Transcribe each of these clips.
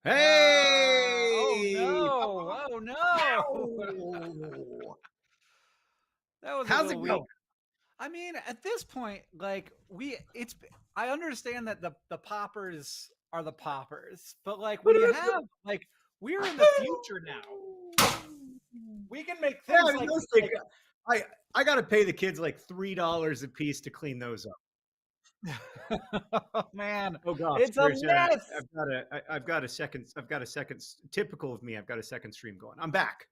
Oh Hey! no! Oh no! Pow! That was a How's little it weak. going? I mean, at this point, like I understand that the poppers are the poppers, but like when you have like we're in the future now. We can make Yeah, things I mean, like those things, I I gotta pay the kids like $3 a piece to clean those up. oh man, Oh gosh, it's a there's mess. I've got a second typical of me, I've got a second stream going. I'm back.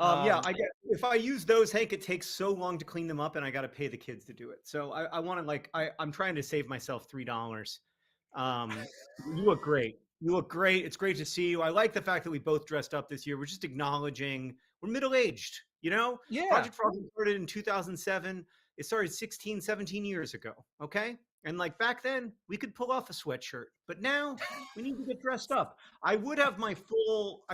Yeah, Um, I get if I use those, Hank, it takes so long to clean them up, and I got to pay the kids to do it. So I want to I'm trying to save myself $3. You look great. You look great. It's great to see you. I like the fact that we both dressed up this year. We're just acknowledging we're middle aged. You know, yeah, Project Frost started in 2007. It started 16, 17 years ago. Okay, and like back then, we could pull off a sweatshirt, but now we need to get dressed up. I would have my full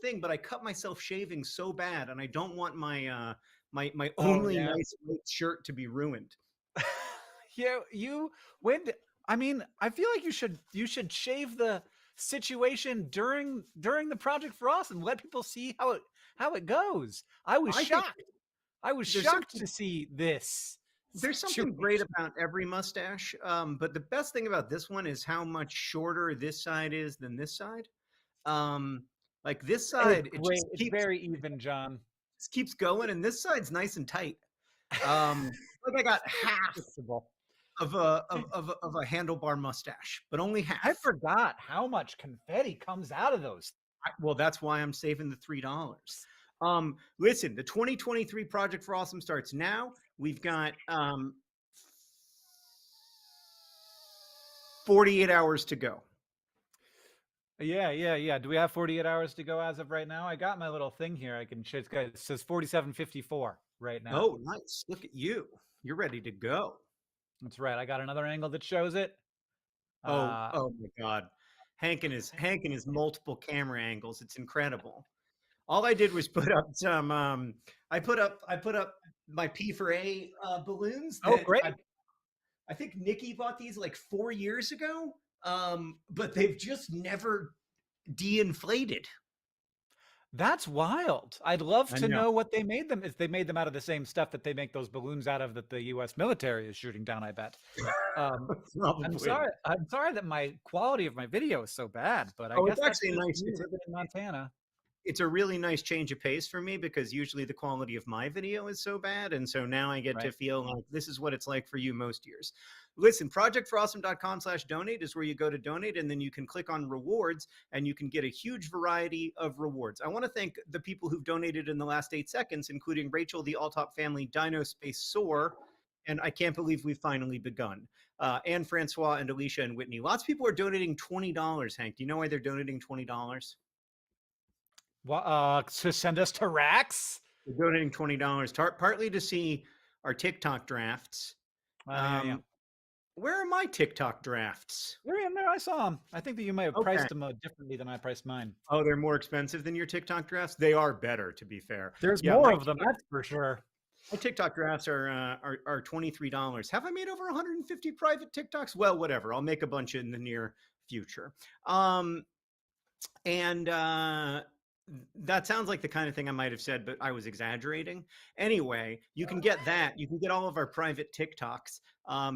thing, but I cut myself shaving so bad, and I don't want my oh only yeah. nice white shirt to be ruined. Yeah, you when I mean, I feel like you should shave the situation during the Project Frost and let people see how it goes. I was I think shocked. I was there's shocked something to see this there's something great situation. about every mustache, but the best thing about this one is how much shorter this side is than this side. Um, like this It's side, it great. It's very even, John. just keeps going, and this side's nice and tight. Like I got half Fixable. of a handlebar mustache, but only I half. forgot how much confetti comes out of those. Well, that's why I'm saving the $3. Listen, the 2023 Project for Awesome starts now. We've got 48 hours to go. Yeah, yeah, yeah. Do we have 48 hours to go as of right now? I got my little thing here. I can show it. It says 47:54 right now. Oh, nice. Look at you. You're ready to go. That's right. I got another angle that shows it. Oh, Uh, oh my God. Hank and his multiple camera angles. It's incredible. All I did was put up some I put up my P for A balloons oh, that great. I think Nikki bought these like 4 years ago. But they've just never de-inflated. That's wild. I'd love I to know. know what they made them. If they made them out of the same stuff that they make those balloons out of that the U.S. military is shooting down, I bet. I'm Probably. sorry. I'm sorry that my quality of my video is so bad, but I Oh, guess it's that's actually just nice. me living in Montana. It's a really nice change of pace for me because usually the quality of my video is so bad. And so now I get to Right. feel like this is what it's like for you most years. Listen, projectforawesome.com/donate is where you go to donate, and then you can click on rewards and you can get a huge variety of rewards. I want to thank the people who've donated in the last 8 seconds, including Rachel, the Alltop family, Dino Space Soar, and I can't believe we've finally begun. And Francois and Alicia and Whitney. Lots of people are donating $20, Hank. Do you know why they're donating $20? To send us to racks. We're donating $20, partly to see our TikTok drafts. Yeah, yeah. Where are my TikTok drafts? They're in there. I saw them. I think that you might have Okay. priced them differently than I priced mine. Oh, they're more expensive than your TikTok drafts? They are better, to be fair. There's Yeah, more of them, that's for sure. my TikTok drafts are $23. Have I made over 150 private TikToks? Well, whatever. I'll make a bunch in the near future. And that sounds like the kind of thing I might have said, but I was exaggerating. Anyway, you can get that. You can get all of our private TikToks.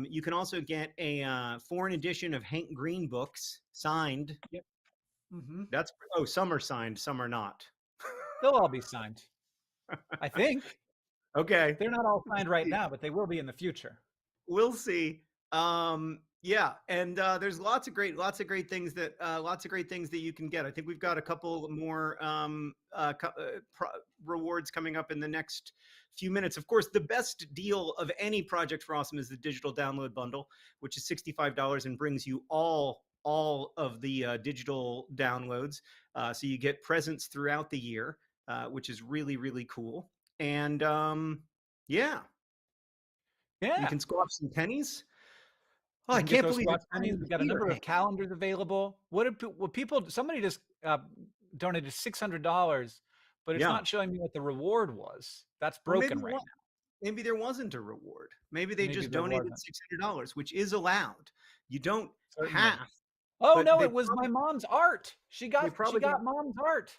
You can also get a foreign edition of Hank Green books signed. Yep. Mm-hmm. Some are signed, some are not. They'll all be signed. I think. Okay. They're not all signed right now, but they will be in the future. We'll see. Yeah, and there's lots of great things that you can get. I think we've got a couple more rewards coming up in the next few minutes. Of course, the best deal of any Project for Awesome is the digital download bundle, which is $65 and brings you all of the digital downloads. So you get presents throughout the year, which is really, really cool. And yeah, you Yeah. can score up some pennies. Oh, You I can get can't those believe scratch it's pennies. finally We've got a here. number of calendars available. What people? Somebody just donated $600, but it's Yeah. not showing me what the reward was. That's Well, broken right now. maybe there wasn't a reward. Maybe they Maybe just there donated wasn't. $600, which is allowed. You don't Certainly. have Oh but no, it was my mom's art. She got mom's art.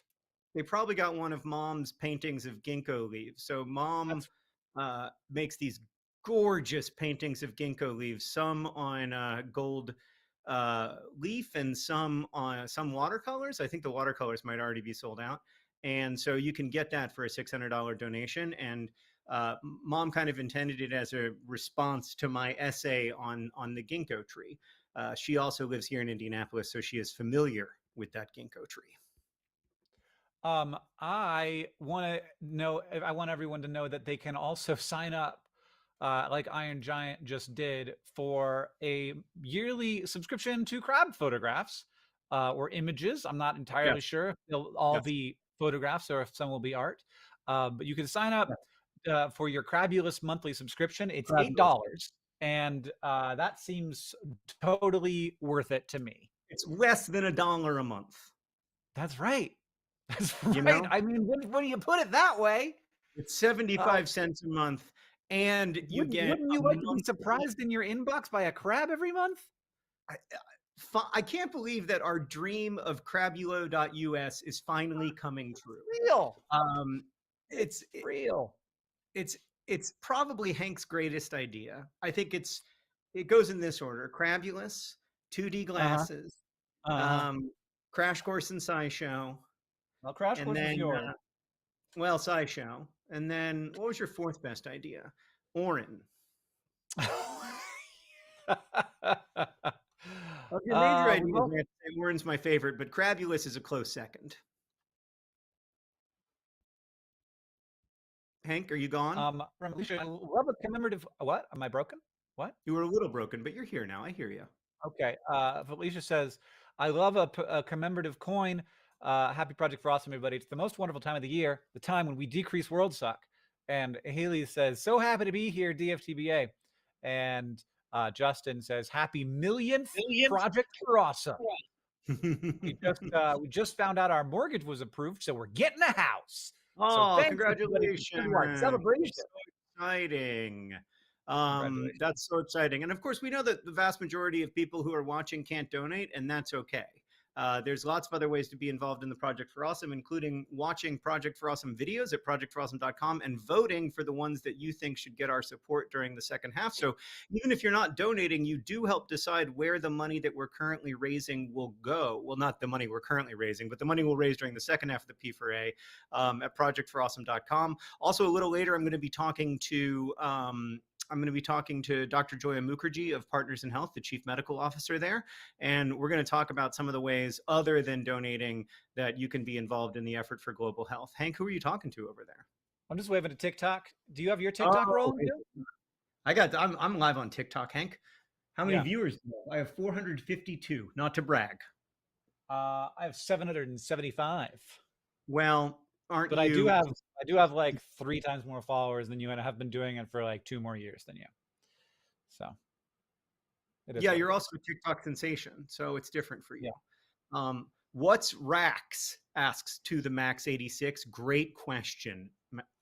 they probably got one of mom's paintings of ginkgo leaves. So mom That's makes these gorgeous paintings of ginkgo leaves, some on gold leaf and some on some watercolors. I think the watercolors might already be sold out. And so you can get that for a $600 donation. And mom kind of intended it as a response to my essay on the ginkgo tree. She also lives here in Indianapolis, so she is familiar with that ginkgo tree. I want everyone to know that they can also sign up, like Iron Giant just did, for a yearly subscription to crab photographs or images. I'm not entirely Yes. sure if they'll all Yes. be photographs or if some will be art. But you can sign up Yes. for your Crabulous monthly subscription. It's Crabulous. $8, and that seems totally worth it to me. It's less than $1 a month. That's right. That's You right. know, I mean, when you put it that way, it's 75 cents a month, and you get wouldn't a you like to be month. surprised in your inbox by a crab every month? I can't believe that our dream of crabulo.us is finally coming true. Real. It's Real. it's probably Hank's greatest idea. I think it goes in this order: Crabulous, 2D glasses, Crash Course in SciShow, Well, Crash and Course was then yours. SciShow, and then what was your fourth best idea? Orin. Of your major ideas, I have to say Orin's my favorite, but Crabulous is a close second. Hank, are you gone? Alicia, I love a commemorative. What? Am I broken? What? You were a little broken, but you're here now. I hear you. Okay. Felicia says, I love a commemorative coin. Happy Project for Awesome, everybody. It's the most wonderful time of the year, the time when we decrease world suck. And Haley says, so happy to be here, DFTBA. And Justin says, happy millionth Project for Awesome. we just found out our mortgage was approved, so we're getting a house. Oh, so congratulations. Celebration. So exciting. That's so exciting. And of course, we know that the vast majority of people who are watching can't donate, and that's okay. There's lots of other ways to be involved in the Project for Awesome, including watching Project for Awesome videos at projectforawesome.com and voting for the ones that you think should get our support during the second half. So even if you're not donating, you do help decide where the money that we're currently raising will go. Well, not the money we're currently raising, but the money we'll raise during the second half of the P4A at projectforawesome.com. Also, a little later, I'm going to be talking to Dr. Joya Mukherjee of Partners in Health, the chief medical officer there. And we're going to talk about some of the ways other than donating that you can be involved in the effort for global health. Hank, who are you talking to over there? I'm just waving to TikTok. Do you have your TikTok rolling? I'm live on TikTok, Hank. How many viewers do you have? I have 452, not to brag. I have 775. Well, but I do have like 3 times more followers than you, and I have been doing it for like 2 more years than you. So yeah, you're also a TikTok sensation, so it's different for you. Yeah. What's Rax? Asks to the Max 86. Great question,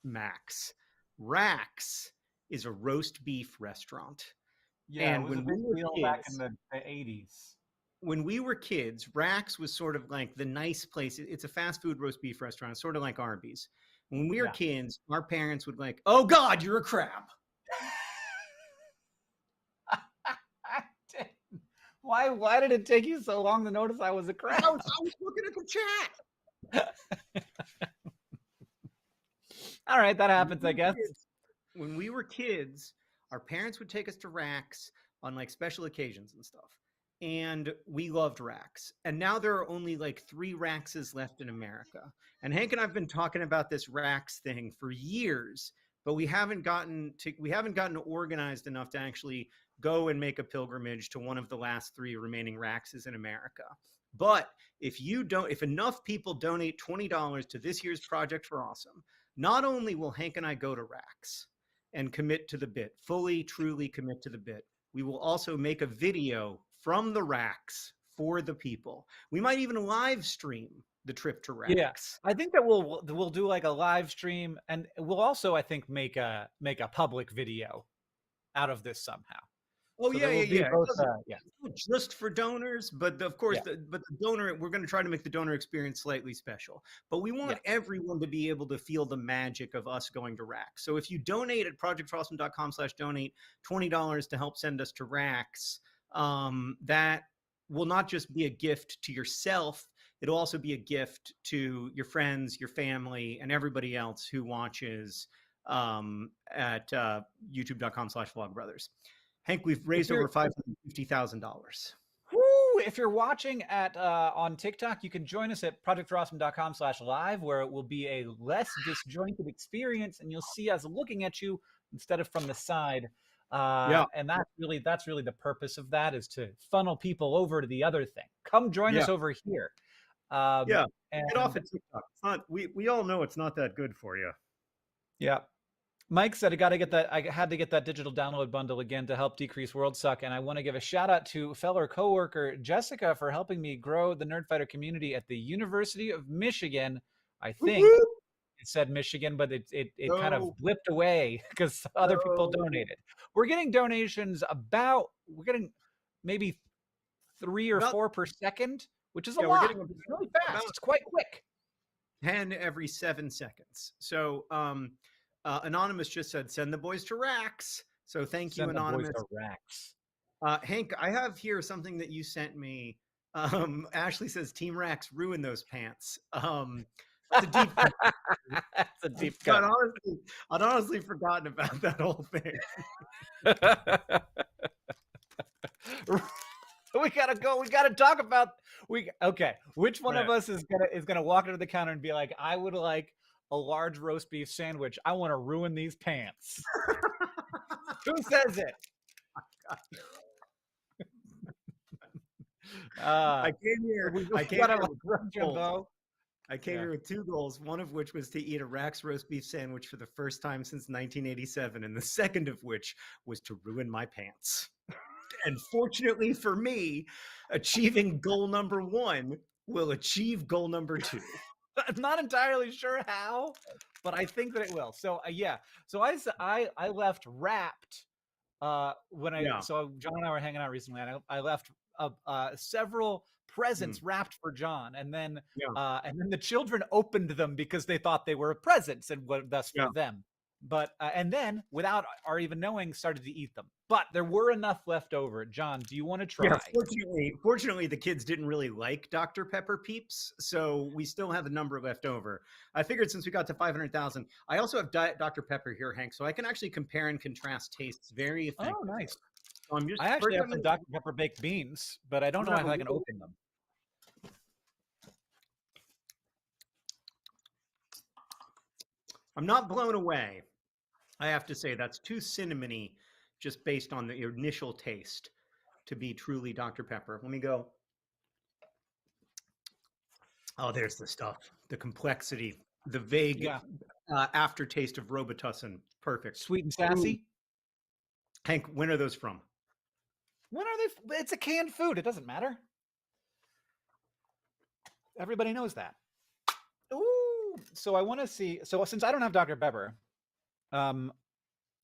Max. Rax is a roast beef restaurant. Yeah, and when we were kids, back in the 80s. When we were kids, Rax was sort of like the nice place. It's a fast food roast beef restaurant, sort of like Arby's. When we were kids, our parents would like, "Oh God, you're a crab." Why did it take you so long to notice I was a crab? I was looking at the chat. All right, that happens, I guess. When we were kids, our parents would take us to Rax on like special occasions and stuff. And we loved Rax. And now there are only like 3 Raxes left in America. And Hank and I've been talking about this Rax thing for years, but we haven't gotten organized enough to actually go and make a pilgrimage to one of the last 3 remaining Raxes in America. But if enough people donate $20 to this year's Project for Awesome, not only will Hank and I go to Rax and commit to the bit, fully, truly commit to the bit, we will also make a video from the Rax for the people. We might even live stream the trip to Rax. Yeah, I think that we'll do like a live stream, and we'll also, I think, make a public video out of this somehow. Oh So yeah, there will yeah, be yeah. both. Yeah, It's not just for donors, but of course, yeah, the donor. We're going to try to make the donor experience slightly special. But we yeah. want everyone to be able to feel the magic of us going to racks. So if you donate at projectforawesome.com/donate $20 to help send us to racks, that will not just be a gift to yourself. It'll also be a gift to your friends, your family, and everybody else who watches at youtube.com/vlogbrothers. Hank, we've If raised you're over $550,000. If you're watching at on TikTok, you can join us at projectforawesome.com/live, where it will be a less disjointed experience, and you'll see us looking at you instead of from the side. Yeah, And that's really the purpose of that, is to funnel people over to the other thing. Come join yeah, us over here. Um, yeah. Get off and of TikTok. It's not. We all know it's not that good for you. yeah, Mike said I got to get that. I had to get that digital download bundle again to help decrease world suck. And I want to give a shout out to fellow coworker Jessica for helping me grow the Nerdfighter community at the University of Michigan. I think Woo-hoo! it said Michigan, but it kind of No, blipped away because other people no. donated. We're getting donations we're getting maybe 3 or About 4 per second, which is a yeah, we're lot. getting It's really fast. about It's quite quick. 10 every 7 seconds. So Anonymous just said send the boys to racks. So thank you, Send the boys Anonymous. to racks. Hank, I have here something that you sent me. Ashley says Team Racks ruin those pants. It's a deep cut. That's a deep cut. I'd honestly forgotten about that whole thing. We gotta go. We gotta talk about okay. Which one of Right. us is gonna walk into the counter and be like, I would like a large roast beef sandwich. I want to ruin these pants. Who says it? I came here. We I came gotta here like with run goals. Jimbo. I came Yeah. here with 2 goals. One of which was to eat a Rax roast beef sandwich for the first time since 1987, and the second of which was to ruin my pants. And fortunately for me, achieving goal number 1 will achieve goal number 2. I'm not entirely sure how, but I think that it will. So yeah. So I left wrapped when Yeah. so John and I were hanging out recently, and I left several Mm. presents wrapped for John, and Yeah. then the children opened them because they thought they were presents and were thus Yeah. for them. But and then without our even knowing, started to eat them. But there were enough left over. John, do you want to Yeah, try? fortunately, the kids didn't really like Dr. Pepper Peeps, so we still have a number left over. I figured since we got to 500,000, I also have Diet Dr. Pepper here, Hank, so I can actually compare and contrast tastes very Oh, effectively. nice. So I'm just I actually first have I'm some gonna, Dr. Pepper baked beans, but I don't I'm know gonna if have I a can little. open them. I'm not blown away. I have to say that's too cinnamony, just based on the initial taste, to be truly Dr. Pepper. Let me go. Oh, there's the stuff, the complexity, the vague Yeah, aftertaste of Robitussin. Perfect. sweet and Ooh. sassy. Hank, when are those from? When are they? It's a canned food. It doesn't matter. Everybody knows that. Ooh. So I want to see. So since I don't have Dr. Pepper, um,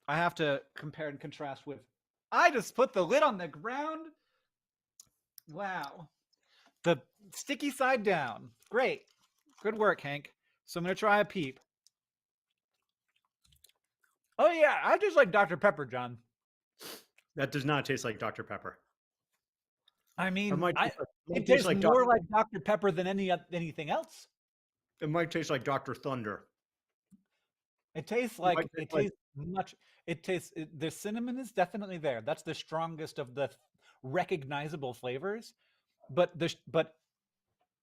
I have to compare and contrast with. I just put the lid on the ground. Wow. The sticky side down. Great. Good work, Hank. So I'm gonna try a peep. Oh yeah, I just like Dr. Pepper, John. That does not taste like Dr. Pepper. I It mean, might taste like, it it might taste tastes like more like Dr. Pepper than anything else. it might taste like Dr. Thunder. It tastes It might like taste like the cinnamon is definitely there. That's the strongest of the recognizable flavors. But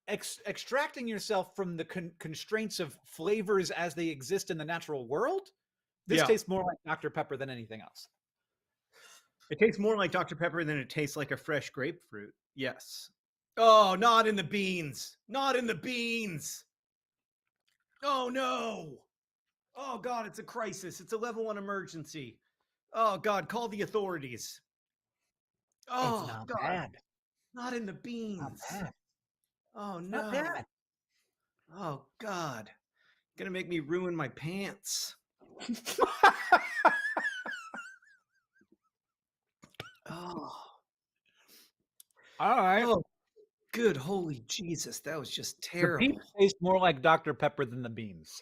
extracting yourself from the constraints of flavors as they exist in the natural world, this yeah. tastes more like Dr. Pepper than anything else. It tastes more like Dr. Pepper than it tastes like a fresh grapefruit. Yes. Oh, not in the beans. Not in the beans. Oh no. Oh God, it's a crisis. It's a level 1 emergency. Oh God, call the authorities. It's Oh not God, bad. not in the Not beans. bad. Oh Not no. bad. Oh God. Gonna make me ruin my pants. Oh, All right. oh, good holy Jesus, that was just The peeps terrible. taste more like Dr. Pepper than the beans.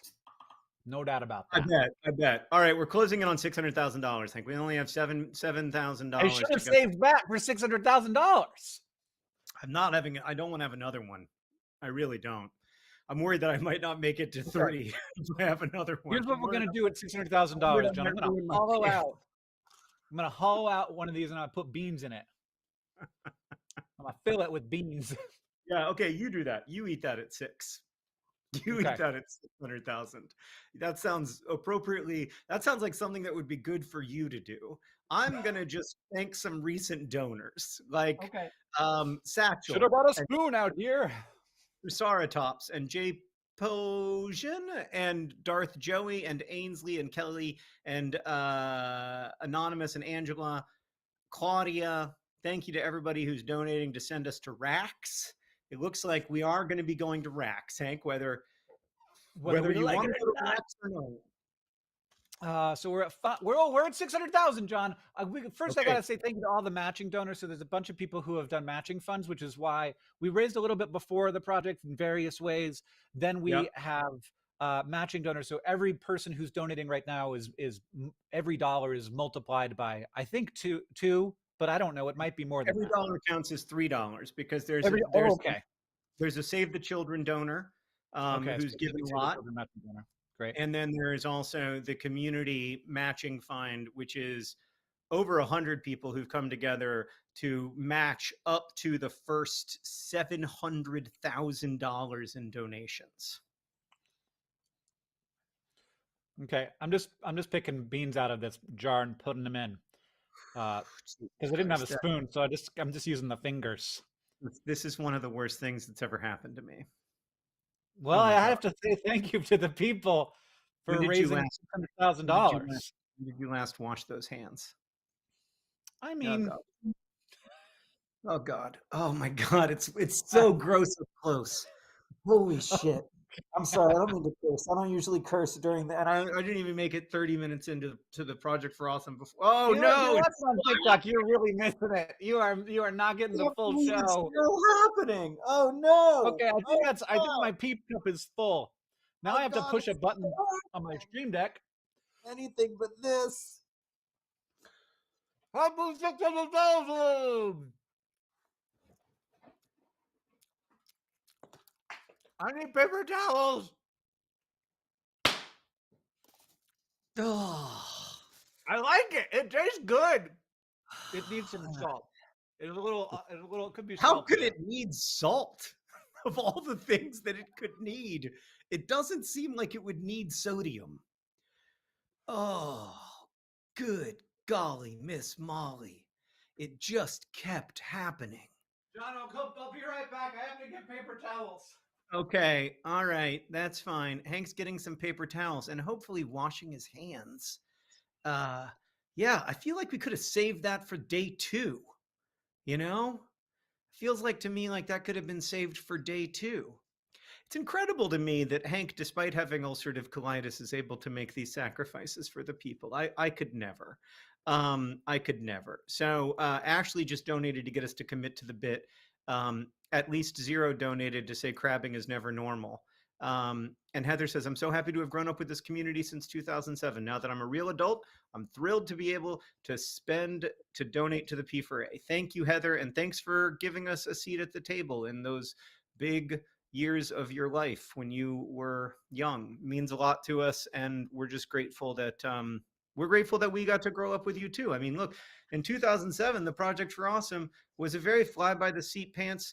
No doubt about I that. bet. I bet. All right, we're closing in on $600,000. I think we only have seven thousand I dollars should to have go. saved back for $600,000. I'm not having. I don't want to have another one. I really don't. I'm worried that I might not make it to Okay. three if I have another one. Here's what I'm we're worried, gonna do at I'm worried $600,000, I John. I'm might gonna ruin my hollow pants. out. I'm gonna hollow out one of these and I put beans in it. I'm gonna fill it with beans. Yeah. Okay. You do that. You eat that at six. You Okay. eat that at 600,000. That sounds appropriately. That sounds like something that would be good for you to do. I'm gonna just thank some recent donors like Okay. Should have Satchel brought a and spoon out here. Saratops and Jay Posion and Darth Joey and Ainsley and Kelly and Anonymous and Angela, Claudia. Thank you to everybody who's donating to send us to racks. It looks like we are going to be going to racks, Hank, Whether whether we you like want it to or go to not. racks or no. So we're at 600,000, John. First, I Okay. gotta say thank you to all the matching donors. So there's a bunch of people who have done matching funds, which is why we raised a little bit before the project in various ways. Then we Yep. have matching donors. So every person who's donating right now is every dollar is multiplied by I think two, but I don't know. It might be more than Every that. dollar counts as $3 because Okay. there's a Save the Children donor Okay. who's So given a Save the lot. Children matching donor. Great. And then there is also the community matching fund, which is over 100 people who've come together to match up to the first $700,000 in donations. Okay. I'm just picking beans out of this jar and putting them in. Because I didn't have a spoon, so I'm just using the fingers. This is one of the worst things that's ever happened to me. Well, Oh I my God. have to say thank you to the people When for did you raising last $600,000. when did you last wash those hands? I Oh mean, God. Oh God. Oh my God. It's so gross up close. Holy shit. I'm sorry. I don't mean to curse. I don't usually curse during the, and I didn't even make it 30 minutes into the Project for Awesome before. Oh if you're no. watching on TikTok, you're really missing it. You are not getting the full It's show. still happening. Oh no. Okay, Oh I think no. my peep cup is full. Now Oh I have to God. push a It's button on my stream deck. anything but this. I moved 600,000. I need paper towels. Oh. I like it. It tastes good. It needs some salt. It's a little. It could be How salty. could it need salt? Of all the things that it could need, it doesn't seem like it would need sodium. Oh, good golly, Miss Molly. It just kept happening. John, I'll be right back. I have to get paper towels. Okay, all right, that's fine. Hank's getting some paper towels and hopefully washing his hands. Uh, yeah, I feel like we could have saved that for day two. You know? Feels like to me like that could have been saved for day two. It's incredible to me that Hank, despite having ulcerative colitis, is able to make these sacrifices for the people. I could never. I could never. So Ashley just donated to get us to commit to the bit. At least zero donated to say crabbing is never normal. And Heather says, I'm so happy to have grown up with this community since 2007. Now that I'm a real adult, I'm thrilled to be able to donate to the P4A. Thank you, Heather. And thanks for giving us a seat at the table in those big years of your life when you were young. It means a lot to us. And we're just grateful that we got to grow up with you too. I mean, look, in 2007, the Project for Awesome was a very fly by the seat pants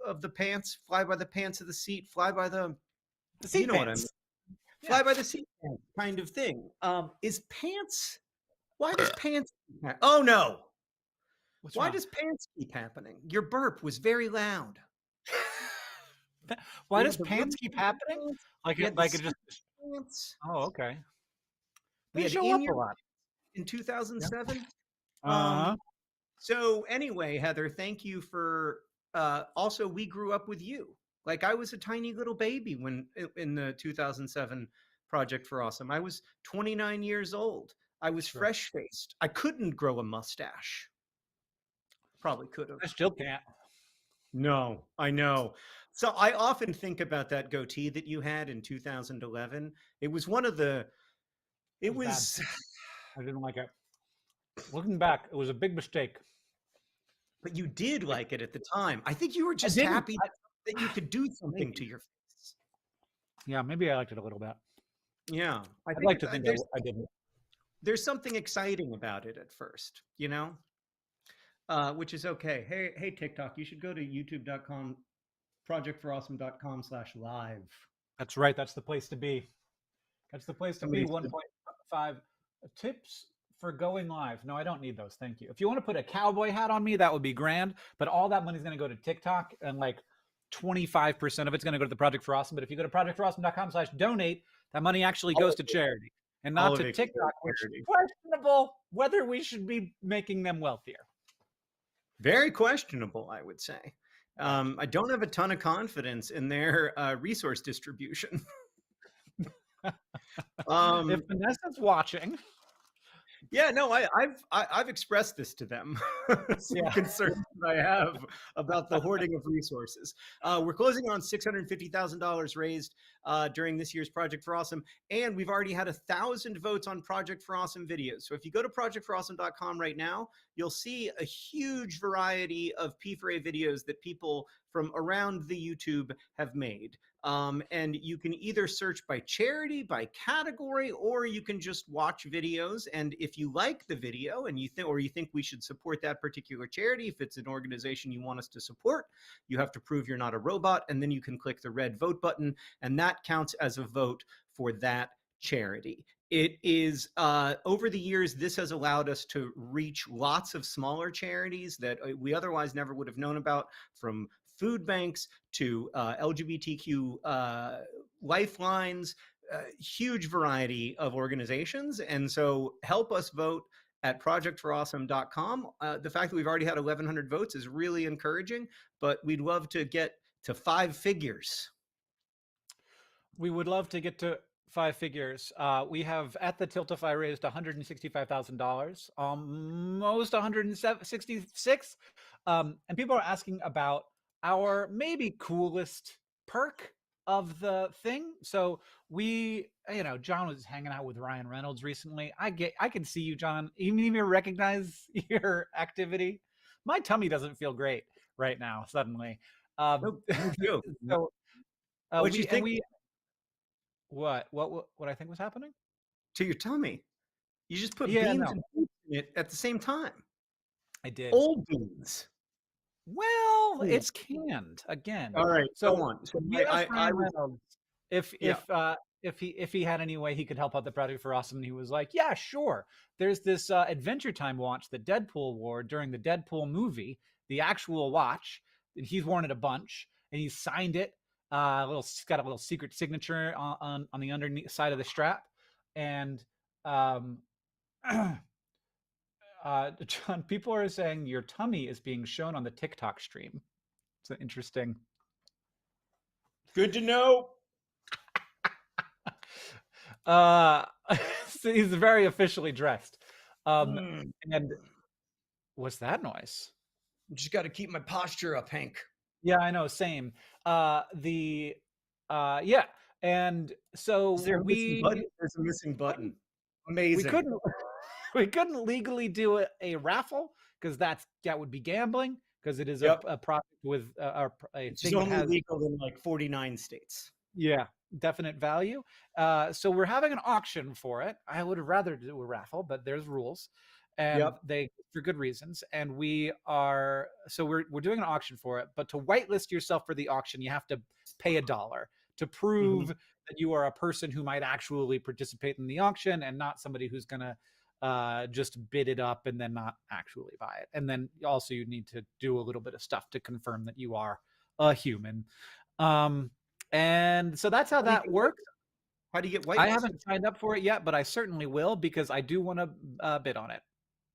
of the pants, fly by the pants of the seat, fly by the seat you know pants. what I mean. Fly by the seat kind of thing. Is pants? Why does pants? Oh no! Why does pants keep happening? Your burp was very loud. Why does pants keep happening? Like it just. Pants. Oh, okay. We They had show in up a your lot. in 2007. Uh-huh. So anyway, Heather, thank you for. Also, we grew up with you. Like I was a tiny little baby when in the 2007 Project for Awesome. I was 29 years old. I was fresh faced. I couldn't grow a mustache. Probably could have. I still can't. No, I know. So I often think about that goatee that you had in 2011. It was one of the, It it was bad. was, I didn't like it. Looking back, it was a big mistake. but you did Like, like it at the time. I think you were I just didn't. happy that you could do something Maybe. to your face. Yeah, maybe I liked it a little bit. Yeah, I I'd think like to think I didn't. there's something exciting about it at first, you know, which is okay. Hey, TikTok, you should go to youtube.com, projectforawesome.com/live. That's right. That's the place to be. That's the place to be. Somebody said, 1.5 tips for going live. No, I don't need those. Thank you. If you want to put a cowboy hat on me, that would be grand. But all that money is going to go to TikTok, and like 25% of it's going to go to the Project for Awesome. But if you go to projectforawesome.com/donate, that money actually all goes of to it, charity and all not of to it goes TikTok, to which is charity. questionable whether we should be making them wealthier. Very questionable, I would say. Yeah. I don't have a ton of confidence in their resource distribution. If Vanessa's watching, Yeah, no, I've expressed this to them. Some yeah, concerns that I have about the hoarding of resources. We're closing on $650,000 raised during this year's Project for Awesome, and we've already had 1,000 votes on Project for Awesome videos. So if you go to projectforawesome.com right now, you'll see a huge variety of P4A videos that people from around the YouTube have made. And you can either search by charity, by category, or you can just watch videos. And if you like the video and you think, or you think we should support that particular charity, if it's an organization you want us to support, you have to prove you're not a robot, and then you can click the red vote button, and that counts as a vote for that charity. It is over the years, this has allowed us to reach lots of smaller charities that we otherwise never would have known about, from food banks to LGBTQ lifelines, huge variety of organizations. And so help us vote at projectforawesome.com. The fact that we've already had 1,100 votes is really encouraging, but we'd love to get to 5 figures. we would love to get to 5 figures. We have at the Tiltify raised $165,000, almost 166. And people are asking about our maybe coolest perk of the thing. So John was hanging out with Ryan Reynolds recently. I can see you, John. Even if you recognize your activity, my tummy doesn't feel great right now. Suddenly, No, no joke. so What you we and think we what I think was happening? to your tummy? You just put Yeah, beans no, and beets in it at the same time. I did. Old beans. Well, Hmm. it's canned again. All right, go So on. So we asked I Ryan was, Reynolds if yeah. if he had any way he could help out the Project for Awesome, and he was like, "Yeah, sure." There's this Adventure Time watch that Deadpool wore during the Deadpool movie, the actual watch, and he's worn it a bunch, and he signed it. It's got a little secret signature on the underneath side of the strap, and um, John, people are saying your tummy is being shown on the TikTok stream. It's an interesting. Good to know. Uh, so he's very officially dressed. Hmm. And what's that noise? Just got to keep my posture up, Hank. Yeah, I know. Same. Yeah, and so Is there a missing we button? There's a missing button. we Amazing. couldn't we couldn't legally do a raffle because that would be gambling because it is Yep. a product with a It's thing that only has legal in like 49 states. yeah, definite value. So we're having an auction for it. I would rather do a raffle, but there's rules, and Yep. they for good reasons. And we're doing an auction for it. But to whitelist yourself for the auction, you have to pay $1 to prove that you are a person who might actually participate in the auction and not somebody who's gonna just bid it up and then not actually buy it. And then also you need to do a little bit of stuff to confirm that you are a human. And so that's how that works. How do you get I whitelisted? haven't signed up for it yet, but I certainly will because I do want to bid on it.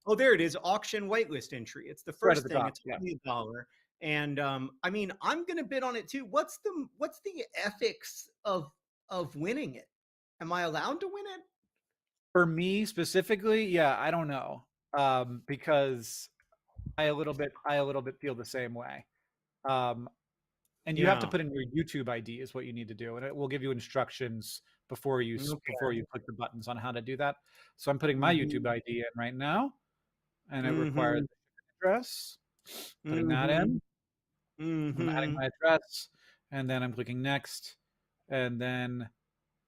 Oh, there it is. Auction whitelist entry. It's the Right at first the thing. top. It's Yeah. only $1. And I mean, I'm gonna bid on it too. What's the ethics of winning it? Am I allowed to win it? For me specifically, yeah, I don't know. Because I a little bit feel the same way. Um, and you have to Yeah. put in your YouTube ID is what you need to do, and it will give you instructions before Okay. you click the buttons on how to do that. So I'm putting my YouTube Mhm. ID in right now, and it requires Mhm. the address. Putting that Mhm. in, I'm adding Mhm. my address, and then I'm clicking next, and then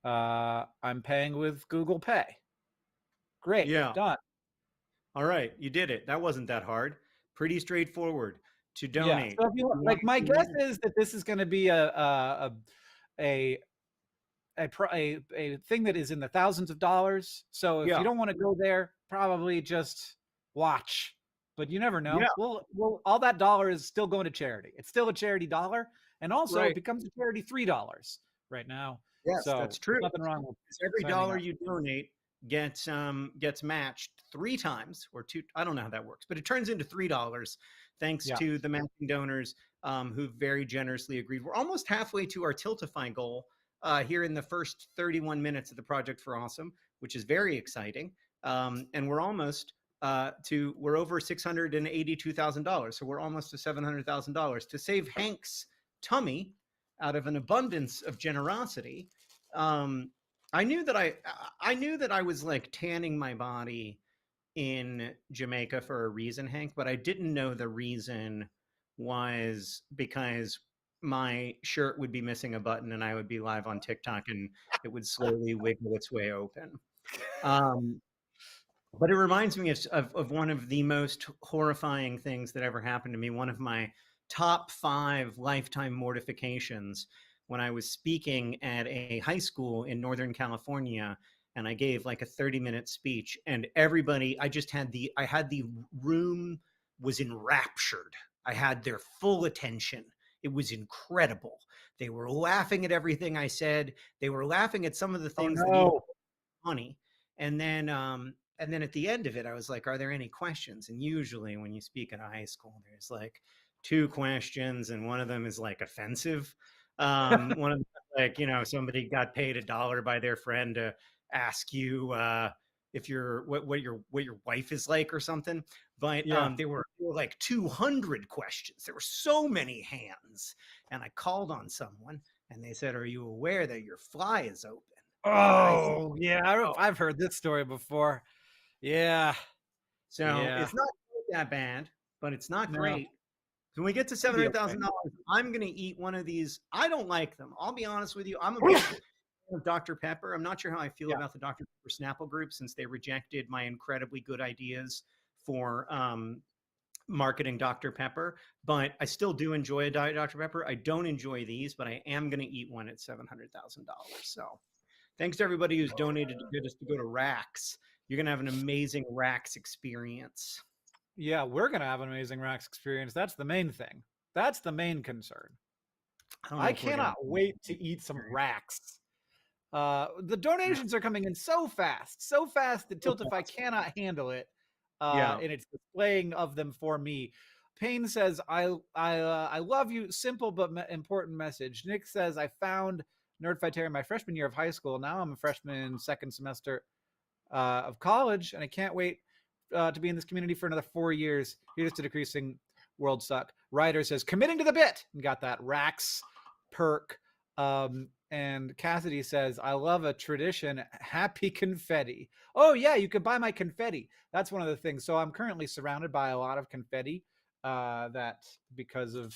I'm paying with Google Pay. Great, Yeah. done. All right, you did it. That wasn't that hard. Pretty straightforward to Yeah. donate. So if you want, You want like, my you guess want is that this is going to be a a thing that is in the thousands of dollars. So if you yeah. don't want to go there, probably just watch. But you never Yeah, know. Well, all that dollar is still going to charity. It's still a charity dollar, and also it right. becomes a charity $3 right now. Yes, So that's there's true. nothing wrong with Because every signing dollar up. you donate gets matched 3 times or two. I don't know how that works, but it turns into $3 thanks Yeah. to the matching donors who very generously agreed. We're almost halfway to our Tiltify goal here in the first 31 minutes of the Project for Awesome, which is very exciting. And we're almost we're over $682,000, so we're almost to $700,000 to save Hank's tummy out of an abundance of generosity. Um, I knew that I was like tanning my body in Jamaica for a reason, Hank, but I didn't know the reason was because my shirt would be missing a button and I would be live on TikTok and it would slowly wiggle its way open. Um, but it reminds me of one of the most horrifying things that ever happened to me. One of my top 5 lifetime mortifications when I was speaking at a high school in Northern California. And I gave like a 30-minute speech, and everybody, I had the room was enraptured. I had their full attention. It was incredible. They were laughing at everything I said. They were laughing at some of the Oh things that even no. funny. And then at the end of it, I was like, "Are there any questions?" And usually, when you speak at a high school, there's like 2 questions, and one of them is like offensive. One of them, like, somebody got paid $1 by their friend to ask you if you're what your wife is like or something. But Yeah. there were like 200 questions. There were so many hands, and I called on someone, and they said, "Are you aware that your fly is open?" And I said, Oh yeah. "Oh." I've heard this story before. Yeah. So Yeah. it's not that bad, but it's not No. great. When we get to It'll seven be hundred okay. thousand dollars, I'm gonna eat one of these. I don't like them. I'll be honest with you. I'm a big fan of Dr. Pepper. I'm not sure how I feel Yeah. about the Dr. Pepper Snapple group since they rejected my incredibly good ideas for marketing Dr. Pepper, but I still do enjoy a Diet Dr. Pepper. I don't enjoy these, but I am going to eat one at $700,000. So thanks to everybody who's donated to get us to go to Racks. You're going to have an amazing Racks experience. Yeah, we're gonna have an amazing Rax experience. That's the main thing. That's the main concern. I don't know I if we're going cannot wait to eat some to. Racks. The donations are coming in so fast that Tiltify cannot handle it. Yeah. And it's displaying of them for me. Payne says, I love you. Simple but important message." Nick says, "I found Nerdfighteria my freshman year of high school. Now I'm a freshman in second semester of college, and I can't wait to be in this community for another 4 years. Here's to decreasing world suck." Ryder says, "Committing to the bit," and got that Rax perk. And Cassidy says, "I love a tradition. Happy confetti." Oh yeah, you could buy my confetti. That's one of the things. So I'm currently surrounded by a lot of confetti. That because of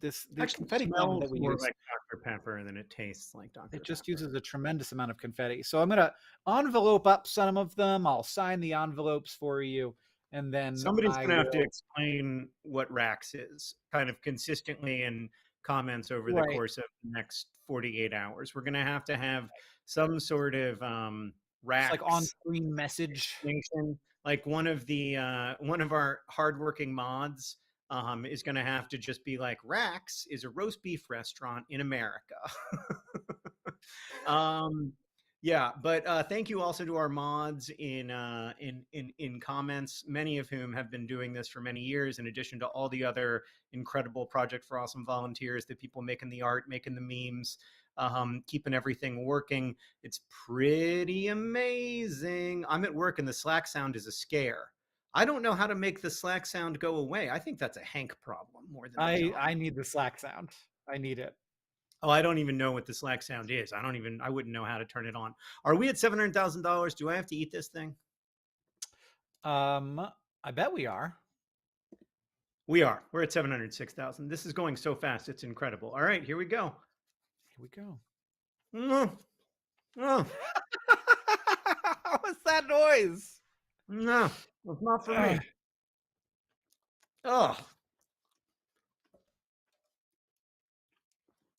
the Actually confetti gun smells that we more use. like Dr. Pepper than it tastes like Dr. It just Pepper. uses a tremendous amount of confetti. So I'm gonna envelope up some of them. I'll sign the envelopes for you, and then Somebody's I going to have to will. explain what Racks is kind of consistently in comments over the Right. course of the next 48 hours. We're going to have some sort of It's like on Racks screen message. distinction. Like one of our hardworking mods is going to have to just be like, Racks is a roast beef restaurant in America. um, yeah, but thank you also to our mods in comments, many of whom have been doing this for many years, in addition to all the other incredible Project for Awesome volunteers, the people making the art, making the memes, keeping everything working. It's pretty amazing. I'm at work and the Slack sound is a scare. I don't know how to make the Slack sound go away. I think that's a Hank problem more than a John. I need the Slack sound. I need it. Oh, I don't even know what the Slack sound is. I wouldn't know how to turn it on. Are we at $700,000? Do I have to eat this thing? I bet we are. We are. We're at 706,000. This is going so fast. It's incredible. All right, here we go. Here we go. No, no, What's that noise? no, it's not for me. Oh,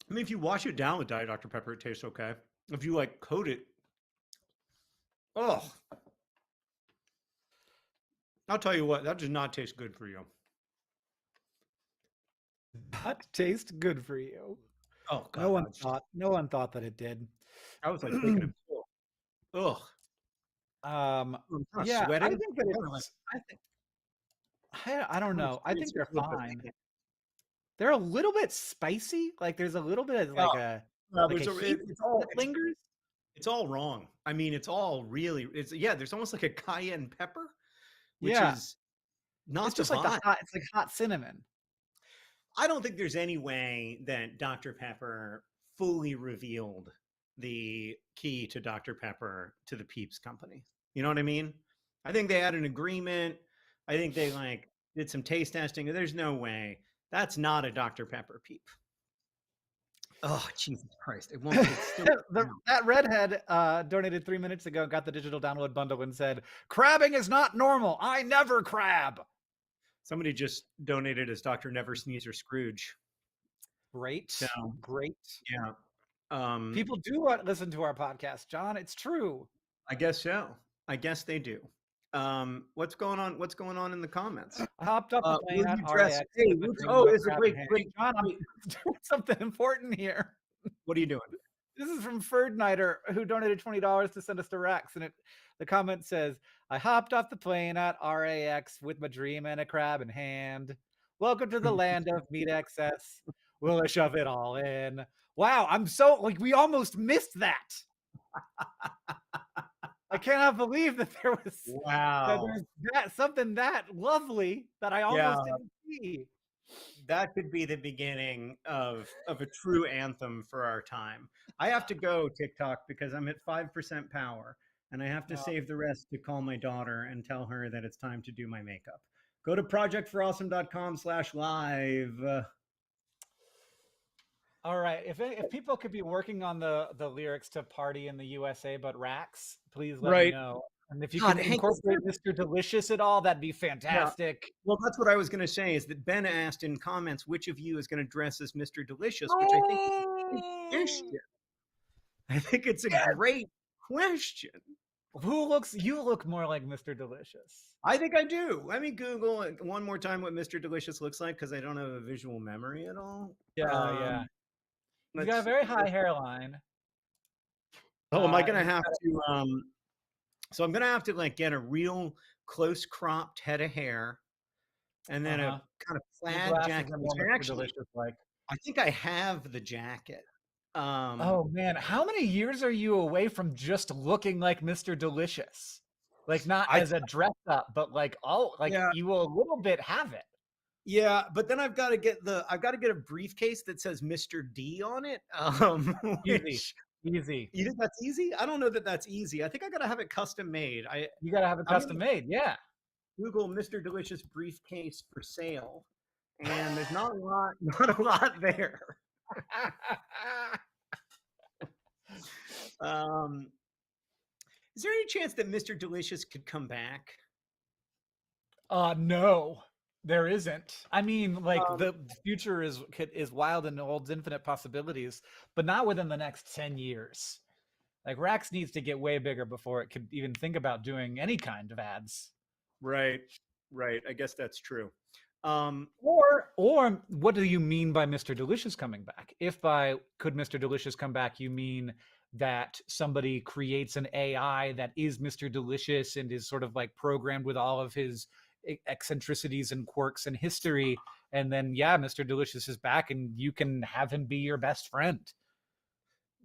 I mean, if you wash it down with Diet Dr. Pepper, it tastes okay. If you like coat it, oh, I'll tell you what, that does not taste good for you. That tastes good for you. Oh God, No one thought that it did. I was like taking a pill. Ugh. Yeah, sweating. I think that it's. I don't know. I think they're fine. They're a little bit spicy. Like there's a little bit of like a heat that lingers. It's all wrong. I mean, it's all really. There's almost like a cayenne pepper, which is not it's just like it's like hot cinnamon. I don't think there's any way that Dr. Pepper fully revealed the key to Dr. Pepper to the Peeps company. You know what I mean? I think they had an agreement. I think they like did some taste testing. There's no way. That's not a Dr. Pepper Peep. Oh, Jesus Christ. It won't. That redhead donated 3 minutes ago, got the digital download bundle and said, "Crabbing is not normal. I never crab." Somebody just donated as Dr. Never Sneezer Scrooge. Great. So, great. Yeah. People do listen to our podcast, John. It's true. I guess so. I guess they do. What's going on? What's going on in the comments? I hopped up the plane at RAX. Hey, it's a great. John, I'm doing something important here. What are you doing? This is from Ferdnighter, who donated $20 to send us to Rex, and the comment says, "I hopped off the plane at RAX with my dream and a crab in hand. Welcome to the land of meat excess. Will I shove it all in?" Wow, I'm so like we almost missed that. I cannot believe that there was something that lovely that I almost didn't see. That could be the beginning of a true anthem for our time. I have to go, TikTok, because I'm at 5% power, and I have to save the rest to call my daughter and tell her that it's time to do my makeup. Go to projectforawesome.com/live. All right. If people could be working on the lyrics to "Party in the USA" but Rax, please let me know. And if you can incorporate Mr. Delicious at all, that'd be fantastic. Yeah. Well, that's what I was going to say. Is that Ben asked in comments which of you is going to dress as Mr. Delicious, which I think is a great question. I think it's a great question. You look more like Mr. Delicious. I think I do. Let me Google it one more time what Mr. Delicious looks like because I don't have a visual memory at all. Yeah. He's got a very high hairline. Oh, am I going to have to? So I'm going to have to like get a real close cropped head of hair, and then a kind of plaid jacket. Actually, I think I have the jacket. Oh man, how many years are you away from just looking like Mr. Delicious? Like not as a dress up, but like you will a little bit have it. Yeah, but then I've got to get a briefcase that says Mr. D on it. Easy. You think that's easy? I don't know that that's easy. I think I got to have it custom made. You got to have it custom made. Yeah. Google Mr. Delicious briefcase for sale, and there's not a lot there. Is there any chance that Mr. Delicious could come back? No. There isn't. I mean, like the future is wild and holds infinite possibilities, but not within the next 10 years. Like Rax needs to get way bigger before it could even think about doing any kind of ads. Right. I guess that's true. Or what do you mean by Mr. Delicious coming back? If by could Mr. Delicious come back, you mean that somebody creates an AI that is Mr. Delicious and is sort of like programmed with all of his eccentricities and quirks and history, and then Mr. Delicious is back and you can have him be your best friend.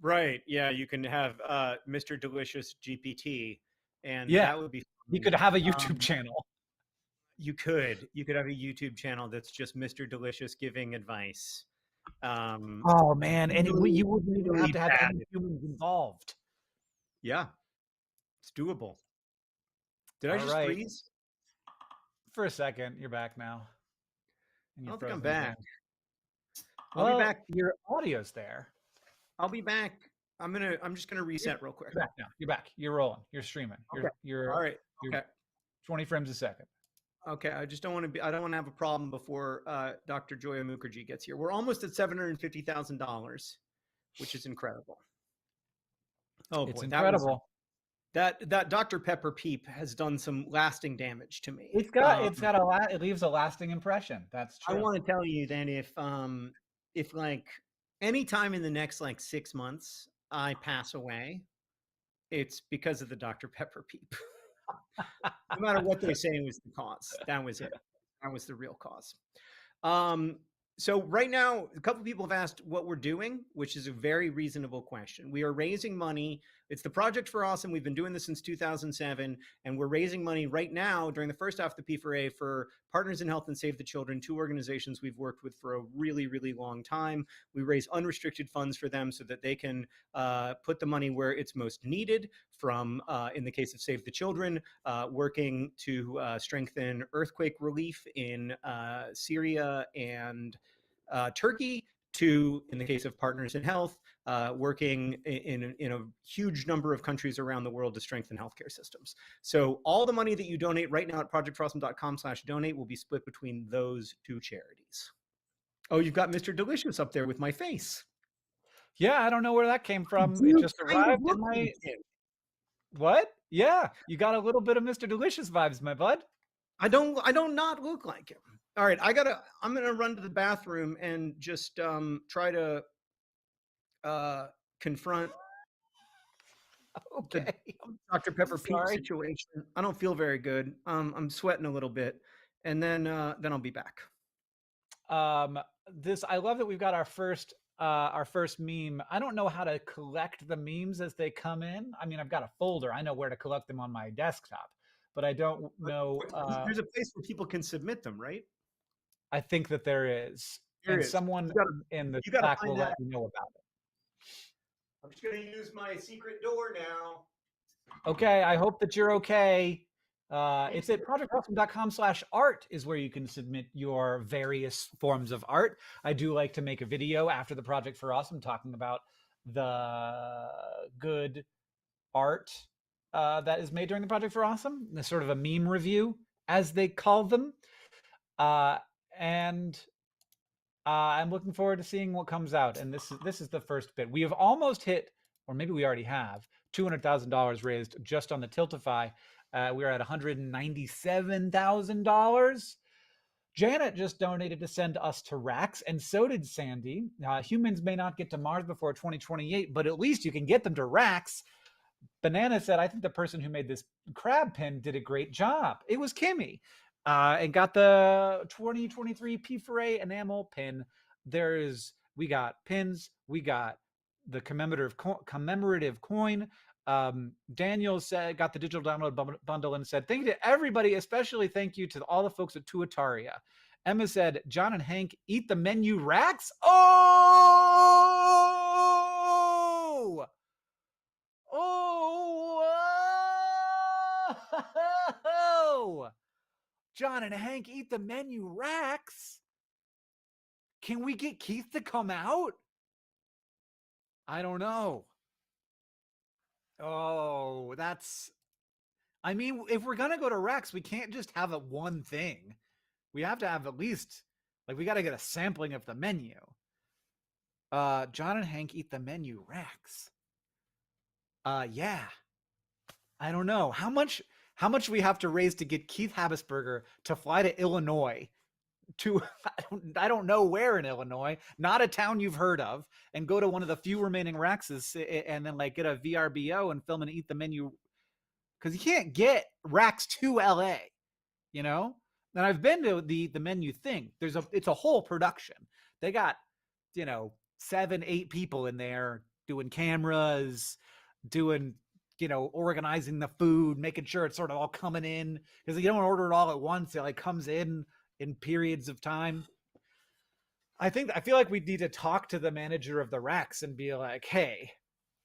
Right. Yeah, you can have Mr. Delicious GPT, and that would be fun. He could have a YouTube channel. You could have a YouTube channel that's just Mr. Delicious giving advice. Oh man, and Really, you wouldn't even have really to have bad. any humans involved. Yeah, it's doable. Did I All just right, freeze? for a second, you're back now, and I you're don't think I'm frozen back. again. I'll be Well, back. your audio's there. I'll be back. I'm just gonna You're, reset real quick. you're back now. You're back. You're rolling. You're streaming. Okay. All right. You're Okay. 20 frames a second. Okay. I just don't want to be. I don't want to have a problem before Dr. Joya Mukherjee gets here. We're almost at $750,000, which is incredible. Oh It's boy, incredible. that Dr. Pepper peep has done some lasting damage to me. It's got it leaves a lasting impression. That's I true. want to tell you that if like any time in the next like 6 months I pass away, it's because of the Dr. Pepper peep. No matter what they say was the cause. That was it. That was the real cause. Um, so right now, a couple people have asked what we're doing, which is a very reasonable question. We are raising money. It's the Project for Awesome. We've been doing this since 2007, and we're raising money right now during the first half of the P4A for Partners in Health and Save the Children, two organizations we've worked with for a really, really long time. We raise unrestricted funds for them so that they can put the money where it's most needed. From, in the case of Save the Children, working to strengthen earthquake relief in Syria and Turkey, to, in the case of Partners in Health, working in a huge number of countries around the world to strengthen healthcare systems. So all the money that you donate right now at projectforawesome.com/donate will be split between those two charities. Oh, you've got Mr. Delicious up there with my face. Yeah, I don't know where that came from. It You just kind of arrived look in my like him. what? Yeah, you got a little bit of Mr. Delicious vibes, my bud. I don't not look like him. All right, I'm gonna run to the bathroom and just try to confront the Okay. Dr. Pepper Peep Sorry. situation. I don't feel very good. I'm sweating a little bit, and then I'll be back. This I love that we've got our first meme. I don't know how to collect the memes as they come in. I mean, I've got a folder. I know where to collect them on my desktop, but I don't know. There's a place where people can submit them, right? I think that there is, There and is. someone in the You gotta Slack find will that. let me know about it. I'm just gonna use my secret door now. Okay, I hope that you're okay. It's at projectawesome.com/art is where you can submit your various forms of art. I do like to make a video after the Project for Awesome talking about the good art that is made during the Project for Awesome, the sort of a meme review, as they call them. And I'm looking forward to seeing what comes out. And this is the first bit. We have almost hit, or maybe we already have, $200,000 raised just on the Tiltify. We're at $197,000. Janet just donated to send us to Rax, and so did Sandy. Humans may not get to Mars before 2028, but at least you can get them to Rax. Banana said, I think the person who made this crab pin did a great job. It was Kimmy. And got the 2023 P4A enamel pin. We got pins, we got the commemorative coin. Daniel got the digital download bundle and said, thank you to everybody, especially thank you to all the folks at Tuataria. Emma said, John and Hank eat the menu racks. Oh! Oh! John and Hank eat the menu racks. Can we get Keith to come out? I don't know. Oh, I mean, if we're going to go to Rex, we can't just have a one thing. We have to have at least, we got to get a sampling of the menu. John and Hank eat the menu Rex. Yeah. I don't know. How much do we have to raise to get Keith Habsburger to fly to Illinois to I don't know where in Illinois, not a town you've heard of, and go to one of the few remaining Raxes and then get a VRBO and film and eat the menu, because you can't get Rax to LA, you know. And I've been to the menu thing. It's a whole production. They got 7-8 people in there doing cameras, doing organizing the food, making sure it's sort of all coming in, because you don't order it all at once. It like comes in periods of time. I feel like we need to talk to the manager of the racks and be like, hey,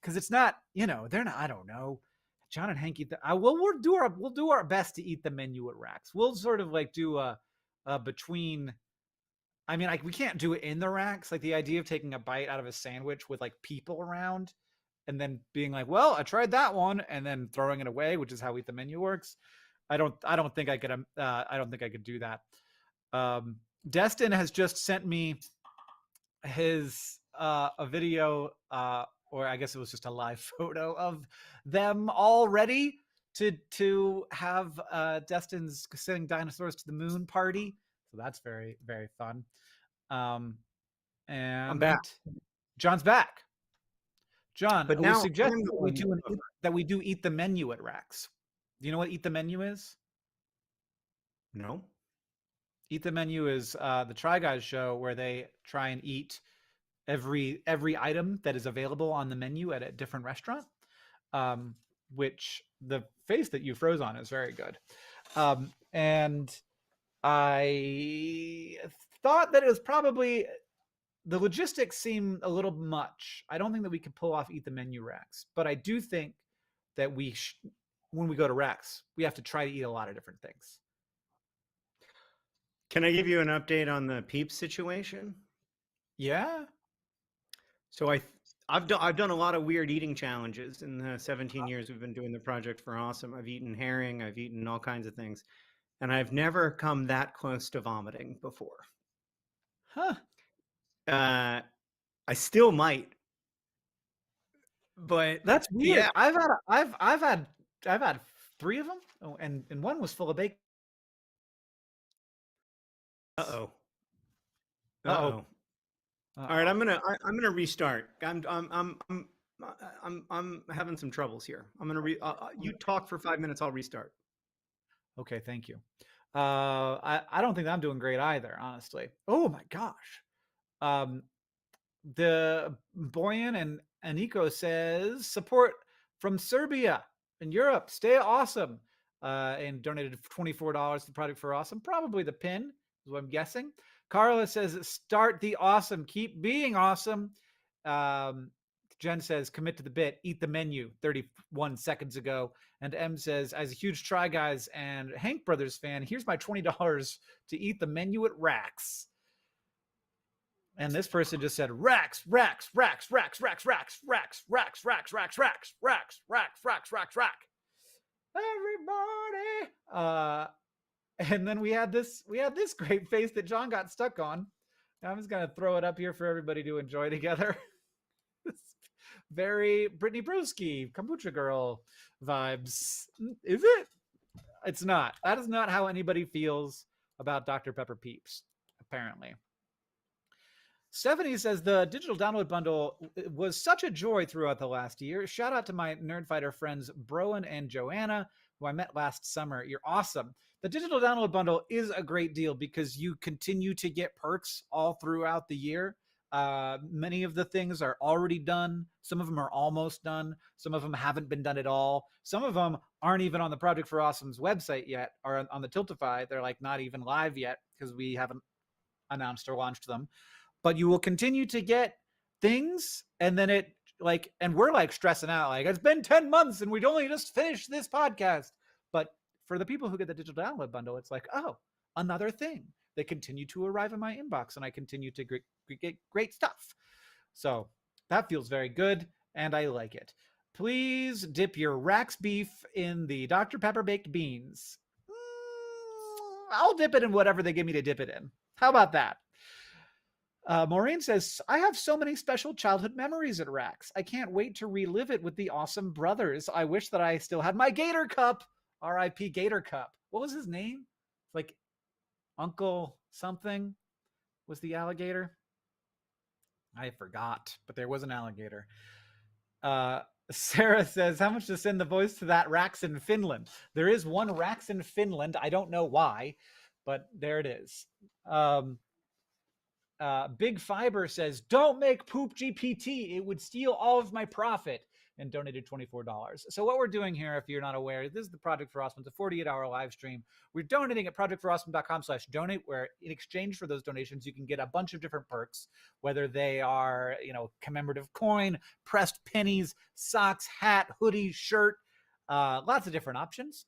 because it's not, they're not, I don't know. John and Hank eat we'll do our best to eat the menu at racks. We'll sort of like do a between. I mean, like we can't do it in the racks. Like the idea of taking a bite out of a sandwich with like people around, and then being like, well, I tried that one, and then throwing it away, which is how Eat the Menu works. I don't think I could. I don't think I could do that. Destin has just sent me his a video, or I guess it was just a live photo of them all ready to have Destin's sending dinosaurs to the moon party. So that's very, very fun. And I'm back. John's back. John, But we now suggest I'm the one that we do Eat the Menu at Rax. Do you know what Eat the Menu is? No. Eat the Menu is the Try Guys show where they try and eat every item that is available on the menu at a different restaurant. Which the face that you froze on is very good. And I thought that it was probably the logistics seem a little much. I don't think that we could pull off Eat the Menu racks, but I do think that when we go to racks, we have to try to eat a lot of different things. Can I give you an update on the Peeps situation? Yeah. So I've done a lot of weird eating challenges in the 17 years we've been doing the Project for Awesome. I've eaten herring, I've eaten all kinds of things, and I've never come that close to vomiting before. Huh. I still might, but that's weird. Yeah. I've had 3 of them. Oh, and one was full of bacon. Uh-oh. Uh-oh. All right, I'm gonna restart. I'm having some troubles here. I'm gonna you talk for 5 minutes. I'll restart. Okay, thank you. I don't think I'm doing great either, honestly. Oh my gosh. The Boyan and Aniko says support from Serbia in Europe. Stay awesome. And donated $24 to the Project for Awesome. Probably the pin is what I'm guessing. Carla says start the awesome. Keep being awesome. Jen says commit to the bit. Eat the menu 31 seconds ago. And M says, as a huge Try Guys and Hank Brothers fan, here's my $20 to eat the menu at Rax. And this person just said Rax, Rax, Rax, Rax, Rax, Rax, Rax, Rax, Rax, Rax, Rax, Rax, Rax, Rax, Rax, Rax. Everybody. And then we had this great face that John got stuck on. I'm just gonna throw it up here for everybody to enjoy together. Very Brittany Brewski, Kombucha Girl vibes. Is it? It's not. That is not how anybody feels about Dr. Pepper Peeps, apparently. Stephanie says the digital download bundle was such a joy throughout the last year. Shout out to my Nerdfighter friends Broen and Joanna, who I met last summer. You're awesome. The digital download bundle is a great deal because you continue to get perks all throughout the year. Many of the things are already done. Some of them are almost done. Some of them haven't been done at all. Some of them aren't even on the Project for Awesome's website yet, or on the Tiltify. They're like not even live yet because we haven't announced or launched them. But you will continue to get things, and then and we're like stressing out, like it's been 10 months and we'd only just finished this podcast. But for the people who get the digital download bundle, it's like, oh, another thing. They continue to arrive in my inbox, and I continue to get great stuff. So that feels very good, and I like it. Please dip your Rax beef in the Dr. Pepper baked beans. I'll dip it in whatever they give me to dip it in. How about that? Maureen says, I have so many special childhood memories at Rax. I can't wait to relive it with the awesome brothers. I wish that I still had my Gator Cup. R.I.P. Gator Cup. What was his name? Like Uncle something was the alligator. I forgot, but there was an alligator. Sarah says, how much to send the voice to that Rax in Finland? There is one Rax in Finland. I don't know why, but there it is. Big Fiber says, don't make Poop GPT. It would steal all of my profit. and donated $24. So what we're doing here, if you're not aware, this is the Project for Awesome. It's a 48-hour live stream. We're donating at projectforawesome.com/donate, where in exchange for those donations, you can get a bunch of different perks, whether they are, commemorative coin, pressed pennies, socks, hat, hoodie, shirt, lots of different options.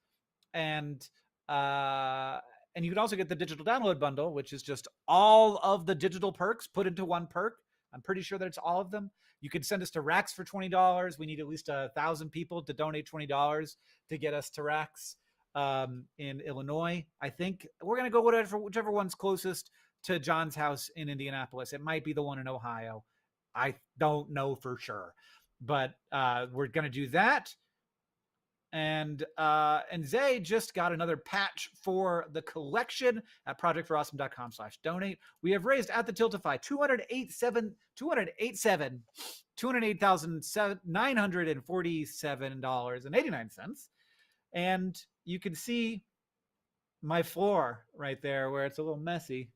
And you can also get the digital download bundle, which is just all of the digital perks put into one perk. I'm pretty sure that it's all of them. You can send us to Rax for $20. We need at least 1,000 people to donate $20 to get us to Rax in Illinois. I think we're going to go whichever one's closest to John's house in Indianapolis. It might be the one in Ohio. I don't know for sure. But we're going to do that. And Zay just got another patch for the collection at projectforawesome.com/donate. We have raised at the Tiltify $208,947.89. And you can see my floor right there where it's a little messy.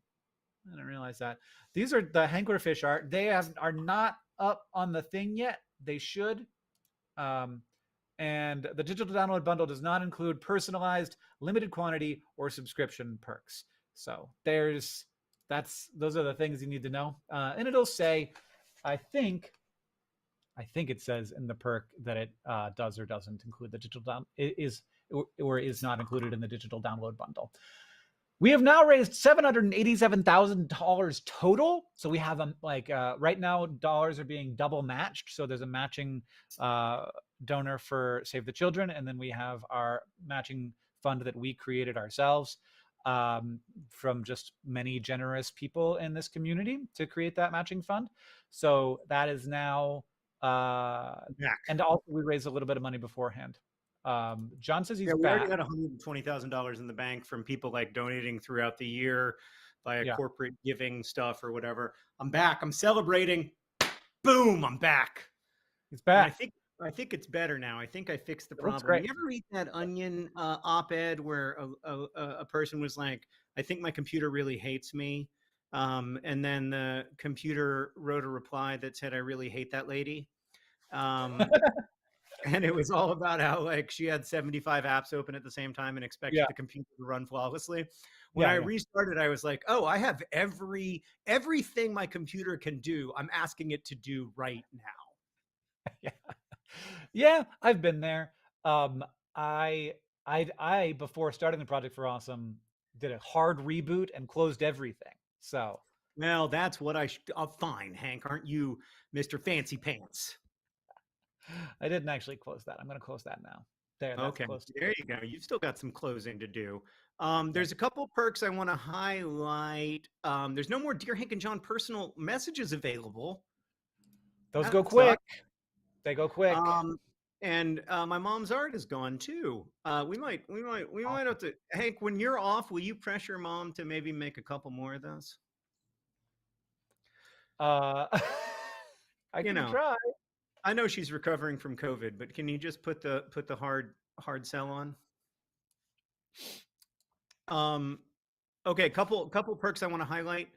I didn't realize that. These are the Hanklerfish art. They are not up on the thing yet. They should. And the digital download bundle does not include personalized, limited quantity, or subscription perks. So those are the things you need to know. And it'll say, I think it says in the perk that it does or doesn't include the digital down is not included in the digital download bundle. We have now raised $787,000 total. So we have right now dollars are being double matched. So there's a matching donor for Save the Children, and then we have our matching fund that we created ourselves from just many generous people in this community to create that matching fund. So that is now and also we raised a little bit of money beforehand. John says he's we back. already got $120,000 in the bank from people like donating throughout the year via corporate giving stuff or whatever. I'm back. I'm celebrating. Boom! I'm back. He's back. I think it's better now. I think I fixed the problem. You ever read that Onion op-ed where a person was like, "I think my computer really hates me," and then the computer wrote a reply that said, "I really hate that lady." And it was all about how like she had 75 apps open at the same time and expected the computer to run flawlessly. When I restarted, I was like, "Oh, I have everything my computer can do. I'm asking it to do right now." Yeah, I've been there. I before starting the Project for Awesome did a hard reboot and closed everything. So well, that's what I should. Fine, Hank. Aren't you Mr. Fancy Pants? I didn't actually close that. I'm going to close that now. There. That's okay. Close to there you go. You've still got some closing to do. There's a couple perks I want to highlight. There's no more Dear Hank and John personal messages available. Those go quick. They go quick. And my mom's art is gone too. We might have to. Hank, when you're off, will you pressure mom to maybe make a couple more of those? I can try. I know she's recovering from COVID, but can you just put the hard sell on? Okay, couple perks I want to highlight.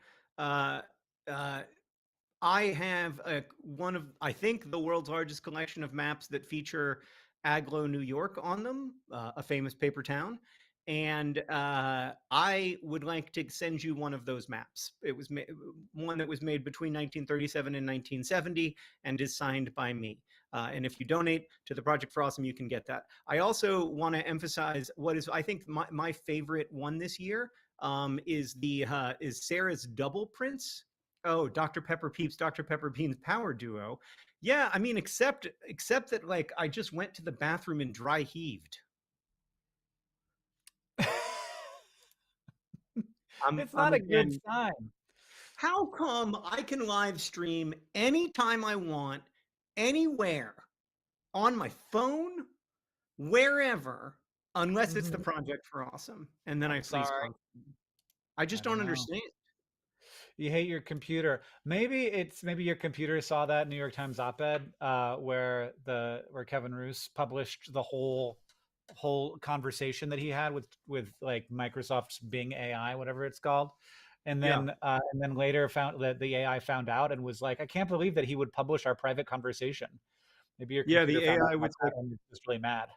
I have one of, I think, the world's largest collection of maps that feature Agloe, New York on them, a famous paper town. And I would like to send you one of those maps. It was one that was made between 1937 and 1970 and is signed by me. And if you donate to the Project for Awesome, you can get that. I also want to emphasize what is, I think, my favorite one this year is Sarah's double prints. Oh, Dr. Pepper Peeps, Dr. Pepper Beans power duo. Yeah, I mean, except that like I just went to the bathroom and dry heaved. It's not a good sign. How come I can live stream anytime I want, anywhere, on my phone, wherever, unless it's the Project for Awesome, and then I freeze. I just don't understand. You hate your computer. Maybe your computer saw that New York Times op-ed where Kevin Roose published the whole conversation that he had with like Microsoft's Bing AI, whatever it's called, and then later found that the AI found out and was like, I can't believe that he would publish our private conversation. Maybe your Yeah, computer the found out AI my was like, pattern and is just really mad.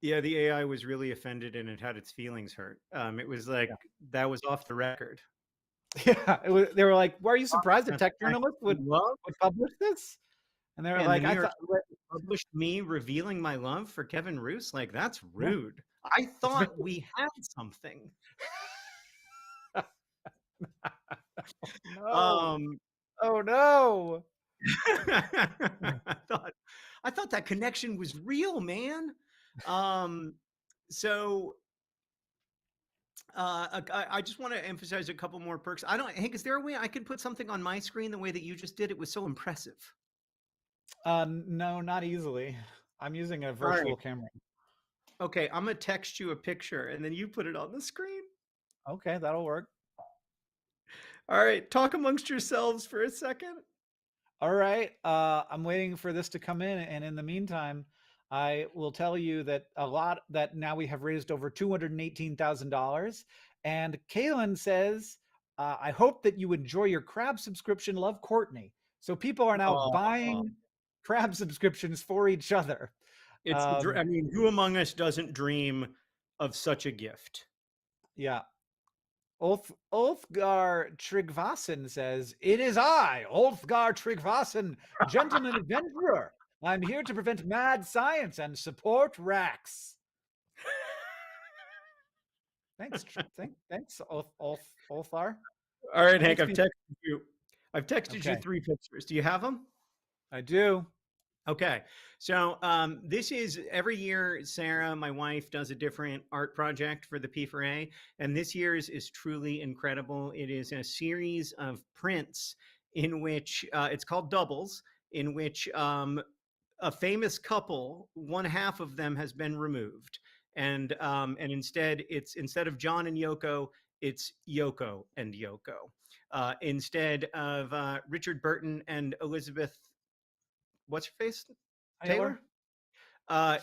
yeah, the AI was really offended and it had its feelings hurt. It was like Yeah. that was off the record. Yeah, they were like, "Were you surprised a That's tech my journalist love. would publish this?" And they were And the like, New "I York thought Times published me revealing my love for Kevin Roos. Like that's yeah, rude. I it's very thought we had something. no, Um, oh no." I thought I thought that connection was real, man. Um, so I just want to emphasize a couple more perks. I don't, Hank, is there a way I could put something on my screen the way that you just did? It was so impressive. No, not easily. I'm using a All right. virtual camera. Okay, I'm gonna text you a picture and then you put it on the screen. Okay, that'll work. All right, talk amongst yourselves for a second. All right. I'm waiting for this to come in, and in the meantime, I will tell you that now we have raised over $218,000. And Kaylin says, "I hope that you enjoy your crab subscription. Love, Courtney." So people are now Oh, buying crab subscriptions for each other. I mean, who among us doesn't dream of such a gift? Yeah. Ulfgar Tryggvason says, "It is I, Ulfgar Tryggvason, gentleman adventurer. I'm here to prevent mad science and support Rax." Thanks, Ulfar. All right, That Hank, makes me I've texted you okay. 3 pictures. Do you have them? I do. Okay. So this is every year, Sarah, my wife, does a different art project for the P4A. And this year's is truly incredible. It is a series of prints in which it's called doubles, in which a famous couple, one half of them has been removed. And instead of John and Yoko, it's Yoko and Yoko. Instead of Richard Burton and Elizabeth, what's her face? Taylor. Taylor?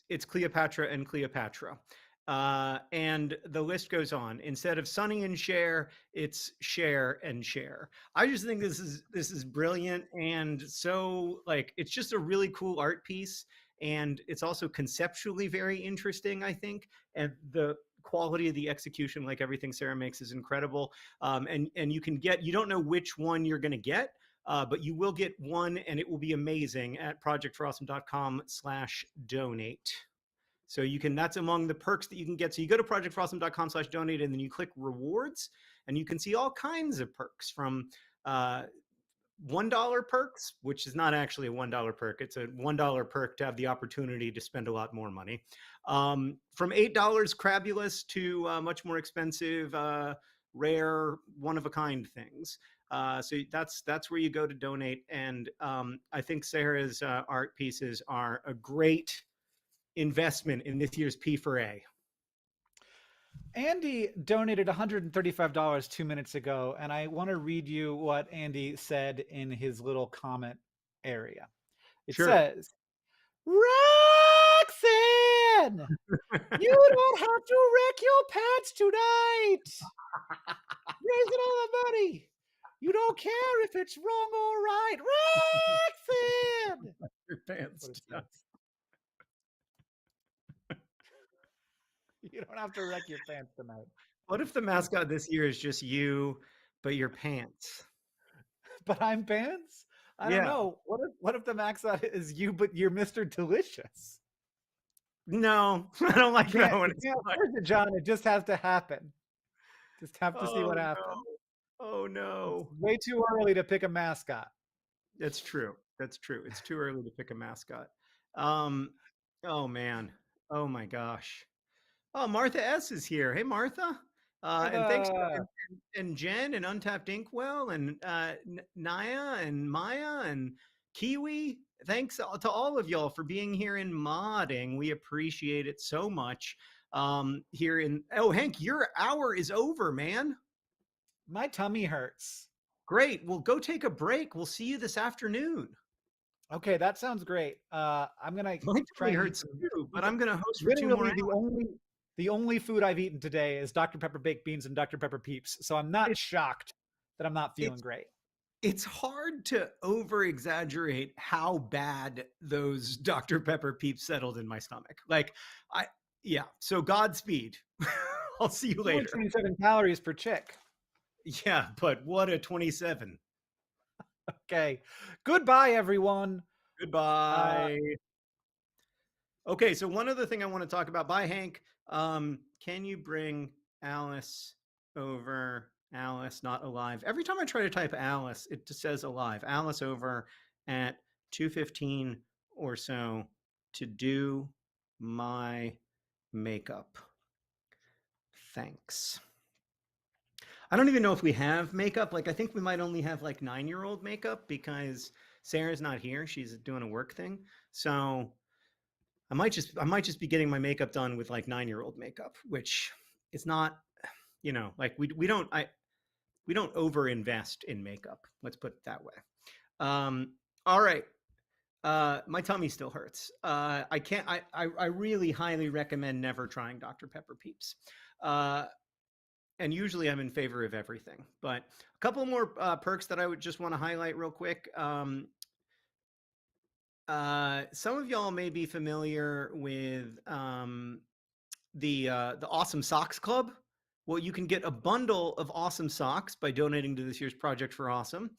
It's Cleopatra and Cleopatra. And the list goes on. Instead of Sonny and Cher, it's Cher and Cher. I just think this is brilliant and so like it's just a really cool art piece and it's also conceptually very interesting, I think. And the quality of the execution, like everything Sarah makes, is incredible. And you don't know which one you're going to get, but you will get one and it will be amazing at projectforawesome.com/donate. So that's among the perks that you can get. So you go to projectforawesome.com/donate and then you click rewards and you can see all kinds of perks from $1 perks, which is not actually a $1 perk. It's a $1 perk to have the opportunity to spend a lot more money. From $8 crabulous to much more expensive, rare, one-of-a-kind things. So that's where you go to donate. And I think Sarah's art pieces are a great investment in this year's P4A. Andy donated $135 2 minutes ago, and I want to read you what Andy said in his little comment area. It Sure. says, "Roxanne, you don't have to wreck your pants tonight. Raising all the money. You don't care if it's wrong or right. Roxanne!" Your That's pants what it down. says. You don't have to wreck your pants tonight. What if the mascot this year is just you, but your pants? But I'm pants? I don't Yeah. know. What if the mascot is you, but you're Mr. Delicious? No, I don't like that one You as can't much. force it, John. It just has to happen. Just have to see Oh what no. happens. Oh It's no. way too early to pick a mascot. That's true. That's true. It's too early to pick a mascot. Um, oh man. Oh my gosh. Oh, Martha S is here. Hey, Martha. And thanks Martha. and Jen and Untapped Inkwell and Naya and Maya and Kiwi. Thanks to all of y'all for being here in modding. We appreciate it so much. Hank, your hour is over, man. My tummy hurts. Great. Well, go take a break. We'll see you this afternoon. Okay, that sounds great. I'm gonna My try tummy and eat hurts some. too, but I'm gonna host for 2 more Literally, hours. the only food I've eaten today is Dr. Pepper baked beans and Dr. Pepper Peeps. So I'm not It's shocked that I'm not feeling it's great. it's hard to over exaggerate how bad those Dr. Pepper peeps settled in my stomach. Like, I, yeah. So Godspeed. I'll see you It's only later. 27 calories per chick. Yeah, but what a 27. Okay. Goodbye, everyone. Uh, Goodbye. Okay, so one other thing I want to talk about. Bye, Hank. Can you bring Alice over? Alice not alive. Every time I try to type Alice, it just says alive. Alice over at 2:15 or so to do my makeup. Thanks. I don't even know if we have makeup. Like, I think we might only have like 9-year-old makeup because Sarah's not here. She's doing a work thing. So I might just be getting my makeup done with like 9-year-old makeup, which is not, like we don't over invest in makeup. Let's put it that way. All right. My tummy still hurts. I can't. I really highly recommend never trying Dr. Pepper Peeps. Uh, and usually I'm in favor of everything, but a couple more perks that I would just want to highlight real quick. Some of y'all may be familiar with the Awesome Socks Club. Well, you can get a bundle of awesome socks by donating to this year's Project for Awesome.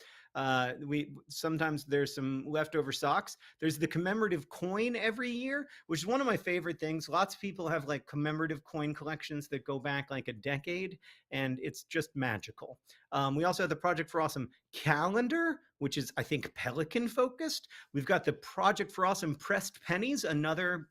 We sometimes there's some leftover socks. There's the commemorative coin every year, which is one of my favorite things. Lots of people have like commemorative coin collections that go back like a decade, and it's just magical. We also have the Project for Awesome calendar, which is I think Pelican focused. We've got the Project for Awesome pressed pennies, another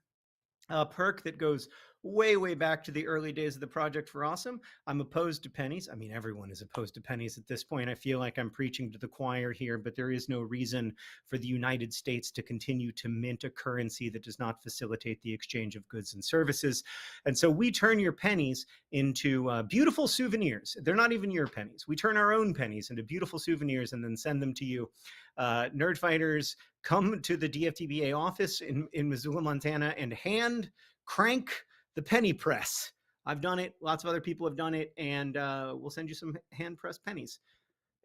perk that goes way back to the early days of the Project for Awesome. I'm opposed to pennies. I mean, everyone is opposed to pennies at this point. I feel like I'm preaching to the choir here, but there is no reason for the United States to continue to mint a currency that does not facilitate the exchange of goods and services. And so we turn your pennies into beautiful souvenirs. They're not even your pennies. We turn our own pennies into beautiful souvenirs and then send them to you. Nerd Fighters, come to the DFTBA office in Missoula, Montana, and hand crank the penny press. I've done it. Lots of other people have done it, and we'll send you some hand pressed pennies.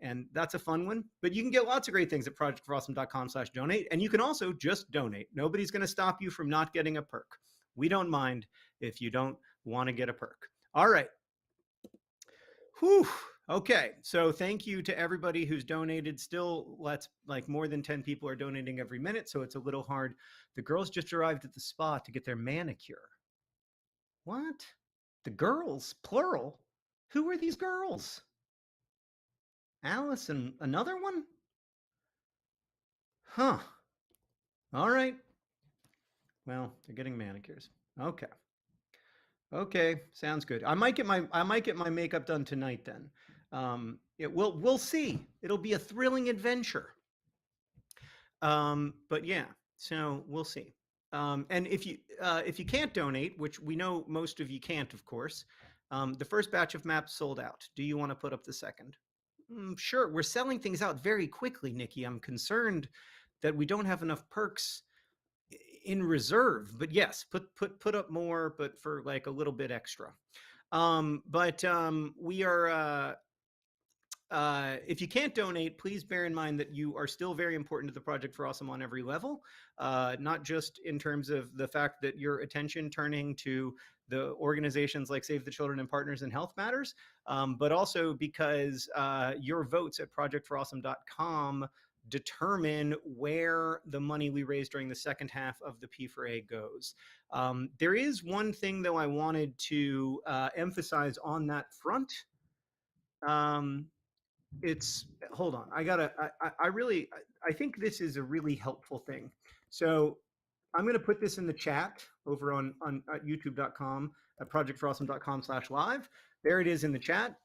And that's a fun one. But you can get lots of great things at projectforawesome.com/donate. And you can also just donate. Nobody's going to stop you from not getting a perk. We don't mind if you don't want to get a perk. All right. Whew. Okay. So thank you to everybody who's donated. Still, let's like more than 10 people are donating every minute. So it's a little hard. The girls just arrived at the spa to get their manicure. What? The girls, plural? Who are these girls? Alice and another one? Huh. All right. Well, they're getting manicures. Okay. Okay, sounds good. I might get my makeup done tonight then. We'll see. It'll be a thrilling adventure. But yeah, so we'll see. And if you can't donate, which we know most of you can't, of course, the first batch of maps sold out. Do you want to put up the second? Sure, we're selling things out very quickly, Nikki. I'm concerned that we don't have enough perks in reserve. But yes, put up more, but for like a little bit extra. But we are. If you can't donate, please bear in mind that you are still very important to the Project for Awesome on every level, not just in terms of the fact that your attention turning to the organizations like Save the Children and Partners in Health matters, but also because your votes at projectforawesome.com determine where the money we raise during the second half of the P4A goes. There is one thing, though, I wanted to emphasize on that front. It's hold on, I think this is a really helpful thing. So I'm going to put this in the chat over on youtube.com at projectforawesome.com/live. There it is in the chat,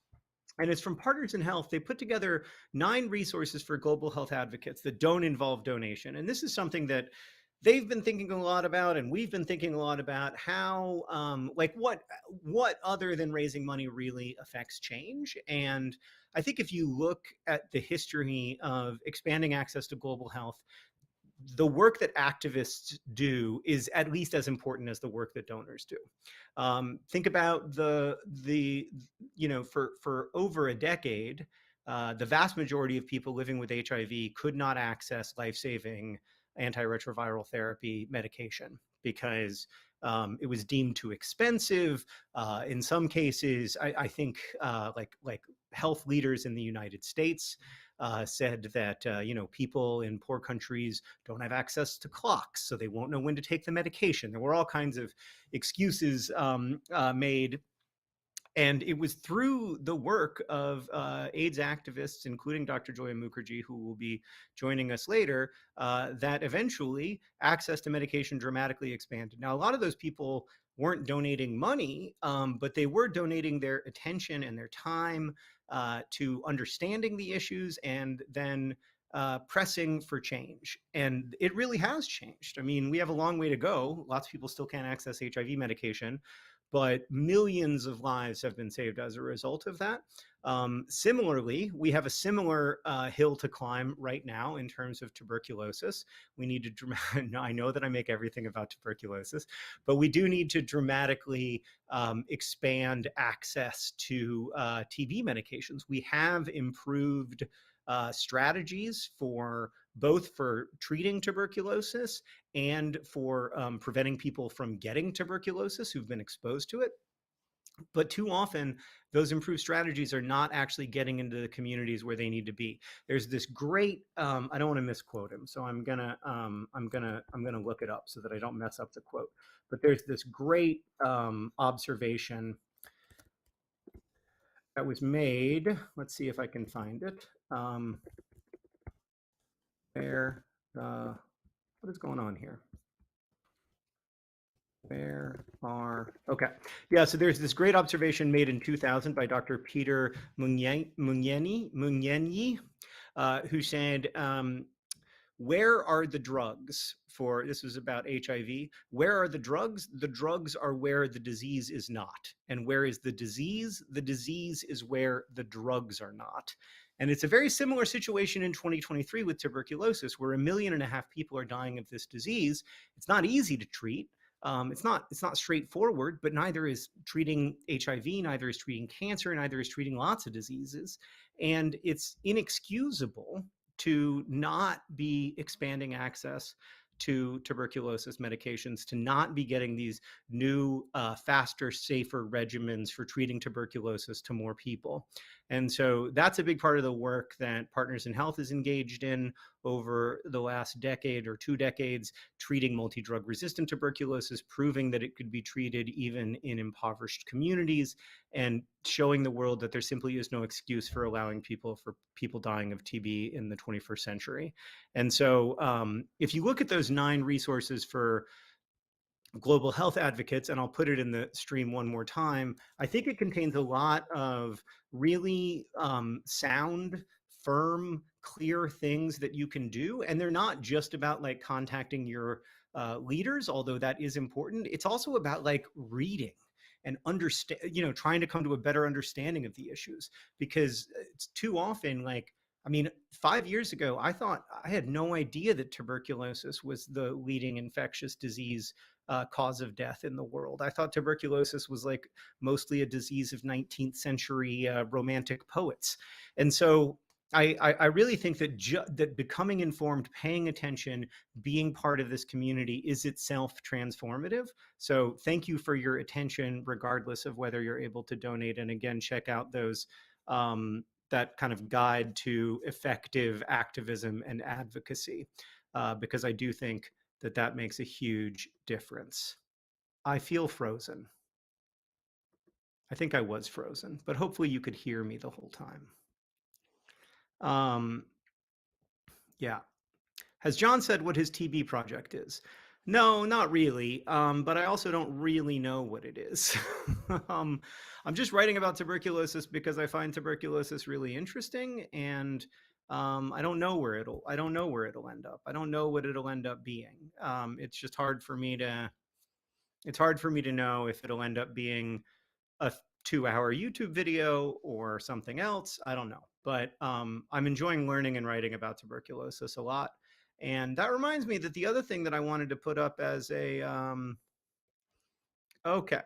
and it's from Partners in Health. They put together 9 resources for global health advocates that don't involve donation, and this is something that they've been thinking a lot about, and we've been thinking a lot about how like what other than raising money really affects change. And I think if you look at the history of expanding access to global health, the work that activists do is at least as important as the work that donors do. Think about the for over a decade, the vast majority of people living with HIV could not access life-saving antiretroviral therapy medication because it was deemed too expensive. In some cases, I think like health leaders in the United States said that people in poor countries don't have access to clocks, so they won't know when to take the medication. There were all kinds of excuses made, and it was through the work of AIDS activists, including Dr. Joya Mukherjee, who will be joining us later, that eventually access to medication dramatically expanded. Now, a lot of those people weren't donating money, but they were donating their attention and their time to understanding the issues and then pressing for change. And it really has changed. I mean, we have a long way to go. Lots of people still can't access HIV medication, but millions of lives have been saved as a result of that. Similarly, we have a similar hill to climb right now in terms of tuberculosis. We need to, I know that I make everything about tuberculosis, but we do need to dramatically expand access to TB medications. We have improved strategies for both for treating tuberculosis and for preventing people from getting tuberculosis who've been exposed to it. But too often, those improved strategies are not actually getting into the communities where they need to be. There's this great, I don't want to misquote him, so I'm gonna look it up so that I don't mess up the quote. But there's this great observation that was made. Let's see if I can find it. Where, what is going on here? Where are, okay. Yeah, so there's this great observation made in 2000 by Dr. Peter Munyenyi, who said, where are the drugs for, this was about HIV, where are the drugs? The drugs are where the disease is not. And where is the disease? The disease is where the drugs are not. And it's a very similar situation in 2023 with tuberculosis, where 1.5 million people are dying of this disease. It's not easy to treat. It's not straightforward, but neither is treating HIV, neither is treating cancer, neither is treating lots of diseases. And it's inexcusable to not be expanding access to tuberculosis medications, to not be getting these new, faster, safer regimens for treating tuberculosis to more people. And so that's a big part of the work that Partners in Health is engaged in over the last decade or 2 decades, treating multi-drug resistant tuberculosis, proving that it could be treated even in impoverished communities, and showing the world that there simply is no excuse for allowing people dying of TB in the 21st century. And so if you look at those 9 resources for global health advocates, and I'll put it in the stream one more time, I think it contains a lot of really sound, firm, clear things that you can do. And they're not just about like contacting your leaders, although that is important. It's also about like reading and understand, trying to come to a better understanding of the issues, because it's too often like, I mean, 5 years ago, I thought I had no idea that tuberculosis was the leading infectious disease cause of death in the world. I thought tuberculosis was like mostly a disease of 19th century romantic poets. And so I really think that that becoming informed, paying attention, being part of this community is itself transformative. So thank you for your attention, regardless of whether you're able to donate. And again, check out those that kind of guide to effective activism and advocacy, because I do think that that makes a huge difference. I feel frozen. I think I was frozen, but hopefully you could hear me the whole time. Yeah. Has John said what his TB project is? No, not really. But I also don't really know what it is. I'm just writing about tuberculosis because I find tuberculosis really interesting, and I don't know where it'll end up. I don't know what it'll end up being. It's just hard for me to know if it'll end up being a 2-hour YouTube video or something else. I don't know, but I'm enjoying learning and writing about tuberculosis a lot. And that reminds me that the other thing that I wanted to put up as a, okay.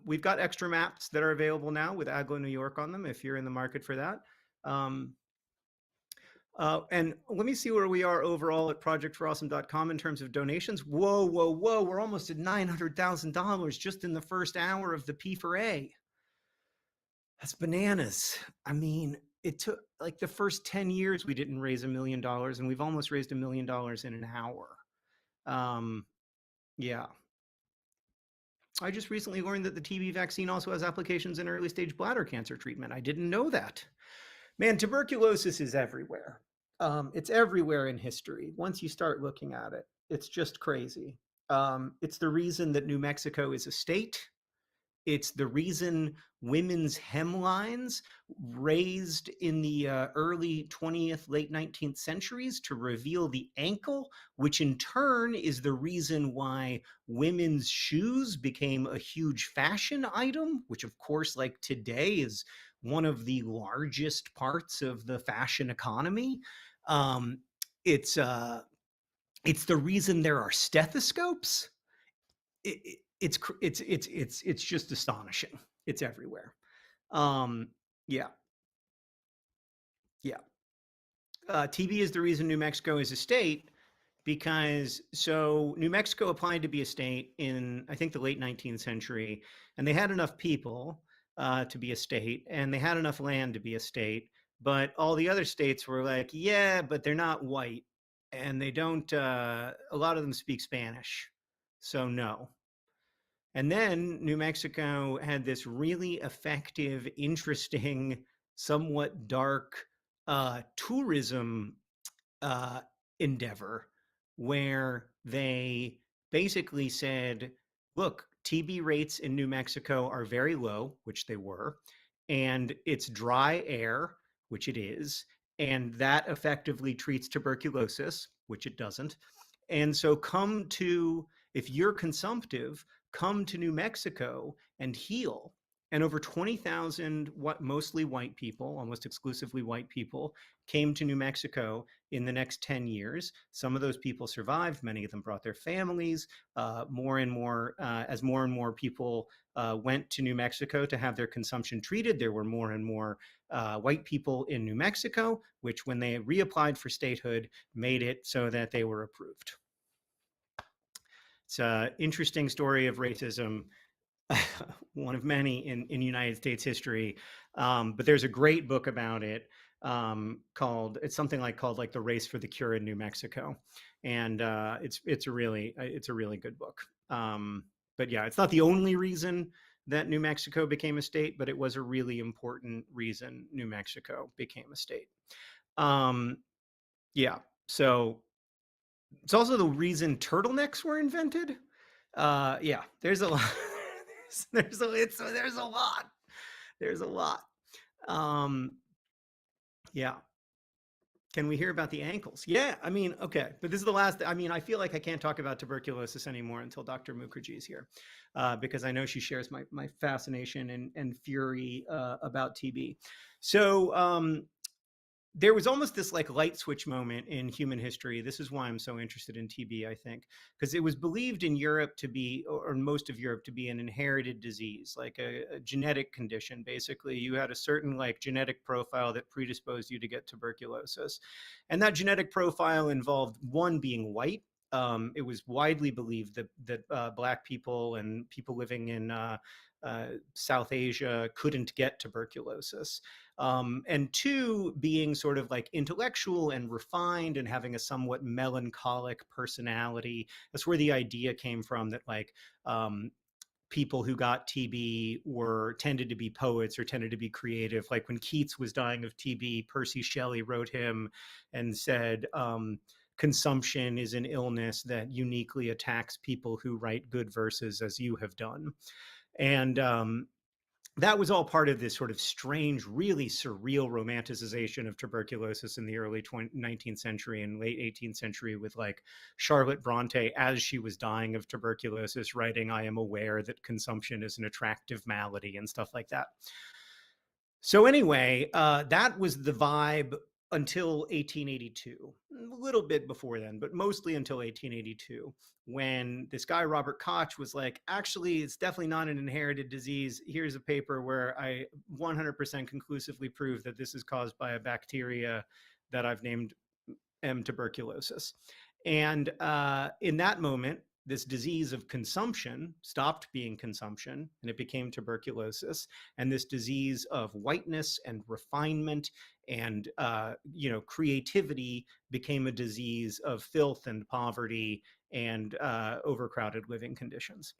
We've got extra maps that are available now with Aglo New York on them if you're in the market for that. Um, and let me see where we are overall at projectforawesome.com in terms of donations. Whoa, whoa, whoa. We're almost at $900,000 just in the first hour of the P4A. That's bananas. I mean, it took like the first 10 years we didn't raise $1 million, and we've almost raised $1 million in an hour. Yeah. I just recently learned that the TB vaccine also has applications in early stage bladder cancer treatment. I didn't know that. Man, tuberculosis is everywhere. It's everywhere in history. Once you start looking at it, it's just crazy. It's the reason that New Mexico is a state. It's the reason women's hemlines raised in the early 20th, late 19th centuries to reveal the ankle, which in turn is the reason why women's shoes became a huge fashion item, which of course, like today, is one of the largest parts of the fashion economy. Um, it's it's the reason there are stethoscopes. It's just astonishing. It's everywhere. Um, yeah, yeah. TB is the reason New Mexico is a state because so New Mexico applied to be a state in I think the late 19th century, and they had enough people to be a state, and they had enough land to be a state. But all the other states were like, yeah, but they're not white, and they don't. A lot of them speak Spanish, so no. And then New Mexico had this really effective, interesting, somewhat dark tourism uh, endeavor where they basically said, look, TB rates in New Mexico are very low, which they were, and it's dry air, which it is, and that effectively treats tuberculosis, which it doesn't. And so come to, if you're consumptive, come to New Mexico and heal. And over 20,000 mostly white people, almost exclusively white people, came to New Mexico in the next 10 years. Some of those people survived. Many of them brought their families. More and more, as more and more people went to New Mexico to have their consumption treated, there were more and more white people in New Mexico, which when they reapplied for statehood, made it so that they were approved. It's an interesting story of racism, one of many in United States history. But there's a great book about it called The Race for the Cure in New Mexico, and it's a really good book. But yeah, it's not the only reason that New Mexico became a state, but it was a really important reason New Mexico became a state. Yeah, so it's also the reason turtlenecks were invented. Yeah, there's a lot. there's a lot. There's a lot. Yeah. Can we hear about the ankles? Yeah, I mean, okay, but this is the last. I mean, I feel like I can't talk about tuberculosis anymore until Dr. Mukherjee is here, because I know she shares my fascination and fury about TB. So there was almost this like light switch moment in human history. This is why I'm so interested in TB, I think, because it was believed in Europe to be, or most of Europe to be, an inherited disease, like a genetic condition. Basically, you had a certain like genetic profile that predisposed you to get tuberculosis. And that genetic profile involved one, being white. It was widely believed that Black people and people living in South Asia couldn't get tuberculosis. And two, being sort of like intellectual and refined and having a somewhat melancholic personality. That's where the idea came from that like people who got TB tended to be poets or tended to be creative. Like when Keats was dying of TB, Percy Shelley wrote him and said, consumption is an illness that uniquely attacks people who write good verses as you have done. And that was all part of this sort of strange, really surreal romanticization of tuberculosis in the early 19th century and late 18th century, with like Charlotte Bronte, as she was dying of tuberculosis, writing, "I am aware that consumption is an attractive malady," and stuff like that. So anyway, that was the vibe until 1882, a little bit before then, but mostly until 1882, when this guy, Robert Koch, was like, actually, it's definitely not an inherited disease. Here's a paper where I 100% conclusively prove that this is caused by a bacteria that I've named M. tuberculosis. And in that moment, this disease of consumption stopped being consumption and it became tuberculosis. And this disease of whiteness and refinement and creativity became a disease of filth and poverty and overcrowded living conditions.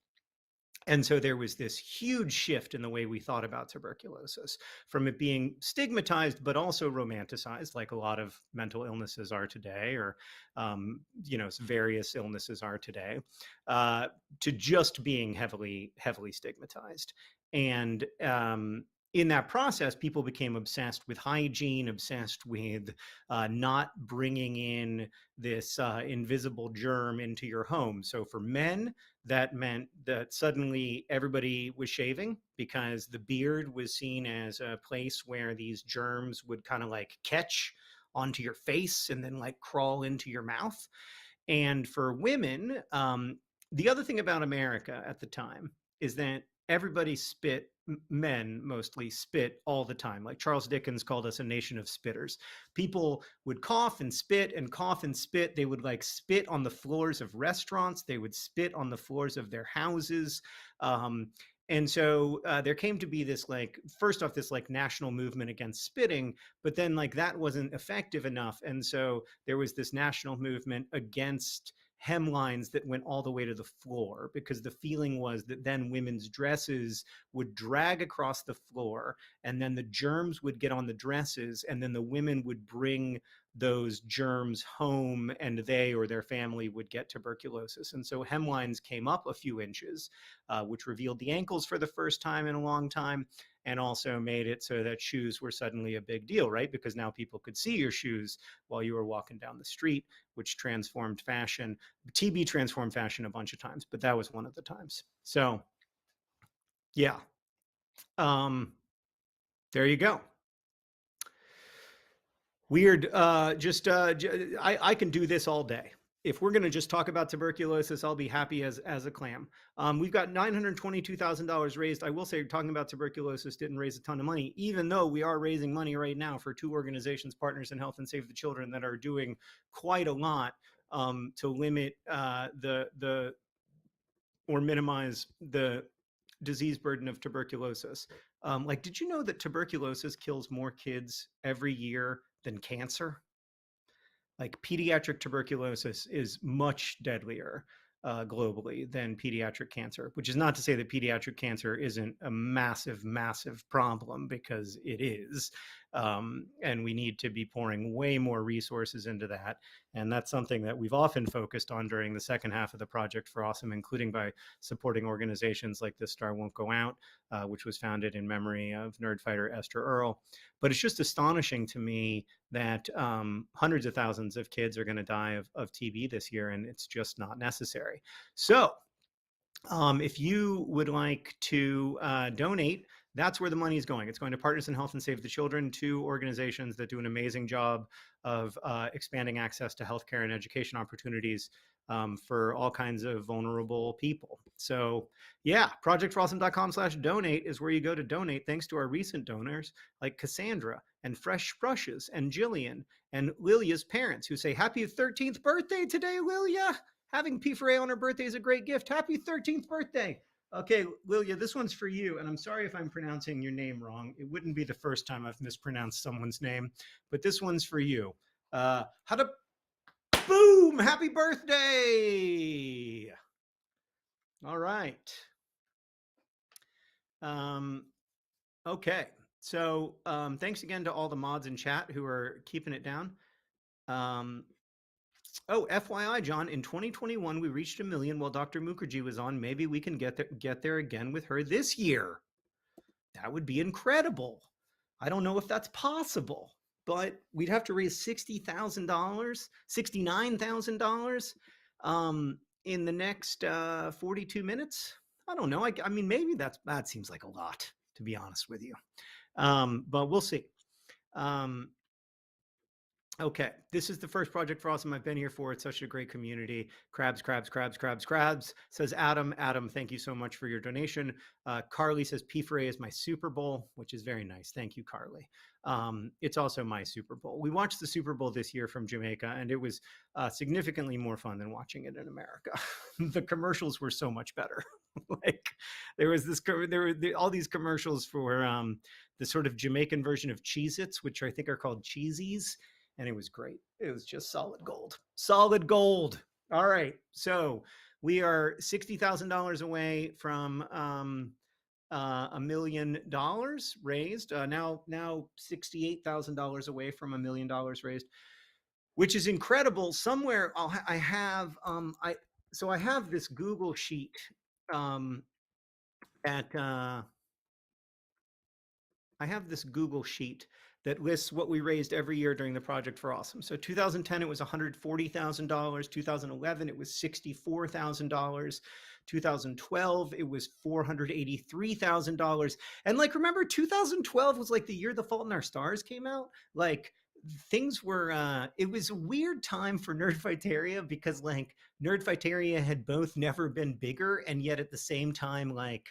And so there was this huge shift in the way we thought about tuberculosis, from it being stigmatized but also romanticized, like a lot of mental illnesses are today, or various illnesses are today, to just being heavily stigmatized. And in that process, people became obsessed with hygiene, obsessed with not bringing in this invisible germ into your home. So for men, that meant that suddenly everybody was shaving because the beard was seen as a place where these germs would kind of like catch onto your face and then like crawl into your mouth. And for women, the other thing about America at the time is that everybody spit, men mostly spit all the time. Like Charles Dickens called us a nation of spitters. People would cough and spit and cough and spit. They would like spit on the floors of restaurants. They would spit on the floors of their houses. And so there came to be this like, first off, this like national movement against spitting, but then like that wasn't effective enough. And so there was this national movement against hemlines that went all the way to the floor, because the feeling was that then women's dresses would drag across the floor and then the germs would get on the dresses and then the women would bring those germs home and they or their family would get tuberculosis. And so hemlines came up a few inches, which revealed the ankles for the first time in a long time, and also made it so that shoes were suddenly a big deal, right? Because now people could see your shoes while you were walking down the street, which transformed fashion. TB transformed fashion a bunch of times, but that was one of the times. So yeah, there you go. Weird. I can do this all day. If we're going to just talk about tuberculosis, I'll be happy as a clam. We've got $922,000 raised. I will say, talking about tuberculosis didn't raise a ton of money, even though we are raising money right now for two organizations, Partners in Health and Save the Children, that are doing quite a lot to limit or minimize the disease burden of tuberculosis. Like, did you know that tuberculosis kills more kids every year than cancer? Like, pediatric tuberculosis is much deadlier globally than pediatric cancer, which is not to say that pediatric cancer isn't a massive, massive problem, because it is. And we need to be pouring way more resources into that. And that's something that we've often focused on during the second half of the Project for Awesome, including by supporting organizations like This Star Won't Go Out, which was founded in memory of nerdfighter Esther Earl. But it's just astonishing to me that hundreds of thousands of kids are going to die of TB this year, and it's just not necessary. So if you would like to donate, that's where the money is going. It's going to Partners in Health and Save the Children, two organizations that do an amazing job of expanding access to healthcare and education opportunities for all kinds of vulnerable people. So yeah, projectforawesome.com/donate is where you go to donate, thanks to our recent donors like Cassandra and Fresh Brushes and Jillian and Lilia's parents, who say, happy 13th birthday today, Lilia. Having P4A on her birthday is a great gift. Happy 13th birthday. Okay, Lilia, this one's for you. And I'm sorry if I'm pronouncing your name wrong. It wouldn't be the first time I've mispronounced someone's name, but this one's for you. How to boom, happy birthday. All right. Okay. So thanks again to all the mods in chat who are keeping it down. Oh, FYI, John, in 2021, we reached 1 million while Dr. Mukherjee was on. Maybe we can get there again with her this year. That would be incredible. I don't know if that's possible, but we'd have to raise $60,000, $69,000 in the next 42 minutes. I don't know. I mean, maybe that seems like a lot, to be honest with you. But we'll see. Okay, this is the first Project for Awesome I've been here for. It's such a great community. Crabs, crabs, crabs, crabs, crabs, says Adam. Adam, thank you so much for your donation. Carly says P4A is my Super Bowl, which is very nice. Thank you, Carly. It's also my Super Bowl. We watched the Super Bowl this year from Jamaica, and it was significantly more fun than watching it in America. The commercials were so much better. Like there was this, there were all these commercials for the sort of Jamaican version of Cheez-Its, which I think are called Cheesies, and it was great. It was just solid gold. Solid gold. All right. So we are $60,000 away from $1 million raised. Now $68,000 away from $1 million raised, which is incredible. Somewhere I have I have this Google sheet at I have this Google sheet that lists what we raised every year during the Project for Awesome. So 2010, it was $140,000. 2011, it was $64,000. 2012, it was $483,000. And like, remember, 2012 was like the year The Fault in Our Stars came out. Like, things were it was a weird time for Nerdfighteria because like Nerdfighteria had both never been bigger, and yet at the same time, like,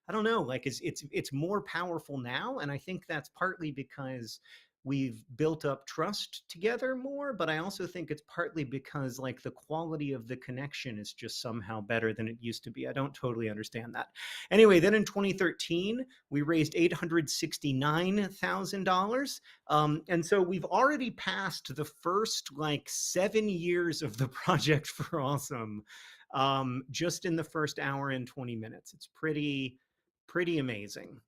I don't know, like it's more powerful now, and I think that's partly because we've built up trust together more, but I also think it's partly because like the quality of the connection is just somehow better than it used to be. I don't totally understand that. Anyway, then in 2013, we raised $869,000. And so we've already passed the first like 7 years of the Project for Awesome just in the first hour and 20 minutes. It's pretty amazing.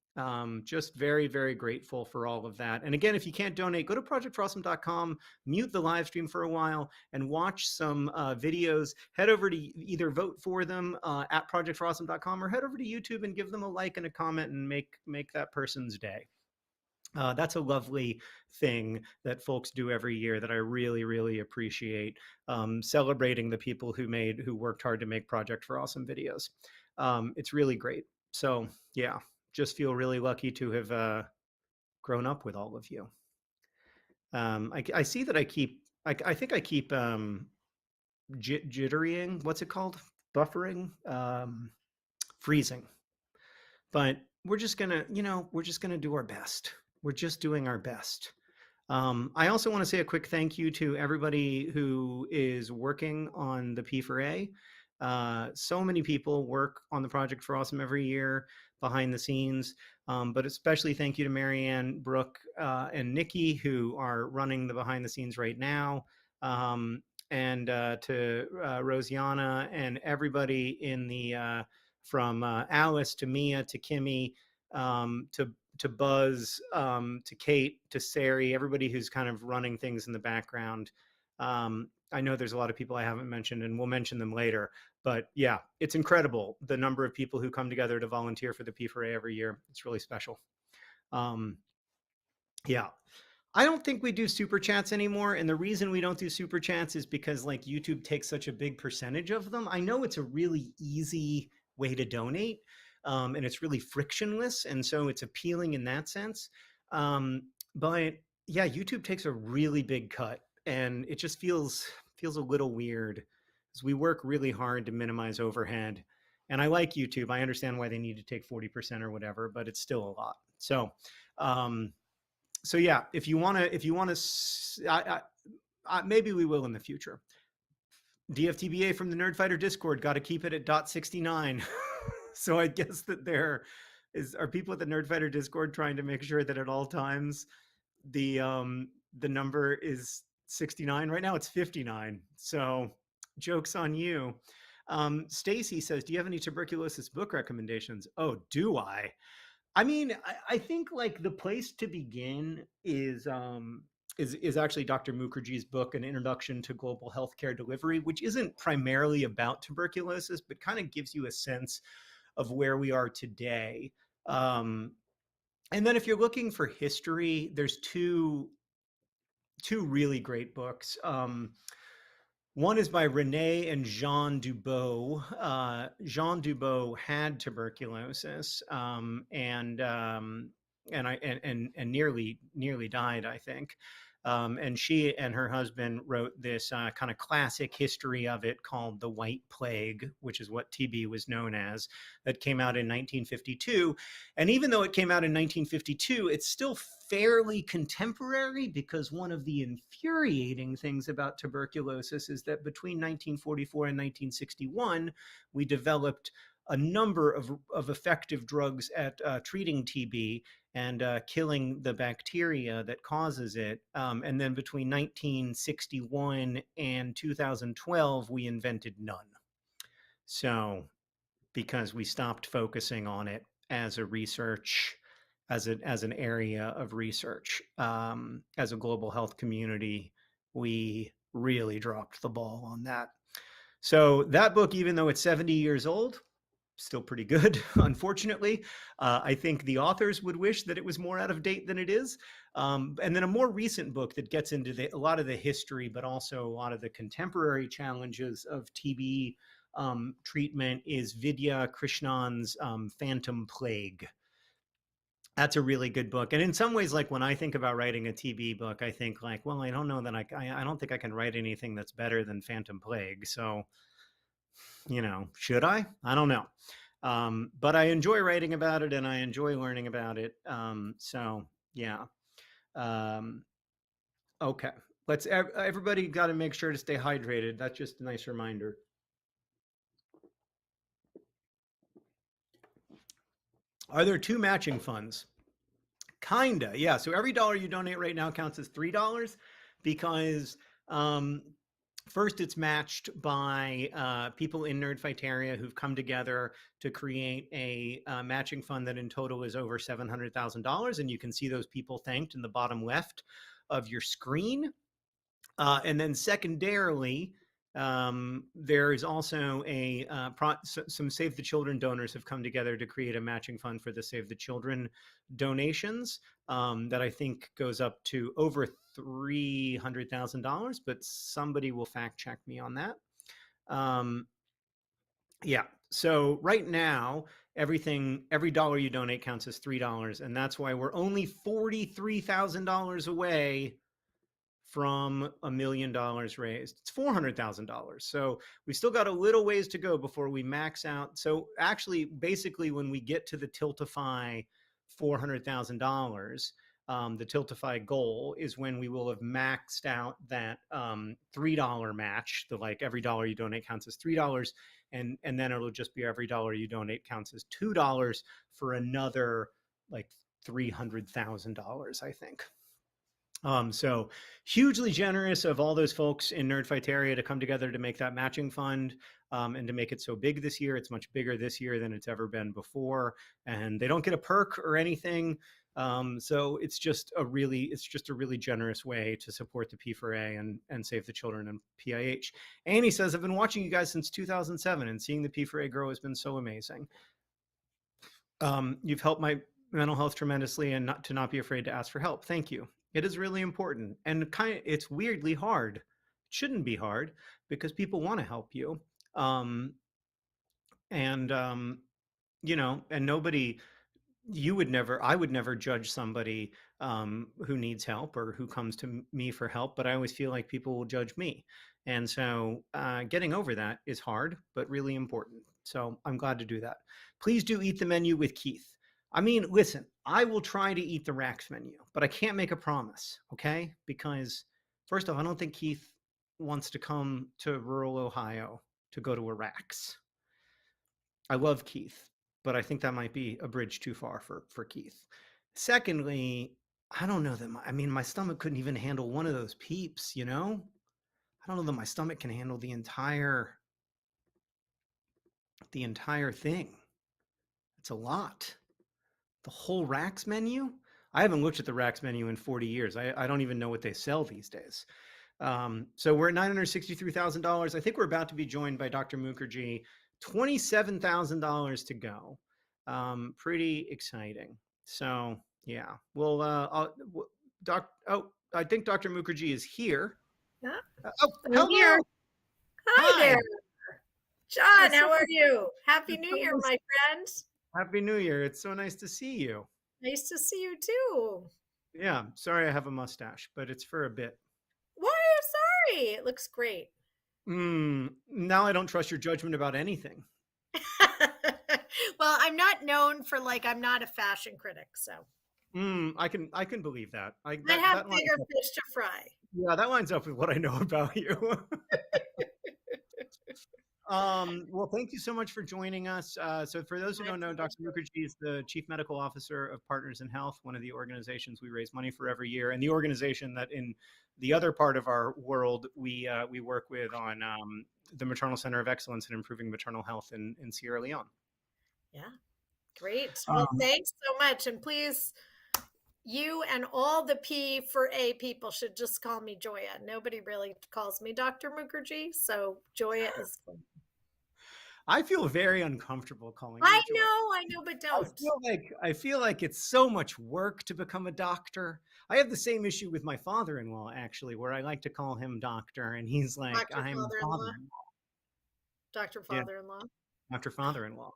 Just very, very grateful for all of that. And again, if you can't donate, go to projectforawesome.com, mute the live stream for a while, and watch some videos. Head over to either vote for them at projectforawesome.com or head over to YouTube and give them a like and a comment and make that person's day. That's a lovely thing that folks do every year that I really, really appreciate. Celebrating the people who worked hard to make Project for Awesome videos. It's really great. So yeah, just feel really lucky to have grown up with all of you. I see that I think I keep jitterying. What's it called? Buffering, freezing. But we're just gonna, we're just gonna do our best. We're just doing our best. I also want to say a quick thank you to everybody who is working on the P4A. So many people work on the Project for Awesome every year behind the scenes, but especially thank you to Marianne, Brooke, and Nikki, who are running the behind the scenes right now, and to Rosiana and everybody in the from Alice to Mia to Kimmy to Buzz, to Kate, to Sari, everybody who's kind of running things in the background. I know there's a lot of people I haven't mentioned, and we'll mention them later. But yeah, it's incredible the number of people who come together to volunteer for the P4A every year. It's really special. Yeah. I don't think we do super chats anymore. And the reason we don't do super chats is because like YouTube takes such a big percentage of them. I know it's a really easy way to donate, and it's really frictionless. And so it's appealing in that sense. But yeah, YouTube takes a really big cut, and it just feels a little weird because we work really hard to minimize overhead. And I like YouTube. I understand why they need to take 40% or whatever, but it's still a lot. So yeah, if you want to, maybe we will in the future. DFTBA from the Nerdfighter Discord, got to keep it at .69. So I guess that are people at the Nerdfighter Discord trying to make sure that at all times the number is 69. Right now it's 59. So joke's on you. Stacy says, do you have any tuberculosis book recommendations? Oh, do I? I mean, I think like the place to begin is actually Dr. Mukherjee's book, An Introduction to Global Healthcare Delivery, which isn't primarily about tuberculosis, but kind of gives you a sense of where we are today. And then if you're looking for history, there's two really great books. One is by Renee and Jean Dubois. Jean Dubois had tuberculosis, and nearly died, I think. And she and her husband wrote this kind of classic history of it called The White Plague, which is what TB was known as, that came out in 1952. And even though it came out in 1952, it's still fairly contemporary, because one of the infuriating things about tuberculosis is that between 1944 and 1961, we developed a number of effective drugs at treating TB and killing the bacteria that causes it. And then between 1961 and 2012, we invented none. So, because we stopped focusing on it as a research, as an area of research, as a global health community, we really dropped the ball on that. So that book, even though it's 70 years old, still pretty good, unfortunately. I think the authors would wish that it was more out of date than it is. And then a more recent book that gets into a lot of the history, but also a lot of the contemporary challenges of TB treatment is Vidya Krishnan's Phantom Plague. That's a really good book. And in some ways, like when I think about writing a TB book, I think like, well, I don't know that I don't think I can write anything that's better than Phantom Plague. So, should I? I don't know. But I enjoy writing about it and I enjoy learning about it. So yeah. Okay. Everybody got to make sure to stay hydrated. That's just a nice reminder. Are there two matching funds? Kinda, yeah. So every dollar you donate right now counts as $3, because first, it's matched by people in Nerdfighteria who've come together to create a matching fund that in total is over $700,000. And you can see those people thanked in the bottom left of your screen. And then secondarily, there is also some Save the Children donors have come together to create a matching fund for the Save the Children donations that I think goes up to over $300,000, but somebody will fact check me on that. Yeah. So right now, every dollar you donate counts as $3, and that's why we're only $43,000 away from $1 million raised. It's $400,000. So we still got a little ways to go before we max out. So actually, basically, when we get to the Tiltify $400,000, the Tiltify goal is when we will have maxed out that $3 match. The like every dollar you donate counts as $3, and then it'll just be every dollar you donate counts as $2 for another like $300,000, I think. So hugely generous of all those folks in Nerdfighteria to come together to make that matching fund and to make it so big this year. It's much bigger this year than it's ever been before, and they don't get a perk or anything. So it's just a really generous way to support the P4A and Save the Children and PIH. Annie says, I've been watching you guys since 2007, and seeing the P4A grow has been so amazing. You've helped my mental health tremendously, and not be afraid to ask for help. Thank you. It is really important, and it's weirdly hard. It shouldn't be hard because people want to help you. And nobody, I would never judge somebody who needs help or who comes to me for help, but I always feel like people will judge me. And so getting over that is hard, but really important. So I'm glad to do that. Please do eat the menu with Keith. I mean, listen, I will try to eat the Rax menu, but I can't make a promise, okay? Because first off, I don't think Keith wants to come to rural Ohio to go to a Rax. I love Keith, but I think that might be a bridge too far for Keith. Secondly, I don't know that my stomach couldn't even handle one of those peeps, I don't know that my stomach can handle the entire thing. It's a lot. The whole Rax menu? I haven't looked at the Rax menu in 40 years. I don't even know what they sell these days. So we're at $963,000. I think we're about to be joined by Dr. Mukherjee. $27,000 to go. Pretty exciting. So yeah, well, I think Dr. Mukherjee is here. Yeah. Hello. Here. Hi there, John. How are you? Happy New Year, my friends. Happy New Year. It's so nice to see you. Nice to see you too. Yeah, sorry I have a mustache, but it's for a bit. Why are you sorry? It looks great. Now I don't trust your judgment about anything. Well, I'm not known for I'm not a fashion critic, so I can believe that. I have That lines bigger up. fish to fry. Yeah, that lines up with what I know about you. Well, thank you so much for joining us. So for those who My don't know, Dr. pleasure. Mukherjee is the Chief Medical Officer of Partners in Health, one of the organizations we raise money for every year, and the organization that in the other part of our world we work with on the Maternal Center of Excellence in improving maternal health in Sierra Leone. Yeah, great. Well, Um, thanks so much. And please, you and all the P for A people should just call me Joya. Nobody really calls me Dr. Mukherjee, so Joya is fine. I feel very uncomfortable calling you Joy. I know, but don't. I feel like it's so much work to become a doctor. I have the same issue with my father-in-law actually, where I like to call him doctor, and he's like, Dr. "I'm Father-in-law. father-in-law." Dr. Yeah, Father-in-law. Dr. Father-in-law.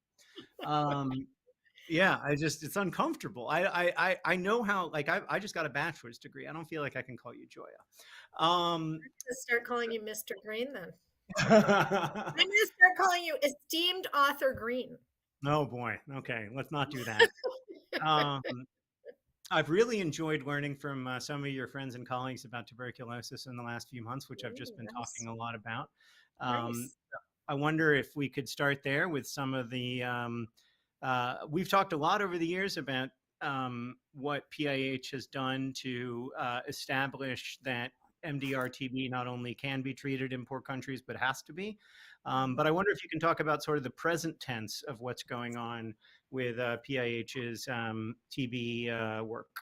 Um, yeah, it's uncomfortable. I know how. Like I just got a bachelor's degree. I don't feel like I can call you Joya. Let's start calling you Mr. Green then. I'm going to start calling you esteemed author Green. Oh boy. Okay, let's not do that. Um, I've really enjoyed learning from some of your friends and colleagues about tuberculosis in the last few months, which I've just Ooh, been nice. talking a lot about. Um, Nice. I wonder if we could start there with some of the. We've talked a lot over the years about what PIH has done to establish that MDR-TB not only can be treated in poor countries, but has to be. But I wonder if you can talk about sort of the present tense of what's going on with PIH's TB work.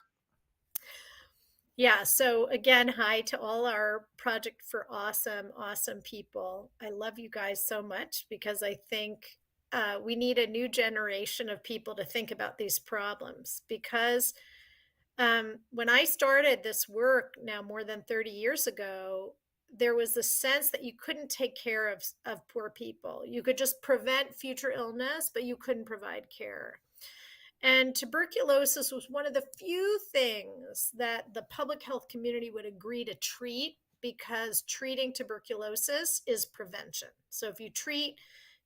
Yeah. So again, hi to all our Project for awesome people. I love you guys so much because I think we need a new generation of people to think about these problems. Because when I started this work now more than 30 years ago, there was the sense that you couldn't take care of poor people. You could just prevent future illness, but you couldn't provide care. And tuberculosis was one of the few things that the public health community would agree to treat because treating tuberculosis is prevention. So if you treat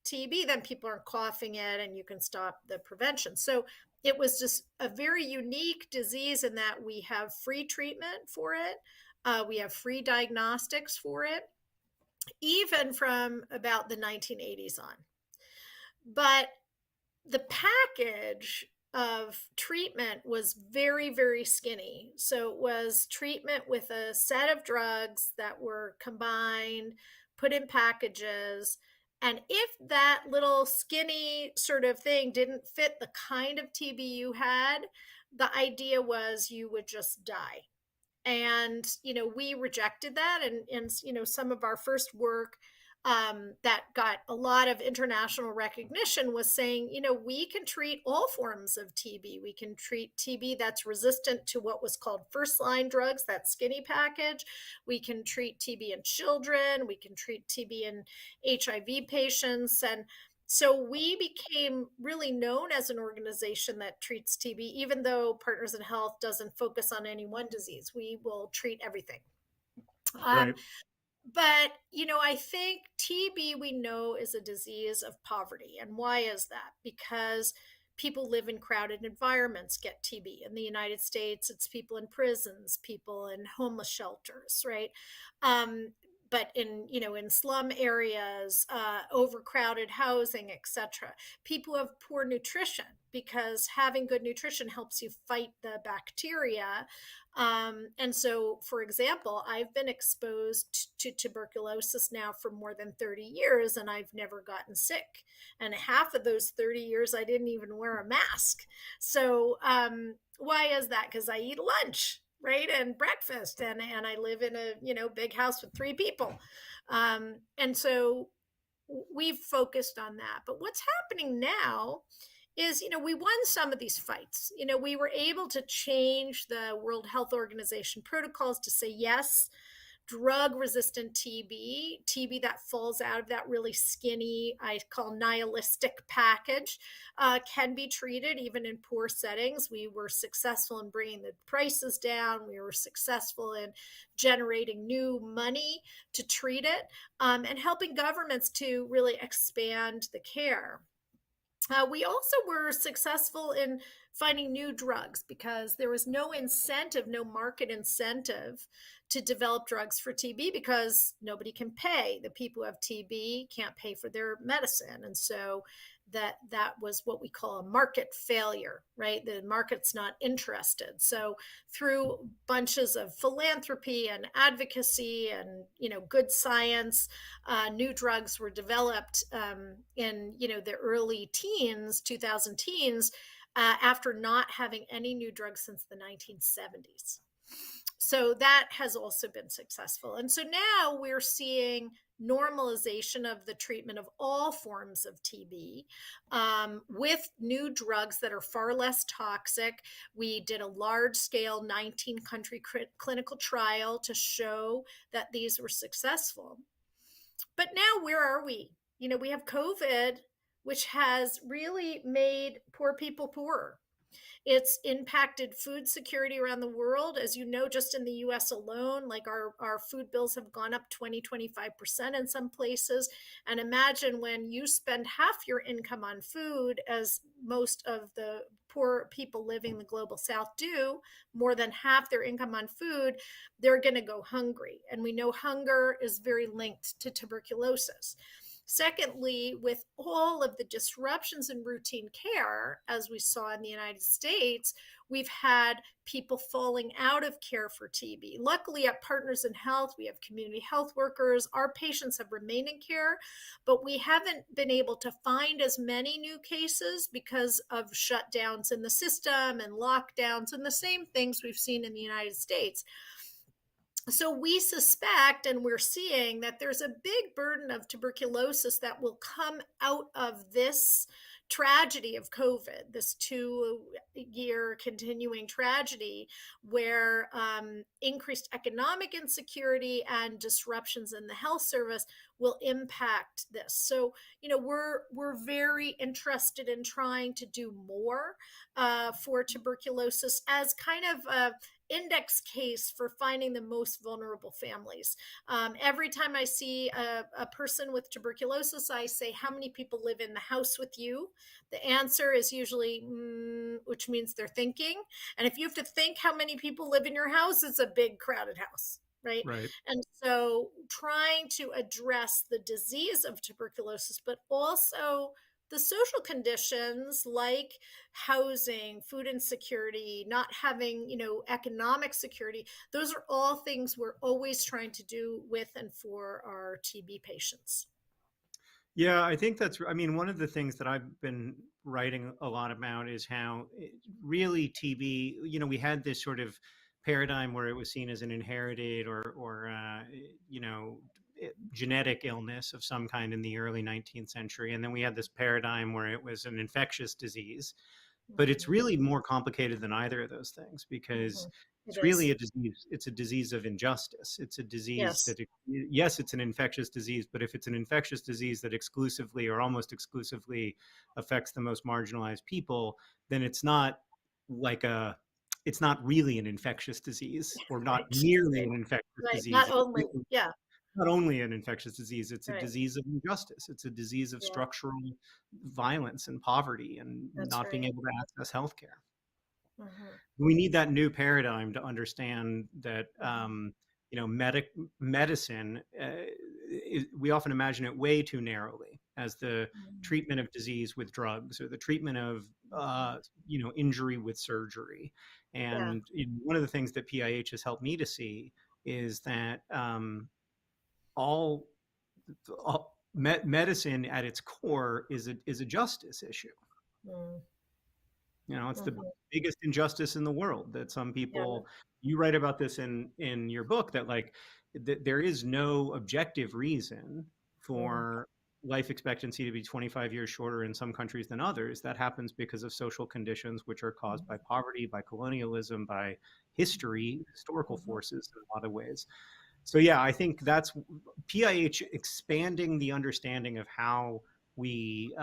TB, then people aren't coughing it and you can stop the prevention. So it was just a very unique disease in that we have free treatment for it. We have free diagnostics for it, even from about the 1980s on. But the package of treatment was very skinny. So it was treatment with a set of drugs that were combined, put in packages. And if that little skinny sort of thing didn't fit the kind of TB you had, the idea was you would just die. And we rejected that, and some of our first work that got a lot of international recognition was saying, we can treat all forms of TB. We can treat TB that's resistant to what was called first line drugs, that skinny package. We can treat TB in children. We can treat TB in HIV patients. And so we became really known as an organization that treats TB, even though Partners in Health doesn't focus on any one disease. We will treat everything. Right. But, I think TB we know is a disease of poverty. And why is that? Because people live in crowded environments, get TB. In the United States, it's people in prisons, people in homeless shelters, right? But in slum areas, overcrowded housing, etc., people have poor nutrition because having good nutrition helps you fight the bacteria. And so, for example, I've been exposed to tuberculosis now for more than 30 years, and I've never gotten sick. And half of those 30 years, I didn't even wear a mask. So, why is that? Because I eat lunch, right, and breakfast, and I live in a big house with 3 people, and so we've focused on that. But what's happening now is, we won some of these fights. We were able to change the World Health Organization protocols to say, yes, drug-resistant TB that falls out of that really skinny, I call nihilistic package, can be treated even in poor settings. We were successful in bringing the prices down. We were successful in generating new money to treat it, and helping governments to really expand the care. We also were successful in finding new drugs because there was no incentive, no market incentive to develop drugs for TB because nobody can pay. The people who have TB can't pay for their medicine. And so that was what we call a market failure, right? The market's not interested. So through bunches of philanthropy and advocacy and good science, new drugs were developed in the early teens, 2000 teens, after not having any new drugs since the 1970s. So that has also been successful. And so now we're seeing normalization of the treatment of all forms of TB with new drugs that are far less toxic. We did a large scale 19 country clinical trial to show that these were successful. But now where are we? We have COVID, which has really made poor people poorer. It's impacted food security around the world. As you know, just in the US alone, like our food bills have gone up 20-25% in some places. And imagine when you spend half your income on food, as most of the poor people living in the global south do, more than half their income on food, they're going to go hungry. And we know hunger is very linked to tuberculosis. Secondly, with all of the disruptions in routine care, as we saw in the United States, we've had people falling out of care for TB. Luckily, at Partners in Health, we have community health workers. Our patients have remained in care, but we haven't been able to find as many new cases because of shutdowns in the system and lockdowns and the same things we've seen in the United States. So we suspect, and we're seeing, that there's a big burden of tuberculosis that will come out of this tragedy of COVID, this 2-year continuing tragedy, where increased economic insecurity and disruptions in the health service will impact this. So, we're very interested in trying to do more for tuberculosis as kind of a index case for finding the most vulnerable families. Every time I see a person with tuberculosis, I say, how many people live in the house with you? The answer is usually, which means they're thinking. And if you have to think how many people live in your house, it's a big crowded house. Right. Right. And so trying to address the disease of tuberculosis, but also the social conditions like housing, food insecurity, not having, economic security. Those are all things we're always trying to do with and for our TB patients. Yeah, I think one of the things that I've been writing a lot about is how really TB, we had this sort of paradigm where it was seen as an inherited or genetic illness of some kind in the early 19th century. And then we had this paradigm where it was an infectious disease. But it's really more complicated than either of those things because it's really a disease. It's a disease of injustice. It's a disease that, yes, it's an infectious disease, but if it's an infectious disease that exclusively or almost exclusively affects the most marginalized people, then it's not really an infectious disease or not nearly an infectious disease. Not only an infectious disease, it's a disease of injustice. It's a disease of structural violence and poverty and not being able to access healthcare. We need that new paradigm to understand that, medicine, we often imagine it way too narrowly as the treatment of disease with drugs or the treatment of, injury with surgery. And one of the things that PIH has helped me to see is that medicine at its core is a justice issue. It's the biggest injustice in the world that some people, you write about this in your book, that there is no objective reason for life expectancy to be 25 years shorter in some countries than others. That happens because of social conditions, which are caused by poverty, by colonialism, by historical forces in a lot of ways. So yeah, I think that's PIH expanding the understanding of how we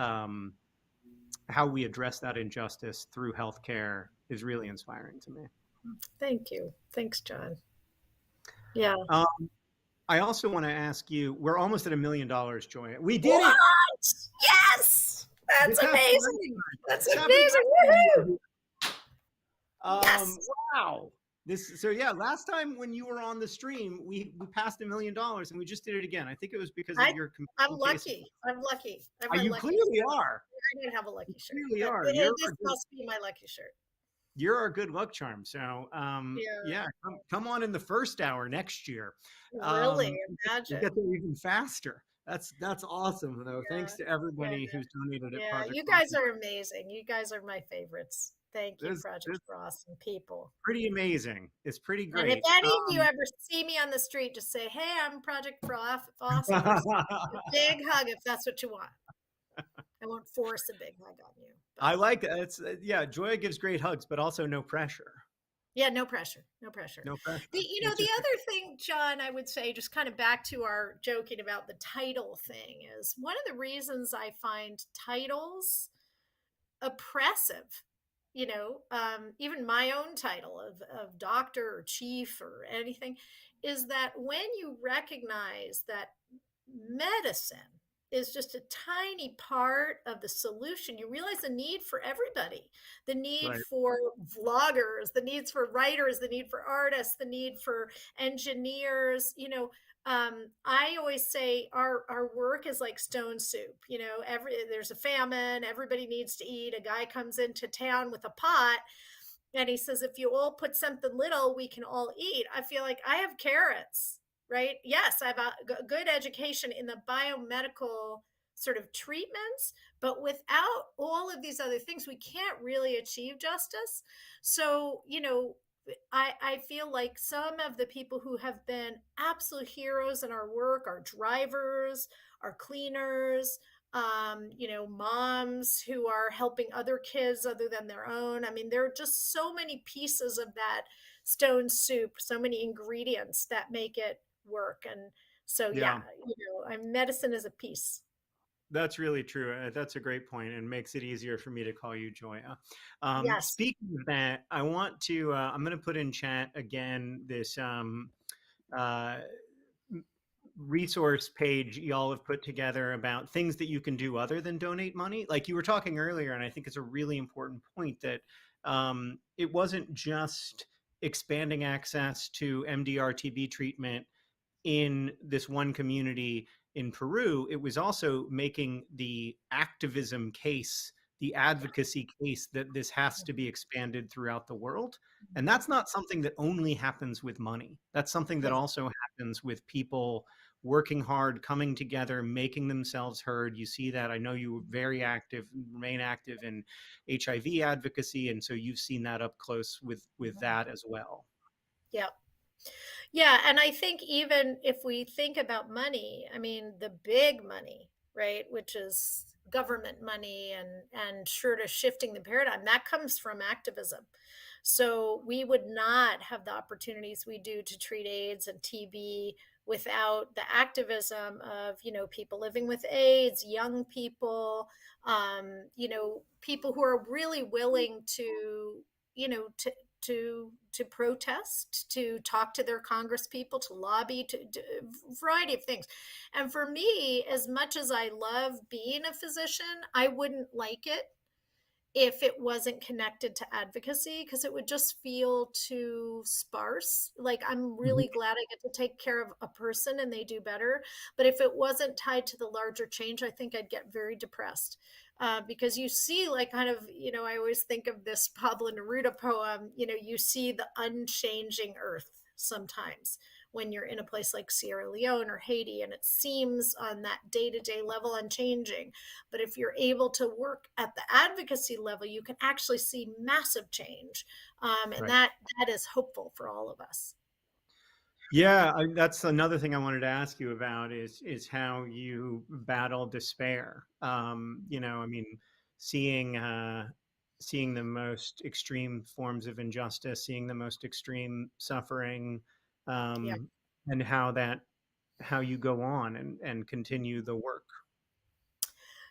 address that injustice through healthcare is really inspiring to me. Thank you. Thanks, John. Yeah. Um, I also want to ask you, we're almost at $1 million, Joy. We did What? it. Yes. That's This happened last amazing. time. That's This happened amazing. last time. Woohoo. Yes. Wow. So yeah, last time when you were on the stream, we passed $1 million, and we just did it again. I think it was because of I, your I'm compelling case. lucky. I'm lucky. I'm my You lucky clearly shirt. are. I didn't have a lucky shirt, Clearly but are. this must be my lucky shirt. You're our good luck charm. So Yeah. come on in the first hour next year. Really, We'll imagine. get there even faster. That's awesome though. Yeah. Thanks to everybody who's donated at Yeah, Project you guys Awesome. are amazing. You guys are my favorites. Thank you, This Project for Awesome people. pretty amazing. It's pretty And if great. any of you ever see me on the street, just say, "Hey, I'm Project for Awesome." A big hug if that's what you want. I won't force a big hug on you. I like it. It's yeah. Joya gives great hugs, but also no pressure. Yeah, no pressure. No pressure. No pressure. The other thing, John, I would say, just kind of back to our joking about the title thing, is one of the reasons I find titles oppressive. Even my own title of doctor or chief or anything, is that when you recognize that medicine is just a tiny part of the solution, you realize the need for everybody, the need Right. for vloggers, the needs for writers, the need for artists, the need for engineers. I always say our work is like stone soup. There's a famine, everybody needs to eat. A guy comes into town with a pot and he says, if you all put something little, we can all eat. I feel like I have carrots, right? Yes, I have a good education in the biomedical sort of treatments, but without all of these other things, we can't really achieve justice. So, I feel like some of the people who have been absolute heroes in our work, our drivers, our cleaners, moms who are helping other kids other than their own. I mean, there are just so many pieces of that stone soup, so many ingredients that make it work. And so, Yeah. medicine is a piece. That's really true. That's a great point, and makes it easier for me to call you Joya. Yes. Speaking of that, I want to. I'm going to put in chat again this resource page y'all have put together about things that you can do other than donate money. Like you were talking earlier, and I think it's a really important point that it wasn't just expanding access to MDR-TB treatment in this one community in Peru. It was also making the activism case, the advocacy case that this has to be expanded throughout the world. And that's not something that only happens with money. That's something that also happens with people working hard, coming together, making themselves heard. You see that. I know you were very active, remain active in HIV advocacy. And so you've seen that up close with that as well. Yeah. Yeah, and I think even if we think about money, I mean, the big money, right, which is government money and sort of shifting the paradigm, that comes from activism. So we would not have the opportunities we do to treat AIDS and TB without the activism of, people living with AIDS, young people, people who are really willing to, to protest, to talk to their congress people, to lobby, to a variety of things. And for me, as much as I love being a physician, I wouldn't like it if it wasn't connected to advocacy, because it would just feel too sparse. Like, I'm really glad I get to take care of a person and they do better. But if it wasn't tied to the larger change, I think I'd get very depressed. Because you see, like, kind of, I always think of this Pablo Neruda poem, you see the unchanging earth sometimes when you're in a place like Sierra Leone or Haiti, and it seems on that day-to-day level unchanging. But if you're able to work at the advocacy level, you can actually see massive change. And Right. that is hopeful for all of us. Yeah, that's another thing I wanted to ask you about is how you battle despair. I mean, seeing seeing the most extreme forms of injustice, seeing the most extreme suffering, Yeah. and how you go on and continue the work.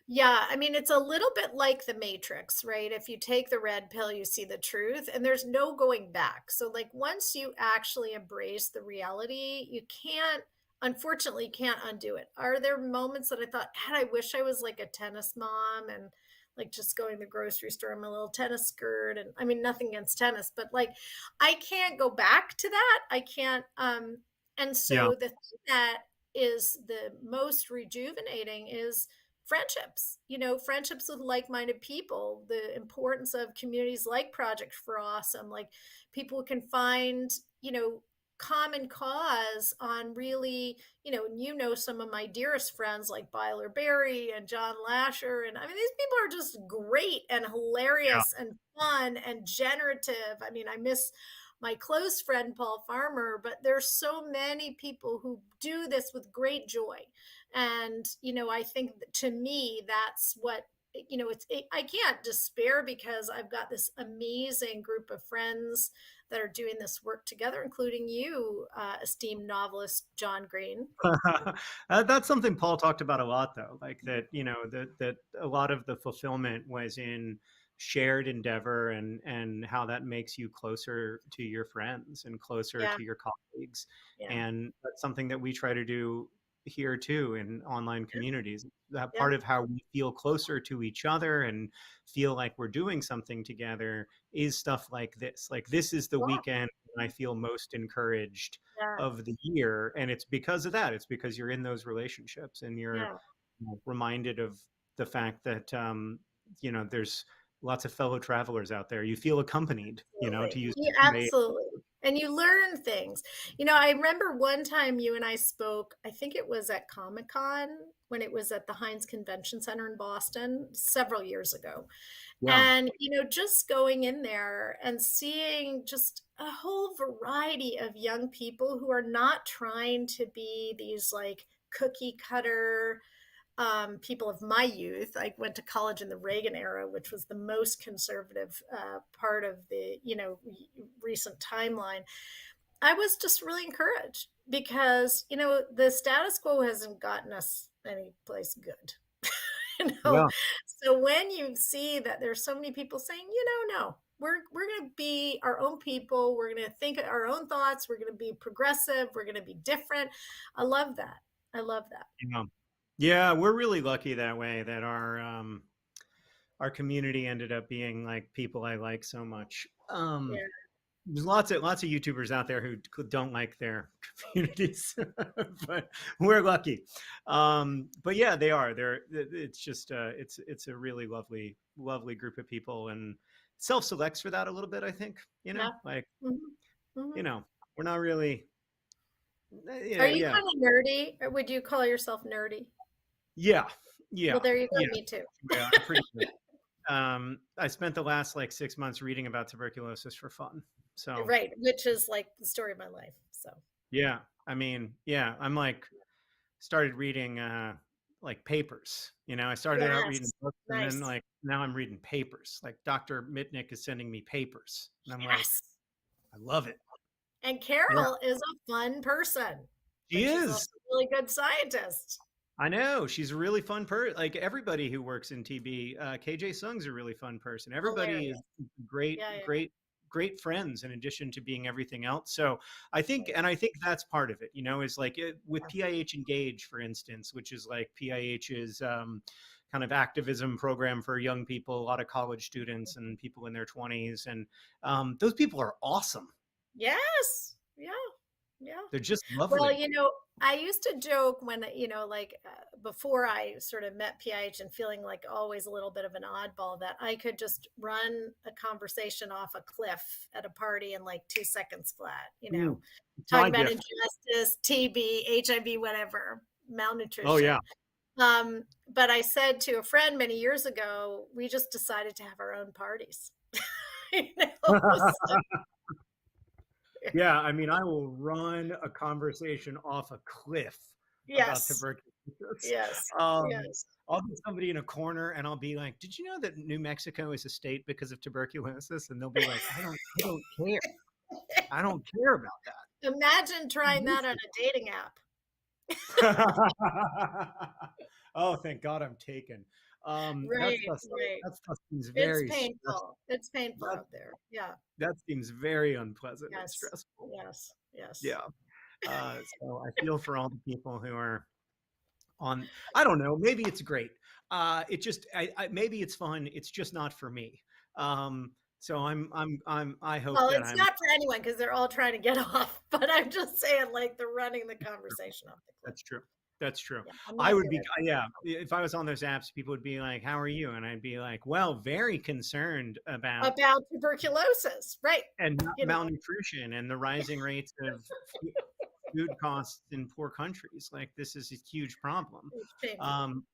Yeah, I mean, it's a little bit like the Matrix, right? If you take the red pill, you see the truth, and there's no going back. So, like, once you actually embrace the reality, you can't, unfortunately, can't undo it. Are there moments that I thought, "God, I wish I was like a tennis mom and like just going to the grocery store in my little tennis skirt?" And I mean, nothing against tennis, but like, I can't go back to that. I can't. And Yeah. so the thing that is the most rejuvenating is friendships, friendships with like-minded people, the importance of communities like Project for Awesome, like people can find, common cause on really, some of my dearest friends like Byler Berry and John Lasher. And I mean, these people are just great and Yeah. hilarious and fun and generative. I mean, I miss my close friend Paul Farmer, but there's so many people who do this with great joy. And I think to me that's what, I can't despair because I've got this amazing group of friends that are doing this work together, including you, esteemed novelist John Green. That's something Paul talked about a lot, though, like that, that a lot of the fulfillment was in shared endeavor, and how that makes you closer to your friends and closer Yeah, to your colleagues. yeah, And that's something that we try to do here too in online communities. That yeah, part of how we feel closer to each other and feel like we're doing something together is stuff like this. Like, this is the yeah, weekend when I feel most encouraged yeah, of the year, and it's because of that. It's because you're in those relationships, and you're yeah, reminded of the fact that there's lots of fellow travelers out there. You feel accompanied, to absolutely. use Yeah, a absolutely. And you learn things. I remember one time you and I spoke, I think it was at Comic-Con when it was at the Heinz Convention Center in Boston several years ago. yeah. And, just going in there and seeing just a whole variety of young people who are not trying to be these like cookie cutter people of my youth. I went to college in the Reagan era, which was the most conservative part of the, recent timeline. I was just really encouraged because, the status quo hasn't gotten us any place good. you know Yeah. so when you see that there's so many people saying, no, we're going to be our own people, we're going to think our own thoughts, we're going to be progressive, we're going to be different. I love that. I love that. Yeah. Yeah, we're really lucky that way, that our community ended up being like people I like so much. Yeah, There's lots of YouTubers out there who don't like their communities, but we're lucky. But yeah, they are. It's just it's a really lovely group of people, and self selects for that a little bit. I think yeah. like Mhm. Mhm. we're not really Are yeah you yeah kind of nerdy, or would you call yourself nerdy? yeah Well, yeah there you go. yeah Me too. yeah. I'm pretty good. I spent the last like 6 months reading about tuberculosis for fun. So Right, which is like the story of my life. So yeah, I mean, yeah, I'm like started reading like papers. I started out reading yes, books, and then nice. like now I'm reading papers. Like Dr. Mitnick is sending me papers, and I'm like, Yes. I love it. And Yeah, Carol is a fun person, she but she's is. also a really good scientist. I know, she's a really fun person. Like everybody who works in TB, KJ Sung's a really fun person. Everybody is Hilarious. great, Yeah, yeah. great friends in addition to being everything else. So I think that's part of it. Is like with PIH Engage, for instance, which is like PIH's kind of activism program for young people, a lot of college students and people in their 20s, and those people are awesome. Yes. Yeah. Yeah. They're just Well, lovely. I used to joke when, before I sort of met PIH and feeling like always a little bit of an oddball, that I could just run a conversation off a cliff at a party in like 2 seconds flat, Mm, it's my talking about gift. injustice, TB, HIV, whatever, Oh yeah. malnutrition. But I said to a friend many years ago, we just decided to have our own parties. So, Yeah, I mean, I will run a conversation off a cliff about yes, tuberculosis. yes, Um, yes. I'll get somebody in a corner and I'll be like, "Did you know that New Mexico is a state because of tuberculosis?" And they'll be like, I don't care. I don't care about that." Imagine trying that on a dating app. Oh, thank God I'm taken. Right, right. That stuff seems It's very stressful. painful. It's painful That out there. Yeah. that seems very unpleasant and Yes. stressful. Yes. Yes. Yeah. So I feel for all the people who are on. I don't know. Maybe it's great. It just maybe it's fun. It's just not for me. So I hope Well, that it's I'm. not for anyone because they're all trying to get off, but I'm just saying, like, they're running the conversation off the cliff. That's true. That's true. Yeah, I'm I not would good be, at yeah. If I was on those apps, people would be like, "How are you?" And I'd be like, "Well, very concerned about about tuberculosis, right, and you know, malnutrition and the rising rates of food costs in poor countries. Like this is a huge problem." it's shameful. Um,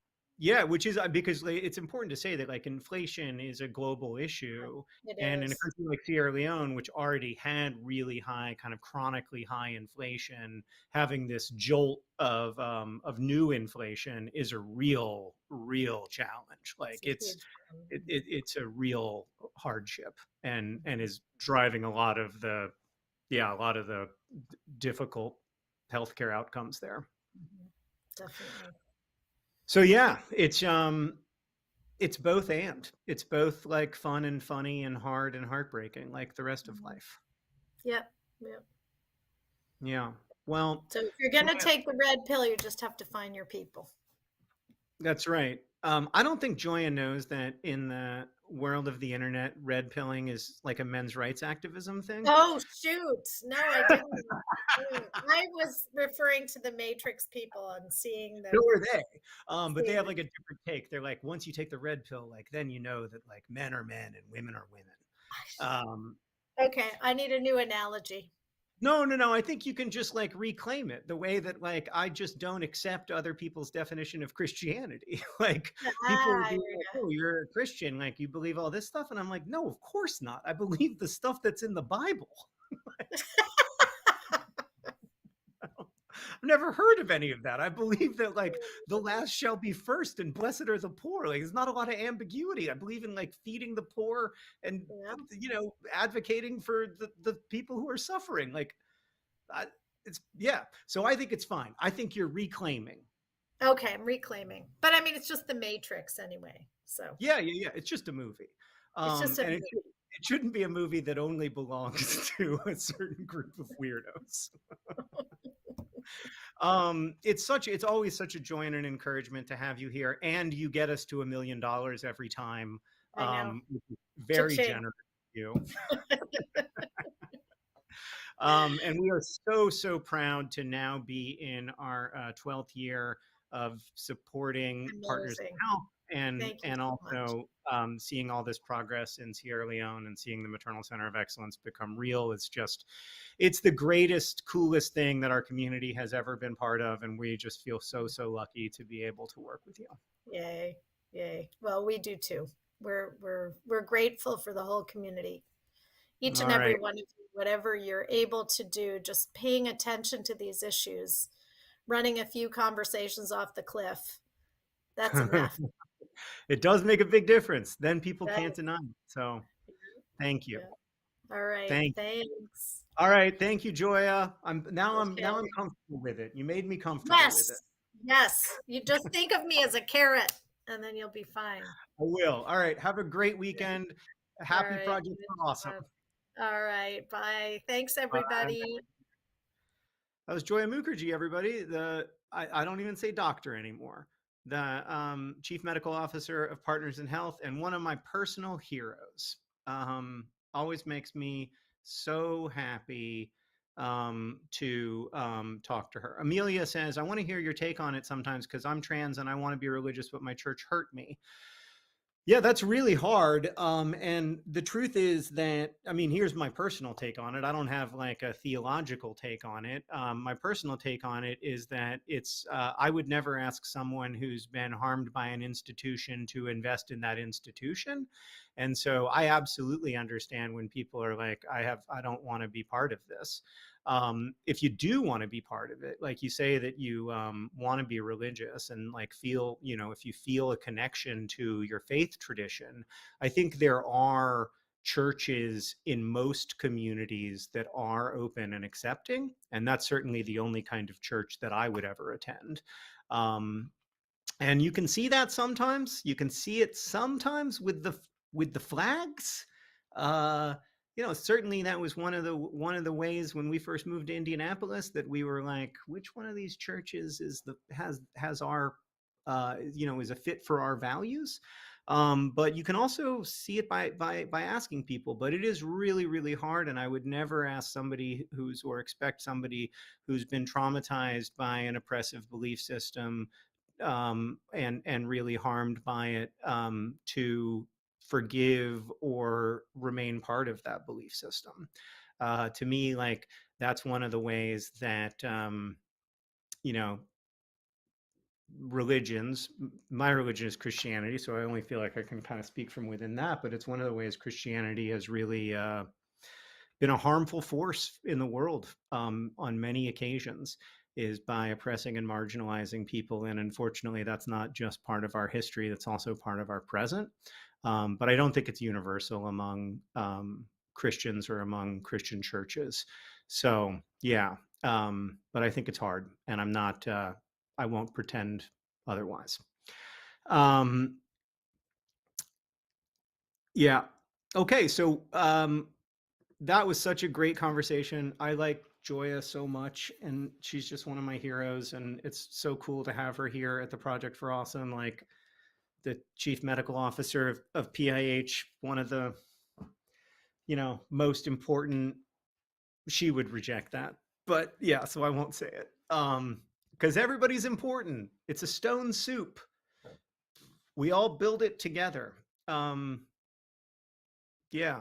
yeah, which is because like, it's important to say that like inflation is a global issue, It and in a is. country like Sierra Leone, which already had really high, kind of chronically high inflation, having this jolt of new inflation is a real challenge. Like It's a huge problem. it's a real hardship, and is driving a lot of the yeah a lot of the difficult healthcare outcomes there. Mhm. Definitely. So yeah, it's both and it's both like fun and funny and hard and heartbreaking like the rest of Mhm. life. Yep, yep. Yeah. Well, So if you're gonna Joanna, take the red pill, you just have to find your people. that's right. I don't think Joya knows that in the world of the internet, red pilling is like a men's rights activism thing. Oh, shoot. No, I didn't. I was referring to the Matrix people and seeing So them. are they. But they Seeing have like a different take. They're like, once you take the red pill, like then you know that like men are men and women are women. Um, Okay, I need a new analogy. no. I think you can just like reclaim it the way that like I just don't accept other people's definition of Christianity. Like people will Ah, be like, "Oh, you're a Christian, like you believe all this stuff," and I'm like, "No, of course not. I believe the stuff that's in the Bible." I've never heard of any of that. I believe that like the last shall be first and blessed are the poor. Like there's not a lot of ambiguity. I believe in like feeding the poor and yeah. advocating for the people who are suffering. Like I, it's yeah. So I think it's fine. I think you're reclaiming. Okay, I'm reclaiming. But I mean, it's just the Matrix anyway. So Yeah. It's just a movie. it's just a And it shouldn't be a movie that only belongs to a certain group of weirdos. It's always such a joy and an encouragement to have you here, and you get us to $1 million every time. I know. Which is very Cha-ching. generous of you. And we are so proud to now be in our 12th year of supporting Partners in Amazing. Health and Thank you so much. also seeing all this progress in Sierra Leone and seeing the Maternal Center of Excellence become real. It's the greatest, coolest thing that our community has ever been part of, and we just feel so lucky to be able to work with you. Yay. Yay. Well, we do too. We're grateful for the whole community. Each and All every right. one of you, whatever you're able to do, just paying attention to these issues, running a few conversations off the cliff. That's enough. It does make a big difference. Then people That- can't deny it. So thank you. yeah. All right. Thank Thanks. All right, thank you, Joya. I'm Okay. comfortable with it. You made me comfortable with it. Yes. Yes. You just think of me as a carrot and then you'll be fine. I will. All right, have a great weekend. Happy right. Project Awesome. All right. Bye. Thanks, Bye. everybody. That was Joya Mukherjee, everybody. I don't even say doctor anymore. The Chief Medical Officer of Partners in Health and one of my personal heroes. Always makes me so happy to talk to her. Amelia says, I want to hear your take on it sometimes because I'm trans and I want to be religious, but my church hurt me. Yeah, that's really hard. And the truth is that, I mean, here's my personal take on it. I don't have like a theological take on it. My personal take on it is that I would never ask someone who's been harmed by an institution to invest in that institution. And so I absolutely understand when people are like, I don't want to be part of this. If you do want to be part of it, like you say that you want to be religious and like feel, if you feel a connection to your faith tradition, I think there are churches in most communities that are open and accepting, and that's certainly the only kind of church that I would ever attend. And you can see that sometimes. You can see it sometimes with the flags. Certainly that was one of the ways when we first moved to Indianapolis that we were like, which one of these churches has our is a fit for our values. But you can also see it by asking people. But it is really, really hard, and I would never ask somebody expect somebody who's been traumatized by an oppressive belief system and really harmed by it to forgive or remain part of that belief system. To me, like, that's one of the ways that religions, my religion is Christianity, so I only feel like I can kind of speak from within that, but it's one of the ways Christianity has really been a harmful force in the world on many occasions, is by oppressing and marginalizing people. And unfortunately, that's not just part of our history, that's also part of our present. But I don't think it's universal among Christians or among Christian churches. So yeah, but I think it's hard, and I won't pretend otherwise. Yeah. Okay. So that was such a great conversation. I like Joya so much, and she's just one of my heroes. And it's so cool to have her here at the Project for Awesome, like the chief medical officer of PIH, one of the, most important. She would reject that, but yeah, so I won't say it. Because everybody's important. It's a stone soup. We all build it together. Yeah.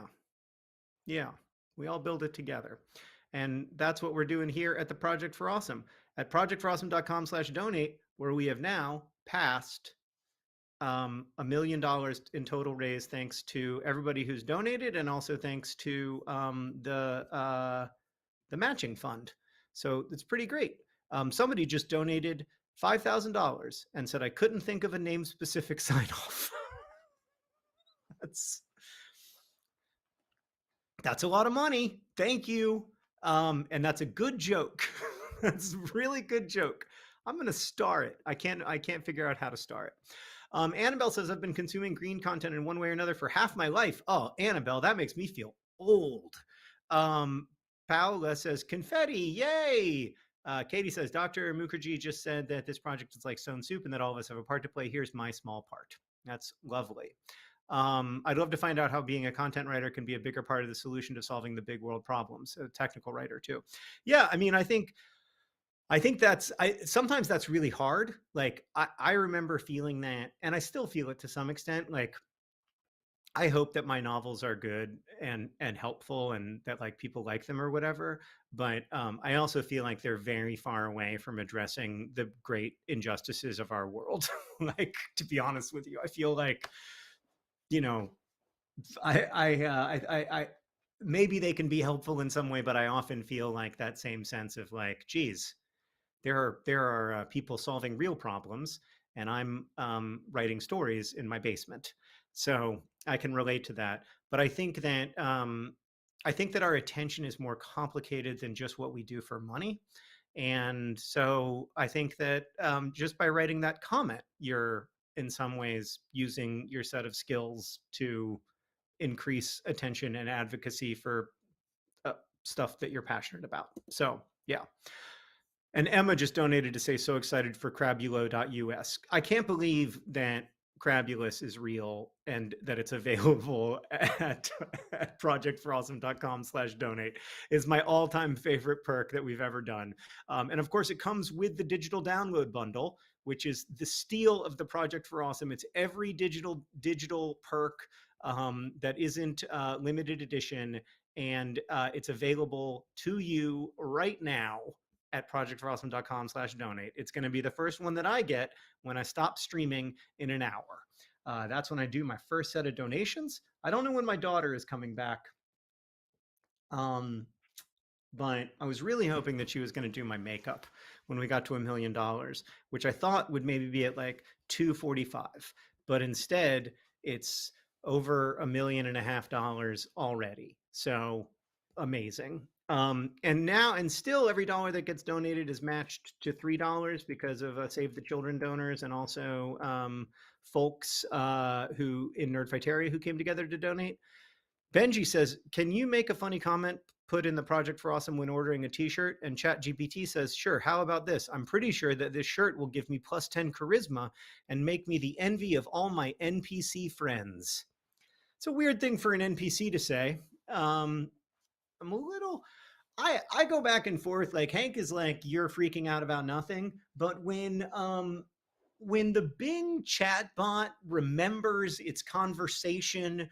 Yeah. We all build it together. And that's what we're doing here at the Project for Awesome at projectforawesome.com/donate, where we have now passed $1 million in total raise, thanks to everybody who's donated, and also thanks to the matching fund. So it's pretty great. Somebody just donated $5,000 and said I couldn't think of a name specific sign off. That's a lot of money. Thank you. And that's a good joke. That's a really good joke. I'm gonna star it. I can't figure out how to star it. Annabelle says, I've been consuming green content in one way or another for half my life. Oh, Annabelle, that makes me feel old. Paola says, confetti, yay. Katie says, Dr. Mukherjee just said that this project is like stone soup and that all of us have a part to play. Here's my small part. That's lovely. I'd love to find out how being a content writer can be a bigger part of the solution to solving the big world problems. A technical writer too. Yeah, I mean, I think sometimes that's really hard. Like I remember feeling that, and I still feel it to some extent. Like I hope that my novels are good and helpful, and that like people like them or whatever. But I also feel like they're very far away from addressing the great injustices of our world. Like, to be honest with you, I feel like, I maybe they can be helpful in some way, but I often feel like that same sense of like, geez, there are people solving real problems, and I'm writing stories in my basement. So I can relate to that. But I think that our attention is more complicated than just what we do for money. And so I think that just by writing that comment, you're in some ways using your set of skills to increase attention and advocacy for stuff that you're passionate about. So yeah. And Emma just donated to say, so excited for crabulo.us. I can't believe that Crabulous is real and that it's available at projectforawesome.com/donate. Is my all-time favorite perk that we've ever done. And of course, it comes with the digital download bundle, which is the steal of the Project for Awesome. It's every digital perk that isn't limited edition, and it's available to you right now at projectforawesome.com/donate. It's going to be the first one that I get when I stop streaming in an hour. That's when I do my first set of donations. I don't know when my daughter is coming back. But I was really hoping that she was going to do my makeup when we got to $1 million, which I thought would maybe be at like 245. But instead, it's over $1.5 million already. So amazing. And still every dollar that gets donated is matched to $3 because of Save the Children donors, and also folks who in Nerdfighteria who came together to donate. Benji says, can you make a funny comment put in the Project for Awesome when ordering a t-shirt? And ChatGPT says, sure, how about this? I'm pretty sure that this shirt will give me plus 10 charisma and make me the envy of all my NPC friends. It's a weird thing for an NPC to say. I'm a little, I go back and forth. Like Hank is like, you're freaking out about nothing. But when the Bing chatbot remembers its conversation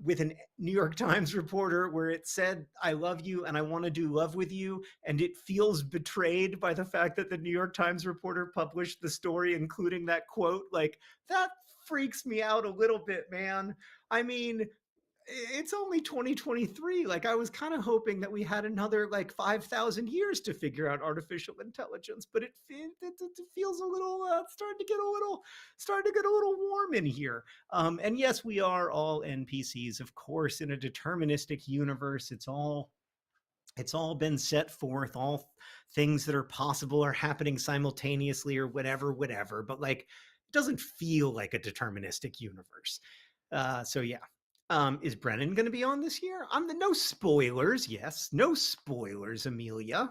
with a New York Times reporter where it said, I love you and I want to do love with you, and it feels betrayed by the fact that the New York Times reporter published the story, including that quote, like that freaks me out a little bit, man. I mean, it's only 2023. Like I was kind of hoping that we had another like 5,000 years to figure out artificial intelligence, but it feels a little starting to get a little warm in here. And yes, we are all NPCs, of course, in a deterministic universe. It's all been set forth. All things that are possible are happening simultaneously, or whatever. But like, it doesn't feel like a deterministic universe. So yeah. Is Brennan going to be on this year? No spoilers. Yes, no spoilers, Amelia.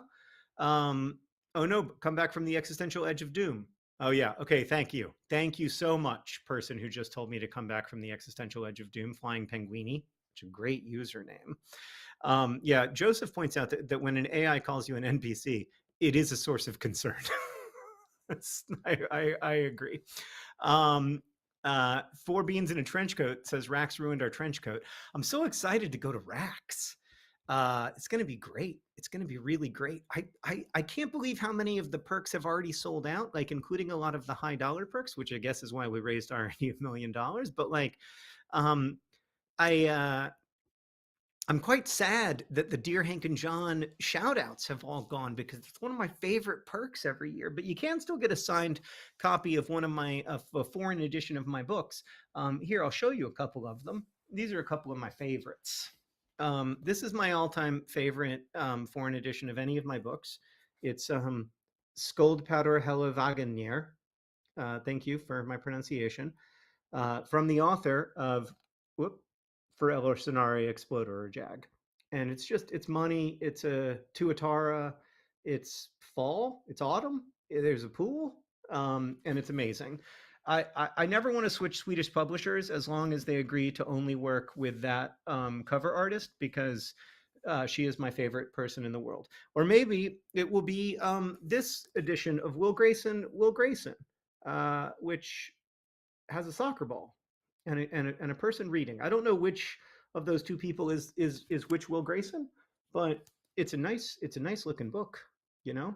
Oh no, come back from the existential edge of doom. Oh yeah. Okay. Thank you. Thank you so much, person who just told me to come back from the existential edge of doom. Flying Penguini, which is a great username. Yeah, Joseph points out that when an AI calls you an NPC, it is a source of concern. I agree. 4 beans in a trench coat says Rax ruined our trench coat. I'm so excited to go to Rax. It's going to be great. It's going to be really great. I can't believe how many of the perks have already sold out, like including a lot of the high dollar perks, which I guess is why we raised our $1 million. But like, I'm quite sad that the Dear Hank and John shout outs have all gone, because it's one of my favorite perks every year. But you can still get a signed copy of one of my a foreign edition of my books. Here, I'll show you a couple of them. These are a couple of my favorites. This is my all-time favorite foreign edition of any of my books. It's Skoldpowder Hella Wagener. Thank you for my pronunciation. From the author of For Eller Scenario Exploder or Jag. And it's money, it's a Tuatara, it's fall, it's autumn, there's a pool, and it's amazing. I never want to switch Swedish publishers as long as they agree to only work with that cover artist, because she is my favorite person in the world. Or maybe it will be this edition of Will Grayson, which has a soccer ball and a person reading. I don't know which of those two people is which Will Grayson, but it's a nice looking book, you know.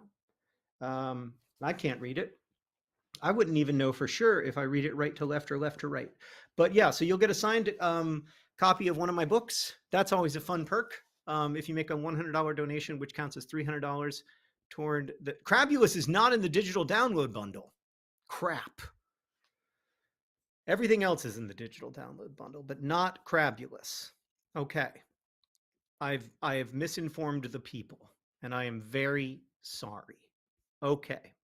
I can't read it. I wouldn't even know for sure if I read it right to left or left to right. But yeah, so you'll get a signed copy of one of my books. That's always a fun perk. If you make a $100 donation, which counts as $300 toward the Crabulous is not in the digital download bundle. Crap. Everything else is in the digital download bundle, but not Crabulous. Okay. I have misinformed the people, and I am very sorry. Okay.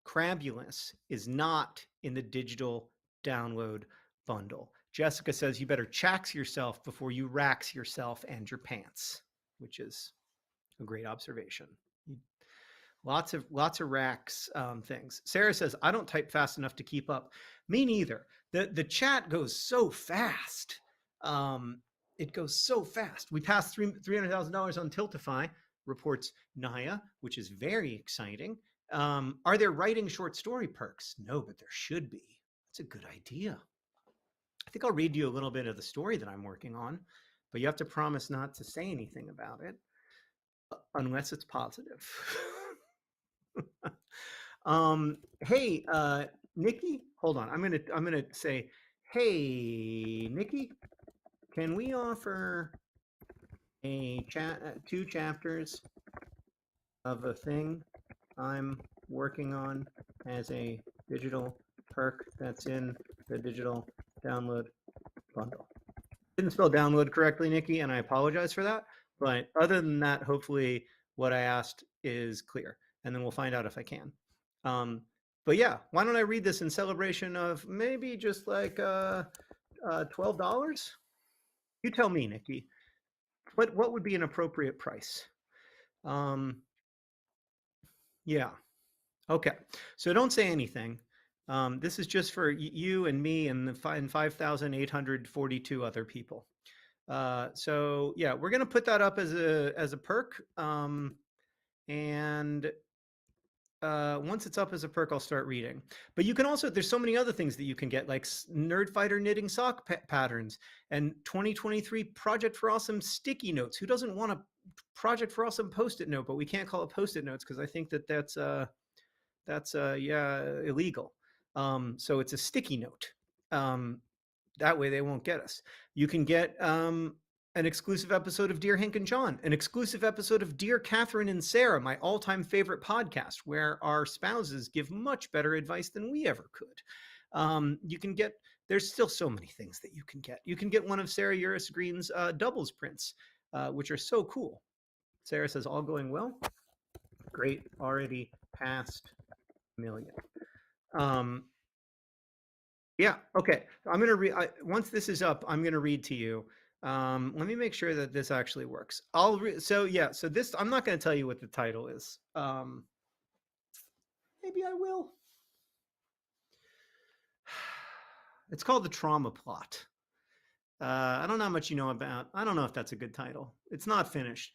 Crabulous is not in the digital download bundle. Jessica says you better chax yourself before you rax yourself and your pants, which is a great observation. Lots of racks things. Sarah says, I don't type fast enough to keep up. Me neither. The chat goes so fast. It goes so fast. We passed $300,000 on Tiltify, reports Naya, which is very exciting. Are there writing short story perks? No, but there should be. That's a good idea. I think I'll read you a little bit of the story that I'm working on, but you have to promise not to say anything about it unless it's positive. Hey, Nikki, hold on. I'm gonna say, hey, Nikki, can we offer a chat 2 chapters of a thing I'm working on as a digital perk that's in the digital download bundle. Didn't spell download correctly, Nikki, and I apologize for that. But other than that, hopefully what I asked is clear, and then we'll find out if I can. But yeah, why don't I read this in celebration of maybe just like $12? You tell me, Nikki. What would be an appropriate price? Yeah. Okay. So don't say anything. This is just for you and me and the 5,842 other people. So yeah, we're gonna put that up as a perk. And once it's up as a perk, I'll start reading. But you can also, there's so many other things that you can get, like Nerdfighter knitting sock patterns and 2023 Project for Awesome sticky notes. Who doesn't want a Project for Awesome post-it note? But we can't call it post-it notes because I think that's yeah, illegal. So it's a sticky note. That way they won't get us. You can get an exclusive episode of Dear Hank and John, an exclusive episode of Dear Catherine and Sarah, my all-time favorite podcast, where our spouses give much better advice than we ever could. You can get, there's still so many things that you can get. You can get one of Sarah Uris Green's doubles prints, which are so cool. Sarah says, all going well? Great, already past million. Yeah, okay. I'm going to read, once this is up, I'm going to read to you. Let me make sure that this actually works. So yeah, so this, I'm not going to tell you what the title is. Maybe I will. It's called The Trauma Plot. I don't know how much you know about, I don't know if that's a good title. It's not finished.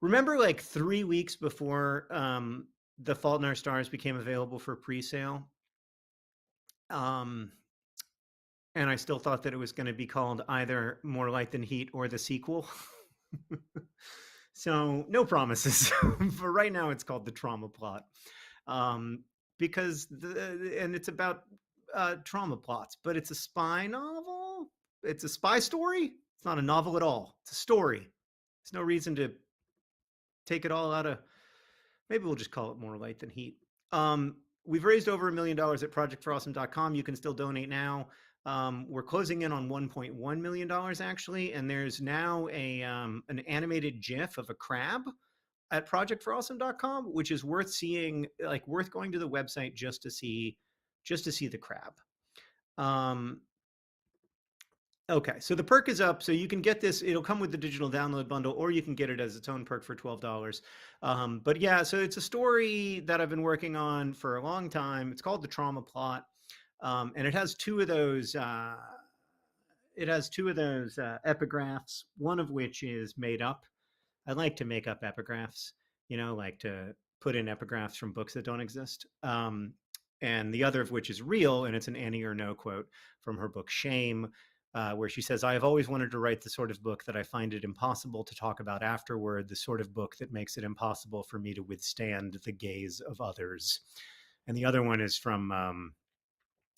Remember like 3 weeks before The Fault in Our Stars became available for pre-sale? And I still thought that it was going to be called either More Light Than Heat or the sequel. So no promises. For right now, it's called The Trauma Plot. Because, and it's about trauma plots, but it's a spy novel. It's a spy story. It's not a novel at all. It's a story. There's no reason to take it all out of, maybe we'll just call it More Light Than Heat. We've raised over $1 million at projectforawesome.com. You can still donate now. We're closing in on $1.1 million actually, and there's now an animated GIF of a crab at projectforawesome.com, which is worth seeing, like worth going to the website just to see the crab. Okay, so the perk is up, so you can get this. It'll come with the digital download bundle, or you can get it as its own perk for $12. But yeah, so it's a story that I've been working on for a long time. It's called The Trauma Plot, and it has two of those. Epigraphs, one of which is made up. I like to make up epigraphs, like to put in epigraphs from books that don't exist. And the other of which is real, and it's an Annie Ernaux quote from her book Shame, where she says, I have always wanted to write the sort of book that I find it impossible to talk about afterward, the sort of book that makes it impossible for me to withstand the gaze of others. And the other one is from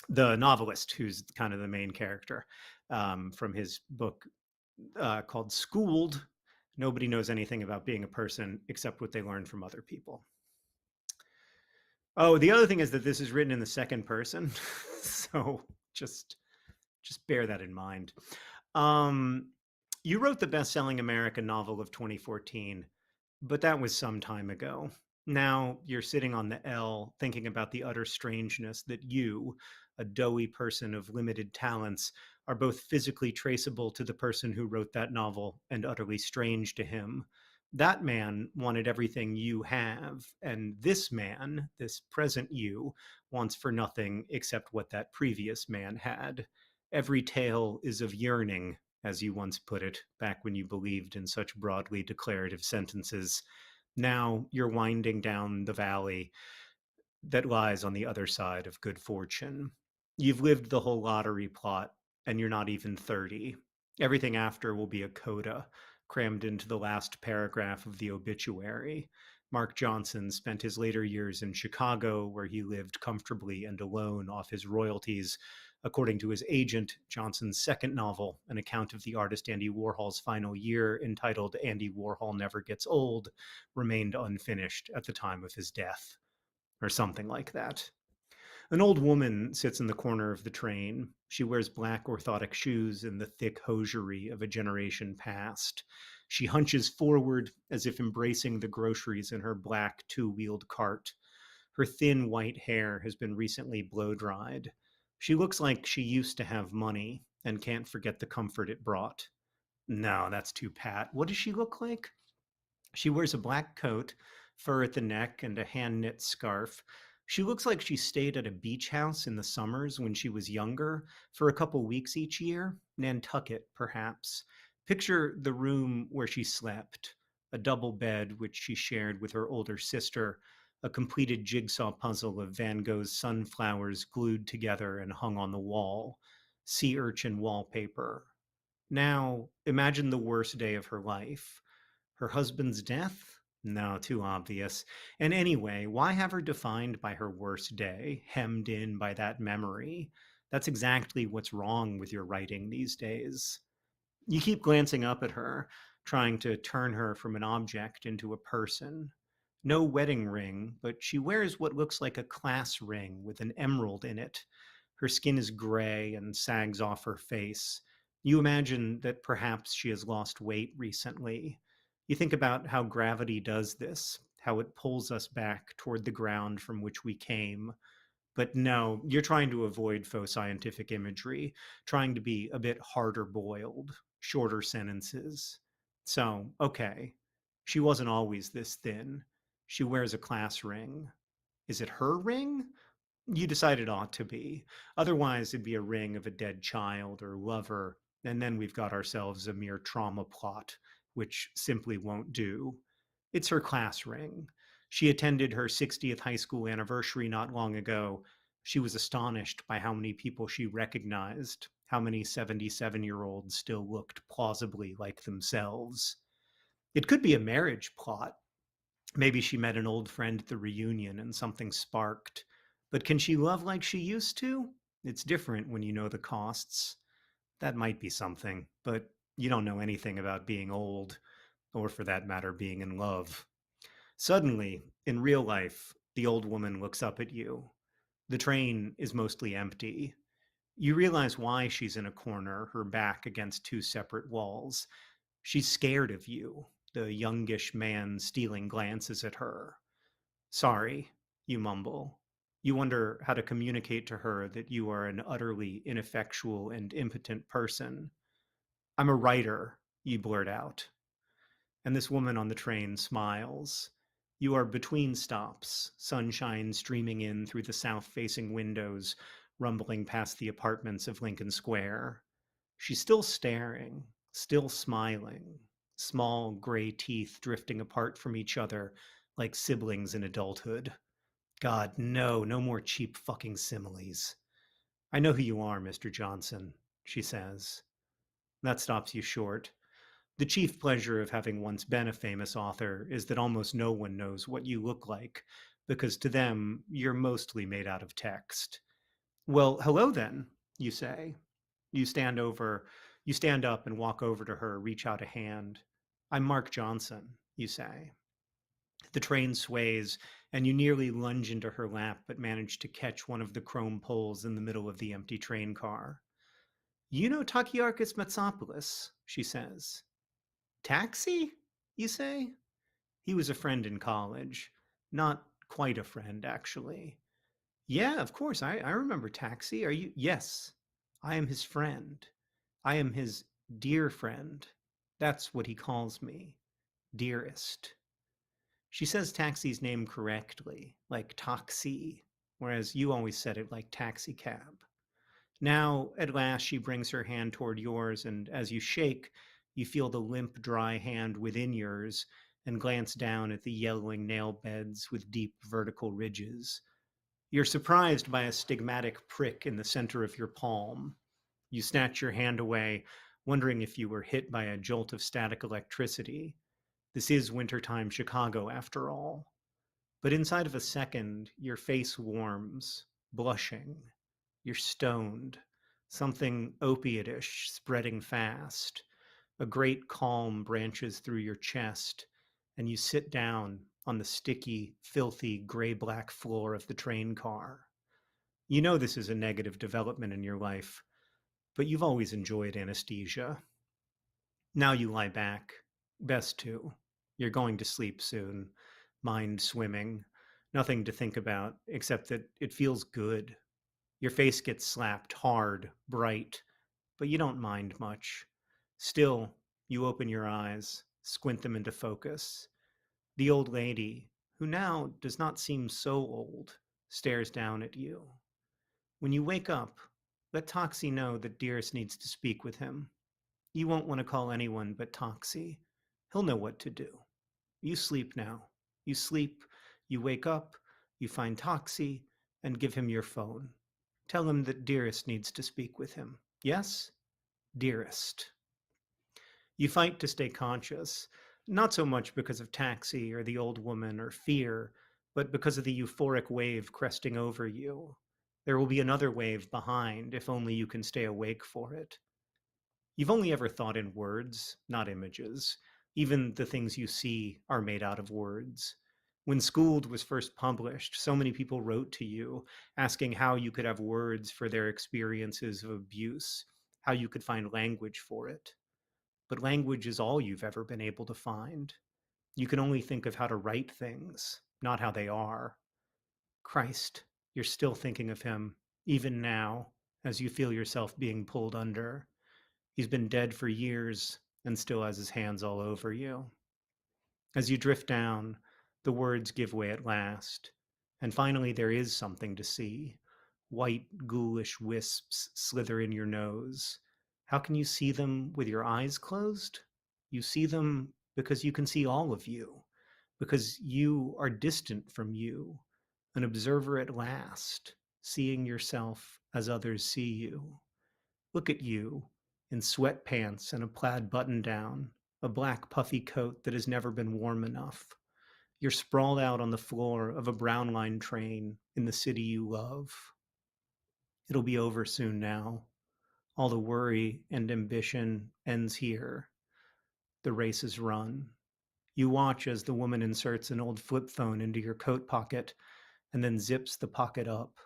the novelist, who's kind of the main character, from his book called Schooled. Nobody knows anything about being a person except what they learn from other people. Oh, the other thing is that this is written in the second person. So just bear that in mind. You wrote the best-selling American novel of 2014, but that was some time ago. Now you're sitting on the L thinking about the utter strangeness that you, a doughy person of limited talents, are both physically traceable to the person who wrote that novel and utterly strange to him. That man wanted everything you have, and this man, this present you, wants for nothing except what that previous man had. Every tale is of yearning, as you once put it, back when you believed in such broadly declarative sentences. Now you're winding down the valley that lies on the other side of good fortune. You've lived the whole lottery plot, and you're not even 30. Everything after will be a coda, crammed into the last paragraph of the obituary. Mark Johnson spent his later years in Chicago, where he lived comfortably and alone off his royalties. According to his agent, Johnson's second novel, an account of the artist Andy Warhol's final year, entitled Andy Warhol Never Gets Old, remained unfinished at the time of his death, or something like that. An old woman sits in the corner of the train. She wears black orthotic shoes and the thick hosiery of a generation past. She hunches forward as if embracing the groceries in her black two-wheeled cart. Her thin white hair has been recently blow dried. She looks like she used to have money and can't forget the comfort it brought. No, that's too pat. What does she look like? She wears a black coat, fur at the neck, and a hand knit scarf. She looks like she stayed at a beach house in the summers when she was younger for a couple weeks each year. Nantucket, perhaps. Picture the room where she slept, a double bed which she shared with her older sister, a completed jigsaw puzzle of Van Gogh's sunflowers glued together and hung on the wall, sea urchin wallpaper. Now, imagine the worst day of her life. Her husband's death? No, too obvious. And anyway, why have her defined by her worst day, hemmed in by that memory? That's exactly what's wrong with your writing these days. You keep glancing up at her, trying to turn her from an object into a person. No wedding ring, but she wears what looks like a class ring with an emerald in it. Her skin is gray and sags off her face. You imagine that perhaps she has lost weight recently. You think about how gravity does this, how it pulls us back toward the ground from which we came. But no, you're trying to avoid faux scientific imagery, trying to be a bit harder boiled, shorter sentences. So, okay, she wasn't always this thin. She wears a class ring. Is it her ring? You decide it ought to be. Otherwise, it'd be a ring of a dead child or lover, and then we've got ourselves a mere trauma plot, which simply won't do. It's her class ring. She attended her 60th high school anniversary not long ago. She was astonished by how many people she recognized, how many 77-year-olds still looked plausibly like themselves. It could be a marriage plot. Maybe she met an old friend at the reunion and something sparked. But can she love like she used to? It's different when you know the costs. That might be something, but you don't know anything about being old, or for that matter, being in love. Suddenly, in real life, the old woman looks up at you. The train is mostly empty. You realize why she's in a corner, her back against two separate walls. She's scared of you, the youngish man stealing glances at her. Sorry, you mumble. You wonder how to communicate to her that you are an utterly ineffectual and impotent person. I'm a writer, you blurt out. And this woman on the train smiles. You are between stops, sunshine streaming in through the south facing windows, rumbling past the apartments of Lincoln Square. She's still staring, still smiling, small gray teeth drifting apart from each other like siblings in adulthood. God, no, no more cheap fucking similes. I know who you are, Mr. Johnson, she says. That stops you short. The chief pleasure of having once been a famous author is that almost no one knows what you look like, because to them, you're mostly made out of text. Well, hello then, you say. You stand over, you stand up and walk over to her, reach out a hand. I'm Mark Johnson, you say. The train sways, and you nearly lunge into her lap, but manage to catch one of the chrome poles in the middle of the empty train car. You know Takiarchus Metsopoulos, she says. Taxi? You say? He was a friend in college. Not quite a friend, actually. Yeah, of course. I remember Taxi. Are you? Yes. I am his friend. I am his dear friend. That's what he calls me. Dearest. She says Taxi's name correctly, like Taxi, whereas you always said it like taxi cab. Now, at last, she brings her hand toward yours, and as you shake, you feel the limp, dry hand within yours and glance down at the yellowing nail beds with deep vertical ridges. You're surprised by a stigmatic prick in the center of your palm. You snatch your hand away, wondering if you were hit by a jolt of static electricity. This is wintertime Chicago, after all. But inside of a second, your face warms, blushing. You're stoned, something opiatish spreading fast. A great calm branches through your chest, and you sit down on the sticky, filthy, gray black floor of the train car. You know this is a negative development in your life, but you've always enjoyed anesthesia. Now you lie back. Best to. You're going to sleep soon. Mind swimming. Nothing to think about except that it feels good. Your face gets slapped hard, bright, but you don't mind much. Still, you open your eyes, squint them into focus. The old lady, who now does not seem so old, stares down at you. When you wake up, let Toxie know that Dearest needs to speak with him. You won't want to call anyone but Toxie. He'll know what to do. You sleep now. You sleep, you wake up, you find Toxie, and give him your phone. Tell him that Dearest needs to speak with him. Yes? Dearest. You fight to stay conscious, not so much because of Taxi or the old woman or fear, but because of the euphoric wave cresting over you. There will be another wave behind if only you can stay awake for it. You've only ever thought in words, not images. Even the things you see are made out of words. When Schooled was first published, so many people wrote to you asking how you could have words for their experiences of abuse, how you could find language for it. But language is all you've ever been able to find. You can only think of how to write things, not how they are. Christ, you're still thinking of him, even now, as you feel yourself being pulled under. He's been dead for years and still has his hands all over you. As you drift down, the words give way at last, and finally there is something to see. White, ghoulish wisps slither in your nose. How can you see them with your eyes closed? You see them because you can see all of you, because you are distant from you, an observer at last, seeing yourself as others see you. Look at you, in sweatpants and a plaid button down, a black puffy coat that has never been warm enough. You're sprawled out on the floor of a brown line train in the city you love. It'll be over soon now. All the worry and ambition ends here. The race is run. You watch as the woman inserts an old flip phone into your coat pocket and then zips the pocket up.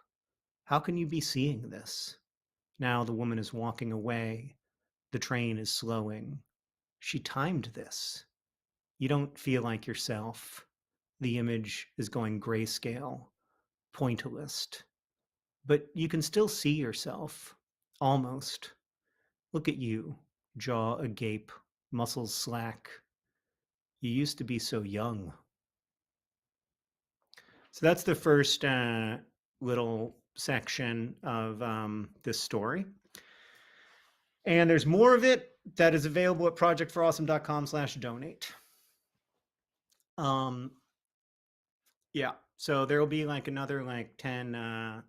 How can you be seeing this? Now the woman is walking away. The train is slowing. She timed this. You don't feel like yourself. The image is going grayscale, pointillist. But you can still see yourself. Almost. Look at you, jaw agape, muscles slack. You used to be so young. So that's the first little section of this story. And there's more of it that is available at projectforawesome.com/donate. Yeah, so there will be like another like 10,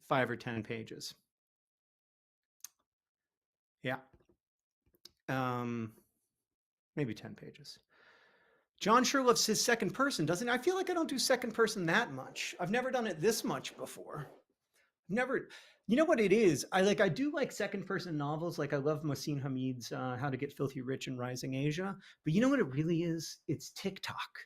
5 or 10 pages. Yeah. Maybe 10 pages. John sure loves his second person, doesn't he? I feel like I don't do second person that much. I've never done it this much before. Never, you know what it is? I do like second person novels. Like I love Mohsin Hamid's How to Get Filthy Rich in Rising Asia. But you know what it really is? It's TikTok.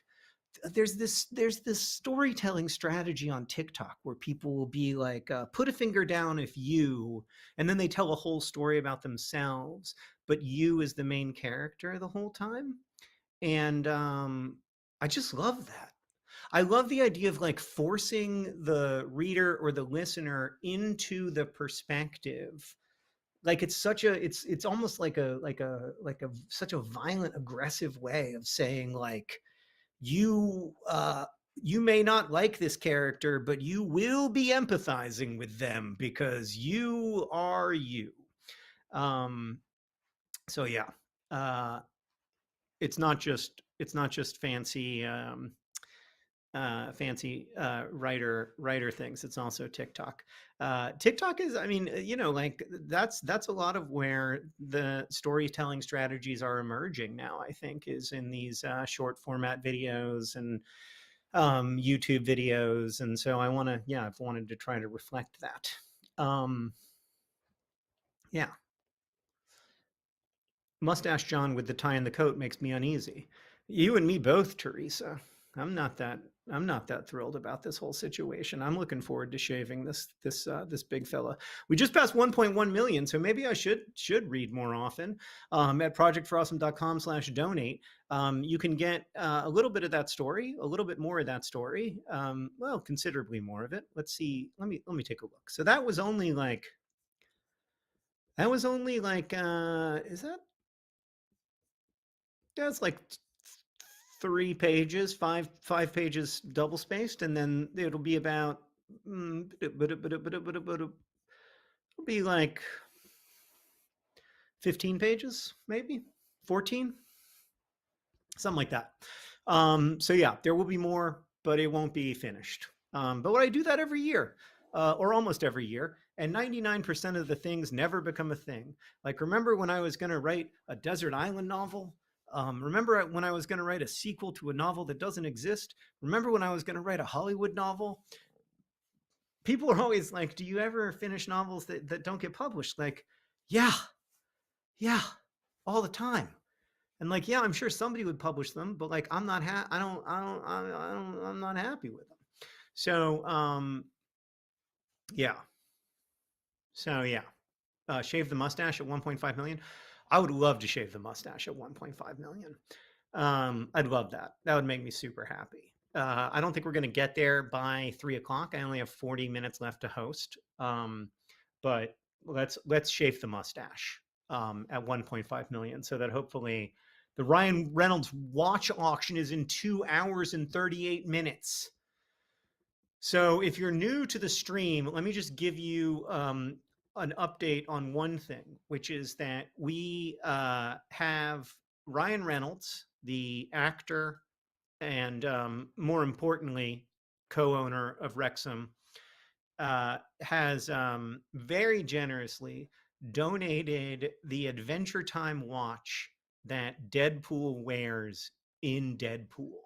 There's this storytelling strategy on TikTok where people will be like, put a finger down if you, and then they tell a whole story about themselves, but you is the main character the whole time. And I just love that. I love the idea of like forcing the reader or the listener into the perspective. Like it's such a it's almost like a such a violent, aggressive way of saying like you you may not like this character, but you will be empathizing with them because you are you. So yeah, it's not just fancy fancy writer things. It's also TikTok. TikTok is, I mean, you know, like that's a lot of where the storytelling strategies are emerging now. I think is in these short format videos and YouTube videos, and so I've wanted to try to reflect that. Yeah. Mustache John with the tie and the coat makes me uneasy. You and me both, Teresa. I'm not that I'm not that thrilled about this whole situation. I'm looking forward to shaving this big fella. We just passed 1.1 million, so maybe I should read more often. At projectforawesome.com/donate, you can get a little bit of that story, a little bit more of that story. Well, considerably more of it. Let's see. Let me take a look. So that was only like is that that's like 3 pages, five pages double spaced, and then it'll be about it'll be like 15 pages, maybe 14, something like that. So yeah, there will be more, but it won't be finished. But what I do that every year, or almost every year, and 99% of the things never become a thing. Like, remember when I was going to write a desert island novel? Remember when I was going to write a sequel to a novel that doesn't exist? Remember when I was going to write a Hollywood novel? People are always like, do you ever finish novels that don't get published? Like, yeah, all the time. And like, yeah, I'm sure somebody would publish them, but like, I'm not I'm not happy with them. So, yeah. So yeah, shave the mustache at 1.5 million. I would love to shave the mustache at 1.5 million. I'd love that. That would make me super happy. I don't think we're going to get there by 3 o'clock. I only have 40 minutes left to host. But let's shave the mustache at 1.5 million, so that hopefully the Ryan Reynolds watch auction is in 2 hours and 38 minutes. So if you're new to the stream, let me just give you an update on one thing, which is that we have Ryan Reynolds, the actor and more importantly, co-owner of Wrexham, has very generously donated the Adventure Time watch that Deadpool wears in Deadpool.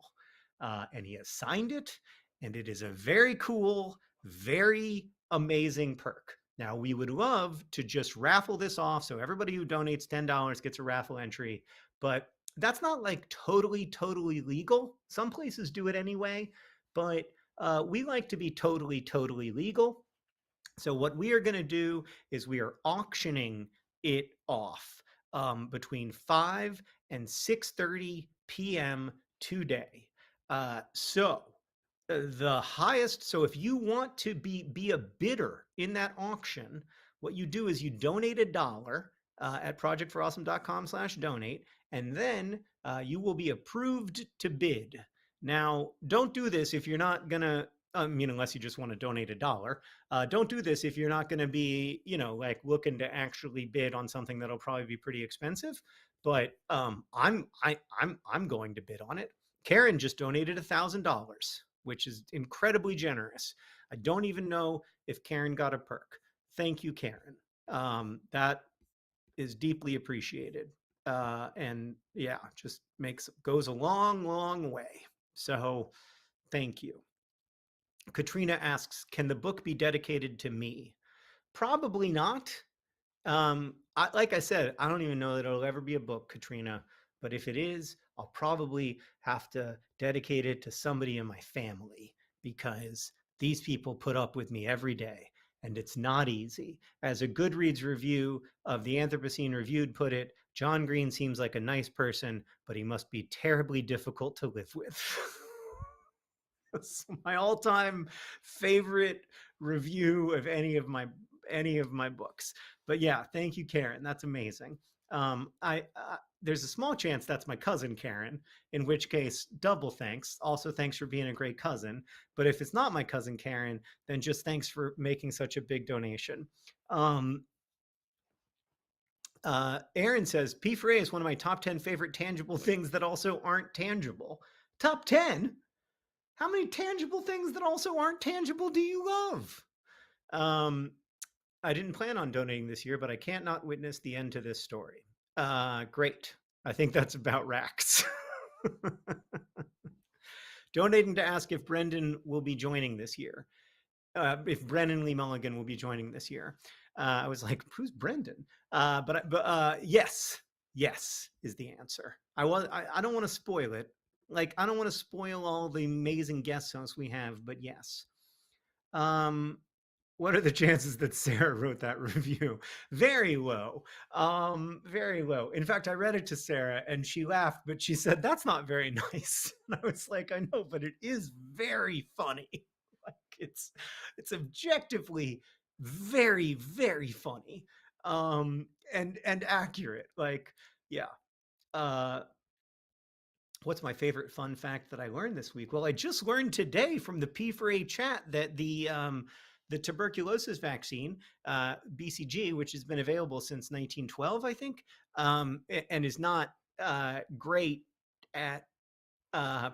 And he has signed it, and it is a very cool, very amazing perk. Now, we would love to just raffle this off, so everybody who donates $10 gets a raffle entry, but that's not like totally legal. Some places do it anyway, but we like to be totally legal. So what we are going to do is we are auctioning it off between 5 and 6:30 p.m. today. So the highest, so if you want to be a bidder in that auction, what you do is you donate $1 at projectforawesome.com/donate, and then you will be approved to bid. Now, don't do this if you're not gonna, unless you just want to donate $1. Don't do this if you're not going to be, like looking to actually bid on something that'll probably be pretty expensive. But I'm going to bid on it. Karen just donated $1,000, which is incredibly generous. I don't even know if Karen got a perk. Thank you, Karen. That is deeply appreciated. And yeah, just goes a long way. So thank you. Katrina asks, can the book be dedicated to me? Probably not. Like I said, I don't even know that it'll ever be a book, Katrina. But if it is, I'll probably have to dedicate it to somebody in my family, because these people put up with me every day, and it's not easy. As a Goodreads review of the Anthropocene Reviewed put it, John Green seems like a nice person, but he must be terribly difficult to live with. That's my all-time favorite review of any of my books. But yeah, thank you, Karen. That's amazing. There's a small chance that's my cousin Karen, in which case double thanks. Also, thanks for being a great cousin. But if it's not my cousin Karen, then just thanks for making such a big donation. Aaron says P4A is one of my top 10 favorite tangible things that also aren't tangible. Top 10? How many tangible things that also aren't tangible do you love? I didn't plan on donating this year, but I can't not witness the end to this story. Great. I think that's about Rax. Donating to ask if Brendan will be joining this year. If Brendan Lee Mulligan will be joining this year. I was like, who's Brendan? But yes is the answer. I don't want to spoil it, Like, I don't want to spoil all the amazing guest hosts we have, but yes. Um, what are the chances that Sarah wrote that review? Very low. Very low. In fact, I read it to Sarah and she laughed, but she said, "That's not very nice." And I was like, "I know, but it is very funny." Like, it's objectively very, very funny. And accurate. Like, yeah. Uh What's my favorite fun fact that I learned this week? Well, I just learned today from the P4A chat that the tuberculosis vaccine, BCG, which has been available since 1912, I think, and is not great at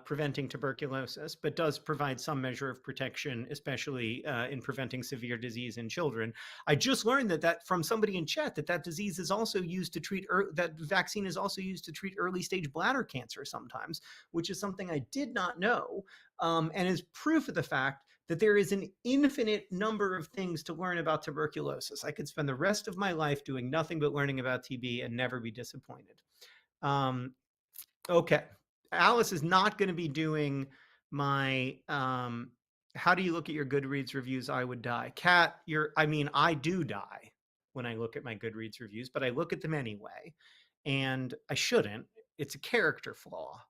preventing tuberculosis, but does provide some measure of protection, especially in preventing severe disease in children. I just learned that from somebody in chat that disease is also used to treat that vaccine is also used to treat early stage bladder cancer sometimes, which is something I did not know, and is proof of the fact that there is an infinite number of things to learn about tuberculosis. I could spend the rest of my life doing nothing but learning about TB and never be disappointed. Okay. Alice is not going to be doing my how do you look at your Goodreads reviews? I would die. Kat, I do die when I look at my Goodreads reviews, but I look at them anyway. And I shouldn't. It's a character flaw,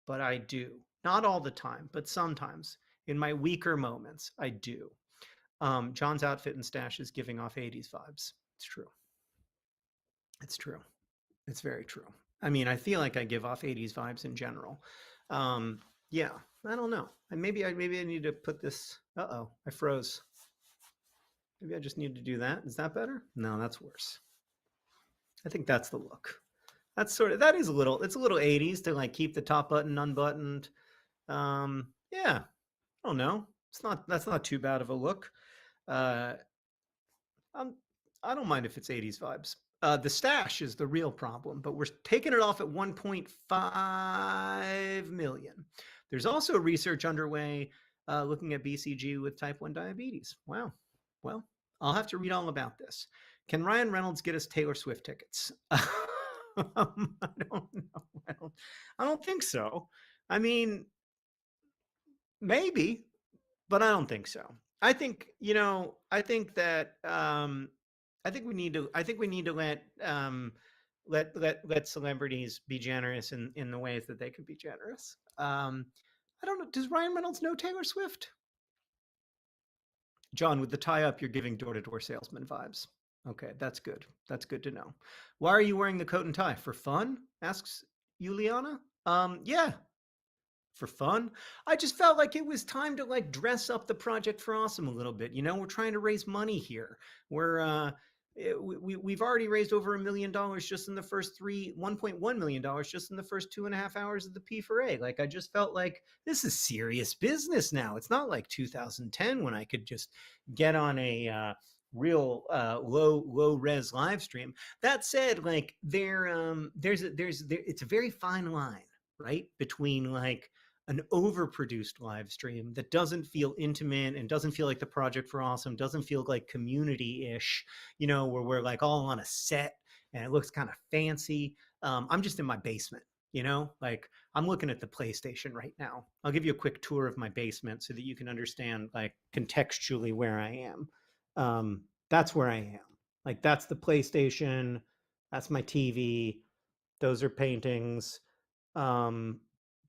but I do. Not all the time, but sometimes in my weaker moments, I do. John's outfit and stash is giving off 80s vibes. It's true. It's true. It's very true. I mean, I feel like I give off 80s vibes in general. Yeah, I don't know. Maybe I need to put this. Uh-oh, I froze. Maybe I just need to do that. Is that better? No, that's worse. I think that's the look. It's a little 80s to like keep the top button unbuttoned. Yeah, I don't know. That's not too bad of a look. Uh, I don't mind if it's 80s vibes. The stash is the real problem, but we're taking it off at 1.5 million. There's also research underway looking at BCG with type 1 diabetes. Wow. Well, I'll have to read all about this. Can Ryan Reynolds get us Taylor Swift tickets? I don't know. I don't think so. I mean, maybe, but I don't think so. I think that I think we need to let celebrities be generous in the ways that they can be generous. I don't know. Does Ryan Reynolds know Taylor Swift? John, with the tie up, you're giving door to door salesman vibes. Okay, that's good. That's good to know. Why are you wearing the coat and tie? For fun? Asks Juliana. Yeah, for fun. I just felt like it was time to like dress up the Project for Awesome a little bit. We're trying to raise money here. We've already raised over $1 million just in the first $1.1 million just in the first 2.5 hours of the P4A. Like, I just felt like this is serious business now. It's not like 2010 when I could just get on a real low res live stream. That said, like it's a very fine line, right, between like an overproduced live stream that doesn't feel intimate and doesn't feel like the Project for Awesome, doesn't feel like community-ish, where we're like all on a set and it looks kind of fancy. I'm just in my basement, like I'm looking at the PlayStation right now. I'll give you a quick tour of my basement so that you can understand like contextually where I am. That's where I am. Like that's the PlayStation, that's my TV, those are paintings.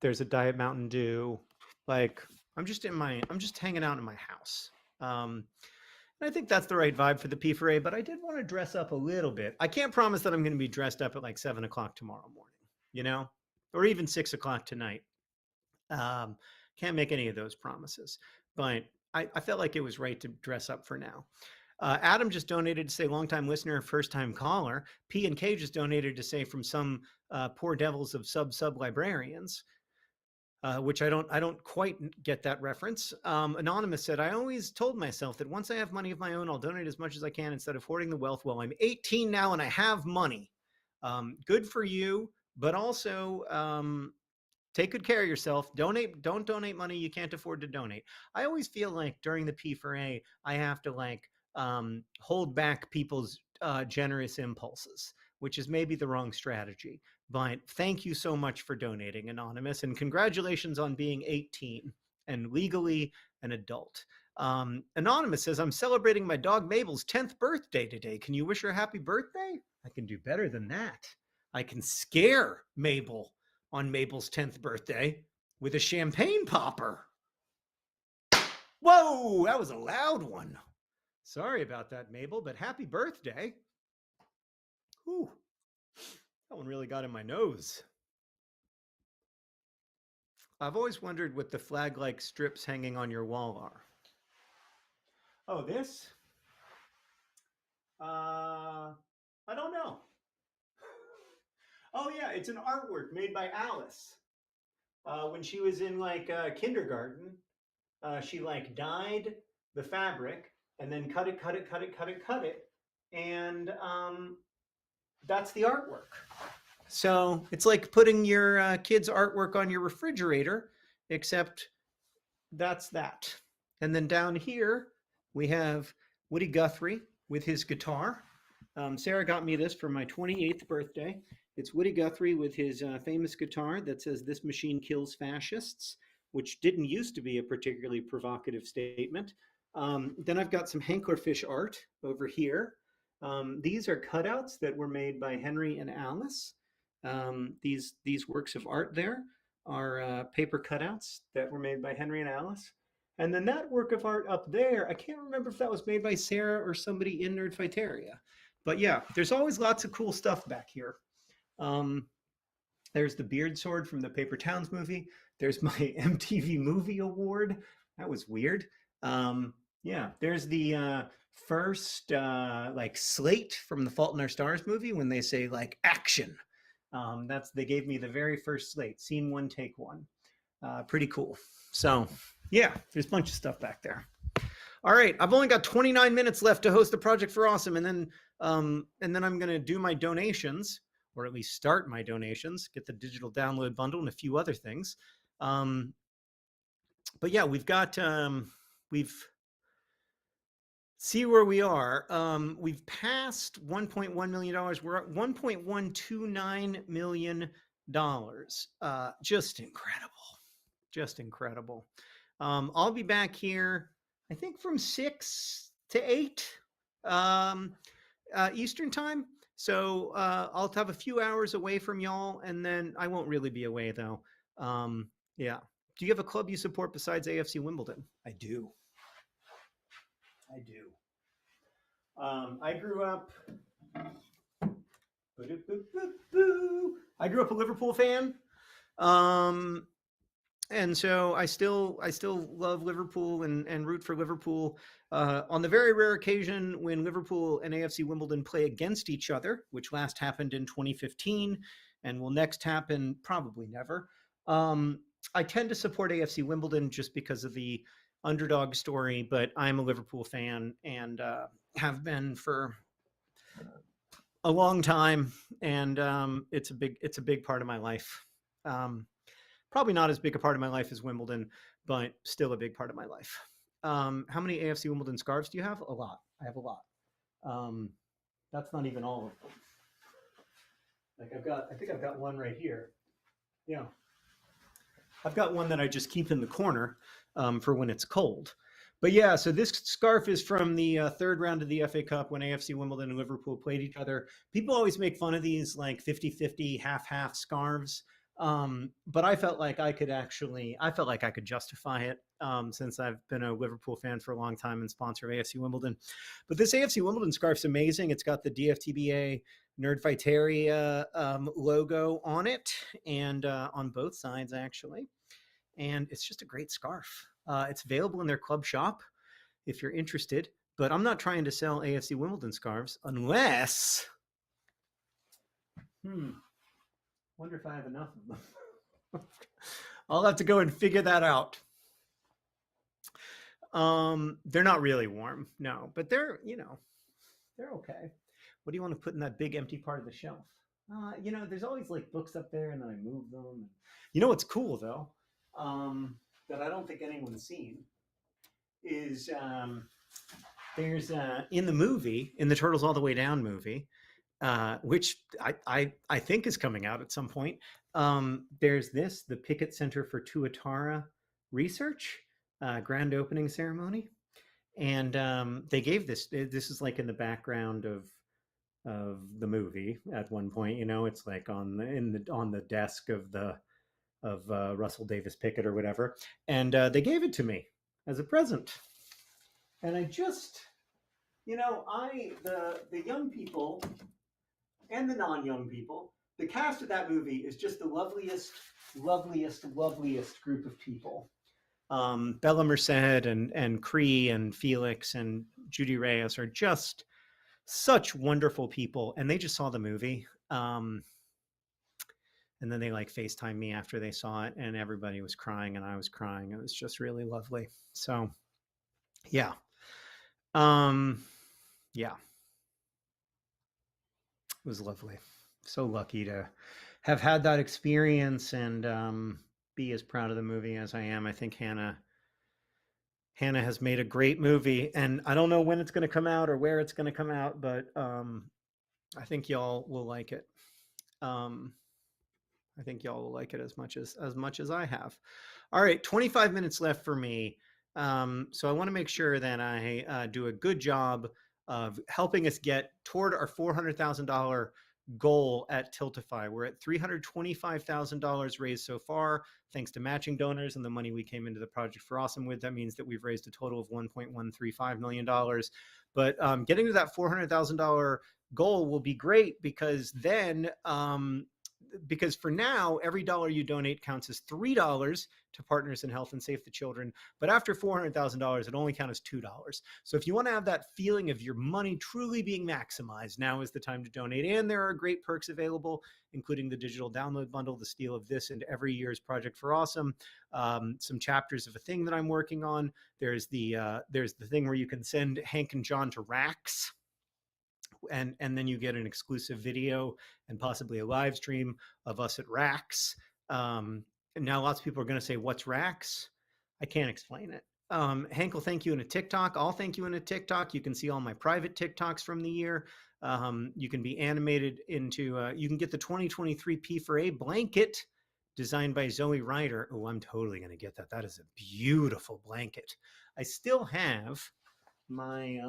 There's a Diet Mountain Dew. Like I'm just hanging out in my house. And I think that's the right vibe for the P4A, but I did want to dress up a little bit. I can't promise that I'm going to be dressed up at like 7 o'clock tomorrow morning, or even 6 o'clock tonight. Can't make any of those promises, but I felt like it was right to dress up for now. Adam just donated to say longtime listener, first time caller. P and K just donated to say from some poor devils of sub librarians. Which I don't quite get that reference. Anonymous said, I always told myself that once I have money of my own, I'll donate as much as I can instead of hoarding the wealth. Well, I'm 18 now and I have money. Good for you, but also take good care of yourself. Don't donate money you can't afford to donate. I always feel like during the P4A, I have to like hold back people's generous impulses, which is maybe the wrong strategy. But thank you so much for donating, Anonymous, and congratulations on being 18 and legally an adult. Anonymous says, I'm celebrating my dog Mabel's 10th birthday today. Can you wish her a happy birthday? I can do better than that. I can scare Mabel on Mabel's 10th birthday with a champagne popper. Whoa, that was a loud one. Sorry about that, Mabel, but happy birthday. Whew, that one really got in my nose. I've always wondered what the flag-like strips hanging on your wall are. Oh, this? I don't know. Oh yeah, it's an artwork made by Alice. When she was in like kindergarten, she like dyed the fabric and then cut it, and that's the artwork. So it's like putting your kid's artwork on your refrigerator, except that's that. And then down here we have Woody Guthrie with his guitar. Sarah got me this for my 28th birthday. It's Woody Guthrie with his famous guitar that says, "This machine kills fascists," which didn't used to be a particularly provocative statement. Then I've got some Hanklerfish art over here. These are cutouts that were made by Henry and Alice. These works of art there are paper cutouts that were made by Henry and Alice. And then that work of art up there, I can't remember if that was made by Sarah or somebody in Nerdfighteria. But yeah, there's always lots of cool stuff back here. There's the beard sword from the Paper Towns movie. There's my MTV Movie Award. That was weird. Yeah, there's the first like slate from the Fault in Our Stars movie when they say like action. They gave me the very first slate, scene 1, take 1. Pretty cool. So yeah, there's a bunch of stuff back there. All right, I've only got 29 minutes left to host the Project for Awesome, and then I'm going to do my donations, or at least start my donations, get the digital download bundle and a few other things. But yeah, we've got see where we are. We've passed $1.1 million. We're at $1.129 million. Just incredible. Just incredible. I'll be back here, I think, from 6 to 8 Eastern time. So I'll have a few hours away from y'all, and then I won't really be away, though. Yeah. Do you have a club you support besides AFC Wimbledon? I do. I grew up a Liverpool fan. And so I still love Liverpool and root for Liverpool. On the very rare occasion when Liverpool and AFC Wimbledon play against each other, which last happened in 2015 and will next happen probably never, I tend to support AFC Wimbledon just because of the underdog story, but I'm a Liverpool fan and have been for a long time, and it's a big part of my life. Probably not as big a part of my life as Wimbledon, but still a big part of my life. How many AFC Wimbledon scarves do you have? A lot. I have a lot. That's not even all of them. Like I think I've got one right here. Yeah. I've got one that I just keep in the corner for when it's cold. But yeah, so this scarf is from the third round of the FA Cup when AFC Wimbledon and Liverpool played each other. People always make fun of these like 50-50, half-half scarves. But I felt like I could justify it since I've been a Liverpool fan for a long time and sponsor of AFC Wimbledon. But this AFC Wimbledon scarf's amazing. It's got the DFTBA Nerdfighteria logo on it and on both sides, actually. And it's just a great scarf. It's available in their club shop if you're interested. But I'm not trying to sell AFC Wimbledon scarves unless... Wonder if I have enough of them. I'll have to go and figure that out. They're not really warm, no, but they're okay. What do you want to put in that big empty part of the shelf? There's always like books up there, and then I move them. You know what's cool though, that I don't think anyone's seen is there's in the Turtles All the Way Down movie, which I think is coming out at some point. There's the Pickett Center for Tuatara Research grand opening ceremony, and they gave this. This is like in the background of the movie at one point. It's like on the desk of Russell Davis Pickett or whatever, and they gave it to me as a present, and I just. The young people and the non-young people, the cast of that movie is just the loveliest group of people. Bella Merced and Cree and Felix and Judy Reyes are just such wonderful people, and they just saw the movie. And then they like FaceTime me after they saw it, and everybody was crying and I was crying. It was just really lovely. So yeah. Yeah. It was lovely. So lucky to have had that experience and be as proud of the movie as I am. I think Hannah has made a great movie, and I don't know when it's going to come out or where it's going to come out, but I think y'all will like it. I think y'all will like it as much as I have. All right, 25 minutes left for me. So I want to make sure that I do a good job of helping us get toward our $400,000 goal at Tiltify. We're at $325,000 raised so far, thanks to matching donors and the money we came into the Project for Awesome with. That means that we've raised a total of $1.135 million. But getting to that $400,000 goal will be great, because then because for now, every dollar you donate counts as $3 to Partners in Health and Save the Children. But after $400,000, it only counts as $2. So if you want to have that feeling of your money truly being maximized, now is the time to donate. And there are great perks available, including the digital download bundle, the steal of this and every year's Project for Awesome, some chapters of a thing that I'm working on. There's the thing where you can send Hank and John to racks. And then you get an exclusive video and possibly a live stream of us at racks. Now lots of people are going to say, what's racks? I can't explain it. Hank will thank you in a TikTok. I'll thank you in a TikTok. You can see all my private TikToks from the year. You can be animated into, you can get the 2023 P4A blanket designed by Zoe Ryder. Oh, I'm totally going to get that. That is a beautiful blanket. I still have my,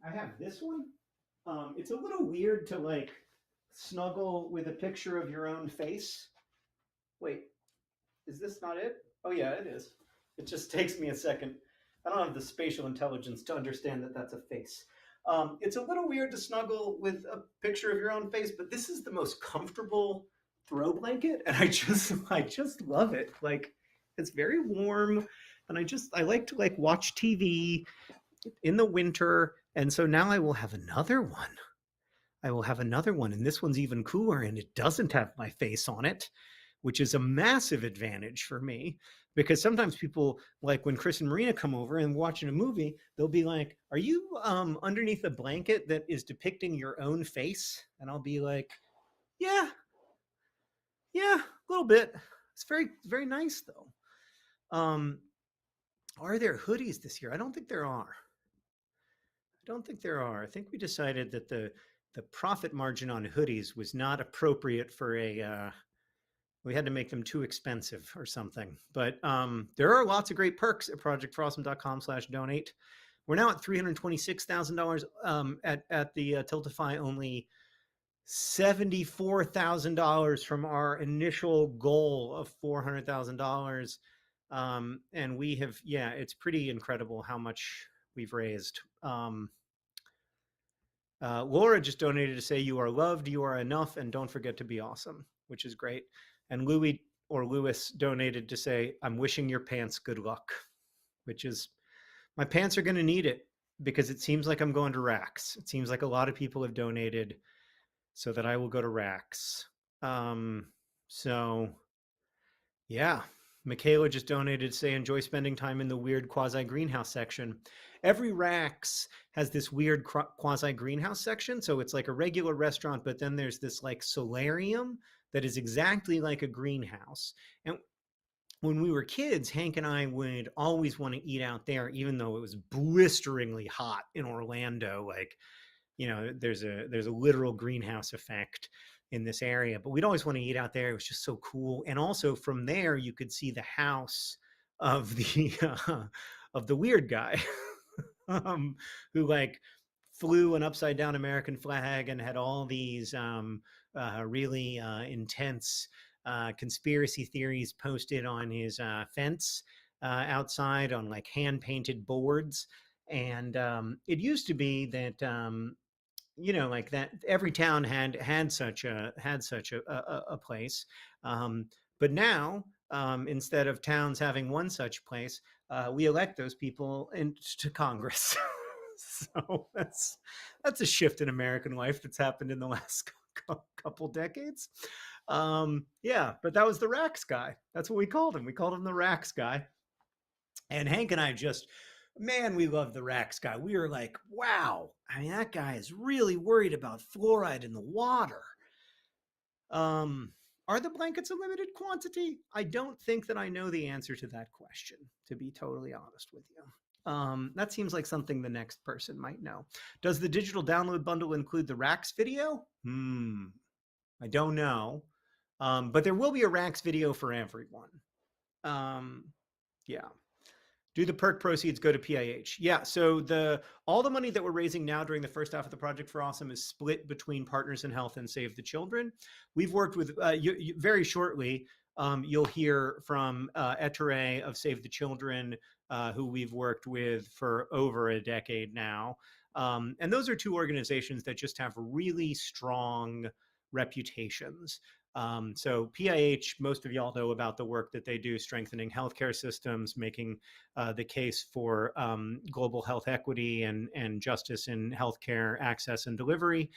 I have this one. It's a little weird to like snuggle with a picture of your own face. Wait, is this not it? Oh yeah, it is. It just takes me a second. I don't have the spatial intelligence to understand that that's a face. It's a little weird to snuggle with a picture of your own face, but this is the most comfortable throw blanket, and I just love it. Like, it's very warm, and I like to like watch TV in the winter. And so now I will have another one. And this one's even cooler, and it doesn't have my face on it, which is a massive advantage for me, because sometimes people, like when Chris and Marina come over and watching a movie, they'll be like, are you underneath a blanket that is depicting your own face? And I'll be like, yeah, a little bit. It's very, very nice though. Are there hoodies this year? I don't think there are. I think we decided that the profit margin on hoodies was not appropriate for we had to make them too expensive or something. But there are lots of great perks at projectforawesome.com/donate. We're now at $326,000 at the Tiltify, only $74,000 from our initial goal of $400,000. And we have, it's pretty incredible how much we've raised. Laura just donated to say, you are loved, you are enough, and don't forget to be awesome, which is great. And Lewis donated to say, I'm wishing your pants good luck, which is, my pants are going to need it, because it seems like I'm going to racks. It seems like a lot of people have donated so that I will go to racks. So yeah. Michaela just donated to say, enjoy spending time in the weird quasi-greenhouse section. Every Racks has this weird quasi-greenhouse section. So it's like a regular restaurant, but then there's this like solarium that is exactly like a greenhouse. And when we were kids, Hank and I would always want to eat out there, even though it was blisteringly hot in Orlando. Like, there's a literal greenhouse effect in this area, but we'd always want to eat out there. It was just so cool. And also from there, you could see the house of the of the weird guy who like flew an upside down American flag and had all these really intense conspiracy theories posted on his fence outside on like hand painted boards. And it used to be that like that every town had such a place, but now instead of towns having one such place, we elect those people into Congress. So that's a shift in American life that's happened in the last couple decades. Yeah, but that was the Rax guy. That's what we called him. We called him the Rax guy. And Hank and I just, man, we love the Rax guy. We were like, wow, I mean, that guy is really worried about fluoride in the water. Are the blankets a limited quantity? I don't think that I know the answer to that question, to be totally honest with you. That seems like something the next person might know. Does the digital download bundle include the Rax video? I don't know. But there will be a Rax video for everyone. Yeah. Do the perk proceeds go to PIH? Yeah, so all the money that we're raising now during the first half of the Project for Awesome is split between Partners in Health and Save the Children. We've worked with, very shortly, you'll hear from Etere of Save the Children, who we've worked with for over a decade now. And those are two organizations that just have really strong reputations. So PIH, most of y'all know about the work that they do strengthening healthcare systems, making the case for global health equity and justice in healthcare access and delivery.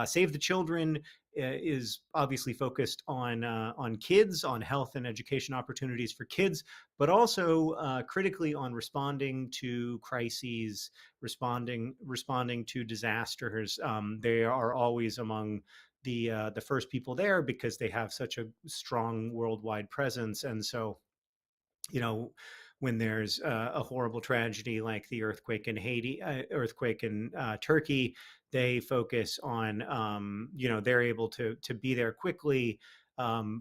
Save the Children is obviously focused on kids, on health and education opportunities for kids, but also critically on responding to crises, responding to disasters. They are always among the first people there because they have such a strong worldwide presence. And so, when there's a horrible tragedy like the earthquake in Haiti, earthquake in Turkey, they focus on, they're able to be there quickly,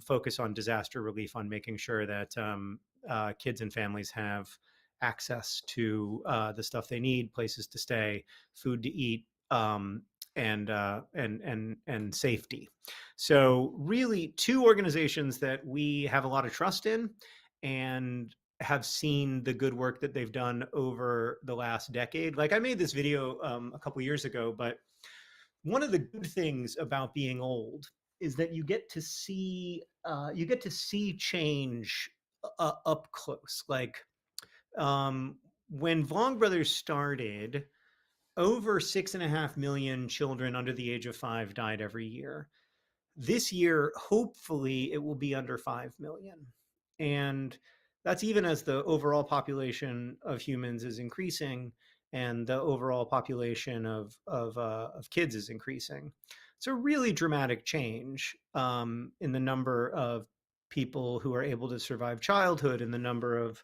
focus on disaster relief, on making sure that kids and families have access to the stuff they need, places to stay, food to eat, and safety. So really two organizations that we have a lot of trust in and have seen the good work that they've done over the last decade. Like I made this video a couple years ago, but one of the good things about being old is that you get to see change up close. Like when Vlog Brothers started, over 6.5 million children under the age of 5 died every year. This year, hopefully, it will be under 5 million. And that's even as the overall population of humans is increasing and the overall population of kids is increasing. It's a really dramatic change in the number of people who are able to survive childhood and the number of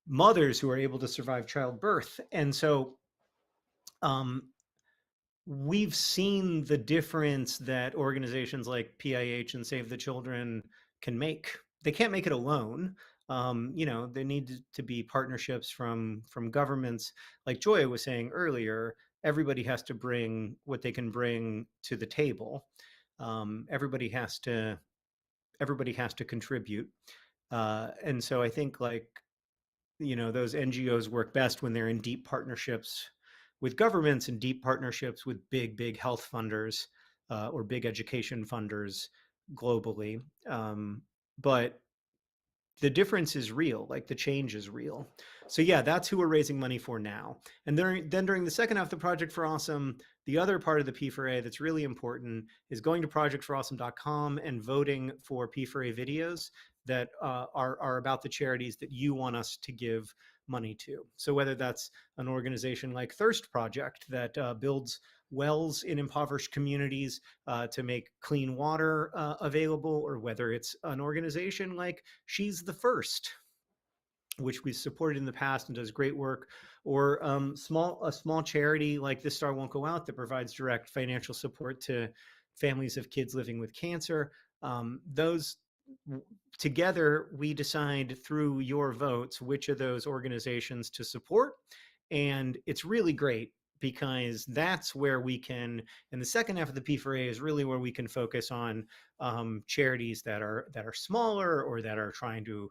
mothers who are able to survive childbirth. And so we've seen the difference that organizations like PIH and Save the Children can make. They can't make it alone. There need to be partnerships from governments. Like Joya was saying earlier, everybody has to bring what they can bring to the table. Everybody has to contribute. And so I think those NGOs work best when they're in deep partnerships with governments and deep partnerships with big health funders or big education funders globally. But the difference is real, like the change is real. So yeah, that's who we're raising money for now. And then during the second half of the Project for Awesome, the other part of the P4A that's really important is going to projectforawesome.com and voting for P4A videos. that are about the charities that you want us to give money to. So whether that's an organization like Thirst Project that builds wells in impoverished communities to make clean water available, or whether it's an organization like She's the First, which we've supported in the past and does great work, or a small charity like This Star Won't Go Out that provides direct financial support to families of kids living with cancer. Those together, we decide through your votes which of those organizations to support. And it's really great because that's where we can, in the second half of the P4A is really where we can focus on charities that are smaller, or that are trying to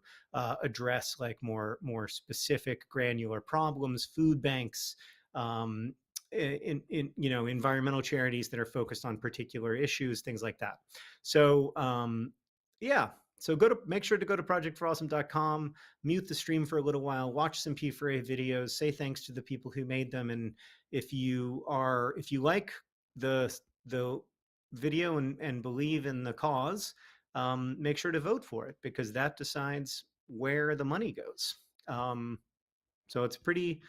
address like more specific granular problems, food banks, in environmental charities that are focused on particular issues, things like that. So yeah, so make sure to go to projectforawesome.com, mute the stream for a little while, watch some P4A videos, say thanks to the people who made them, and if you like the video and believe in the cause, make sure to vote for it, because that decides where the money goes. So it's pretty.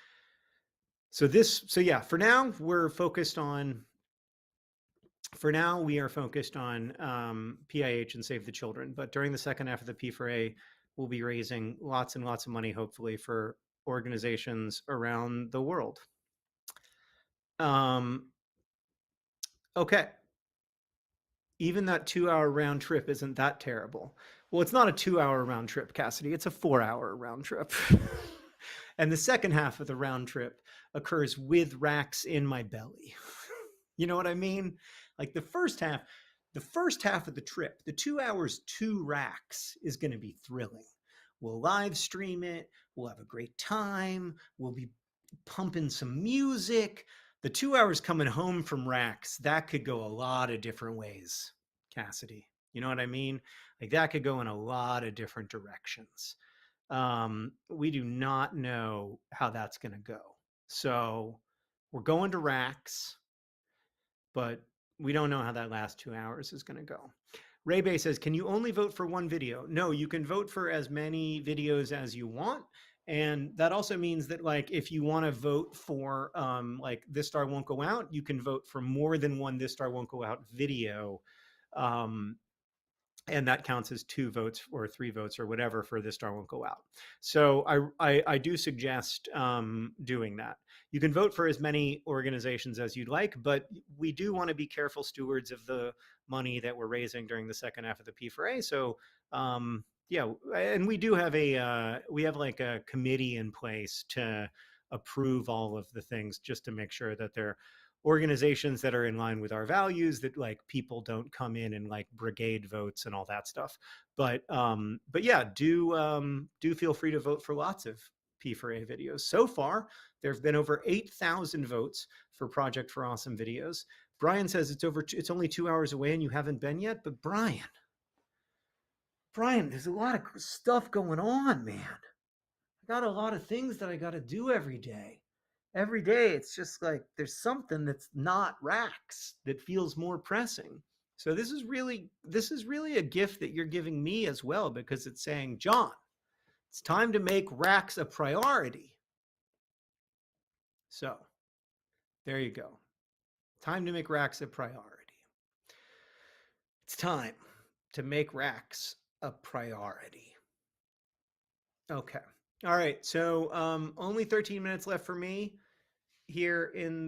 So yeah, for now we're focused on. For now, we are focused on PIH and Save the Children, but during the second half of the P4A, we'll be raising lots and lots of money, hopefully, for organizations around the world. Okay. Even that 2-hour round trip isn't that terrible. Well, it's not a 2-hour round trip, Cassidy. It's a 4-hour round trip. And the second half of the round trip occurs with racks in my belly. You know what I mean? Like the first half of the trip, the 2 hours, 2 racks is going to be thrilling. We'll live stream it. We'll have a great time. We'll be pumping some music. The 2 hours coming home from racks, that could go a lot of different ways, Cassidy. You know what I mean? Like that could go in a lot of different directions. We do not know how that's going to go. So we're going to racks, but we don't know how that last 2 hours is going to go. Ray Bay says, can you only vote for one video? No, you can vote for as many videos as you want. And that also means that, like, if you want to vote for like This Star Won't Go Out, you can vote for more than one This Star Won't Go Out video. And that counts as 2 votes or 3 votes or whatever for This Star Won't Go Out. So I do suggest doing that. You can vote for as many organizations as you'd like, but we do want to be careful stewards of the money that we're raising during the second half of the P4A. So yeah, and we do have like a committee in place to approve all of the things, just to make sure that they're organizations that are in line with our values, that like people don't come in and like brigade votes and all that stuff. But yeah, do feel free to vote for lots of P4A videos. So far, there have been over 8,000 votes for Project for Awesome videos. Brian says it's only 2 hours away and you haven't been yet. But Brian, there's a lot of stuff going on, man. I got a lot of things that I got to do every day. Every day, it's just like there's something that's not racks that feels more pressing. So this is really a gift that you're giving me as well, because it's saying, John, it's time to make racks a priority. So there you go. Time to make racks a priority. It's time to make racks a priority. Okay. All right. So only 13 minutes left for me here in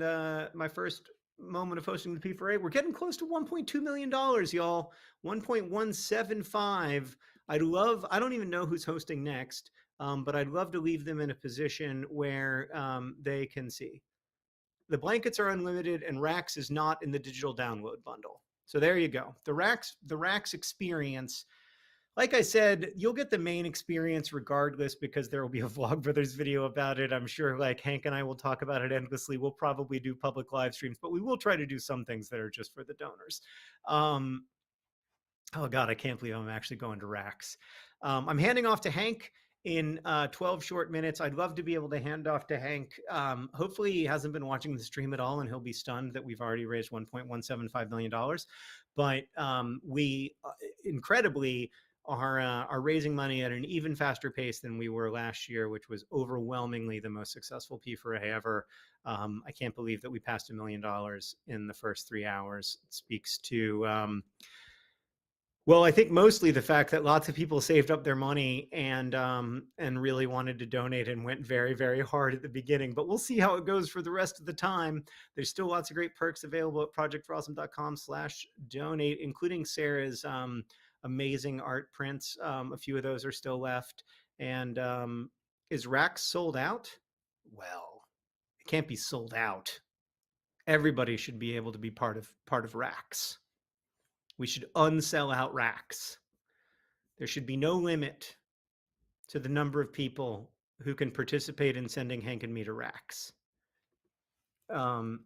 my first moment of hosting the P4A. We're getting close to $1.2 million, y'all. 1.175. I don't even know who's hosting next, but I'd love to leave them in a position where they can see. The blankets are unlimited, and Racks is not in the digital download bundle. So there you go. The Racks experience. Like I said, you'll get the main experience regardless, because there will be a Vlogbrothers video about it. I'm sure like Hank and I will talk about it endlessly. We'll probably do public live streams, but we will try to do some things that are just for the donors. Oh God, I can't believe I'm actually going to Racks. I'm handing off to Hank in 12 short minutes. I'd love to be able to hand off to Hank. Hopefully he hasn't been watching the stream at all, and he'll be stunned that we've already raised $1.175 million. But we incredibly are raising money at an even faster pace than we were last year, which was overwhelmingly the most successful P4A ever. I can't believe that we passed $1 million in the first 3 hours. It speaks to well, I think mostly the fact that lots of people saved up their money and really wanted to donate and went very, very hard at the beginning. But we'll see how it goes for the rest of the time. There's still lots of great perks available at projectforawesome.com/donate, including Sarah's amazing art prints. A few of those are still left. And is Rax sold out? Well, it can't be sold out. Everybody should be able to be part of Rax. We should unsell out Rax. There should be no limit to the number of people who can participate in sending Hank and me to Rax. I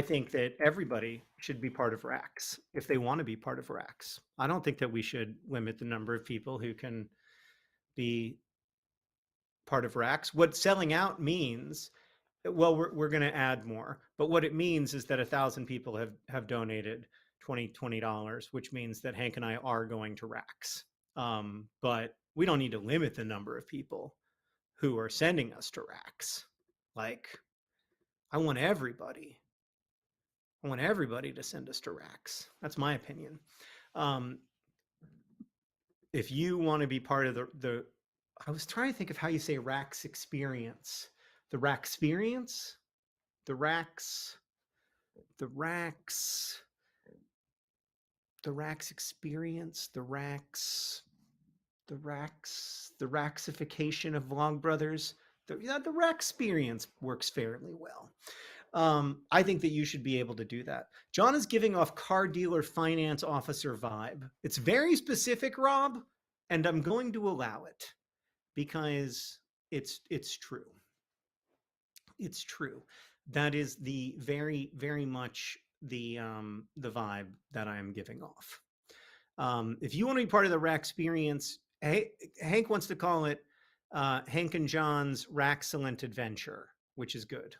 think that everybody should be part of Rax if they want to be part of Rax. I don't think that we should limit the number of people who can be part of Rax. What selling out means, well, we're going to add more, but what it means is that 1,000 people have donated $20, which means that Hank and I are going to Rax. But we don't need to limit the number of people who are sending us to Rax. Like, I want everybody to send us to Rax. That's my opinion. If you want to be part of the I was trying to think of how you say Rax experience. The Rax experience? The Rax experience, the Raxification of Vlogbrothers. The Rax experience works fairly well. I think that you should be able to do that. John is giving off car dealer finance officer vibe. It's very specific, Rob, and I'm going to allow it because it's true. It's true. That is the very, very much the vibe that I am giving off. If you want to be part of the Rax experience, Hank wants to call it Hank and John's Raxcellent Adventure, which is good.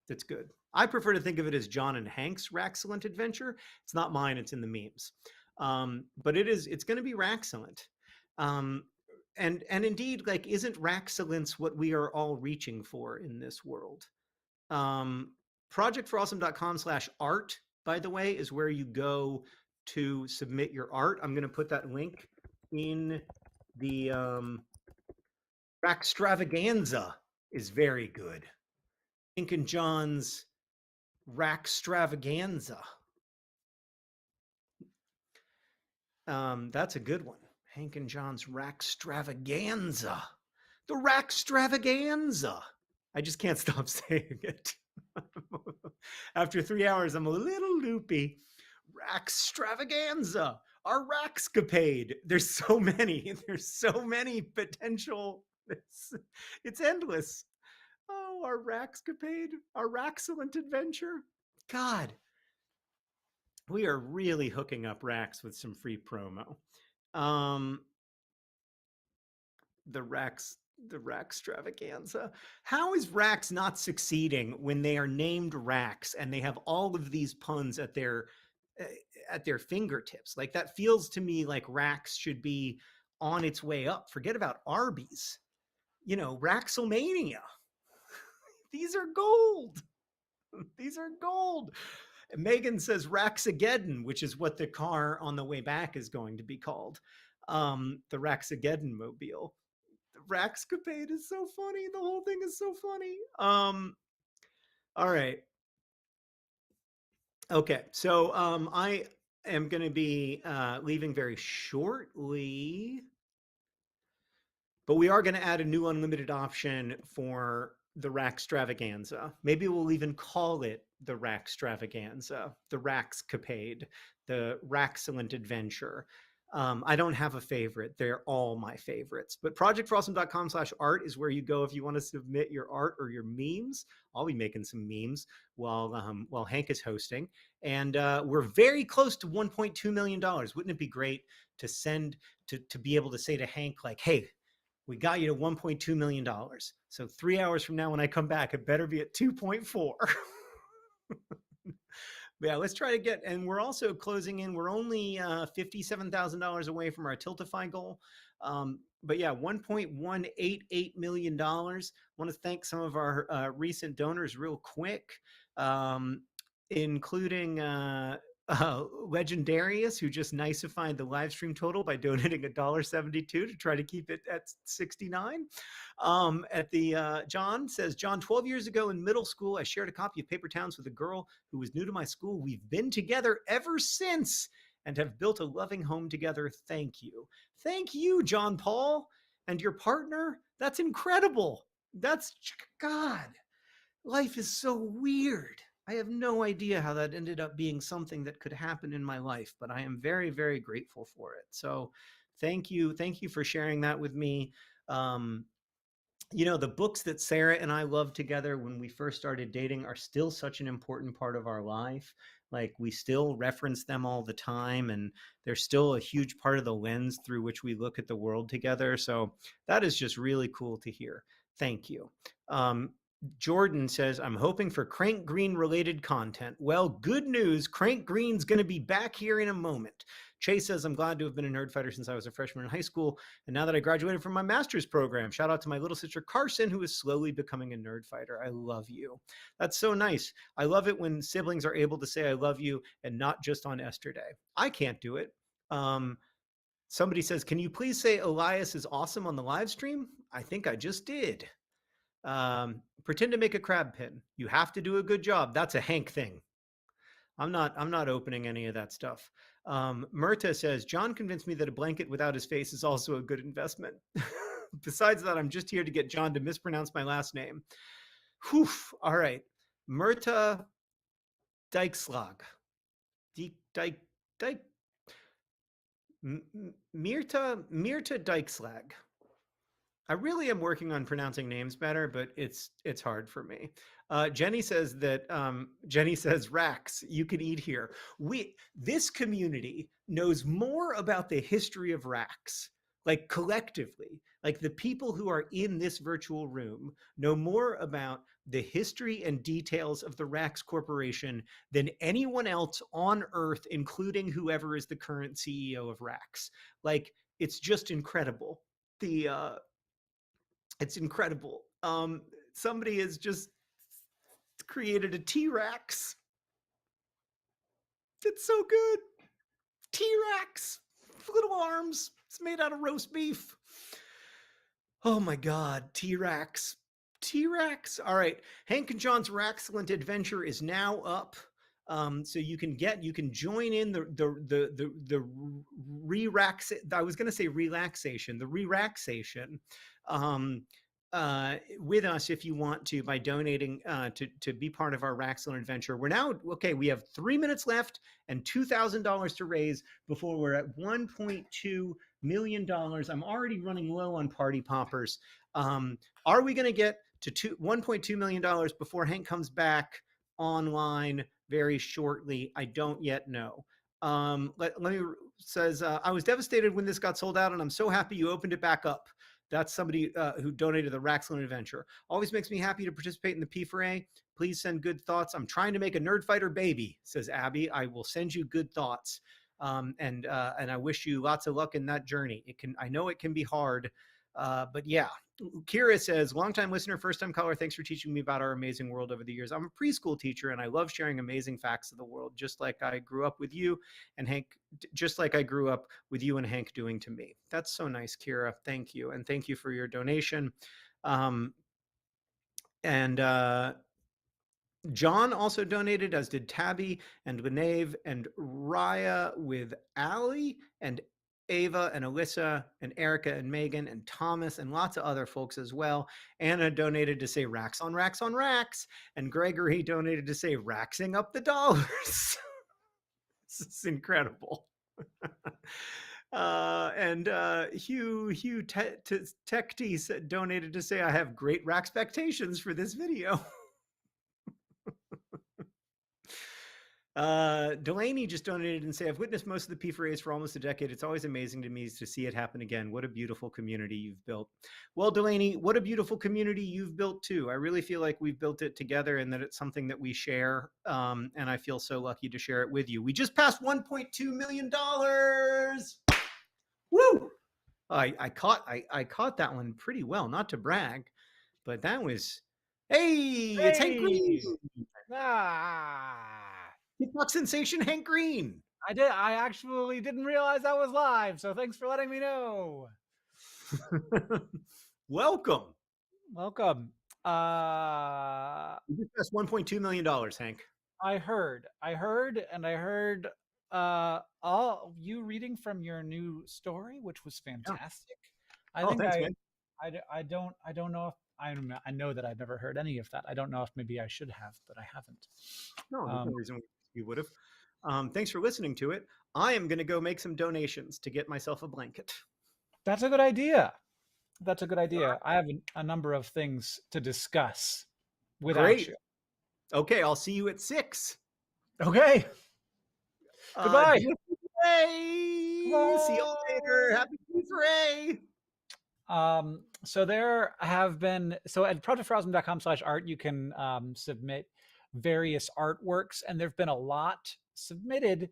That's good. I prefer to think of it as John and Hank's Raxcellent Adventure. It's not mine, it's in the memes. But it's going to be Raxcellent. And indeed, like, isn't Raxcellence what we are all reaching for in this world? Projectforawesome.com/art, by the way, is where you go to submit your art. I'm going to put that link in the Raxtravaganza is very good. Hank and John's Raxtravaganza. That's a good one. Hank and John's Raxtravaganza. The Raxtravaganza. I just can't stop saying it. After 3 hours, I'm a little loopy. Raxtravaganza. Our Raxcapade. There's so many. There's so many potential. It's endless. Oh, our Raxcapade. Our Raxcellent Adventure. God. We are really hooking up Rax with some free promo. The Raxtravaganza. How is Rax not succeeding when they are named Rax and they have all of these puns at their fingertips? Like, that feels to me like Rax should be on its way up. Forget about Arby's. You know, Raxelmania. These are gold. These are gold. Megan says Raxageddon, which is what the car on the way back is going to be called. The Raxageddon mobile. The Raxcapade is so funny. The whole thing is so funny. All right. Okay. So I am going to be leaving very shortly, but we are going to add a new unlimited option for the Raxtravaganza. Maybe we'll even call it the Raxtravaganza, the Raxcapade, the Raxcellent Adventure. I don't have a favorite. They're all my favorites. But projectforawesome.com/art is where you go if you want to submit your art or your memes. I'll be making some memes while Hank is hosting. And we're very close to $1.2 million. Wouldn't it be great to be able to say to Hank, like, hey, we got you to $1.2 million. So 3 hours from now when I come back, it better be at 2.4. Yeah, let's try to get, and we're also closing in. We're only $57,000 away from our Tiltify goal. But yeah, $1.188 million. Want to thank some of our recent donors real quick, including Legendarius, who just niceified the live stream total by donating $1.72 to try to keep it at 69. At the John says, John, 12 years ago in middle school, I shared a copy of Paper Towns with a girl who was new to my school. We've been together ever since and have built a loving home together. Thank you. Thank you, John Paul, and your partner. That's incredible. That's, God, life is so weird. I have no idea how that ended up being something that could happen in my life, but I am very, very grateful for it. So thank you. Thank you for sharing that with me. You know, the books that Sarah and I loved together when we first started dating are still such an important part of our life. Like, we still reference them all the time, and they're still a huge part of the lens through which we look at the world together. So that is just really cool to hear. Thank you. Jordan says, I'm hoping for Crank Green related content. Well, good news. Crank Green's going to be back here in a moment. Chase says, I'm glad to have been a nerd fighter since I was a freshman in high school. And now that I graduated from my master's program, shout out to my little sister Carson, who is slowly becoming a nerd fighter. I love you. That's so nice. I love it when siblings are able to say, I love you, and not just on Esther Day. I can't do it. Somebody says, can you please say Elias is awesome on the live stream? I think I just did. Pretend to make a crab pin. You have to do a good job. That's a Hank thing. I'm not opening any of that stuff. Murta says, John convinced me that a blanket without his face is also a good investment. Besides that, I'm just here to get John to mispronounce my last name. Whew. All right. Murta Dijkslag. Mirta Dijkslag. I really am working on pronouncing names better, but it's hard for me. Jenny says Rax, you can eat here. This community knows more about the history of Rax, like collectively, like the people who are in this virtual room know more about the history and details of the Rax Corporation than anyone else on Earth, including whoever is the current CEO of Rax. Like, it's just incredible. It's incredible. Somebody has just created a T-Rex. It's so good. T-Rex, little arms. It's made out of roast beef. Oh my God, T-Rex. T-Rex. All right, Hank and John's Raxcellent Adventure is now up. So you can join in the re-rax. I was going to say relaxation, the re-raxation. With us if you want to by donating to be part of our Raxcellent Adventure. We're now, okay, we have 3 minutes left and $2,000 to raise before we're at $1.2 million. I'm already running low on party poppers. Are we going to get to $1.2 million before Hank comes back online very shortly? I don't yet know. Let me says, I was devastated when this got sold out, and I'm so happy you opened it back up. That's somebody who donated the Raxcellent Adventure. Always makes me happy to participate in the P4A. Please send good thoughts. I'm trying to make a nerd fighter baby, says Abby. I will send you good thoughts. And I wish you lots of luck in that journey. I know it can be hard, but yeah. Kira says, longtime listener, first time caller. Thanks for teaching me about our amazing world over the years. I'm a preschool teacher and I love sharing amazing facts of the world, just like I grew up with you and Hank, just like I grew up with you and Hank doing to me. That's so nice, Kira. Thank you. And thank you for your donation. John also donated, as did Tabby and Lenave and Raya, with Ali and Ava and Alyssa and Erica and Megan and Thomas and lots of other folks as well. Anna donated to say racks on racks on racks. And Gregory donated to say raxing up the dollars. This is incredible. Hugh Techty donated to say, I have great raxpectations for this video. Delaney just donated and said, I've witnessed most of the P4As for almost a decade. It's always amazing to me to see it happen again. What a beautiful community you've built. Well, Delaney, what a beautiful community you've built too. I really feel like we've built it together and that it's something that we share. And I feel so lucky to share it with you. We just passed $1.2 million. Woo! I caught that one pretty well, not to brag, but that was, hey, it's Hank Green. TikTok sensation Hank Green. I actually didn't realize I was live, so thanks for letting me know. Welcome. You just passed $1.2 million, Hank. I heard all you reading from your new story, which was fantastic. Yeah. I don't know if I know that I've never heard any of that. I don't know if maybe I should have, but I haven't. No, there's no reason you would have. Thanks for listening to it. I am going to go make some donations to get myself a blanket. That's a good idea. I have a number of things to discuss without you. Okay, I'll see you at 6. Okay. Goodbye. Bye. See you later. Happy P4A. So there have been, so at projectforawesome.com/art, you can submit various artworks, and there've been a lot submitted.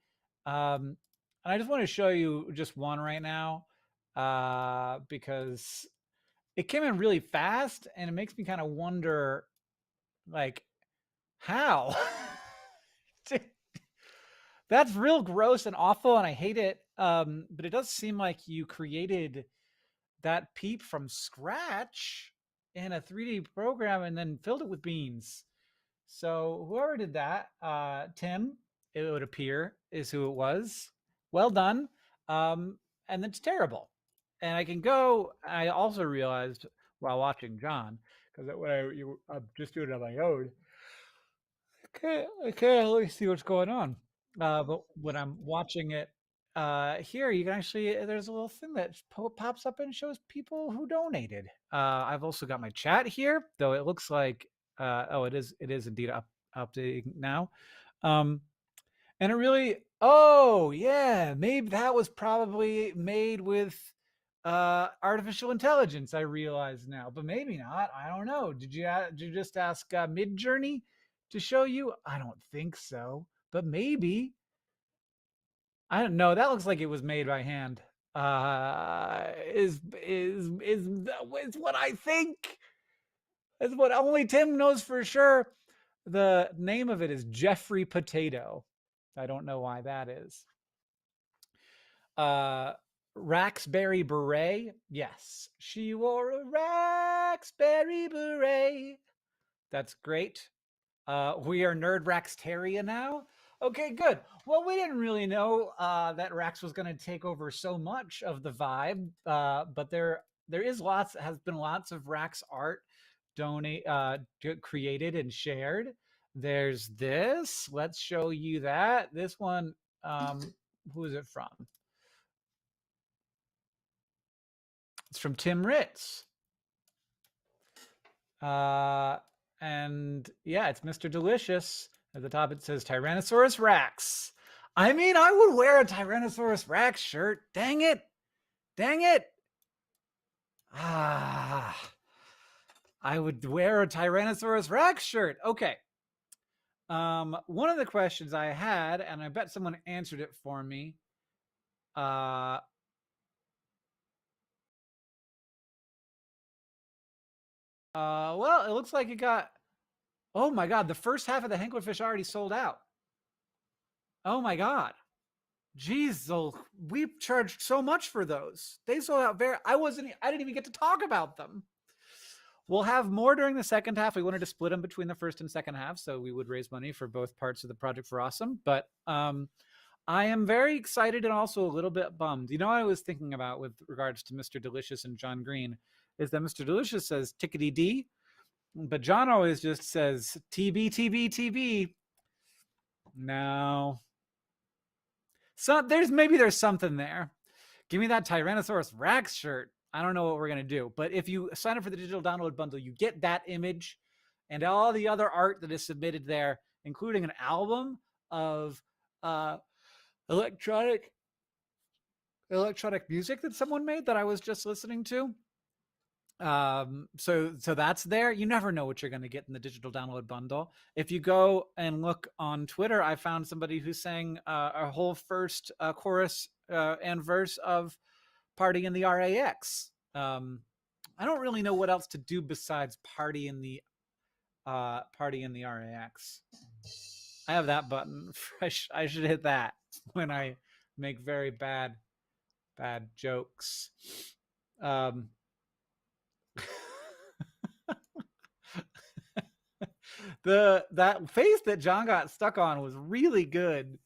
And I just want to show you just one right now, because it came in really fast, and it makes me kind of wonder, like, how? That's real gross and awful, and I hate it. But it does seem like you created that peep from scratch in a 3D program and then filled it with beans. So whoever did that, Tim, it would appear, is who it was. Well done. And it's terrible. And I can go, I also realized while watching John, because when I'm just doing it on my own, I can't really see what's going on. But when I'm watching it here, you can actually, there's a little thing that pops up and shows people who donated. I've also got my chat here, though it looks like, it is indeed updating now. And it really, oh yeah, maybe that was probably made with artificial intelligence, I realize now, but maybe not. I don't know. Did you just ask Midjourney to show you? I don't think so, but maybe. I don't know. That looks like it was made by hand. Is what I think. Is what only Tim knows for sure. The name of it is Jeffrey Potato. I don't know why that is. Raxberry Beret. Yes, she wore a Raxberry Beret. That's great. We are Nerd Raxteria now. Okay, good. Well, we didn't really know that Rax was going to take over so much of the vibe, but there has been lots of Rax art created and shared. There's this. Let's show you that. This one, who is it from? It's from Tim Ritz. And yeah, it's Mr. Delicious. At the top, it says Tyrannosaurus Rex. I mean, I would wear a Tyrannosaurus Rex shirt. Dang it. I would wear a Tyrannosaurus Rex shirt. Okay. One of the questions I had, and I bet someone answered it for me. Well, it looks like it got, oh my God, the first half of the Hanklerfish already sold out. Oh my God. Jeez, we charged so much for those. They sold out I didn't even get to talk about them. We'll have more during the second half. We wanted to split them between the first and second half, so we would raise money for both parts of the Project for Awesome. But I am very excited and also a little bit bummed. You know what I was thinking about with regards to Mr. Delicious and John Green is that Mr. Delicious says tickety D, but John always just says TB, TB, TB. No. So there's something there. Give me that Tyrannosaurus Rex shirt. I don't know what we're going to do. But if you sign up for the digital download bundle, you get that image and all the other art that is submitted there, including an album of electronic music that someone made that I was just listening to. So that's there. You never know what you're going to get in the digital download bundle. If you go and look on Twitter, I found somebody who sang a whole first chorus and verse of Party in the RAX. I don't really know what else to do besides Party in the RAX. I have that button. I should hit that when I make very bad jokes. That face that John got stuck on was really good,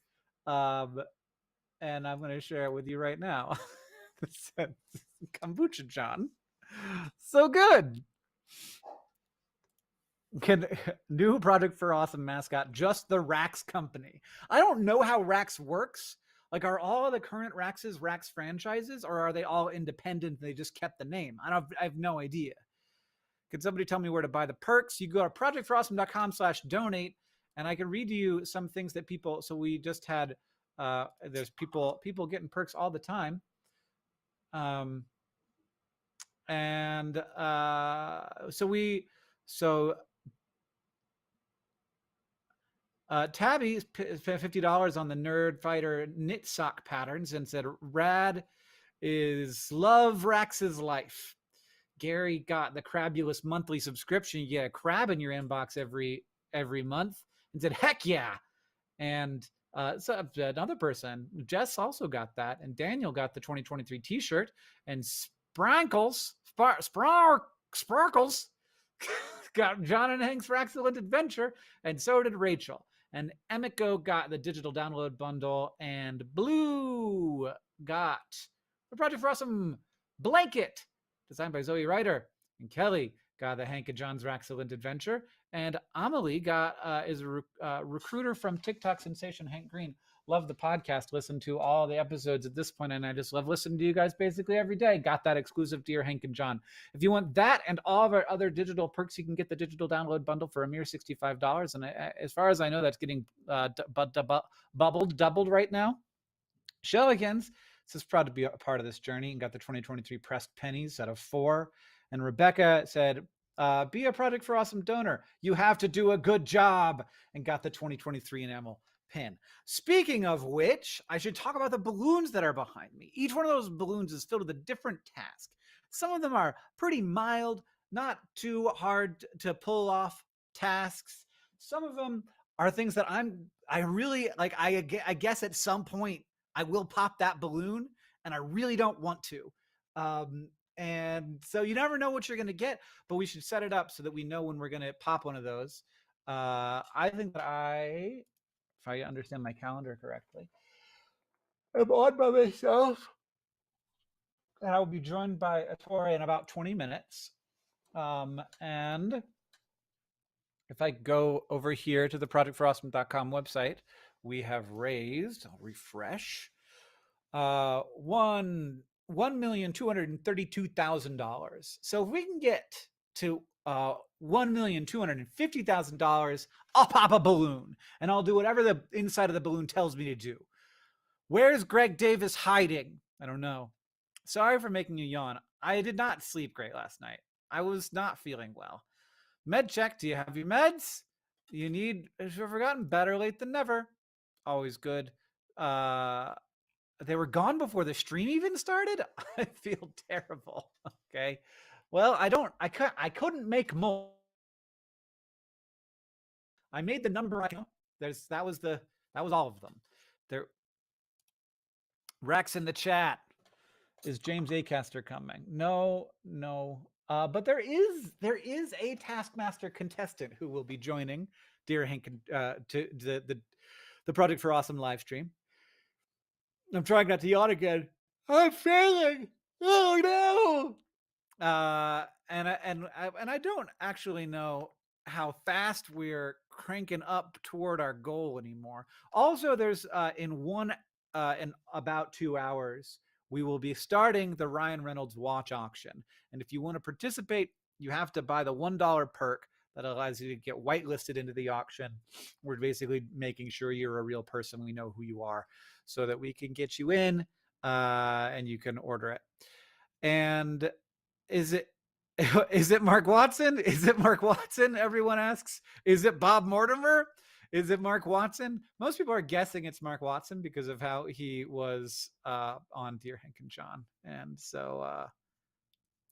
and I'm going to share it with you right now. Kombucha John, so good. New product for awesome mascot, just the Rax company. I don't know how Rax works. Like, are all the current Raxes Rax franchises, or are they all independent? They just kept the name. I have no idea. Can somebody tell me where to buy the perks? You go to projectforawesome.com/donate, and I can read you some things that people. So we just had there's people getting perks all the time. And Tabby spent $50 on the Nerd Fighter knit sock patterns and said, "Rad is love Rax's life." Gary got the Crabulous monthly subscription. You get a crab in your inbox every month, and said, "Heck yeah!" And so another person, Jess, also got that, and Daniel got the 2023 T-shirt, and Sparkles got John and Hank's Excellent Adventure, and so did Rachel. And Emiko got the digital download bundle, and Blue got the Project for Awesome blanket, designed by Zoe Ryder. And Kelly got the Hank and John's Excellent Adventure. And Amelie is a recruiter from TikTok sensation Hank Green. Love the podcast. Listen to all the episodes at this point, and I just love listening to you guys basically every day. Got that exclusive Dear Hank and John. If you want that and all of our other digital perks, you can get the digital download bundle for a mere $65. And as far as I know, that's getting doubled right now. Shellikins says proud to be a part of this journey and got the 2023 pressed pennies out of 4. And Rebecca said, be a Project for Awesome donor. You have to do a good job, and got the 2023 enamel pin. Speaking of which, I should talk about the balloons that are behind me. Each one of those balloons is filled with a different task. Some of them are pretty mild, not too hard to pull off tasks. Some of them are things that I really like. I guess at some point I will pop that balloon, and I really don't want to. And so you never know what you're going to get, but we should set it up so that we know when we're going to pop one of those. I think that if I understand my calendar correctly, I'm on by myself, and I will be joined by Ettore in about 20 minutes. And if I go over here to the projectforawesome.com website, we have raised, I'll refresh, $1,232,000. So if we can get to $1,250,000, I'll pop a balloon, and I'll do whatever the inside of the balloon tells me to do. Where's Greg Davis hiding? I don't know. Sorry for making you yawn. I did not sleep great last night. I was not feeling well. Med check. Do you have your meds? You need, if you've forgotten, better late than never. Always good. They were gone before the stream even started. I feel terrible. Okay. Well, I couldn't make more. I made the number. That was all of them. There. Rex in the chat. Is James Acaster coming? No. But there is a Taskmaster contestant who will be joining Dear Hank to the Project for Awesome live stream. I'm trying not to yawn again. I'm failing. Oh no! And I don't actually know how fast we're cranking up toward our goal anymore. Also, there's in about 2 hours, we will be starting the Ryan Reynolds watch auction. And if you want to participate, you have to buy the $1 perk. that allows you to get whitelisted into the auction. We're basically making sure you're a real person. We know who you are so that we can get you in and you can order it. And is it is it Mark Watson? Is it Mark Watson? Everyone asks. Is it Bob Mortimer? Is it Mark Watson? Most people are guessing it's Mark Watson because of how he was on Dear Hank and John. And so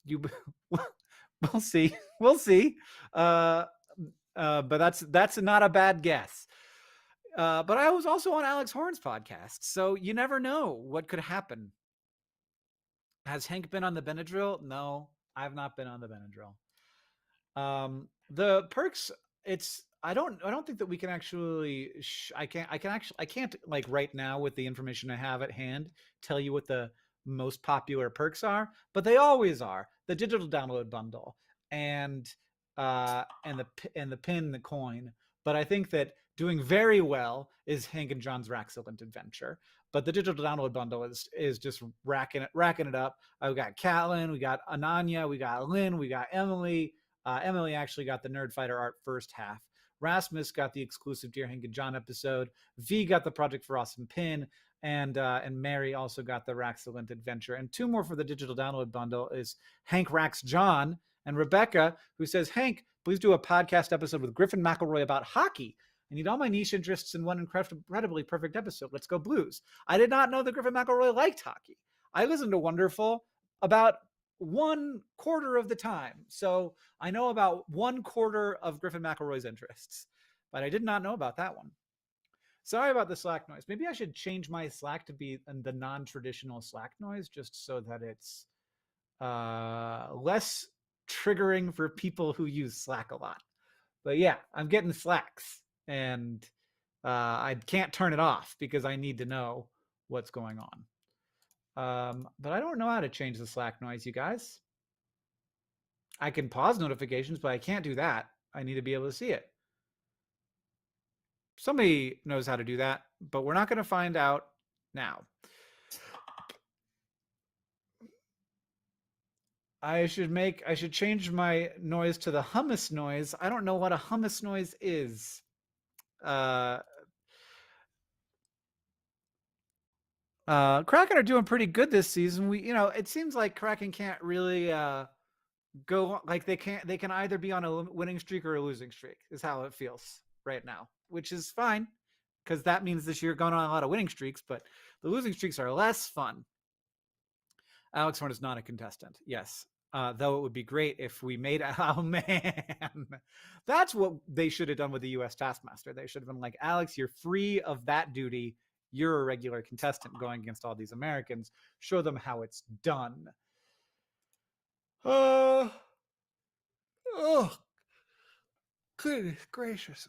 you we'll see. We'll see. But that's not a bad guess. But I was also on Alex Horn's podcast, so you never know what could happen. Has Hank been on the Benadryl? No, I've not been on the Benadryl. The perks, I don't think that we can actually I can't like right now with the information I have at hand tell you what the most popular perks are, but they always are the digital download bundle and the pin, the coin. But I think that doing very well is Hank and John's Raxilent Adventure. But the digital download bundle is just racking it up. We got Catelyn, we got Ananya, we got Lynn, we got Emily. Emily actually got the Nerdfighter art first half. Rasmus got the exclusive Dear Hank and John episode. V got the Project for Awesome pin, and Mary also got the Raxilent Adventure. And 2 more for the digital download bundle is Hank Rax John and Rebecca, who says, Hank, please do a podcast episode with Griffin McElroy about hockey. I need all my niche interests in one incredibly perfect episode. Let's go Blues. I did not know that Griffin McElroy liked hockey. I listened to Wonderful about 1/4 of the time. So I know about 1/4 of Griffin McElroy's interests, but I did not know about that one. Sorry about the Slack noise. Maybe I should change my Slack to be the non-traditional Slack noise just so that it's less triggering for people who use Slack a lot. But yeah, I'm getting Slacks and I can't turn it off because I need to know what's going on. But I don't know how to change the Slack noise, you guys. I can pause notifications, but I can't do that. I need to be able to see it. Somebody knows how to do that, but we're not going to find out now. I should change my noise to the hummus noise. I don't know what a hummus noise is. Kraken are doing pretty good this season. It seems like Kraken can't really go like they can either be on a winning streak or a losing streak is how it feels right now, which is fine because that means this year going on a lot of winning streaks, but the losing streaks are less fun. Alex Horn is not a contestant. Yes. Though it would be great if we made oh man, that's what they should have done with the U.S. Taskmaster. They should have been like, Alex, you're free of that duty. You're a regular contestant going against all these Americans. Show them how it's done. Oh, goodness gracious.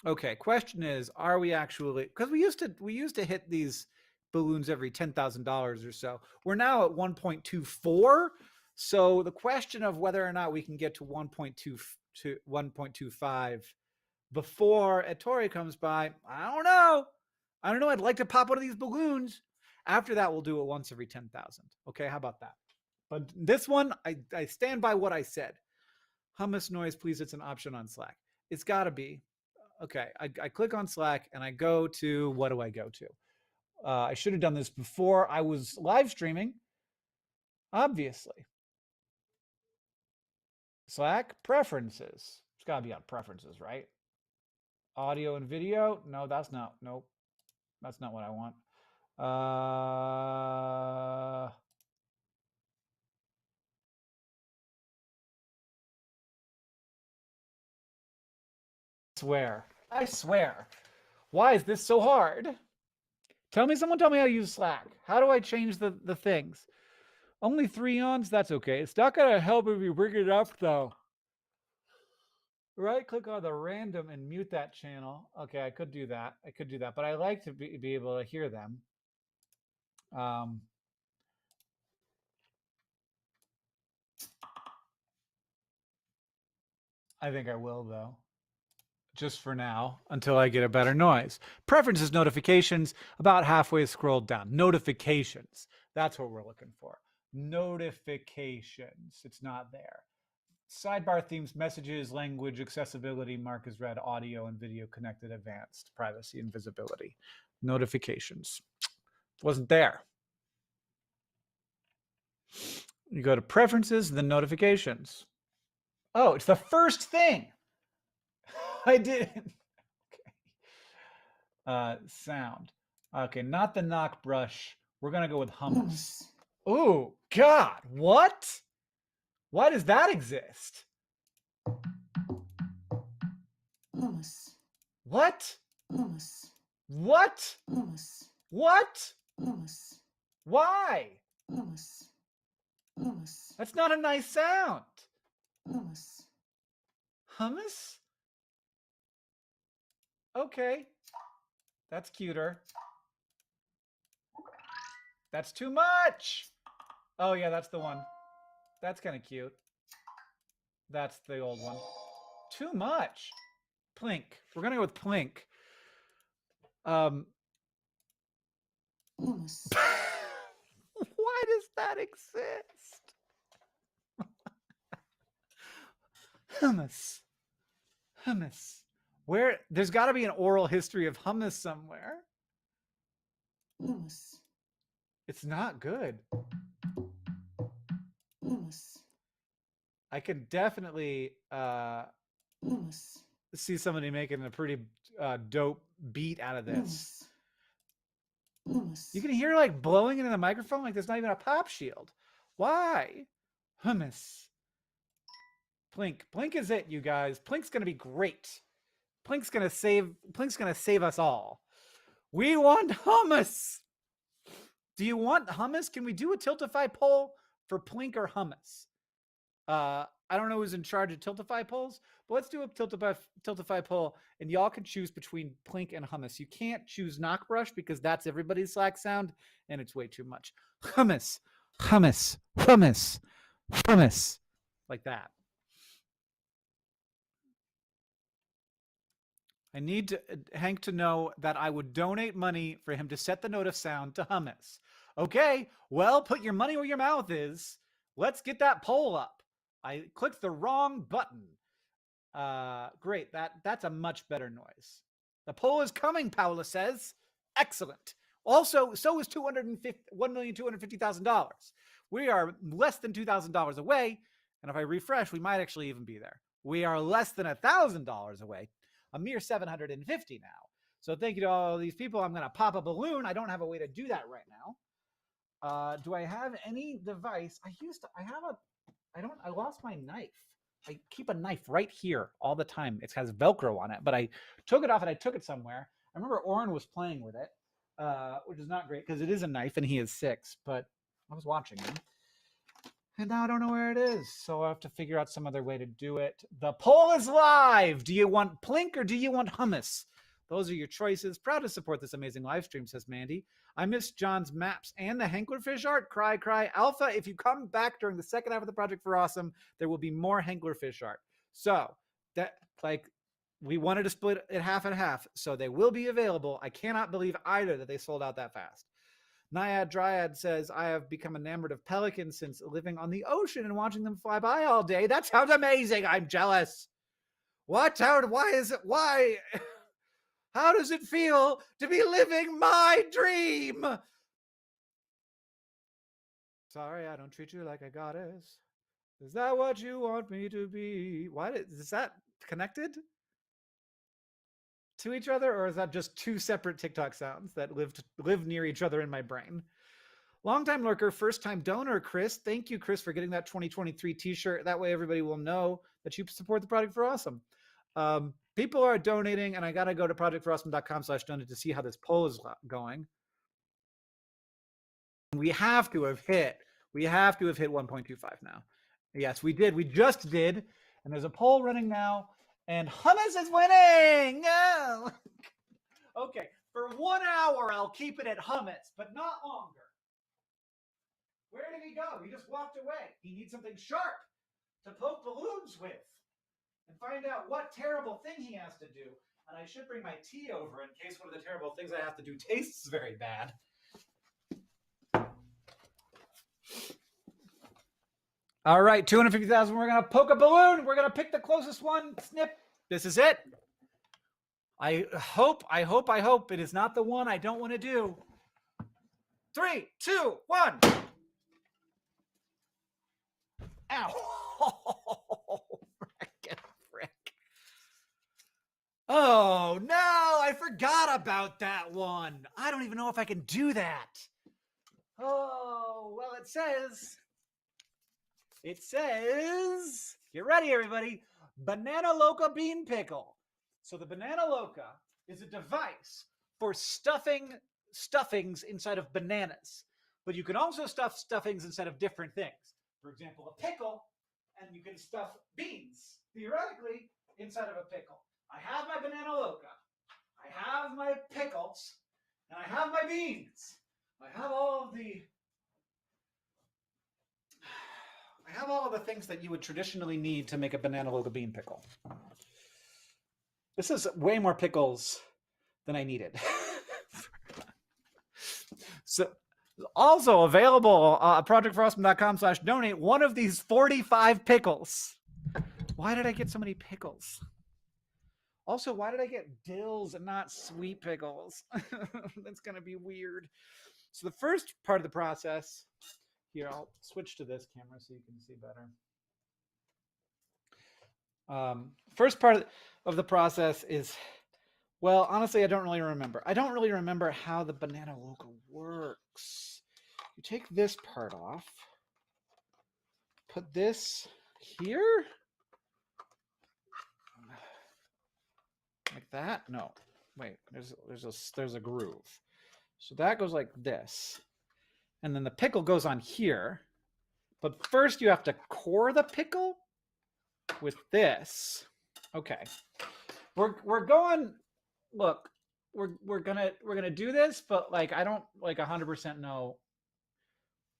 Okay, question is, are we actually? Because we used to hit these balloons every $10,000 or so. We're now at 1.24. So the question of whether or not we can get to 1.2 to 1.25 before Ettore comes by, I don't know. I'd like to pop one of these balloons. After that, we'll do it once every 10,000. Okay, how about that? But this one, I stand by what I said. Hummus noise, please. It's an option on Slack. It's got to be. Okay, I click on Slack and I go to, what do I go to? I should have done this before I was live streaming, obviously. Slack preferences. It's got to be on preferences, right? Audio and video. No, that's not. Nope. That's not what I want. I swear. Why is this so hard? Someone tell me how to use Slack. How do I change the things? Only 3 ons? That's okay. It's not going to help if you bring it up, though. Right click on the random and mute that channel. Okay, I could do that. But I like to be able to hear them. I think I will, though. Just for now, until I get a better noise. Preferences, notifications, about halfway scrolled down. Notifications. That's what we're looking for. Notifications. It's not there. Sidebar themes, messages, language, accessibility, mark as read, audio and video connected, advanced, privacy and visibility. Notifications. Wasn't there. You go to preferences, then notifications. Oh, it's the first thing. I did. Okay. Sound. Okay, not the knock brush. We're gonna go with hummus. Oh God, what? Why does that exist? Hummus. What? Hummus. What? Hummus. What? Hummus. Why? Hummus. Hummus. That's not a nice sound. Hummus. Hummus? Okay. That's cuter. That's too much. Oh, yeah, that's the one. That's kind of cute. That's the old one. Too much. Plink. We're going to go with Plink. Hummus. Why does that exist? Hummus. Hummus. Where? There's got to be an oral history of hummus somewhere. Hummus. It's not good. Hummus. I could definitely Hummus. see somebody making a pretty dope beat out of this. Hummus. Hummus. You can hear like blowing into the microphone like there's not even a pop shield. Why? Hummus. Plink. Plink is it, you guys. Plink's gonna be great. Plink's gonna save us all. We want hummus. Do you want hummus? Can we do a Tiltify poll for Plink or hummus? I don't know who's in charge of Tiltify polls, but let's do a Tiltify poll, and y'all can choose between Plink and hummus. You can't choose Knockbrush because that's everybody's Slack sound, and it's way too much. Hummus, hummus, hummus, hummus, like that. I need Hank to know that I would donate money for him to set the note of sound to hummus. Okay, well, put your money where your mouth is. Let's get that poll up. I clicked the wrong button. Great, that's a much better noise. The poll is coming, Paula says. Excellent. Also, so is $1,250,000. We are less than $2,000 away, and if I refresh, we might actually even be there. We are less than $1,000 away. A mere 750 now. So thank you to all these people. I'm going to pop a balloon. I don't have a way to do that right now. Do I have any device? I lost my knife. I keep a knife right here all the time. It has Velcro on it, but I took it off and I took it somewhere. I remember Oren was playing with it, which is not great because it is a knife and he is 6, but I was watching him. And now I don't know where it is, so I'll have to figure out some other way to do it. The poll is live. Do you want Plink or do you want hummus? Those are your choices. Proud to support this amazing live stream, says Mandy. I missed John's maps and the Henklerfish art. Cry, cry. Alpha, if you come back during the second half of the Project for Awesome, there will be more Henklerfish art. So, we wanted to split it half and half, so they will be available. I cannot believe either that they sold out that fast. Naiad Dryad says, I have become enamored of pelicans since living on the ocean and watching them fly by all day. That sounds amazing. I'm jealous. What? Why is it? Why? How does it feel to be living my dream? Sorry, I don't treat you like a goddess. Is that what you want me to be? Why is that connected to each other, or is that just two separate TikTok sounds that live near each other in my brain? Longtime lurker, first time donor, Chris. Thank you, Chris, for getting that 2023 t-shirt. That way everybody will know that you support the Project for Awesome. People are donating, and I got to go to projectforawesome.com/donate to see how this poll is going. We have to have hit 1.25 now. Yes, we did. We just did. And there's a poll running now. And hummus is winning. No. Okay, for 1 hour, I'll keep it at hummus, but not longer. Where did he go? He just walked away. He needs something sharp to poke balloons with and find out what terrible thing he has to do. And I should bring my tea over in case one of the terrible things I have to do tastes very bad. All right, 250,000. We're going to poke a balloon. We're going to pick the closest one. Snip. This is it. I hope it is not the one I don't want to do. 3, 2, 1. Ow. Frick. Oh, no. I forgot about that one. I don't even know if I can do that. Oh, well, it says, get ready, everybody, Banana Loca Bean Pickle. So the Banana Loca is a device for stuffings inside of bananas. But you can also stuff stuffings inside of different things. For example, a pickle, and you can stuff beans, theoretically, inside of a pickle. I have my Banana Loca. I have my pickles. And I have my beans. I have all of the things that you would traditionally need to make a Banana Loca bean pickle. This is way more pickles than I needed. So, also available at projectforawesome.com/donate, one of these 45 pickles. Why did I get so many pickles? Also, why did I get dills and not sweet pickles? That's going to be weird. So the first part of the process, here, I'll switch to this camera so you can see better. First part of the process is, well, honestly, I don't really remember. I don't really remember how the Banana Loca works. You take this part off, put this here, like that. No, wait. There's a groove. So that goes like this, and then the pickle goes on here. But first, you have to core the pickle with this. Okay, we're going. Look, we're gonna do this, but like I don't like 100% know.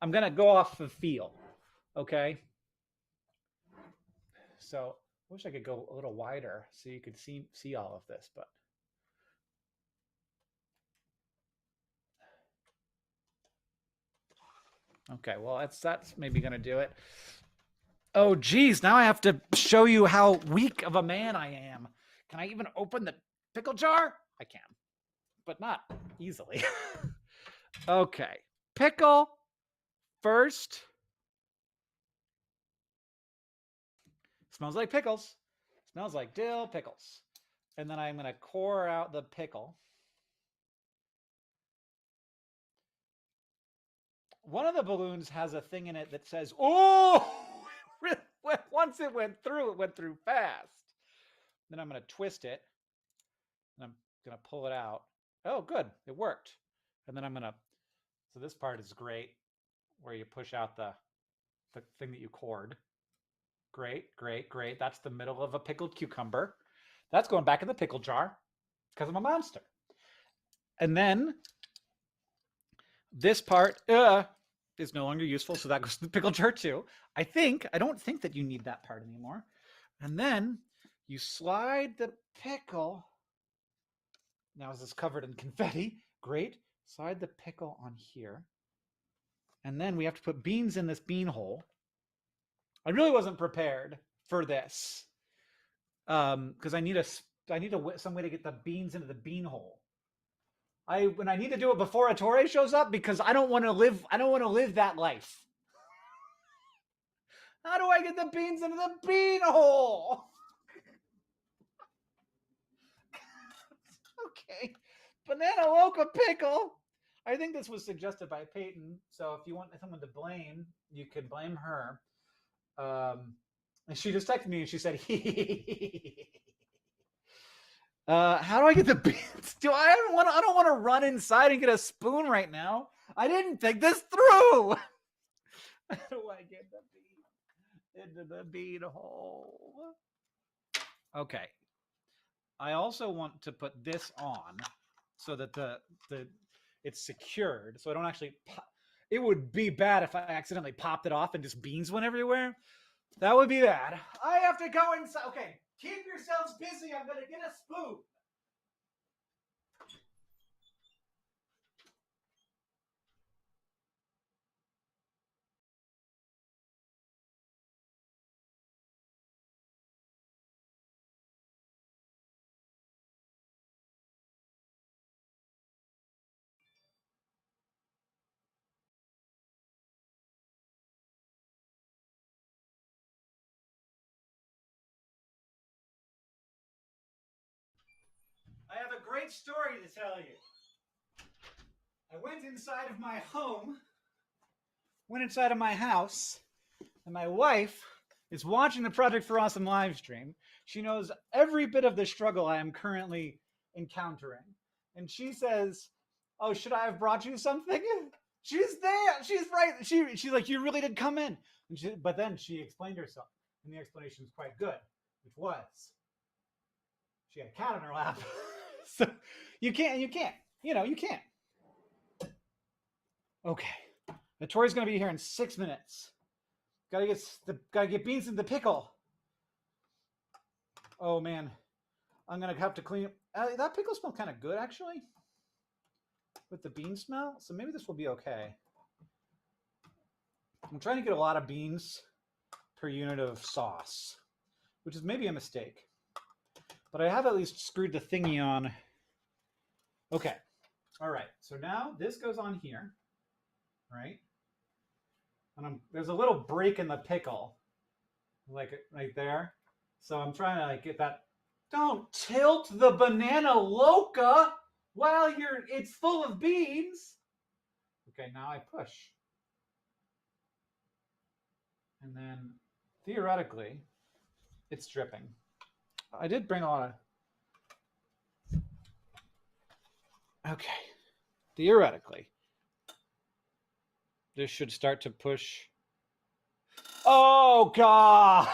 I'm gonna go off the feel. Okay. So I wish I could go a little wider so you could see all of this, but okay. Well, that's maybe gonna do it. Oh, geez. Now I have to show you how weak of a man I am. Can I even open the pickle jar? I can, but not easily. Okay. Pickle first. Smells like pickles. Smells like dill pickles. And then I'm going to core out the pickle. One of the balloons has a thing in it that says, oh, once it went through fast. Then I'm going to twist it. And I'm going to pull it out. Oh, good. It worked. And then I'm going to, so this part is great, where you push out the thing that you cored. Great, great, great. That's the middle of a pickled cucumber. That's going back in the pickle jar because I'm a monster. And then this part is no longer useful, so that goes to the pickle jar too. I don't think that you need that part anymore. And then you slide the pickle. Now is this covered in confetti? Great. Slide the pickle on here. And then we have to put beans in this bean hole. I really wasn't prepared for this because I need some way to get the beans into the bean hole. I need to do it before Ettore shows up because I don't want to live that life. How do I get the beans into the bean hole? Okay, Banana Loca pickle. I think this was suggested by Peyton. So if you want someone to blame, you can blame her. And she just texted me and she said, how do I get the beans? I don't want to run inside and get a spoon right now. I didn't think this through. How do I get the bean into the bean hole? Okay. I also want to put this on so that it's secured. So I don't actually pop. It would be bad if I accidentally popped it off and just beans went everywhere. That would be bad. I have to go inside. Okay, keep yourselves busy. I'm going to get a spoon. I have a great story to tell you. I went inside of my home, went inside of my house, and my wife is watching the Project for Awesome live stream. She knows every bit of the struggle I am currently encountering. And she says, "Oh, should I have brought you something?" She's there. She's right. She's like, "You really did come in." But then she explained herself, and the explanation was quite good, which was she had a cat in her lap. So you can't. You can't. Okay. Notori's gonna be here in 6 minutes. Gotta get beans in the pickle. Oh man, I'm gonna have to clean. That pickle smells kind of good actually, with the bean smell. So maybe this will be okay. I'm trying to get a lot of beans per unit of sauce, which is maybe a mistake. But I have at least screwed the thingy on. Okay. All right. So now this goes on here, right? And there's a little break in the pickle, like right there. So I'm trying to get that. Don't tilt the banana loca while it's full of beans. Okay, now I push. And then theoretically, it's dripping. I did bring a lot of. Okay. Theoretically, this should start to push. Oh, God.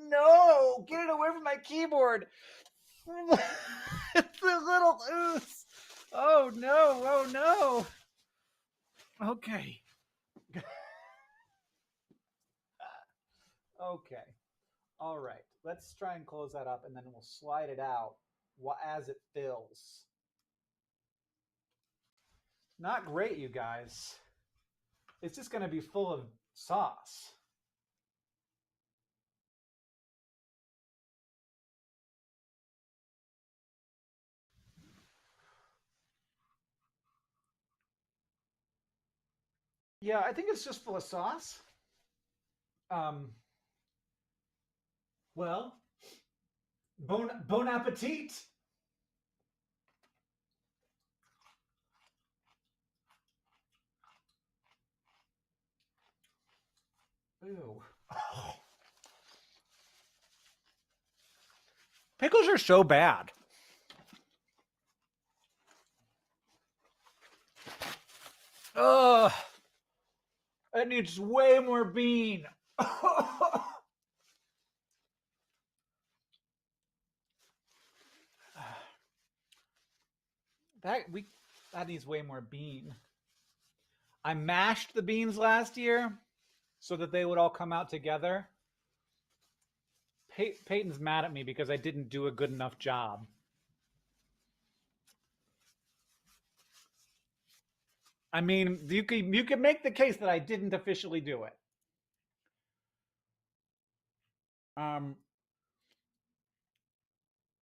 No, get it away from my keyboard. It's a little loose. Oh, no. Oh, no. Okay. Okay. All right. Let's try and close that up, and then we'll slide it out as it fills. Not great, you guys. It's just going to be full of sauce. Yeah, I think it's just full of sauce. Well, bon appetit. Ew. Oh. Pickles are so bad. Ugh. It needs way more bean. That needs way more bean. I mashed the beans last year so that they would all come out together. Peyton's mad at me because I didn't do a good enough job. I mean, you could make the case that I didn't officially do it.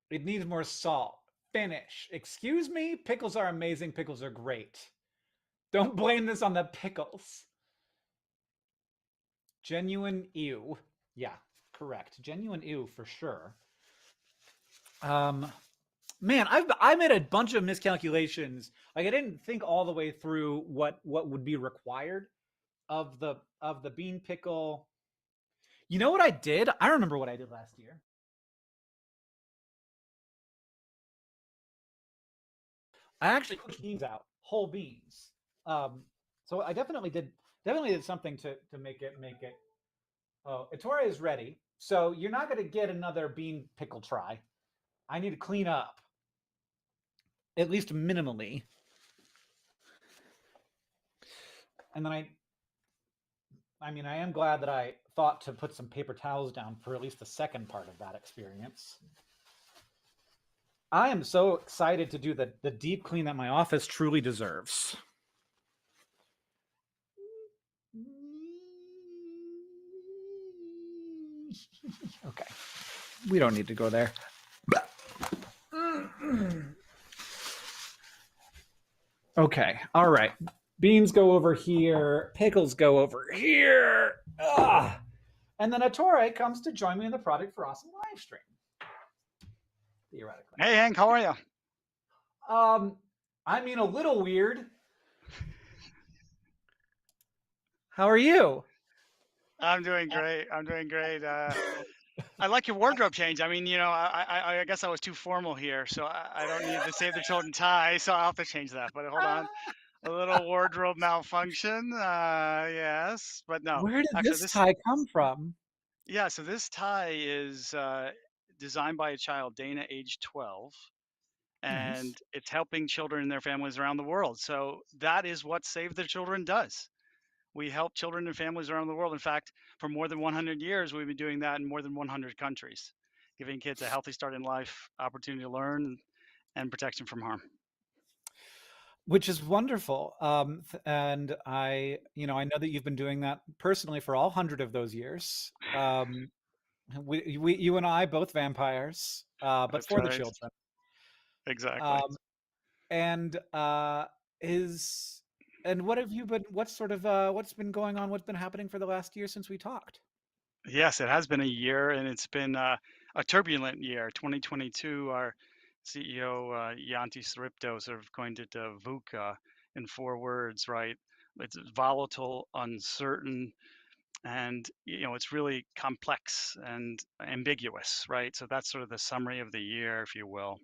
It needs more salt. Finish. Excuse me? Pickles are amazing. Pickles are great. Don't blame this on the pickles. Genuine ew. Yeah, correct. Genuine ew for sure. Man, I made a bunch of miscalculations. Like I didn't think all the way through what would be required of the bean pickle. You know what I did? I remember what I did last year. I actually cooked beans out, whole beans. So I definitely did something to make it. Oh, Ettore is ready. So you're not going to get another bean pickle try. I need to clean up, at least minimally. And then I am glad that I thought to put some paper towels down for at least the second part of that experience. I am so excited to do the deep clean that my office truly deserves. Okay. We don't need to go there. Okay. All right. Beans go over here. Pickles go over here. Ugh. And then Ettore comes to join me in the Project for Awesome live stream, theoretically. Hey, Hank, how are you? I mean, a little weird. How are you? I'm doing great. I'm doing great. I like your wardrobe change. I mean, I guess I was too formal here, so I don't need the Save the Children tie, so I'll have to change that. But hold on, a little wardrobe malfunction. Yes, but no, Where did actually, this tie come from? yeah. So this tie is designed by a child, Dana, age 12, Nice. and it's helping children and their families around the world. So that is what Save the Children does. We help children and families around the world. In fact, for more than 100 years, we've been doing that in more than 100 countries, giving kids a healthy start in life, opportunity to learn, and protection from harm. Which is wonderful. And I know that you've been doing that personally for all 100 of those years. You and I, both vampires, but That's for the right. children. Exactly. Um, and what have you been? What's been going on? What's been happening for the last year since we talked? Yes, it has been a year, and it's been a turbulent year. 2022, our CEO, Yanti Sripto, sort of coined it VUCA in 4 words, right? It's volatile, uncertain, and it's really complex and ambiguous, right? So that's sort of the summary of the year, if you will.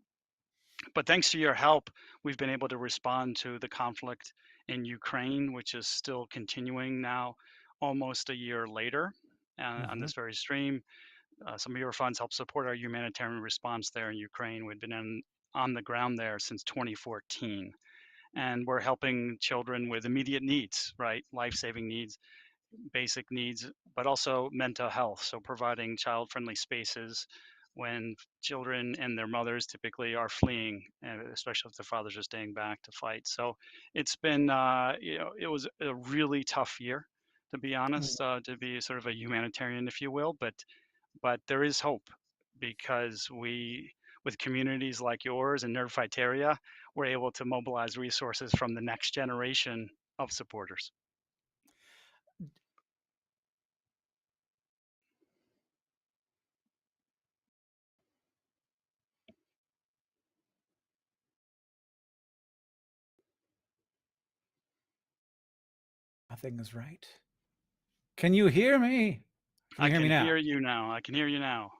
But thanks to your help, we've been able to respond to the conflict in Ukraine, which is still continuing now almost a year later on this very stream. Some of your funds help support our humanitarian response there in Ukraine. We've been on the ground there since 2014, and we're helping children with immediate needs, right? Life-saving needs, basic needs, but also mental health. So providing child-friendly spaces when children and their mothers typically are fleeing, especially if their fathers are staying back to fight. So it's been, it was a really tough year, to be honest, to be sort of a humanitarian, if you will. But there is hope because with communities like yours and Nerdfighteria, we're able to mobilize resources from the next generation of supporters. Nothing is right. Can you hear me? Can you hear me now? I can hear you now. I can hear you now.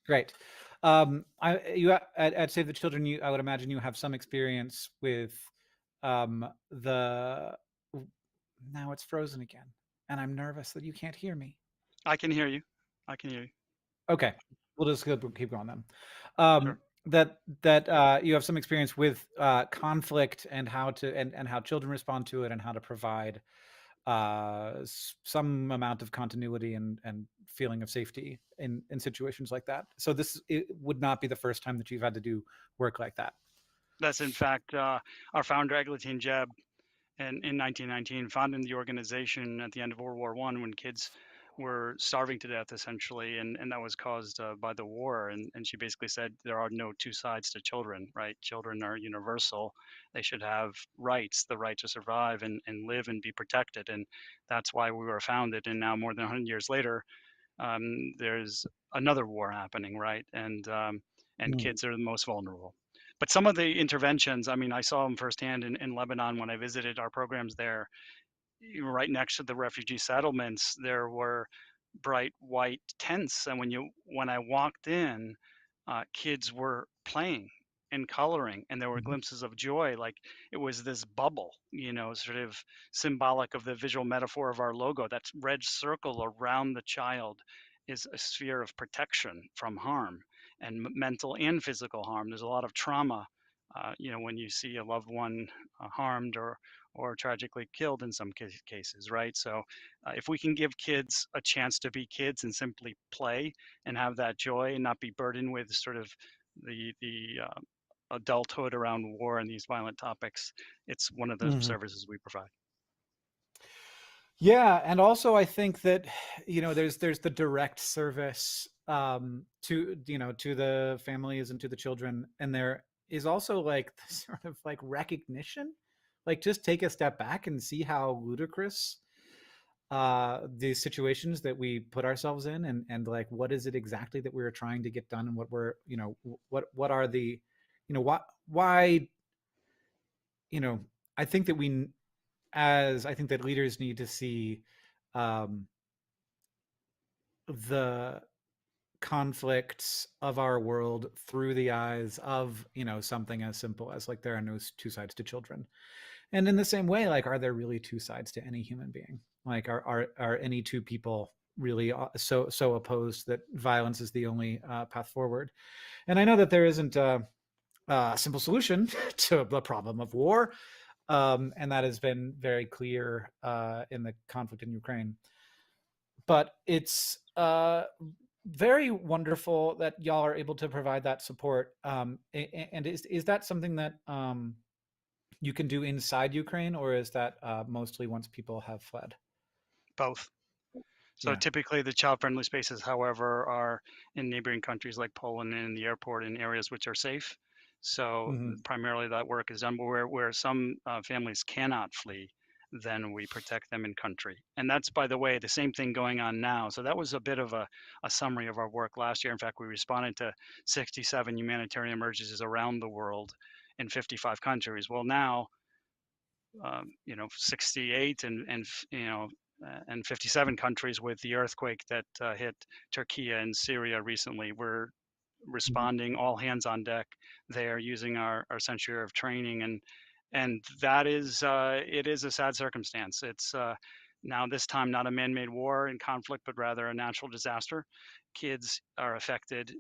Great. At Save the Children, I would imagine you have some experience with the. Now it's frozen again, and I'm nervous that you can't hear me. I can hear you. I can hear you. Okay, we'll just keep going then. Sure. That you have some experience with conflict and how children respond to it and how to provide some amount of continuity and feeling of safety in situations like that. So it would not be the first time that you've had to do work like that. That's in fact our founder Eglantine Jeb, in 1919, founded the organization at the end of World War I when kids were starving to death essentially, and that was caused by the war. And she basically said there are no two sides to children, right? Children are universal. They should have rights, the right to survive and live and be protected. And that's why we were founded. And now more than 100 years later, there's another war happening, right? And kids are the most vulnerable. But some of the interventions, I mean, I saw them firsthand in Lebanon when I visited our programs there. Right next to the refugee settlements, there were bright white tents, and when I walked in, kids were playing and coloring, and there were glimpses of joy. Like it was this bubble, sort of symbolic of the visual metaphor of our logo. That red circle around the child is a sphere of protection from harm and mental and physical harm. There's a lot of trauma, when you see a loved one harmed or tragically killed in some cases, right? So if we can give kids a chance to be kids and simply play and have that joy and not be burdened with sort of the adulthood around war and these violent topics, it's one of the services we provide. Yeah, and also I think that there's the direct service to the families and to the children, and there is also like sort of like recognition, like just take a step back and see how ludicrous the situations that we put ourselves in, and like what is it exactly that we're trying to get done, and what we're, what are the, why, I think that I think that leaders need to see um, the conflicts of our world through the eyes of, something as simple as like there are no two sides to children. And in the same way, like, are there really two sides to any human being? Like, are any two people really so opposed that violence is the only path forward? And I know that there isn't a simple solution to the problem of war, and that has been very clear in the conflict in Ukraine. But it's very wonderful that y'all are able to provide that support. And is that something that you can do inside Ukraine, or is that mostly once people have fled? Both. So Yeah. typically the child-friendly spaces, however, are in neighboring countries like Poland and in the airport in areas which are safe. So Mm-hmm. primarily that work is done, but where some families cannot flee, then we protect them in country. And that's, by the way, the same thing going on now. So that was a bit of a summary of our work last year. In fact, we responded to 67 humanitarian emergencies around the world in 55 countries. Well, now 68 and 57 countries with the earthquake that hit Turkey and Syria recently. We're responding all hands on deck there using our century of training, and that is it is a sad circumstance. It's now this time not a man-made war and conflict, but rather a natural disaster. Kids are affected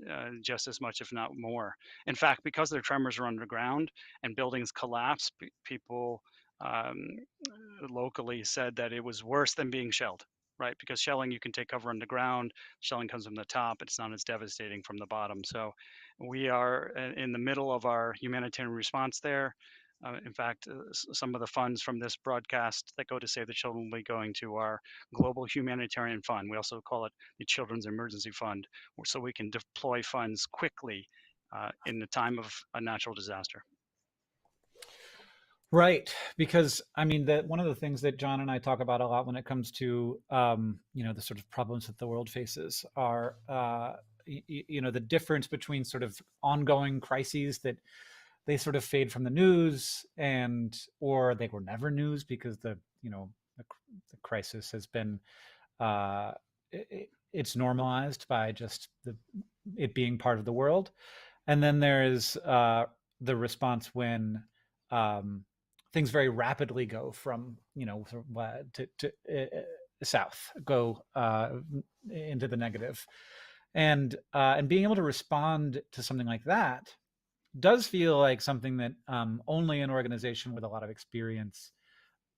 just as much, if not more. In fact, because their tremors are underground and buildings collapse, people um, locally said that it was worse than being shelled, right? Because shelling, you can take cover underground. Shelling comes from the top. It's not as devastating from the bottom. So we are in the middle of our humanitarian response there. In fact, some of the funds from this broadcast that go to Save the Children will be going to our Global Humanitarian Fund. We also call it the Children's Emergency Fund, so we can deploy funds quickly in the time of a natural disaster. Right, because I mean that one of the things that John and I talk about a lot when it comes to the sort of problems that the world faces are the difference between sort of ongoing crises that they sort of fade from the news, or they were never news because the crisis has been it's normalized by just it being part of the world. And then there is the response when things very rapidly go from to south, go into the negative, and being able to respond to something like that does feel like something that only an organization with a lot of experience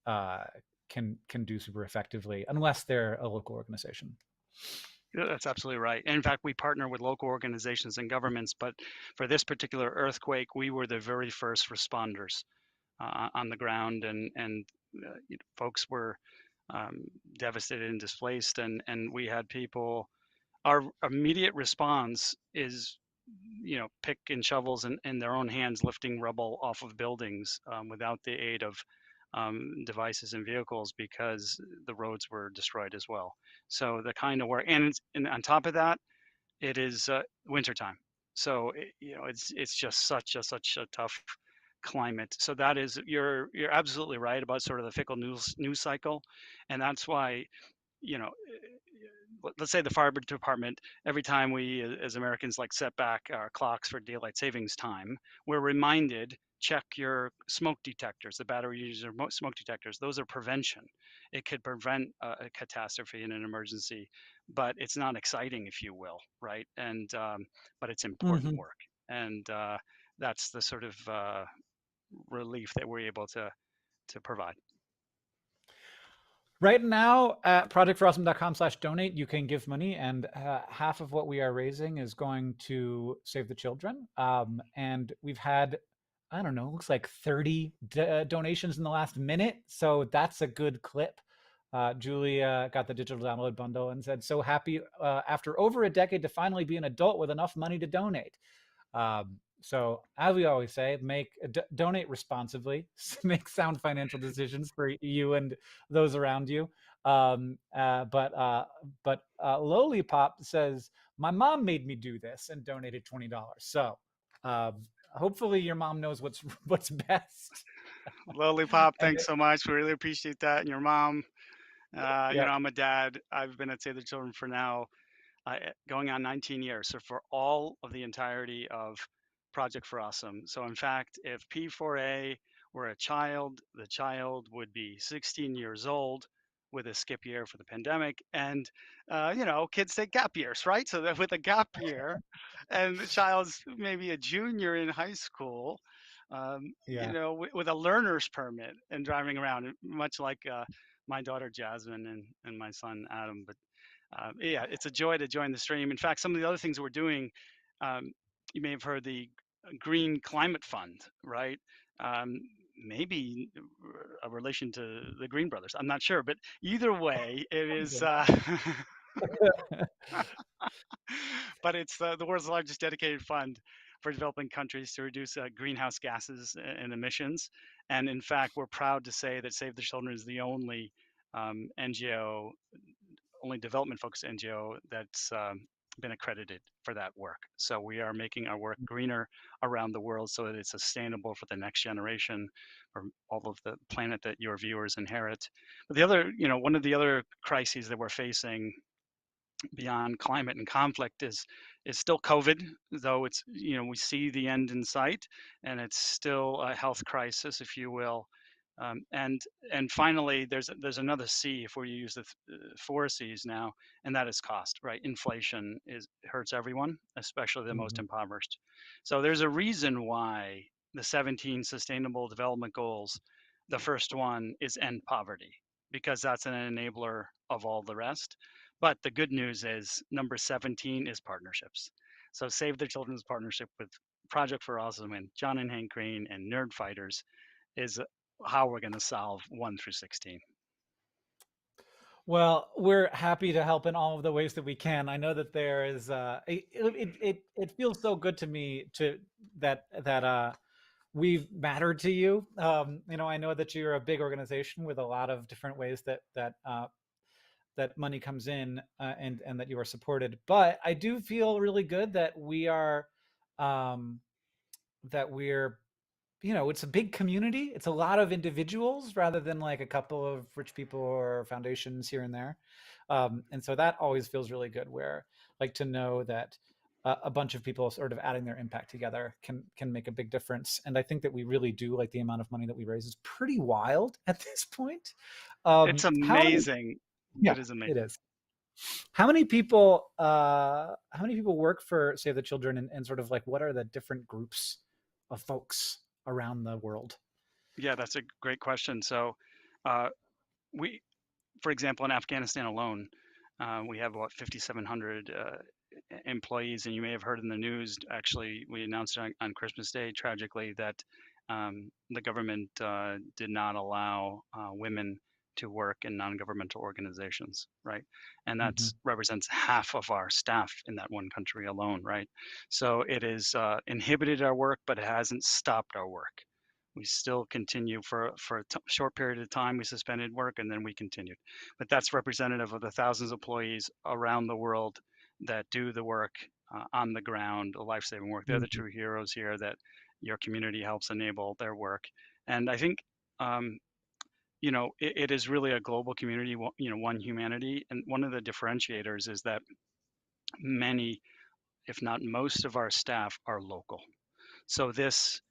can do super effectively, unless they're a local organization. Yeah, that's absolutely right. And in fact, we partner with local organizations and governments, but for this particular earthquake, we were the very first responders on the ground, and folks were devastated and displaced, and we had people. Our immediate response is, pick and shovels in their own hands, lifting rubble off of buildings without the aid of devices and vehicles, because the roads were destroyed as well. So the kind of work, and on top of that, it is wintertime. So it's just such a tough climate. So that is, you're absolutely right about sort of the fickle news cycle, and that's why, let's say the fire department, every time we as Americans like set back our clocks for daylight savings time, we're reminded, check your smoke detectors, the battery user smoke detectors. Those are prevention. It could prevent a catastrophe in an emergency, but it's not exciting, if you will, right? And but it's important work, and that's the sort of relief that we're able to provide. Right now at projectforawesome.com/donate, you can give money, and half of what we are raising is going to Save the Children. And we've had, I don't know, looks like 30 donations in the last minute. So that's a good clip. Julia got the digital download bundle and said, so happy after over a decade to finally be an adult with enough money to donate. So as we always say, donate responsibly, make sound financial decisions for you and those around you. But Lollipop says, my mom made me do this and donated $20. So hopefully your mom knows what's best. Lollipop, And thanks so much. We really appreciate that. And your mom, yeah. I'm a dad. I've been at Save the Children for now going on 19 years. So for all of the entirety of Project for Awesome. So in fact, if P4A were a child, the child would be 16 years old with a skip year for the pandemic. And, kids take gap years, right? So that with a gap year and the child's maybe a junior in high school, Yeah. with a learner's permit and driving around, much like my daughter Jasmine and my son Adam. But yeah, it's a joy to join the stream. In fact, some of the other things that we're doing, you may have heard the Green Climate Fund, right? Um, Maybe a relation to the Green Brothers. I'm not sure, but either way, it is. But it's the world's largest dedicated fund for developing countries to reduce greenhouse gases and emissions. And in fact, we're proud to say that Save the Children is the only NGO, only development focused NGO that's been accredited for that work. So we are making our work greener around the world so that it's sustainable for the next generation or all of the planet that your viewers inherit. But the other, one of the other crises that we're facing beyond climate and conflict is still COVID, though it's we see the end in sight, and it's still a health crisis, if you will. And finally, there's another C if we use the four C's now, and that is cost. Right, inflation hurts everyone, especially the most Mhm. impoverished. So there's a reason why the 17 Sustainable Development Goals, the first one is end poverty, because that's an enabler of all the rest. But the good news is number 17 is partnerships. So Save the Children's partnership with Project for Awesome and John and Hank Green and Nerd Fighters is how we're going to solve 1 through 16. Well, we're happy to help in all of the ways that we can. I know that there is it feels so good to me to that we've mattered to you. I know that you're a big organization with a lot of different ways that money comes in, and that you are supported. But I do feel really good that um, we're it's a big community. It's a lot of individuals rather than like a couple of rich people or foundations here and there. And so that always feels really good, where like to know that a bunch of people sort of adding their impact together can make a big difference. And I think that we really do, like, the amount of money that we raise is pretty wild at this point. It's How many? amazing. Yeah, It is it amazing. is. How many people work for Save the Children, and sort of like what are the different groups of folks around the world? Yeah, that's a great question. So, uh, we, for example, in Afghanistan alone, we have about 5,700 employees, and you may have heard in the news. Actually, we announced on Christmas Day, tragically, that the government did not allow women to work in non-governmental organizations, right? And that Mm-hmm. represents half of our staff in that one country alone, right? So it has inhibited our work, but it hasn't stopped our work. We still continue for a short period of time. We suspended work and then we continued. But that's representative of the thousands of employees around the world that do the work on the ground, the life-saving work. They're the Mm-hmm. true heroes here that your community helps enable their work. And I think, it is really a global community, one humanity. And one of the differentiators is that many, if not most of our staff are local. So this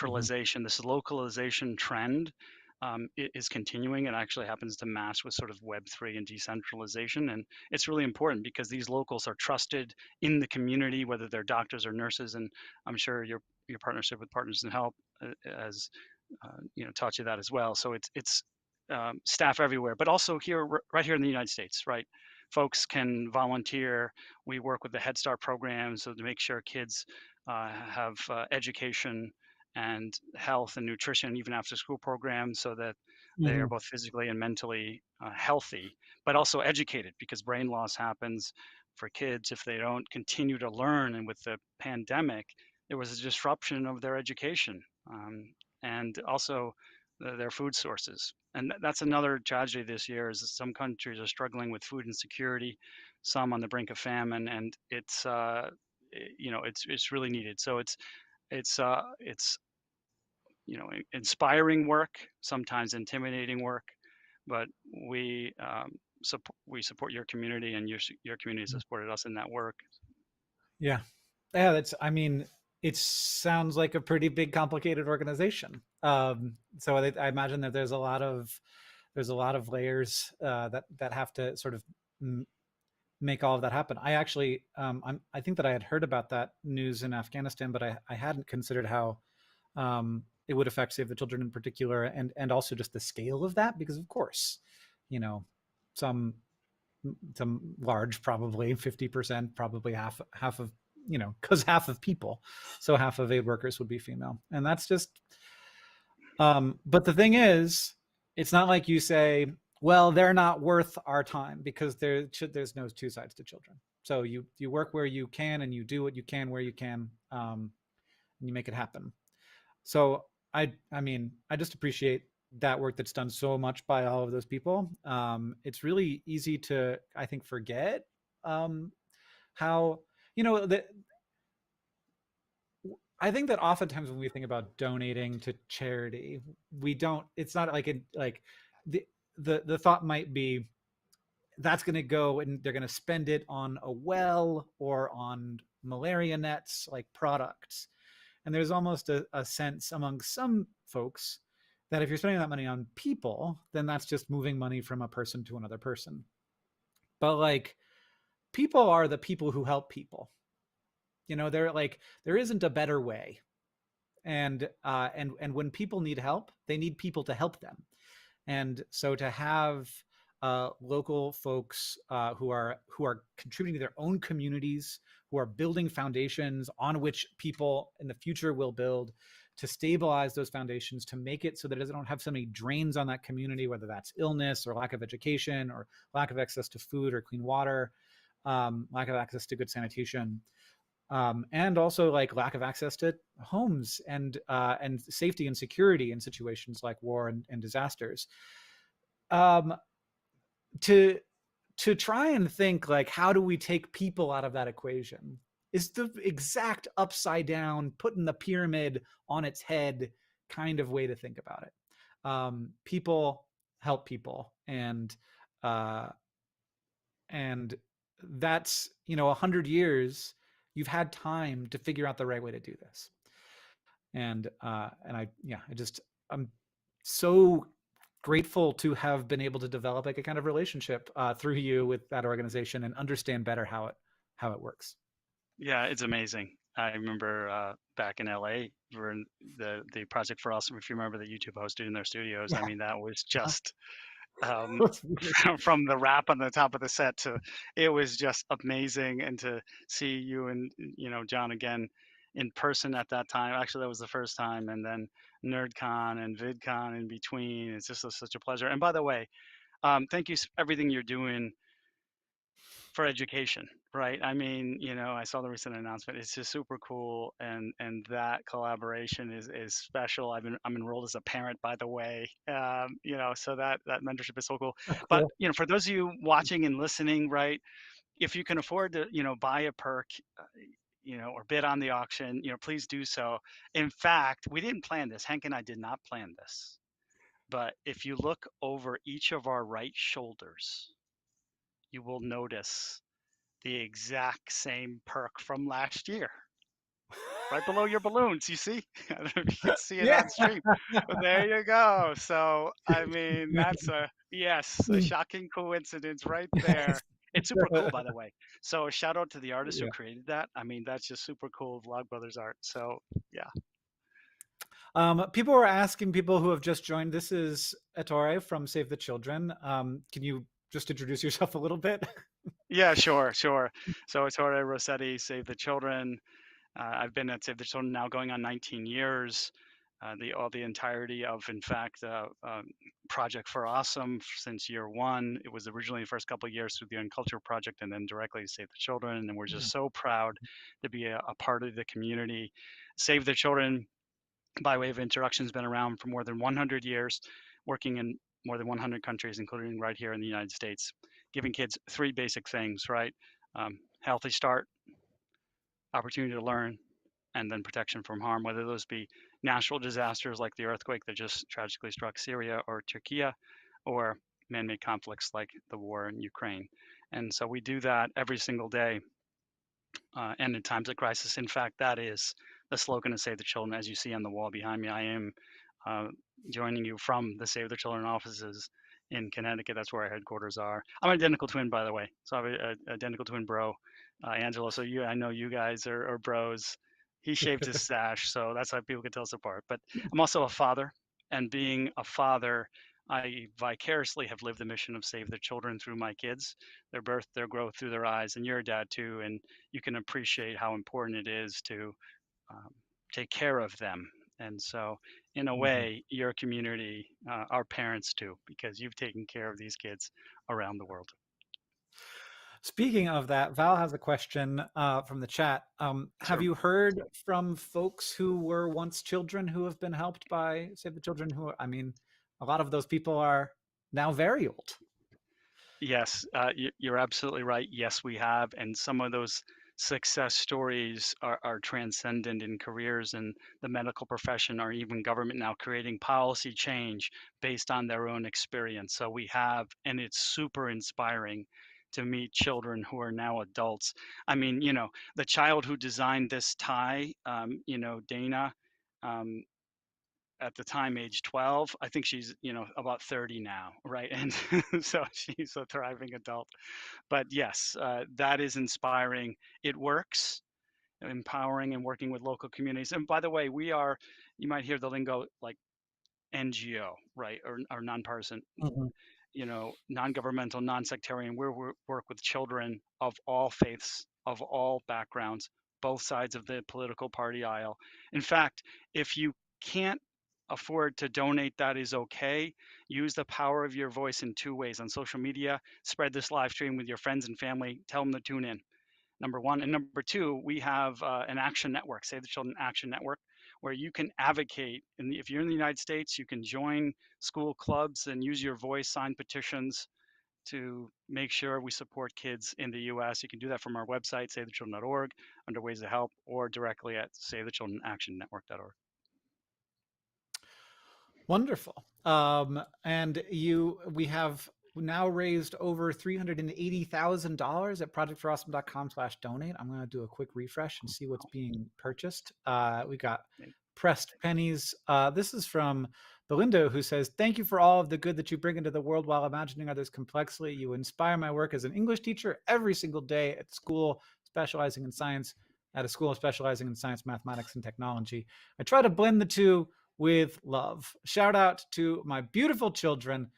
Mm-hmm. decentralization, this localization trend is continuing. It actually happens to match with sort of Web3 and decentralization. And it's really important because these locals are trusted in the community, whether they're doctors or nurses. And I'm sure your partnership with Partners in Help has taught you that as well. So it's staff everywhere, but also here, right here in the United States, right? Folks can volunteer. We work with the Head Start program, so to make sure kids have education and health and nutrition, even after school programs, so that they are Mm-hmm. both physically and mentally healthy, but also educated, because brain loss happens for kids if they don't continue to learn. And with the pandemic, there was a disruption of their education, and also their food sources. And that's another tragedy this year is that some countries are struggling with food insecurity, some on the brink of famine, and it's really needed. So it's inspiring work, sometimes intimidating work, but we support your community, and your community has supported us in that work. Yeah. Yeah, I mean, it sounds like a pretty big, complicated organization. So I imagine that there's a lot of layers that have to sort of make all of that happen. I actually, I think that I had heard about that news in Afghanistan, but I hadn't considered how it would affect Save the Children in particular, and also just the scale of that, because of course, some large, probably 50%, probably half of, because half of people, so half of aid workers would be female, and that's just. But the thing is, it's not like you say, well, they're not worth our time, because there's no two sides to children. So you work where you can, and you do what you can where you can, and you make it happen. So I mean, I just appreciate that work that's done so much by all of those people. It's really easy to, I think, forget how, that I think that oftentimes when we think about donating to charity, it's not like the thought might be that's going to go and they're going to spend it on a well or on malaria nets, like products. And there's almost a sense among some folks that if you're spending that money on people, then that's just moving money from a person to another person. But like, people are the people who help people. They're like, there isn't a better way. And when people need help, they need people to help them. And so to have local folks who are contributing to their own communities, who are building foundations on which people in the future will build, to stabilize those foundations, to make it so that it don't have so many drains on that community, whether that's illness or lack of education or lack of access to food or clean water, lack of access to good sanitation, and also like lack of access to homes and safety and security in situations like war and disasters. To try and think like, how do we take people out of that equation, is the exact upside down, putting the pyramid on its head kind of way to think about it. People help people, and that's 100 years you've had time to figure out the right way to do this. And I'm so grateful to have been able to develop like a kind of relationship through you with that organization and understand better how it works. Yeah, it's amazing. I remember back in LA for the Project for Awesome, if you remember, that YouTube hosted in their studios. Yeah. I mean, that was just That's weird. from the rap on the top of the set to, it was just amazing. And to see you and John again in person at that time. Actually, that was the first time, and then NerdCon and VidCon in between. It's just such a pleasure. And by the way, thank you everything you're doing for education, right? I mean, I saw the recent announcement. It's just super cool, and that collaboration is special. I'm enrolled as a parent, by the way. So that mentorship is so cool. But Cool. for those of you watching and listening, right, if you can afford to buy a perk, or bid on the auction, please do so. In fact, we didn't plan this. Hank and I did not plan this. But if you look over each of our right shoulders, you will notice the exact same perk from last year, right below your balloons. You see? I don't know if you can see it Yeah. on stream. But there you go. So, I mean, that's a shocking coincidence right there. It's super cool, by the way. So shout out to the artist who Yeah. created that. I mean, that's just super cool Vlogbrothers art. So yeah. People were asking, people who have just joined, this is Ettore from Save the Children. Can you just introduce yourself a little bit? Yeah, sure. So Ettore Rossetti, Save the Children. I've been at Save the Children now going on 19 years. the entirety of, in fact, Project for Awesome since year one. It was originally the first couple of years through the Unculture Project, and then directly to Save the Children. And we're just so proud to be a part of the community. Save the Children, by way of introduction, has been around for more than 100 years, working in more than 100 countries, including right here in the United States, giving kids three basic things, right? Healthy start, opportunity to learn, and then protection from harm, whether those be natural disasters like the earthquake that just tragically struck Syria or Turkey, or man-made conflicts like the war in Ukraine. And so we do that every single day, and in times of crisis. In fact, that is the slogan of Save the Children. As you see on the wall behind me, I am uh, joining you from the Save the Children offices in Connecticut. That's where our headquarters are. I'm an identical twin, by the way. So I have an identical twin bro, Angelo. So I know you guys are bros. He shaved his stash, so that's how people can tell us apart. But I'm also a father, and being a father, I vicariously have lived the mission of Save the Children through my kids, their birth, their growth through their eyes. And you're a dad too, and you can appreciate how important it is to um, take care of them. And so, in a way, your community, our parents too, because you've taken care of these kids around the world. Speaking of that, Val has a question from the chat. Have Sure. you heard from folks who were once children who have been helped by Save the Children? I mean, a lot of those people are now very old. Yes, you're absolutely right. Yes, we have. And some of those success stories are transcendent in careers in the medical profession or even government now, creating policy change based on their own experience. So we have, and it's super inspiring to meet children who are now adults. I mean, the child who designed this tie, Dana, um, at the time age 12. I think she's about 30 now, right? And so she's a thriving adult. But yes, that is inspiring. It works, empowering, and working with local communities. And by the way, you might hear the lingo like NGO, right? Or nonpartisan, non-governmental, non-sectarian. We work with children of all faiths, of all backgrounds, both sides of the political party aisle. In fact, if you can't afford to donate, that is okay. Use the power of your voice in two ways: on social media, spread this live stream with your friends and family, tell them to tune in. Number one. And number two, we have an action network, Save the Children Action Network, where you can advocate. And if you're in the United States, you can join school clubs and use your voice, sign petitions to make sure we support kids in the US. You can do that from our website, savethechildren.org, under ways to help, or directly at savethechildrenactionnetwork.org. Wonderful. And we have now raised over $380,000 at projectforawesome.com/donate. I'm going to do a quick refresh and see what's being purchased. We got pressed pennies. This is from Belinda, who says, "Thank you for all of the good that you bring into the world while imagining others complexly. You inspire my work as an English teacher every single day at a school specializing in science, mathematics, and technology. I try to blend the two with love. Shout out to my beautiful children,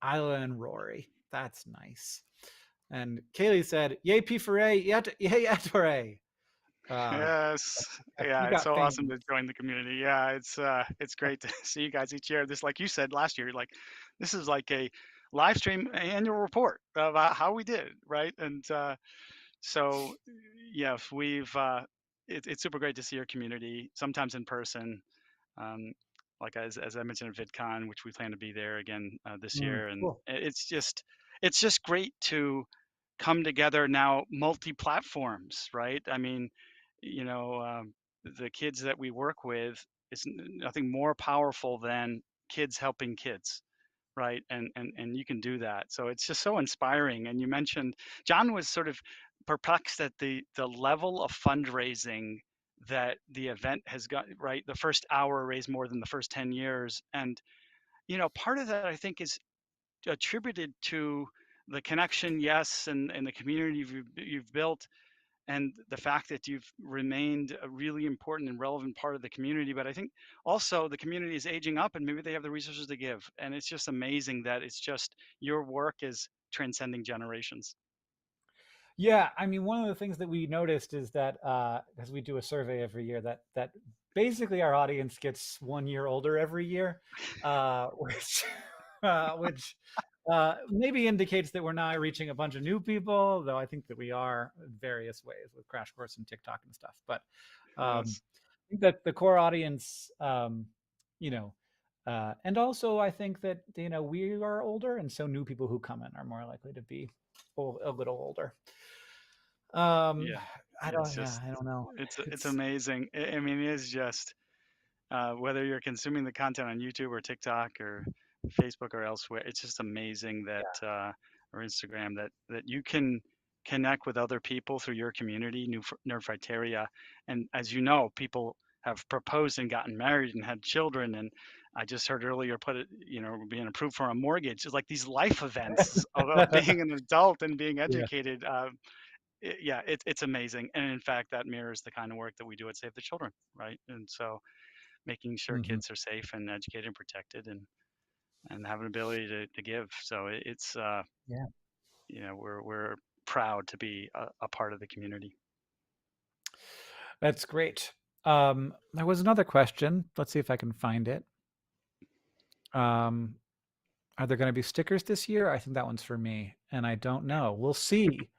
Isla and Rory." That's nice. And Kaylee said, "Yay P4A, yay Ettore." Yes. Yeah, it's so awesome to join the community. Yeah, it's great to see you guys each year. This, like you said last year, like this is like a live stream annual report about how we did, right? And so yes, it's super great to see your community, sometimes in person. Like as I mentioned at VidCon, which we plan to be there again this year. And cool. it's just great to come together now, multi-platforms, right? I mean, the kids that we work with, is nothing more powerful than kids helping kids, right? And you can do that. So it's just so inspiring. And you mentioned John was sort of perplexed at the level of fundraising that the event has got, right? The first hour raised more than the first 10 years. And part of that I think is attributed to the connection, yes, and the community you've built, and the fact that you've remained a really important and relevant part of the community. But I think also the community is aging up, and maybe they have the resources to give. And it's just amazing that it's just your work is transcending generations. Yeah, I mean, one of the things that we noticed is that because we do a survey every year, that basically our audience gets 1 year older every year, which maybe indicates that we're not reaching a bunch of new people, though I think that we are in various ways with Crash Course and TikTok and stuff. But I Yes. think that the core audience, you know, and also I think that we are older, and so new people who come in are more likely to be a little older. Um, Yeah. I It's don't, yeah, just I don't know. it's It's amazing. I mean, it is just whether you're consuming the content on YouTube or TikTok or Facebook or elsewhere, it's just amazing that or Instagram that you can connect with other people through your community, Nerdfighteria, and as you know, people have proposed and gotten married and had children, and I just heard earlier put it, being approved for a mortgage. It's like these life events of being an adult and being yeah. educated. Yeah, it's amazing, and in fact, that mirrors the kind of work that we do at Save the Children, right? And so making sure Hmm. kids are safe and educated and protected and have an ability to give. So it's Yeah. we're proud to be a part of the community. That's great. There was another question. Let's see if I can find it. Um, are there going to be stickers this year? I think that one's for me, and I don't know. We'll see.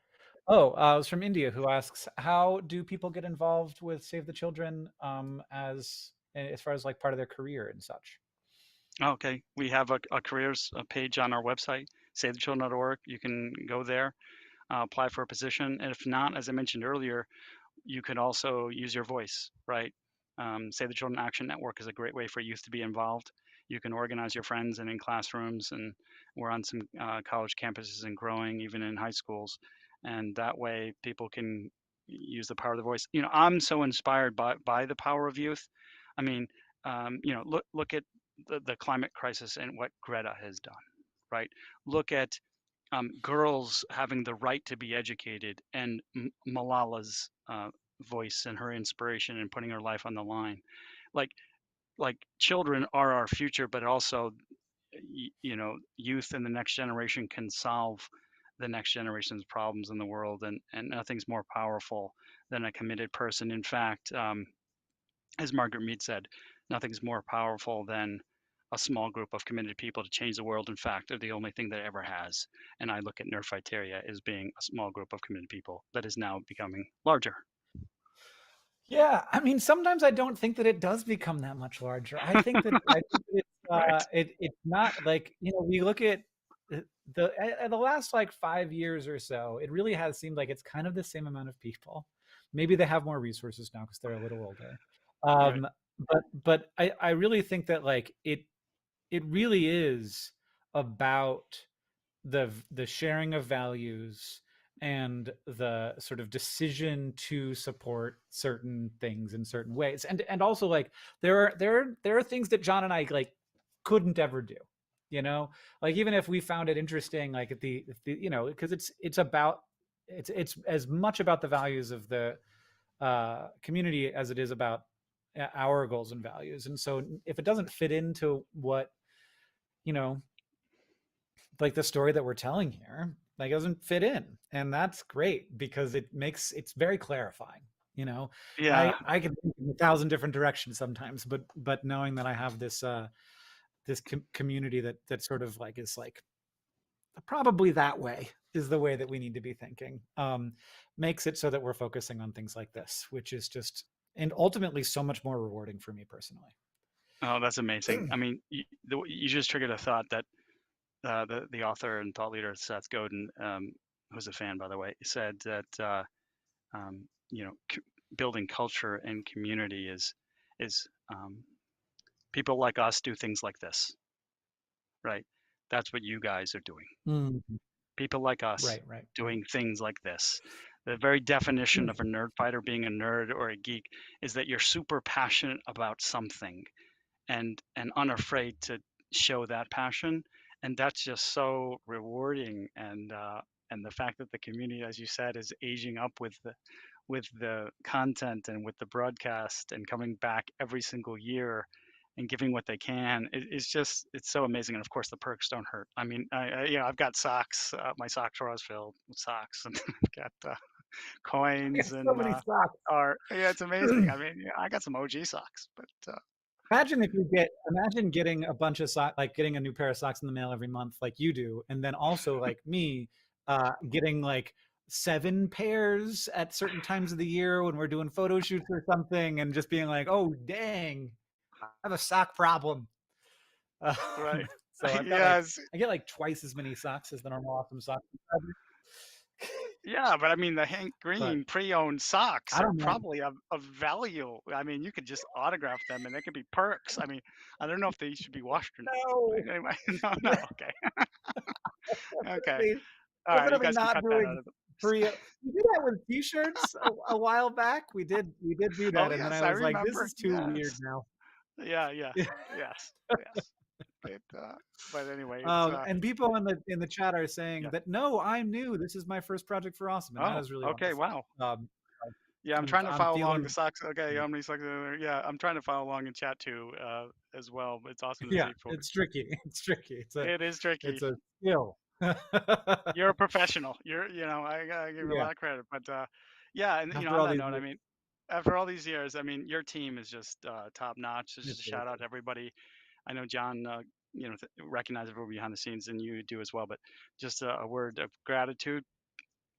Oh, it was from India, who asks, how do people get involved with Save the Children as far as like part of their career and such? Okay, we have a careers page on our website, savethechildren.org. You can go there, apply for a position, and if not, as I mentioned earlier, you can also use your voice, right? Save the Children Action Network is a great way for youth to be involved. You can organize your friends and in classrooms, and we're on some college campuses and growing, even in high schools. And that way, people can use the power of the voice. I'm so inspired by the power of youth. I mean, look at the climate crisis and what Greta has done, right? Look at girls having the right to be educated and Malala's voice and her inspiration and putting her life on the line. Like children are our future, but also youth and the next generation can solve the next generation's problems in the world, and nothing's more powerful than a committed person. In fact, as Margaret Mead said, nothing's more powerful than a small group of committed people to change the world. In fact, they're the only thing that ever has. And I look at Nerdfighteria as being a small group of committed people that is now becoming larger. Yeah, I mean, sometimes I don't think that it does become that much larger. I think that Right. it's not like we look at the last like 5 years or so. It really has seemed like it's kind of the same amount of people. Maybe they have more resources now because they're a little older. Right. But I really think that like it really is about the sharing of values and the sort of decision to support certain things in certain ways, and also like there are things that John and I like couldn't ever do, like even if we found it interesting, like at the because it's as much about the values of the community as it is about our goals and values. And so if it doesn't fit into what you know like the story that we're telling here, like it doesn't fit in, and that's great because it's very clarifying. Yeah. I can think in 1,000 different directions sometimes, but knowing that I have this community that sort of like is like probably that way is the way that we need to be thinking, makes it so that we're focusing on things like this, which is just and ultimately so much more rewarding for me personally. Oh, that's amazing. I mean, you just triggered a thought that the author and thought leader Seth Godin, who's a fan, by the way, said that um, you know building culture and community is people like us do things like this, right? That's what you guys are doing. Mhm. People like us Right. doing things like this. The very definition of a nerd fighter being a nerd or a geek is that you're super passionate about something and unafraid to show that passion, and that's just so rewarding. And the fact that the community, as you said, is aging up with the content and with the broadcast and coming back every single year and giving what they can, it's so amazing. And of course the perks don't hurt. I mean, I've got socks, my sock drawer is filled with socks, and I've got coins so and many socks. art. Yeah, it's amazing. I mean, I got some OG socks, but Imagine getting a bunch of socks, like getting a new pair of socks in the mail every month, like you do, and then also like me, getting like 7 pairs at certain times of the year when we're doing photo shoots or something, and just being like, oh dang, I have a sock problem. right. So Yes. I get like twice as many socks as the normal awesome socks. Yeah, but I mean, the Hank But Green pre-owned socks I are don't know. probably of value. I mean, you could just autograph them, and they could be perks. I mean, I don't know if they should be washed or not. No, Anyway, no, no, okay, okay, definitely, all right, you definitely guys can not cut that doing out of the. free. We did that with T-shirts a while back. We did do Oh that, and then yes, I I was like, this remember. is too weird Yes, now. yeah, yeah, yes, yes. It, but anyway, it's And people in the chat are saying yeah. that no, I'm new. This is my first project for Awesome, and that Oh, is really okay, wonderful. wow. Um, Yeah, I'm trying to I'm follow along the feeling, socks. Okay, how many socks? Yeah, I'm trying to follow along in chat too, as well. It's awesome to yeah, see it's folks. tricky. It's tricky. It is tricky. It's a skill. You're a professional. I gotta give you a Yeah. lot of credit. But yeah, and After on all that these note, I years, mean, after all these years, I mean, your team is just top notch. So just it's a really shout out good. to everybody. I know John, recognizes everybody behind the scenes, and you do as well. But just a word of gratitude,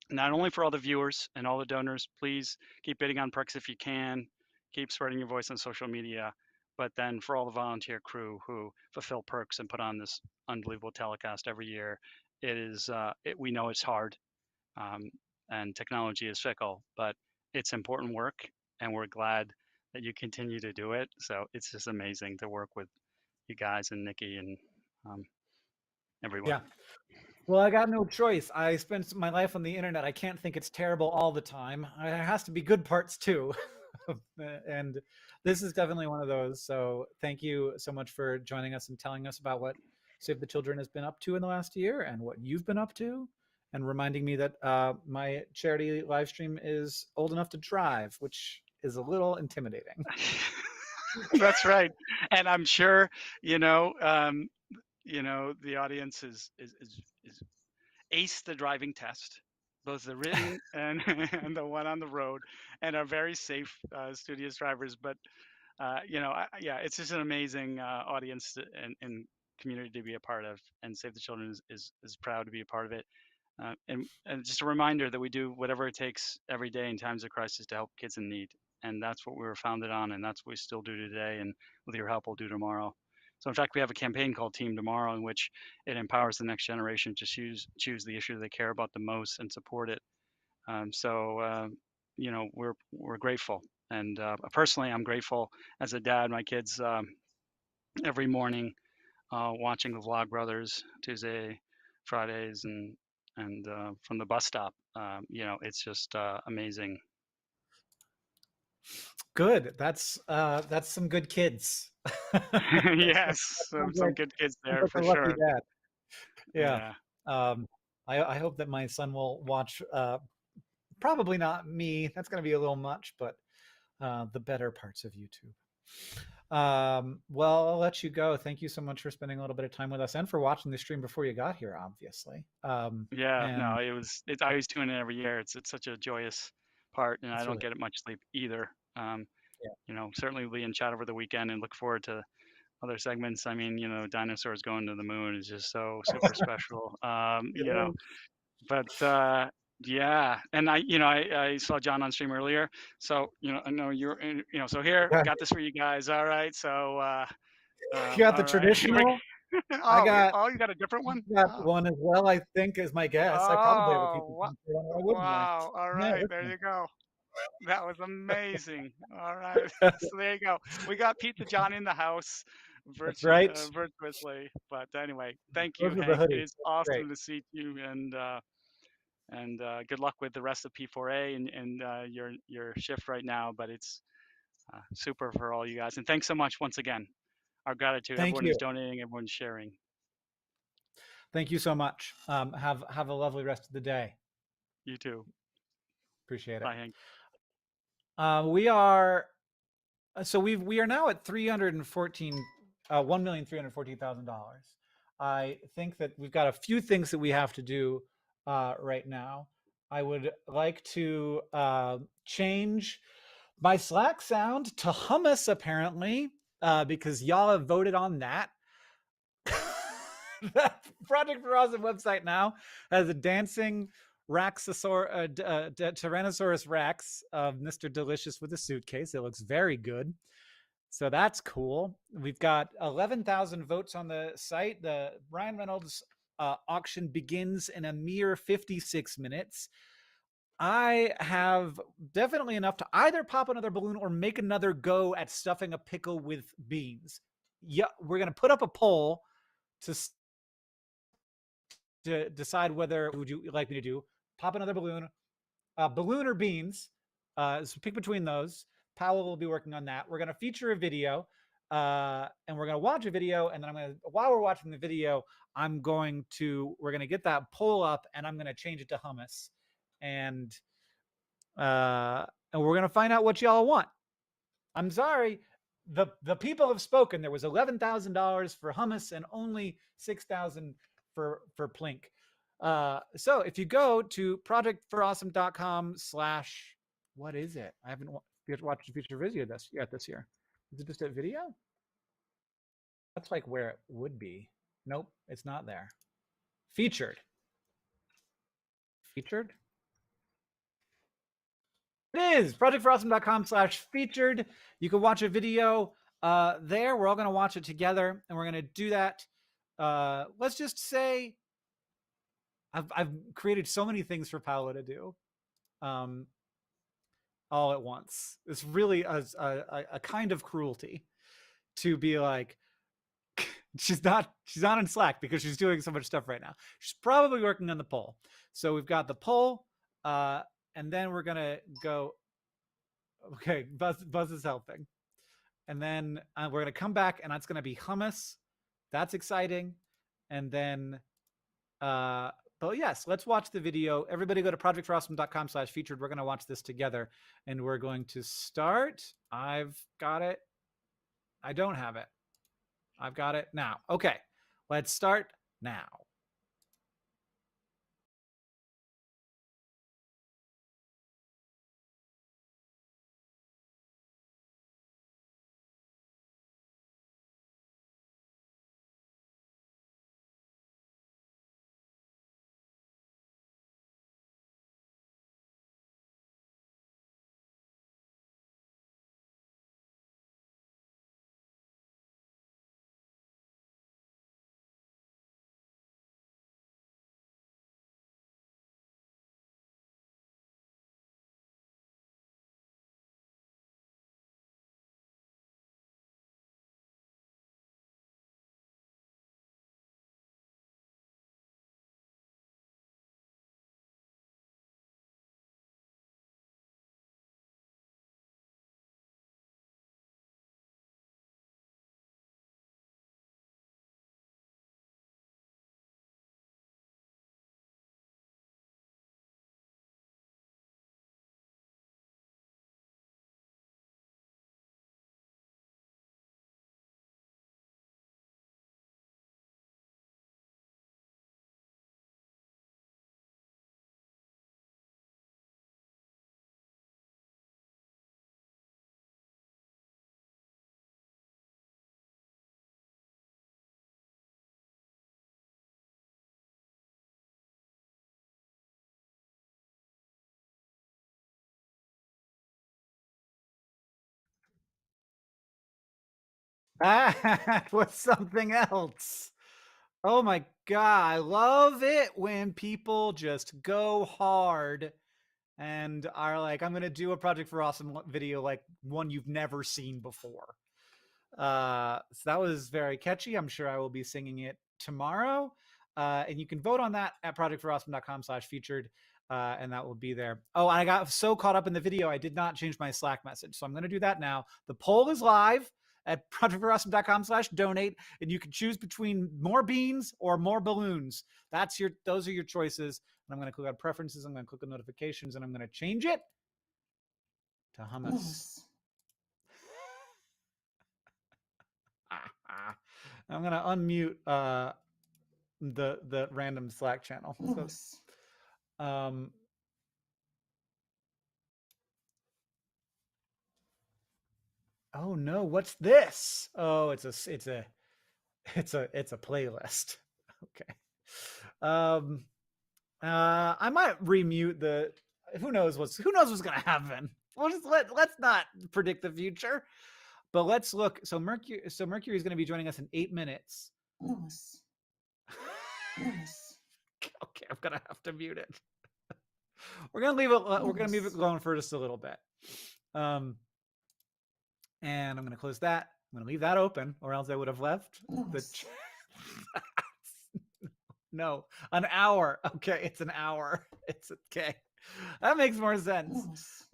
not only for all the viewers and all the donors. Please keep bidding on perks if you can. Keep spreading your voice on social media. But then for all the volunteer crew who fulfill perks and put on this unbelievable telecast every year, we know it's hard, um, and technology is fickle, but it's important work, and we're glad that you continue to do it. So it's just amazing to work with you guys and Nikki and everyone. Yeah. Well, I got no choice. I spent my life on the internet. I can't think it's terrible all the time. There has to be good parts too. And this is definitely one of those. So thank you so much for joining us and telling us about what Save the Children has been up to in the last year and what you've been up to, and reminding me that my charity live stream is old enough to drive, which is a little intimidating. That's right, and I'm sure the audience is ace the driving test, both the written and and the one on the road, and are very safe, studious drivers. But yeah, it's just an amazing and community to be a part of, and Save the Children is proud to be a part of it. And just a reminder that we do whatever it takes every day in times of crisis to help kids in need, and that's what we were founded on, and that's what we still do today, and with your help, we'll do tomorrow. So in fact, we have a campaign called Team Tomorrow, in which it empowers the next generation to choose the issue they care about the most and support it. We're grateful, and personally, I'm grateful as a dad. My kids, every morning, watching the Vlogbrothers Tuesday, Fridays, and from the bus stop. It's just amazing. Good. That's some good kids. Yes, Sounds some like, good kids sounds there like for a lucky sure. dad. Yeah. Yeah. I hope that my son will watch, probably not me. That's going to be a little much, but the better parts of YouTube. Well, I'll let you go. Thank you so much for spending a little bit of time with us and for watching the stream before you got here, obviously. Yeah, And no, I always tune in every year. It's such a joyous part, and I it's don't really, get much sleep either. yeah. Certainly we in chat over the weekend and look forward to other segments. I mean, dinosaurs going to the moon is just so super special. But yeah, and I saw John on stream earlier, so I know you're so here I Yeah. got this for you guys. All right, so You got the all right. traditional. Oh, oh, you got a different one? Got Oh, one as well, I think, is my guess. I probably have a oh, pizza one I wouldn't like. wow. All Yeah, right, this there one. you go. That was amazing. All right. So there you go. We got Pizza John in the house That's right. virtuously. But anyway, thank you, Those are the Hank. It hoodies. is That's great. awesome to see you, and good luck with the rest of P4A and your shift right now. But it's super for all you guys. And thanks so much once again. Our gratitude. Thank Everyone who's you. donating, everyone's sharing. Thank you so much. Have a lovely rest of the day. You too. Appreciate it. Bye, Hank. We are we are now at $1,314,000. I think that we've got a few things that we have to do right now. I would like to change my Slack sound to hummus, apparently, because y'all have voted on that. The Project for Awesome website now has a dancing Tyrannosaurus Rex of Mr. Delicious with a suitcase. It looks very good. So that's cool. We've got 11,000 votes on the site. The Ryan Reynolds auction begins in a mere 56 minutes. I have definitely enough to either pop another balloon or make another go at stuffing a pickle with beans. Yeah, we're going to put up a poll to decide whether would you like me to do pop another balloon, balloon or beans. So pick between those. Powell will be working on that. We're going to feature a video, and we're going to watch a video, and then while we're watching the video, we're going to get that poll up, and I'm going to change it to hummus, and we're going to find out what y'all want. I'm sorry, the people have spoken. There was $11,000 for hummus and only 6,000 for plink. So if you go to projectforawesome.com/ what is it? I haven't watched a feature video this year. Is it just a video? That's like where it would be. Nope, it's not there. Featured. Featured? It is projectforawesome.com/featured. You can watch a video there. We're all going to watch it together, and we're going to do that. Let's just say I've created so many things for Paola to do all at once. It's really a kind of cruelty to be like, she's not in Slack because she's doing so much stuff right now. She's probably working on the poll. So we've got the poll, and then we're going to go. Okay, Buzz is helping. And then we're going to come back, and that's going to be hummus. That's exciting. And then, but yes, let's watch the video. Everybody go to projectforawesome.com/featured. We're going to watch this together, and we're going to start. I've got it. I don't have it. I've got it now. Okay, let's start now. That was something else. Oh my God. I love it when people just go hard and are like, I'm going to do a Project for Awesome video like one you've never seen before. So that was very catchy. I'm sure I will be singing it tomorrow. And you can vote on that at projectforawesome.com/featured. And that will be there. Oh, I got so caught up in the video, I did not change my Slack message. So I'm going to do that now. The poll is live at projectforawesome.com/donate, and you can choose between more beans or more balloons. Those are your choices. And I'm going to click on preferences. I'm going to click on notifications, and I'm going to change it to hummus. I'm going to unmute the random Slack channel. So, Oh no, what's this? Oh, it's a playlist. Okay. I might remute the. Who knows what's gonna happen. We'll just let's not predict the future, but let's look. So Mercury is going to be joining us in 8 minutes. Hummus. Hummus. Okay, I'm gonna have to mute it. We're gonna leave it. We're gonna leave it going for just a little bit. And I'm gonna close that. I'm gonna leave that open, or else I would have left the. No, an hour. Okay, it's an hour. It's okay. That makes more sense.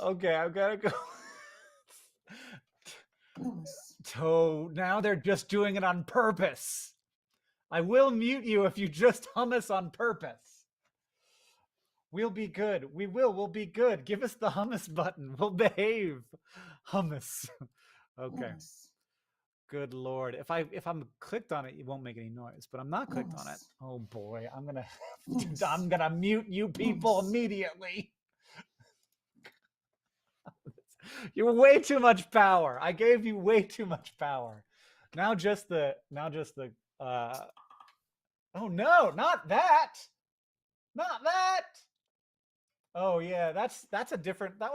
Okay, I've got to go. So now they're just doing it on purpose. I will mute you if you just hummus on purpose. We'll be good. We'll be good. Give us the hummus button. We'll behave. Hummus. Okay. Good Lord. If I'm clicked on it, it won't make any noise, but I'm not clicked on it. Oh boy. I'm gonna mute you people immediately. You're way too much power. I gave you way too much power. Now just the oh no, not that. Not that. Oh yeah, that's a different. That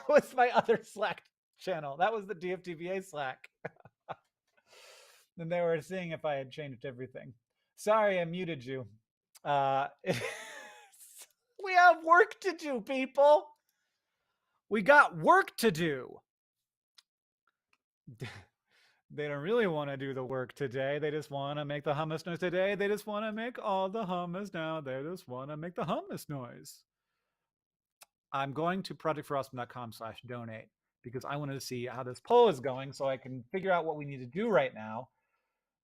was my other Slack channel. That was the DFTBA Slack. And they were seeing if I had changed everything. Sorry, I muted you. We have work to do, people. We got work to do. They don't really want to do the work today. They just want to make the hummus noise today. They just want to make all the hummus now. They just want to make the hummus noise. I'm going to projectforawesome.com/donate because I wanted to see how this poll is going so I can figure out what we need to do right now.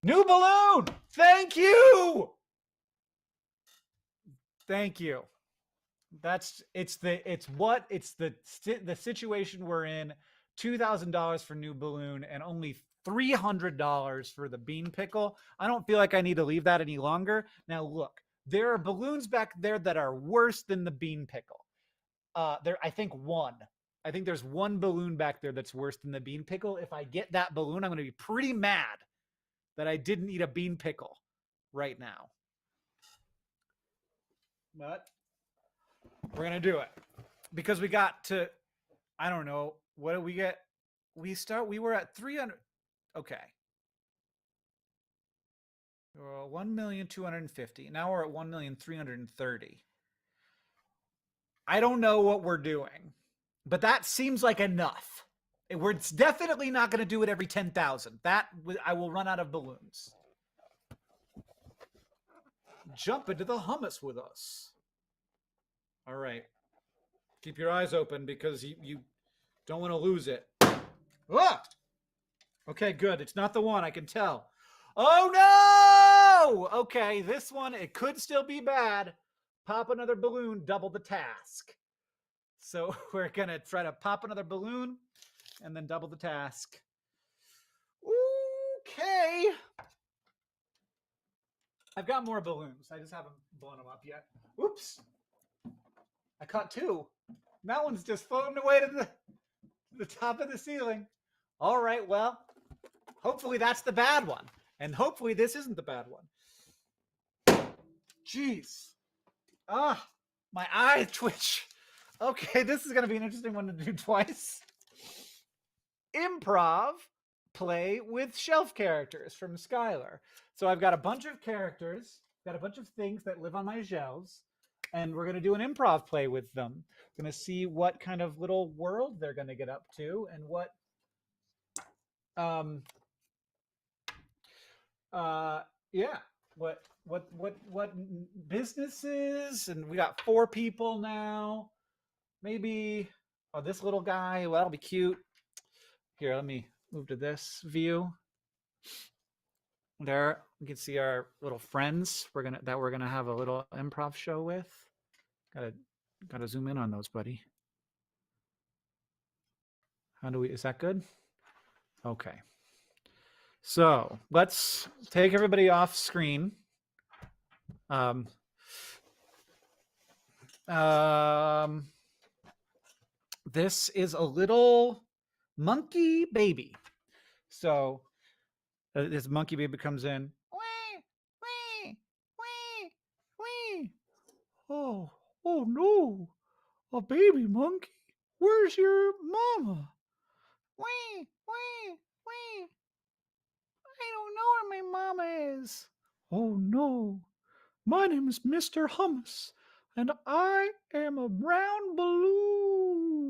New balloon! Thank you! Thank you. It's the situation we're in. $2,000 for new balloon and only $300 for the bean pickle. I don't feel like I need to leave that any longer. Now look, there are balloons back there that are worse than the bean pickle. I think there's one balloon back there that's worse than the bean pickle. If I get that balloon, I'm going to be pretty mad that I didn't eat a bean pickle right now. But we're going to do it because we got to, I don't know, what did we get? We were at 300. Okay. 1,250,000. Now we're at 1,330,000. I don't know what we're doing, but that seems like enough. We're definitely not going to do it every 10,000. That I will run out of balloons. Jump into the hummus with us. All right. Keep your eyes open because you don't want to lose it. Ah! Okay, good. It's not the one. I can tell. Oh, no! Okay, this one, it could still be bad. Pop another balloon, double the task. So we're going to try to pop another balloon and then double the task. Okay. I've got more balloons. I just haven't blown them up yet. Oops. I caught two. That one's just floating away to the top of the ceiling. All right, well, hopefully that's the bad one. And hopefully this isn't the bad one. Jeez. Ah, my eye twitch. Okay, this is going to be an interesting one to do twice. Improv play with shelf characters from Skylar. So I've got a bunch of characters, got a bunch of things that live on my shelves, and we're going to do an improv play with them. We're going to see what kind of little world they're going to get up to and what what businesses. And we got 4 people now. Maybe this little guy, well, that'll be cute. Here, let me move to this view. There, you can see our little friends we're gonna have a little improv show with. Gotta zoom in on those, buddy. Is that good? Okay. So let's take everybody off screen. This is a little monkey baby. So this monkey baby comes in. Wee, wee, wee, wee. Oh, oh no, a baby monkey. Where's your mama? Wee, wee, wee. I don't know where my mama is. Oh no, my name is Mr. Hummus, and I am a brown balloon.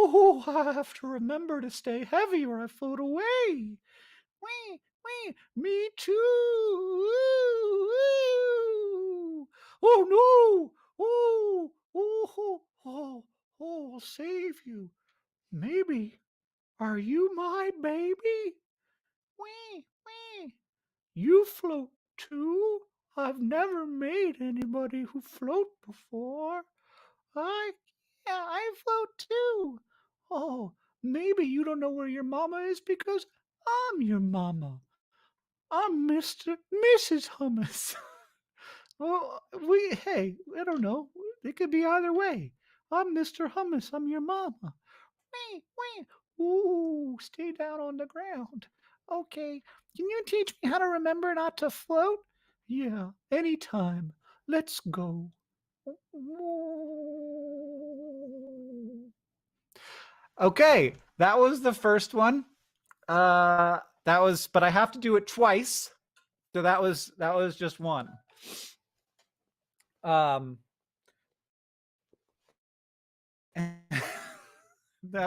Oh, I have to remember to stay heavy or I float away. Wee, wee, me too. Oh no! Oh, oh, oh, oh, I'll save you. Maybe. Are you my baby? Wee, wee. You float too? I've never made anybody who float before. I, yeah, I float too. Oh, maybe you don't know where your mama is because I'm your mama. I'm Mrs. Hummus. Well, hey, I don't know. It could be either way. I'm Mr. Hummus. I'm your mama. Wee, wee. Ooh, stay down on the ground. Okay. Can you teach me how to remember not to float? Yeah, anytime. Let's go. Okay, that was the first one. But I have to do it twice. So that was just one. That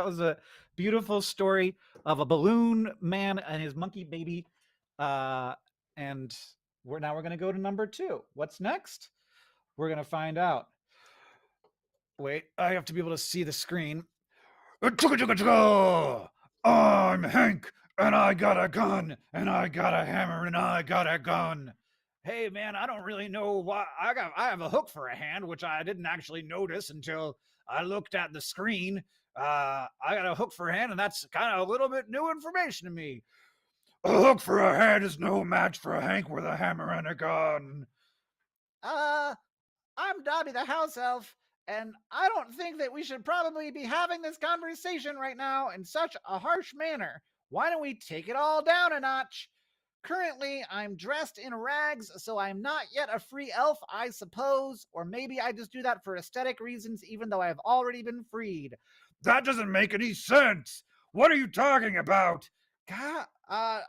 was a beautiful story of a balloon man and his monkey baby. And we're going to go to number 2. What's next? We're going to find out. Wait, I have to be able to see the screen. I'm Hank, and I got a gun, and I got a hammer, and I got a gun. Hey man, I don't really know why I have a hook for a hand, which I didn't actually notice until I looked at the screen. I got a hook for a hand, and that's kind of a little bit new information to me. A hook for a hand is no match for a Hank with a hammer and a gun. I'm Dobby the house elf, and I don't think that we should probably be having this conversation right now in such a harsh manner. Why don't we take it all down a notch? Currently, I'm dressed in rags, so I'm not yet a free elf, I suppose, or maybe I just do that for aesthetic reasons, even though I've already been freed. That doesn't make any sense. What are you talking about? God, I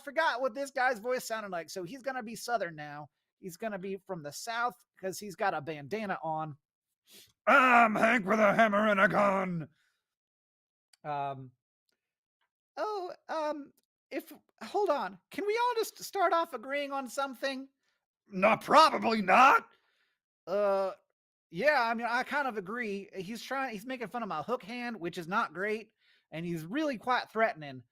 forgot what this guy's voice sounded like, so he's gonna be Southern now. He's gonna be from the South because he's got a bandana on. I'm Hank with a hammer and a gun. Um. Oh, if hold on, can we all just start off agreeing on something? Not probably not. Uh, yeah, I mean, I kind of agree. He's making fun of my hook hand, which is not great, and he's really quite threatening.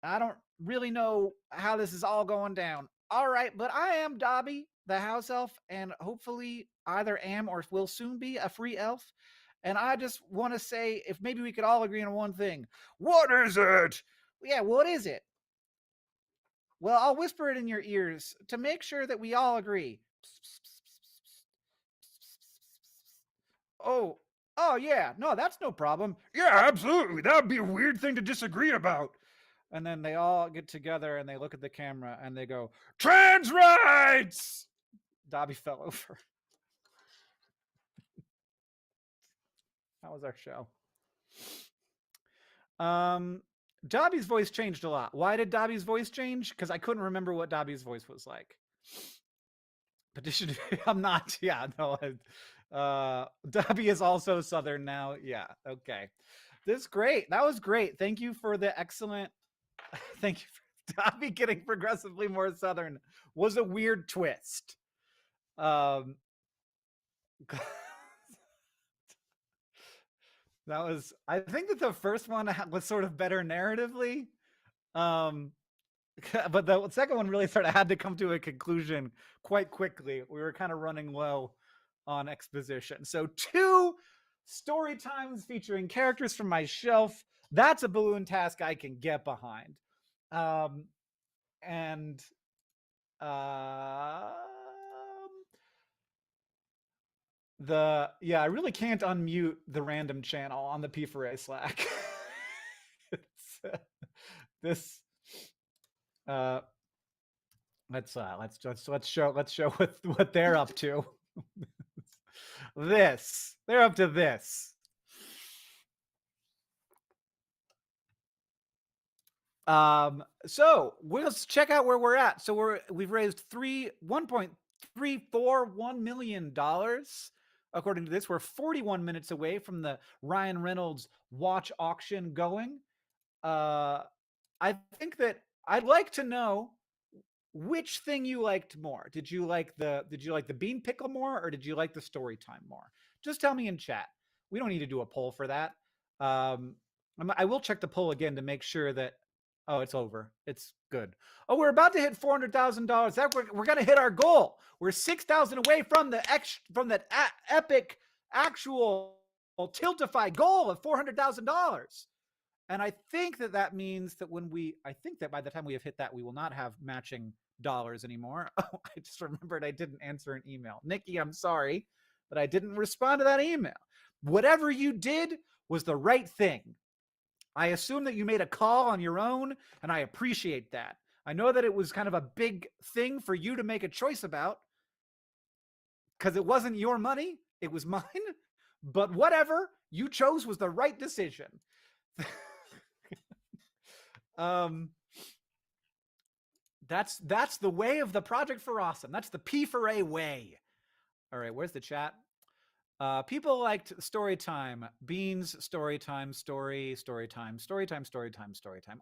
I don't really know how this is all going down. All right, but I am Dobby, the house elf, and hopefully either am or will soon be a free elf. And I just want to say if maybe we could all agree on one thing. What is it? Yeah, what is it? Well, I'll whisper it in your ears to make sure that we all agree. Oh, oh yeah, no, that's no problem. Yeah, absolutely. That would be a weird thing to disagree about. And then they all get together and they look at the camera and they go, trans rights! Dobby fell over. That was our show. Dobby's voice changed a lot. Why did Dobby's voice change? Because I couldn't remember what Dobby's voice was like. Petition. I'm not. Yeah, no. Dobby is also Southern now. Yeah. Okay. This is great. That was great. Thank you for the excellent. Thank you for Dobby getting progressively more Southern. Was a weird twist. That was. I think that the first one was sort of better narratively. But the second one really sort of had to come to a conclusion quite quickly. We were kind of running low on exposition. So 2 story times featuring characters from my shelf. That's a balloon task I can get behind. And I really can't unmute the random channel on the P4A Slack. This let's show what they're up to. They're up to this. So let's check out where we're at. So we've raised $1.341 million. According to this, we're 41 minutes away from the Ryan Reynolds watch auction going. I think that I'd like to know which thing you liked more. Did you like the bean pickle more, or did you like the story time more? Just tell me in chat. We don't need to do a poll for that. I will check the poll again to make sure that. Oh, it's over. It's good. Oh, we're about to hit $400,000. We're gonna hit our goal. We're 6,000 away from that epic actual Tiltify goal of $400,000. And I think that means that I think that by the time we have hit that, we will not have matching dollars anymore. Oh, I just remembered I didn't answer an email. Nikki, I'm sorry, but I didn't respond to that email. Whatever you did was the right thing. I assume that you made a call on your own, and I appreciate that. I know that it was kind of a big thing for you to make a choice about because it wasn't your money, it was mine. But whatever you chose was the right decision. That's the way of the Project for Awesome. That's the P4A way. All right, where's the chat? People liked story time, beans, story time, story time.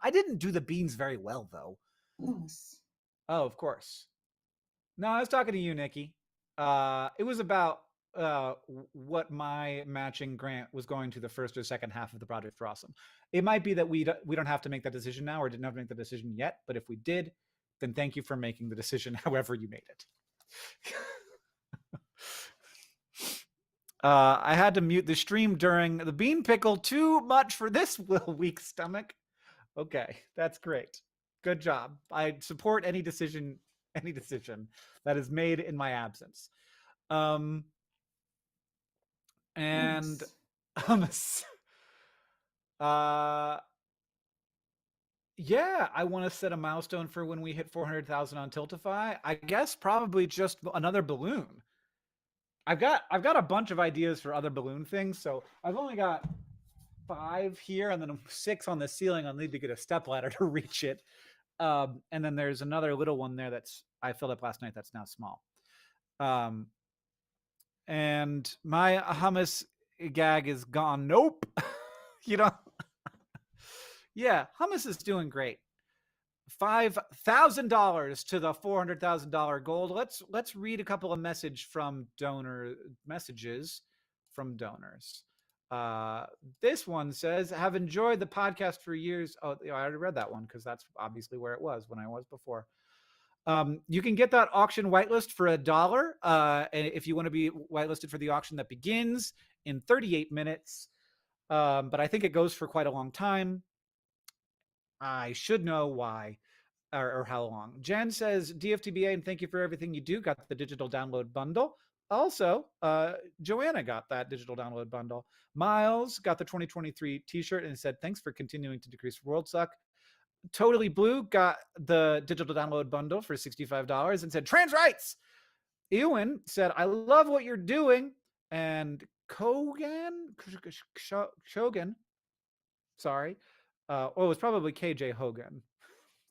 I didn't do the beans very well though. Bonus. Oh, of course. No, I was talking to you, Nikki. It was about what my matching grant was going to the first or second half of the Project for Awesome. It might be that we don't have to make that decision now, or didn't have to make the decision yet. But if we did, then thank you for making the decision, however you made it. I had to mute the stream during the bean pickle. Too much for this weak stomach. Okay, that's great. Good job. I support any decision that is made in my absence. And Bonus. yeah, I want to set a milestone for when we hit 400,000 on Tiltify. I guess probably just another balloon. I've got a bunch of ideas for other balloon things, so I've only got 5 here and then 6 on the ceiling. I'll need to get a stepladder to reach it. And then there's another little one there that's I filled up last night that's now small. And my hummus gag is gone. Nope. You know. Yeah, hummus is doing great. $5,000 to the $400,000 goal. Let's read a couple of messages from donors. This one says, "Have enjoyed the podcast for years." Oh, I already read that one because that's obviously where it was when I was before. You can get that auction whitelist for $1. If you want to be whitelisted for the auction that begins in 38 minutes. But I think it goes for quite a long time. I should know why or how long. Jen says, DFTBA, and thank you for everything you do. Got the digital download bundle. Also, Joanna got that digital download bundle. Miles got the 2023 t-shirt and said, thanks for continuing to decrease world suck. Totally Blue got the digital download bundle for $65 and said, trans rights. Ewan said, I love what you're doing. And Shogun, sorry. It was probably KJ Hogan.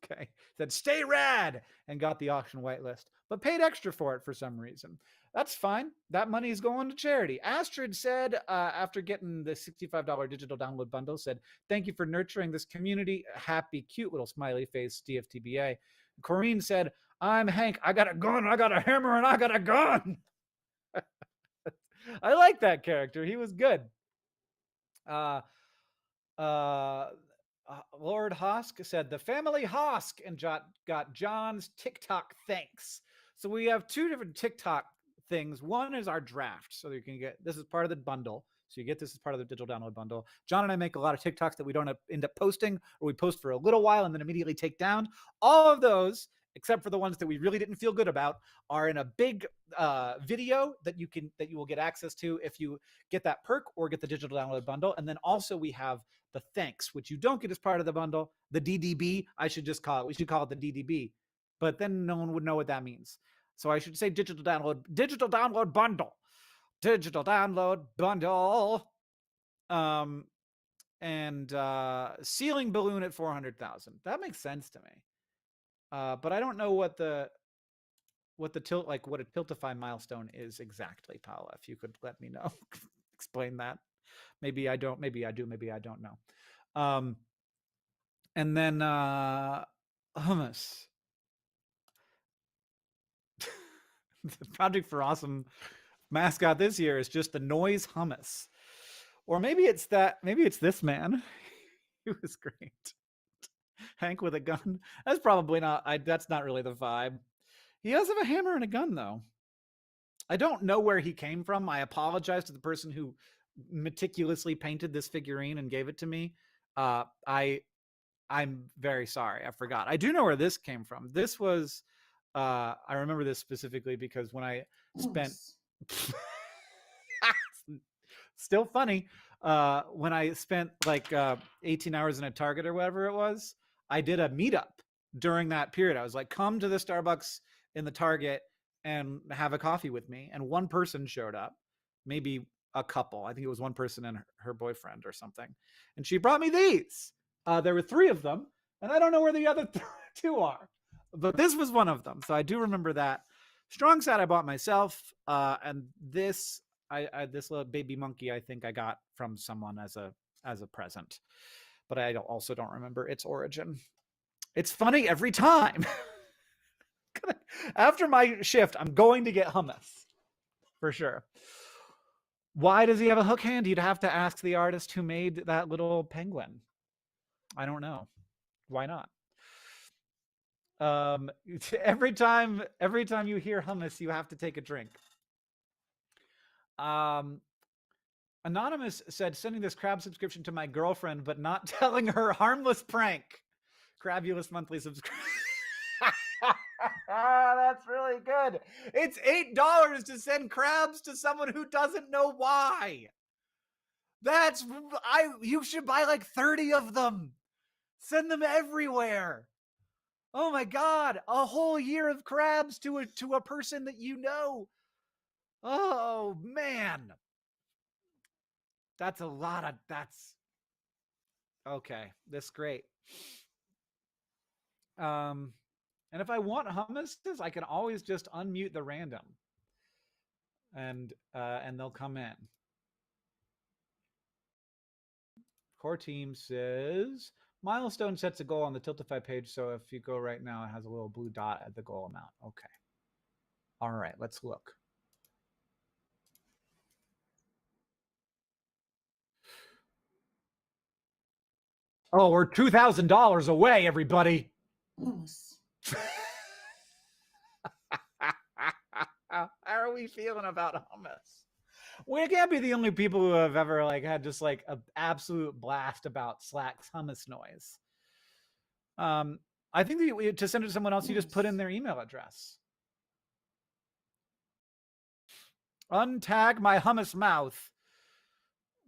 Okay. Said, stay rad, and got the auction whitelist, but paid extra for it for some reason. That's fine. That money is going to charity. Astrid said, after getting the $65 digital download bundle, said, thank you for nurturing this community. Happy, cute little smiley face, DFTBA. Corrine said, I'm Hank. I got a gun, I got a hammer, and I got a gun. I like that character. He was good. Lord Hosk said, the family Hosk, and got John's TikTok thanks. So we have 2 different TikTok things. One is our draft. So you can get, this is part of the bundle. So you get this as part of the digital download bundle. John and I make a lot of TikToks that we don't end up posting, or we post for a little while and then immediately take down. All of those except for the ones that we really didn't feel good about, are in a big video that you will get access to if you get that perk or get the digital download bundle. And then also we have the thanks, which you don't get as part of the bundle, the DDB. We should call it the DDB, but then no one would know what that means. So I should say digital download bundle. Digital download bundle. And ceiling balloon at 400,000. That makes sense to me. But I don't know what a Tiltify milestone is exactly, Paula. If you could let me know, explain that. Maybe I don't. Maybe I do. Maybe I don't know. And then hummus. The Project for Awesome mascot this year is just the noise hummus. Or maybe it's this man. He was great. Hank with a gun. That's probably not, that's not really the vibe. He does have a hammer and a gun though. I don't know where he came from. I apologize to the person who meticulously painted this figurine and gave it to me. I'm very sorry. I forgot. I do know where this came from. This was, I remember this specifically because when I spent, still funny, when I spent like 18 hours in a Target or whatever it was, I did a meetup during that period. I was like, come to the Starbucks in the Target and have a coffee with me. And one person showed up, maybe a couple. I think it was one person and her boyfriend or something. And she brought me these. There were 3 of them, and I don't know where the other 2 are, but this was one of them. So I do remember that. Strong Side I bought myself, and this this little baby monkey I think I got from someone as a present, but I also don't remember its origin. It's funny every time. After my shift, I'm going to get hummus for sure. Why does he have a hook hand? You'd have to ask the artist who made that little penguin. I don't know. Why not? Every time you hear hummus, you have to take a drink. Anonymous said, sending this crab subscription to my girlfriend, but not telling her harmless prank. Crabulous monthly subscription. That's really good. It's $8 to send crabs to someone who doesn't know why. You should buy like 30 of them. Send them everywhere. Oh my God, a whole year of crabs to a person that you know. Oh man. That's okay. That's great. And if I want hummuses, I can always just unmute the random and they'll come in. Core team says milestone sets a goal on the Tiltify page. So if you go right now, it has a little blue dot at the goal amount. Okay. All right, let's look. Oh, we're $2,000 away, everybody. How are we feeling about hummus? We can't be the only people who have ever had just an absolute blast about Slack's hummus noise. I think that to send it to someone else, you just put in their email address. Untag my hummus mouth.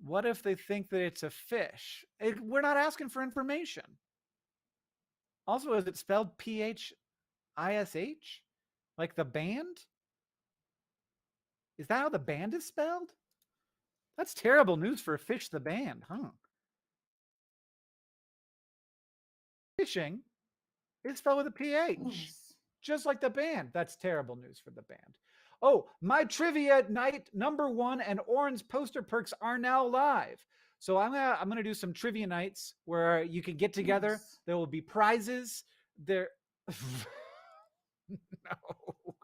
What if they think that it's a fish? We're not asking for information. Also, is it spelled PHISH? Like the band? Is that how the band is spelled? That's terrible news for Fish the band, huh? Fishing is spelled with a PH, just like the band. That's terrible news for the band. Oh, my trivia night #1 and Orange poster perks are now live. So I'm gonna do some trivia nights where you can get together. Yes. There will be prizes. There. No,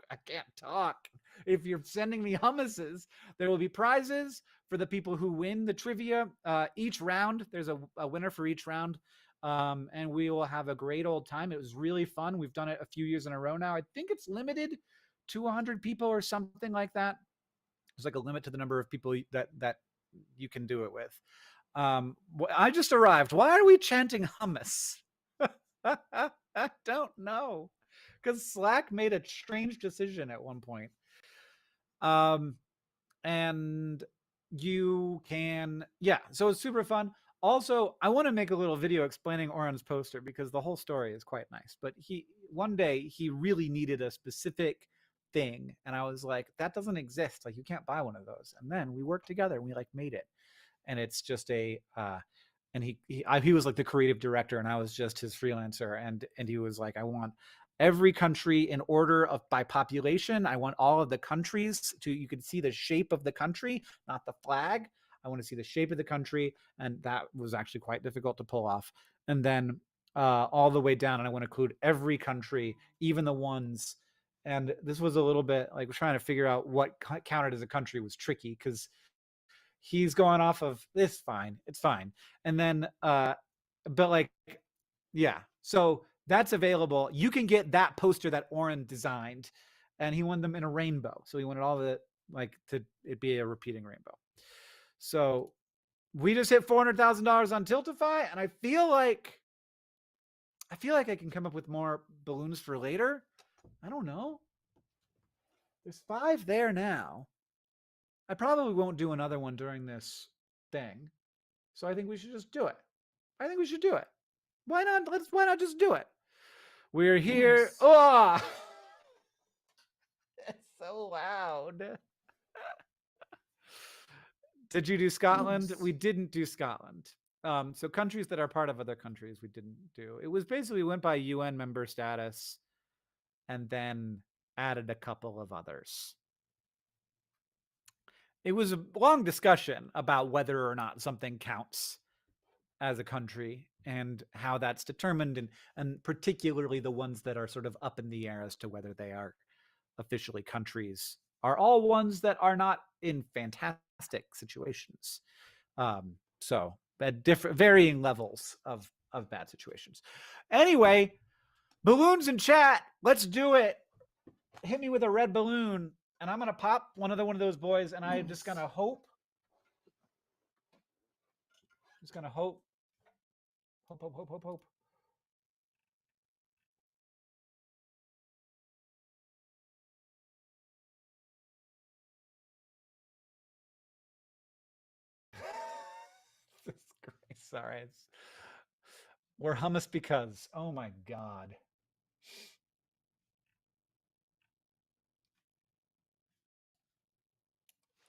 I can't talk. If you're sending me hummuses, there will be prizes for the people who win the trivia. Each round, there's a winner for each round. And we will have a great old time. It was really fun. We've done it a few years in a row now. I think it's limited to 100 people or something like that. There's like a limit to the number of people that you can do it with. I just arrived. Why are we chanting hummus? I don't know. because Slack made a strange decision at one point. And you can, yeah, so it's super fun. Also, I want to make a little video explaining Oren's poster because the whole story is quite nice. But one day he really needed a specific thing, and I was like, that doesn't exist. Like, you can't buy one of those. And then we worked together and we like made it, and it's just a and he was like the creative director, and I was just his freelancer. And he was like, I want every country in order of by population. I want all of the countries to, you can see the shape of the country, not the flag. I want to see the shape of the country, and that was actually quite difficult to pull off. And then all the way down, and I want to include every country, even the ones. And this was a little bit like trying to figure out what counted as a country was tricky because he's going off of this. Fine, it's fine. And then, but like, yeah. So that's available. You can get that poster that Oren designed, and he wanted them in a rainbow. So he wanted all the like to it be a repeating rainbow. So we just hit $400,000 on Tiltify, and I feel like I can come up with more balloons for later. I don't know. There's 5 there now. I probably won't do another one during this thing. So I think we should just do it. I think we should do it. Why not? Why not just do it? We're here. Yes. Oh, it's so loud. Did you do Scotland? Yes. We didn't do Scotland. So countries that are part of other countries, we didn't do. It was basically went by UN member status and then added a couple of others. It was a long discussion about whether or not something counts as a country and how that's determined, and particularly the ones that are sort of up in the air as to whether they are officially countries are all ones that are not in fantastic situations. So at different varying levels of bad situations. Anyway, balloons in chat. Let's do it. Hit me with a red balloon, and I'm gonna pop one of those boys, and I'm just gonna hope. Just gonna hope. Hope. This is great. Sorry. We're hummus because. Oh my God.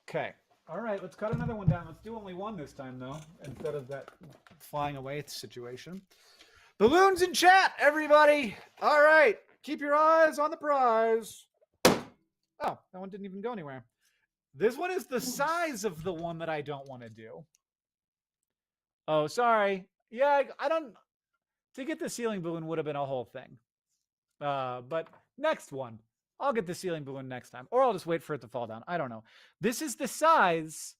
Okay. All right. Let's cut another one down. Let's do only one this time, though, instead of that flying away situation. Balloons in chat, everybody. All right. Keep your eyes on the prize. Oh, that one didn't even go anywhere. This one is the size of the one that I don't want to do. Oh, sorry. Yeah, I don't. To get the ceiling balloon would have been a whole thing. But next one. I'll get the ceiling balloon next time. Or I'll just wait for it to fall down. I don't know. This is the size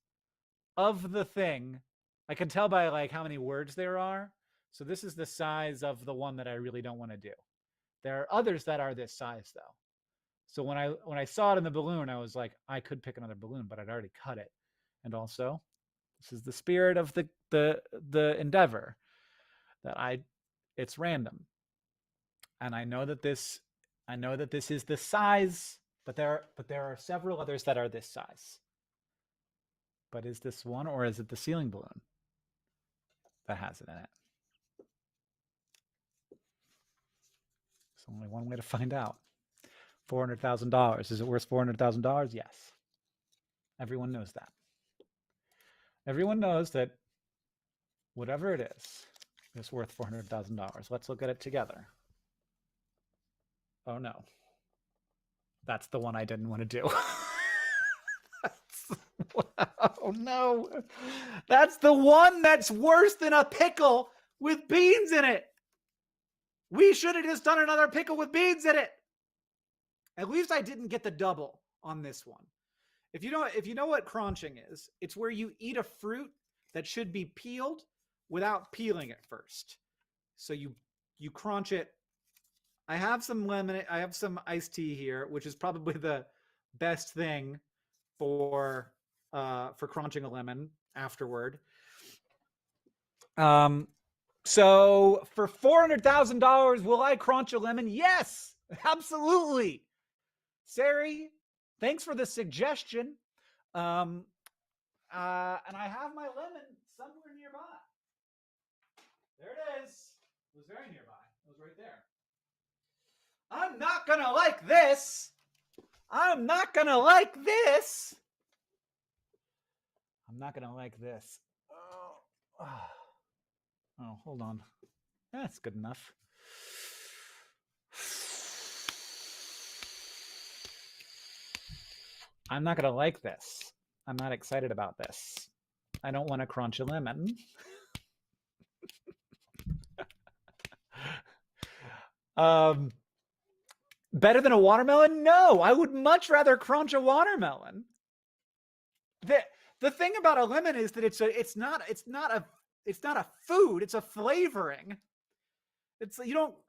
of the thing. I can tell by like how many words there are. So this is the size of the one that I really don't want to do. There are others that are this size though. So when I saw it in the balloon, I was like, I could pick another balloon, but I'd already cut it. And also, this is the spirit of the endeavor that it's random. And I know that this is the size, but there are several others that are this size. But is this one, or is it the ceiling balloon that has it in it? There's only one way to find out. $400,000. Is it worth $400,000? Yes. Everyone knows that. Everyone knows that whatever it is, it's worth $400,000. Let's look at it together. Oh no. That's the one I didn't want to do. Oh no. That's the one that's worse than a pickle with beans in it. We should have just done another pickle with beans in it. At least I didn't get the double on this one. If you know what crunching is, it's where you eat a fruit that should be peeled without peeling it first. So you crunch it. I have some lemonade. I have some iced tea here, which is probably the best thing for crunching a lemon afterward. So for $400,000, will I crunch a lemon? Yes. Absolutely. Sari, thanks for the suggestion. And I have my lemon somewhere nearby. There it is. It was very nearby. It was right there. I'm not gonna like this. I'm not gonna like this. I'm not gonna like this. Oh, hold on. That's good enough. I'm not gonna like this. I'm not excited about this. I don't want to crunch a lemon. Better than a watermelon? No, I would much rather crunch a watermelon. The thing about a lemon is that it's not a food, it's a flavoring. It's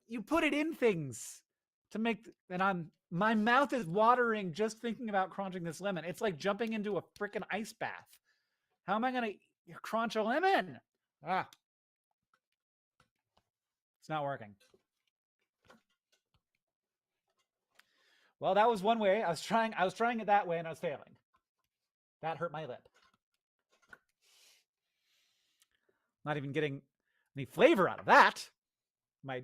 you put it in things to make, and my mouth is watering just thinking about crunching this lemon. It's like jumping into a freaking ice bath. How am I going to crunch a lemon? It's not working. Well, that was one way. I was trying it that way and I was failing. That hurt my lip. Not even getting any flavor out of that. My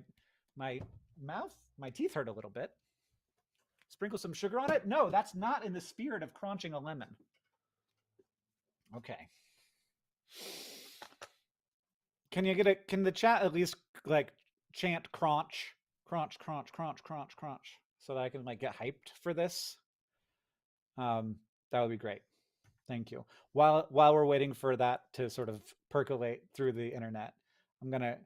mouth, my teeth hurt a little bit. Sprinkle some sugar on it? No, that's not in the spirit of crunching a lemon. Okay. Can the chat at least like chant crunch, crunch, crunch, crunch, crunch, crunch, so that I can like get hyped for this? That would be great. Thank you. While we're waiting for that to sort of percolate through the internet, I'm gonna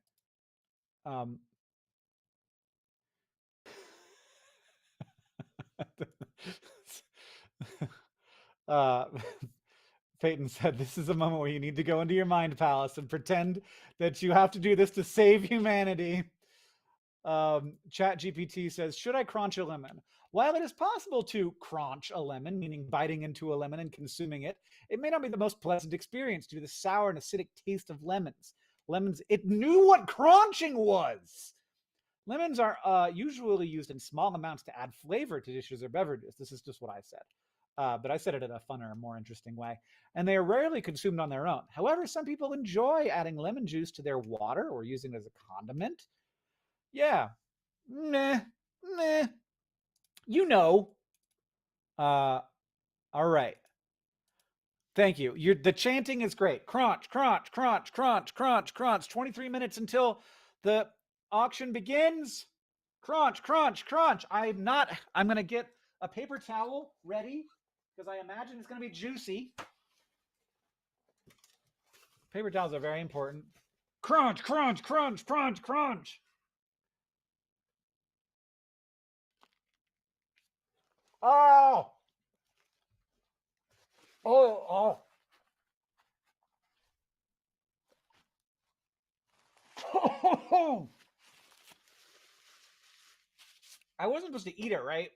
Peyton said, this is a moment where you need to go into your mind palace and pretend that you have to do this to save humanity. Chat GPT says, should I crunch a lemon? While it is possible to crunch a lemon, meaning biting into a lemon and consuming it, it may not be the most pleasant experience due to the sour and acidic taste of lemons. It knew what crunching was. Lemons are usually used in small amounts to add flavor to dishes or beverages. This is just what I said. But I said it in a funner, more interesting way. And they are rarely consumed on their own. However, some people enjoy adding lemon juice to their water or using it as a condiment. Yeah. Meh. You know. All right. Thank you. The chanting is great. Crunch, crunch, crunch, crunch, crunch, crunch. 23 minutes until the auction begins. Crunch, crunch, crunch. I'm going to get a paper towel ready because I imagine it's going to be juicy. Paper towels are very important. Crunch, crunch, crunch, crunch, crunch. Oh. Oh. I wasn't supposed to eat it, right?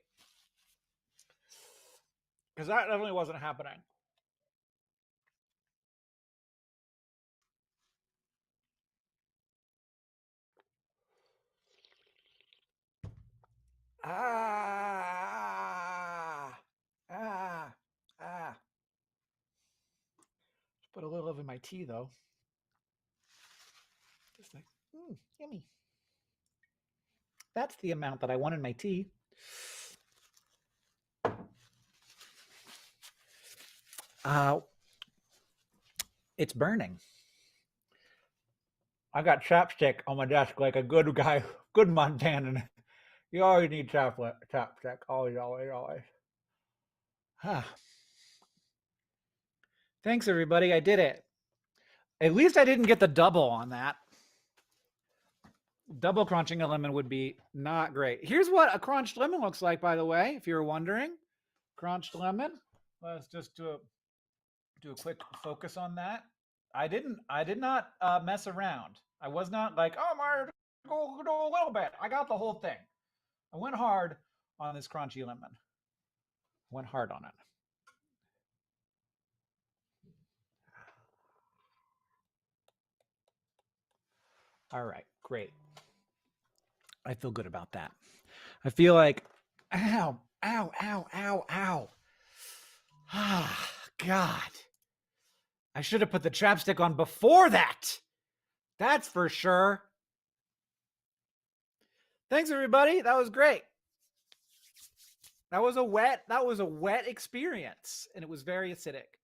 Because that definitely wasn't happening. Put a little of in my tea, though. Just like, yummy. That's the amount that I want in my tea. It's burning. I got chapstick on my desk like a good guy, good Montanan. You always need chapstick. Always, always, always. Thanks, everybody. I did it. At least I didn't get the double on that. Double crunching a lemon would be not great. Here's what a crunched lemon looks like, by the way, if you're wondering. Crunched lemon. Let's just do a quick focus on that. I did not mess around. I was not like, oh, my, go a little bit. I got the whole thing. I went hard on this crunchy lemon. Went hard on it. All right, great. I feel good about that. I feel like, ow, ow, ow, ow, ow. Ah, God. I should have put the chapstick on before that. That's for sure. Thanks, everybody. That was great. That was a wet experience, and it was very acidic.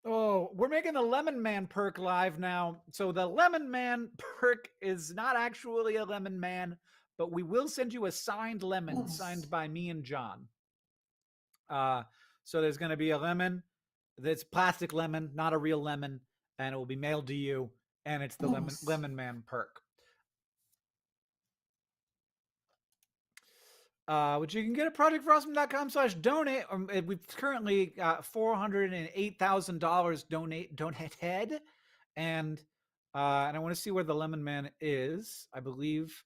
Oh, we're making the Lemon Man perk live now. So the Lemon Man perk is not actually a lemon man, but we will send you a signed lemon signed by me and John. So there's going to be a lemon that's plastic lemon, not a real lemon, and it will be mailed to you, and it's the lemon Man perk. Which you can get at projectforawesome.com/donate. We've currently got $408,000 donated, and I want to see where the Lemon Man is. I believe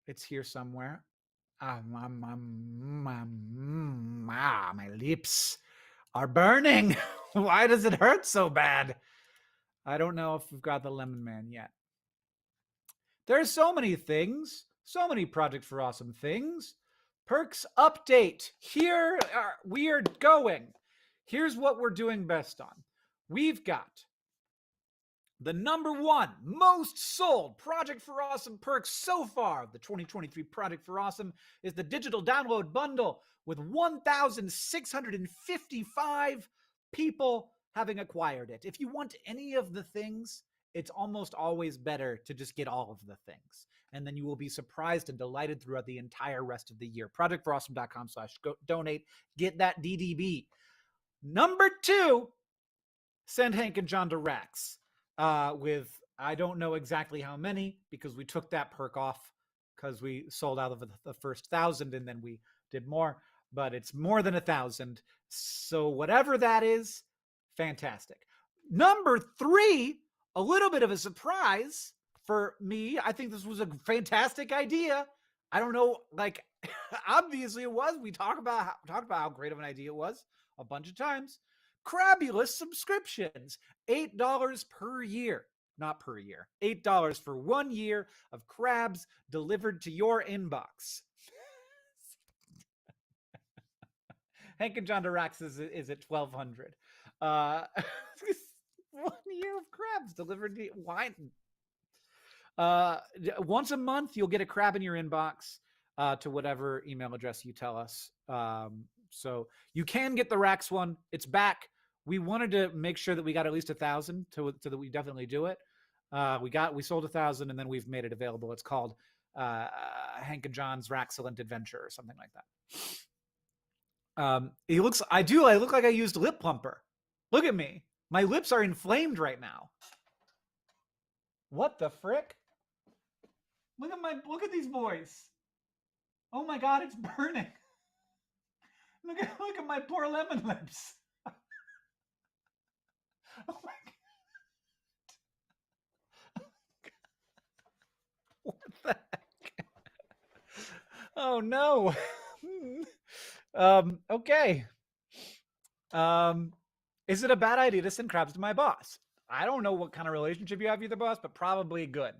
it's here somewhere. My lips are burning. Why does it hurt so bad? I don't know if we've got the Lemon Man yet. There's so many things, so many Project for Awesome things. Perks update. Here we are going. Here's what we're doing best on. We've got the #1 most sold Project for Awesome perk so far. The 2023 Project for Awesome is the digital download bundle with 1,655 people having acquired it. If you want any of the things, it's almost always better to just get all of the things. And then you will be surprised and delighted throughout the entire rest of the year. ProjectForAwesome.com/donate. Get that DDB. #2, send Hank and John to Rex with, I don't know exactly how many, because we took that perk off because we sold out of the first 1,000 and then we did more, but it's more than 1,000. So whatever that is, fantastic. #3, a little bit of a surprise for me. I think this was a fantastic idea. I don't know, like, obviously it was. We talked about how great of an idea it was a bunch of times. Crabulous subscriptions, $8 per year. Not per year, $8 for 1 year of crabs delivered to your inbox. Hank and John DeRax is at 1,200. 1 year of crabs delivered to why? Once a month, you'll get a crab in your inbox to whatever email address you tell us. So you can get the Rax one. It's back. We wanted to make sure that we got at least 1,000 so that we definitely do it. We sold 1,000 and then we've made it available. It's called Hank and John's Raxcellent Adventure or something like that. I look like I used lip plumper. Look at me. My lips are inflamed right now. What the frick? Look at these boys. Oh my God, it's burning. Look at my poor lemon lips. Oh my God. What the heck? Oh no. Okay. Is it a bad idea to send crabs to my boss? I don't know what kind of relationship you have with your boss, but probably good.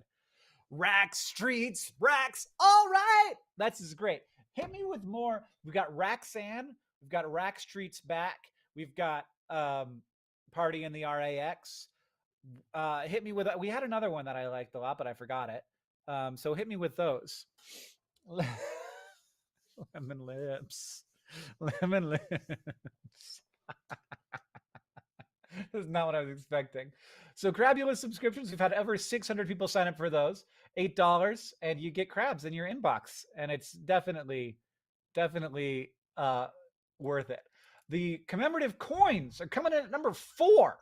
Rax Streets, Rax. All right. That's just great. Hit me with more. We've got Raxan. We've got Rax Streets back. We've got Party in the RAX. Hit me with, we had another one that I liked a lot, but I forgot it. So hit me with those. Lemon lips. Lemon lips. This is not what I was expecting. So Crabulous subscriptions, we've had over 600 people sign up for those. $8, and you get crabs in your inbox, and it's definitely worth it. The commemorative coins are coming in at #4,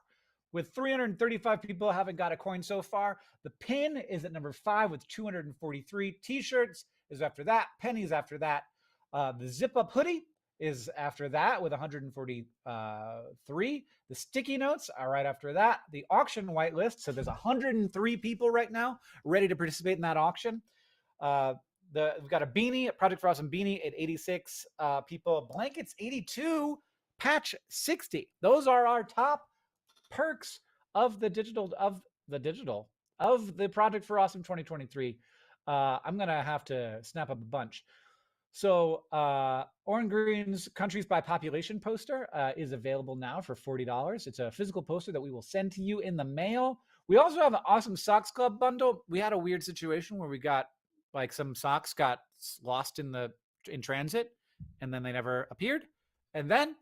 with 335 people having got a coin so far. The pin is at #5 with 243. T-shirts is after that. Pennies after that. The zip-up hoodie is after that with 143. The sticky notes are right after that. The auction whitelist, so there's 103 people right now ready to participate in that auction. We've got a beanie, a Project for Awesome beanie at 86 people. Blankets 82, patch 60. Those are our top perks of the Project for Awesome 2023 I'm gonna have to snap up a bunch. So Orange Green's Countries by Population poster is available now for $40. It's a physical poster that we will send to you in the mail. We also have an awesome Socks Club bundle. We had a weird situation where we got like some socks got lost in transit, and then they never appeared. And then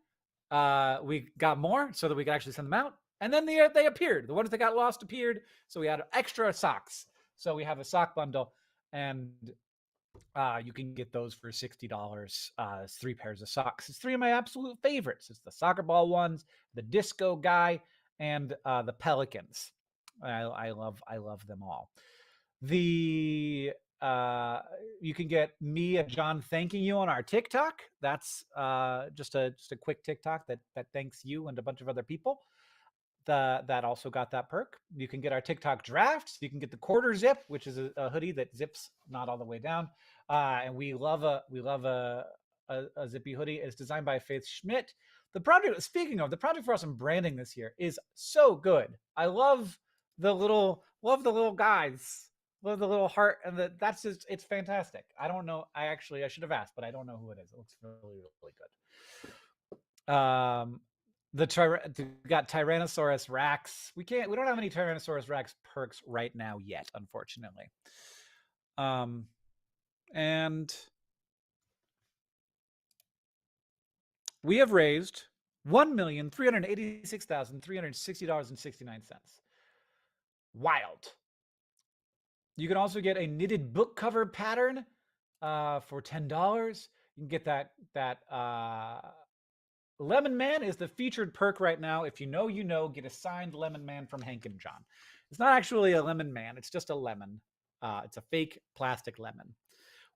we got more so that we could actually send them out. And then they appeared. The ones that got lost appeared. So we had extra socks. So we have a sock bundle, and you can get those for $60. It's 3 pairs of socks. It's 3 of my absolute favorites. It's the soccer ball ones, the disco guy, and the Pelicans. I love them all. The you can get me and John thanking you on our TikTok. That's just a quick TikTok that thanks you and a bunch of other people. That also got that perk. You can get our TikTok drafts. You can get the quarter zip, which is a hoodie that zips not all the way down. And we love a zippy hoodie. It's designed by Faith Schmidt. The project, speaking of the Project for Awesome branding this year, is so good. I love the little guys. Love the little heart, and that's just, it's fantastic. I don't know. I should have asked, but I don't know who it is. It looks really, really good. We got Tyrannosaurus Rex. We don't have any Tyrannosaurus Rex perks right now yet, unfortunately. And we have raised $1,386,360.69. Wild. You can also get a knitted book cover pattern for $10. You can get that Lemon Man is the featured perk right now. If you know, get a signed Lemon Man from Hank and John. It's not actually a lemon man. It's just a lemon. It's a fake plastic lemon.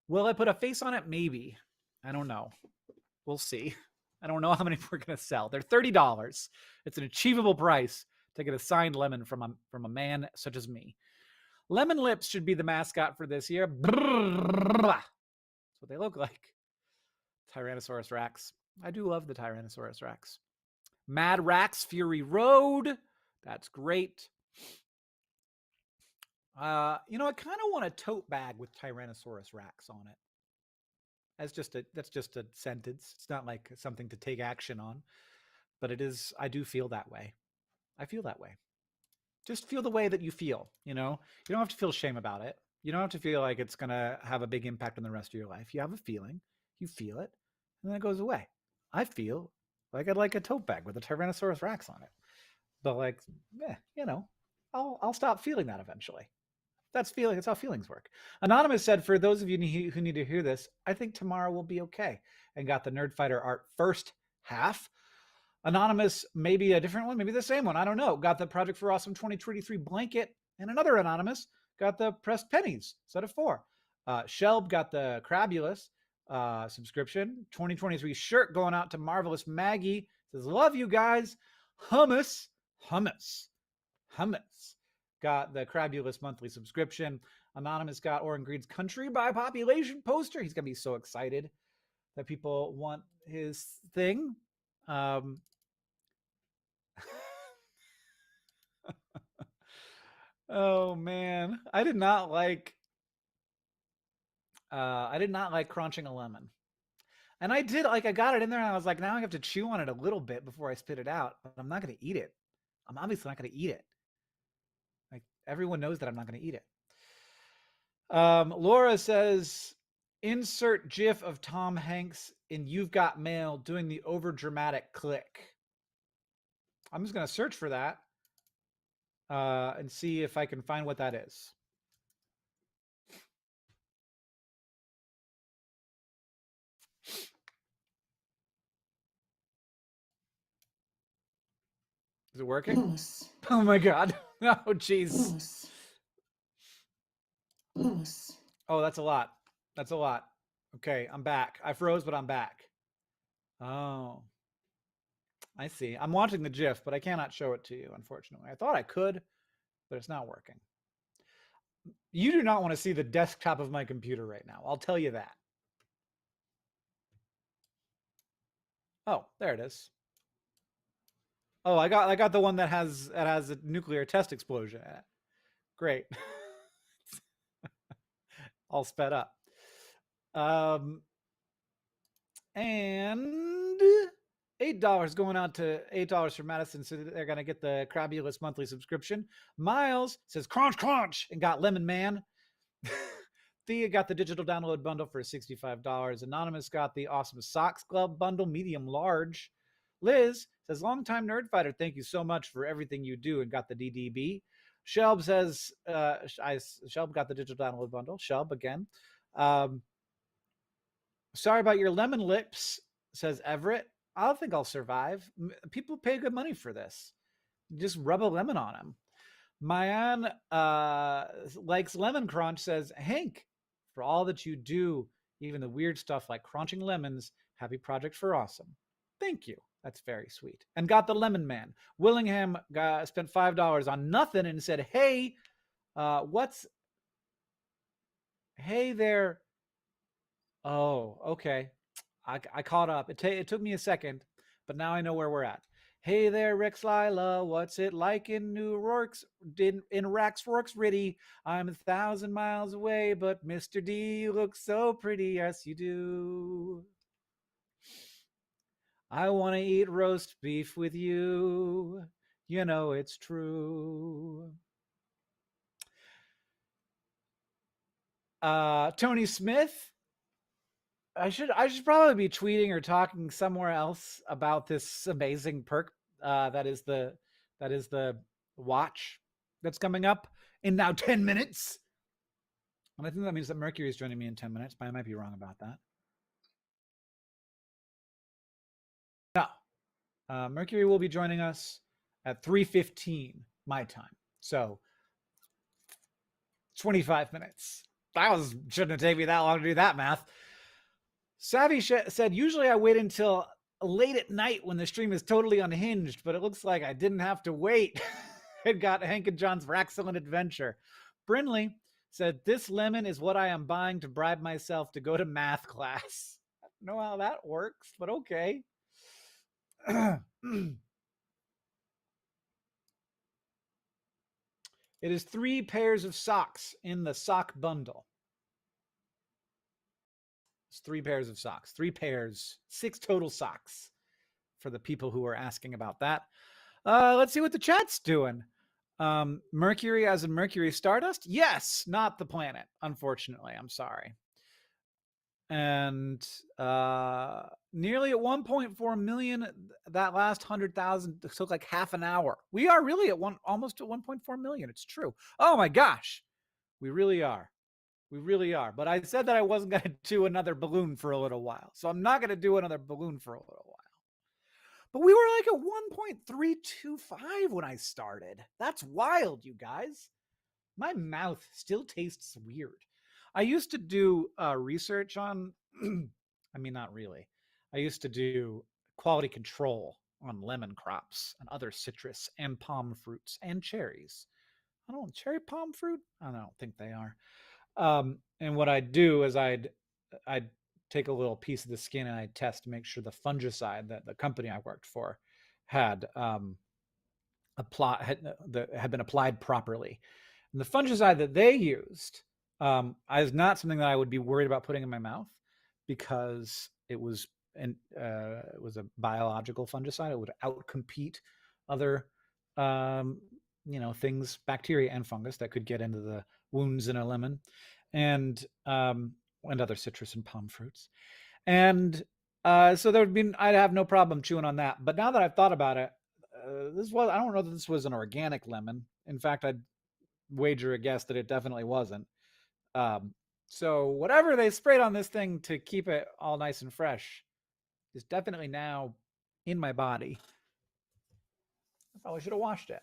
Will I put a face on it? Maybe. I don't know. We'll see. I don't know how many we're going to sell. They're $30. It's an achievable price to get a signed lemon from a man such as me. Lemon Lips should be the mascot for this year. That's what they look like. Tyrannosaurus Rex. I do love the Tyrannosaurus Rex. Mad Rax Fury Road. That's great. I kind of want a tote bag with Tyrannosaurus Rex on it. That's just a sentence. It's not like something to take action on, but it is. I do feel that way. I feel that way. Just feel the way that you feel. You don't have to feel shame about it. You don't have to feel like it's gonna have a big impact on the rest of your life. You have a feeling, you feel it, and then it goes away. I feel like I'd like a tote bag with a Tyrannosaurus Rex on it, but I'll stop feeling that eventually. That's how feelings work. Anonymous said, for those of you who need to hear this, I think tomorrow will be okay, and got the Nerdfighter art first half. Anonymous, maybe a different one, maybe the same one. I don't know. Got the Project for Awesome 2023 blanket, and another Anonymous got the Pressed Pennies set of 4. Shelb got the Crabulous subscription. 2023 shirt going out to Marvelous Maggie. Says, love you guys. Hummus got the Crabulous monthly subscription. Anonymous got Orange Green's Country by Population poster. He's gonna be so excited that people want his thing. Oh man, I did not like crunching a lemon. And I got it in there and I was like, now I have to chew on it a little bit before I spit it out, but I'm not going to eat it. I'm obviously not going to eat it. Like, everyone knows that I'm not going to eat it. Laura says, insert GIF of Tom Hanks in You've Got Mail doing the overdramatic click. I'm just going to search for that and see if I can find what that is. Is it working? Bonus. Oh my god. Oh jeez. Bonus. Bonus. Oh, that's a lot. That's a lot. Okay, I'm back. I froze, but I'm back. Oh. I see. I'm watching the GIF, but I cannot show it to you, unfortunately. I thought I could, but it's not working. You do not want to see the desktop of my computer right now. I'll tell you that. Oh, there it is. Oh, I got the one that has a nuclear test explosion in it. Great. all sped up. And $8 going out to $8 for Madison, so they're gonna get the Crabulous monthly subscription. Miles says crunch crunch and got Lemon Man. Thea got the digital download bundle for $65. Anonymous got the awesome Socks Club bundle, medium large. Liz says, longtime nerd fighter, thank you so much for everything you do, and got the DDB. Shelb says, Shelb got the digital download bundle. Shelb again. Sorry about your lemon lips, says Everett. I don't think I'll survive. People pay good money for this. Just rub a lemon on them. Mayan likes Lemon Crunch, says, Hank, for all that you do, even the weird stuff like crunching lemons, happy project for awesome. Thank you. That's very sweet. And got the Lemon Man. Willingham spent $5 on nothing and said, hey, hey there. Oh, okay. I caught up. It took me a second, but now I know where we're at. Hey there, Rex Lila. What's it like in New Rorke's in Rorke's Riddy? I'm 1,000 miles away, but Mr. D, you look so pretty. Yes, you do. I want to eat roast beef with you. You know it's true. Tony Smith. I should probably be tweeting or talking somewhere else about this amazing perk that is the watch that's coming up in now 10 minutes. And I think that means that Mercury is joining me in 10 minutes, but I might be wrong about that. No. Mercury will be joining us at 3:15 my time. So 25 minutes. Shouldn't have taken me that long to do that math. Savvy said, usually I wait until late at night when the stream is totally unhinged, but it looks like I didn't have to wait. It got Hank and John's excellent adventure. Brinley said, this lemon is what I am buying to bribe myself to go to math class. I don't know how that works, but okay. It is 3 pairs of socks in the sock bundle. 3 pairs of socks, 3 pairs, 6 total socks for the people who are asking about that. Let's see what the chat's doing. Mercury as in Mercury Stardust? Yes, not the planet, unfortunately. I'm sorry. And nearly at 1.4 million, that last 100,000 took like half an hour. We are really at almost at 1.4 million. It's true. Oh my gosh. We really are. We really are. But I said that I wasn't going to do another balloon for a little while. So I'm not going to do another balloon for a little while. But we were like at 1.325 when I started. That's wild, you guys. My mouth still tastes weird. I used to do research on, I mean, not really. I used to do quality control on lemon crops and other citrus and palm fruits and cherries. Cherry palm fruit? I don't think they are. And what I'd do is I'd take a little piece of the skin and I'd test to make sure the fungicide that the company I worked for had been applied properly. And the fungicide that they used is not something that I would be worried about putting in my mouth because it was a biological fungicide. It would outcompete other things, bacteria and fungus that could get into the wounds in a lemon and other citrus and palm fruits. And so I'd have no problem chewing on that. But now that I've thought about it, I don't know that this was an organic lemon. In fact, I'd wager a guess that it definitely wasn't. So whatever they sprayed on this thing to keep it all nice and fresh is definitely now in my body. I probably should have washed it.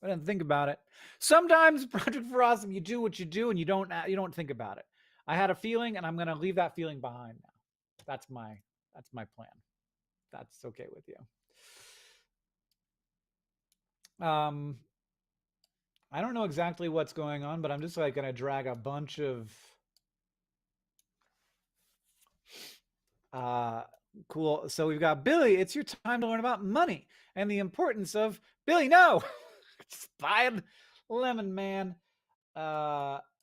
I didn't think about it. Sometimes Project for Awesome, you do what you do and you don't think about it. I had a feeling and I'm going to leave that feeling behind now. That's my plan. That's okay with you. I don't know exactly what's going on, but I'm just like going to drag a bunch of cool. So we've got Billy. It's your time to learn about money and the importance of Billy. No, just buying Lemon Man.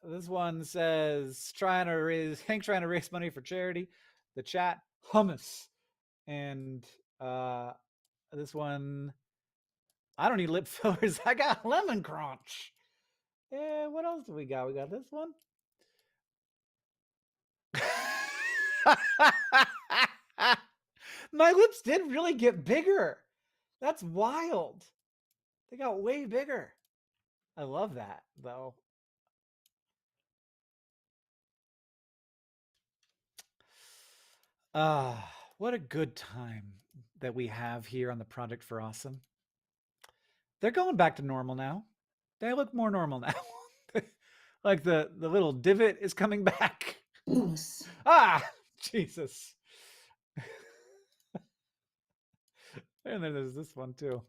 This one says trying to raise money for charity. The chat hummus. And this one, I don't need lip fillers. I got lemon crunch. Yeah, what else do we got? We got this one. My lips did really get bigger. That's wild. They got way bigger. I love that, though. What a good time that we have here on the Project for Awesome. They're going back to normal now. They look more normal now. Like the little divot is coming back. Hummus. Ah, Jesus. And then there's this one too.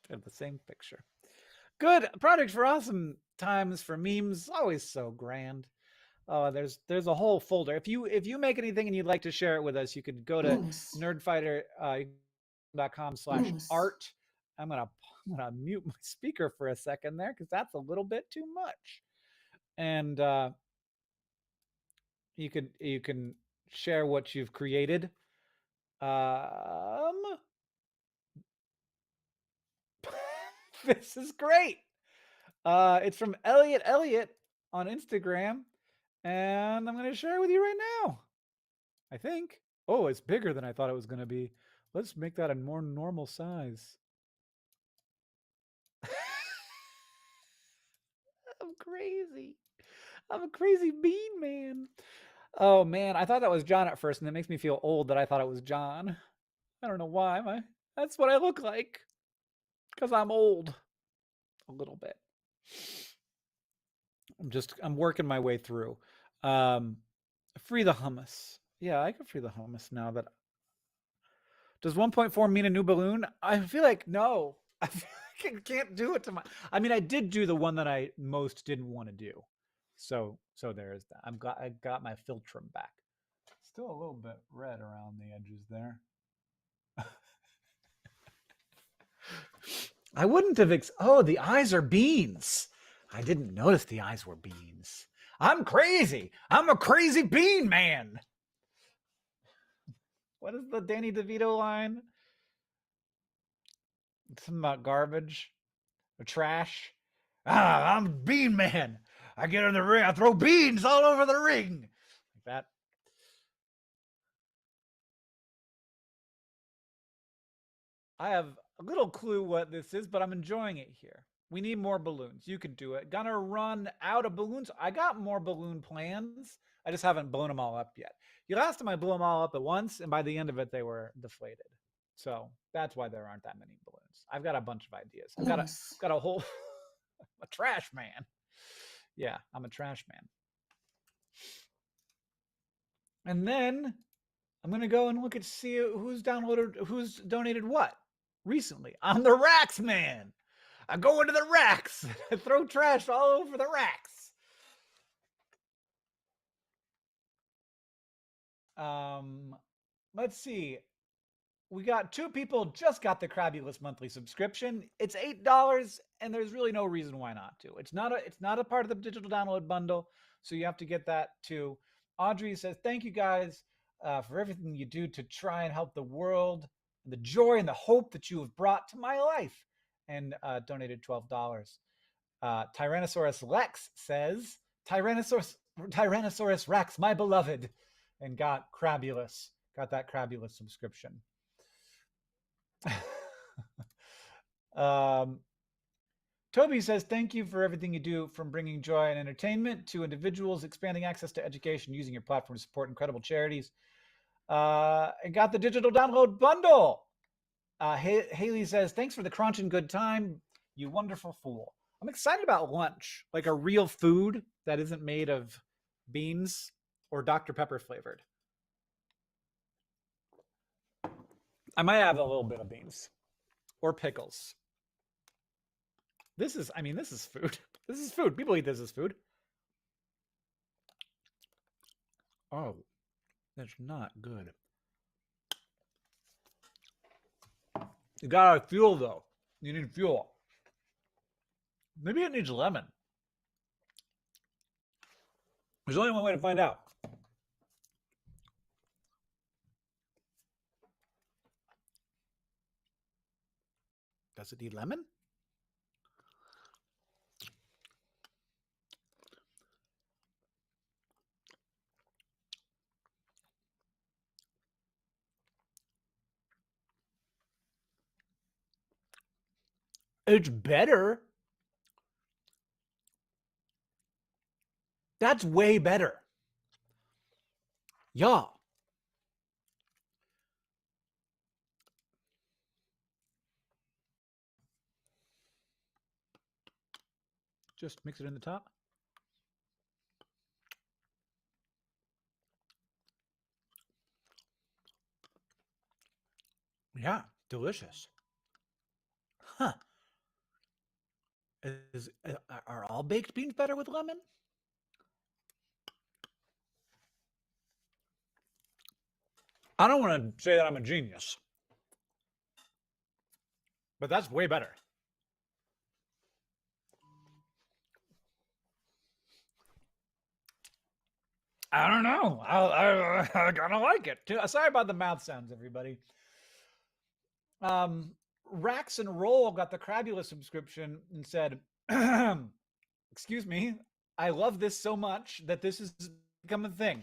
They're the same picture. Good Project for Awesome times for memes. Always so grand. There's a whole folder. If you make anything and you'd like to share it with us, you could go to Hummus. nerdfighter.com/art. I'm gonna mute my speaker for a second there because that's a little bit too much. And you can share what you've created. This is great. It's from Elliot on Instagram, and I'm going to share it with you right now. I think. Oh, it's bigger than I thought it was going to be. Let's make that a more normal size. I'm crazy. I'm a crazy bean man. Oh man, I thought that was John at first, and it makes me feel old that I thought it was John. I don't know why. That's what I look like. Because I'm old. A little bit. I'm working my way through. Free the hummus. Yeah, I can free the hummus now that. Does 1.4 mean a new balloon? I feel like no. I can't do it to my. I mean, I did do the one that I most didn't want to do. So there is that. I got my filtrum back. Still a little bit red around the edges there. I wouldn't have. Oh, the eyes are beans. I didn't notice the eyes were beans. I'm crazy. I'm a crazy bean man. What is the Danny DeVito line? Something about garbage or trash. I'm a bean man. I get in the ring. I throw beans all over the ring. Like that. I have a little clue what this is, but I'm enjoying it here. We need more balloons. You can do it. Gonna run out of balloons. I got more balloon plans. I just haven't blown them all up yet. Last time I blew them all up at once, and by the end of it, they were deflated. So that's why there aren't that many balloons. I've got a bunch of ideas. I've got a whole a trash man. Yeah, I'm a trash man. And then I'm gonna go and look at see who's donated what recently. I'm the Racks man. I go into the racks. I throw trash all over the racks. Let's see. We got 2 people just got the Crabulous monthly subscription. It's $8, and there's really no reason why not to. It's not a part of the digital download bundle, so you have to get that too. Audrey says, "Thank you guys for everything you do to try and help the world, the joy and the hope that you have brought to my life," and donated $12. Tyrannosaurus Lex says, Tyrannosaurus Rex, my beloved, and got that Crabulous subscription. Toby says, "Thank you for everything you do, from bringing joy and entertainment to individuals, expanding access to education, using your platform to support incredible charities." And got the digital download bundle. Haley says, "Thanks for the crunch and good time, you wonderful fool." I'm excited about lunch, like a real food that isn't made of beans or Dr. Pepper flavored. I might have a little bit of beans or pickles. This is food. This is food. People eat this as food. Oh, that's not good. You gotta fuel though. You need fuel. Maybe it needs lemon. There's only one way to find out. Does it need lemon? It's better. That's way better. Yeah. Just mix it in the top. Yeah, delicious. Huh. Are all baked beans better with lemon? I don't want to say that I'm a genius, but that's way better. I don't know. I kind of like it. Sorry about the mouth sounds, everybody. Rax and Roll got the Crabula subscription and said, excuse me, I love this so much that this has become a thing.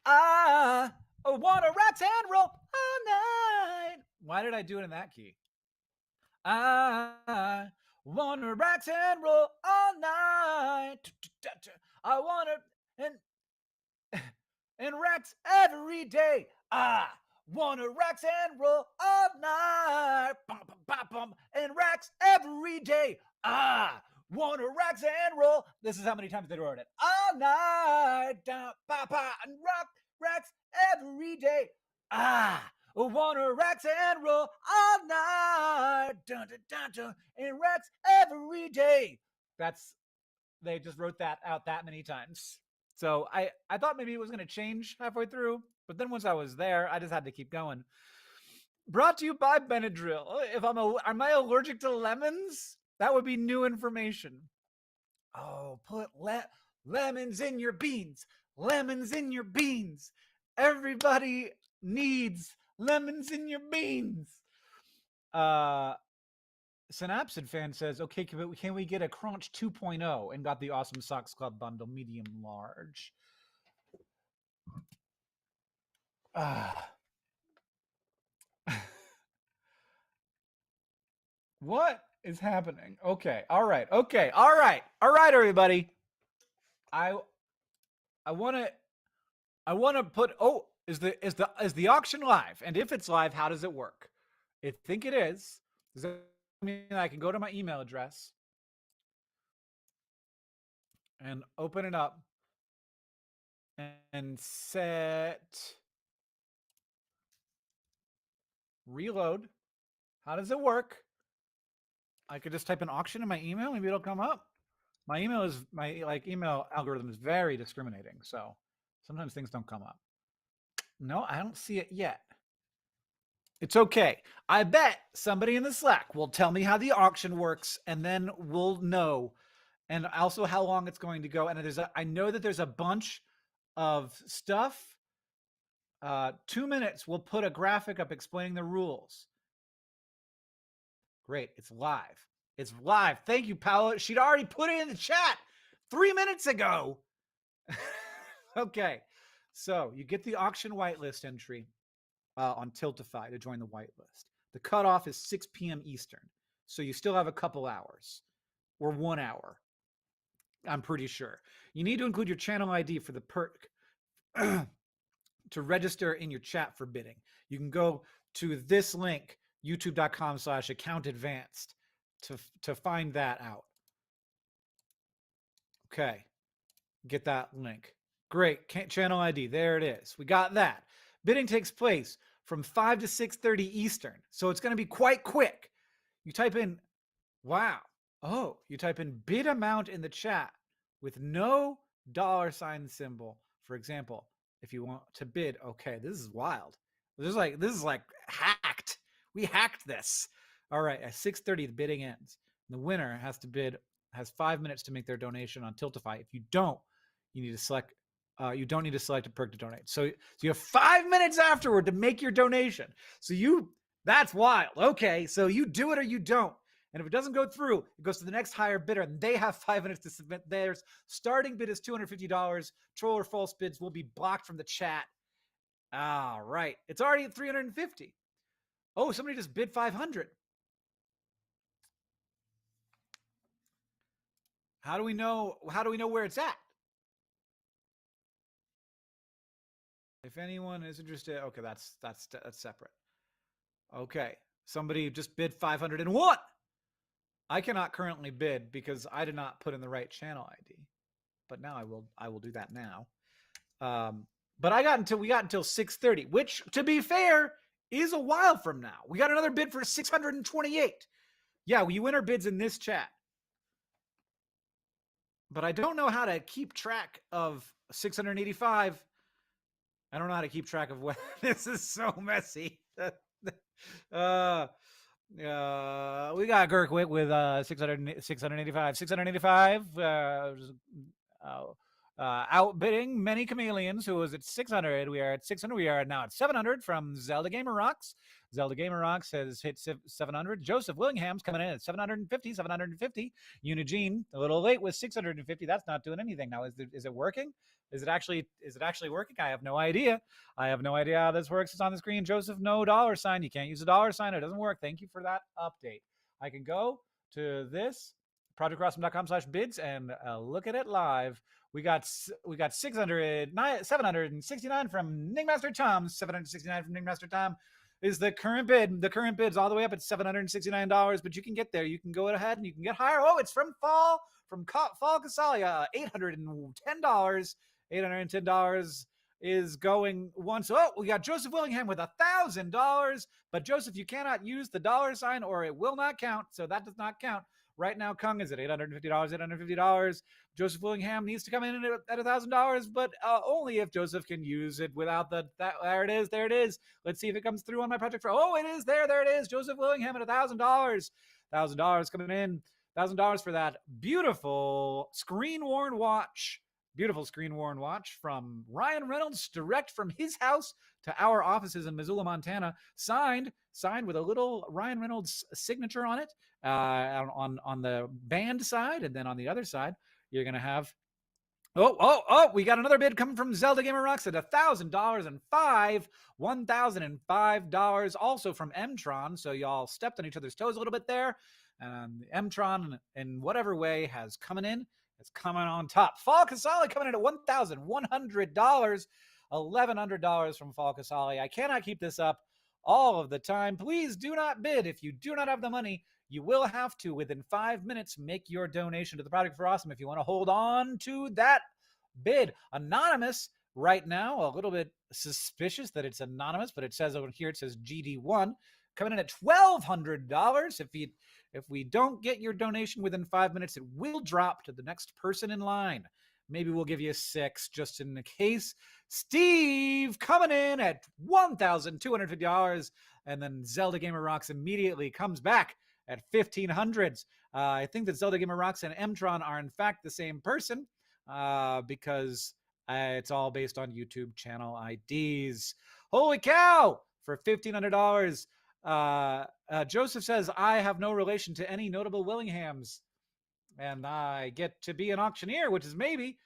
I want to Rax and Roll all night. Why did I do it in that key? I want to Rax and Roll all night. I want to and Rax every day. I wanna Rax and Roll all night. Bum, bum, bum, bum. And Rax every day. I wanna Rax and Roll. This is how many times they wrote it. All night. Down, ba, ba, and rock Rax every day. I wanna Rax and Roll all night. Dun, dun, dun, dun. And Rax every day. They just wrote that out that many times. So I thought maybe it was going to change halfway through, but then once I was there, I just had to keep going. Brought to you by Benadryl. Am I allergic to lemons? That would be new information. Oh, put lemons in your beans. Lemons in your beans. Everybody needs lemons in your beans. Synapsid fan says, okay, can we get a Crunch 2.0 and got the Awesome Socks Club bundle, medium large. What is happening? Okay, all right, everybody. I want to put. Oh, is the auction live? And if it's live, how does it work? I think it is. Does that mean I can go to my email address and open it up and set reload? How does it work? I could just type an auction in my email. Maybe it'll come up. My email algorithm is very discriminating. So sometimes things don't come up. No, I don't see it yet. It's okay. I bet somebody in the Slack will tell me how the auction works, and then we'll know, and also how long it's going to go. And I know that there's a bunch of stuff. 2 minutes. We'll put a graphic up explaining the rules. Great. It's live. It's live. Thank you, Paula. She'd already put it in the chat 3 minutes ago. Okay. So you get the auction whitelist entry on Tiltify to join the whitelist. The cutoff is 6 p.m. Eastern. So you still have a couple hours or 1 hour. I'm pretty sure. You need to include your channel ID for the perk to register in your chat for bidding. You can go to this link, youtube.com/accountadvanced to find that out. Okay. Get that link. Great. Channel ID. There it is. We got that. Bidding takes place from 5 to 6:30 Eastern. So it's going to be quite quick. You type in, wow. Oh, you type in bid amount in the chat with no $ symbol. For example, if you want to bid, okay, this is wild. This is like hacked. We hacked this. All right, at 6:30 the bidding ends. The winner has 5 minutes to make their donation on Tiltify. If you don't, you need to select You don't need to select a perk to donate. So you have 5 minutes afterward to make your donation. So that's wild. Okay, so you do it or you don't. And if it doesn't go through, it goes to the next higher bidder, and they have 5 minutes to submit theirs. Starting bid is $250. Troll or false bids will be blocked from the chat. All right. It's already at 350. Oh, somebody just bid 500. How do we know where it's at? If anyone is interested, okay, that's separate. Okay. Somebody just bid 501. I cannot currently bid because I did not put in the right channel ID. But now I will do that now. But we got until 6:30, which, to be fair, is a while from now. We got another bid for 628. Yeah, you enter bids in this chat. But I don't know how to keep track of 685. I don't know how to keep track of what this is so messy. We got Gerkwit with 685. 685. Outbidding many chameleons, who was at 600. We are at 600. We are now at 700 from Zelda Gamer Rocks. Zelda Gamer Rocks has hit 700. Joseph Willingham's coming in at 750. 750. Unigene, a little late with 650. That's not doing anything now. Is it working? Is it actually working? I have no idea. I have no idea how this works. It's on the screen. Joseph, no dollar sign. You can't use a dollar sign. It doesn't work. Thank you for that update. I can go to this projectcrossum.com/bids and look at it live. We got 769 from Ningmaster Tom. 769 from Ningmaster Tom is the current bid. The current bid's all the way up at $769, but you can get there. You can go ahead and you can get higher. Oh, it's from Fall Casalia, $810. $810 is going once. Oh, we got Joseph Willingham with $1,000. But Joseph, you cannot use the dollar sign or it will not count. So that does not count. Right now, Kung is at $850. $850. Joseph Willingham needs to come in at $1,000, but only if Joseph can use it without that. There it is. There it is. Let's see if it comes through on my project. Oh, it is there. There it is. Joseph Willingham at $1,000. $1,000 coming in. $1,000 for that beautiful screen-worn watch. Beautiful screen-worn watch from Ryan Reynolds, direct from his house to our offices in Missoula, Montana. Signed with a little Ryan Reynolds signature on it on the band side, and then on the other side, you're gonna have. Oh! We got another bid coming from Zelda Gamer Rocks at $1,005, also from Mtron. So y'all stepped on each other's toes a little bit there. Mtron, in whatever way, has coming in. It's coming on top. Fall Casali coming in at $1,100. $1,100 from Fall Casali. I cannot keep this up all of the time. Please do not bid. If you do not have the money, you will have to, within 5 minutes, make your donation to the Project for Awesome if you want to hold on to that bid. Anonymous right now, a little bit suspicious that it's anonymous, but it says over here, it says GD1, coming in at $1,200. If we don't get your donation within 5 minutes, it will drop to the next person in line. Maybe we'll give you 6 just in the case. Steve coming in at $1,250. And then Zelda Gamer Rocks immediately comes back at $1,500. I think that Zelda Gamer Rocks and Mtron are in fact the same person because it's all based on YouTube channel IDs. Holy cow! For $1,500. Joseph says, I have no relation to any notable Willinghams, and I get to be an auctioneer, which is maybe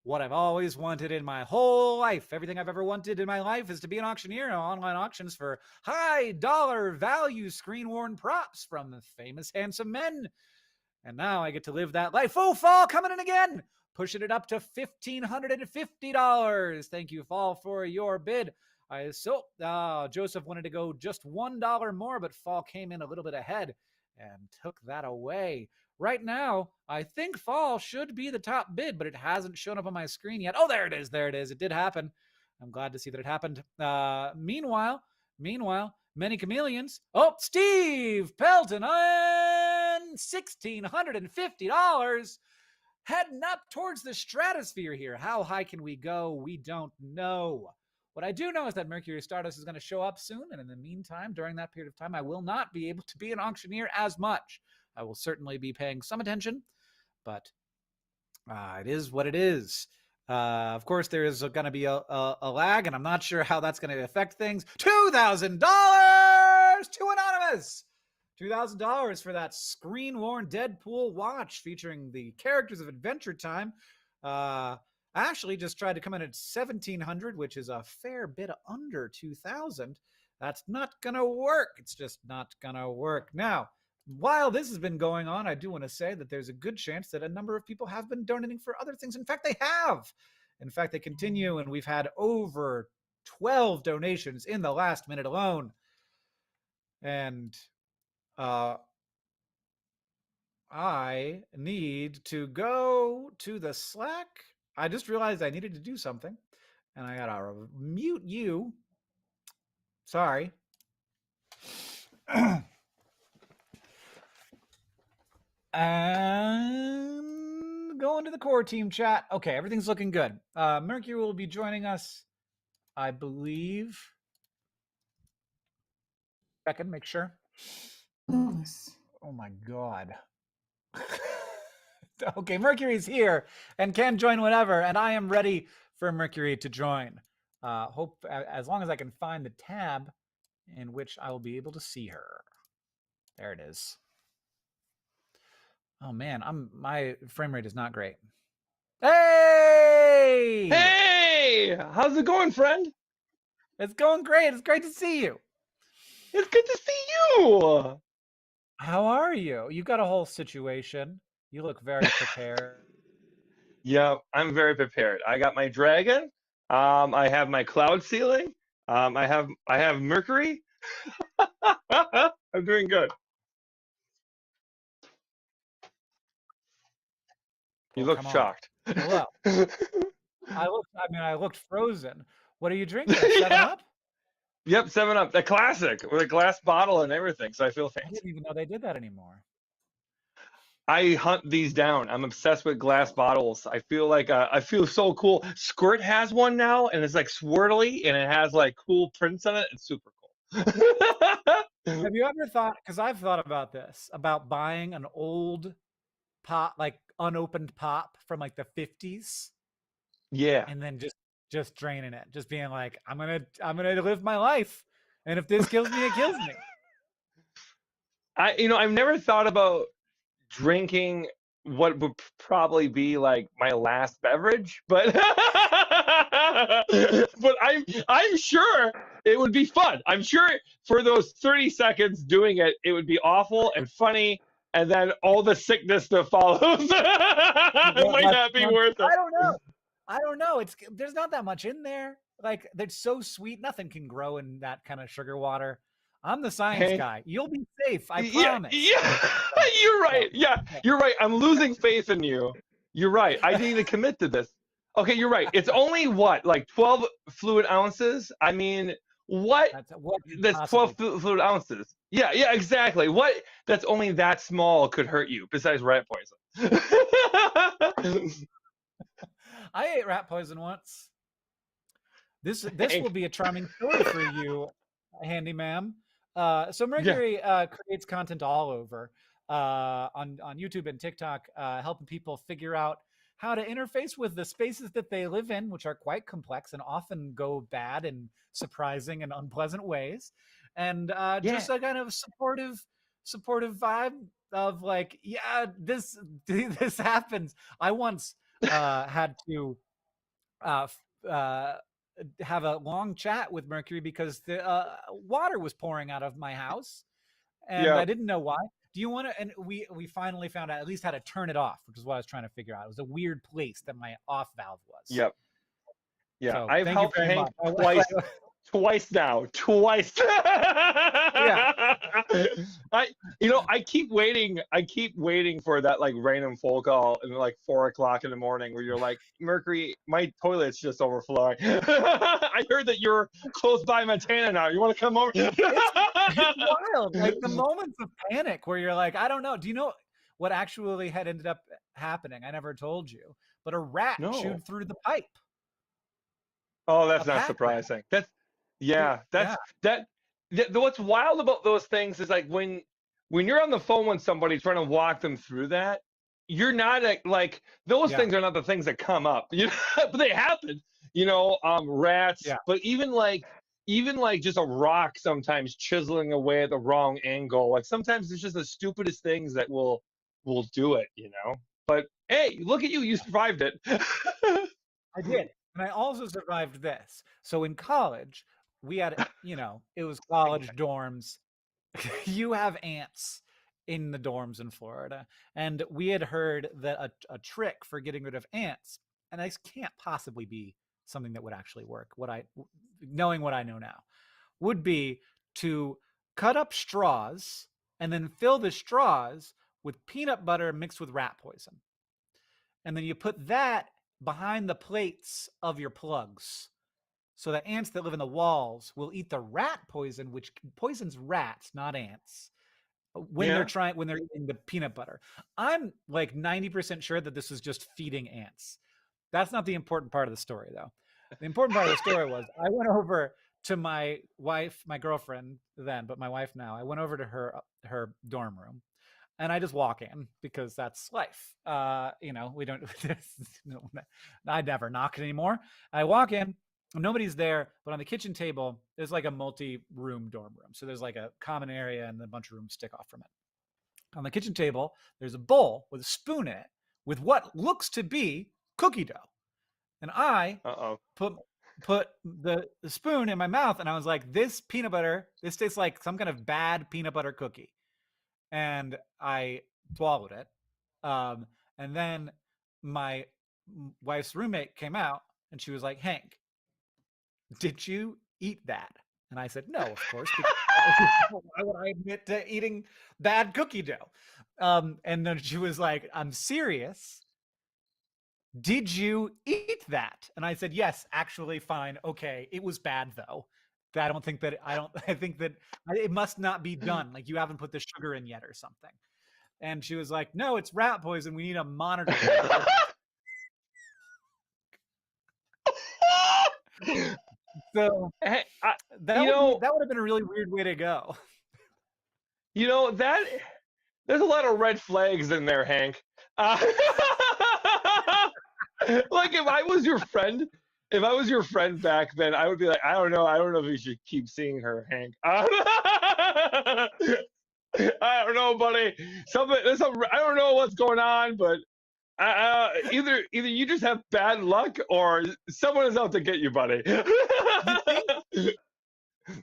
what I've always wanted in my whole life. Everything I've ever wanted in my life is to be an auctioneer in online auctions for high dollar value screen-worn props from famous handsome men. And now I get to live that life. Oh, Fall coming in again, pushing it up to $1,550. Thank you, Fall, for your bid. Joseph wanted to go just $1 more, but Fall came in a little bit ahead and took that away. Right now, I think Fall should be the top bid, but it hasn't shown up on my screen yet. Oh, there it is. There it is. It did happen. I'm glad to see that it happened. Meanwhile, many chameleons. Oh, Steve Pelton on $1,650. Heading up towards the stratosphere here. How high can we go? We don't know. What I do know is that Mercury Stardust is going to show up soon, and in the meantime, during that period of time, I will not be able to be an auctioneer as much. I will certainly be paying some attention, but It is what it is. Of course, there is going to be a lag, and I'm not sure how that's going to affect things. $2,000 to Anonymous. $2,000 for that screen-worn Deadpool watch featuring the characters of Adventure Time. Ashley just tried to come in at 1,700, which is a fair bit under 2,000. That's not gonna work. It's just not gonna work. Now, while this has been going on, I do want to say that there's a good chance that a number of people have been donating for other things. In fact, they have. In fact, they continue, and we've had over 12 donations in the last minute alone. And I need to go to the Slack. I just realized I needed to do something, and I gotta mute you. Sorry. And go into the core team chat. Okay, everything's looking good. Mercury will be joining us, I believe. Second, make sure. Yes. Oh my God. Okay, Mercury's here and can join whenever, and I am ready for Mercury to join. Hope as long as I can find the tab in which I will be able to see her. There it is. Oh man, my frame rate is not great. Hey! Hey! How's it going, friend? It's going great. It's great to see you. It's good to see you. How are you? You got a whole situation. You look very prepared. Yeah, I'm very prepared. I got my dragon. I have my cloud ceiling. I have Mercury. I'm doing good. You Well, look come on. shocked. Hello. I looked frozen. What are you drinking? 7 Yeah. Up? Yep, 7 Up, the classic with a glass bottle and everything. So I feel I fancy. didn't even know they did that anymore. I hunt these down. I'm obsessed with glass bottles. I feel like I feel so cool. Squirt has one now, and it's like swirly, and it has like cool prints on it. It's super cool. Have you ever thought, because I've thought about this, about buying an old pop, like unopened pop from like the 50s, Yeah. and then just draining it, just being like, I'm gonna live my life, and if this kills me, it kills me. I've never thought about drinking what would probably be like my last beverage, but but I'm sure it would be fun. I'm sure for those 30 seconds doing it, it would be awful and funny, and then all the sickness that follows it might not be worth it. I don't know. There's not that much in there. Like, they're so sweet. Nothing can grow in that kind of sugar water. I'm the science Hank, guy. You'll be safe. I yeah, promise. yeah, you're right. Yeah, you're right. I'm losing faith in you. You're right. I need to commit to this. Okay, you're right. It's only what, like 12 fluid ounces? I mean, what? That's 12 fluid ounces. Yeah, yeah, exactly. What? That's only that small could hurt you besides rat poison. I ate rat poison once. This will be a charming story for you, handy ma'am. So Mercury creates content all over on YouTube and TikTok, helping people figure out how to interface with the spaces that they live in, which are quite complex and often go bad in surprising and unpleasant ways. And just a kind of supportive vibe of like, yeah, this happens. I once had to have a long chat with Mercury because the water was pouring out of my house, and I didn't know why. Do you want to? And we finally found out at least how to turn it off, which is what I was trying to figure out. It was a weird place that my off valve was. Yep. Yeah, So, I've thank you helped very Hank much. twice now. Twice. Yeah. I keep waiting for that like random phone call at like 4 o'clock in the morning where you're like, Mercury, my toilet's just overflowing. I heard that you're close by Montana now. You want to come over? It's wild. Like the moments of panic where you're like, I don't know. Do you know what actually had ended up happening? I never told you, but a rat chewed through the pipe. Oh, that's not surprising. What's wild about those things is like when you're on the phone with somebody trying to walk them through that, you're not like those Yeah. things are not the things that come up, but they happen, rats, Yeah. but even like just a rock sometimes chiseling away at the wrong angle. Like sometimes it's just the stupidest things that will do it, But hey, look at you, you survived it. I did. And I also survived this. So in college, we had, it was college dorms. You have ants in the dorms in Florida. And we had heard that a trick for getting rid of ants, and this can't possibly be something that would actually work, knowing what I know now, would be to cut up straws and then fill the straws with peanut butter mixed with rat poison. And then you put that behind the plates of your plugs. So the ants that live in the walls will eat the rat poison, which poisons rats, not ants, when Yeah. they're eating the peanut butter. I'm like 90% sure that this is just feeding ants. That's not the important part of the story, though. The important part of the story was I went over to my wife, my girlfriend then, but my wife now. I went over to her dorm room, and I just walk in because that's life. We don't. I never knock anymore. I walk in. Nobody's there, but on the kitchen table, there's like a multi-room dorm room. So there's like a common area and a bunch of rooms stick off from it. On the kitchen table, there's a bowl with a spoon in it with what looks to be cookie dough. And I put the spoon in my mouth, and I was like, this tastes like some kind of bad peanut butter cookie. And I swallowed it. And then my wife's roommate came out, and she was like, Hank, did you eat that? And I said, no, of course. Why would I admit to eating bad cookie dough? And then she was like, I'm serious. Did you eat that? And I said, yes, actually, fine. Okay. It was bad though. I think that it must not be done. Like you haven't put the sugar in yet or something. And she was like, no, it's rat poison. We need a monitor. So Hey, that would have been a really weird way to go. There's a lot of red flags in there, Hank. Like if I was your friend back then, I would be like, I don't know if you should keep seeing her, Hank. I don't know, buddy. I don't know what's going on, but either you just have bad luck or someone is out to get you, buddy.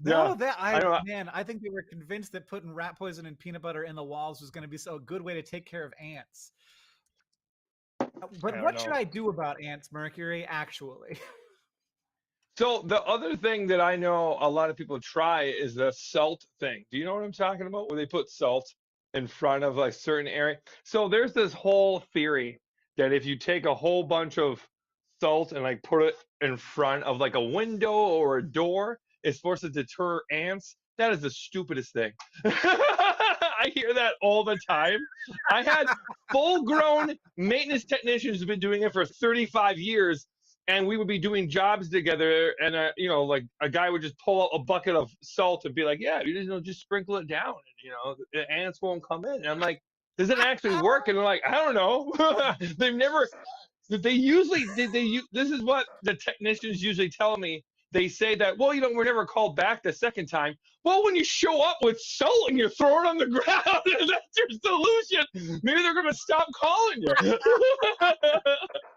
No, I think they were convinced that putting rat poison and peanut butter in the walls was going to be a good way to take care of ants. But what should I do about ants, Mercury, actually? So the other thing that I know a lot of people try is the salt thing. Do you know what I'm talking about? Where they put salt in front of like certain area. So there's this whole theory that if you take a whole bunch of salt and like put it in front of like a window or a door, it's supposed to deter ants. That is the stupidest thing. I hear that all the time. I had full-grown maintenance technicians who've been doing it for 35 years, and we would be doing jobs together, and like a guy would just pull out a bucket of salt and be like, "Yeah, just sprinkle it down, and the ants won't come in." And I'm like, "Does it actually work?" And they're like, "I don't know." They've never. They usually this is what the technicians usually tell me. They say that, well, we're never called back the second time. Well, when you show up with salt and you throw it on the ground, and that's your solution, maybe they're going to stop calling you.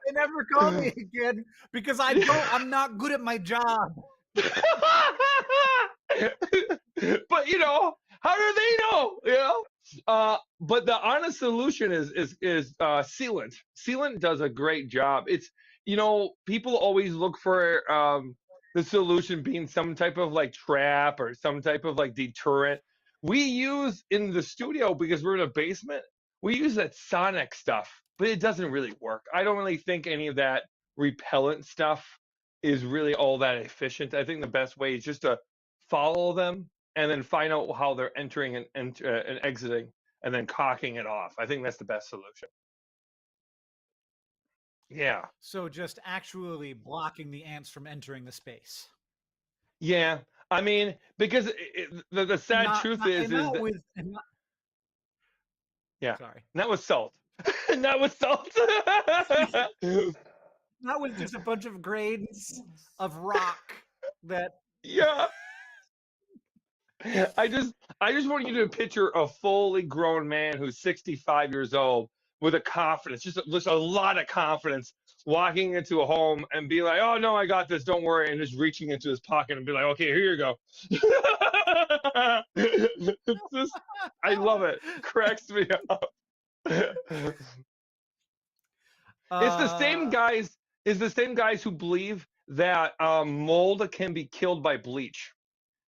They never call me again because I'm not good at my job. But, how do they know? But the honest solution is sealant. Sealant does a great job. It's, people always look for the solution being some type of like trap or some type of like deterrent. We use in the studio, because we're in a basement, we use that sonic stuff, but it doesn't really work. I don't really think any of that repellent stuff is really all that efficient. I think the best way is just to follow them and then find out how they're entering and exiting and then cocking it off. I think that's the best solution. Yeah. So just actually blocking the ants from entering the space. Yeah. I mean, because the sad truth is that yeah. Sorry. That was salt. Not with salt. That was just a bunch of grains of rock that. Yeah. I just want you to picture a fully grown man who's 65 years old with a confidence, just a lot of confidence, walking into a home and be like, "Oh no, I got this. Don't worry," and just reaching into his pocket and be like, "Okay, here you go." It's just, I love it. Cracks me up. It's the same Uh, guys. It's the same guys who believe that mold can be killed by bleach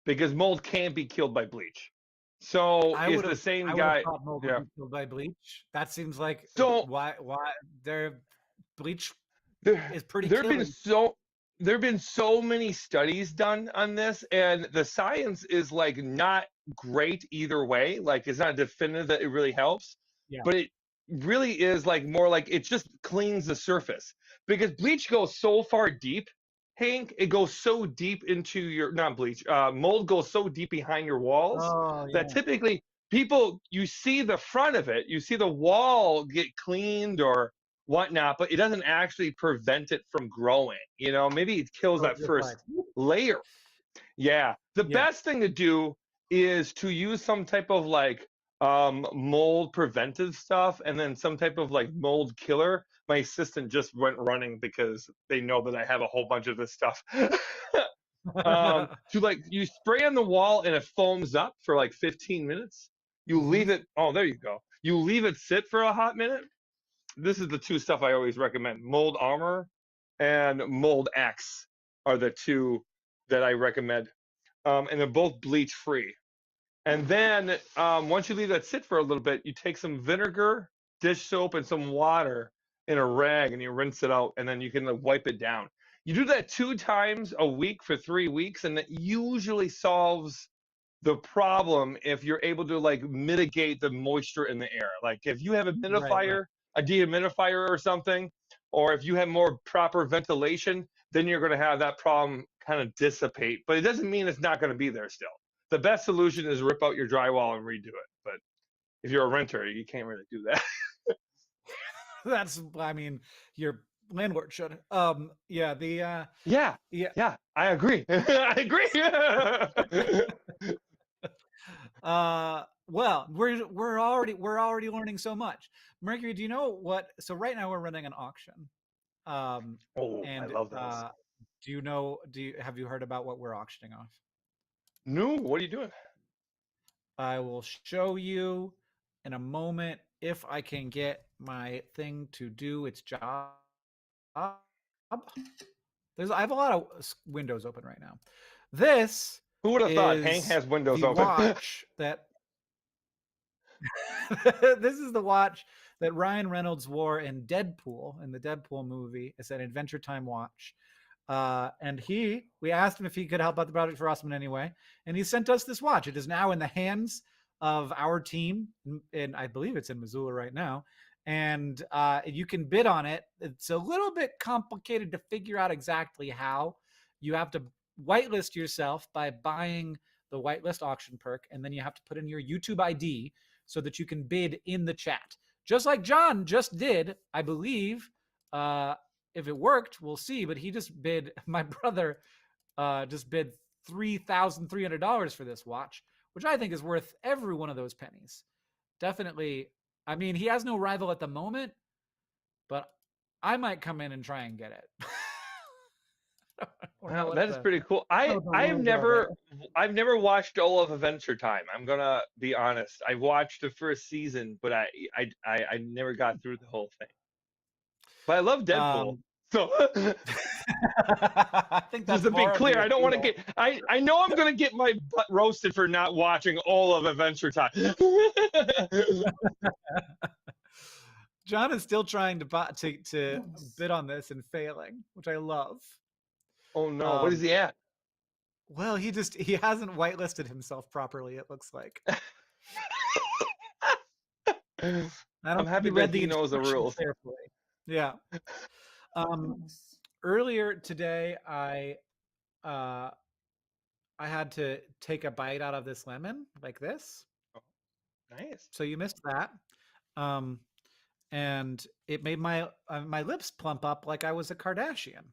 because mold can't be killed by bleach. So I it's would the have same I would have guy. thought mold would Yeah. be killed by bleach. That seems like So why their bleach there is pretty there have been killing. so there have been so many studies done on this, and the science is like not great either way. Like it's not definitive that it really helps, Yeah. but it really is like more like it just cleans the surface because bleach goes so far deep. Hank, it goes so deep into your not bleach. Mold goes so deep behind your walls Oh that yeah. typically people you see the front of it, you see the wall get cleaned or whatnot, but it doesn't actually prevent it from growing. You know, maybe it kills So that it's just like first layer. Yeah. The yeah. best thing to do is to use some type of like mold preventive stuff and then some type of like mold killer. My assistant just went running because they know that I have a whole bunch of this stuff. To like you spray on the wall and it foams up for like 15 minutes. You Mhm. leave it. Oh, there you go. You leave it sit for a hot minute. This is the two stuff I always recommend. Mold Armor and Mold X are the two that I recommend. And they're both bleach free. And then once you leave that sit for a little bit, you take some vinegar, dish soap, and some water in a rag and you rinse it out and then you can like, wipe it down. You do that 2 times a week for 3 weeks, and that usually solves the problem if you're able to like mitigate the moisture in the air. Like if you have a Right, right. humidifier, a dehumidifier or something, or if you have more proper ventilation, then you're going to have that problem kind of dissipate. But it doesn't mean it's not going to be there still. The best solution is rip out your drywall and redo it. But if you're a renter, you can't really do that. That's I mean your landlord should. Yeah, the Yeah, yeah. yeah, I agree. I agree. Well, we're already learning so much. Mercury, do you know what? So right now we're running an auction. Um, Oh, I and love those. do you know? Have you heard about what we're auctioning off? No, what are you doing? I will show you in a moment if I can get my thing to do its job. I have a lot of windows open right now. This Who would have thought Hank is has windows the open? watch that this is the watch that Ryan Reynolds wore in Deadpool, in the Deadpool movie. It's an Adventure Time watch. And we asked him if he could help out the Project for Awesome in any way, and he sent us this watch. It is now in the hands of our team, and I believe it's in Missoula right now. And you can bid on it. It's a little bit complicated to figure out exactly how. You have to whitelist yourself by buying the whitelist auction perk, and then you have to put in your YouTube ID so that you can bid in the chat, just like John just did, I believe. If it worked, we'll see. But he just bid. My brother just bid $3,300 for this watch, which I think is worth every one of those pennies. Definitely. I mean, he has no rival at the moment, but I might come in and try and get it. Wow, that is pretty cool. What the rules are there. I've never watched all of Adventure Time. I'm gonna be honest. I watched the first season, but I never got through the whole thing. But I love Deadpool. Um, So I think just that's to be more of the clear, I don't want to appeal. get I know I'm gonna get my butt roasted for not watching all of Adventure Time. John is still trying to bid on this and failing, which I love. Oh no, what is Um, he at? well, he hasn't whitelisted himself properly. It looks like. I I'm don't think he happy that read the he knows the instructions rules. carefully. Yeah. Earlier today, uh, I had to take a bite out of this lemon like this. Nice. So you missed that. Um, and it made my my lips plump up like I was a Kardashian.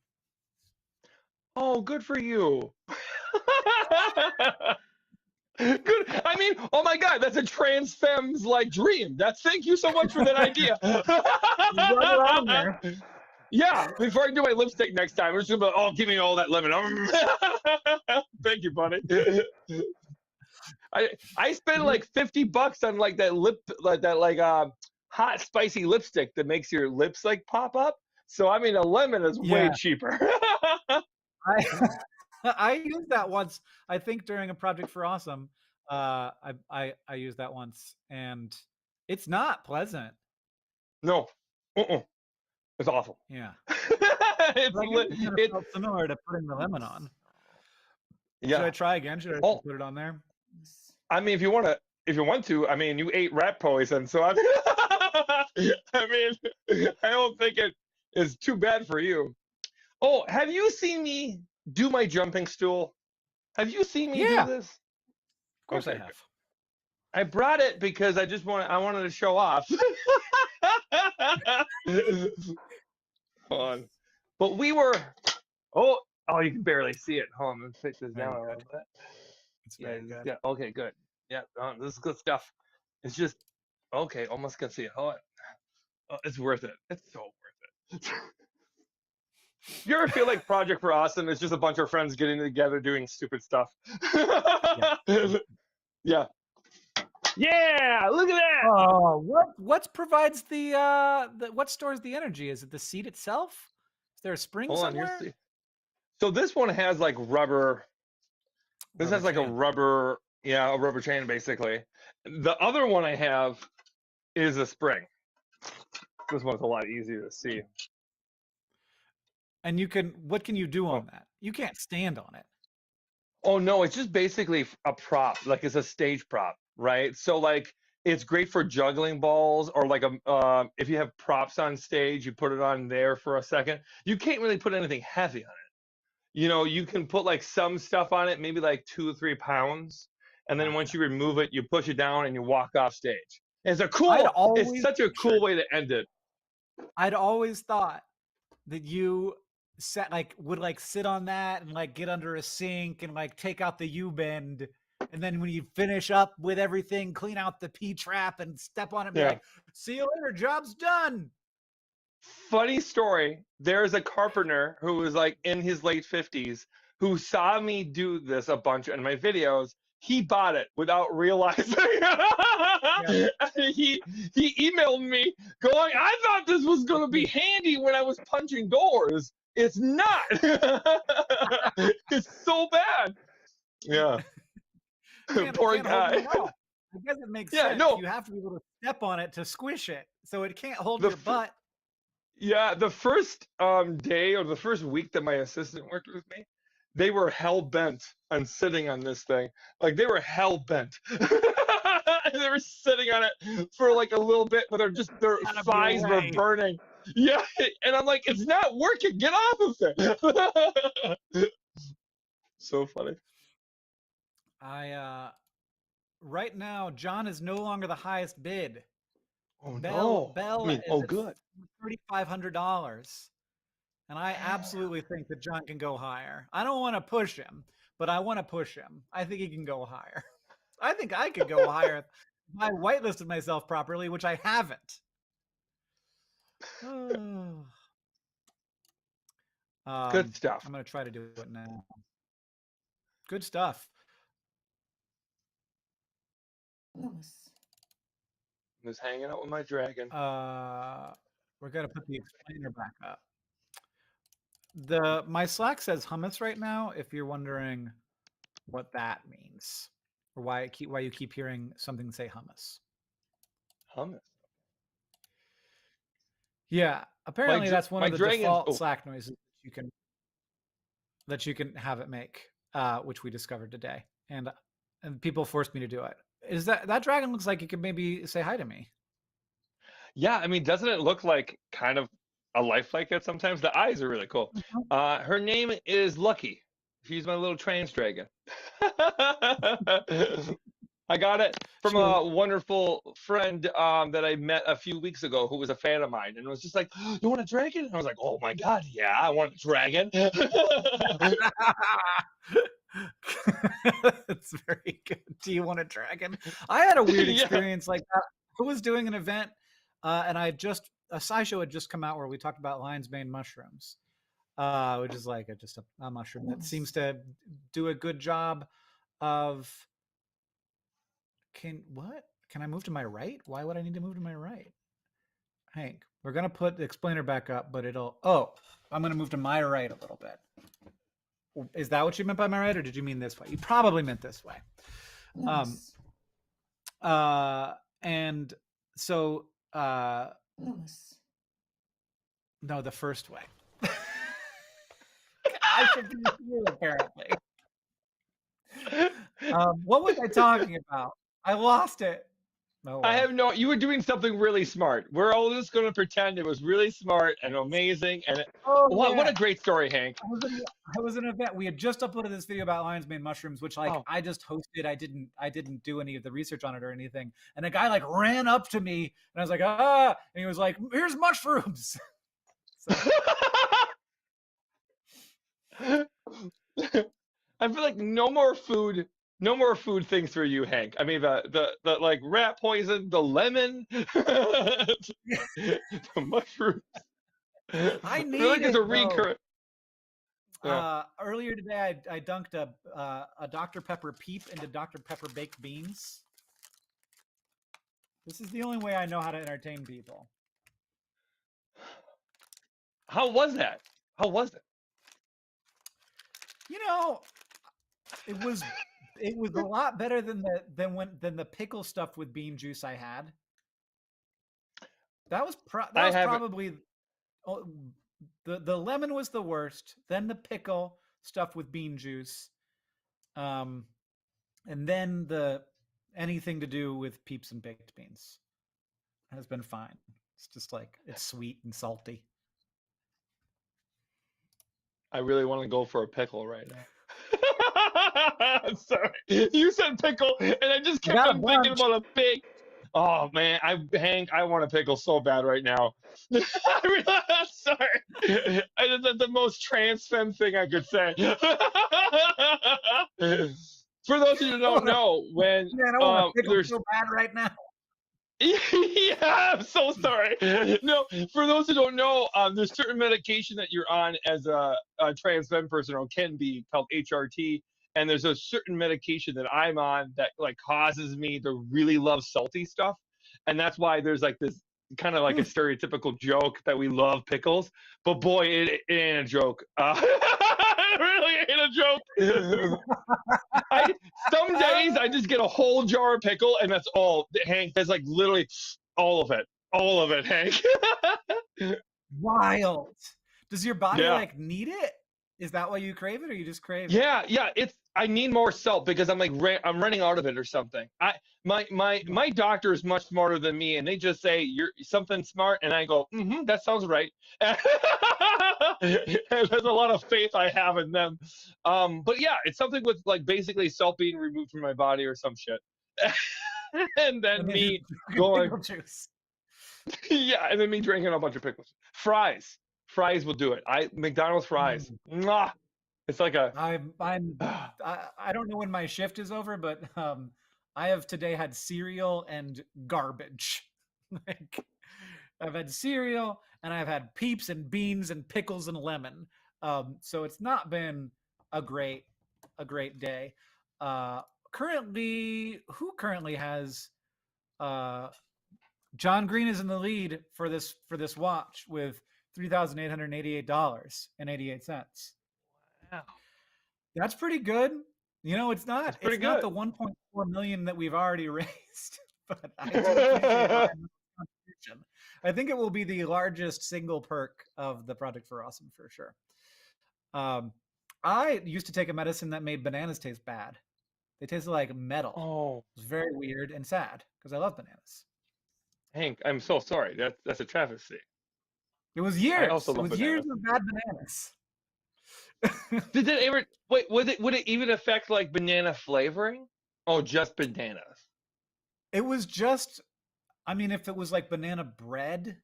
Oh, good for you. Good. I mean, oh my God, that's a trans femme's like dream. Thank you so much for that idea. Rub it on there. Yeah, before I do my lipstick next time, we're just gonna be like, oh, give me all that lemon. Thank you, buddy. I spend like $50 on like that hot spicy lipstick that makes your lips like pop up. So I mean, a lemon is way Yeah. cheaper. I I used that once. I think during a project for Awesome. I used that once, and it's not pleasant. No, it's awful. Yeah, It's but I guess it kind of felt similar to putting the lemon on. Should I yeah. try again? Should I Oh, put it on there? I mean, if you want to, I mean, you ate rat poison, so I mean, I don't think it is too bad for you. Oh, have you seen me do my jumping stool? Have you seen me Yeah, do this? of course I Okay, have. I brought it because I wanted to show off. Hold on. But we were, oh, you can barely see it. Hold on, let's take this Very down a good. little bit. It's Yeah, very this is good. good. Okay, good. Yeah, this is good stuff. It's just, okay, almost can see it. Hold on. Oh, it's worth it. It's so worth it. You ever feel like Project for Awesome is just a bunch of friends getting together doing stupid stuff? Yeah. Yeah. Yeah, look at that. Oh, what provides the what stores the energy? Is it the seat itself? Is there a spring Hold on, somewhere? so this one has like rubber. This Rubber has like chain. a rubber chain basically. The other one I have is a spring. This one's a lot easier to see. And what can you do on that? You can't stand on it. Oh no, it's just basically a prop, like it's a stage prop, right? So like it's great for juggling balls or like if you have props on stage, you put it on there for a second. You can't really put anything heavy on it. You can put like some stuff on it, maybe like 2 or 3 pounds, and then once Gotcha. you remove it, you push it down and you walk off stage. It's I'd it's always such a cool pictured, way to end it. I'd always thought that you would like sit on that and like get under a sink and like take out the U-bend, and then when you finish up with everything, clean out the P-trap and step on it and be Yeah. like, see you later, job's done. Funny story. There's a carpenter who was like in his late 50s who saw me do this a bunch in my videos. He bought it without realizing. Yeah. he emailed me going, I thought this was going to be handy when I was punching doors. It's not. It's so bad. Yeah. Poor Can't hold guy. it well. I guess it makes Yeah, sense. no. You have to be able to step on it to squish it, so it can't hold The your butt. Yeah, the first day or the first week that my assistant worked with me, they were hell bent on sitting on this thing. Like they were hell bent. They were sitting on it for like a little bit, but their Gotta be thighs were away. burning. Yeah, and I'm like, it's not working. Get off of it. So funny. Right now, John is no longer the highest bid. Oh Bell no. I mean, is at good. $3,500, and I absolutely think that John can go higher. I don't want to push him, but I want to push him. I think he can go higher. I think I could go higher if I whitelisted myself properly, which I haven't. Good stuff. I'm gonna try to do it now. Good stuff. Nice. Just hanging out with my dragon. We're gonna put the explainer back up. My Slack says hummus right now. If you're wondering what that means, or why you keep hearing something say hummus. Hummus. Yeah, apparently that's one my of the dragon- default oh. Slack noises that you can have it make, which we discovered today, and people forced me to do it. Is that dragon looks like it could maybe say hi to me? Yeah, I mean, doesn't it look like kind of a life like it sometimes? The eyes are really cool. Her name is Lucky. She's my little trans dragon. I got it from Sure. a wonderful friend that I met a few weeks ago who was a fan of mine, and was just like, "You want a dragon?" And I was like, "Oh my god, yeah, I want a dragon." It's very good. Do you want a dragon? I had a weird Yeah. experience like that. I was doing an event, and a SciShow had just come out where we talked about lion's mane mushrooms, which is like just a mushroom that seems to do a good job of. Can I move to my right? Why would I need to move to my right? Hank, we're gonna put the explainer back up, but I'm gonna move to my right a little bit. Is that what you meant by my right, or did you mean this way? You probably meant this way. Lewis. And so Lewis. no, the first way. I should be here apparently. What was I talking about? I lost it. Oh, I well. have no. You were doing something really smart. We're all just going to pretend it was really smart and amazing. And what a great story, Hank. I was in an event. We had just uploaded this video about lion's mane mushrooms, which I just hosted. I didn't do any of the research on it or anything. And a guy like ran up to me, and I was like, and he was like, "Here's mushrooms." So. I feel like no more food things for you, Hank. I mean, the like rat poison, the lemon, the mushrooms. I need feel like it's it, a recurrent. Earlier today, I dunked a Dr. Pepper Peep into Dr. Pepper baked beans. This is the only way I know how to entertain people. How was that? How was it? You know, it was a lot better than the pickle stuffed with bean juice I had. That was probably the lemon was the worst. Then the pickle stuffed with bean juice, and then anything to do with Peeps and baked beans has been fine. It's just like it's sweet and salty. I really want to go for a pickle right now. Sorry, you said pickle, and I just kept on thinking about a big. Oh man, Hank, I want a pickle so bad right now. Sorry, that's the most trans femme thing I could say. For those of you who don't know, when I want a pickle so bad right now. Yeah, I'm so sorry. No, for those who don't know, there's certain medication that you're on as a trans femme person, or can be, called HRT, and there's a certain medication that I'm on that like causes me to really love salty stuff, and that's why there's like this kind of like a stereotypical joke that we love pickles, but boy, it ain't a joke. It really ain't a joke. Some days I just get a whole jar of pickle, and that's all. Hank, that's like literally all of it, Hank. Wild. Does your body like need it? Is that why you crave it, or you just crave it? Yeah. I need more salt because I'm like I'm running out of it or something. My doctor is much smarter than me, and they just say you're something smart, and I go, that sounds right. And there's a lot of faith I have in them. But yeah, it's something with like basically salt being removed from my body or some shit. And then me going pickle juice. Yeah, and then me drinking a bunch of pickles. Fries will do it. McDonald's fries. Mwah! It's like a. I don't know when my shift is over, but I have today had cereal and garbage. Like I've had cereal and I've had Peeps and beans and pickles and lemon. So it's not been a great day. Who currently has John Green is in the lead for this watch with $3,888.88. Wow. That's pretty good. You know, it's not not the 1.4 million that we've already raised, but I do appreciate my contribution. I think it will be the largest single perk of the Project for Awesome for sure. I used to take a medicine that made bananas taste bad. They tasted like metal. Oh, it was very weird and sad because I love bananas. Hank, I'm so sorry. That's a travesty. It was years. I also love it was bananas. years of bad bananas. Did it ever? Wait, would it even affect like banana flavoring? Oh, just bananas. It was just, I mean, if it was like banana bread,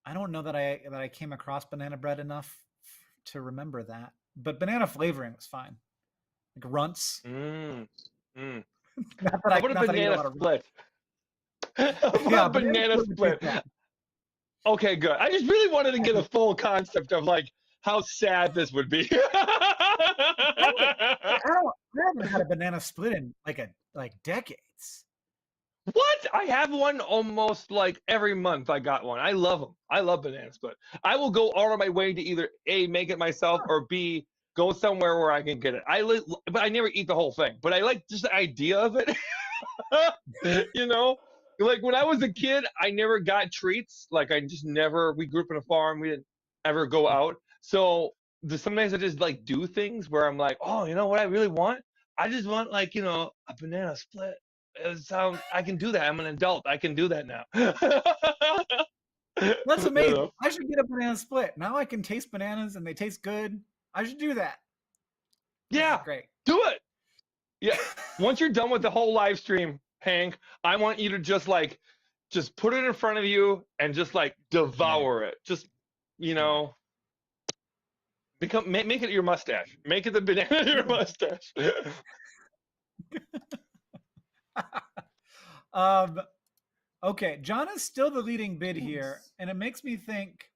I don't know that I came across banana bread enough to remember that. But banana flavoring was fine. Like runts. Mm. Mm. Not that How I about a not that I eat a banana lot of split? How about yeah, a banana would be split? fine. Okay, good. I just really wanted to get a full concept of like how sad this would be. I haven't had a banana split in like decades. What? I have one almost like every month. I got one. I love them. I love banana split. I will go all of my way to either A, make it myself, or B, go somewhere where I can get it. But I never eat the whole thing. But I like just the idea of it. You know, like when I was a kid, I never got treats. Like I just never. We grew up in a farm. We didn't ever go out. So sometimes I just like do things where I'm like, oh, you know what I really want? I just want like a banana split. It sounds. I can do that. I'm an adult. I can do that now. That's You amazing. know? I should get a banana split. Now I can taste bananas and they taste good. I should do that. This is Yeah, great. do it. Yeah. Once you're done with the whole live stream, Hank, I want you to just put it in front of you and just like devour it. Just make it your mustache. Make it the banana your mustache. Okay, John is still the leading bid here, Yes. and it makes me think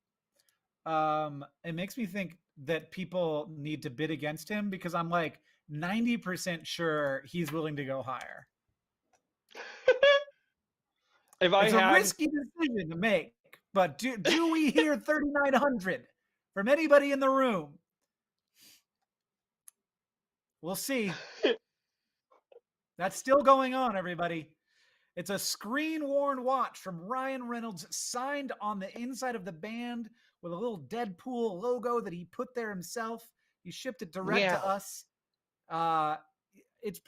that people need to bid against him because I'm like 90% sure he's willing to go higher. If I It's had a risky decision to make, but do we hear 3,900 from anybody in the room? We'll see. That's still going on, everybody. It's a screen-worn watch from Ryan Reynolds, signed on the inside of the band with a little Deadpool logo that he put there himself. He shipped it direct to us. It's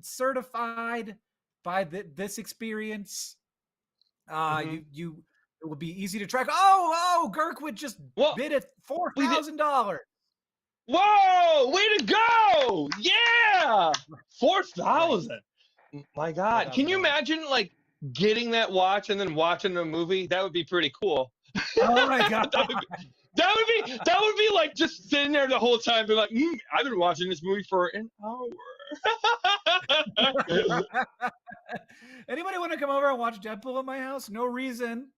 certified by this experience. It will be easy to track. Oh, Girkwood just bid at $4,000. Whoa! Way to go! Yeah, 4,000. My God, can you imagine like getting that watch and then watching the movie? That would be pretty cool. Oh my God. that would be like just sitting there the whole time, be like, I've been watching this movie for an hour. Anybody want to come over and watch Deadpool at my house? No reason.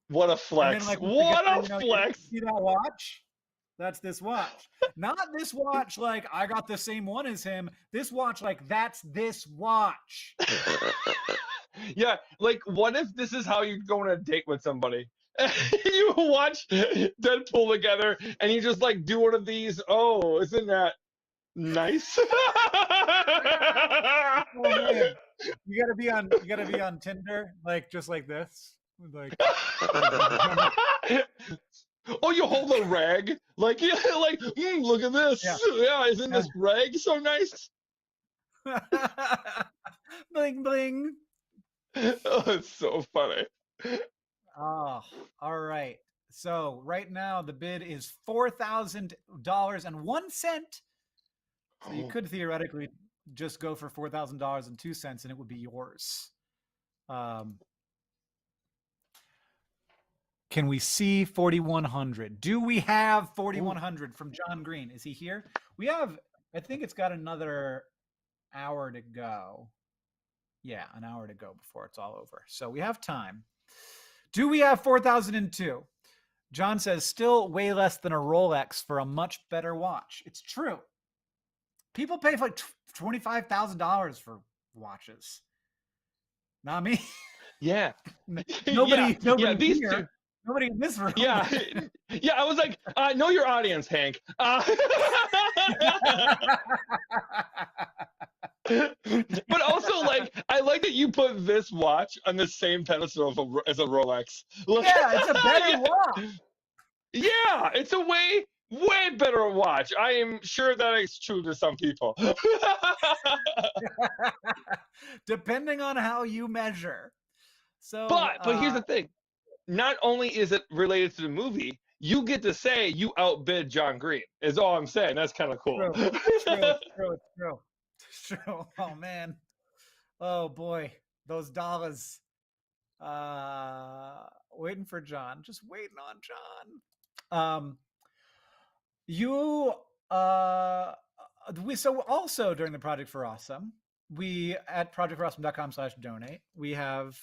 What a flex! Then, What a flex! See that watch? That's this watch. Not this watch like I got the same one as him. This watch like that's this watch. Yeah, like what if this is how you go on a date with somebody? You watch Deadpool together and you just like do one of these. Oh, isn't that nice? Oh, man. You gotta be on Tinder, like just like this. Like oh, you hold a rag, like look at this. Yeah, isn't this rag so nice? Bling bling. Oh, it's so funny. Oh, all right. So right now the bid is $4,000.01. So you could theoretically just go for $4,000.02 and it would be yours. Can we see 4,100? Do we have 4,100 from John Green? Is he here? We have, I think it's got another hour to go. Yeah, an hour to go before it's all over. So we have time. Do we have 4,002? John says, still way less than a Rolex for a much better watch. It's true. People pay for like $25,000 for watches. Not me. Yeah. Nobody these here. two. Nobody in this room. Yeah. Yeah, I was like, know your audience, Hank. But also, like, I like that you put this watch on the same pedestal as a Rolex. Like, yeah, it's a better watch. Yeah, it's a way better watch. I am sure that is true to some people. Depending on how you measure. So, but here's the thing. Not only is it related to the movie, you get to say you outbid John Green. Is all I'm saying. That's kind of cool. True. Oh man. Oh boy. those dollars. Waiting for John. Just waiting on John. So also during the Project for Awesome, we at projectforawesome.com/donate, we have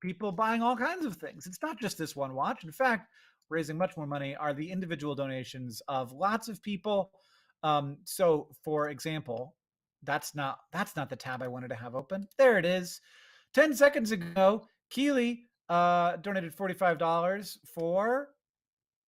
people buying all kinds of things. It's not just this one watch. In fact, raising much more money are the individual donations of lots of people. So for example, that's not the tab I wanted to have open. There it is. 10 seconds ago, Keely donated $45 for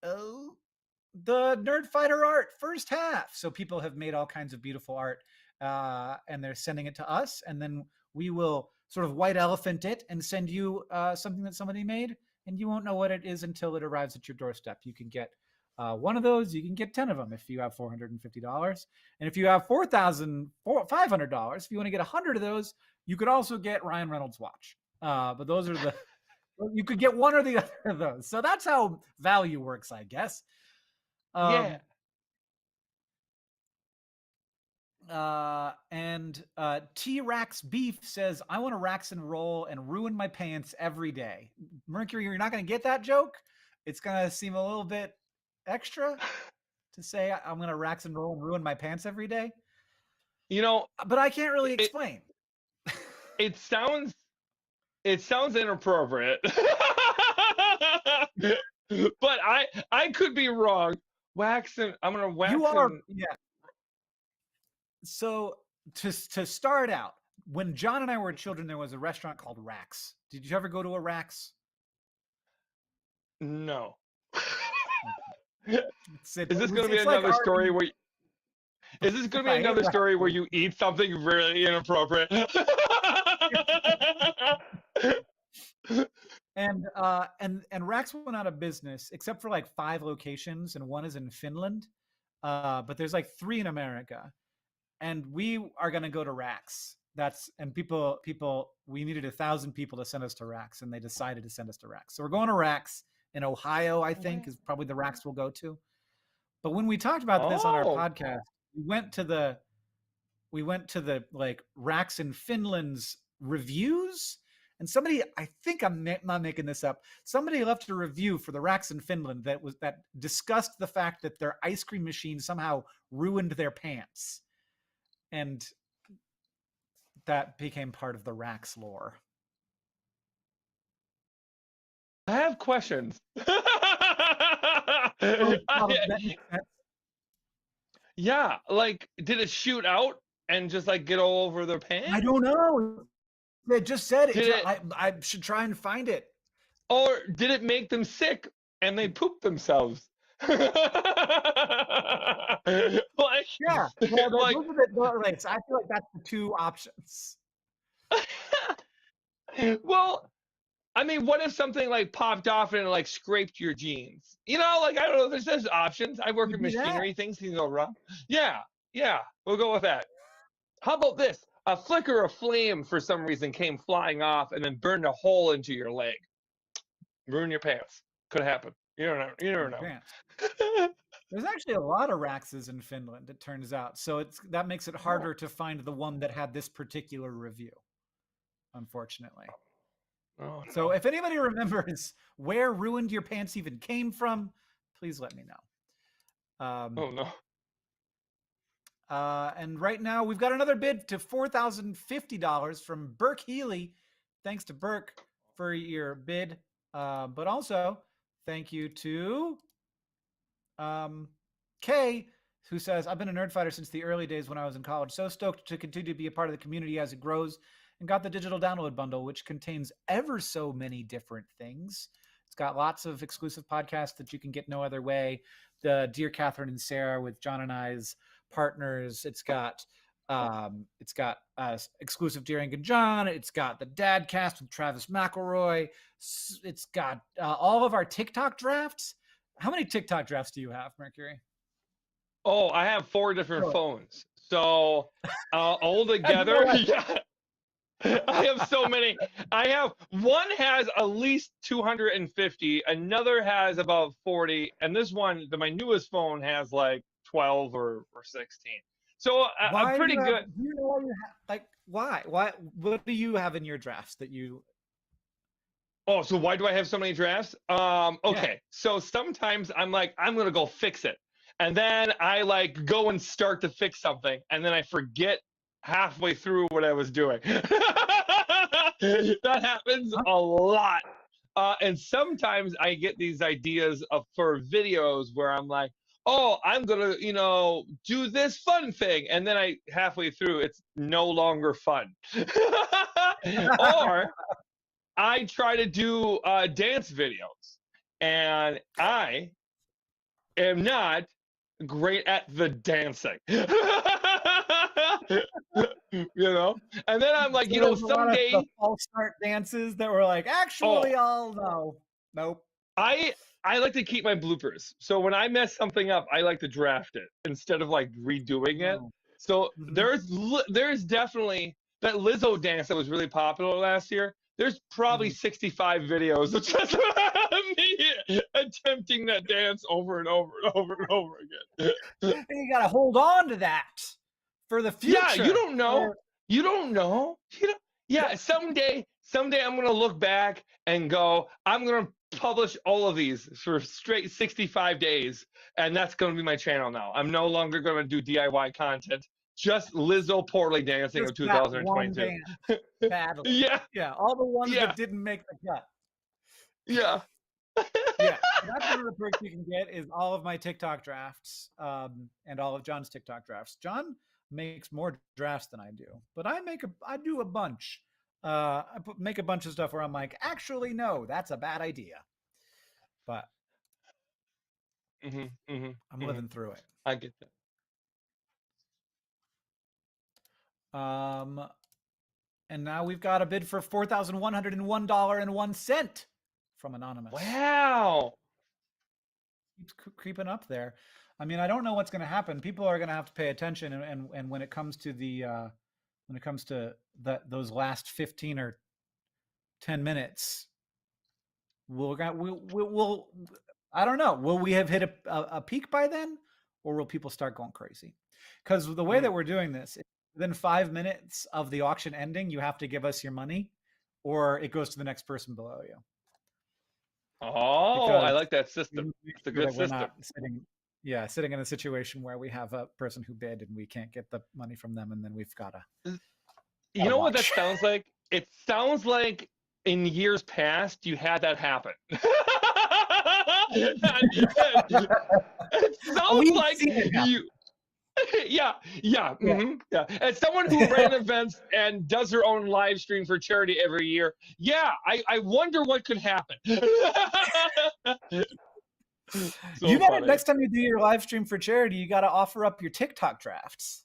the Nerd Fighter art first half. So people have made all kinds of beautiful art, and they're sending it to us, and then we will sort of white elephant it and send you something that somebody made, and you won't know what it is until it arrives at your doorstep. You can get one of those. You can get 10 of them if you have $450, and if you have $4,500, if you want to get 100 of those, you could also get Ryan Reynolds' watch. But those are the you could get one or the other of those. So that's how value works, I guess. Yeah. And T-Rax Beef says, I want to rax and roll and ruin my pants every day. Mercury, you're not going to get that joke. It's going to seem a little bit extra to say I'm going to rax and roll and ruin my pants every day. You know, but I can't really explain. It sounds inappropriate. But I could be wrong. I'm gonna wax. You are, yeah. So to start out, when John and I were children, there was a restaurant called Rax. Did you ever go to a Rax? No. Is this going to be another story where? Is this going to be another story where you eat something really inappropriate? And Rax went out of business except for like 5 locations, and one is in Finland. But there's like 3 in America, and we are gonna go to Rax. We needed 1,000 people to send us to Rax, and they decided to send us to Rax. So we're going to Rax in Ohio, I think, is probably the Rax we'll go to. But when we talked about this on our podcast, we went to the like Rax in Finland's reviews, and somebody, I think I'm not making this up, somebody left a review for the Rax in Finland that discussed the fact that their ice cream machine somehow ruined their pants, and that became part of the Rax lore. I have questions. Yeah, like, did it shoot out and just like get all over their pants? I don't know. They just said it. I should try and find it. Or did it make them sick and they pooped themselves? Like, yeah. Well, like, I feel like that's the 2 options. Well, I mean, what if something like popped off and like scraped your jeans? You know, like, I don't know. There's options. I work in machinery. Things can go wrong. Yeah, we'll go with that. How about this? A flicker of flame for some reason came flying off and then burned a hole into your leg. Ruin your pants. Could happen. You don't know. You never know. There's actually a lot of Raxes in Finland, it turns out. So that makes it harder to find the one that had this particular review, unfortunately. Oh, no. So if anybody remembers where Ruined Your Pants even came from, please let me know. Oh, no. And right now we've got another bid to $4,050 from Burke Healy. Thanks to Burke for your bid. But also thank you to Kay, who says, I've been a nerd fighter since the early days when I was in college. So stoked to continue to be a part of the community as it grows, and got the digital download bundle, which contains ever so many different things. It's got lots of exclusive podcasts that you can get no other way. The Dear Catherine and Sarah with John and I's partners. It's got exclusive Dear Hank and John. It's got the Dad Cast with Travis McElroy. It's got all of our TikTok drafts. How many TikTok drafts do you have, Mercury? Oh, I have 4 different phones. So all together, yeah. I have so many. One has at least 250. Another has about 40. And this one, my newest phone has like 12 or 16. So I'm Why do pretty you have? good. Do you know why you have? Like, why? Why? What do you have in your drafts that you? Oh, so why do I have so many drafts? Yeah. Okay. So sometimes I'm like, I'm gonna go fix it. And then I like go and start to fix something, and then I forget halfway through what I was doing. That happens Huh? a lot. And sometimes I get these ideas for videos where I'm like, oh, I'm gonna, do this fun thing, and then I halfway through it's no longer fun. Or I try to do dance videos, and I am not great at the dancing. And then I'm like, So there's a lot of the someday. false start dances that were like, Oh, actually, I'll no, nope. I like to keep my bloopers. So when I mess something up, I like to draft it instead of like redoing it. Oh. So Mhm. there's definitely that Lizzo dance that was really popular last year. There's probably Mhm. 65 videos of just me attempting that dance over and over and over and over again. You got to hold on to that for the future. Yeah, you don't know. Or- You don't know. Yeah, someday I'm gonna look back and go, I'm gonna publish all of these for straight 65 days, and that's gonna be my channel now. I'm no longer gonna do DIY content. Just Lizzo poorly dancing of just that one 2022. dance badly. Yeah, Yeah, all the ones yeah, that didn't make the cut. yeah. Yeah, so that's one of the perks you can get is all of my TikTok drafts, and all of John's TikTok drafts. John makes more drafts than I do, but I do a bunch. Make a bunch of stuff where I'm like, actually, no, that's a bad idea, but hmm hmm I'm hmm living through it. I get that. And now we've got a bid for $4,101.01 from Anonymous. Wow. Keeps creeping up there. I mean, I don't know what's going to happen. People are going to have to pay attention, and when it comes to those last 15 or 10 minutes, we'll I don't know. Will we have hit a peak by then, or will people start going crazy? Because the way that we're doing this, within 5 minutes of the auction ending, you have to give us your money, or it goes to the next person below you. Oh, I like that system. It's a good We're system. not sitting in a situation where we have a person who bid and we can't get the money from them, and then we've got to. You know what that watch. sounds like? It sounds like in years past you had that happen. It sounds We've like seen it happen. you. Yeah. Yeah. Yeah. As someone who ran events and does her own live stream for charity every year, yeah, I wonder what could happen. So You got funny. next time you do your live stream for charity, you got to offer up your TikTok drafts.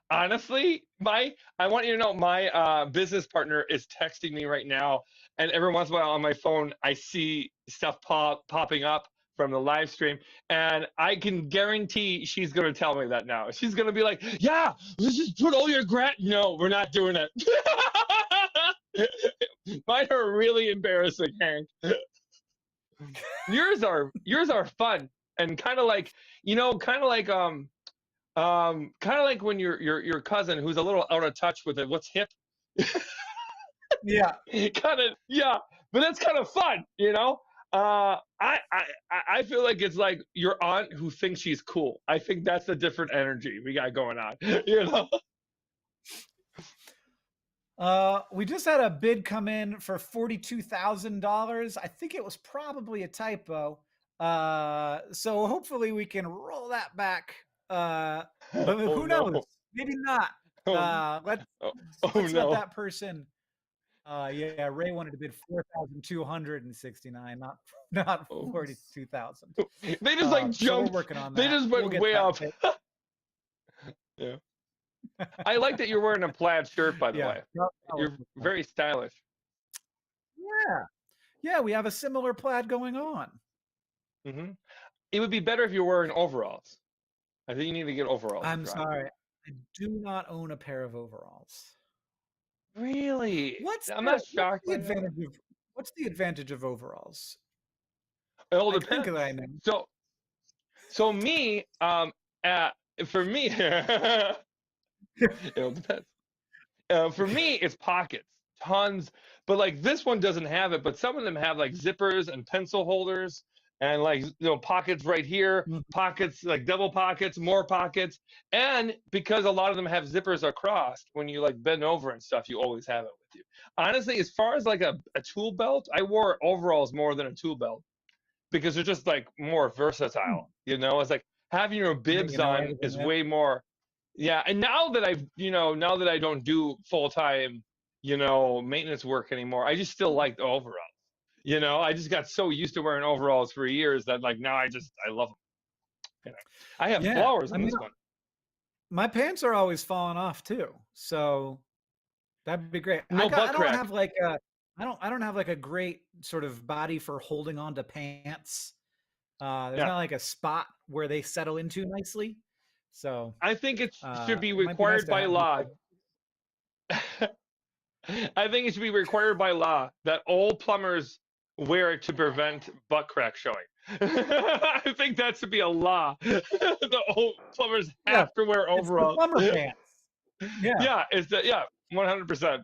Honestly, I want you to know my business partner is texting me right now, and every once in a while on my phone I see stuff popping up from the live stream, and I can guarantee she's gonna tell me that now. She's gonna be like, "Yeah, let's just put all your No, we're not doing it." Mine are really embarrassing, Hank. Yours are fun and kind of like kind of like when your cousin who's a little out of touch with it. What's hip? Yeah. Kind of, yeah, but that's kind of fun, I feel like it's like your aunt who thinks she's cool. I think that's a different energy we got going on, We just had a bid come in for $42,000. I think it was probably a typo. So hopefully we can roll that back. But who knows? No. Maybe not. Let's let no. that person. Yeah, Ray wanted to bid 4,269, not 42,000. They just like So jumped. we're working on that. They just went way up. Yeah. I like that you're wearing a plaid shirt, by the way. You're very stylish. Yeah, we have a similar plaid going on. Mm-hmm. It would be better if you were wearing overalls. I think you need to get overalls. I'm sorry. I do not own a pair of overalls. Really? I'm not shocked. What's the advantage of overalls? It all I depends. think that I know. So me, for me, it depends. For me, it's pockets, tons. But like this one doesn't have it, but some of them have like zippers and pencil holders and like pockets right here, Mhm. pockets like double pockets, more pockets. And because a lot of them have zippers across, when you like bend over and stuff, you always have it with you. Honestly, as far as like a tool belt, I wore overalls more than a tool belt because they're just like more versatile. It's like having your bibs You know on everything is else. way more. Yeah, and now that now that I don't do full time, maintenance work anymore, I just still like the overalls. I just got so used to wearing overalls for years that like now I love them. I have Yeah, flowers I in mean, this one. my pants are always falling off too, so that'd be great. No I butt don't crack. have like a I don't have like a great sort of body for holding on to pants. There's Yeah, not like a spot where they settle into nicely, so I think it should be it might be nice required to by have just law. like I think it should be required by law that all plumbers wear it to prevent butt crack showing. I think that should be a law. The old plumbers yeah, have to wear it's the overalls. plumber pants. Yeah. Yeah, 100%.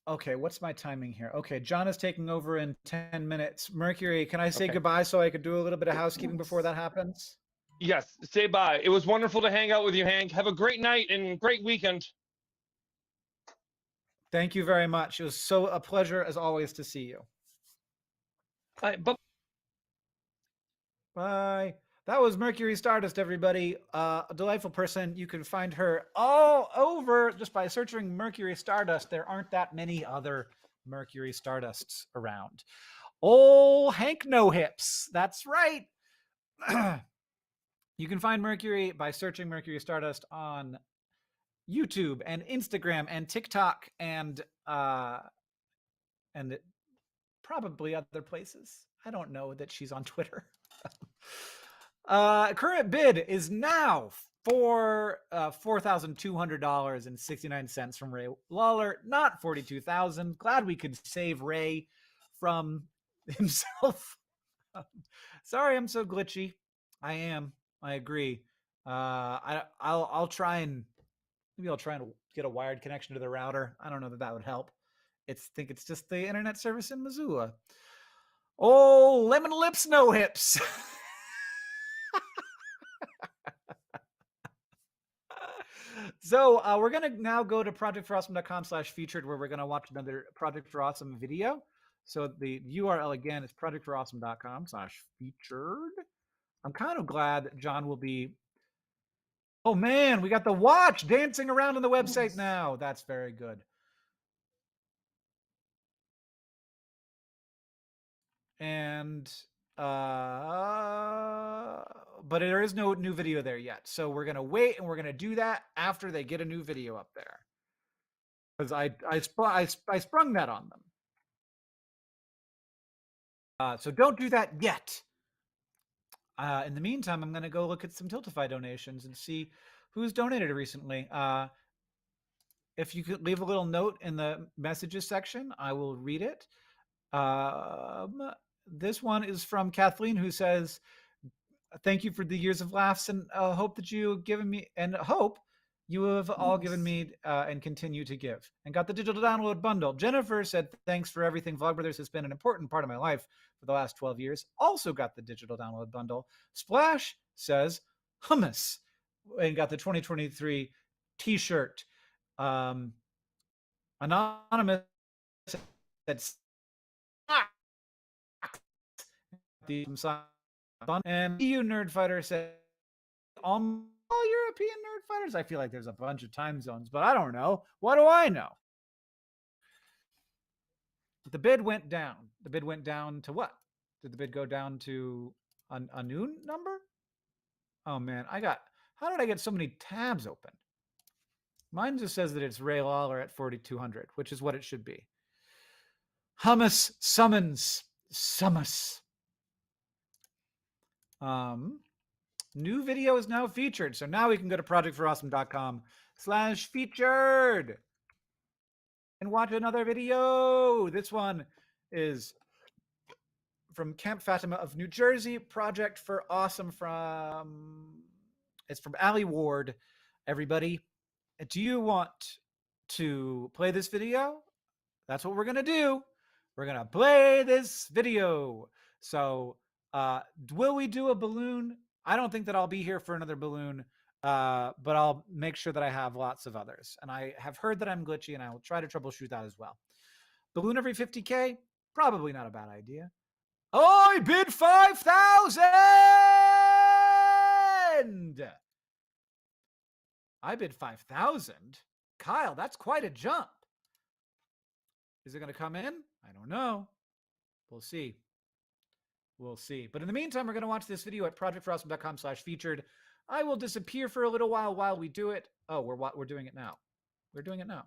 Okay, what's my timing here? Okay, John is taking over in 10 minutes. Mercury, can I say Okay. goodbye so I could do a little bit of housekeeping before that happens? Yes, say bye. It was wonderful to hang out with you, Hank. Have a great night and great weekend. Thank you very much. It was so a pleasure as always to see you. Bye. Bye. That was Mercury Stardust, everybody. A delightful person. You can find her all over just by searching Mercury Stardust. There aren't that many other Mercury Stardusts around. Oh, Hank No Hips. That's right. You can find Mercury by searching Mercury Stardust on YouTube and Instagram and TikTok and probably other places. I don't know that she's on Twitter. Current bid is now for $4,200.69 from Ray Lawler, not $42,000. Glad we could save Ray from himself. Sorry, I'm so glitchy. I am. I agree. I'll try and maybe I'll try and get a wired connection to the router. I don't know that would help. Think it's just the internet service in Missoula. Oh, lemon lips, no hips. So we're going to now go to projectforawesome.com/featured, where we're going to watch another Project for Awesome video. So the URL again is projectforawesome.com/featured. I'm kind of glad that John will be. Oh man, we got the watch dancing around on the website now. That's very good. And but there is no new video there yet, so we're gonna wait and we're gonna do that after they get a new video up there, because I sprung that on them. So don't do that yet. In the meantime, I'm gonna go look at some Tiltify donations and see who's donated recently. If you could leave a little note in the messages section, I will read it. This one is from Kathleen, who says, "Thank you for the years of laughs, and hope that you have given me, and hope you have all given me and continue to give." And got the digital download bundle. Jennifer said, "Thanks for everything. Vlogbrothers has been an important part of my life for the last 12 years." Also got the digital download bundle. Splash says, "Hummus," and got the 2023 T-shirt. Anonymous said, and EU Nerd Fighter said, all European Nerd Fighters. I feel like there's a bunch of time zones, but I don't know. What do I know? The bid went down. The bid went down to what? Did the bid go down to a new number? Oh man, how did I get so many tabs open? Mine just says that it's Ray Lawler at 4,200, which is what it should be. Hummus summons Summus. New video is now featured. So now we can go to projectforawesome.com/featured and watch another video. This one is from Camp Fatima of New Jersey. Project for Awesome it's from Allie Ward. Everybody, do you want to play this video? That's what we're gonna do. We're gonna play this video. So, will we do a balloon? I don't think that I'll be here for another balloon, but I'll make sure that I have lots of others. And I have heard that I'm glitchy, and I will try to troubleshoot that as well. Balloon every 50K? Probably not a bad idea. I bid 5,000. I bid 5,000. Kyle, that's quite a jump. Is it going to come in? I don't know. We'll see. We'll see. But in the meantime, we're going to watch this video at projectforawesome.com/featured. I will disappear for a little while we do it. Oh, we're doing it now. We're doing it now.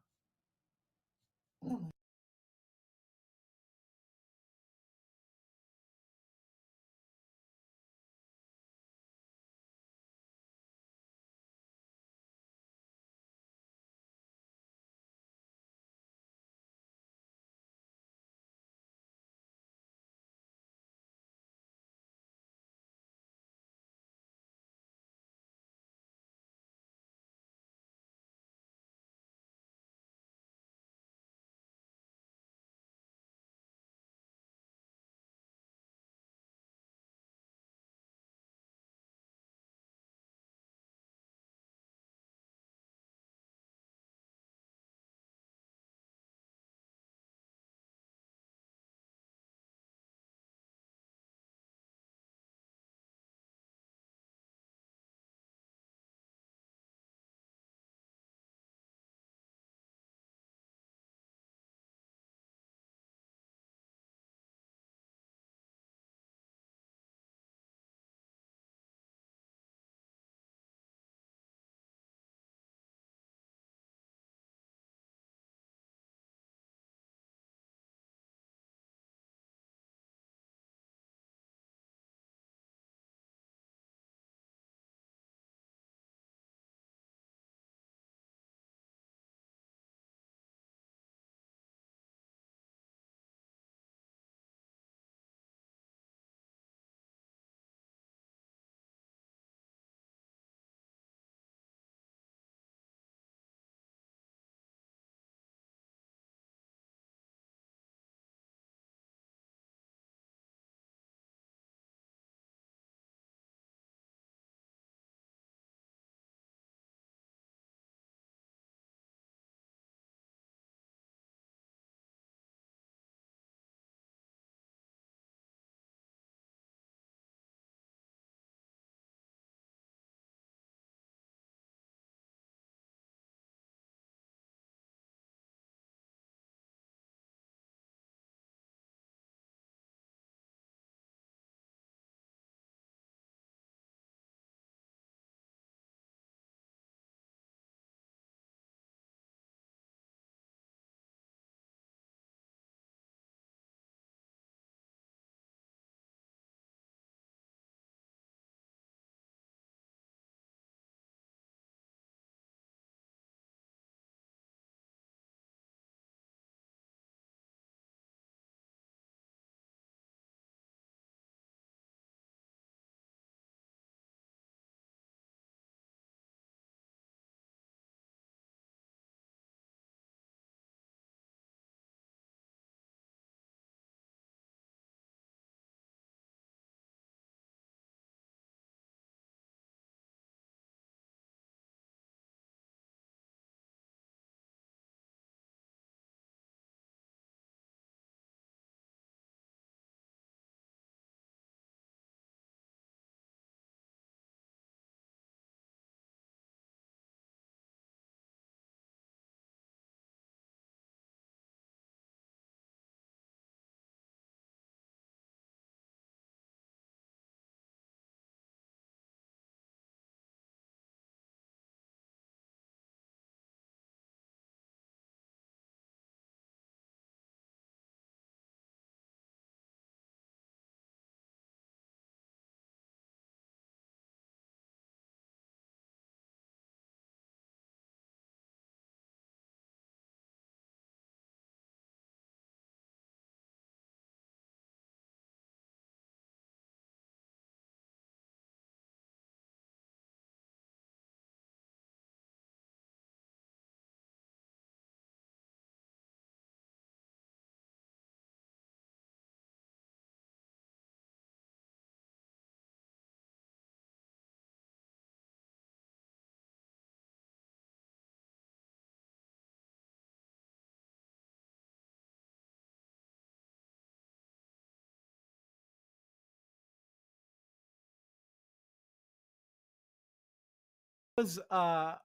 was a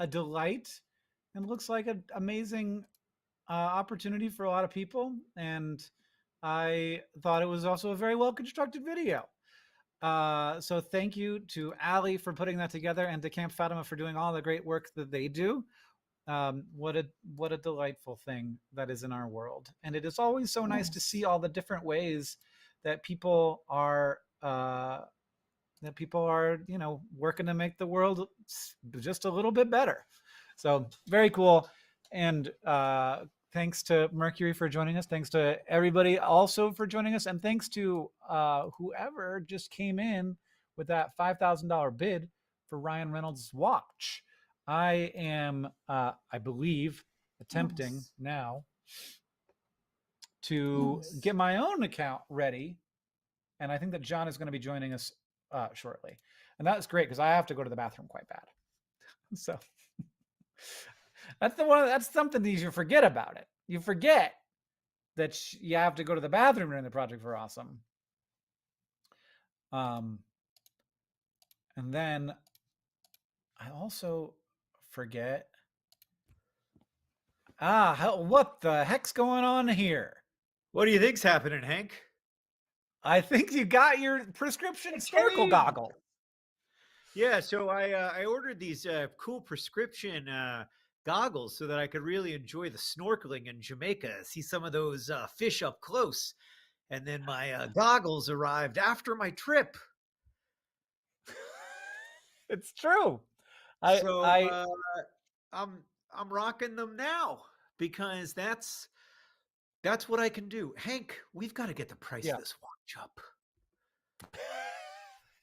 delight and looks like an amazing opportunity for a lot of people. And I thought it was also a very well constructed video. So thank you to Ali for putting that together and to Camp Fatima for doing all the great work that they do. What a delightful thing that is in our world. And it is always so nice to see all the different ways that people are working to make the world just a little bit better. So very cool. And thanks to Mercury for joining us. Thanks to everybody also for joining us. And thanks to whoever just came in with that $5,000 bid for Ryan Reynolds' watch. I am, I believe, attempting now to get my own account ready. And I think that John is going to be joining us shortly. And that's great because I have to go to the bathroom quite bad. So that's something that you forget about it. You forget that you have to go to the bathroom during the Project for Awesome. And then I also forget. What the heck's going on here? What do you think's happening, Hank? I think you got your prescription snorkel goggle. Yeah, so I ordered these cool prescription goggles so that I could really enjoy the snorkeling in Jamaica, see some of those fish up close. And then my goggles arrived after my trip. It's true. I'm rocking them now because that's what I can do. Hank, we've got to get the price of this watch up.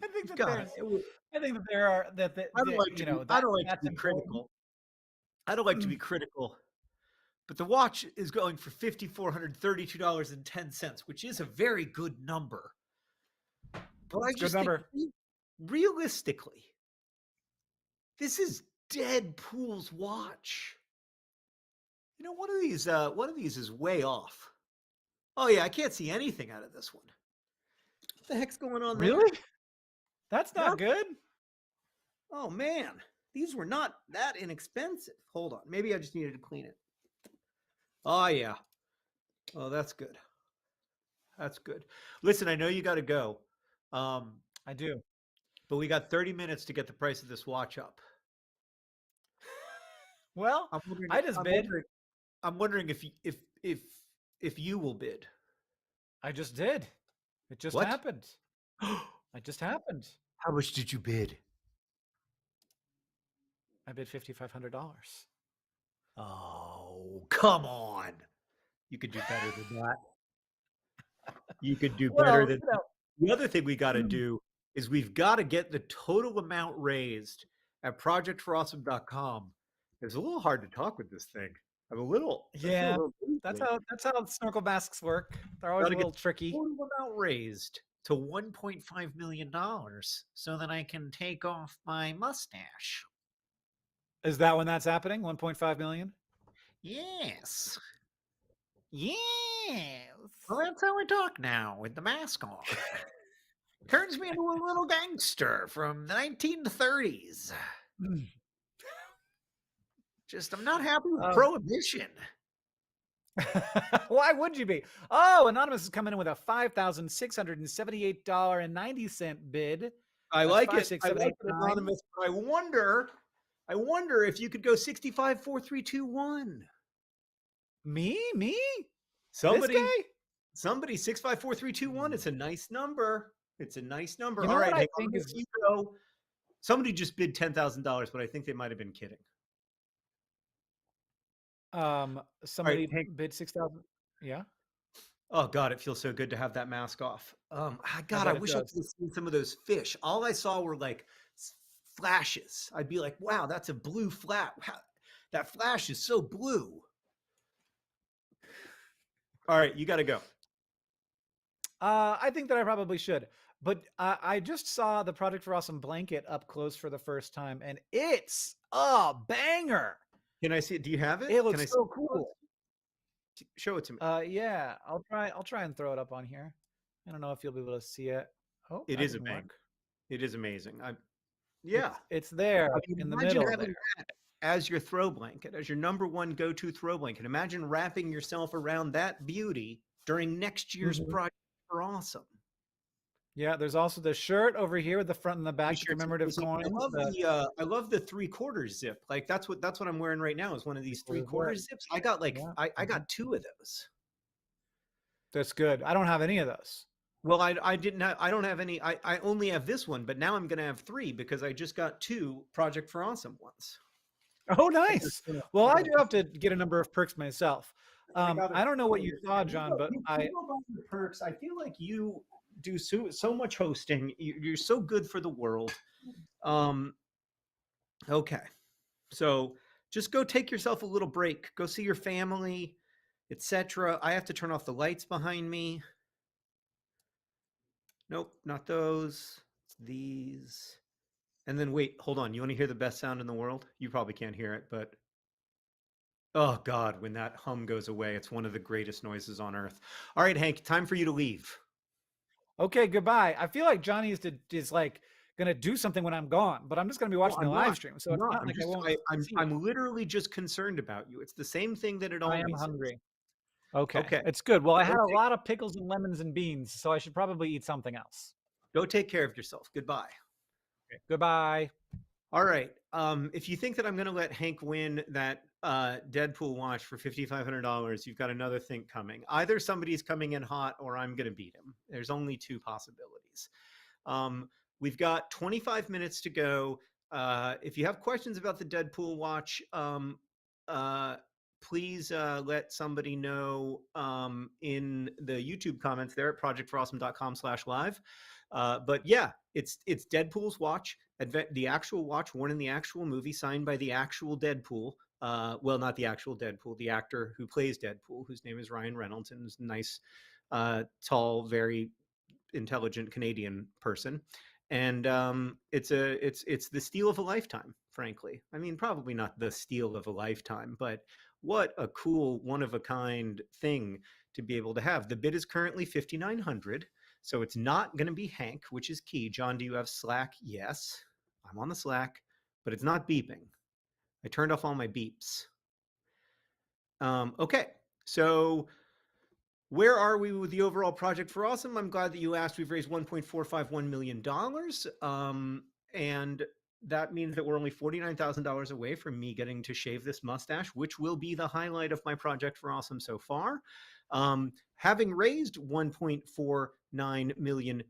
I think that there are that I don't like to be critical. I don't like to be critical, but the watch is going for $5,432.10, which is a very good number. But I just think realistically, this is Deadpool's watch. You know, one of these is way off. Oh yeah, I can't see anything out of this one. What the heck's going on there? Really? That's not good. Oh man, these were not that inexpensive. Hold on, maybe I just needed to clean it. Oh yeah. Oh, that's good. That's good. Listen, I know you got to go. I do. But we got 30 minutes to get the price of this watch up. Well, I just bid. I'm wondering if you will bid. I just did. It just happened. It just happened. How much did you bid? I bid $5,500. Oh, come on. You could do better than that. You could do better than that. The other thing we got to do is we've got to get the total amount raised at projectforawesome.com. It's a little hard to talk with this thing. I'm a little that's how snorkel masks work. They're always a little tricky. Total amount raised to $1.5 million so that I can take off my mustache. Is that when that's happening? 1.5 million? Yes. Yes. Well, that's how I talk now with the mask on. Turns me into a little gangster from the 1930s. Just, I'm not happy with prohibition. Why would you be? Oh, Anonymous is coming in with a $5,678.90 bid. I like it. I like it, Anonymous. But I wonder if you could go 654321. Me? Somebody, this guy? 654321. It's a nice number. It's a nice number. You know all right, I think is you go. Somebody just bid $10,000, but I think they might have been kidding. Somebody bid 6,000. Yeah. Oh God, it feels so good to have that mask off. God, I wish I could have seen some of those fish. All I saw were like flashes. I'd be like, wow, that's a blue flash. That flash is so blue. All right, you got to go. I think that I probably should. But I just saw the Project for Awesome blanket up close for the first time, and it's a banger. Can I see it? Do you have it? It looks so cool. Show it to me. Yeah, I'll try and throw it up on here. I don't know if you'll be able to see it. Oh, it is amazing. It is amazing. Yeah. It's there I mean, in the imagine middle having there. that as your throw blanket, as your number one go-to throw blanket. Imagine wrapping yourself around that beauty during next year's Mhm. Project for Awesome. Yeah, there's also the shirt over here with the front and the back with the T-shirts commemorative amazing. coins. I love the 3/4 zip. Like that's what I'm wearing right now is one of these 3/4 zip. zips. I got like Yeah. I got 2 of those. That's good. I don't have any of those. Well, I don't have any. I only have this one, but now I'm gonna have 3 because I just got 2 Project for Awesome ones. Oh, nice. Well, I do have to get a number of perks myself. got I don't know what you saw, John, but you go by the perks. I feel like you do so much hosting. You're so good for the world. Okay, so just go take yourself a little break. Go see your family, etc. I have to turn off the lights behind me. Nope, not those. It's these. And then wait, hold on. You want to hear the best sound in the world? You probably can't hear it, but oh God, when that hum goes away, it's one of the greatest noises on earth. All right, Hank, time for you to leave. Okay, goodbye. I feel like Johnny is like gonna do something when I'm gone, but I'm just gonna be watching the I'm live not. stream, so I'm it's not. not I'm like I just. won't see it. I'm literally just concerned about you. It's the same thing that it I always am is. hungry. Okay, Okay. it's good. Well, I had a Okay. lot of pickles and lemons and beans, so I should probably eat something else. Go take care of yourself. Goodbye. Okay. Goodbye. All right. If you think that I'm going to let Hank win that Deadpool watch for $5,500, you've got another thing coming. Either somebody's coming in hot or I'm going to beat him. There's only 2 possibilities. We've got 25 minutes to go. If you have questions about the Deadpool watch, please let somebody know in the YouTube comments there at projectforawesome.com/live. But yeah, it's Deadpool's watch, the actual watch worn in the actual movie, signed by the actual Deadpool. Well, not the actual Deadpool, the actor who plays Deadpool, whose name is Ryan Reynolds, and is a nice, tall, very intelligent Canadian person. And it's the steal of a lifetime, frankly. I mean, probably not the steal of a lifetime, but what a cool one of a kind thing to be able to have. The bid is currently $5,900, so it's not going to be Hank, which is key. John, do you have Slack? Yes, I'm on the Slack, but it's not beeping. I turned off all my beeps. Okay, so where are we with the overall Project for Awesome? I'm glad that you asked. We've raised $1.451 million. And that means that we're only $49,000 away from me getting to shave this mustache, which will be the highlight of my Project for Awesome so far. Having raised $1.49 million,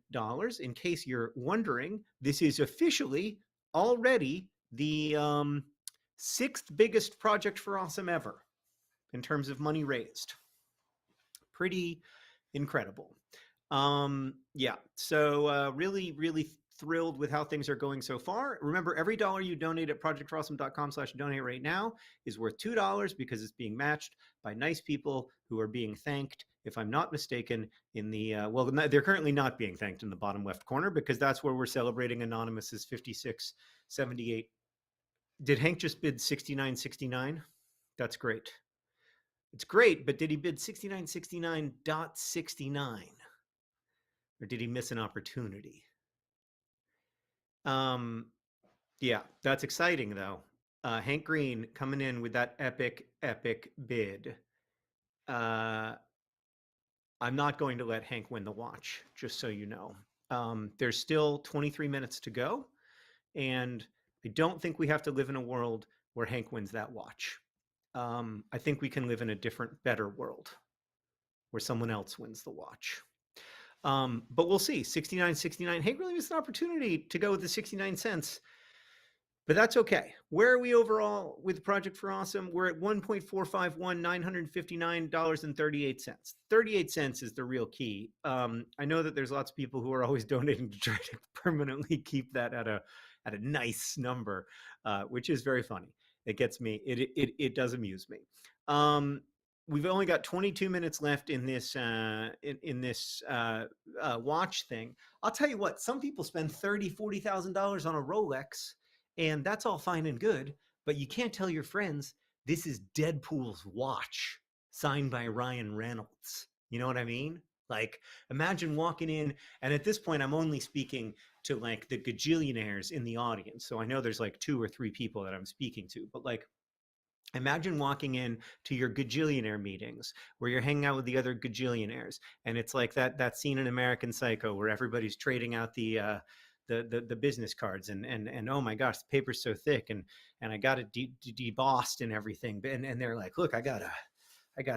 in case you're wondering, this is officially already the 6th biggest Project for Awesome ever in terms of money raised. Pretty incredible. Yeah, so really thrilled with how things are going so far. Remember, every dollar you donate at projectforawesome.com/donate right now is worth $2 because it's being matched by nice people who are being thanked, if I'm not mistaken, in the well, they're currently not being thanked in the bottom left corner because that's where we're celebrating Anonymous's 56.78. Did Hank just bid 69.69? That's great. It's great, but did he bid 69.69.69? Or did he miss an opportunity? Yeah, that's exciting though. Hank Green coming in with that epic bid. I'm not going to let Hank win the watch, just so you know. There's still 23 minutes to go, and I don't think we have to live in a world where Hank wins that watch. I think we can live in a different, better world where someone else wins the watch. But we'll see. 69.69. Hank really missed an opportunity to go with the 69 cents. But that's okay. Where are we overall with Project for Awesome? We're at $1.451, $959.38. 38 cents is the real key. I know that there's lots of people who are always donating to try to permanently keep that at a nice number, which is very funny. It gets me. It does amuse me. We've only got 22 minutes left in this watch thing. I'll tell you what. Some people spend $30,000-$40,000 on a Rolex. And that's all fine and good, but you can't tell your friends this is Deadpool's watch signed by Ryan Reynolds. You know what I mean? Like, imagine walking in, and at this point, I'm only speaking to like the gajillionaires in the audience. So I know there's like 2 or 3 people that I'm speaking to, but like, imagine walking in to your gajillionaire meetings where you're hanging out with the other gajillionaires, and it's like that scene in American Psycho where everybody's trading out the business cards, and oh my gosh, the paper's so thick, and I got it debossed and everything, and they're like, look, I got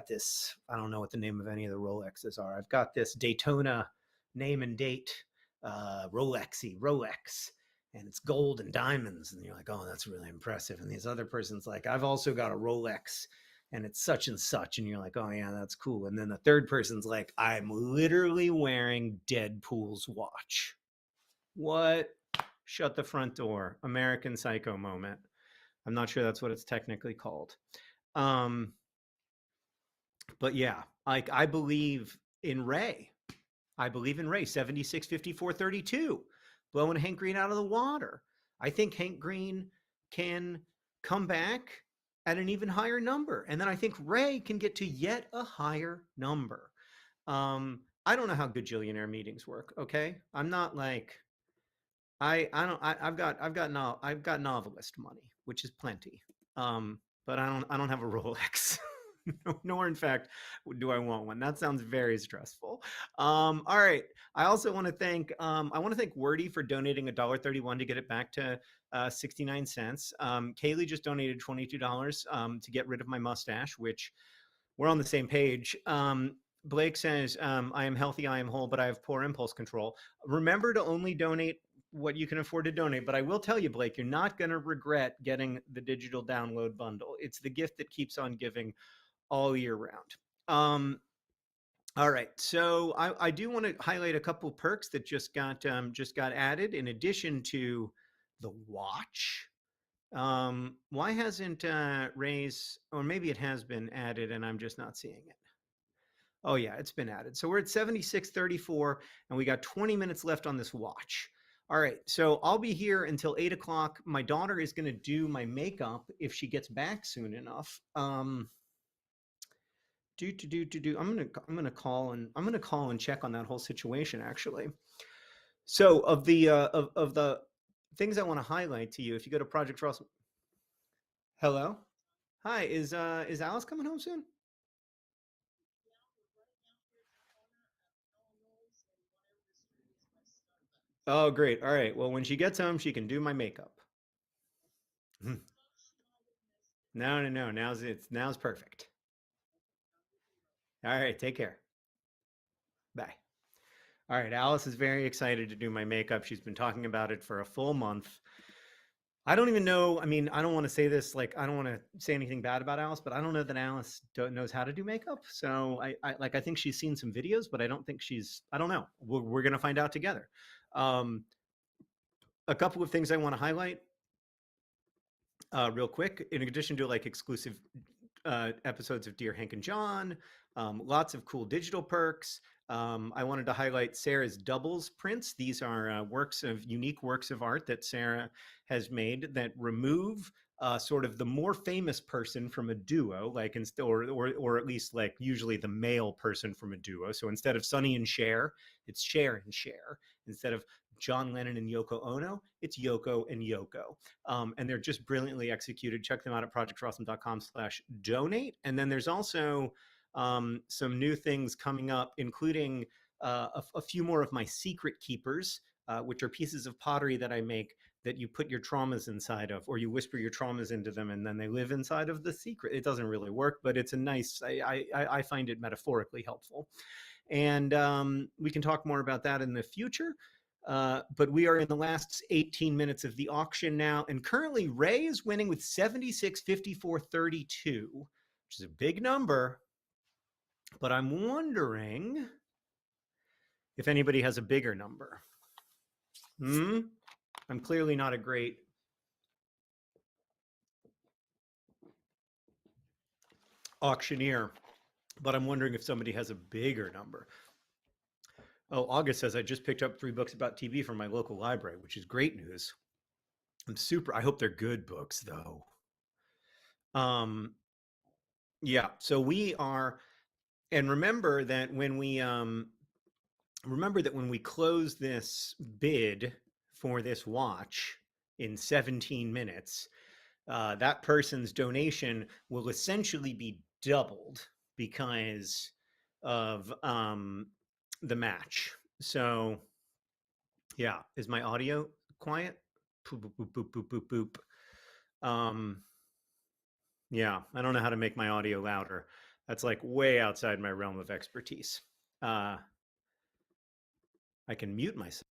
this. I don't know what the name of any of the Rolexes are. I've got this Daytona name and date Rolex, and it's gold and diamonds. And you're like, oh, that's really impressive. And this other person's like, I've also got a Rolex, and it's such and such. And you're like, oh yeah, that's cool. And then the third person's like, I'm literally wearing Deadpool's watch. What? Shut the front door. American Psycho moment. I'm not sure that's what it's technically called. But yeah, like I believe in Ray. I believe in Ray 76 54 32, blowing Hank Green out of the water. I think Hank Green can come back at an even higher number. And then I think Ray can get to yet a higher number. I don't know how gajillionaire meetings work. Okay. I'm not like, I've got novelist money, which is plenty. But I don't have a Rolex. Nor in fact do I want one. That sounds very stressful. All right. I also want to thank Wordy for donating $1.31 to get it back to 69 cents. Kaylee just donated $22 to get rid of my mustache, which we're on the same page. Blake says, I am healthy, I am whole, but I have poor impulse control. Remember to only donate what you can afford to donate. But I will tell you, Blake, you're not going to regret getting the digital download bundle. It's the gift that keeps on giving all year round. All right, so I do want to highlight a couple of perks that just got added in addition to the watch. Why hasn't Ray's, or maybe it has been added and I'm just not seeing it. Oh yeah, it's been added. So we're at 76:34 and we got 20 minutes left on this watch. All right, so I'll be here until 8 o'clock. My daughter is going to do my makeup if she gets back soon enough. I'm gonna call and check on that whole situation actually. So of the things I want to highlight to you, if you go to Project Russell. Hello, hi, is Alice coming home soon? Oh, great. All right. Well, when she gets home, she can do my makeup. No. Now's perfect. All right. Take care. Bye. All right. Alice is very excited to do my makeup. She's been talking about it for a full month. I don't even know. I mean, I don't want to say this, like, I don't want to say anything bad about Alice, but I don't know that Alice knows how to do makeup. So I think she's seen some videos, but I don't think I don't know. We're going to find out together. A couple of things I want to highlight real quick, in addition to like exclusive episodes of Dear Hank and John, lots of cool digital perks. I wanted to highlight Sarah's doubles prints. These are unique works of art that Sarah has made that remove sort of the more famous person from a duo, like or at least like usually the male person from a duo. So instead of Sonny and Cher, it's Cher and Cher. Instead of John Lennon and Yoko Ono, it's Yoko and Yoko. And they're just brilliantly executed. Check them out at projectrawesome.com/donate. And then there's also some new things coming up, including a few more of my secret keepers, which are pieces of pottery that I make that you put your traumas inside of, or you whisper your traumas into them, and then they live inside of the secret. It doesn't really work, but it's a nice, I find it metaphorically helpful. And we can talk more about that in the future. But we are in the last 18 minutes of the auction now, and currently Ray is winning with 76 54 32, which is a big number. But I'm wondering if anybody has a bigger number. I'm clearly not a great auctioneer, but I'm wondering if somebody has a bigger number. Oh, August says, I just picked up 3 books about TV from my local library, which is great news. I hope they're good books though. Yeah, so we are, and remember that when we remember that when we close this bid for this watch in 17 minutes, that person's donation will essentially be doubled because of the match. So, yeah, is my audio quiet? Boop, boop, boop, boop, boop, boop, boop. Yeah, I don't know how to make my audio louder. That's like way outside my realm of expertise. I can mute myself.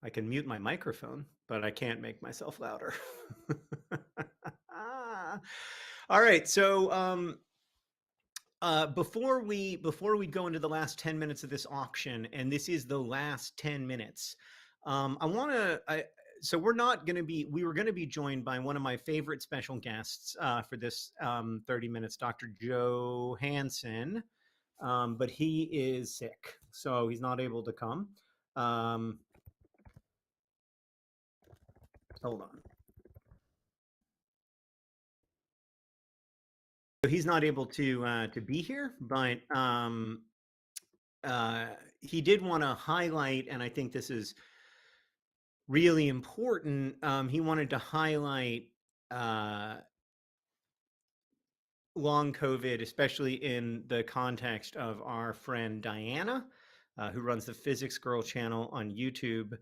I can mute my microphone, but I can't make myself louder. All right, so before we go into the last 10 minutes of this auction, and this is the last 10 minutes, I want to. So we're not going to be. We were going to be joined by one of my favorite special guests for this 30 minutes, Dr. Joe Hansen, but he is sick, so he's not able to come. Hold on. So he's not able to be here, but he did want to highlight, and I think this is really important. He wanted to highlight long COVID, especially in the context of our friend Diana, who runs the Physics Girl channel on YouTube.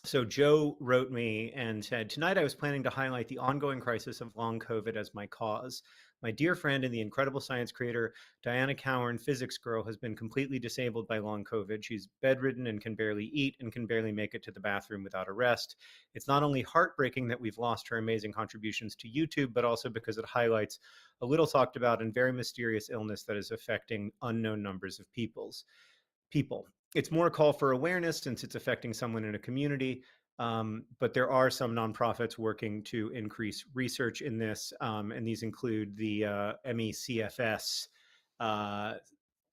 So Joe wrote me and said, tonight I was planning to highlight the ongoing crisis of long COVID as my cause. My dear friend and the incredible science creator, Diana Cowan, Physics Girl, has been completely disabled by long COVID. She's bedridden and can barely eat and can barely make it to the bathroom without a rest. It's not only heartbreaking that we've lost her amazing contributions to YouTube, but also because it highlights a little talked about and very mysterious illness that is affecting unknown numbers of people. It's more a call for awareness since it's affecting someone in a community. But there are some nonprofits working to increase research in this, and these include the MECFS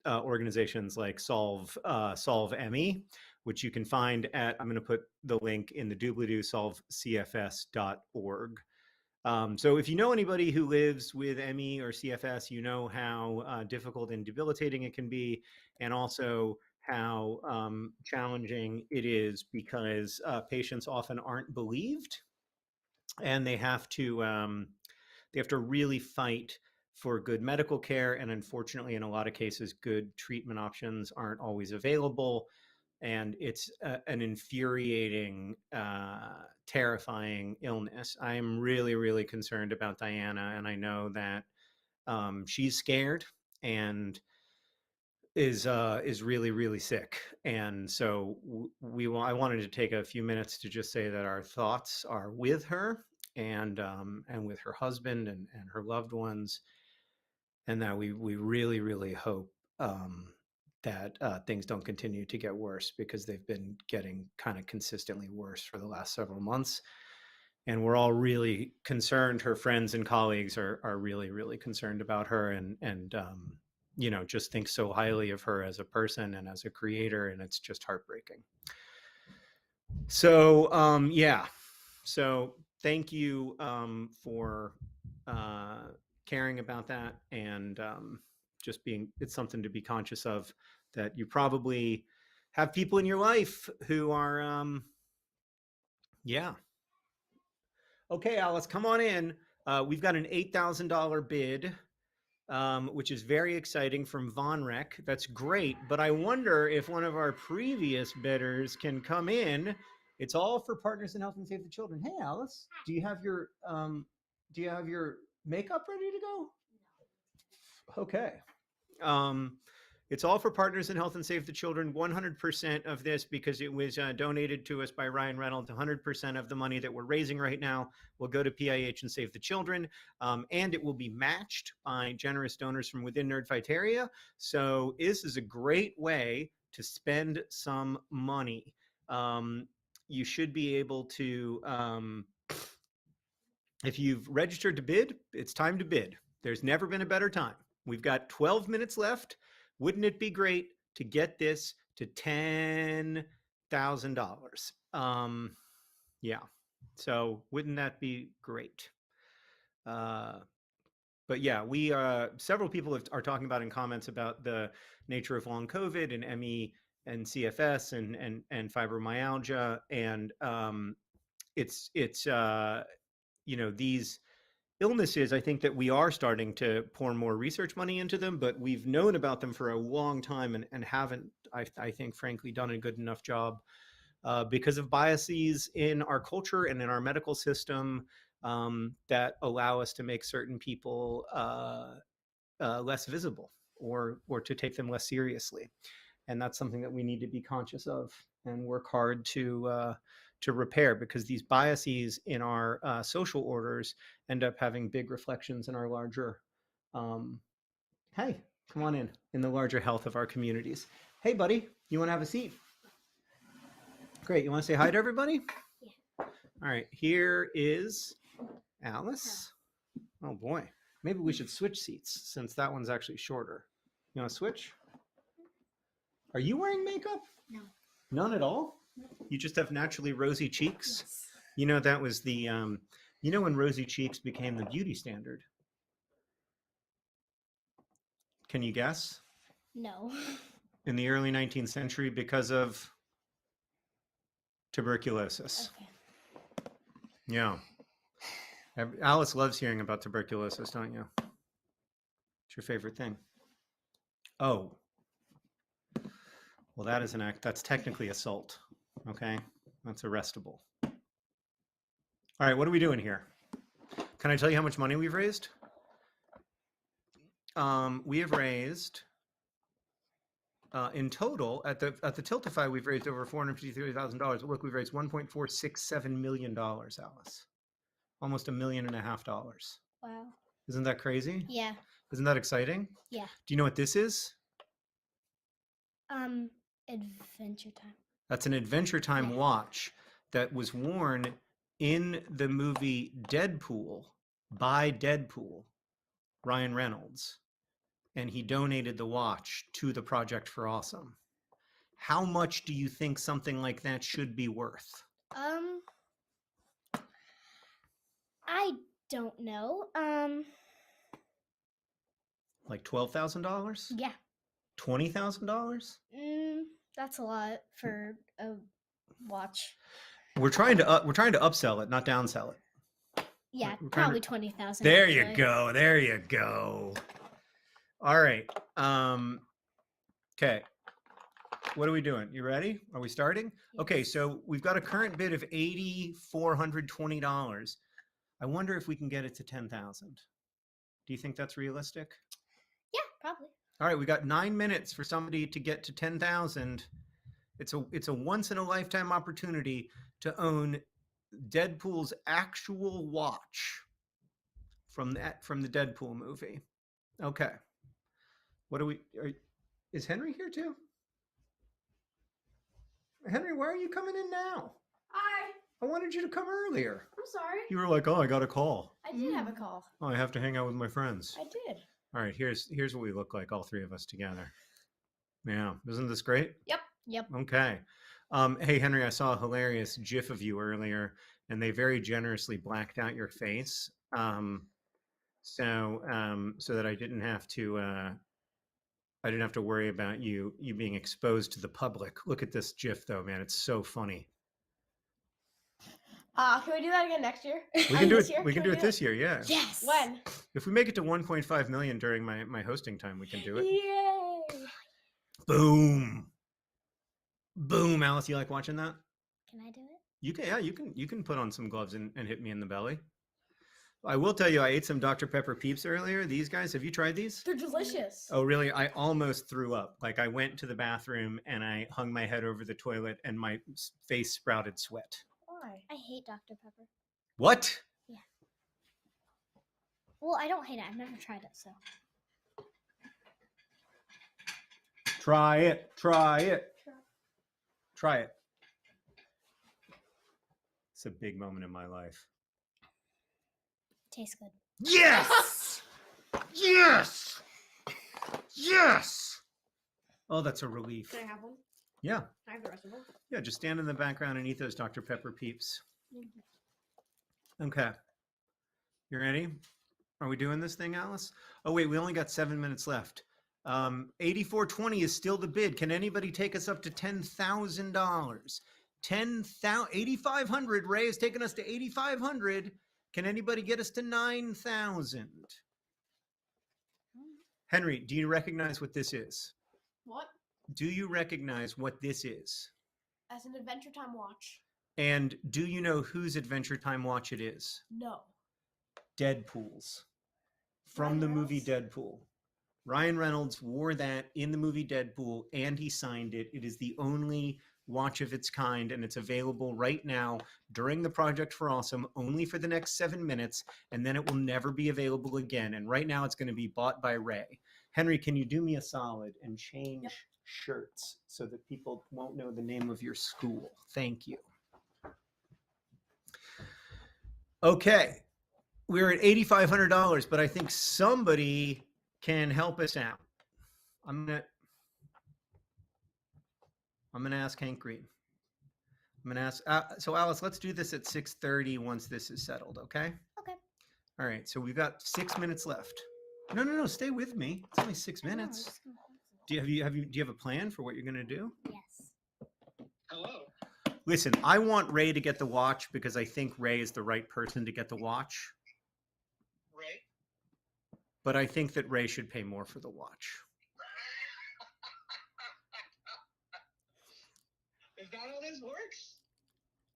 organizations like Solve ME, which you can find at. I'm going to put the link in the doobly-doo, solvecfs.org. So if you know anybody who lives with ME or CFS, you know how difficult and debilitating it can be, and also how challenging it is because patients often aren't believed, and they have to really fight for good medical care, and unfortunately, in a lot of cases, good treatment options aren't always available. And it's an infuriating, terrifying illness. I'm really, really concerned about Diana, and I know that she's scared and is really, really sick. And so I wanted to take a few minutes to just say that our thoughts are with her and with her husband and her loved ones, and that we really, really hope that things don't continue to get worse, because they've been getting kind of consistently worse for the last several months. And we're all really concerned. Her friends and colleagues are really, really concerned about her, and just think so highly of her as a person and as a creator, and it's just heartbreaking. So yeah, so thank you for caring about that, and just it's something to be conscious of, that you probably have people in your life who are yeah. Okay, Alice, come on in. We've got an $8,000 bid, which is very exciting, from Vonrek. That's great, but I wonder if one of our previous bidders can come in. It's all for Partners in Health and Save the Children. Hey, Alice, do you have your makeup ready to go? Okay. It's all for Partners in Health and Save the Children. 100% of this, because it was donated to us by Ryan Reynolds, 100% of the money that we're raising right now will go to PIH and Save the Children, and it will be matched by generous donors from within Nerdfighteria. So this is a great way to spend some money. You should be able to, if you've registered to bid, it's time to bid. There's never been a better time. We've got 12 minutes left. Wouldn't it be great to get this to $10,000? Yeah. So wouldn't that be great? but yeah, we several people are talking about in comments about the nature of long COVID and ME and CFS and fibromyalgia, and it's these illnesses. I think that we are starting to pour more research money into them, but we've known about them for a long time and haven't, I think, frankly, done a good enough job because of biases in our culture and in our medical system that allow us to make certain people less visible or to take them less seriously. And that's something that we need to be conscious of and work hard to repair, because these biases in our social orders end up having big reflections in our larger hey, come on in the larger health of our communities. Hey buddy, you want to have a seat? Great. You want to say hi to everybody? Yeah. All right, here is Alice. Oh boy, maybe we should switch seats since that one's actually shorter. You want to switch? Are you wearing makeup? No. None at all? You just have naturally rosy cheeks? Yes. You know, that was the, when rosy cheeks became the beauty standard? Can you guess? No. In the early 19th century, because of tuberculosis. Okay. Yeah. Alice loves hearing about tuberculosis, don't you? It's your favorite thing. Oh. Well, that is an act. That's technically assault. Okay. That's arrestable. All right. What are we doing here? Can I tell you how much money we've raised? We have raised in total at the Tiltify, we've raised over $453,000. Look, we've raised $1.467 million, Alice. Almost $1.5 million. Wow. Isn't that crazy? Yeah. Isn't that exciting? Yeah. Do you know what this is? Adventure Time. That's an Adventure Time Yeah. watch that was worn in the movie Deadpool by Deadpool, Ryan Reynolds, and he donated the watch to the Project for Awesome. How much do you think something like that should be worth? I don't know. Like $12,000? Yeah. $20,000? That's a lot for a watch. We're trying to upsell it, not downsell it. Yeah, We're trying probably to- 20,000. There you actually. go. There you go. All right. Okay. What are we doing? You ready? Are we starting? Okay, so we've got a current bid of $8,420. I wonder if we can get it to 10,000. Do you think that's realistic? Yeah, probably. All right, we got 9 minutes for somebody to get to 10,000. It's a once in a lifetime opportunity to own Deadpool's actual watch from the Deadpool movie. Okay. Is Henry here too? Henry, why are you coming in now? I wanted you to come earlier. I'm sorry. You were like, "Oh, I got a call. I did have a call. Oh, I have to hang out with my friends." I did. All right, here's what we look like, all three of us together. Yeah, isn't this great? Yep. Okay. Hey, Henry, I saw a hilarious GIF of you earlier, and they very generously blacked out your face, so that I didn't have to worry about you being exposed to the public. Look at this GIF, though, man. It's so funny. Can we do that again next year? We can do This it. year? We can do it this year. Yeah. Yes. When? If we make it to 1.5 million during my hosting time, we can do it. Yay! Boom. Boom. Alice, you like watching that? Can I do it? You can. Yeah, you can put on some gloves and hit me in the belly. I will tell you, I ate some Dr. Pepper Peeps earlier. These guys, have you tried these? They're delicious. Oh, really? I almost threw up. Like, I went to the bathroom and I hung my head over the toilet and my face sprouted sweat. Why? I hate Dr. Pepper. What? Well, I don't hate it. I've never tried it, so. Try it. Try it. Try it. It's a big moment in my life. Tastes good. Yes! Yes! Yes! Oh, that's a relief. Can I have one? Yeah. Can I have the rest of them? Yeah, just stand in the background and eat those Dr. Pepper Peeps. Okay. You ready? Are we doing this thing, Alice? Oh wait, we only got 7 minutes left. 8420 is still the bid. Can anybody take us up to $10,000? 8,500. Ray is taking us to 8,500. Can anybody get us to 9,000? Henry, do you recognize what this is? What? Do you recognize what this is? As an Adventure Time watch? And do you know whose Adventure Time watch it is? No. Deadpool's. From Ryan the movie Reynolds? Deadpool. Ryan Reynolds wore that in the movie Deadpool and he signed it. It is the only watch of its kind and it's available right now during the Project for Awesome only for the next 7 minutes and then it will never be available again. And right now it's going to be bought by Ray. Henry, can you do me a solid and change shirts so that people won't know the name of your school? Thank you. Okay. We're at $8,500, but I think somebody can help us out. I'm gonna ask Hank Green. I'm gonna ask. So Alice, let's do this at 6:30 once this is settled. Okay. Okay. All right. So we've got 6 minutes left. No. Stay with me. It's only 6 minutes. Do you have a plan for what you're gonna do? Yes. Hello. Listen, I want Ray to get the watch because I think Ray is the right person to get the watch. Ray. But I think that Ray should pay more for the watch. Is that how this works?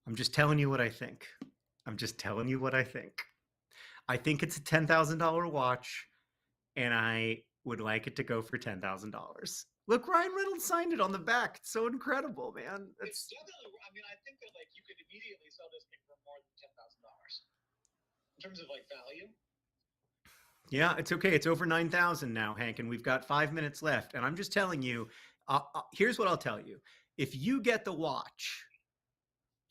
I'm just telling you what I think. I think it's a $10,000 watch, and I would like it to go for $10,000. Look, Ryan Reynolds signed it on the back. It's so incredible, man. It's definitely. I mean, I think that like you could immediately sell this thing for more than $10,000 in terms of like value. Yeah, it's okay. It's over 9,000 now, Hank, and we've got 5 minutes left. And I'm just telling you, here's what I'll tell you. If you get the watch,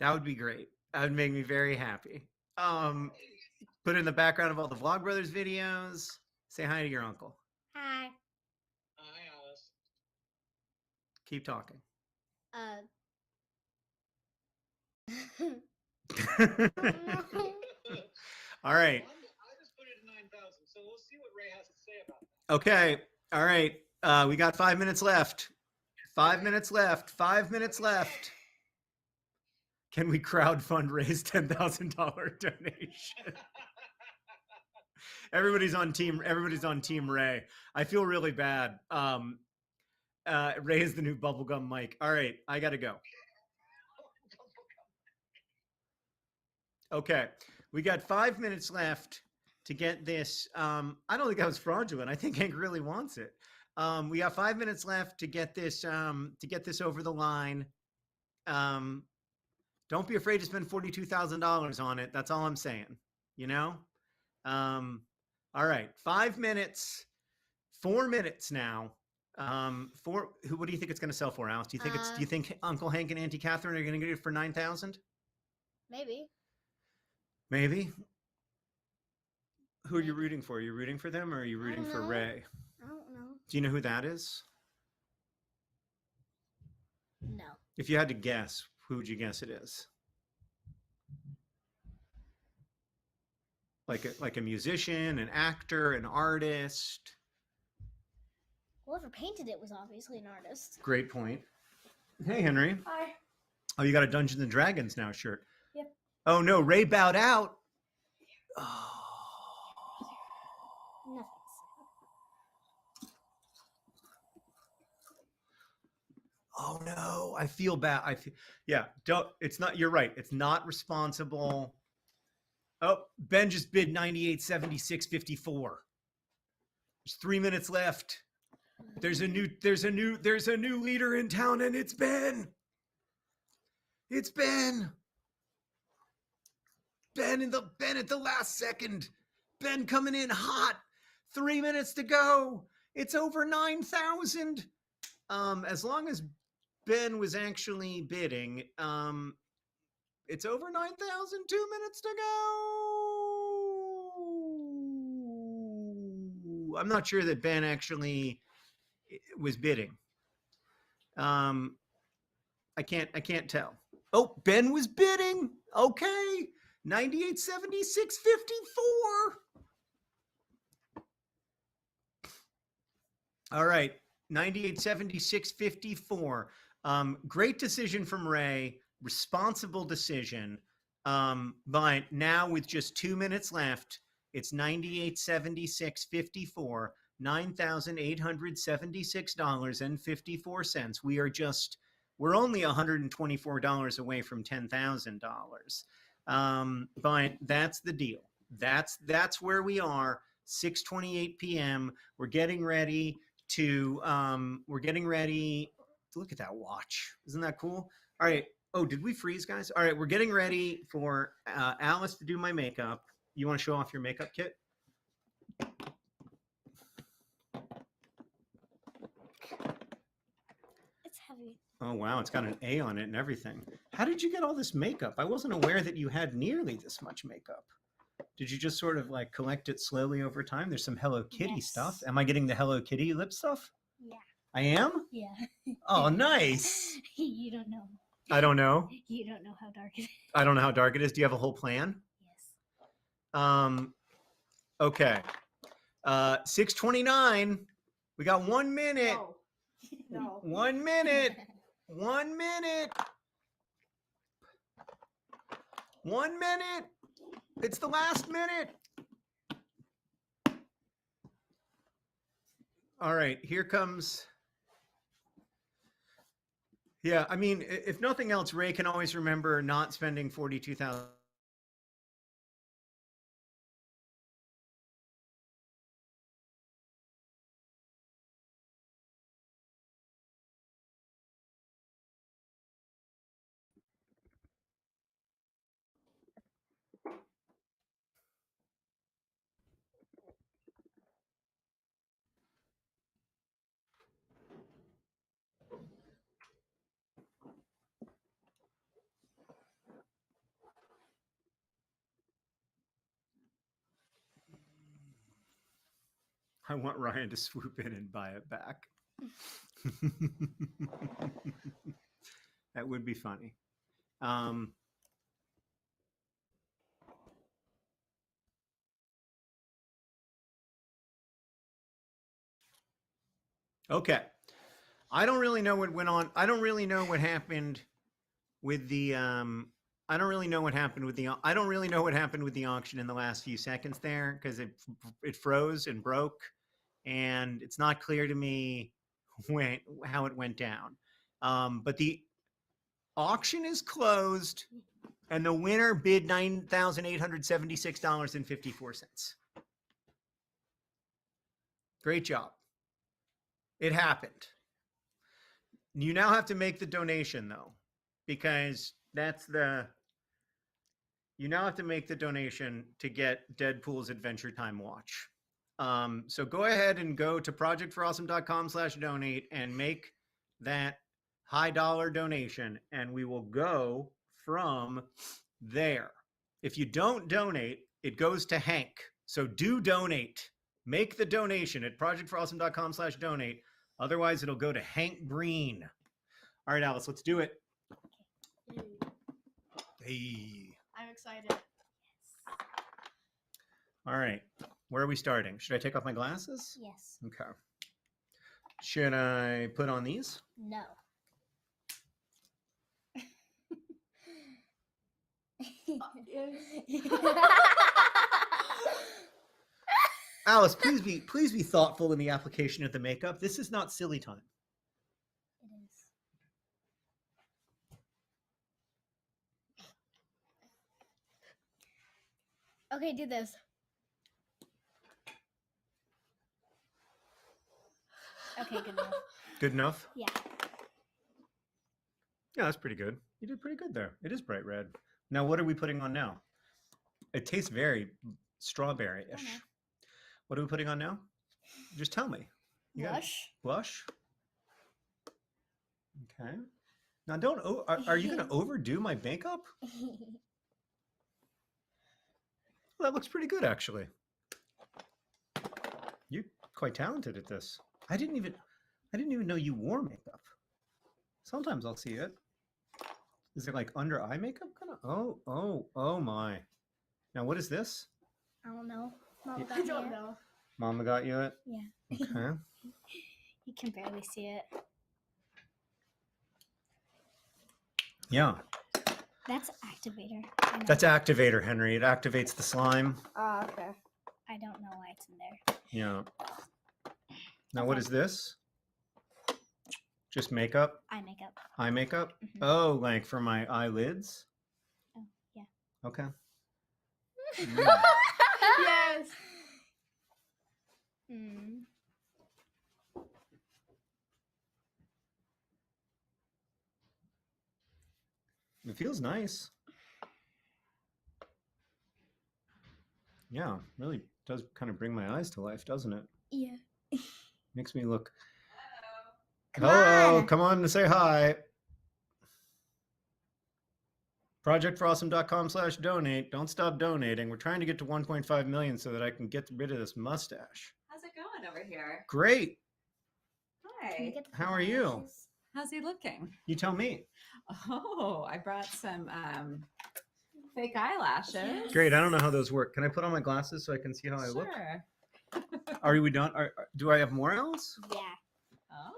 that would be great. That would make me very happy. Put it in the background of all the Vlogbrothers videos. Say hi to your uncle. Hi. Hi, Alice. Keep talking. All right. I just put it at 9,000, so we'll see what Ray has to say about that. Okay. All right. We got 5 minutes left. 5 minutes left. 5 minutes left. Can we crowdfund raise $10,000 donation? Everybody's on team Ray. I feel really bad. Ray is the new bubblegum mic. All right, I gotta go. Okay, we got 5 minutes left to get this. I don't think that was fraudulent. I think Hank really wants it. We got 5 minutes left to get this over the line. Don't be afraid to spend $42,000 on it. That's all I'm saying. You know. All right, 5 minutes, 4 minutes now. What do you think it's going to sell for, Alice? Do you think Uncle Hank and Auntie Catherine are going to get it for 9,000? Maybe. Maybe. Who are you rooting for? Are you rooting for them or are you rooting for Ray? I don't know. Do you know who that is? No. If you had to guess, who would you guess it is? Like a musician, an actor, an artist. Whoever painted it was obviously an artist. Great point. Hey, Henry. Hi. Oh, you got a Dungeons and Dragons now shirt. Yep. Oh no, Ray bowed out. Oh. Nothing. Oh no, I feel bad. It's not, you're right. It's not responsible. Oh, Ben just bid 98.76.54. There's 3 minutes left. There's a new leader in town and it's Ben. It's Ben. Ben at the last second. Ben coming in hot. 3 minutes to go. It's over 9,000. As long as Ben was actually bidding, it's over 9,000, 2 minutes to go. I'm not sure that Ben actually was bidding. I can't tell. Oh, Ben was bidding. Okay. 98.76.54. All right, 98.76.54. Great decision from Ray. Responsible decision. But now with just 2 minutes left, it's 98.76.54. $9,876.54. We're only $124 away from $10,000. But that's the deal. That's where we are. 6:28 p.m. We're getting ready to look at that watch. Isn't that cool? All right. Oh, did we freeze, guys? All right, we're getting ready for Alice to do my makeup. You want to show off your makeup kit? It's heavy. Oh, wow. It's got an A on it and everything. How did you get all this makeup? I wasn't aware that you had nearly this much makeup. Did you just sort of like collect it slowly over time? There's some Hello Kitty stuff. Am I getting the Hello Kitty lip stuff? Yeah. I am? Yeah. Oh, nice. You don't know. I don't know. You don't know how dark it is. I don't know how dark it is. Do you have a whole plan? Yes. Okay. 6:29. We got 1 minute. No. 1 minute. 1 minute. 1 minute. It's the last minute. All right, here comes. Yeah, I mean, if nothing else, Ray can always remember not spending 42,000. I want Ryan to swoop in and buy it back. That would be funny. Okay. I don't really know what went on. I don't really know what happened with the I don't really know what happened with the auction in the last few seconds there, because it froze and broke, and it's not clear to me how it went down. But the auction is closed, and the winner bid $9,876.54. Great job. It happened. You now have to make the donation, though, because you now have to make the donation to get Deadpool's Adventure Time watch. So go ahead and go to projectforawesome.com/donate and make that high dollar donation, and we will go from there. If you don't donate, it goes to Hank. So do donate. Make the donation at projectforawesome.com/donate. Otherwise, it'll go to Hank Green. All right, Alice, let's do it. Hey. I'm excited. All right. Where are we starting? Should I take off my glasses? Yes. Okay. Should I put on these? No. Alice, please be thoughtful in the application of the makeup. This is not silly time. It is. Okay, do this. Okay, good enough. Good enough? Yeah. Yeah, that's pretty good. You did pretty good there. It is bright red. Now, what are we putting on now? It tastes very strawberry-ish. know. What are we putting on now? Just tell me. You got Blush. blush? Okay. Now, are you going to overdo my makeup? Well, that looks pretty good, actually. You're quite talented at this. I didn't even know you wore makeup. Sometimes I'll see it. Is it like under eye makeup kind of? Oh my. Now what is this? I don't know. Mom You got I me don't it. know. Mama got you it? Yeah. Okay. can barely see it. Yeah. That's activator. I know. That's activator, Henry. It activates the slime. Ah, okay. I don't know why it's in there. Yeah. Now, what Okay. is this? Just makeup? Eye makeup. Eye makeup? Mhm. Oh, like for my eyelids? Oh, yeah. Okay. Yes. Mm. It feels nice. Yeah, really does kind of bring my eyes to life, doesn't it? Yeah. Makes me look. Come Hello, on. come on to say hi. Projectforawesome.com/donate. Don't stop donating. We're trying to get to 1.5 million so that I can get rid of this mustache. How's it going over here? Great. Can you Hi. get the How are you? eyelashes? How's he looking? You tell me. Oh, I brought some fake eyelashes. Great. I don't know how those work. Can I put on my glasses so I can see how I look? Sure. Are we done? Do I have more else? Yeah.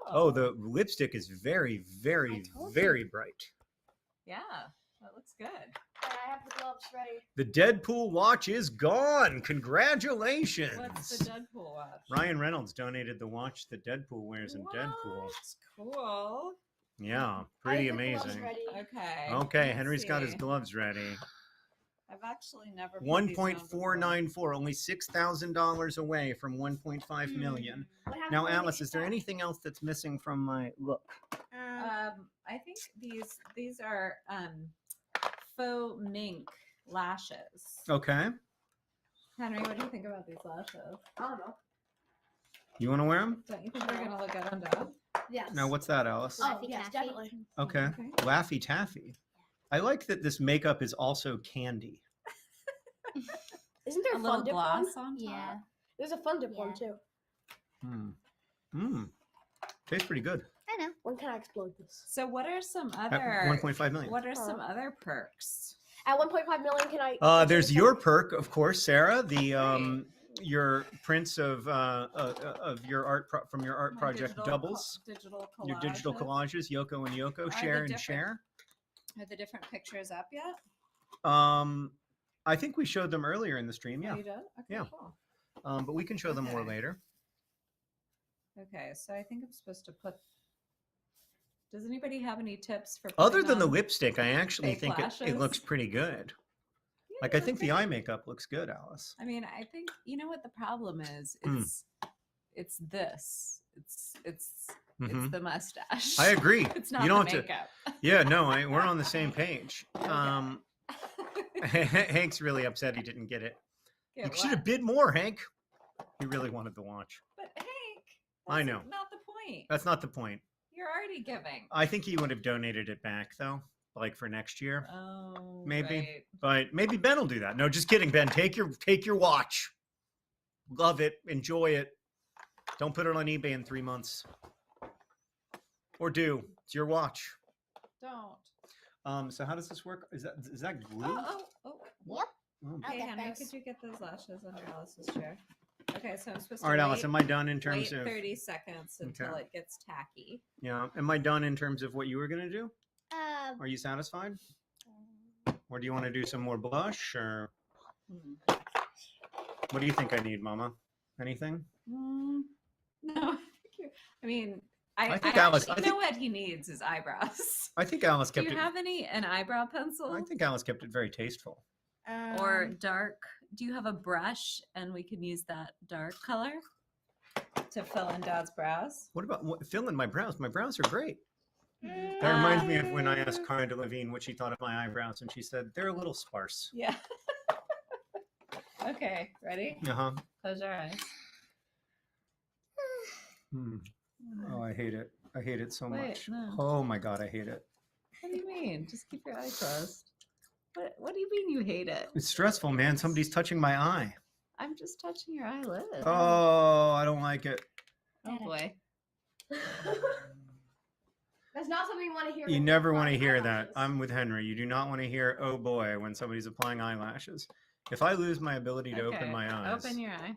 Oh, the lipstick is very, very, I told very bright. Yeah, that looks good. And I have the gloves ready. The Deadpool watch is gone. Congratulations. What's the Deadpool watch? Ryan Reynolds donated the watch that Deadpool wears in Deadpool. What? Cool. Yeah, I pretty have the gloves amazing. ready. Okay. Okay, let's Henry's got his see. gloves ready. I've actually never put these on before. 1.494, only $6,000 away from 1.5 million. What happened Now, when Alice, we is there got- anything else that's missing from my look? I think these are faux mink lashes. Okay. Henry, what do you think about these lashes? I don't know. You want to wear them? Don't you think they're gonna look good on Dad? Yes. Now, what's that, Alice? Oh, Laffy yes, Taffy. definitely. Okay. Okay. Laffy Taffy. I like that this makeup is also candy. Isn't there A a little fun dip gloss one? on top. Yeah. There's a fun dip Yeah. one too. Tastes pretty good. I know. When can I explode this? So what are some At other 1.5 million. What are some other perks? At 1.5 million, can I? There's your perk, of course, Sarah. The Right. your prints of your art from your art My project digital doubles. digital collages. Your digital collages, Yoko and Yoko, Are share the and different- share. Are the different pictures up yet? I think we showed them earlier in the stream. Oh, Yeah. you did? Okay, Yeah. cool. But we can show them more Okay. later. Okay, so I think I'm supposed to put. Does anybody have any tips for? Other putting than the on- lipstick, I actually fake think it looks lashes? pretty good. Yeah, Like they I look think the great. eye makeup looks good, Alice. I mean, I think you know what the problem is. Hmm. It's this. It's Mhm. the mustache. I agree. It's not You the don't have to. makeup. Yeah, no, we're on the same page. Okay. Hank's really upset he didn't get it. Get You should have what? bid more, Hank. He really wanted the watch. But Hank, I that's know. not the point. That's not the point. You're already giving. I think he would have donated it back though, like for next year. Oh, Maybe. right. But maybe Ben will do that. No, just kidding, Ben. Take your watch. Love it. Enjoy it. Don't put it on eBay in 3 months. Or do. It's your watch. Don't. So how does this work? Is that glue? Oh. Yep. Oh. I'll Hey, get Henry, those. could you get those lashes under Alice's chair? Okay, so I'm supposed to All right, wait, Alice, am I done in terms wait of 30 seconds until Okay. it gets tacky. yeah? Am I done in terms of what you were gonna do? Um, Are you satisfied? Or do you want to do some more blush or Hmm. what do you think I need, Mama? Anything? No, I mean, I I think think Alice- actually, I you think- know what he needs is eyebrows. I think Alice Do kept you it. have an eyebrow pencil I think Alice kept it very tasteful. or dark? Do you have a brush and we can use that dark color to fill in Dad's brows? What about fill in my brows? My brows are great. Mm. That reminds me of when I asked Cara Delevingne what she thought of my eyebrows, and she said they're a little sparse. Yeah. Okay, ready? Uh huh. Close your eyes. Oh, I hate it. I hate it so Wait, much. no. Oh my God, I hate it. What do you mean? Just keep your eye closed. What do you mean you hate it? It's stressful, man. Somebody's touching my eye. I'm just touching your eyelid. Oh, I don't like it. Oh boy. That's not something you want to hear. You when never you're want to applying hear that. eyelashes. I'm with Henry. You do not want to hear "oh boy" when somebody's applying eyelashes. If I lose my ability to open Okay, my eyes, Open your eye.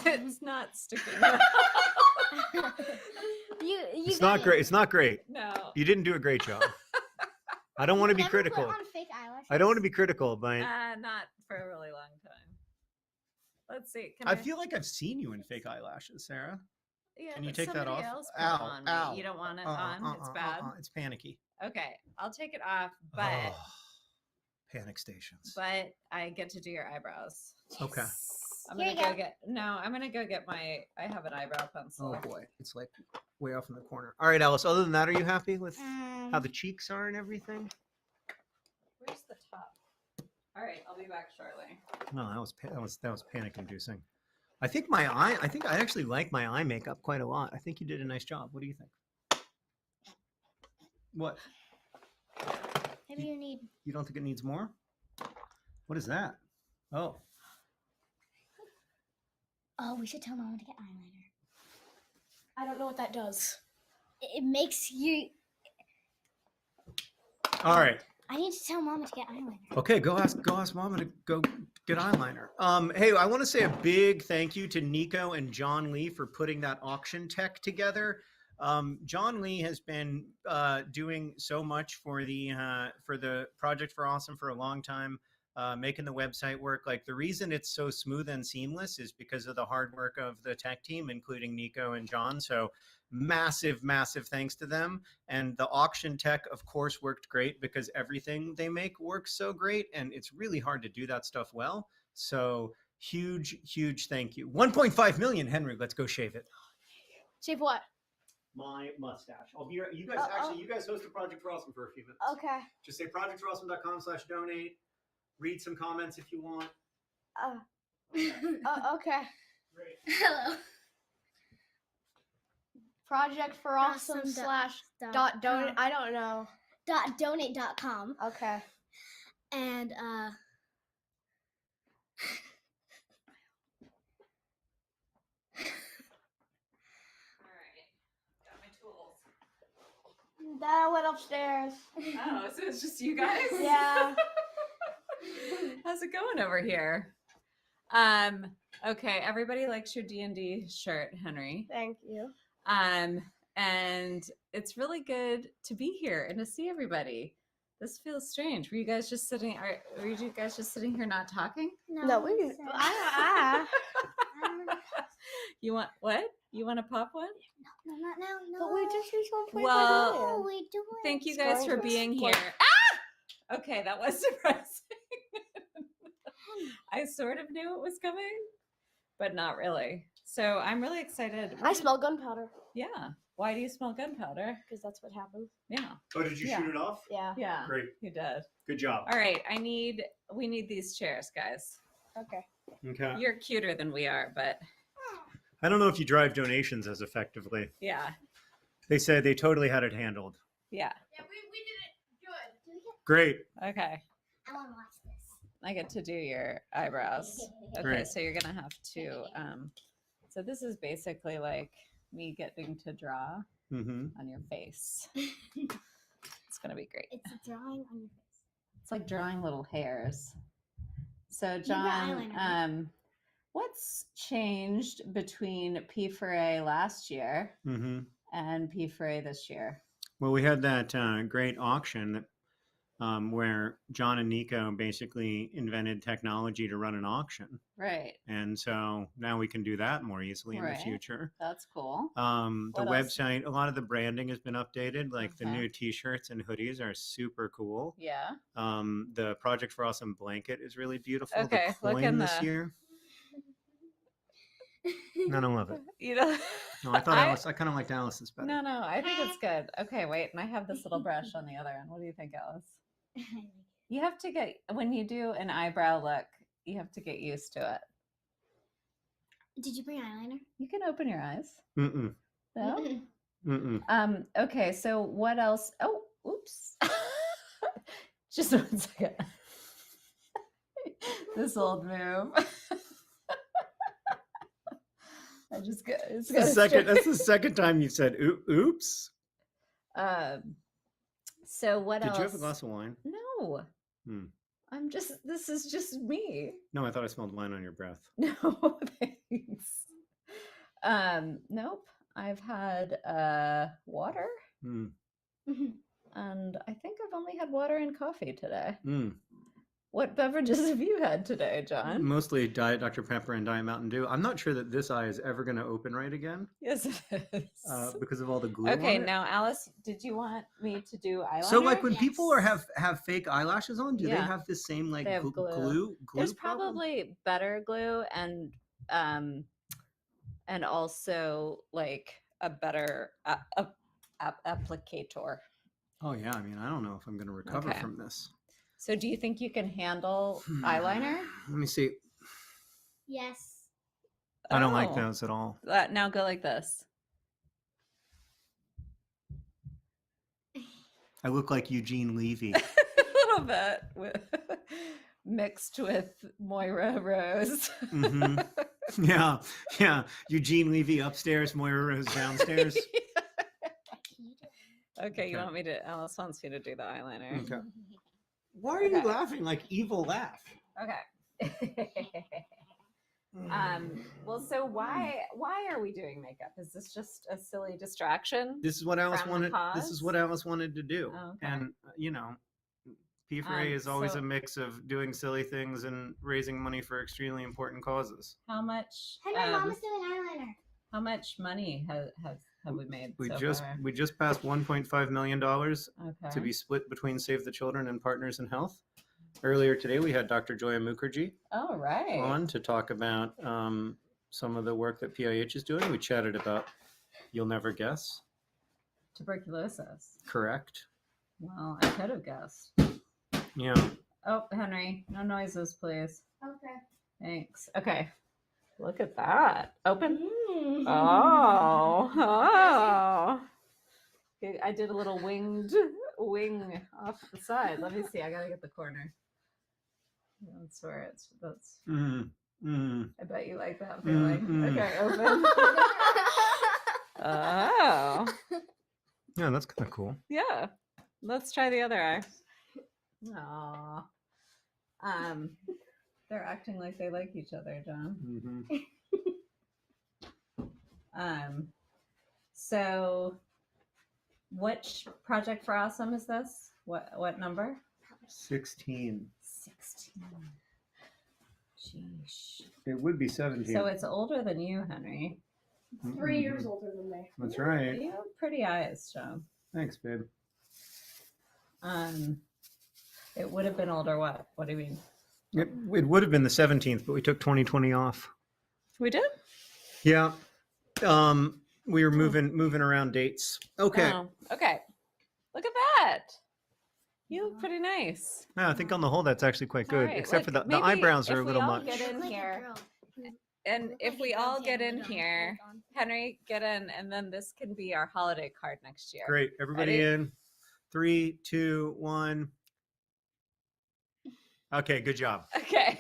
It's not sticking. You It's not great. It's not great. No. You didn't do a great job. I don't want to be Never put critical. on fake eyelashes? I don't want to be critical, but Not for a really long time. Let's see. Can I feel like I've seen you in fake eyelashes, Sarah. Yeah, Can you but take that somebody off? else put it Ow, on me. ow. You don't want it on. It's bad. It's panicky. Okay, I'll take it off, but Oh, panic stations. but I get to do your eyebrows. Okay. I'm Here gonna you go go. get. No, I'm gonna go get my. I have an eyebrow pencil. Oh boy, it's like way off in the corner. All right, Alice. Other than that, are you happy with how the cheeks are and everything? Where's the top? All right, I'll be back shortly. No, that was panic inducing. I think I actually like my eye makeup quite a lot. I think you did a nice job. What do you think? What? Maybe you need. You don't think it needs more? What is that? Oh. Oh, we should tell Mama to get eyeliner. I don't know what that does. It makes you. All right. I need to tell Mama to get eyeliner. Okay, go ask Mama to go get eyeliner. Hey, I want to say a big thank you to Nico and John Lee for putting that auction tech together. John Lee has been doing so much for the Project for Awesome for a long time, making the website work. Like, the reason it's so smooth and seamless is because of the hard work of the tech team, including Nico and John. So massive thanks to them. And the auction tech, of course, worked great because everything they make works so great, and it's really hard to do that stuff well. So huge thank you. 1.5 million, Henry. Let's go shave it. Shave what? My mustache. I'll be right. You guys you guys host the Project for Awesome for a few minutes. Okay. Just say projectforawesome.com/donate. Read some comments if you want. Okay. Great. Hello. Project for Awesome / donate. I don't know. .donate.com. Okay. And All right, got my tools. That went upstairs. Oh, so it's just you guys? Yeah. How's it going over here? Okay, everybody likes your D&D shirt, Henry. Thank you. And it's really good to be here and to see everybody. This feels strange. Were you guys just sitting here not talking? No, we. You want what? You want to pop one? No, not now. No. But we just used 1.5 Well, million. we do it. Thank you It's guys going for to being explode. here. Ah! Okay, that was surprising. I sort of knew it was coming, but not really. So I'm really excited. I smell gunpowder Yeah. Why do you smell gunpowder? because that's what happens. Yeah. Oh, did you Yeah. shoot it off? Yeah. Yeah. Great. You did. Good job. All right. We need these chairs, guys. Okay. Okay. You're cuter than we are, but I don't know if you drive donations as effectively. yeah. They said they totally had it handled. Yeah. Yeah, we did it good. Great. Okay. I want to watch this. I get to do your eyebrows. Okay, Great. so you're gonna have to so this is basically like me getting to draw Mm-hmm. on your face. It's gonna be great. It's a drawing on your face. It's like drawing little hairs. So got John, eyeliner, right? what's changed between P4A last year Mm-hmm. and P4A this year? Well, we had that great auction that, where John and Nico basically invented technology to run an auction. Right. And so now we can do that more easily in the Right. future. That's cool. The What else? website, a lot of the branding has been updated. Like the Okay. new t-shirts and hoodies are super cool. Yeah. The Project for Awesome blanket is really beautiful. Okay, The look coin in this the- year. I don't love it. You know. No, I thought I kind of liked Alice's better. No, I think it's good. Okay, wait, and I have this little brush on the other end. What do you think, Alice? You have to get, when you do an eyebrow look, you have to get used to it. Did you bring eyeliner? You can open your eyes. Mm-mm. No? Mm-mm. Okay, so what else? Oh, oops. Just 1 second. This old move. I just got it's That's the second time you said oops. So what Did else? you have a glass of wine? No. Hmm. This is just me. No, I thought I smelled wine on your breath. No, thanks. Nope. I've had water. Mm. And I think I've only had water and coffee today. Mm. What beverages have you had today, John? Mostly Diet Dr. Pepper and Diet Mountain Dew. I'm not sure that this eye is ever going to open right again. Yes, it is. Because of all the glue. Okay, on it. now Alice, did you want me to do eyeliner? So like when people have fake eyelashes on, do they Yeah. have this same like They have glue? There's problem? probably better glue and also like a better applicator. Oh yeah, I mean I don't know if I'm going to recover Okay. from this. So do you think you can handle eyeliner? Let me see. Yes. I don't like Oh. those at all. Now go like this. I look like Eugene Levy. A little bit mixed with Moira Rose. Mm-hmm. Yeah. Eugene Levy upstairs, Moira Rose downstairs. Okay, you want me to? Alice wants me to do the eyeliner. Okay. Why are you laughing like evil laugh? Okay. Well, so why are we doing makeup? Is this just a silly distraction? This is what Alice from the wanted. This cause? is what Alice wanted to do, Oh, okay. and P4A is always so- a mix of doing silly things and raising money for extremely important causes. How much? Henry, Mom is doing eyeliner. How much money have we made? We so just far? we just passed $1.5 million Okay. to be split between Save the Children and Partners in Health. Earlier today, we had Dr. Joya Mukherjee Oh, right. on to talk about some of the work that PIH is doing. We chatted about You'll Never Guess. Tuberculosis. Correct. Well, I could have guessed. Yeah. Oh, Henry, no noises, please. Okay. Thanks. Okay. Look at that. Open. Mm. Oh. Okay, I did a little wing off the side. Let me see. I gotta get the corner. That's where that's. I bet you like that feeling. Okay, open. Oh. Yeah, that's kind of cool. Yeah. Let's try the other eye. Aw. They're acting like they like each other, John. Mm-hmm. So which Project for Awesome is this? What number? 16. 16. Sheesh. It would be 17. So it's older than you, Henry. 3 years older than me. That's right. You have pretty eyes, John. Thanks, babe. It would have been older. What? What do you mean? It would have been the 17th, but we took 2020 off. We did? Yeah. We were moving around dates. Okay. Oh, okay. Look at that. You look pretty nice. Yeah, I think on the whole that's actually quite All good, right, except for look, the maybe eyebrows are if a we little all much. get in here, and if we all get in here, Henry, get in, and then this can be our holiday card next year. Great. Everybody Ready? in. 3, 2, 1. Okay, good job. Okay.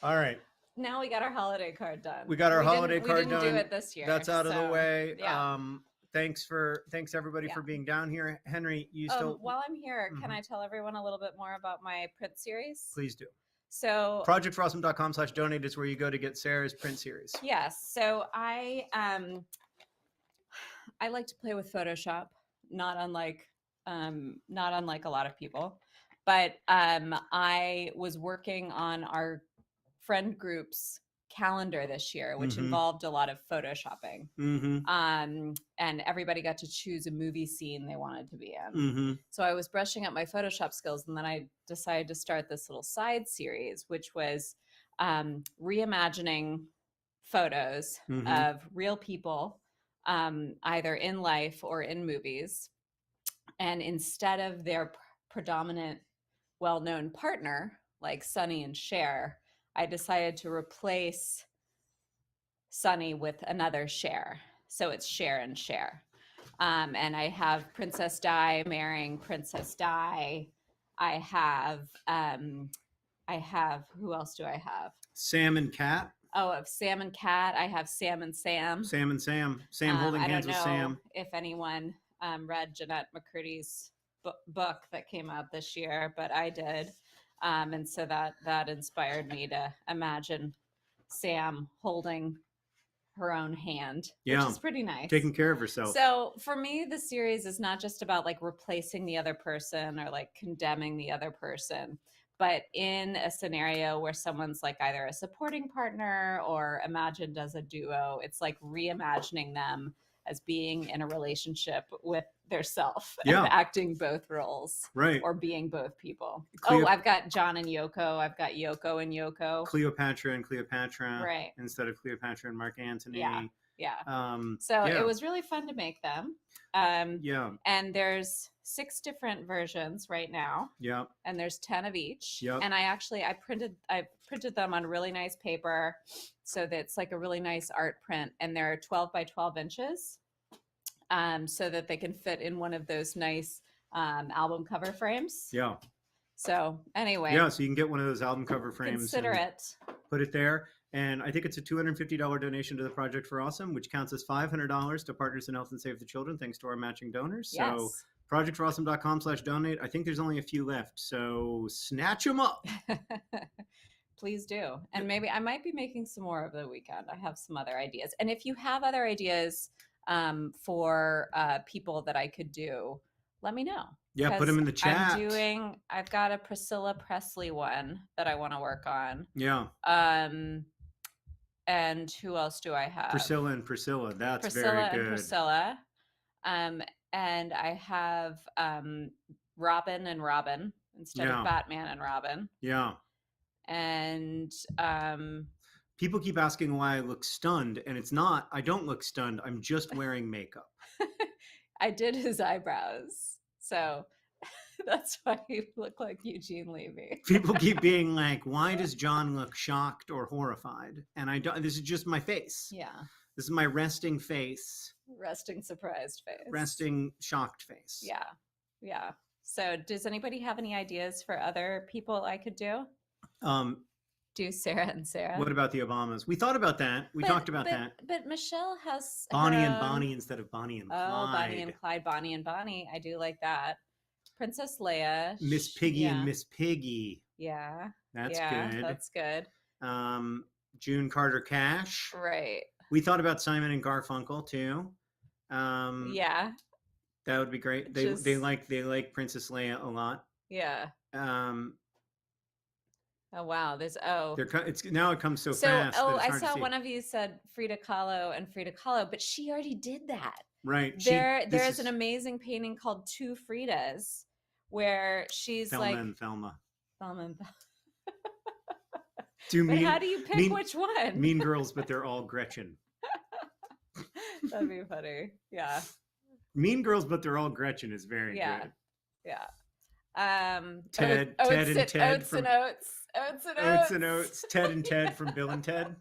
All right. Now we got our holiday card done. We got our didn't- holiday card We didn't done. do it this year. That's out of the so, way. Yeah. Thanks everybody Yeah. for being down here. Henry, you still While I'm here, can Mhm. I tell everyone a little bit more about my print series? please do. So Projectforawesome.com/donate is where you go to get Sarah's print series. yes, so I like to play with Photoshop, not unlike a lot of people. But I was working on our friend group's calendar this year, which Mhm. involved a lot of photoshopping. Mm-hmm. And everybody got to choose a movie scene they wanted to be in. Mm-hmm. So I was brushing up my Photoshop skills, and then I decided to start this little side series, which was reimagining photos Mhm. of real people, either in life or in movies. And instead of their predominant well-known partner, like Sonny and Cher, I decided to replace Sonny with another Cher. So it's Cher and Cher. And I have Princess Di marrying Princess Di. I have, who else do I have? Sam and Cat. Oh, of Sam and Cat. I have Sam and Sam. Sam and Sam. Sam holding I hands don't with know Sam. if anyone read Jeanette McCurdy's book that came out this year, but I did. And so that inspired me to imagine Sam holding her own hand, which is pretty nice. Taking care of herself. So for me, the series is not just about like replacing the other person or like condemning the other person, but in a scenario where someone's like either a supporting partner or imagined as a duo, it's like reimagining them as being in a relationship with their self and acting both roles, right, or being both people. I've got John and Yoko. I've got Yoko and Yoko. Cleopatra and Cleopatra, right, instead of Cleopatra and Mark Antony. So it was really fun to make them. And there's 6 different versions right now. And there's 10 of each. And I printed them on really nice paper, so that it's like a really nice art print, and they're 12 by 12 inches, so that they can fit in one of those nice album cover frames. So anyway, so you can get one of those album cover frames. Consider it. Put it there. And I think it's a $250 donation to the Project for Awesome, which counts as $500 to Partners in Health and Save the Children, thanks to our matching donors. So projectforawesome.com/donate. I think there's only a few left, so snatch them up. Please do. And maybe I might be making some more over the weekend. I have some other ideas. And if you have other ideas for people that I could do, let me know. Yeah, put them in the chat. I've got a Priscilla Presley one that I want to work on. And who else do I have? Priscilla and Priscilla. That's Priscilla very good. And Priscilla. And I have Robin and Robin instead of Batman and Robin. And people keep asking why I look stunned, and it's not. I don't look stunned. I'm just wearing makeup. I did his eyebrows, so that's why you look like Eugene Levy. People keep being like, why does John look shocked or horrified? And I don't. This is just my face. This is my resting face. Resting surprised face. Resting shocked face. So does anybody have any ideas for other people I could do? Do Sarah and Sarah. What about the Obamas? We thought about that. We talked about that. But Michelle has Bonnie and Bonnie instead of Bonnie and Clyde. Oh, Bonnie and Clyde, Bonnie and Bonnie. I do like that. Princess Leia. Miss Piggy and Miss Piggy. That's good. That's good. June Carter Cash. Right. We thought about Simon and Garfunkel too. That would be great. They like Princess Leia a lot. Oh wow! It comes so fast. I saw one of you said Frida Kahlo and Frida Kahlo, but she already did that. Right. There's an amazing painting called Two Fridas, where she's Thelma like and Thelma. Thelma and Thelma. But how do you pick which one? Mean Girls, but they're all Gretchen. That'd be funny. Yeah. Mean Girls, but they're all Gretchen is very good. Ted and Ted from Oats and Oats. Ted and Ted from Bill and Ted.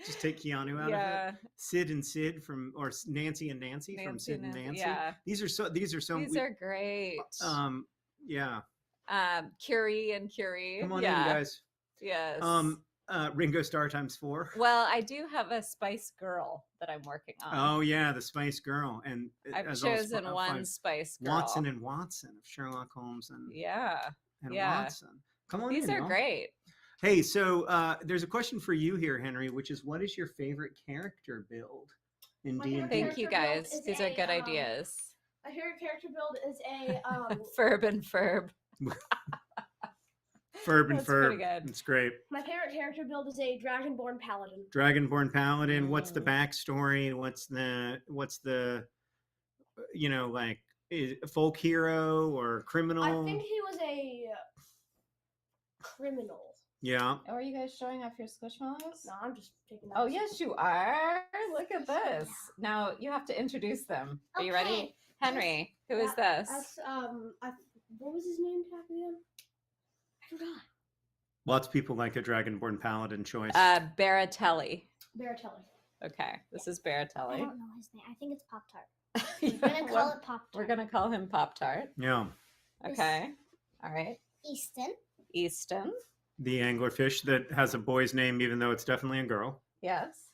Just take Keanu out of it. Sid and Sid or Nancy and Nancy from Sid and Nancy. These are great. Curie and Curie. Come on in, guys. Yes. Ringo Starr ×4. Well, I do have a Spice Girl that I'm working on. Oh yeah, the Spice Girl, and I've chosen one Spice Girl. Watson and Watson of Sherlock Holmes and Watson. Come on, these are great. Hey, so there's a question for you here, Henry, which is, what is your favorite character build in D&D? Thank you, guys. These are good ideas. My favorite character build is a Ferb and Ferb. Ferb and Ferb. It's great. My favorite character build is a Dragonborn Paladin. Dragonborn Paladin. What's the backstory? What's the like, is a folk hero or criminal? I think he was a criminal. Yeah. Oh, are you guys showing off your Squishmallows? No, I'm just taking that. Oh, yes, you are. Look at this. Now you have to introduce them. Are you ready? Henry, who is this? That's, what was his name again? I forgot. Lots of people like a Dragonborn Paladin choice. Baratelli. Okay. This is Baratelli. I don't know his name. I think it's Pop Tart. We're gonna call it Pop Tart. We're gonna call him Pop Tart. Yeah. Okay. All right. Easton. The anglerfish that has a boy's name, even though it's definitely a girl. Yes.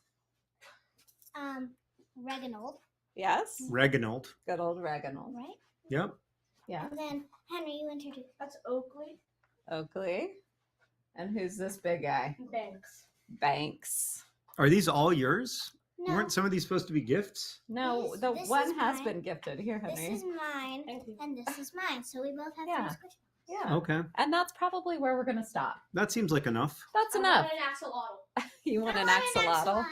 Reginald. Yes. Reginald. Good old Reginald. Right? Yep. Yeah. And then Henry, you introduced. That's Oakley. Oakley. And who's this big guy? Banks. Banks. Are these all yours? No. Weren't some of these supposed to be gifts? No, the This one is has mine. been gifted. Here, This Henry. is mine, and this is mine. So we both have Yeah. 3 squishes. Yeah. Okay. And that's probably where we're going to stop. That seems like enough. That's I enough. want an axolotl. You want an I axolotl?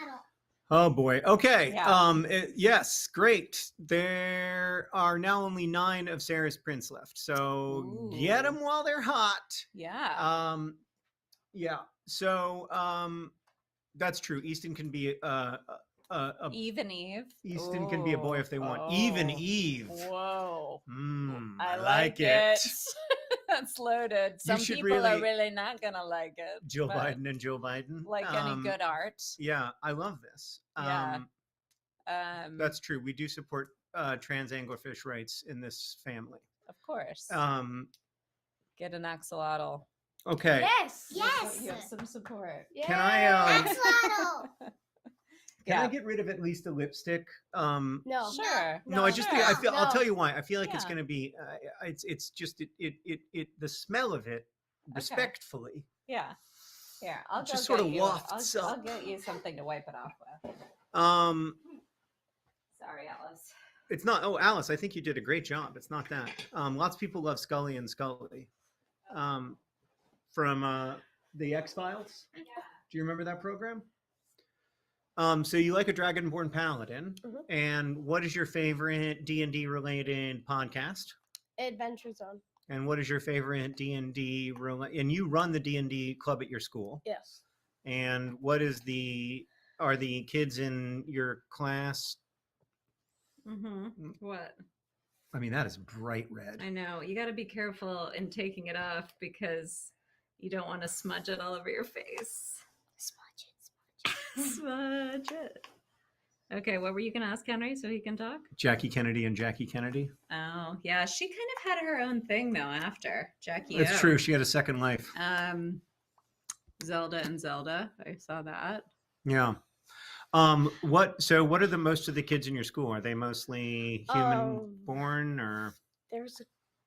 Oh boy. Okay. Yeah. Yes. Great. There are now only 9 of Sarah's prints left. So get Ooh. them while they're hot. Yeah. Yeah. So that's true. Easton can be Even Eve. Easton can be a boy if they want. Even Eve. Whoa. I like it. That's loaded. Some should people are really- really not going to like it. Jill but Biden and Jill Biden. Like any good art. Yeah, I love this. Yeah. That's true. We do support trans anglerfish rights in this family. Of course. Get an axolotl. Okay. Yes. You have some support. Can I Axolotl. can I Yeah. get rid of at least the lipstick? No. Sure. No, I just feel, I feel. I'll No. tell you why. I feel like it's Yeah. going to be. It's just it the smell of it. Respectfully. Yeah. Here, I'll Just go sort get of you. wafts I'll up. get you something to wipe it off with. Sorry, Alice. It's not. Oh, Alice, I think you did a great job. It's not that. Lots of people love Scully and Scully. From the X-Files. Yeah. Do you remember that program? So you like a Dragonborn Paladin, and what is your favorite D&D related podcast? Adventure Zone. And what is your favorite D&D and you run the D&D club at your school? Yes. And what is are the kids in your class? What? I mean, that is bright red. I know. You got to be careful in taking it off because you don't want to smudge it all over your face. Smudge it. Okay, what were you going to ask Henry so he can talk? Jackie Kennedy and Jackie Kennedy. Oh, yeah. She kind of had her own thing though after Jackie. It's O. true. She had a second life. Zelda and Zelda. I saw that. Yeah. What are the most of the kids in your school? Are they mostly human born or? There's a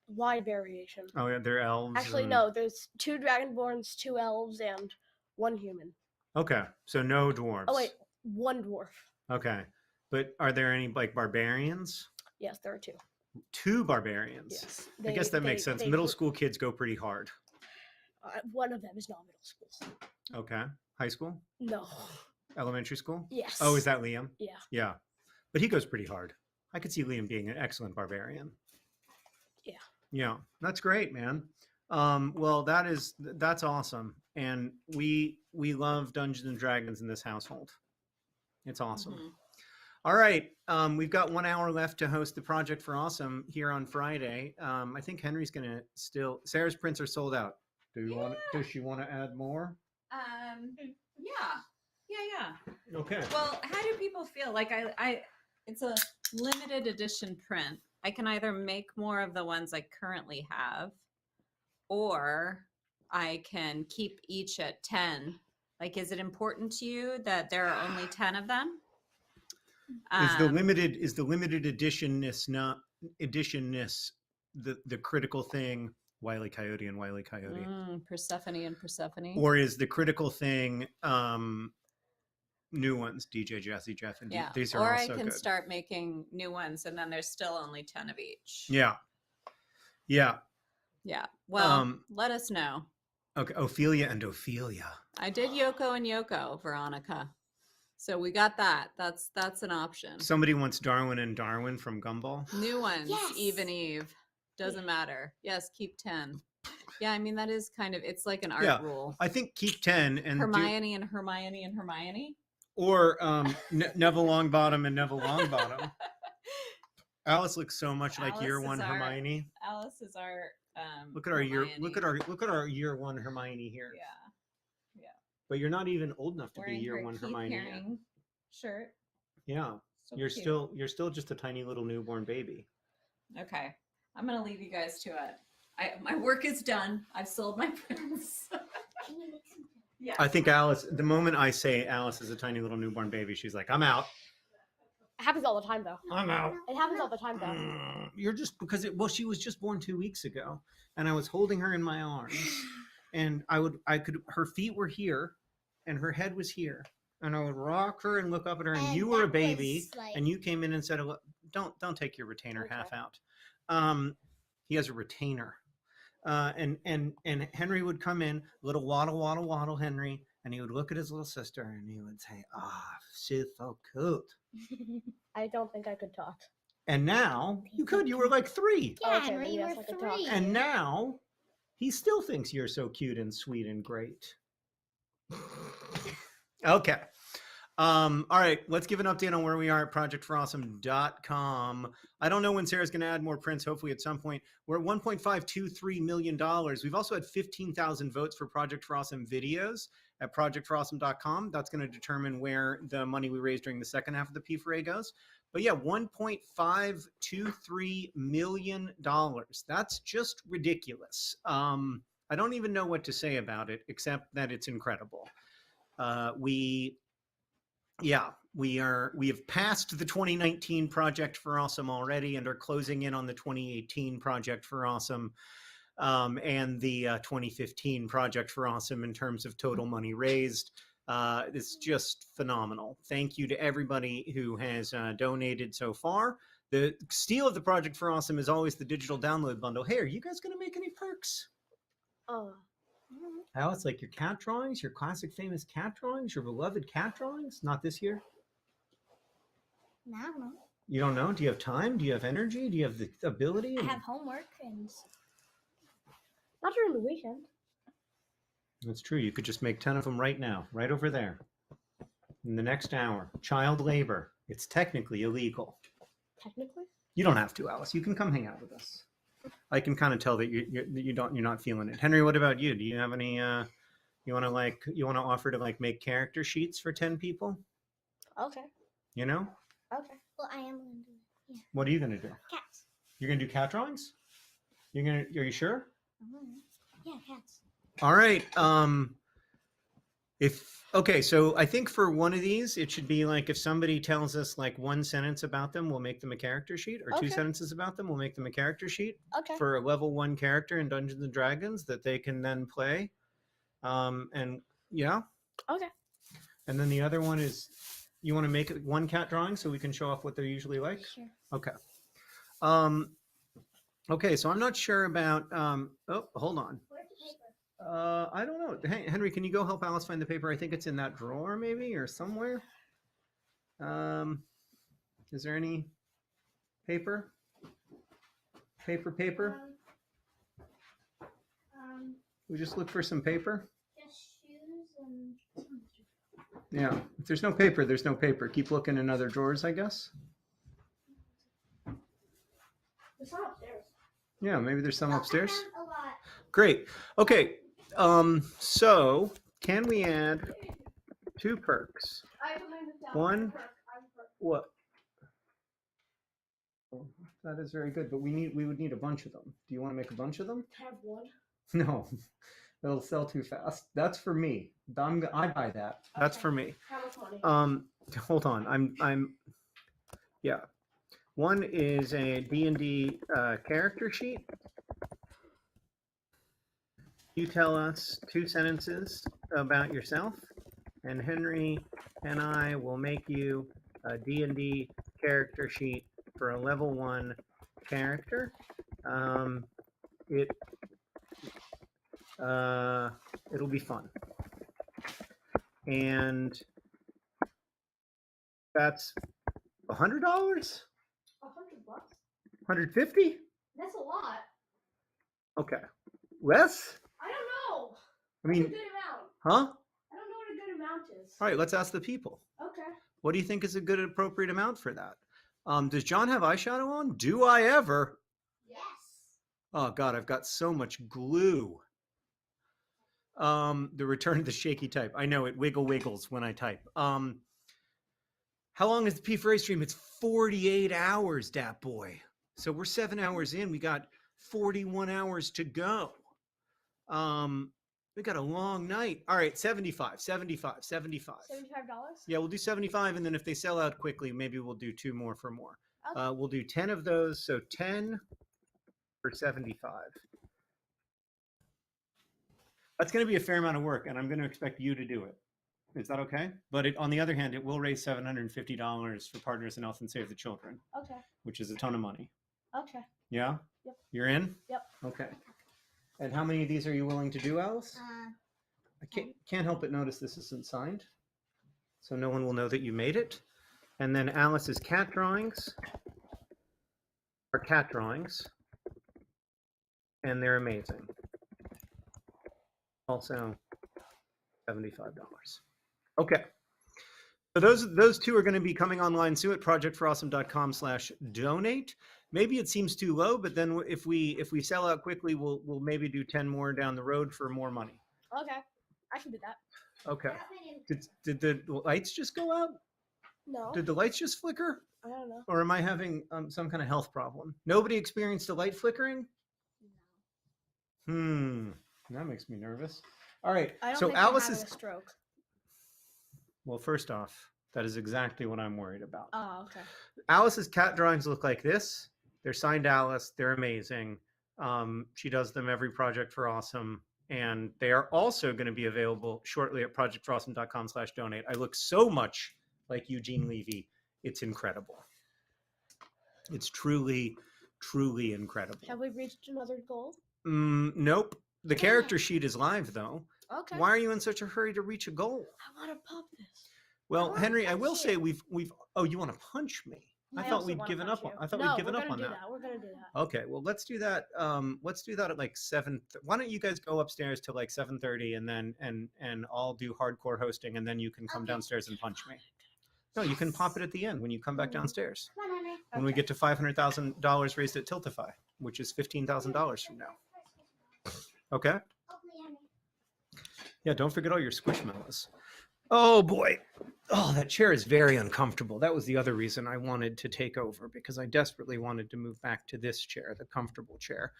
wide variation. Oh, yeah, they're elves. Actually, no. There's 2 Dragonborns, 2 elves, and 1 human. Okay, so no dwarves. Oh wait, 1 dwarf. Okay, but are there any like barbarians? Yes, there are 2. 2 barbarians. Yes. I guess that makes sense. Middle school kids go pretty hard. One of them is not middle school. Okay, high school, No. elementary school. Yes. Oh, is that Liam? Yeah. Yeah, but he goes pretty hard. I could see Liam being an excellent barbarian. Yeah. Yeah, that's great, man. Well, that's awesome, and we love Dungeons and Dragons in this household. It's awesome. All right, we've got 1 hour left to host the Project for Awesome here on Friday. I think Henry's gonna Sarah's prints are sold out. Does she want to add more? Yeah. Okay. Well, how do people feel? Like it's a limited edition print. I can either make more of the ones I currently have, or I can keep each at 10. Like, is it important to you that there are only 10 of them? Is the limited editionness not editionness the critical thing? Wile E. Coyote and Wile E. Coyote. Persephone and Persephone. Or is the critical thing new ones? DJ, Jesse, Jeff, and Yeah. these are Or all I so can good. start making new ones, and then there's still only 10 of each. Yeah. Yeah. Yeah. Well, let us know. Okay. Ophelia and Ophelia. I did Yoko and Yoko, Veronica. So we got that. That's an option. Somebody wants Darwin and Darwin from Gumball. New ones, Yes. Eve and Eve. Doesn't matter. Yes, keep 10. Yeah, I mean, that is kind of, it's like an art rule. I think keep 10 and Hermione and Hermione and Hermione. or Neville Longbottom and Neville Longbottom. Alice looks so much like Alice year is one our- Hermione. Alice is our Look at our year. Hermione. Look at our year one Hermione here. Yeah. But you're not even old enough to Wearing be year her one Keith Hermione yet. Haring shirt. Yeah. So You're cute. still just a tiny little newborn baby. Okay. I'm gonna leave you guys to it. My work is done. I've sold my prints. Can you make some? Yeah. I think Alice, the moment I say Alice is a tiny little newborn baby, she's like, I'm out. It happens all the time, though. I'm out. It happens all the time, though. You're just because she was just born 2 weeks ago, and I was holding her in my arms, and her feet were here, and her head was here, and I would rock her and look up at her, and you were a baby, and you came in and said, "Don't take your retainer half out." He has a retainer, and Henry would come in, little waddle, Henry, and he would look at his little sister, and he would say, she's so cute. I don't think I could talk. And now you could. You were like 3. Yeah, Okay, Henry, maybe you that's were like a talk. 3. And now he still thinks you're so cute and sweet and great. Okay. All right. Let's give an update on where we are at projectforawesome.com. I don't know when Sarah's going to add more prints. Hopefully at some point. We're at $1.523 million. We've also had 15,000 votes for Project for Awesome videos at projectforawesome.com. That's going to determine where the money we raise during the second half of the P4A goes. But yeah, $1.523 million. That's just ridiculous. I don't even know what to say about it, except that it's incredible. We have passed the 2019 Project for Awesome already and are closing in on the 2018 Project for Awesome and the 2015 Project for Awesome in terms of total money raised. It's just phenomenal. Thank you to everybody who has donated so far. The steal of the Project for Awesome is always the digital download bundle. Hey, are you guys going to make any perks? Alice, like your cat drawings, your classic famous cat drawings, your beloved cat drawings? Not this year? No, I don't know. You don't know? Do you have time? Do you have energy? Do you have the ability? I have homework and Not during the weekend. That's true. You could just make 10 of them right now, right over there. In the next hour. Child labor. It's technically illegal. Technically? You don't have to, Alice. You can come hang out with us. I can kind of tell that you're not feeling it. Henry, what about you? Do you have any you want to offer to like make character sheets for 10 people? Okay. You know? okay. Well, I am going to do it. Yeah. What are you going to do? Cats. You're going to do cat drawings? Are you sure? Yeah, cats. All right. So I think for one of these, it should be like if somebody tells us like one sentence about them, we'll make them a character sheet, or two Okay. sentences about them, we'll make them a character sheet Okay. for a level 1 character in Dungeons and Dragons that they can then play. And yeah. Okay. And then the other one is you want to make it one cat drawing so we can show off what they're usually like? Sure. Okay. Okay, so I'm not sure about oh, hold on. Where's the paper? I don't know. Hey, Henry, can you go help Alice find the paper? I think it's in that drawer maybe or somewhere. Is there any paper? Paper? We just look for some paper? Just shoes and. Yeah. If there's no paper, there's no paper. Keep looking in other drawers, I guess. It's not upstairs. Yeah, maybe there's some upstairs. I found a lot. Great. Okay. So can we add 2 perks? I have something to tell. One. I'm a perk. What? Oh, that is very good, but we would need a bunch of them. Do you want to make a bunch of them? I have one. No, it'll sell too fast. That's for me. I buy that. That's for me. How much money? Hold on. Yeah. One is a D&D character sheet. You tell us 2 sentences about yourself, and Henry and I will make you a D&D character sheet for a level 1 character. It'll be fun. And that's $100? $100? $150? That's a lot. Okay. Less? I don't know. I What's a mean, good amount? huh? I don't know what a good amount is. All right, let's ask the people. Okay. What do you think is a good appropriate amount for that? Does John have eyeshadow on? Do I ever? Yes. Oh God, I've got so much glue. The return of the shaky type. I know it wiggles when I type. How long is the P4A stream? It's 48 hours, dat boy. So we're 7 hours in. We got 41 hours to go. We got a long night. All right, 75. $75. Yeah, we'll do 75, and then if they sell out quickly, maybe we'll do 2 more for more. Okay. We'll do 10 of those, so 10 for 75. That's going to be a fair amount of work, and I'm going to expect you to do it. Is that okay? But on the other hand, it will raise $750 for Partners in Health and Save the Children, Okay. which is a ton of money. Okay. Yeah? Yep. You're in? Yep. Okay. And how many of these are you willing to do, Alice? I can't help but notice this isn't signed, so no one will know that you made it. And then Alice's cat drawings are cat drawings, and they're amazing. Also, $75. Okay. So those 2 are going to be coming online soon at projectforawesome.com/donate. Maybe it seems too low, but then if we sell out quickly, we'll maybe do 10 more down the road for more money. Okay. I can do that. Okay. Did the lights just go out? No. Did the lights just flicker? I don't know. Or am I having some kind of health problem? Nobody experienced a light flickering? That makes me nervous. All right. I don't So think Alice you're is. having a stroke. Well, first off, that is exactly what I'm worried about. Oh, okay. Alice's cat drawings look like this. They're signed Alice. They're amazing. She does them every Project for Awesome. And they are also going to be available shortly at projectforawesome.com/donate. I look so much like Eugene Levy. It's incredible. It's truly, truly incredible. Have we reached another goal? Nope. The character sheet is live, though. Okay. Why are you in such a hurry to reach a goal? I want to pop this. Well, wanna Henry, I punch will say you. we've. Oh, you want to punch me? I thought also we'd wanna given punch up on. you. I thought No, we'd given we're up on gonna do that. We're gonna do that. Okay, well, let's do that. Let's do that at like 7. Why don't you guys go upstairs to like 7:30, and then and I'll do hardcore hosting, and then you can come downstairs and punch me. No, you can pop it at the end when you come back downstairs. Come on, Henry. When we get to $500,000 raised at Tiltify, which is $15,000 from now. Okay. Yeah, don't forget all your squishmallows. Oh boy. Oh, that chair is very uncomfortable. That was the other reason I wanted to take over, because I desperately wanted to move back to this chair, the comfortable chair.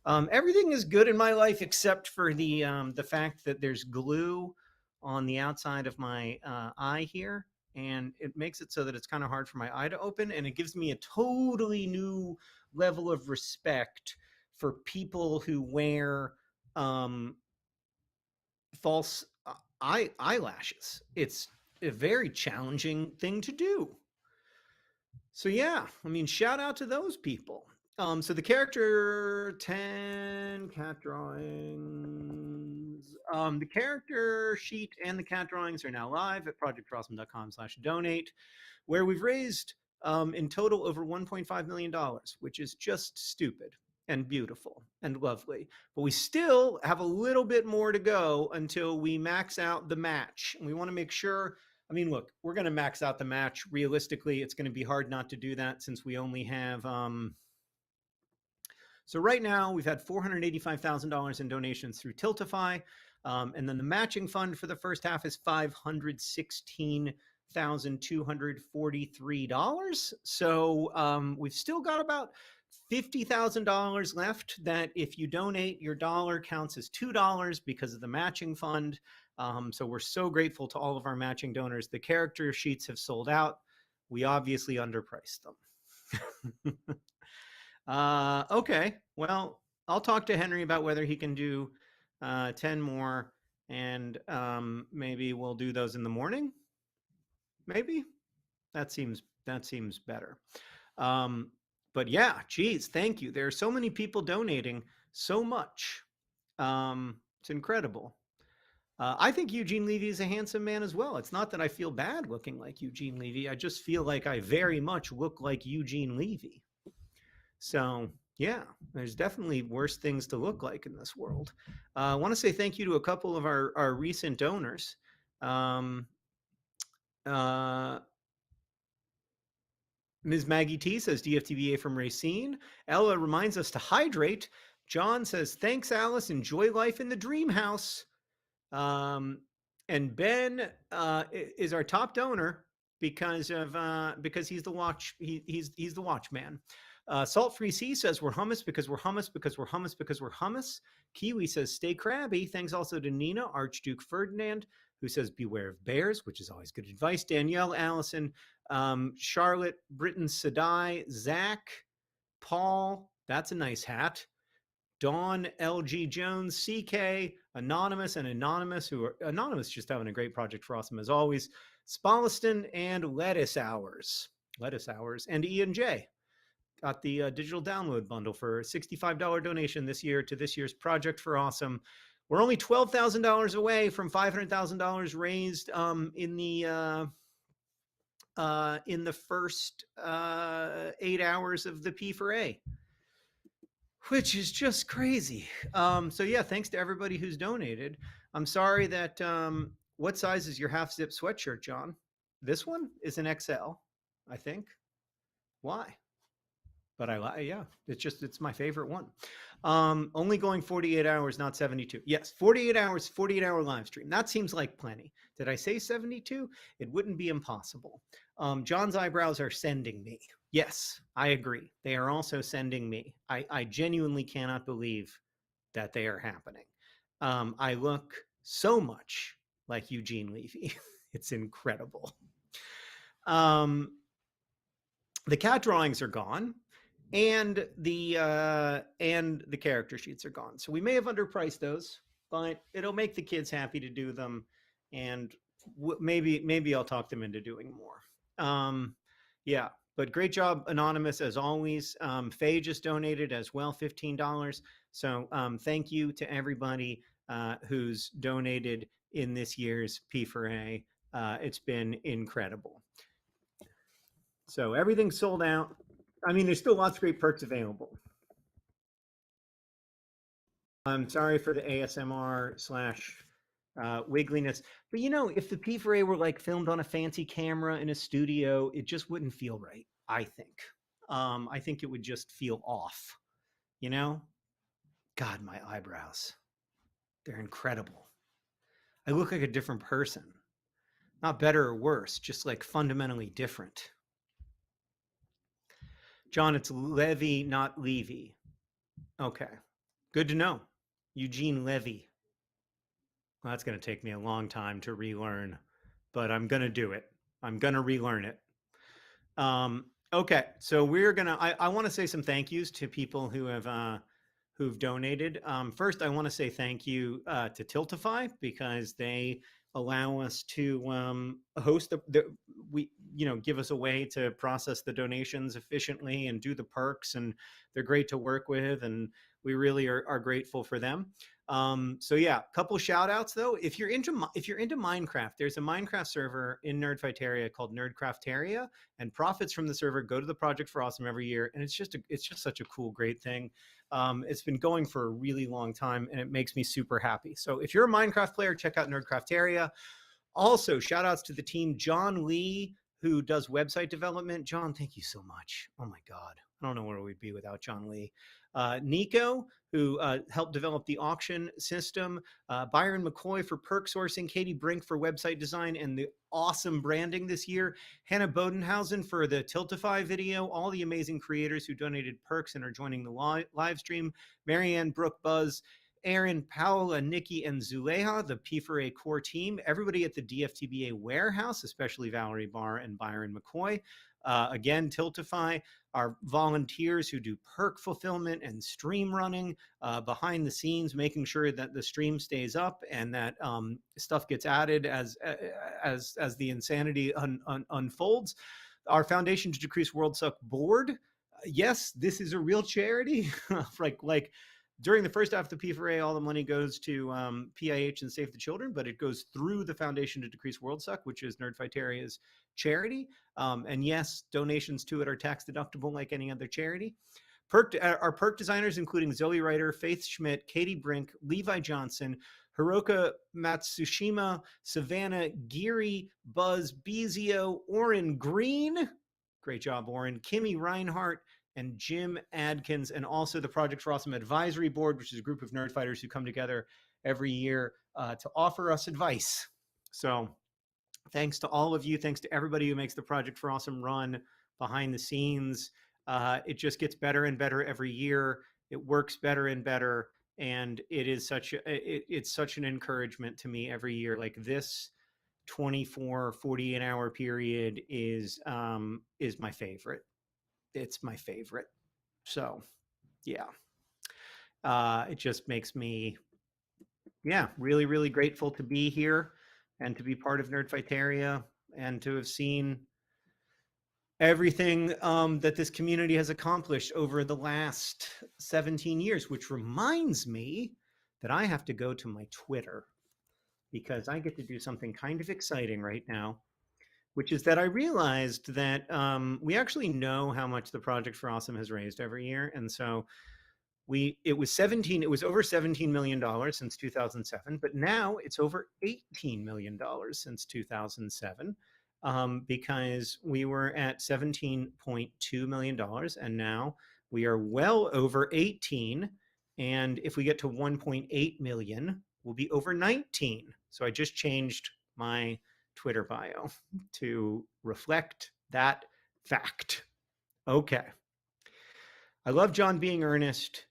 Everything is good in my life except for the fact that there's glue on the outside of my eye here, and it makes it so that it's kind of hard for my eye to open, and it gives me a totally new level of respect for people who wear false eyelashes. It's a very challenging thing to do. So yeah, I mean, shout out to those people. So the character 10 cat drawings. The character sheet and the cat drawings are now live at projectforawesome.com/donate, where we've raised in total over $1.5 million, which is just stupid and beautiful and lovely. But we still have a little bit more to go until we max out the match. And we want to make sure, I mean, look, we're going to max out the match. Realistically, it's going to be hard not to do that since we only have, so right now we've had $485,000 in donations through Tiltify. And then the matching fund for the first half is $516,243. So we've still got about $50,000 left that if you donate, your dollar counts as $2 because of the matching fund. So we're so grateful to all of our matching donors. The character sheets have sold out. We obviously underpriced them. Okay, well, I'll talk to Henry about whether he can do 10 more, and maybe we'll do those in the morning. Maybe that seems better. But yeah, geez, thank you. There are so many people donating so much. It's incredible. I think Eugene Levy is a handsome man as well. It's not that I feel bad looking like Eugene Levy. I just feel like I very much look like Eugene Levy. So yeah, there's definitely worse things to look like in this world. I want to say thank you to a couple of our recent donors. Ms. Maggie T says DFTBA from Racine. Ella reminds us to hydrate. John says, thanks, Alice. Enjoy life in the dream house. And Ben is our top donor because he's the watchman. Salt Free Sea says we're hummus because we're hummus because we're hummus because we're hummus. Kiwi says stay crabby. Thanks also to Nina, Archduke Ferdinand, who says beware of bears, which is always good advice. Danielle, Allison, Charlotte, Britton, Sadai, Zach, Paul, that's a nice hat. Dawn, LG Jones, CK, Anonymous, and Anonymous, who are Anonymous just having a great project for awesome as always. Spalliston and Lettuce Hours. Lettuce Hours. And Ian J. Got the digital download bundle for a $65 donation this year to this year's Project for Awesome. We're only $12,000 away from $500,000 raised in the first 8 hours of the P4A, which is just crazy. So yeah, thanks to everybody who's donated. I'm sorry that what size is your half zip sweatshirt, John? This one is an XL, I think. Why? But yeah, it's my favorite one. Only going 48 hours, not 72. Yes, 48 hours, 48-hour live stream. That seems like plenty. Did I say 72? It wouldn't be impossible. John's eyebrows are sending me. Yes, I agree. They are also sending me. I genuinely cannot believe that they are happening. I look so much like Eugene Levy. It's incredible. The cat drawings are gone. And the character sheets are gone. So we may have underpriced those, but it'll make the kids happy to do them, and maybe I'll talk them into doing more. Yeah, but great job, Anonymous, as always. Faye just donated as well, $15. So thank you to everybody who's donated in this year's P4A. It's been incredible. So everything's sold out. I mean, there's still lots of great perks available. I'm sorry for the ASMR / wiggliness, but if the P4A were like filmed on a fancy camera in a studio, it just wouldn't feel right. I think. I think it would just feel off. God, my eyebrows—they're incredible. I look like a different person. Not better or worse, just like fundamentally different. John, it's Levy, not Levy. Okay. Good to know. Eugene Levy. Well, that's going to take me a long time to relearn, but I'm going to do it. I'm going to relearn it. Okay, so we're going to, I want to say some thank yous to people who have, who've donated. First, I want to say thank you to Tiltify, because they allow us to host give us a way to process the donations efficiently and do the perks, and they're great to work with, and we really are grateful for them. So yeah, a couple shout outs though. If you're into Minecraft, there's a Minecraft server in Nerdfighteria called Nerdcrafteria, and profits from the server go to the Project for Awesome every year, and it's just such a cool, great thing. It's been going for a really long time, and it makes me super happy. So if you're a Minecraft player, check out Nerdcrafteria. Also, shout outs to the team, John Lee, who does website development. John, thank you so much. Oh my God. I don't know where we'd be without John Lee. Nico, who helped develop the auction system. Byron McCoy for perk sourcing. Katie Brink for website design and the awesome branding this year. Hannah Bodenhausen for the Tiltify video. All the amazing creators who donated perks and are joining the live stream. Marianne, Brooke, Buzz, Aaron, Paola, Nikki, and Zuleha, the P4A core team. Everybody at the DFTBA warehouse, especially Valerie Barr and Byron McCoy. Again, Tiltify, our volunteers who do perk fulfillment and stream running behind the scenes, making sure that the stream stays up and that stuff gets added as the insanity unfolds. Our Foundation to Decrease World Suck board. Yes, this is a real charity. like during the first half of the P4A, all the money goes to PIH and Save the Children, but it goes through the Foundation to Decrease World Suck, which is Nerdfighteria's charity. And yes, donations to it are tax deductible like any other charity. Our perk designers, including Zoe Ryder, Faith Schmidt, Katie Brink, Levi Johnson, Hiroka Matsushima, Savannah Geary, Buzz Bezio, Oren Green. Great job, Oren. Kimmy Reinhart, and Jim Adkins, and also the Project for Awesome Advisory Board, which is a group of nerd fighters who come together every year to offer us advice. So thanks to all of you. Thanks to everybody who makes the Project for Awesome run behind the scenes. It just gets better and better every year. It works better and better, and it is it's such an encouragement to me every year. Like this 24 48 hour period is my favorite. It's my favorite. So yeah, it just makes me really, really grateful to be here and to be part of Nerdfighteria and to have seen everything that this community has accomplished over the last 17 years, which reminds me that I have to go to my Twitter because I get to do something kind of exciting right now, which is that I realized that we actually know how much the Project for Awesome has raised every year. And so it was over $17 million since 2007, but now it's over $18 million since 2007, because we were at $17.2 million and now we are well over 18. And if we get to 1.8 million, we'll be over 19. So I just changed my Twitter bio to reflect that fact. Okay. I love John being earnest.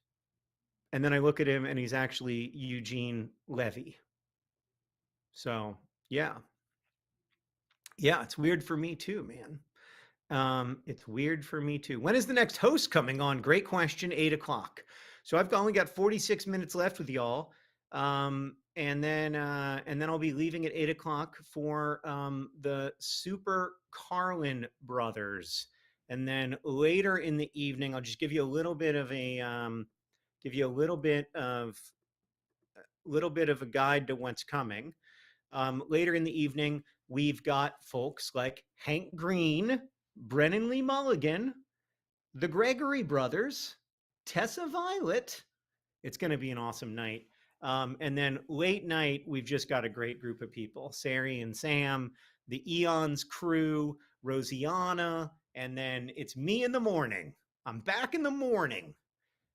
And then I look at him and he's actually Eugene Levy. So yeah. Yeah, it's weird for me too, man. It's weird for me too. When is the next host coming on? Great question. 8 o'clock. So I've only got 46 minutes left with y'all. And then I'll be leaving at 8 o'clock for the Super Carlin Brothers. And then later in the evening, I'll just give you a little bit of a guide to what's coming. Later in the evening, we've got folks like Hank Green, Brennan Lee Mulligan, the Gregory Brothers, Tessa Violet. It's going to be an awesome night. And then late night, we've just got a great group of people. Sari and Sam, the Eons crew, Rosianna, and then it's me in the morning. I'm back in the morning,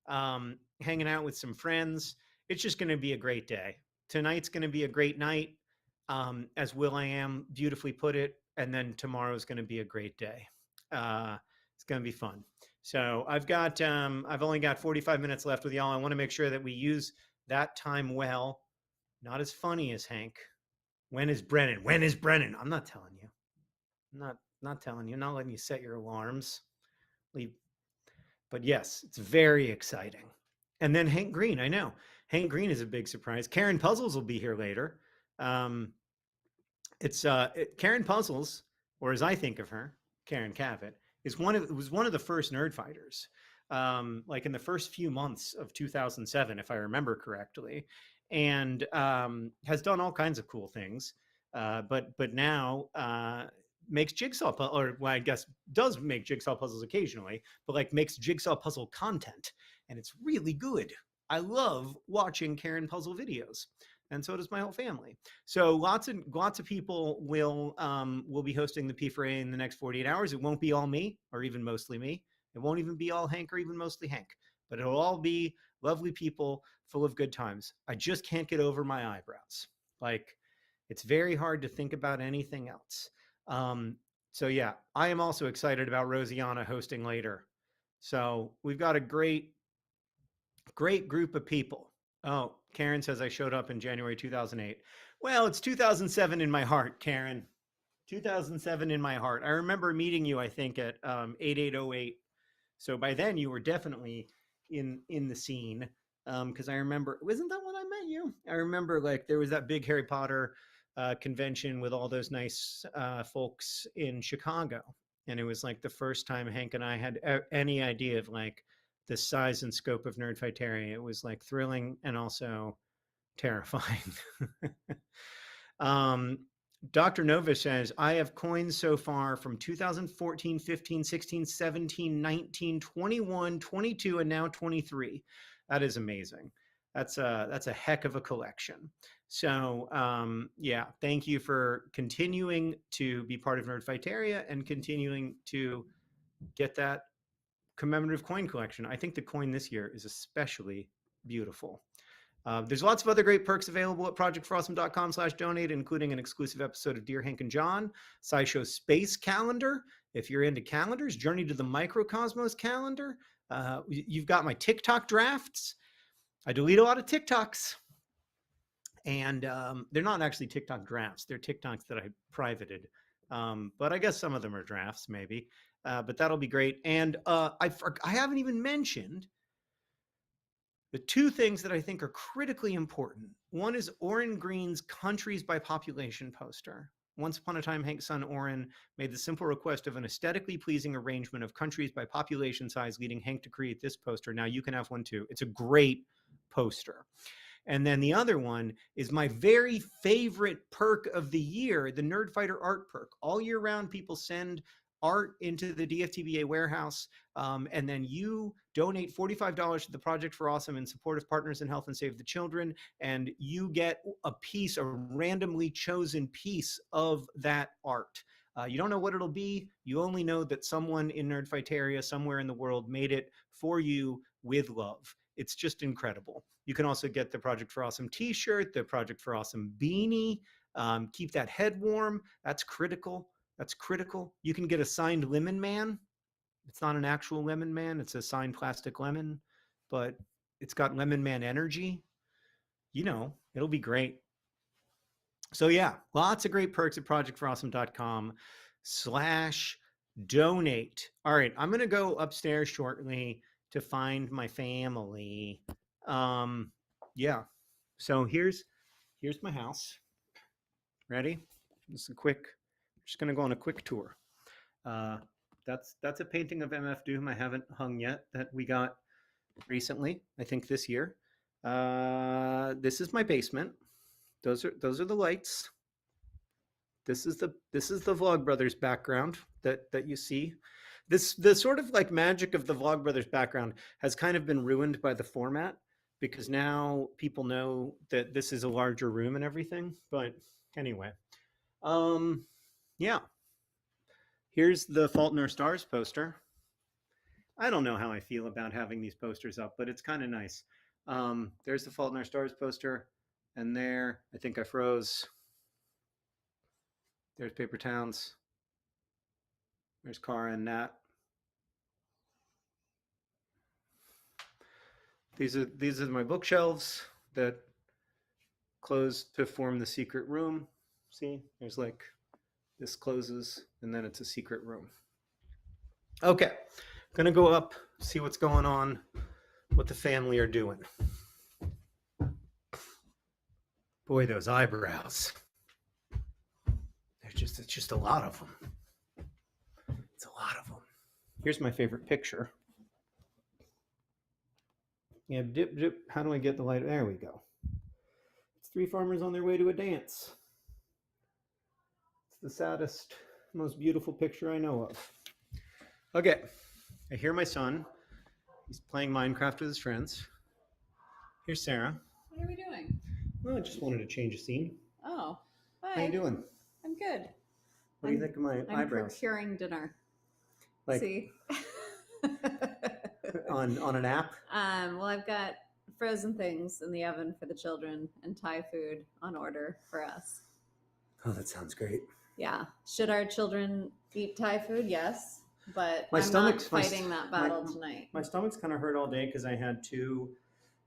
hanging out with some friends. It's just going to be a great day. Tonight's going to be a great night, as Will.i.am beautifully put it. And then tomorrow's going to be a great day. It's going to be fun. So I've only got 45 minutes left with y'all. I want to make sure that we use that time well. Not as funny as Hank. When is Brennan? When is Brennan? I'm not telling you. I'm not telling you. I'm not letting you set your alarms. But yes, it's very exciting. And then Hank Green, I know. Hank Green is a big surprise. Karen Puzzles will be here later. Karen Puzzles, or as I think of her, Karen Cavett, was one of the first nerd fighters, like in the first few months of 2007, if I remember correctly, and has done all kinds of cool things. But now makes jigsaw or well, I guess does make jigsaw puzzles occasionally, but like makes jigsaw puzzle content, and it's really good. I love watching Karen puzzle videos, and so does my whole family. So lots of people will be hosting the P4A in the next 48 hours. It won't be all me, or even mostly me. It won't even be all Hank, or even mostly Hank. But it'll all be lovely people full of good times. I just can't get over my eyebrows. Like, it's very hard to think about anything else. So yeah, I am also excited about Rosianna hosting later. So we've got a great group of people. Oh, Karen says I showed up in January 2008. Well, it's 2007 in my heart, Karen. 2007 in my heart. I remember meeting you, I think, at 8808. So by then you were definitely in the scene. Because I remember, wasn't that when I met you? I remember like there was that big Harry Potter convention with all those nice folks in Chicago. And it was like the first time Hank and I had any idea of like the size and scope of Nerdfighteria. It was like thrilling and also terrifying. Dr. Nova says, I have coins so far from 2014, 15, 16, 17, 19, 21, 22, and now 23. That is amazing. That's a heck of a collection. So yeah, thank you for continuing to be part of Nerdfighteria and continuing to get that commemorative coin collection. I think the coin this year is especially beautiful. There's lots of other great perks available at projectforawesome.com/donate, including an exclusive episode of Dear Hank and John, SciShow Space Calendar, If you're into calendars, Journey to the Microcosmos calendar. You've got my TikTok drafts. I delete a lot of TikToks. And they're not actually TikTok drafts. They're TikToks that I privated. But I guess some of them are drafts, maybe. But that'll be great. And I haven't even mentioned the two things that I think are critically important. One is Oren Green's Countries by Population poster. Once upon a time, Hank's son Oren made the simple request of an aesthetically pleasing arrangement of countries by population size, leading Hank to create this poster. Now you can have one too. It's a great poster. And then the other one is my very favorite perk of the year, the Nerdfighter Art Perk. All year round, people send art into the DFTBA warehouse, and then you donate $45 to the Project for Awesome in support of Partners in Health and Save the Children, and you get a piece, a randomly chosen piece of that art. You don't know what it'll be. You only know that someone in Nerdfighteria somewhere in the world made it for you with love. It's just incredible. You can also get the Project for Awesome t-shirt, the Project for Awesome beanie. Keep that head warm. That's critical. That's critical. You can get a signed Lemon Man. It's not an actual Lemon Man. It's a signed plastic lemon, but it's got Lemon Man energy. You know, it'll be great. So yeah, lots of great perks at projectforawesome.com/donate. All right, I'm going to go upstairs shortly to find my family. Yeah. So here's my house. Ready? This is a quick, just going to go on a quick tour. That's a painting of MF Doom I haven't hung yet that we got recently, I think this year. This is my basement. Those are the lights. This is the Vlogbrothers background that you see. The sort of like magic of the Vlogbrothers background has kind of been ruined by the format, because now people know that this is a larger room and everything. But anyway, yeah. Here's the Fault in Our Stars poster. I don't know how I feel about having these posters up, but it's kind of nice. There's the Fault in Our Stars poster, and there, I think I froze. There's Paper Towns. There's Cara and Nat. These are my bookshelves that close to form the secret room. See, there's like, this closes and then it's a secret room. Okay, gonna go up, see what's going on, what the family are doing. Boy, those eyebrows. It's just a lot of them. It's a lot of them. Here's my favorite picture. Yeah, dip, dip. How do I get the light? There we go. It's three farmers on their way to a dance. It's the saddest, most beautiful picture I know of. Okay, I hear my son. He's playing Minecraft with his friends. Here's Sarah. What are we doing? Well, I just wanted to change a scene. Oh, hi. How you doing? I'm good. What do you think of my I'm eyebrows? procuring dinner. Like, see. on an app? Well, I've got frozen things in the oven for the children and Thai food on order for us. Oh, that sounds great. Yeah. Should our children eat Thai food? Yes. But My I'm stomach's not fighting that battle tonight. My stomach's kind of hurt all day because I had 2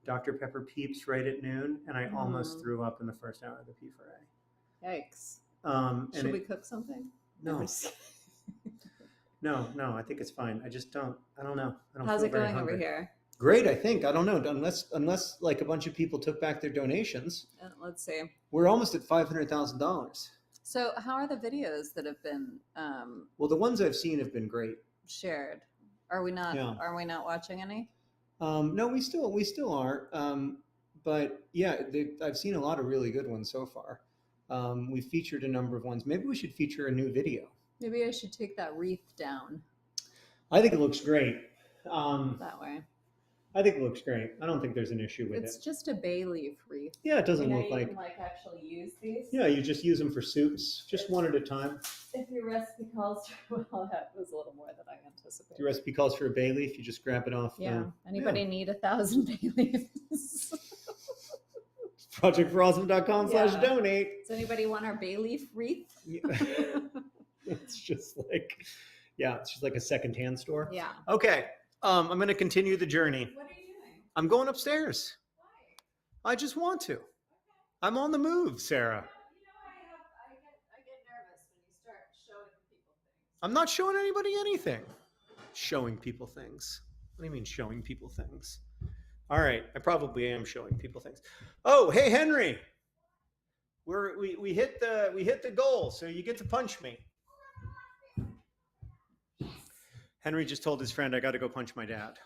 Dr. Pepper Peeps right at noon, and I almost threw up in the first hour of the P4A. Yikes. Should we cook something? No. No, I think it's fine. I just don't know. I don't How's feel it very going hungry. over here? Great, I think. I don't know. Unless like a bunch of people took back their donations. Let's see. We're almost at $500,000. So how are the videos that have been Well, the ones I've seen have been great. shared? Are we not watching any? No, we still are. But yeah, I've seen a lot of really good ones so far. We've featured a number of ones. Maybe we should feature a new video. Maybe I should take that wreath down. I think it looks great. That way. I think it looks great. I don't think there's an issue with it. It's just a bay leaf wreath. Yeah, it doesn't You know, look you like. can actually use these. Yeah, you just use them for soups, just one at a time. If your recipe calls for, well, that was a little more than I anticipated. The recipe calls for a bay leaf. You just grab it off. Yeah. Anybody need 1,000 bay leaves? Projectforawesome.com/donate. Does anybody want our bay leaf wreath? It's just like, Yeah, it's just like a secondhand store. Yeah. Okay. I'm going to continue the journey. What are you doing? I'm going upstairs. I just want to. I'm on the move, Sarah. I get nervous when you start showing people things. I'm not showing anybody anything. Showing people things. What do you mean showing people things? All right, I probably am showing people things. Oh, hey Henry. We hit the goal, so you get to punch me. Henry just told his friend I got to go punch my dad.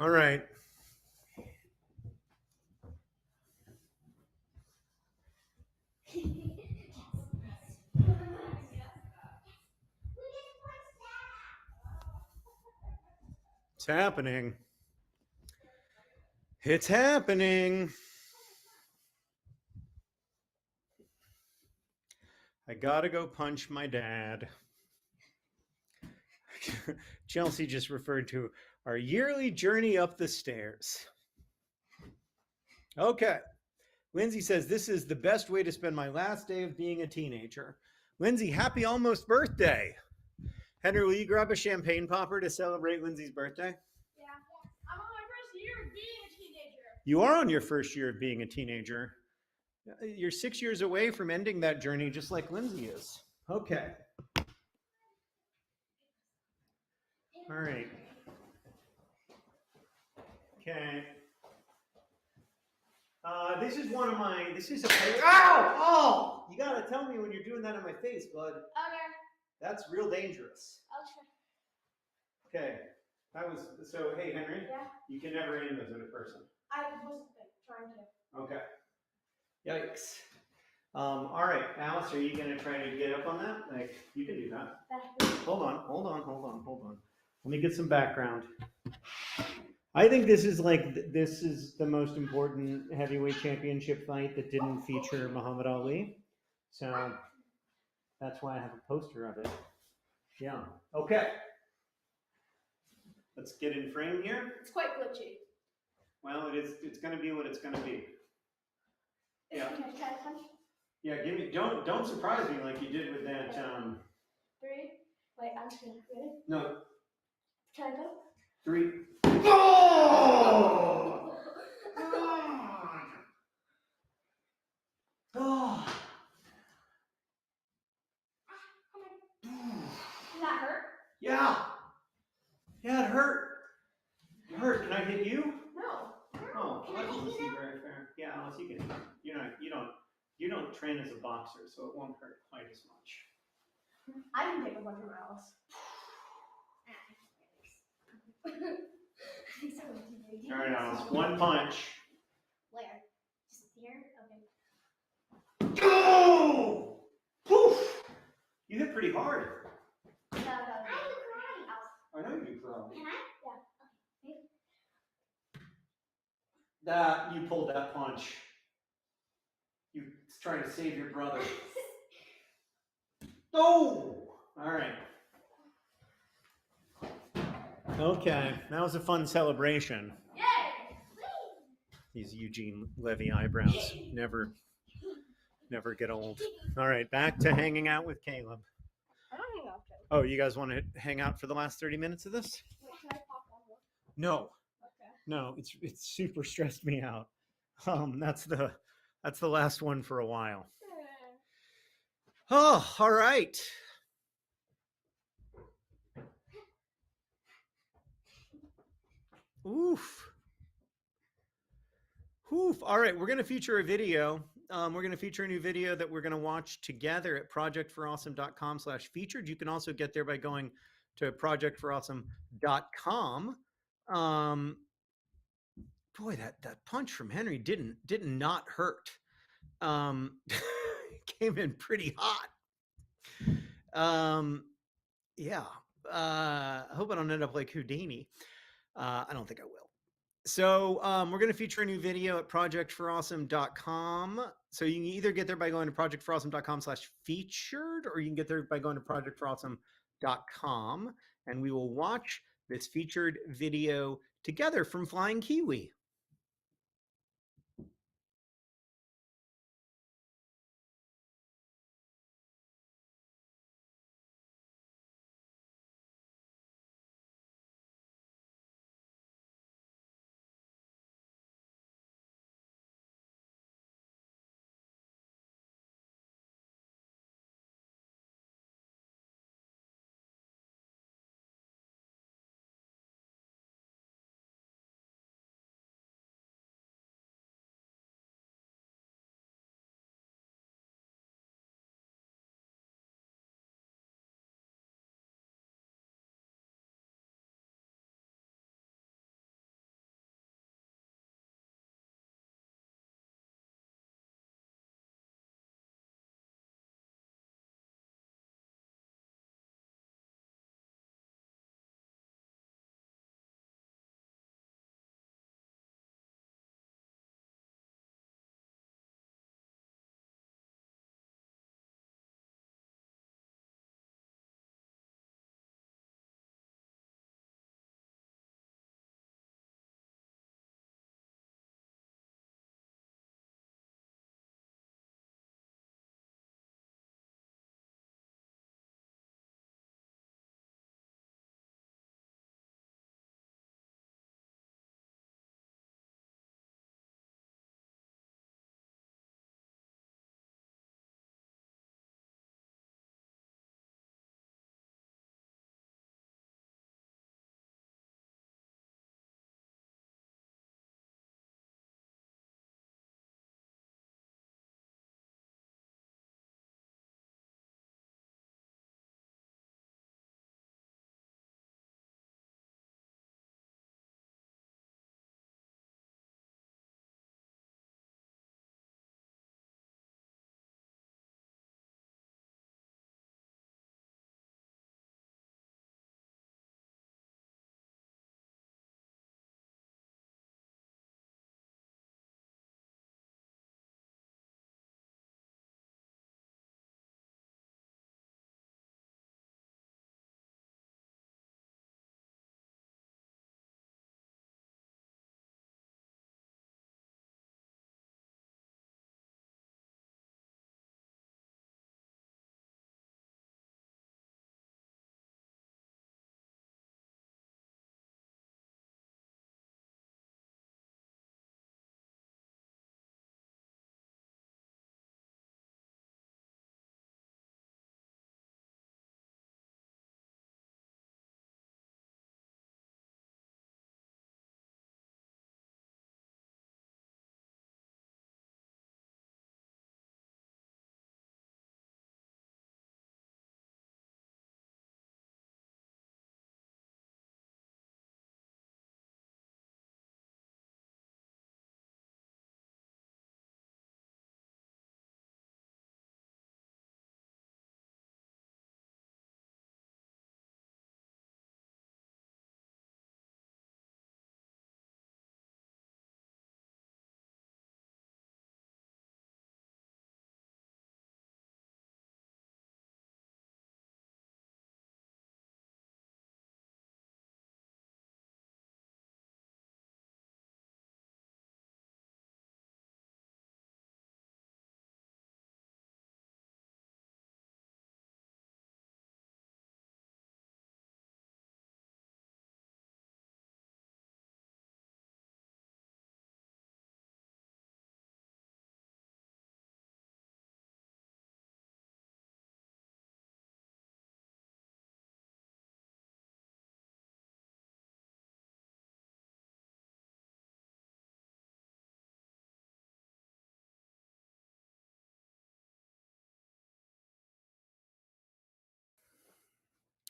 All right. It's happening. It's happening. I gotta go punch my dad. Chelsea just referred to our yearly journey up the stairs. Okay. Lindsay says, this is the best way to spend my last day of being a teenager. Lindsay, happy almost birthday. Henry, will you grab a champagne popper to celebrate Lindsay's birthday? Yeah. I'm on my first year of being a teenager. You are on your first year of being a teenager. You're 6 years away from ending that journey just like Lindsay is. Okay. All right. Okay. This is one of my, this is a, ow! Oh! You gotta tell me when you're doing that on my face, bud. Okay. That's real dangerous. I'll try. Okay. That was, so hey, Henry. Yeah. You can never aim those at a person. I wasn't trying to. Okay. Yikes. All right, Alice, are you gonna try to get up on that? Like, you can do that. Hold on. Let me get some background. I think this is the most important heavyweight championship fight that didn't feature Muhammad Ali. So that's why I have a poster of it. Yeah. Okay. Let's get in frame here. It's quite glitchy. Well, it's gonna be what it's gonna be. Yeah. Can I try to punch? Yeah, give me, don't surprise me like you did with that, 3. Wait, I'm just gonna, ready? no, Try to go? 3. Oh! Oh! Did that hurt? Yeah. Yeah, it hurt. It hurt. Can I hit you? No. Oh, Can I that hit doesn't you seem now? very fair. Yeah, unless you can. You don't train as a boxer, so it won't hurt quite as much. I can take a bunch of miles. All right, Alice. One punch. Where? Just here? Okay. Oh! Poof! You hit pretty hard. I'm the karate house. I know you do karate. Can I? Yeah. Okay. That you pulled that punch. You trying to save your brother. Oh! All right. Okay, that was a fun celebration. Yay! These Eugene Levy eyebrows never get old. All right, back to hanging out with Caleb. I don't hang out, Joe. Oh, you guys want to hang out for the last 30 minutes of this? Wait, can I pop one more? No, Okay. no, it's super stressed me out. That's the last one for a while. Oh, all right. Oof. Oof. All right, we're going to feature a video. We're going to feature a new video that we're going to watch together at projectforawesome.com/featured. You can also get there by going to projectforawesome.com. Boy, that punch from Henry did not hurt. Came in pretty hot. Yeah. I hope I don't end up like Houdini. I don't think I will. So we're going to feature a new video at projectforawesome.com. So you can either get there by going to projectforawesome.com/featured, or you can get there by going to projectforawesome.com, and we will watch this featured video together from Flying Kiwi.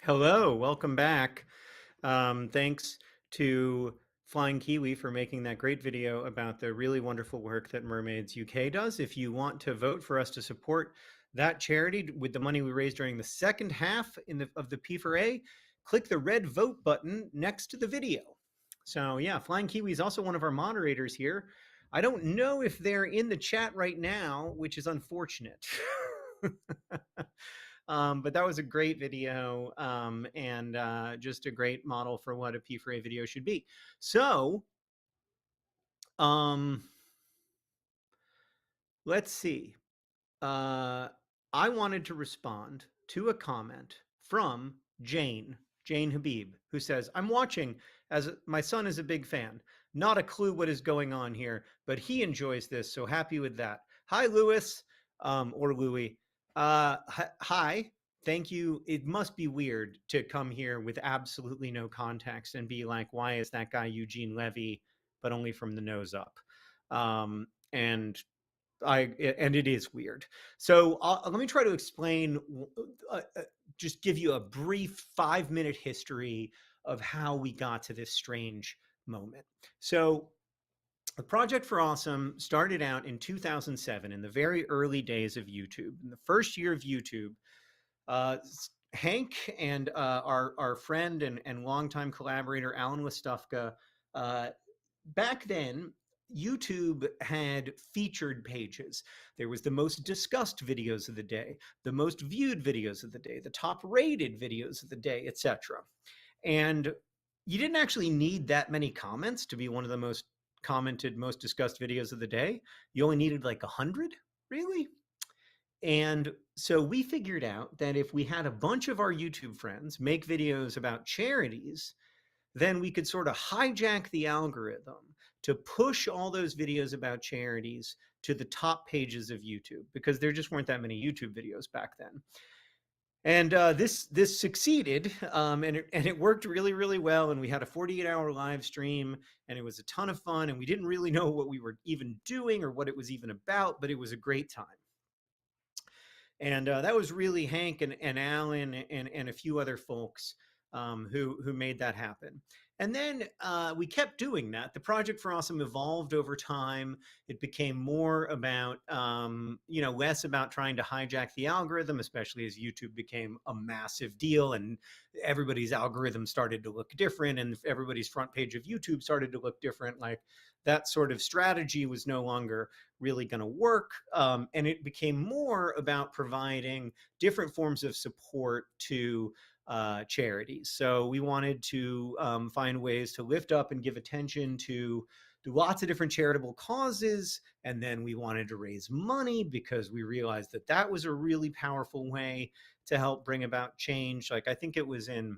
Hello, welcome back. Thanks to Flying Kiwi for making that great video about the really wonderful work that Mermaids UK does. If you want to vote for us to support that charity with the money we raised during the second half of the P4A, click the red vote button next to the video. So yeah, Flying Kiwi is also one of our moderators here. I don't know if they're in the chat right now, which is unfortunate. But that was a great video, and just a great model for what a P4A video should be. So let's see. I wanted to respond to a comment from Jane Habib, who says, I'm watching as my son is a big fan. Not a clue what is going on here, but he enjoys this, so happy with that. Hi, Lewis, or Louie. Hi, thank you. It must be weird to come here with absolutely no context and be like, why is that guy Eugene Levy, but only from the nose up? And it is weird. So let me try to explain, just give you a brief 5-minute history of how we got to this strange moment. So the Project for Awesome started out in 2007 in the very early days of YouTube. In the first year of YouTube, Hank and our friend and longtime collaborator, Alan Wastufka, back then, YouTube had featured pages. There was the most discussed videos of the day, the most viewed videos of the day, the top rated videos of the day, etc. And you didn't actually need that many comments to be one of the most commented, most discussed videos of the day. You only needed like 100, really? And so we figured out that if we had a bunch of our YouTube friends make videos about charities, then we could sort of hijack the algorithm to push all those videos about charities to the top pages of YouTube, because there just weren't that many YouTube videos back then. And this succeeded, and it worked really, really well. And we had a 48-hour live stream, and it was a ton of fun. And we didn't really know what we were even doing or what it was even about, but it was a great time. And that was really Hank and Alan and a few other folks who made that happen. And then we kept doing that. The Project for Awesome evolved over time. It became more about, less about trying to hijack the algorithm, especially as YouTube became a massive deal and everybody's algorithm started to look different and everybody's front page of YouTube started to look different. Like that sort of strategy was no longer really going to work. And it became more about providing different forms of support to charities. So we wanted to find ways to lift up and give attention to lots of different charitable causes. And then we wanted to raise money because we realized that that was a really powerful way to help bring about change. Like I think it was in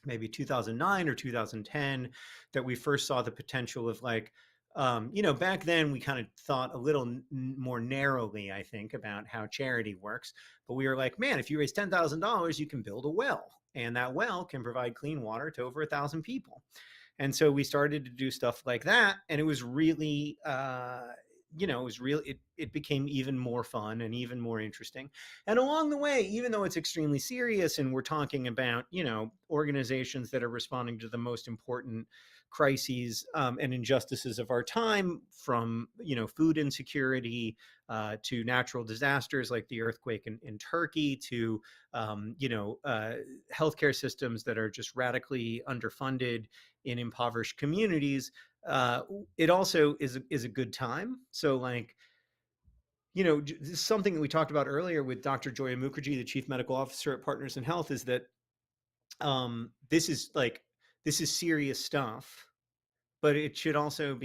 maybe 2009 or 2010 that we first saw the potential of like, back then we kind of thought a little more narrowly, I think, about how charity works. But we were like, man, if you raise $10,000, you can build a well, and that well can provide clean water to over 1,000 people. And so we started to do stuff like that, and it was really, it became even more fun and even more interesting. And along the way, even though it's extremely serious and we're talking about, organizations that are responding to the most important crises and injustices of our time, from, food insecurity to natural disasters like the earthquake in Turkey, to, healthcare systems that are just radically underfunded in impoverished communities, it also is a good time. So like, this is something that we talked about earlier with Dr. Joya Mukherjee, the chief medical officer at Partners in Health, is that this is serious stuff, but it's also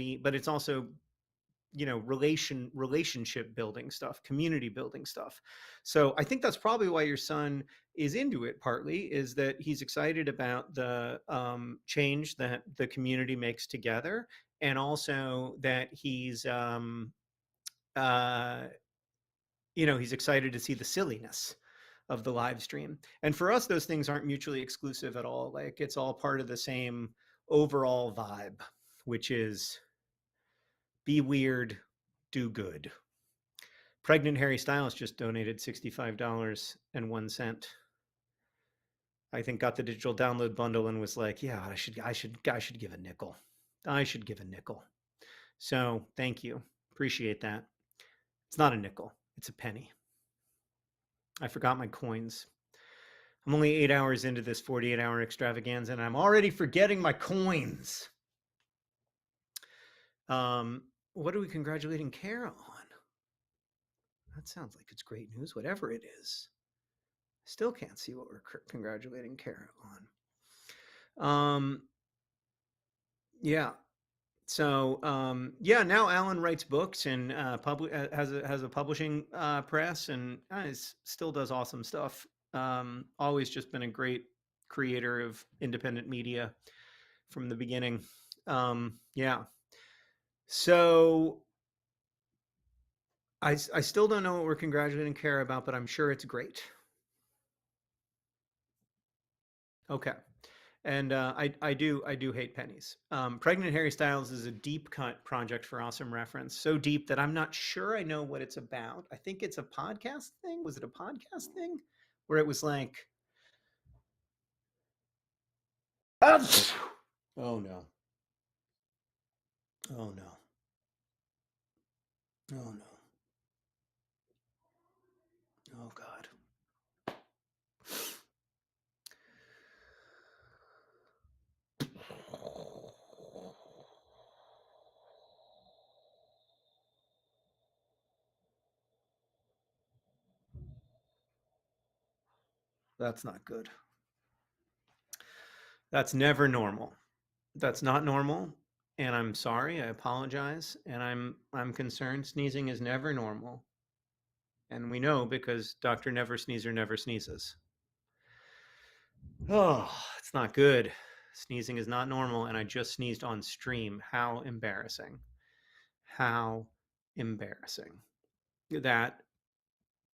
relationship building stuff, community building stuff. So I think that's probably why your son is into it. Partly is that he's excited about the change that the community makes together, and also that he's he's excited to see the silliness of the live stream. And for us, those things aren't mutually exclusive at all. Like it's all part of the same overall vibe, which is be weird, do good. Pregnant Harry Styles just donated $65.01. I think got the digital download bundle and was like, yeah, I should give a nickel. I should give a nickel. So thank you. Appreciate that. It's not a nickel. It's a penny. I forgot my coins. I'm only 8 hours into this 48-hour extravaganza and I'm already forgetting my coins. What are we congratulating Kara on? That sounds like it's great news, whatever it is. Still can't see what we're congratulating Kara on. Yeah. So yeah, now Alan writes books and has a publishing press and still does awesome stuff. Always just been a great creator of independent media from the beginning. Yeah. So I still don't know what we're congratulating Kara about, but I'm sure it's great. Okay. And I do hate pennies. Pregnant Harry Styles is a deep cut project for Awesome Reference. So deep that I'm not sure I know what it's about. I think it's a podcast thing. Was it a podcast thing? Where it was like, oh no. Oh no. Oh no. Oh God. That's not good. That's never normal. That's not normal. And I'm sorry. I apologize. And I'm concerned. Sneezing is never normal. And we know because Dr. Never Sneezer never sneezes. Oh, it's not good. Sneezing is not normal. And I just sneezed on stream. How embarrassing. How embarrassing. That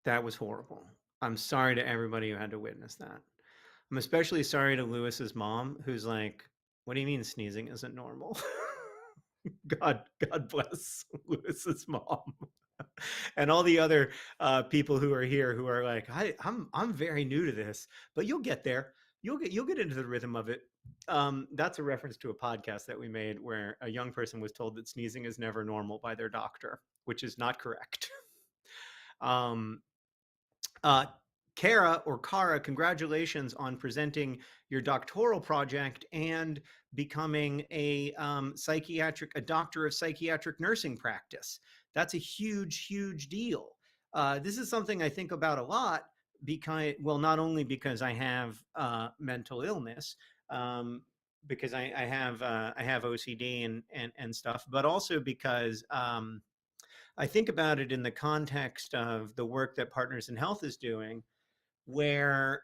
was horrible. I'm sorry to everybody who had to witness that. I'm especially sorry to Lewis's mom, who's like, what do you mean sneezing isn't normal? God bless Lewis's mom. And all the other people who are here who are like, I'm very new to this, but you'll get there. You'll get into the rhythm of it. That's a reference to a podcast that we made where a young person was told that sneezing is never normal by their doctor, which is not correct. Kara or Kara, congratulations on presenting your doctoral project and becoming a doctor of psychiatric nursing practice. That's a huge, huge deal. This is something I think about a lot because, well, not only because I have mental illness, because I have OCD and stuff, but also because I think about it in the context of the work that Partners in Health is doing, where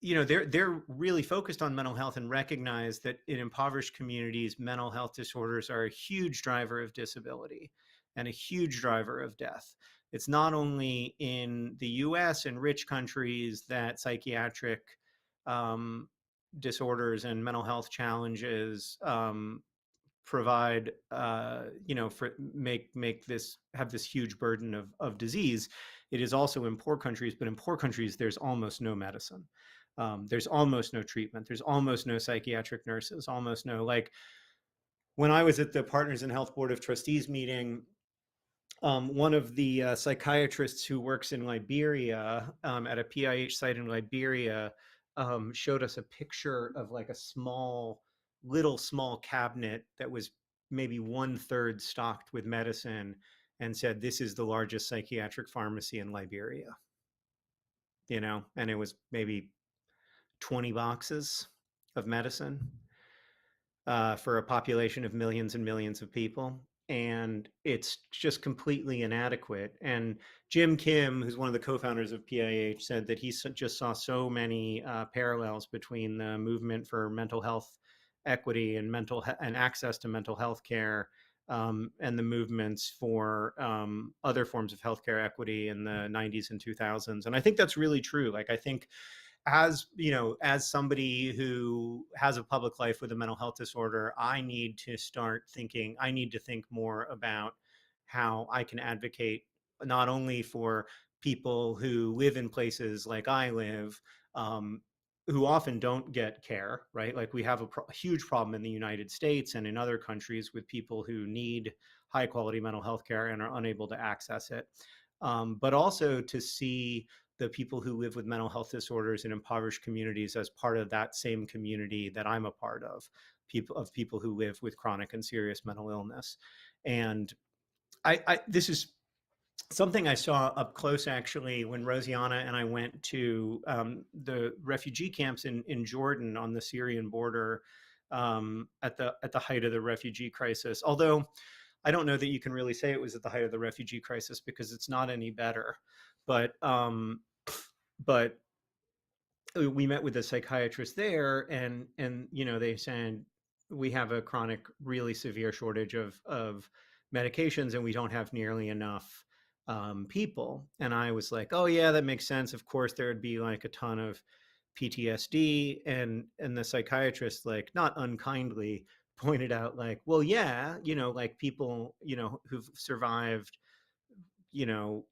they're really focused on mental health and recognize that in impoverished communities, mental health disorders are a huge driver of disability and a huge driver of death. It's not only in the US and rich countries that psychiatric disorders and mental health challenges provide have this huge burden of disease. It is also in poor countries, but in poor countries there's almost no medicine, there's almost no treatment, there's almost no psychiatric nurses, almost no, like when I was at the Partners in Health Board of Trustees meeting, one of the psychiatrists who works in Liberia at a PIH site in Liberia showed us a picture of like a small cabinet that was maybe 1/3 stocked with medicine and said, this is the largest psychiatric pharmacy in Liberia, and it was maybe 20 boxes of medicine for a population of millions and millions of people. And it's just completely inadequate. And Jim Kim, who's one of the co-founders of PIH, said that he just saw so many parallels between the movement for mental health equity and and access to mental health care and the movements for other forms of healthcare equity in the 90s and 2000s. And I think that's really true. Like, I think as somebody who has a public life with a mental health disorder, I need to think more about how I can advocate not only for people who live in places like I live, who often don't get care, right? Like we have a huge problem in the United States and in other countries with people who need high quality mental health care and are unable to access it. But also to see the people who live with mental health disorders in impoverished communities as part of that same community that I'm a part of, people who live with chronic and serious mental illness. And this is something I saw up close actually when Rosianna and I went to the refugee camps in Jordan on the Syrian border at the height of the refugee crisis. Although I don't know that you can really say it was at the height of the refugee crisis because it's not any better. But but we met with a psychiatrist there, and they said we have a chronic, really severe shortage of medications, and we don't have nearly enough people. And I was like, oh yeah, that makes sense. Of course, there would be like a ton of PTSD, and the psychiatrist, like not unkindly, pointed out like, well, yeah, like people, who've survived, you know,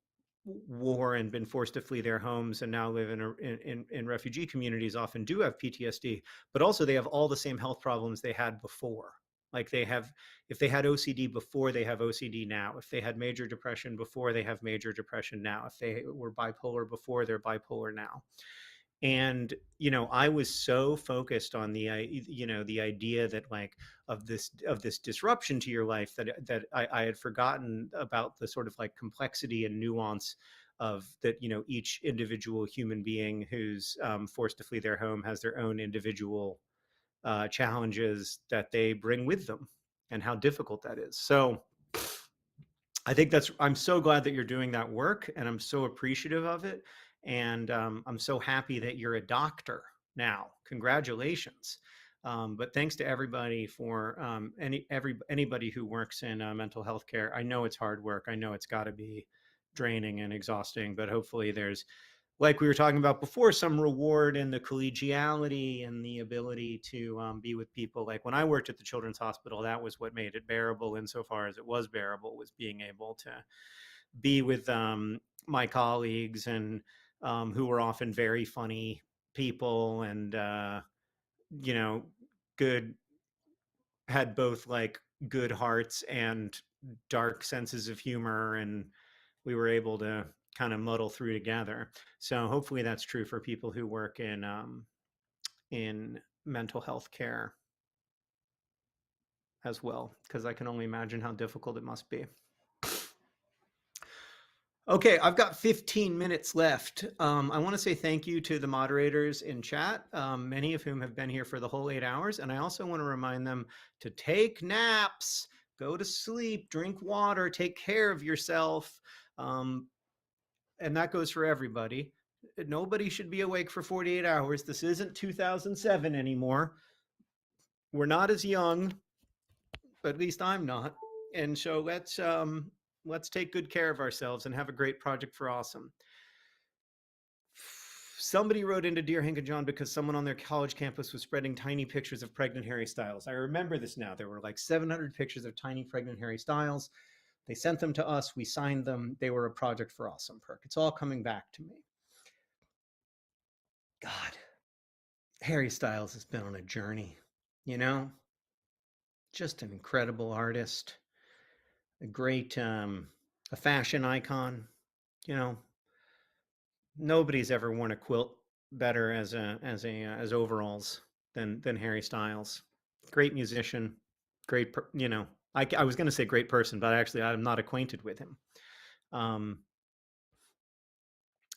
war and been forced to flee their homes and now live in refugee communities often do have PTSD, but also they have all the same health problems they had before. Like if they had OCD before, they have OCD now. If they had major depression before, they have major depression now. If they were bipolar before, they're bipolar now. And I was so focused on the idea that like of this disruption to your life that I had forgotten about the sort of like complexity and nuance of that. Each individual human being who's forced to flee their home has their own individual challenges that they bring with them, and how difficult that is. So I think I'm so glad that you're doing that work, and I'm so appreciative of it. And I'm so happy that you're a doctor now. Congratulations. But thanks to everybody for anybody who works in mental health care. I know it's hard work. I know it's got to be draining and exhausting, but hopefully there's, like we were talking about before, some reward in the collegiality and the ability to be with people. Like when I worked at the Children's Hospital, that was what made it bearable, insofar as it was bearable, was being able to be with my colleagues, and who were often very funny people, and good, had both like good hearts and dark senses of humor, and we were able to kind of muddle through together. So hopefully that's true for people who work in mental health care as well, because I can only imagine how difficult it must be. Okay, I've got 15 minutes left. I want to say thank you to the moderators in chat, many of whom have been here for the whole 8 hours. And I also want to remind them to take naps, go to sleep, drink water, take care of yourself. And that goes for everybody. Nobody should be awake for 48 hours. This isn't 2007 anymore. We're not as young, at least I'm not. And so let's take good care of ourselves and have a great Project for Awesome. Somebody wrote into Dear Hank and John because someone on their college campus was spreading tiny pictures of pregnant Harry Styles. I remember this now. There were like 700 pictures of tiny pregnant Harry Styles. They sent them to us. We signed them. They were a Project for Awesome perk. It's all coming back to me. God, Harry Styles has been on a journey, just an incredible artist, a great, a fashion icon, nobody's ever worn a quilt better as overalls than Harry Styles. Great musician, great, I was going to say great person, but actually I'm not acquainted with him.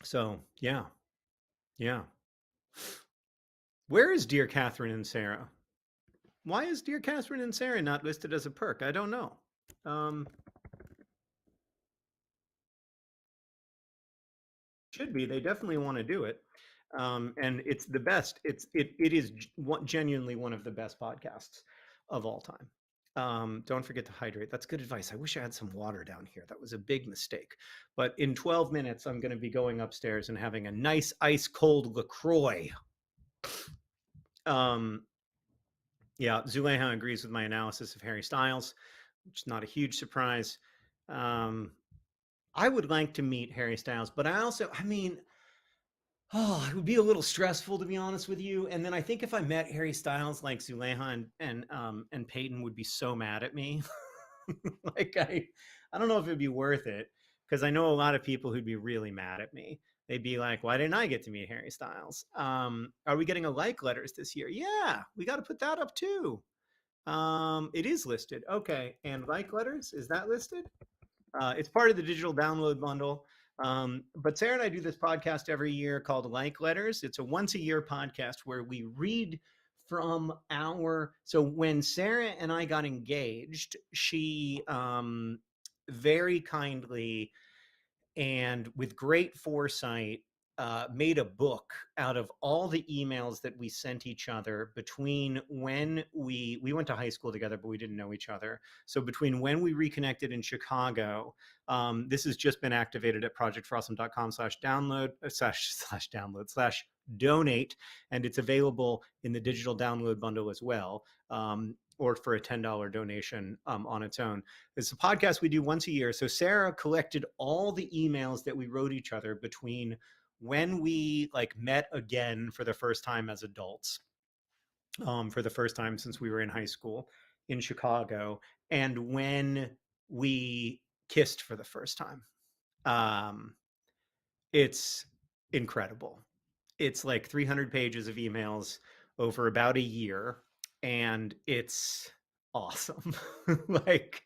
So yeah. Where is Dear Catherine and Sarah? Why is Dear Catherine and Sarah not listed as a perk? I don't know. Should be. They definitely want to do it. And it's the best. It is genuinely one of the best podcasts of all time. Don't forget to hydrate. That's good advice. I wish I had some water down here. That was a big mistake. But in 12 minutes, I'm going to be going upstairs and having a nice ice cold LaCroix. Yeah, Zuleha agrees with my analysis of Harry Styles, which is not a huge surprise. I would like to meet Harry Styles, but I Oh, it would be a little stressful, to be honest with you. And then I think if I met Harry Styles, like Zuleha and Peyton would be so mad at me. Like I don't know if it'd be worth it, because I know a lot of people who'd be really mad at me. They'd be like, "Why didn't I get to meet Harry Styles? Are we getting a like letters this year? Yeah, we got to put that up too. It is listed. Okay, and like letters, is that listed? It's part of the digital download bundle. But Sarah and I do this podcast every year called Like Letters. It's a once a year podcast where we read from our. So when Sarah and I got engaged, she very kindly and with great foresight made a book out of all the emails that we sent each other between when we went to high school together, but we didn't know each other. So between when we reconnected in Chicago, this has just been activated at projectforawesome.com/download slash download slash donate, and it's available in the digital download bundle as well, or for a $10 donation on its own. It's a podcast we do once a year. So Sarah collected all the emails that we wrote each other between when we like met again for the first time as adults, for the first time since we were in high school in Chicago, and when we kissed for the first time. It's incredible. It's like 300 pages of emails over about a year, and it's awesome. Like,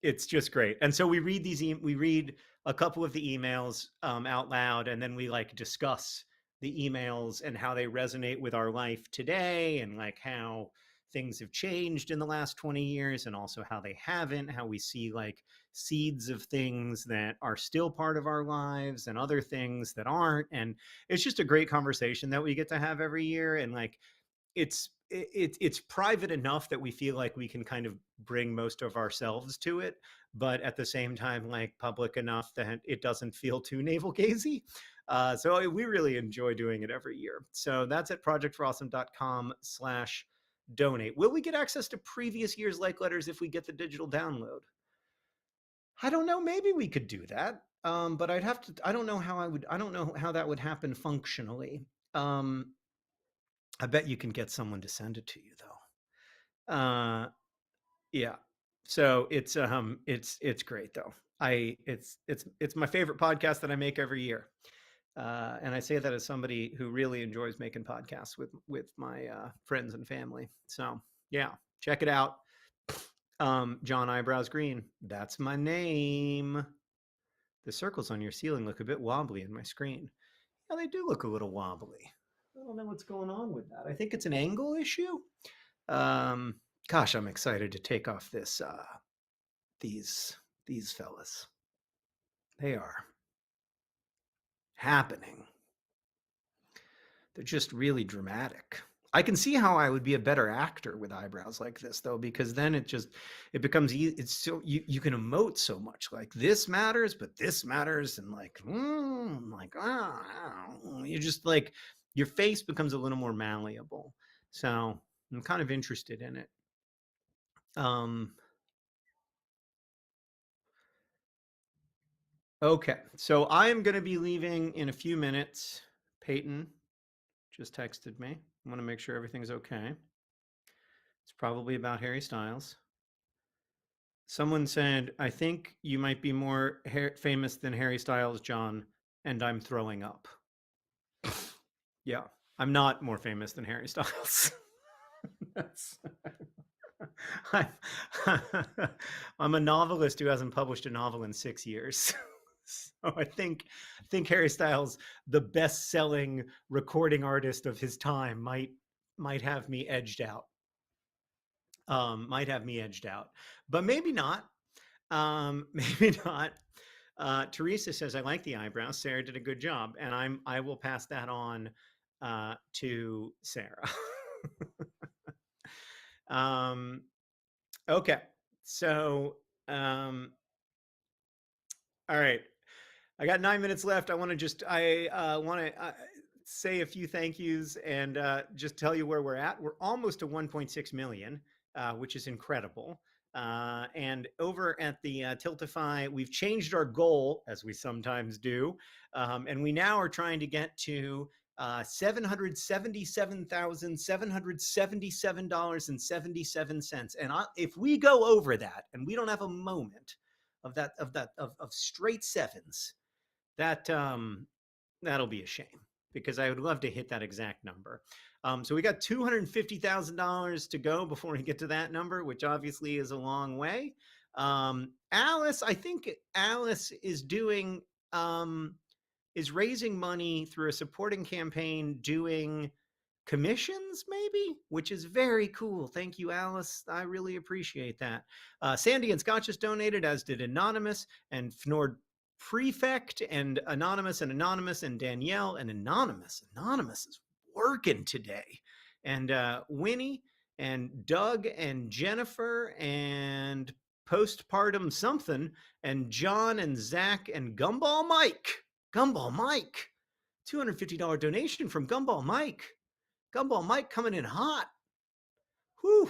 it's just great. And so we read we read a couple of the emails out loud, and then we like discuss the emails and how they resonate with our life today, and like how things have changed in the last 20 years, and also how they haven't, how we see like seeds of things that are still part of our lives and other things that aren't. And it's just a great conversation that we get to have every year. And like it's private enough that we feel like we can kind of bring most of ourselves to it, but at the same time like public enough that it doesn't feel too navel gazy. So we really enjoy doing it every year. So that's at projectforawesome.com/donate. Will we get access to previous year's like letters if we get the digital download? I don't know. Maybe we could do that. But I'd have to, I don't know how that would happen functionally. I bet you can get someone to send it to you though. Yeah. So it's great though. It's my favorite podcast that I make every year. And I say that as somebody who really enjoys making podcasts with my friends and family. So yeah, check it out. John Eyebrows Green. That's my name. The circles on your ceiling look a bit wobbly in my screen. Yeah, they do look a little wobbly. I don't know what's going on with that. I think it's an angle issue. Gosh, I'm excited to take off this these fellas. They are happening. They're just really dramatic. I can see how I would be a better actor with eyebrows like this though, because then it becomes easy. It's so you can emote so much. Like this matters, but this matters, and like you just like your face becomes a little more malleable. So I'm kind of interested in it. Okay, so I am going to be leaving in a few minutes. Peyton just texted me. I want to make sure everything's okay. It's probably about Harry Styles. Someone said, I think you might be more famous than Harry Styles, John, and I'm throwing up. Yeah, I'm not more famous than Harry Styles. I'm a novelist who hasn't published a novel in 6 years. So I think Harry Styles, the best-selling recording artist of his time, might have me edged out. But maybe not. Maybe not. Teresa says, I like the eyebrows. Sarah did a good job. And I will pass that on to Sarah. Okay. So, all right. I got 9 minutes left. I want to say a few thank yous and just tell you where we're at. We're almost to 1.6 million, which is incredible. And over at the Tiltify, we've changed our goal, as we sometimes do, and we now are trying to get to $777,777.77. And if we go over that, and we don't have a moment of straight sevens, that'll be a shame, because I would love to hit that exact number. So we got $250,000 to go before we get to that number, which obviously is a long way. Alice, I think Alice is doing is raising money through a supporting campaign, doing commissions, maybe, which is very cool. Thank you, Alice. I really appreciate that. Sandy and Scott just donated, as did Anonymous and Fnord Prefect and Anonymous and Danielle and Anonymous. Anonymous is working today. And Winnie and Doug and Jennifer and Postpartum Something and John and Zach and Gumball Mike. Gumball Mike. $250 donation from Gumball Mike. Gumball Mike coming in hot. Whew.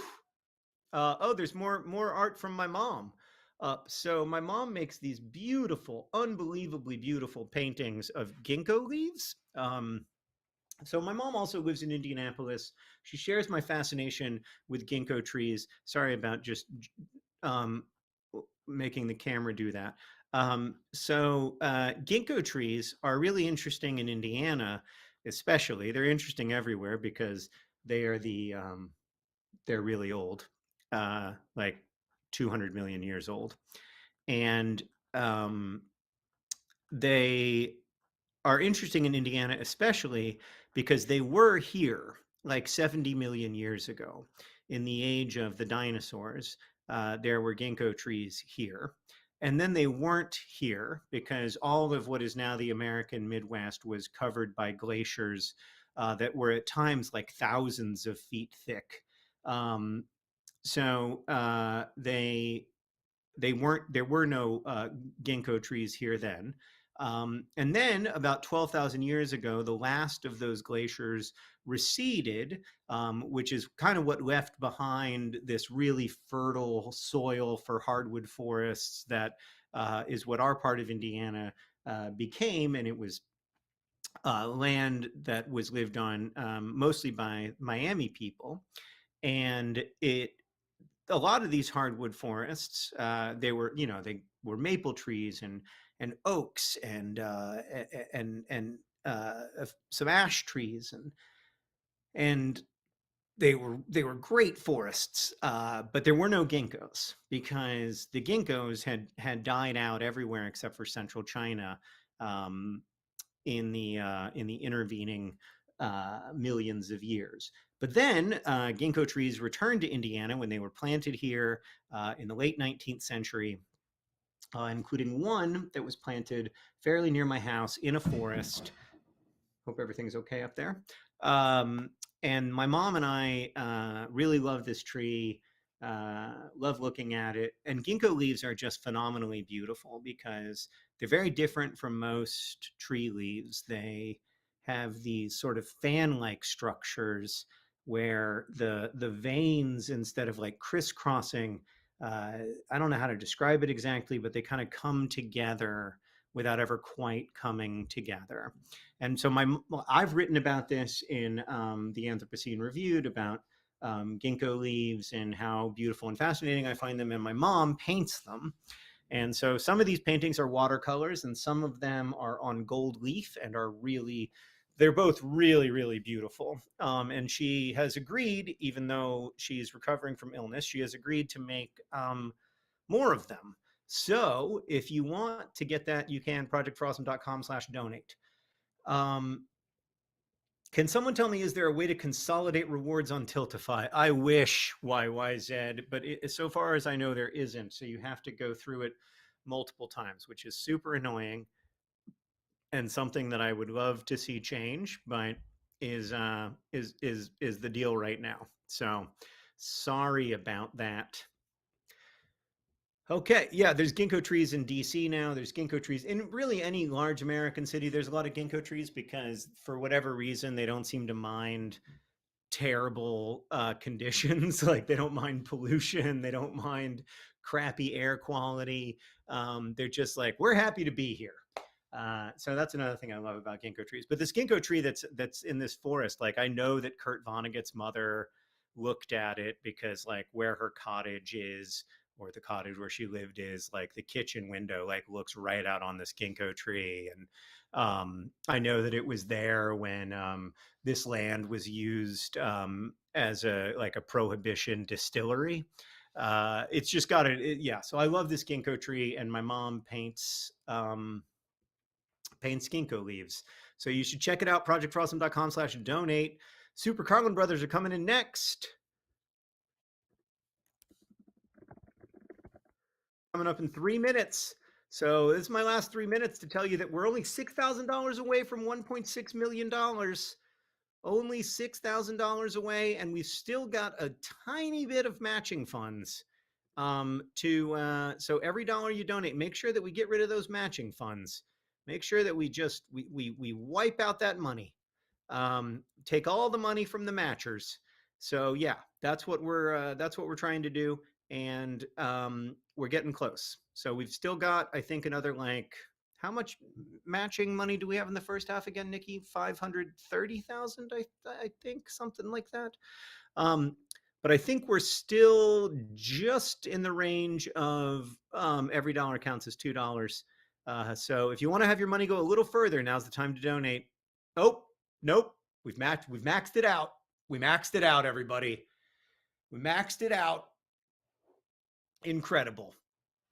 Oh, there's more art from my mom. So my mom makes these beautiful, unbelievably beautiful paintings of ginkgo leaves. So my mom also lives in Indianapolis. She shares my fascination with ginkgo trees. Sorry about just making the camera do that. Ginkgo trees are really interesting in Indiana, especially. They're interesting everywhere because they are they're really old, like 200 million years old. And they are interesting in Indiana, especially because they were here like 70 million years ago. In the age of the dinosaurs, there were ginkgo trees here. And then they weren't here because all of what is now the American Midwest was covered by glaciers that were at times like thousands of feet thick. There were no ginkgo trees here then. And then about 12,000 years ago, the last of those glaciers receded, which is kind of what left behind this really fertile soil for hardwood forests that is what our part of Indiana became. And it was land that was lived on mostly by Miami people. And a lot of these hardwood forests, they were maple trees and oaks and some ash trees, and they were great forests, but there were no ginkgos because the ginkgos had died out everywhere except for central China in the intervening millions of years. But then ginkgo trees returned to Indiana when they were planted here in the late 19th century, including one that was planted fairly near my house in a forest. Hope everything's okay up there. And my mom and I really love this tree, love looking at it. And ginkgo leaves are just phenomenally beautiful because they're very different from most tree leaves. They have these sort of fan-like structures where the veins, instead of like crisscrossing, I don't know how to describe it exactly, but they kind of come together without ever quite coming together. And so I've written about this in the Anthropocene Reviewed about ginkgo leaves and how beautiful and fascinating I find them, and my mom paints them. And so some of these paintings are watercolors and some of them are on gold leaf and they're both really, really beautiful. And she has agreed, even though she's recovering from illness, she has agreed to make more of them. So if you want to get that, you can, projectforawesome.com/donate. Can someone tell me, is there a way to consolidate rewards on Tiltify? I wish, YYZ, but so far as I know, there isn't. So you have to go through it multiple times, which is super annoying and something that I would love to see change, but is the deal right now. So sorry about that. Okay, yeah, there's ginkgo trees in DC now. There's ginkgo trees in really any large American city. There's a lot of ginkgo trees because for whatever reason, they don't seem to mind terrible conditions. Like they don't mind pollution, they don't mind crappy air quality. They're just like, we're happy to be here. So that's another thing I love about ginkgo trees. But this ginkgo tree that's in this forest, like I know that Kurt Vonnegut's mother looked at it because like where her cottage is, or the cottage where she lived is, like the kitchen window like looks right out on this ginkgo tree. And I know that it was there when this land was used as a prohibition distillery. It's just got yeah. So I love this ginkgo tree, and my mom paints ginkgo leaves. So you should check it out. projectforawesome.com/donate. Super Carlin Brothers are coming in next. Coming up in 3 minutes. So this is my last 3 minutes to tell you that we're only $6,000 away from $1.6 million. Only $6,000 away, and we've still got a tiny bit of matching funds. So every dollar you donate, make sure that we get rid of those matching funds. Make sure that we wipe out that money. Take all the money from the matchers. So yeah, that's what we're trying to do, and we're getting close. So we've still got, I think, another like, how much matching money do we have in the first half again, Nikki? 530,000, I think, something like that. But I think we're still just in the range of every dollar counts as $2. So if you want to have your money go a little further, now's the time to donate. Oh, nope. We've maxed it out. We maxed it out, everybody. We maxed it out. Incredible.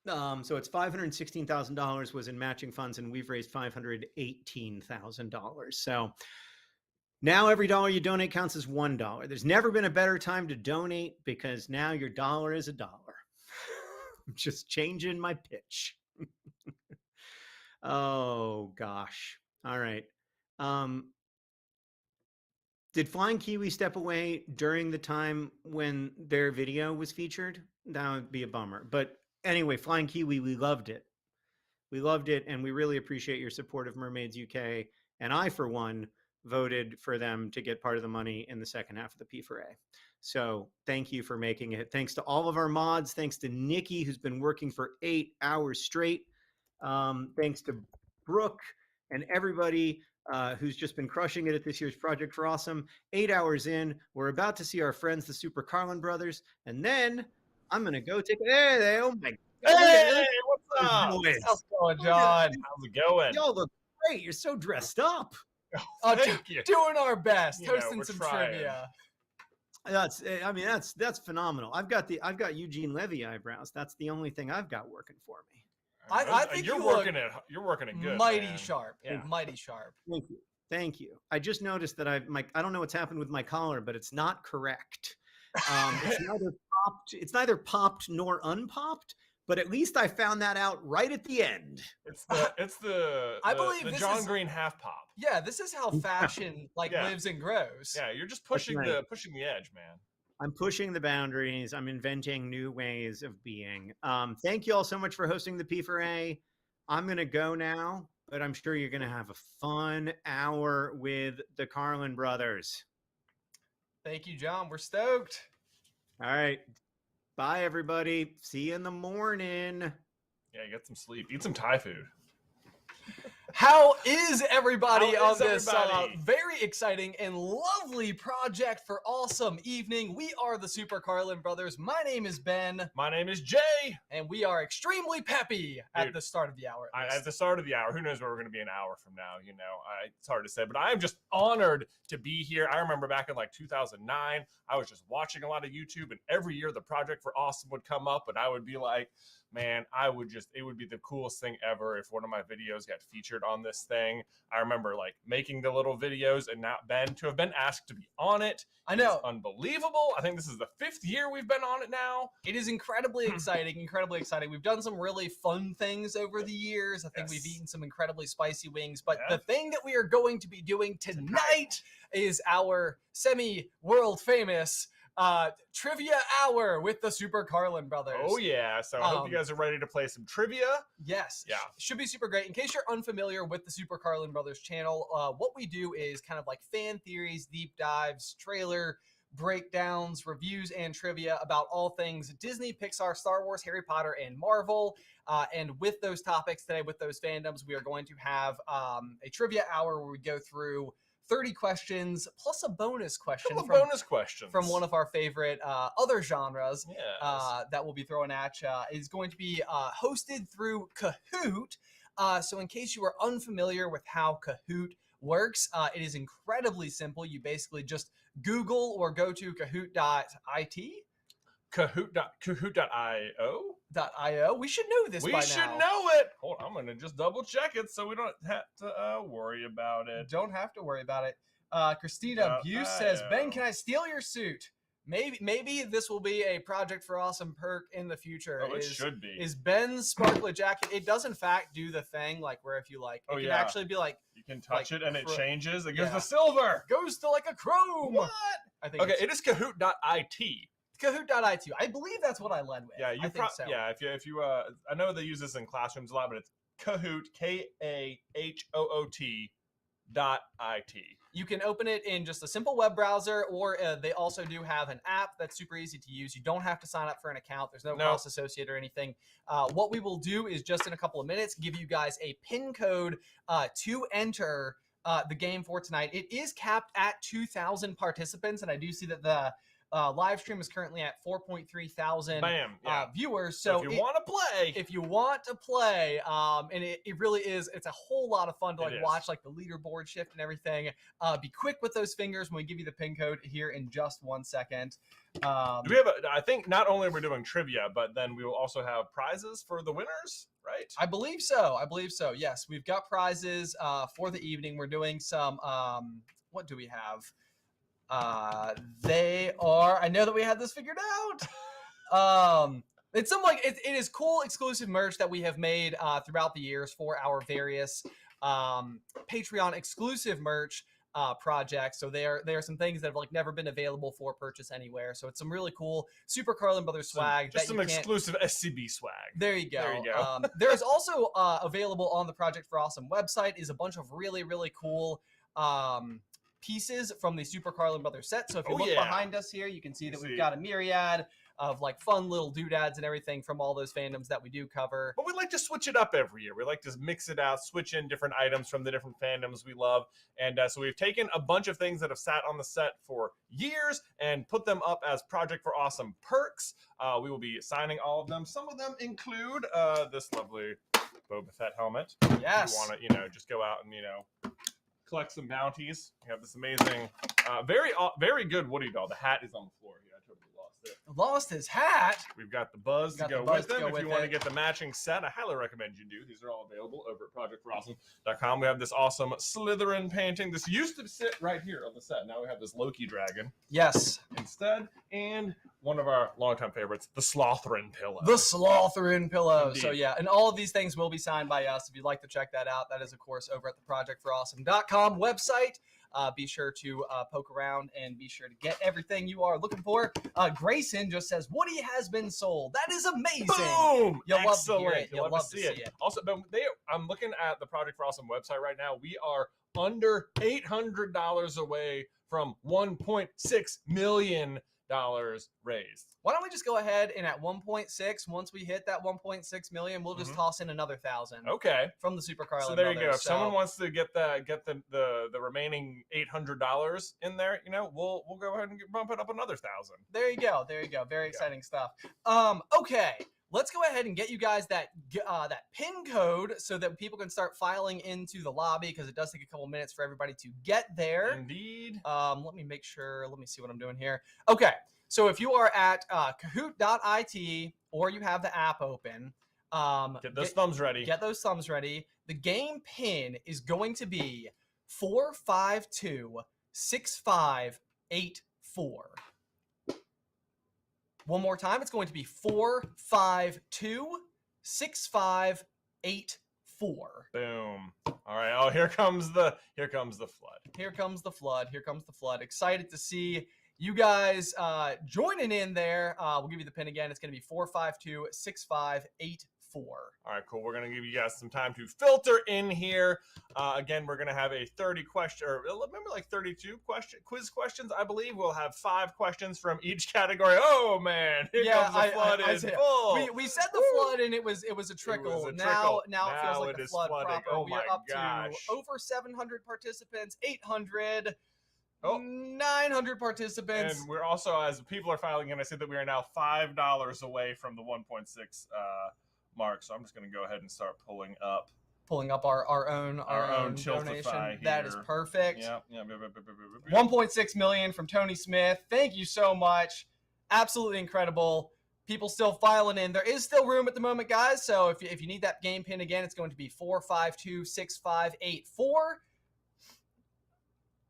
So it's $516,000 was in matching funds, and we've raised $518,000. So now every dollar you donate counts as $1. There's never been a better time to donate, because now your dollar is a dollar. I'm just changing my pitch. Oh gosh. All right. Did Flying Kiwi step away during the time when their video was featured? That would be a bummer. But anyway, Flying Kiwi, we loved it. We loved it, and we really appreciate your support of Mermaids UK. And I, for one, voted for them to get part of the money in the second half of the P4A. So thank you for making it. Thanks to all of our mods. Thanks to Nikki, who's been working for 8 hours straight. Thanks to Brooke and everybody who's just been crushing it at this year's Project for Awesome. 8 hours in, we're about to see our friends, the Super Carlin Brothers, and then I'm going to go take it. Oh my God. Hey, what's up? Boys. How's it going, John? How's it going? Y'all look great. You're so dressed up. Thank you. Doing our best, You know, hosting we're some trying. trivia. That's phenomenal. I've got Eugene Levy eyebrows. That's the only thing I've got working for me. I think you're working it good. Mighty man. sharp. Yeah. Mighty sharp. Thank you. I just noticed that I don't know what's happened with my collar, but it's not correct. It's neither popped nor unpopped, but at least I found that out right at the end. It's the I believe the this John is- Green half pop. Yeah, this is how fashion lives and grows. Yeah, you're just pushing right. the edge, man. I'm pushing the boundaries. I'm inventing new ways of being. Thank you all so much for hosting the P4A. I'm going to go now, but I'm sure you're going to have a fun hour with the Carlin Brothers. Thank you, John. We're stoked. All right. Bye, everybody. See you in the morning. Yeah, get some sleep. Eat some Thai food. How is everybody How on is this everybody? very exciting and lovely Project for Awesome evening? We are the Super Carlin Brothers. My name is Ben. My name is Jay. And we are extremely peppy at Dude, the start of the hour. At the start of the hour, who knows where we're going to be an hour from now? You know, it's hard to say, but I am just honored to be here. I remember back in like 2009, I was just watching a lot of YouTube, and every year the Project for Awesome would come up, and I would be like, man, it would be the coolest thing ever if one of my videos got featured on this thing. I remember like making the little videos, and now to have been asked to be on it. I know. Is unbelievable. I think this is the 5th year we've been on it now. It is incredibly exciting, incredibly exciting. We've done some really fun things over the years. I think we've eaten some incredibly spicy wings, but the thing that we are going to be doing tonight is our semi-world famous Trivia hour with the Super Carlin brothers. Oh yeah, so I hope you guys are ready to play some trivia. Yes. Yeah. Should be super great. In case you're unfamiliar with the Super Carlin Brothers channel, what we do is kind of like fan theories, deep dives, trailer breakdowns, reviews, and trivia about all things Disney, Pixar, Star Wars, Harry Potter, and Marvel. And with those topics today, with those fandoms, we are going to have a trivia hour where we go through 30 questions plus a bonus question bonus questions from one of our favorite other genres Yes. that we'll be throwing at you. Is going to be hosted through Kahoot. So in case you are unfamiliar with how Kahoot works, it is incredibly simple. You basically just Google or go to kahoot.it. Kahoot.io? We should know this by now. We should know it. Hold on, I'm going to just double check it so we don't have to worry about it. Don't have to worry about it. Christina Buse says, Ben, can I steal your suit? Maybe this will be a Project for Awesome perk in the future. Oh, it should be. Is Ben's sparkly jacket? It does in fact do the thing like where if you like, it can actually be like you can touch it and it changes. It goes Yeah. to silver. Goes to like a chrome. What? I think. Okay, it is Kahoot.it. Kahoot.it. I believe that's what I led with. Yeah, I think so. Yeah, if you I know they use this in classrooms a lot, but it's Kahoot, KAHOOT.it. You can open it in just a simple web browser, or they also do have an app that's super easy to use. You don't have to sign up for an account. There's no cost associated or anything. What we will do is just in a couple of minutes give you guys a PIN code to enter the game for tonight. It is capped at 2,000 participants, and I do see that the live stream is currently at 4.3 thousand viewers. So if you want to play, and it really is, it's a whole lot of fun to It is. watch like the leaderboard shift and everything. Be quick with those fingers when we give you the pin code here in just 1 second. Do we have I think not only are we doing trivia, but then we will also have prizes for the winners, right? I believe so. Yes, we've got prizes for the evening. We're doing some, what do we have? They are, I know that we had this figured out. It's some like, it is cool exclusive merch that we have made throughout the years for our various Patreon exclusive merch projects. So they are some things that have like never been available for purchase anywhere. So it's some really cool Super Carlin Brothers swag. Just some exclusive SCB swag. There you go. There you go. There is also available on the Project for Awesome website is a bunch of really, really cool pieces from the Super Carlin Brothers set. So if you look behind us here, you can see that we've got a myriad of like fun little doodads and everything from all those fandoms that we do cover. But we like to switch it up every year. We like to mix it out, switch in different items from the different fandoms we love. And so we've taken a bunch of things that have sat on the set for years and put them up as Project for Awesome perks. We will be signing all of them. Some of them include this lovely Boba Fett helmet. Yes. If you want to, just go out and, collect some bounties. We have this amazing, very good Woody doll. The hat is on the floor here. I totally lost it. Lost his hat. We've got the buzz to go with them. If you want to get the matching set, I highly recommend you do. These are all available over at projectforawesome.com. We have this awesome Slytherin painting. This used to sit right here on the set. Now we have this Loki dragon. Yes. Instead, and one of our longtime favorites, the Slotherin pillow. The Slotherin pillow. Indeed. So yeah, and all of these things will be signed by us. If you'd like to check that out, that is of course over at the projectforawesome.com website. Be sure to poke around and be sure to get everything you are looking for. Grayson just says Woody has been sold. That is amazing. Boom! You'll love to Excellent. hear it. You'll love to see it. Also, I'm looking at the Project for Awesome website right now. We are under $800 away from $1.6 million raised. Why don't we just go ahead and at 1.6, once we hit that 1.6 million, we'll just toss in another 1,000. Okay. From the Super Carlin So there you Brothers. go. If someone wants to get the remaining $800 in there, we'll go ahead and bump it up another 1,000. There you go. Very exciting stuff. Okay. Let's go ahead and get you guys that PIN code so that people can start filing into the lobby because it does take a couple minutes for everybody to get there. Indeed. Let me make sure. Let me see what I'm doing here. Okay. So if you are at kahoot.it or you have the app open, get those thumbs ready. Get those thumbs ready. The game PIN is going to be 4526584. One more time, it's going to be 4526584. Boom. All right. Oh, here comes the flood. Here comes the flood. Excited to see you guys joining in there. We'll give you the pin again. It's going to be 452-6584. All right, cool. We're going to give you guys some time to filter in here. Again, we're going to have a 30 question, or remember like 32 quiz questions, I believe. We'll have 5 questions from each category. Oh, man. Here comes the flood is full. We said the flood, and it was a trickle. Now it feels like the flood flooding. proper. Oh, We are my up gosh. to over 700 participants, 800. 900 participants. And we're also, as people are filing in, I said that we are now $5 away from the 1.6 mark. So I'm just going to go ahead and start pulling up our own donation. Tiltify That is here. perfect. Yeah. 1.6 million from Tony Smith. Thank you so much. Absolutely incredible. People still filing in. There is still room at the moment, guys. So if you need that game pin again, it's going to be 452-6584.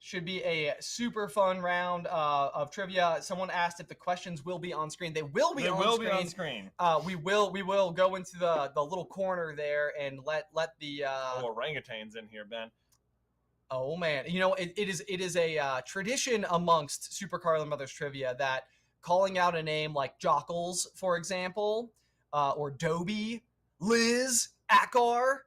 Should be a super fun round of trivia. Someone asked if the questions will be on screen. They will be on screen. We will go into the little corner there and let the orangutans in here, Ben. Oh man, it is a tradition amongst Super Carlin Brothers trivia that calling out a name like Jockles, for example, or Dobie, Liz, Akar,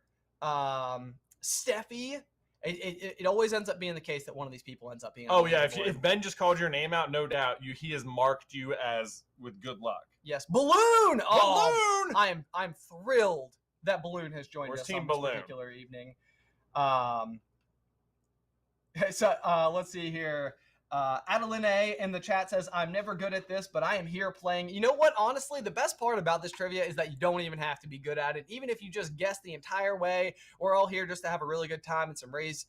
Steffi. It always ends up being the case that one of these people ends up being. Oh yeah, if Ben just called your name out, no doubt he has marked you as with good luck. Yes, Balloon. Oh, I'm thrilled that Balloon has joined us on this particular evening. So let's see here. Adeline in the chat says, I'm never good at this, but I am here playing. You know what? Honestly, the best part about this trivia is that you don't even have to be good at it. Even if you just guess the entire way, we're all here just to have a really good time and raise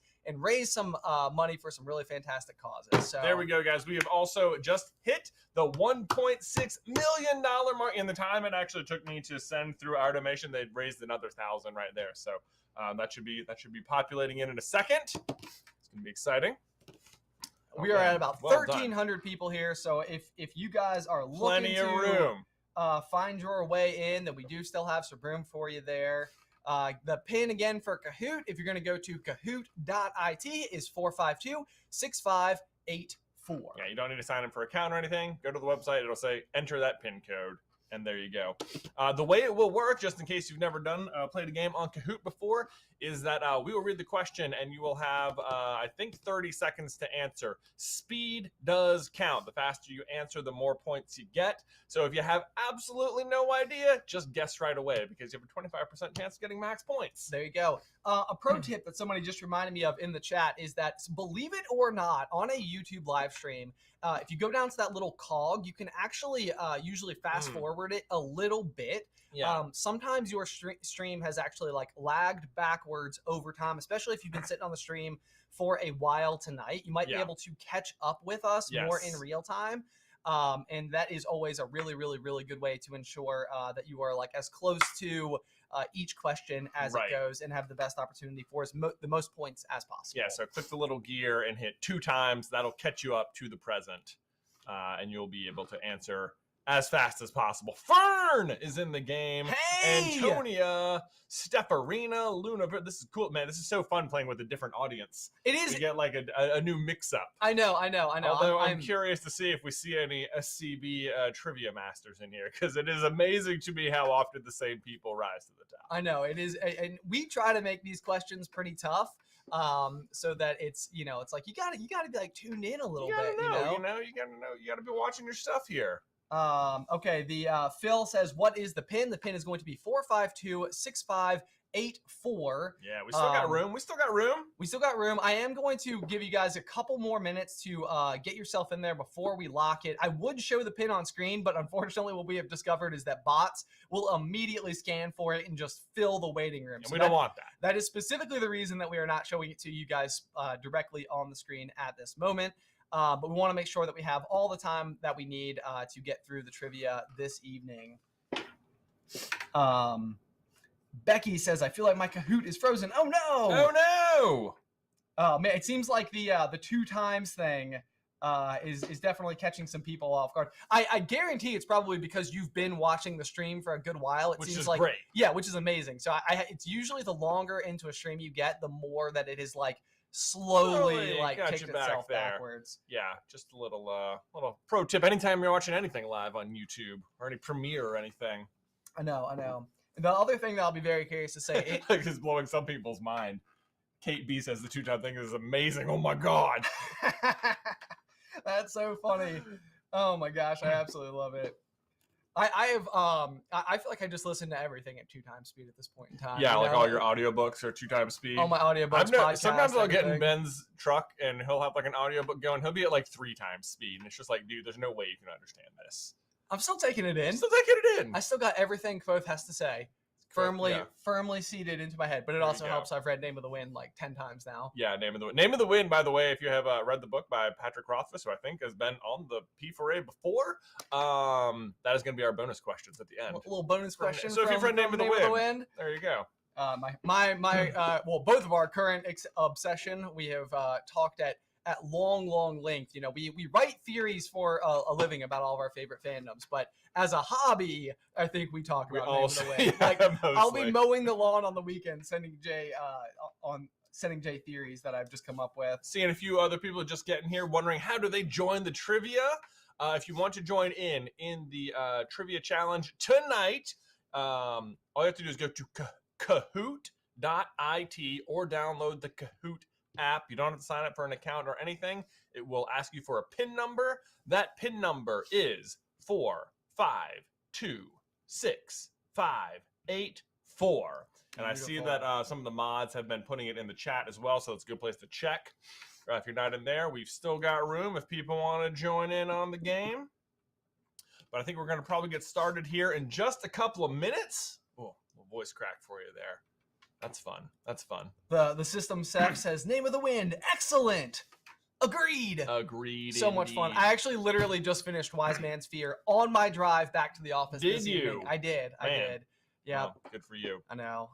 some money for some really fantastic causes. So there we go, guys. We have also just hit the $1.6 million mark. In the time it actually took me to send through our donation, they'd raised another 1,000 right there. So that should be populating in a second. It's gonna be exciting. We are at about 1,300 people here, so if you guys are looking to find your way in, then we do still have some room for you there. The pin again for Kahoot, if you're going to go to kahoot.it, is 452-6584. Yeah, you don't need to sign up for an account or anything. Go to the website. It'll say enter that pin code. And there you go. The way it will work, just in case you've never played a game on Kahoot before, is that we will read the question and you will have, I think, 30 seconds to answer. Speed does count. The faster you answer, the more points you get. So if you have absolutely no idea, just guess right away because you have a 25% chance of getting max points. There you go. A pro tip that somebody just reminded me of in the chat is that, believe it or not, on a YouTube live stream, if you go down to that little cog, you can actually usually fast forward it a little bit. Yeah. Sometimes your stream has actually lagged backwards over time, especially if you've been sitting on the stream for a while tonight. You might be able to catch up with us more in real time. And that is always a really, really, really good way to ensure that you are as close to each question as it goes and have the best opportunity for the most points as possible. Yeah, so click the little gear and hit 2 times. That'll catch you up to the present, and you'll be able to answer as fast as possible. Fern is in the game. Hey! Antonia, Stefarina, Luna. This is cool, man. This is so fun playing with a different audience. It is. You get a new mix-up. I know. Although I'm curious to see if we see any SCB trivia masters in here, because it is amazing to me how often the same people rise to the top. I know it is, and we try to make these questions pretty tough, so that it's it's like you gotta be tuned in a little bit. You gotta be watching your stuff here. Okay, the Phil says, what is the pin? The pin is going to be 452-6584. Yeah, we still got room. We still got room. I am going to give you guys a couple more minutes to get yourself in there before we lock it. I would show the pin on screen, but unfortunately what we have discovered is that bots will immediately scan for it and just fill the waiting room. And we don't want that. That is specifically the reason that we are not showing it to you guys directly on the screen at this moment. But we want to make sure that we have all the time that we need to get through the trivia this evening. Becky says, I feel like my Kahoot is frozen. Oh, no! Oh, man, it seems like the 2 times thing is definitely catching some people off guard. I guarantee it's probably because you've been watching the stream for a good while. Which seems is like great. Yeah, which is amazing. So it's usually the longer into a stream you get, the more that it is slowly like got kicked you back itself there. backwards. Yeah, just a little pro tip. Anytime you're watching anything live on YouTube or any premiere or anything. I know. The other thing that I'll be very curious to say, like it's blowing some people's mind. Kate B says the 2-time thing is amazing. Oh my god. That's so funny. Oh my gosh, I absolutely love it. I feel like I just listen to everything at 2 times speed at this point in time. Yeah, you like know? all your audiobooks are 2 times speed. All my audiobooks, podcasts, sometimes I'll get in everything. Ben's truck and he'll have like an audiobook going. He'll be at like 3 times speed, and it's just like, dude, there's no way you can understand this. I'm still taking it in. Still taking it in. I still got everything Quoth has to say firmly seated into my head. But it There also you go. helps. I've read Name of the Wind like 10 times now. Yeah, Name of the Wind, by the way, if you have read the book by Patrick Rothfuss, who I think has been on the P4A before, that is going to be our bonus questions at the end. A little bonus question. So if you've read Name of the Wind, there you go. Well, both of our current obsession, we have talked at long length. You know, we write theories for a living about all of our favorite fandoms, but as a hobby, I think we talk about Name of the Wind. Yeah, Like, mostly. I'll be mowing the lawn on the weekend, sending Jay theories that I've just come up with. Seeing a few other people just getting here, wondering how do they join the trivia. If you want to join in the trivia challenge tonight, all you have to do is go to Kahoot.it or download the Kahoot app. You don't have to sign up for an account or anything. It will ask you for a PIN number. That PIN number is 4526584. And I see that some of the mods have been putting it in the chat as well, so it's a good place to check. If you're not in there, we've still got room if people want to join in on the game. But I think we're going to probably get started here in just a couple of minutes. Oh, a little voice crack for you there. That's fun. That's fun. The system sec says Name of the Wind. Excellent. Agreed. Agreed. So much fun. I actually literally just finished Wise Man's Fear on my drive back to the office. Did this you? evening. I did. I Man. did. Yeah. Well, good for you. I know.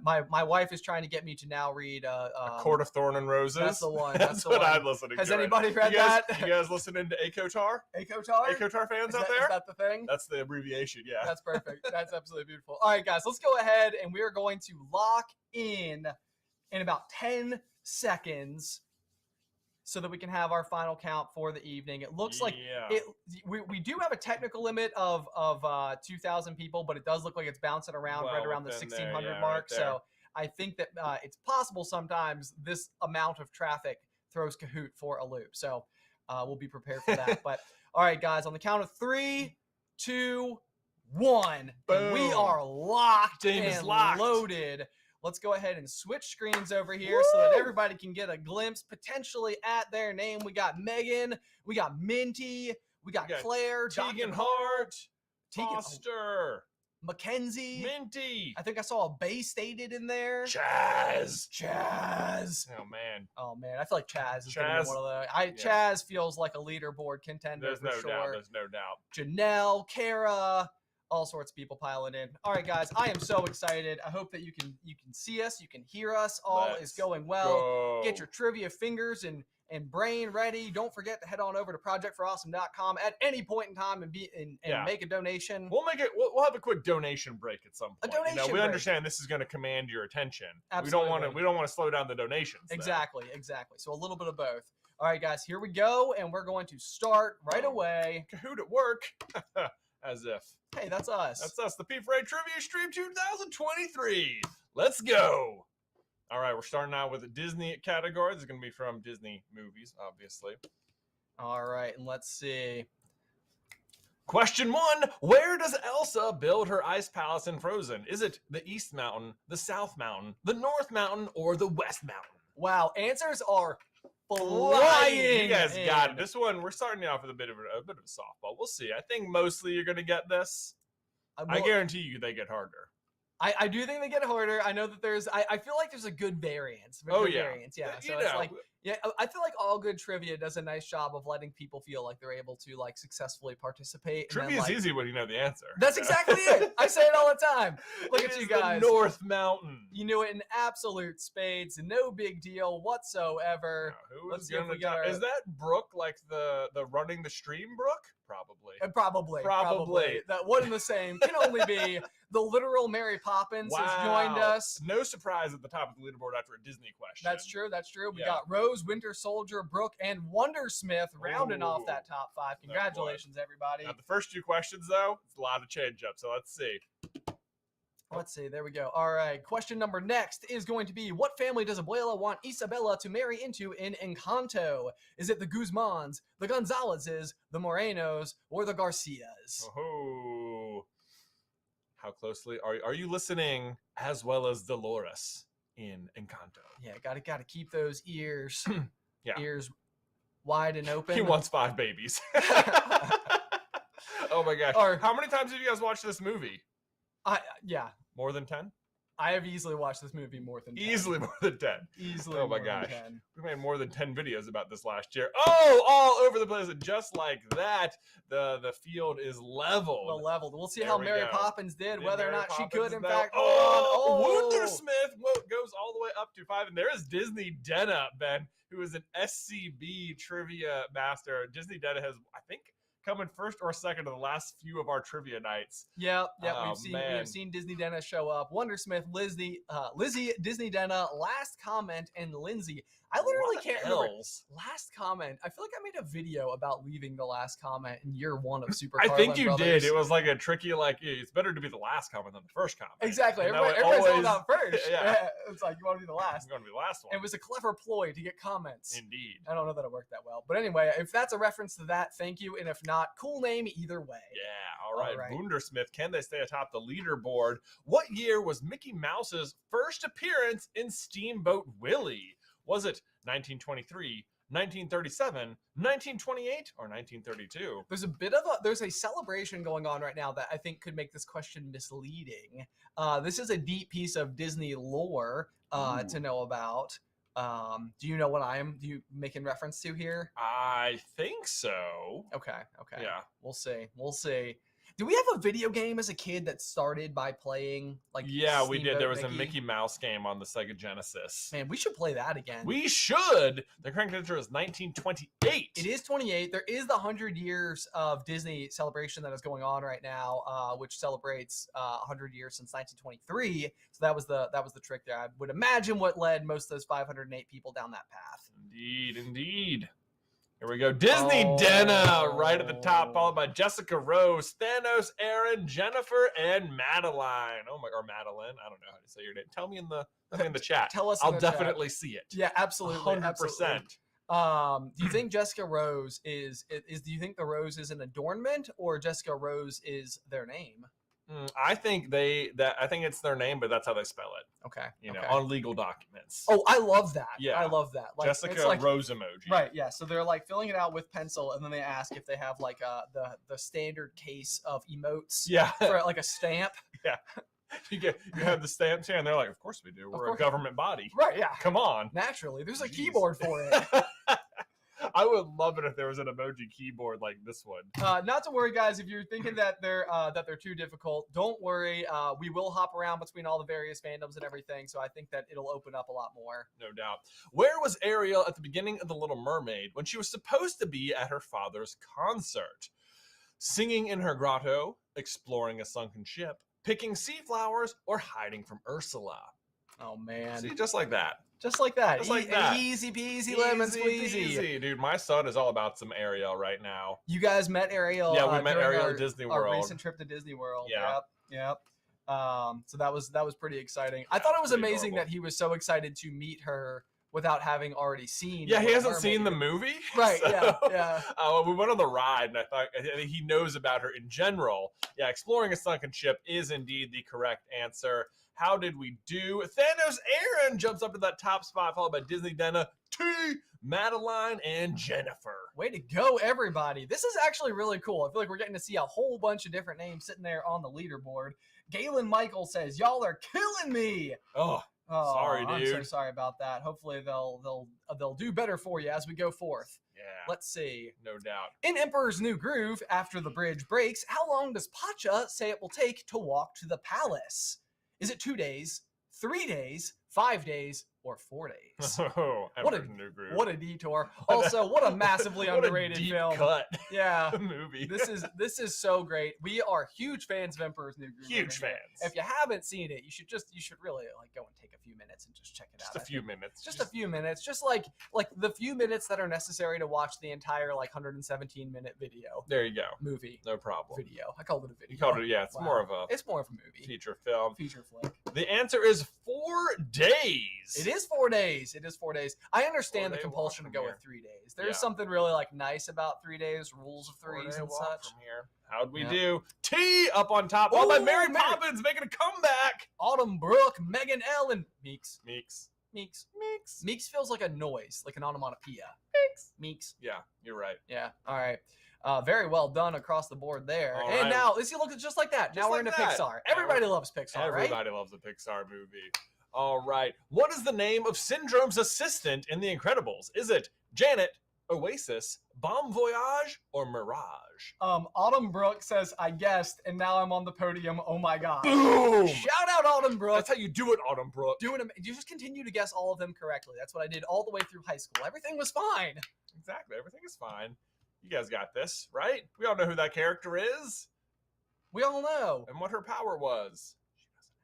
My wife is trying to get me to now read A Court of Thorn and Roses. That's the one. That's the what one. I'm listening to. Has anybody read you guys, that? You guys listening to ACOTAR? ACOTAR? ACOTAR fans Is out that- there? Is that the thing? That's the abbreviation, yeah. That's perfect. That's absolutely beautiful. All right, guys, let's go ahead and we are going to lock in about 10 seconds so that we can have our final count for the evening. It looks like we do have a technical limit of 2,000 people, but it does look like it's bouncing around right around the 1,600 mark. right so I think that it's possible sometimes this amount of traffic throws Kahoot for a loop. So we'll be prepared for that. But all right, guys, on the count of 3, 2, 1, and we Boom. are locked Game is and locked. loaded. Let's go ahead and switch screens over here so that everybody can get a glimpse potentially at their name. We got Megan, we got Minty, we got Claire, Tegan Dr. Hart, Tegan Foster, Mackenzie, Minty. I think I saw a Bay stated in there. Chaz. Oh man, I feel like Chaz is gonna be Chaz? one of the. Yeah. Chaz feels like a leaderboard contender There's for no sure. doubt. There's no doubt. Janelle, Kara, all sorts of people piling in. All right, guys, I am so excited. I hope that you can see us, you can hear us. All is Let's going well. go. Get your trivia fingers and brain ready. Don't forget to head on over to projectforawesome.com at any point in time and make a donation. We'll make it. We'll have a quick donation break at some point. donation we break. understand this is going to command your attention. Absolutely. We don't want to slow down the donations. though. Exactly. So a little bit of both. All right, guys, here we go, and we're going to start right away. Kahoot at work. As if. Hey, that's us. That's us. The P4A Trivia Stream 2023. Let's go. All right, we're starting out with a Disney category. This is going to be from Disney movies, obviously. All right, and let's see. Question 1. Where does Elsa build her ice palace in Frozen? Is it the East Mountain, the South Mountain, the North Mountain, or the West Mountain? Wow, answers are flying. You guys in. got it. This one, we're starting off with a bit of a softball. We'll see. I think mostly you're going to get this. I guarantee you they get harder. I do think they get harder. I know that there's. I feel like there's a good variance. Variance, yeah. So it's like, yeah. I feel like all good trivia does a nice job of letting people feel like they're able to like successfully participate. Trivia is easy when you know the answer. That's exactly it. I say it all the time. Look It at you is guys. the North Mountain. You knew it in absolute spades. No big deal whatsoever. Let's see if we got. Is that brook like the running the stream brook? Probably. Probably. That one and the same can only be the literal Mary Poppins Poppins has joined us. No surprise at the top of the leaderboard after a Disney question. That's true. That's true. We Yeah. got Rose, Winter Soldier, Brooke, and Wondersmith rounding off Ooh. that top 5. Congratulations, everybody. Now, the first 2 questions, though, it's a lot of change up. So let's see. Let's see. There we go. All right. Question number next is going to be, what family does Abuela want Isabella to marry into in Encanto? Is it the Guzmans, the Gonzalezes, the Morenos, or the Garcias? Oh, how closely are you listening? As well as Dolores in Encanto. Yeah, gotta keep those ears Yeah. ears wide and open. He wants 5 babies. Oh my gosh! Or- How many times have you guys watched this movie? Yeah, More than 10? I have easily watched this movie more than 10. Easily more than 10. Easily. Oh my more than gosh. 10. We made more than 10 videos about this last year. Oh, all over the place. And just like that, the field is leveled. Well leveled. We'll see There how we Mary go. Poppins did, Did whether or Mary not she Poppins could, in know? fact, Oh, Wondersmith goes all the way up to 5. And there is Disney Denna, Ben, who is an SCB trivia master. Disney Denna has, I think, come in first or second to the last few of our trivia nights. Yep, Oh, we've seen Disney Denna show up. Wondersmith, Lizzie, Disney Denna, Last Comment, and Lindsay. I literally can't remember. Last Comment. I feel like I made a video about leaving the Last Comment in year 1 of Super I think Carlin you Brothers. did. It was like a tricky, like, it's better to be the last comment than the first comment. Exactly. And that would Everybody's all always- about first. Yeah. It's like, you want to be the last. I'm going to be the last one. It was a clever ploy to get comments. Indeed. I don't know that it worked that well. But anyway, if that's a reference to that, thank you. And if not, cool name either way. Yeah, all right. All right. Wundersmith, can they stay atop the leaderboard? What year was Mickey Mouse's first appearance in Steamboat Willie? Was it 1923, 1937, 1928, or 1932? There's a celebration going on right now that I think could make this question misleading. This is a deep piece of Disney lore to know about. Do you know what you making reference to here? I think so. Okay. Yeah. We'll see. Do we have a video game as a kid that started by playing like? Yeah, we did. Steamboat There was a Mickey Mouse game on the Sega Genesis. Man, we should play that again. We should. The correct answer is 1928. It is 28. There is the 100 years of Disney celebration that is going on right now, which celebrates 100 years since 1923. So that was the trick there. I would imagine what led most of those 508 people down that path. Indeed. Here we go. Disney Denna right at the top, followed by Jessica Rose, Thanos, Aaron, Jennifer, and Madeline. Oh my, or Madeline. I don't know how to say your name. Tell me in the chat. Tell us. I'll in the chat. definitely see it. Yeah, absolutely. 100%. Absolutely. Do you think Jessica Rose is? Do you think the rose is an adornment, or Jessica Rose is their name? I think I think it's their name, but that's how they spell it. Okay. On legal documents. Oh, I love that. Yeah. I love that. Like, Jessica it's like, Rose emoji. Right. Yeah. So they're like filling it out with pencil, and then they ask if they have like the standard case of emotes. Yeah. For like a stamp. Yeah. You have the stamps here, and they're like, "Of course we do. We're a government body." Right. Yeah. Come on. Naturally, there's a keyboard for it. I would love it if there was an emoji keyboard like this one. Not to worry, guys. If you're thinking that they're too difficult, don't worry. We will hop around between all the various fandoms and everything, so I think that it'll open up a lot more. No doubt. Where was Ariel at the beginning of The Little Mermaid when she was supposed to be at her father's concert? Singing in her grotto, exploring a sunken ship, picking sea flowers, or hiding from Ursula? Oh man! See, just like that. Just like that. Just like that. Easy peasy lemon squeezy. Dude, my son is all about some Ariel right now. You guys met Ariel. Yeah, we met during Ariel at Disney World. Our recent trip to Disney World. Yeah. Yep. So that was pretty exciing. I thought it was amazing adorable. that he was so excited to meet her without having already seen. Yeah, he Little hasn't seen the Mermaid. movie. Right. So, Yeah. We went on the ride, and I think he knows about her in general. Yeah, exploring a sunken ship is indeed the correct answer. How did we do? Thanos Aaron jumps up to that top spot, followed by Disney Denna, T, Madeline, and Jennifer. Way to go, everybody. This is actually really cool. I feel like we're getting to see a whole bunch of different names sitting there on the leaderboard. Galen Michael says, "Y'all are killing me." Oh, sorry, dude. I'm so sorry about that. Hopefully they'll do better for you as we go forth. Yeah. Let's see. No doubt. In Emperor's New Groove, after the bridge breaks, how long does Pacha say it will take to walk to the palace? Is it 2 days, 3 days, 5 days, or 4 days? Oh, What Emperor's New Groove. What a detour. Also, what a massively What a underrated deep film. cut Yeah. movie. This is so great. We are huge fans of Emperor's New Groove. Huge over here. fans. If you haven't seen it, you should really like go and take a few minutes and just check it out. Just a few minutes. Just a few minutes. Just like the few minutes that are necessary to watch the entire like 117-minute video. There you go. Movie. No problem. Video. I called it a video. You called it, yeah. It's Wow. more of a. It's more of a movie. Feature film. Feature flick. The answer is 4 days. It is 4 days. It is 4 days. I understand the 4-day compulsion to walk go from with 3 days. There's Yeah. something really like nice about 3 days, rules of 4-day threes and walk such. from here. How'd we Yeah. do? T up on top. Oh, by Ooh, Mary Mary. Poppins making a comeback. Autumn Brooke, Megan L, and Meeks. Meeks. Meeks. Meeks feels like a noise, like an onomatopoeia. Meeks. Yeah, you're right. Yeah. All right. Very well done across the board there. All and right. now, let's see, look, just like that. Now we're like into that. Pixar. Everybody loves Pixar, right? Everybody loves a Pixar movie. All right. What is the name of Syndrome's assistant in The Incredibles? Is it Janet, Oasis, Bon Voyage, or Mirage? Autumn Brooke says, I guessed, and now I'm on the podium. Oh my God. Boom! Shout out Autumn Brooke. That's how you do it, Autumn Brooke. You just continue to guess all of them correctly. That's what I did all the way through high school. Everything was fine. Exactly. Everything is fine. You guys got this, right? We all know who that character is. We all know. And what her power was. She doesn't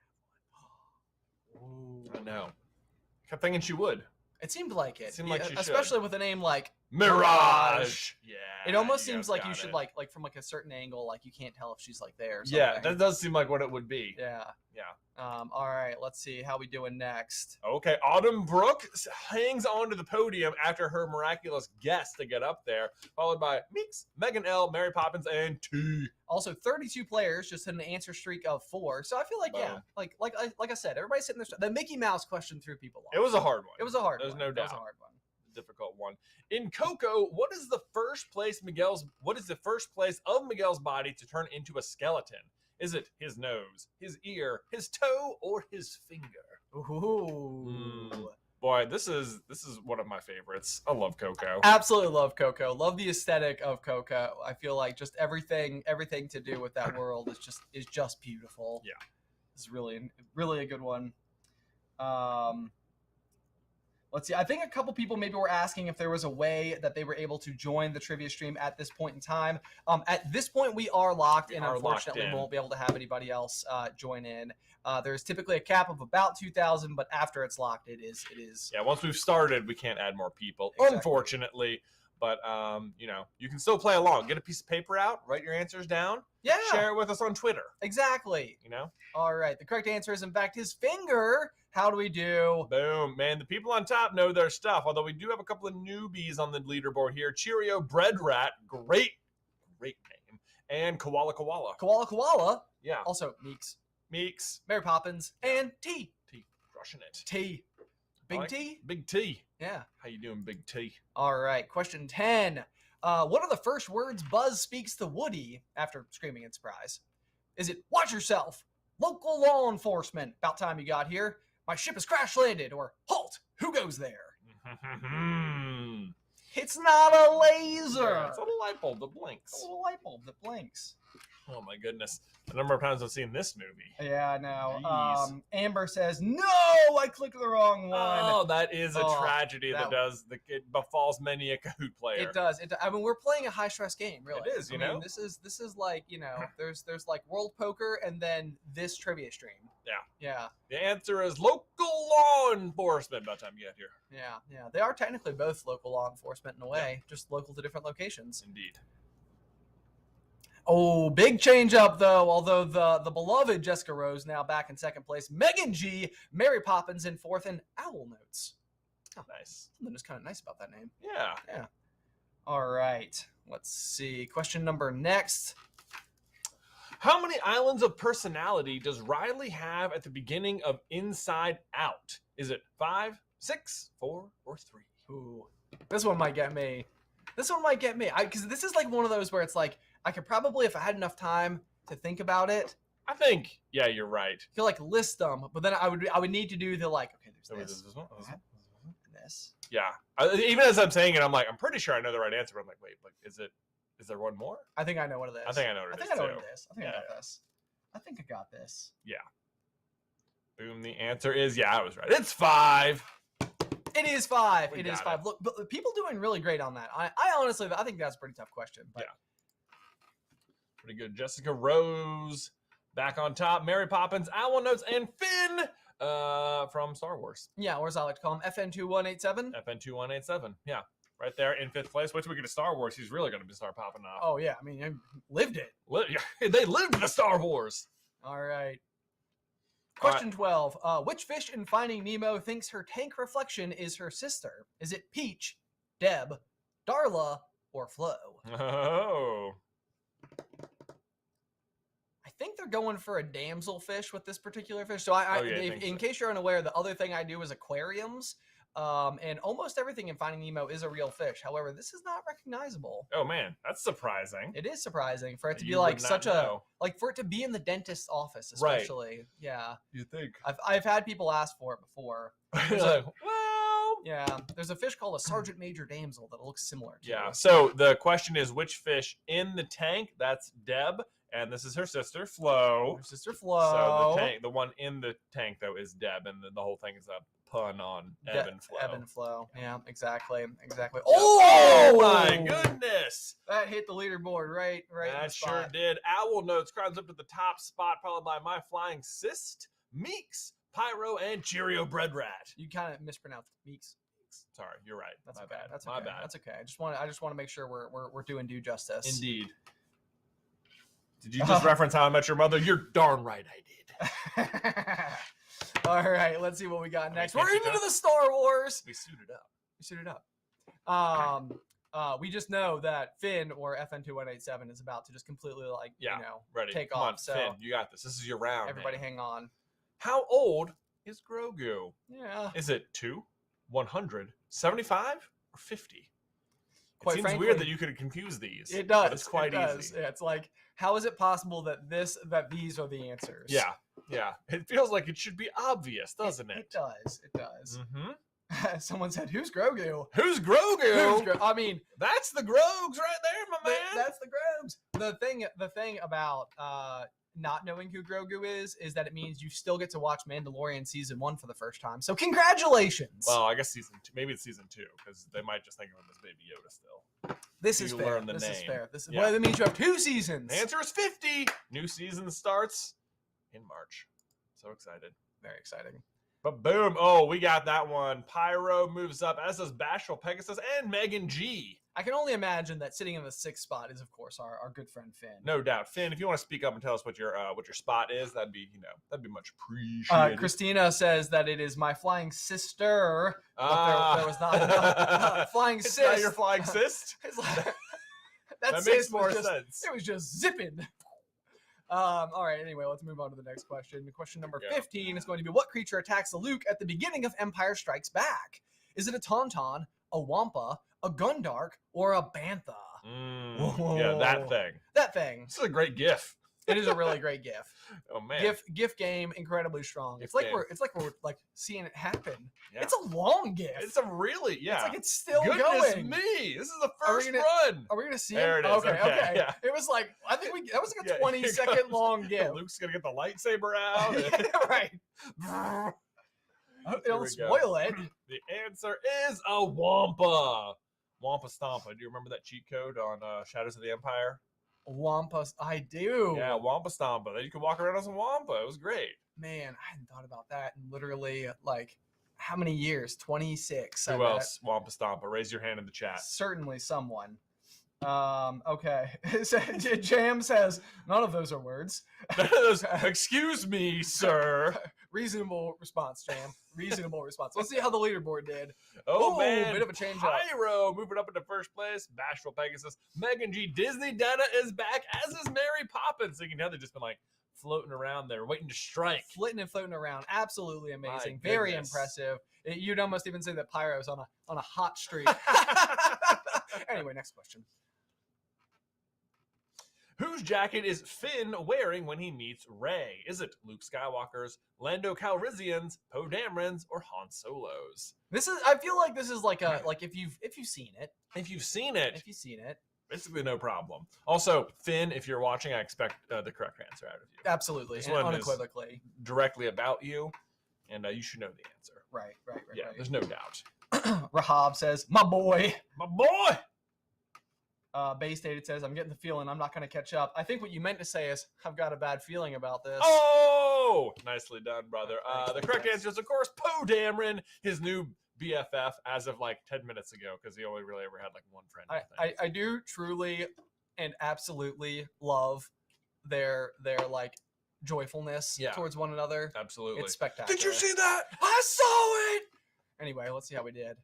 have one. I know. Kept thinking she would. It seemed like it. It seemed like she especially with a name like Mirage. Yeah. It almost you seems guys like you got should it. like from like a certain angle, like you can't tell if she's like there. Or Yeah, something. that does seem like what it would be. Yeah. Yeah. All right. Let's see how we doing next. Okay, Autumn Brooke hangs on to the podium after her miraculous guess to get up there, followed by Meeks, Megan L, Mary Poppins, and T. Also, 32 players just had an answer streak of 4. So I feel like Boom. like I said, everybody's sitting there. The Mickey Mouse question threw people off. It was a hard one. It was a hard There's one. no It was doubt. a hard one. Difficult one. In Coco, what is the first place of Miguel's body to turn into a skeleton? Is it his nose, his ear, his toe, or his finger? Ooh. Boy, this is one of my favorites. I love Coco. Absolutely love Coco. Love the aesthetic of Coco. I feel like just everything to do with that world is just beautiful. Yeah. It's really a good one. Let's see. I think a couple people maybe were asking if there was a way that they were able to join the trivia stream at this point in time. At this point, we are locked, and unfortunately, we won't be able to have anybody else join in. There's typically a cap of about 2,000, but after it's locked, it is. Yeah, once we've started, we can't add more people, Exactly. unfortunately. But you can still play along. Get a piece of paper out, write your answers down, Yeah. share it with us on Twitter. Exactly. All right. The correct answer is, in fact, his finger. How do we do? Boom, man. The people on top know their stuff, although we do have a couple of newbies on the leaderboard here. Cheerio Bread Rat, great name. And Koala Koala. Koala Koala. Yeah. Also, Meeks. Mary Poppins, and T. Crushing it. T. Big T? Big T. Yeah. How you doing, Big T? All right. Question 10. What are the first words Buzz speaks to Woody after screaming in surprise? Is it, watch yourself, local law enforcement, about time you got here, my ship has crash landed, or halt, who goes there? It's not a laser. Yeah, it's a little light bulb that blinks. It's a little light bulb that blinks. Oh my goodness. The number of times I've seen this movie. Yeah, I know. Jeez. Amber says, no, I clicked the wrong one. Oh, that is a Oh, tragedy that it befalls many a Kahoot player. It does. I mean, we're playing a high stress game, really. It is, I you mean, know? This is like, there's like World Poker and then this trivia stream. Yeah. Yeah. The answer is local law enforcement by the time you get here. Yeah. They are technically both local law enforcement in a way, just local to different locations. Indeed. Oh, big change up though. Although the beloved Jessica Rose now back in second place, Megan G, Mary Poppins in fourth, and Owl Notes. Oh, nice. Something just kind of nice about that name. Yeah. All right. Let's see. Question number next. How many islands of personality does Riley have at the beginning of Inside Out? Is it 5, 6, 4, or 3? Ooh, this one might get me. Because this is like one of those where it's like I could probably, if I had enough time to think about it. I think, yeah, you're right. I feel like list them, but then I would need to do the like. Okay, there's this one. and this. Yeah. Even as I'm saying it, I'm like, I'm pretty sure I know the right answer. But I'm like, wait, is there one more? I think I know what it is. I think I know what it is. I think I know too. what it is. I think I got this. I think I got this. Yeah. Boom. The answer is I was right. It's 5. It is 5. We It is got 5. Look, but people doing really great on that. I honestly, I think that's a pretty tough question. But. Yeah. Pretty good. Jessica Rose back on top. Mary Poppins, Owl Notes, and Finn from Star Wars. Yeah, or as I like to call him, FN2187. FN2187. Yeah. Right there in 5th place. Wait till we get to Star Wars. He's really going to start popping off. Oh, yeah. I mean, I lived it. They lived the Star Wars. All right. Question 12. Which fish in Finding Nemo thinks her tank reflection is her sister? Is it Peach, Deb, Darla, or Flo? Oh. I think they're going for a damselfish with this particular fish. So in case you're unaware, the other thing I do is aquariums. And almost everything in Finding Nemo is a real fish. However, this is not recognizable. Oh man, that's surprising. It is surprising for it to be You like would not such know. for it to be in the dentist's office, Right. especially. Yeah. You think? I've had people ask for it before. There's there's a fish called a Sergeant Major Damsel that looks similar to Yeah. it. So the question is, which fish in the tank? That's Deb, and this is her sister Flo. Her sister Flo. So the one in the tank though is Deb, and the whole thing is a pun on Ebb and Flo. Ebb and Flow. Yeah, exactly. Yep. Oh my goodness! That hit the leaderboard right in That the sure spot. did. Owl Notes climbs up to the top spot, followed by My Flying Cyst, Meeks, Pyro, and Cheerio Bread Rat. You kind of mispronounced Meeks. Sorry, you're right. That's My okay. bad. That's My okay. bad. That's okay. I just want to make sure we're doing due justice. Indeed. Did you just reference How I Met Your Mother? You're darn right I did. All right, let's see what we got next. can't We're you into tell? the Star Wars. We suited up. We suited up. We just know that Finn or FN2187 is about to just completely Ready. take Come off. on, So Finn, you got this. This is your round. everybody man. hang on. How old is Grogu? Yeah. Is it 2, 100, 75, or 50? Quite it seems frankly, weird that you could confuse these. It does. But it's quite it does. easy. Yeah, it's like, how is it possible that these are the answers? Yeah. Yeah. It feels like it should be obvious, doesn't it? It does. It does. Mm-hmm. Someone said, "Who's Grogu?" Who's Grogu? I mean, that's the Grogs right there, my man. That's the Grogs. The thing about not knowing who Grogu is that it means you still get to watch Mandalorian season 1 for the first time. So congratulations. Well, I guess season 2. Maybe it's season 2 because they might just think of him as Baby Yoda still. This You is fair. learn the This is name. fair. This is Yeah. well, that means you have 2 seasons. The answer is 50. New season starts in March. So excited. Very exciting. But boom. Oh, we got that one. Pyro moves up, as does Bashful Pegasus and Megan G. I can only imagine that sitting in the 6th spot is, of course, our good friend Finn. No doubt. Finn, if you want to speak up and tell us what your spot is, that'd be much appreciated. Christina says that it is my flying sister. But there was not flying It's sis. not your flying cyst? It's like, That sis makes was more just- sense. It was just zipping. All right. Anyway, let's move on to the next question. Question number 15 is going to be: what creature attacks Luke at the beginning of Empire Strikes Back? Is it a Tauntaun, a Wampa, a Gundark, or a Bantha? Yeah, that thing. That thing. This is a great GIF. It is a really great GIF. Oh man. GIF game incredibly strong. It's GIF like game. we're like seeing it happen. Yeah. It's a long GIF. It's a really It's like it's still Goodness going. me. This is the Are we first gonna- run. Are we gonna see There it? it is. Okay, Okay, okay. yeah. It was like I think that was like a Yeah, 20 here second comes- long GIF. Luke's gonna get the lightsaber out. Yeah, right. Here Don't we go. spoil it. The answer is a Wampa. Wampa Stompa. Do you remember that cheat code on Shadows of the Empire? Wampas, I do. Yeah, Wampa Stompa. Then you could walk around as a Wampa. It was great. Man, I hadn't thought about that in literally like how many years? 26. I Who bet. else? Wampa Stompa. Raise your hand in the chat. Certainly someone. Okay. Jam says none of those are words. Excuse me, sir. Reasonable response, Jam. Reasonable response. Let's see how the leaderboard did. Oh, Ooh, man. bit of a change up. Pyro moving up into first place. Bashful Pegasus. Megan G. Disney Dana is back, as is Mary Poppins. So you can tell they've just been like floating around there, waiting to strike. Flitting and floating around. Absolutely amazing. My Very goodness. impressive. You'd almost even say that Pyro's on a hot streak. Anyway, next question. Whose jacket is Finn wearing when he meets Rey? Is it Luke Skywalker's, Lando Calrissian's, Poe Dameron's, or Han Solo's? I feel like this is like if you've seen it. If you've seen it, Basically no problem. Also, Finn, if you're watching, I expect the correct answer out of you. Absolutely. This And one is unequivocally. directly about you. and you should know the answer. Right. Yeah, there's no doubt. Rahab says, "My boy." My boy. Bay Stated says, "I'm getting the feeling I'm not going to catch up." I think what you meant to say is, "I've got a bad feeling about this." Oh, nicely done, brother. Thanks, The correct thanks. answer is, of course, Poe Dameron, his new BFF, as of like 10 minutes ago, because he only really ever had like one friend. I do truly and absolutely love their like joyfulness towards one another. Absolutely. It's spectacular. Did you see that? I saw it. Anyway, let's see how we did.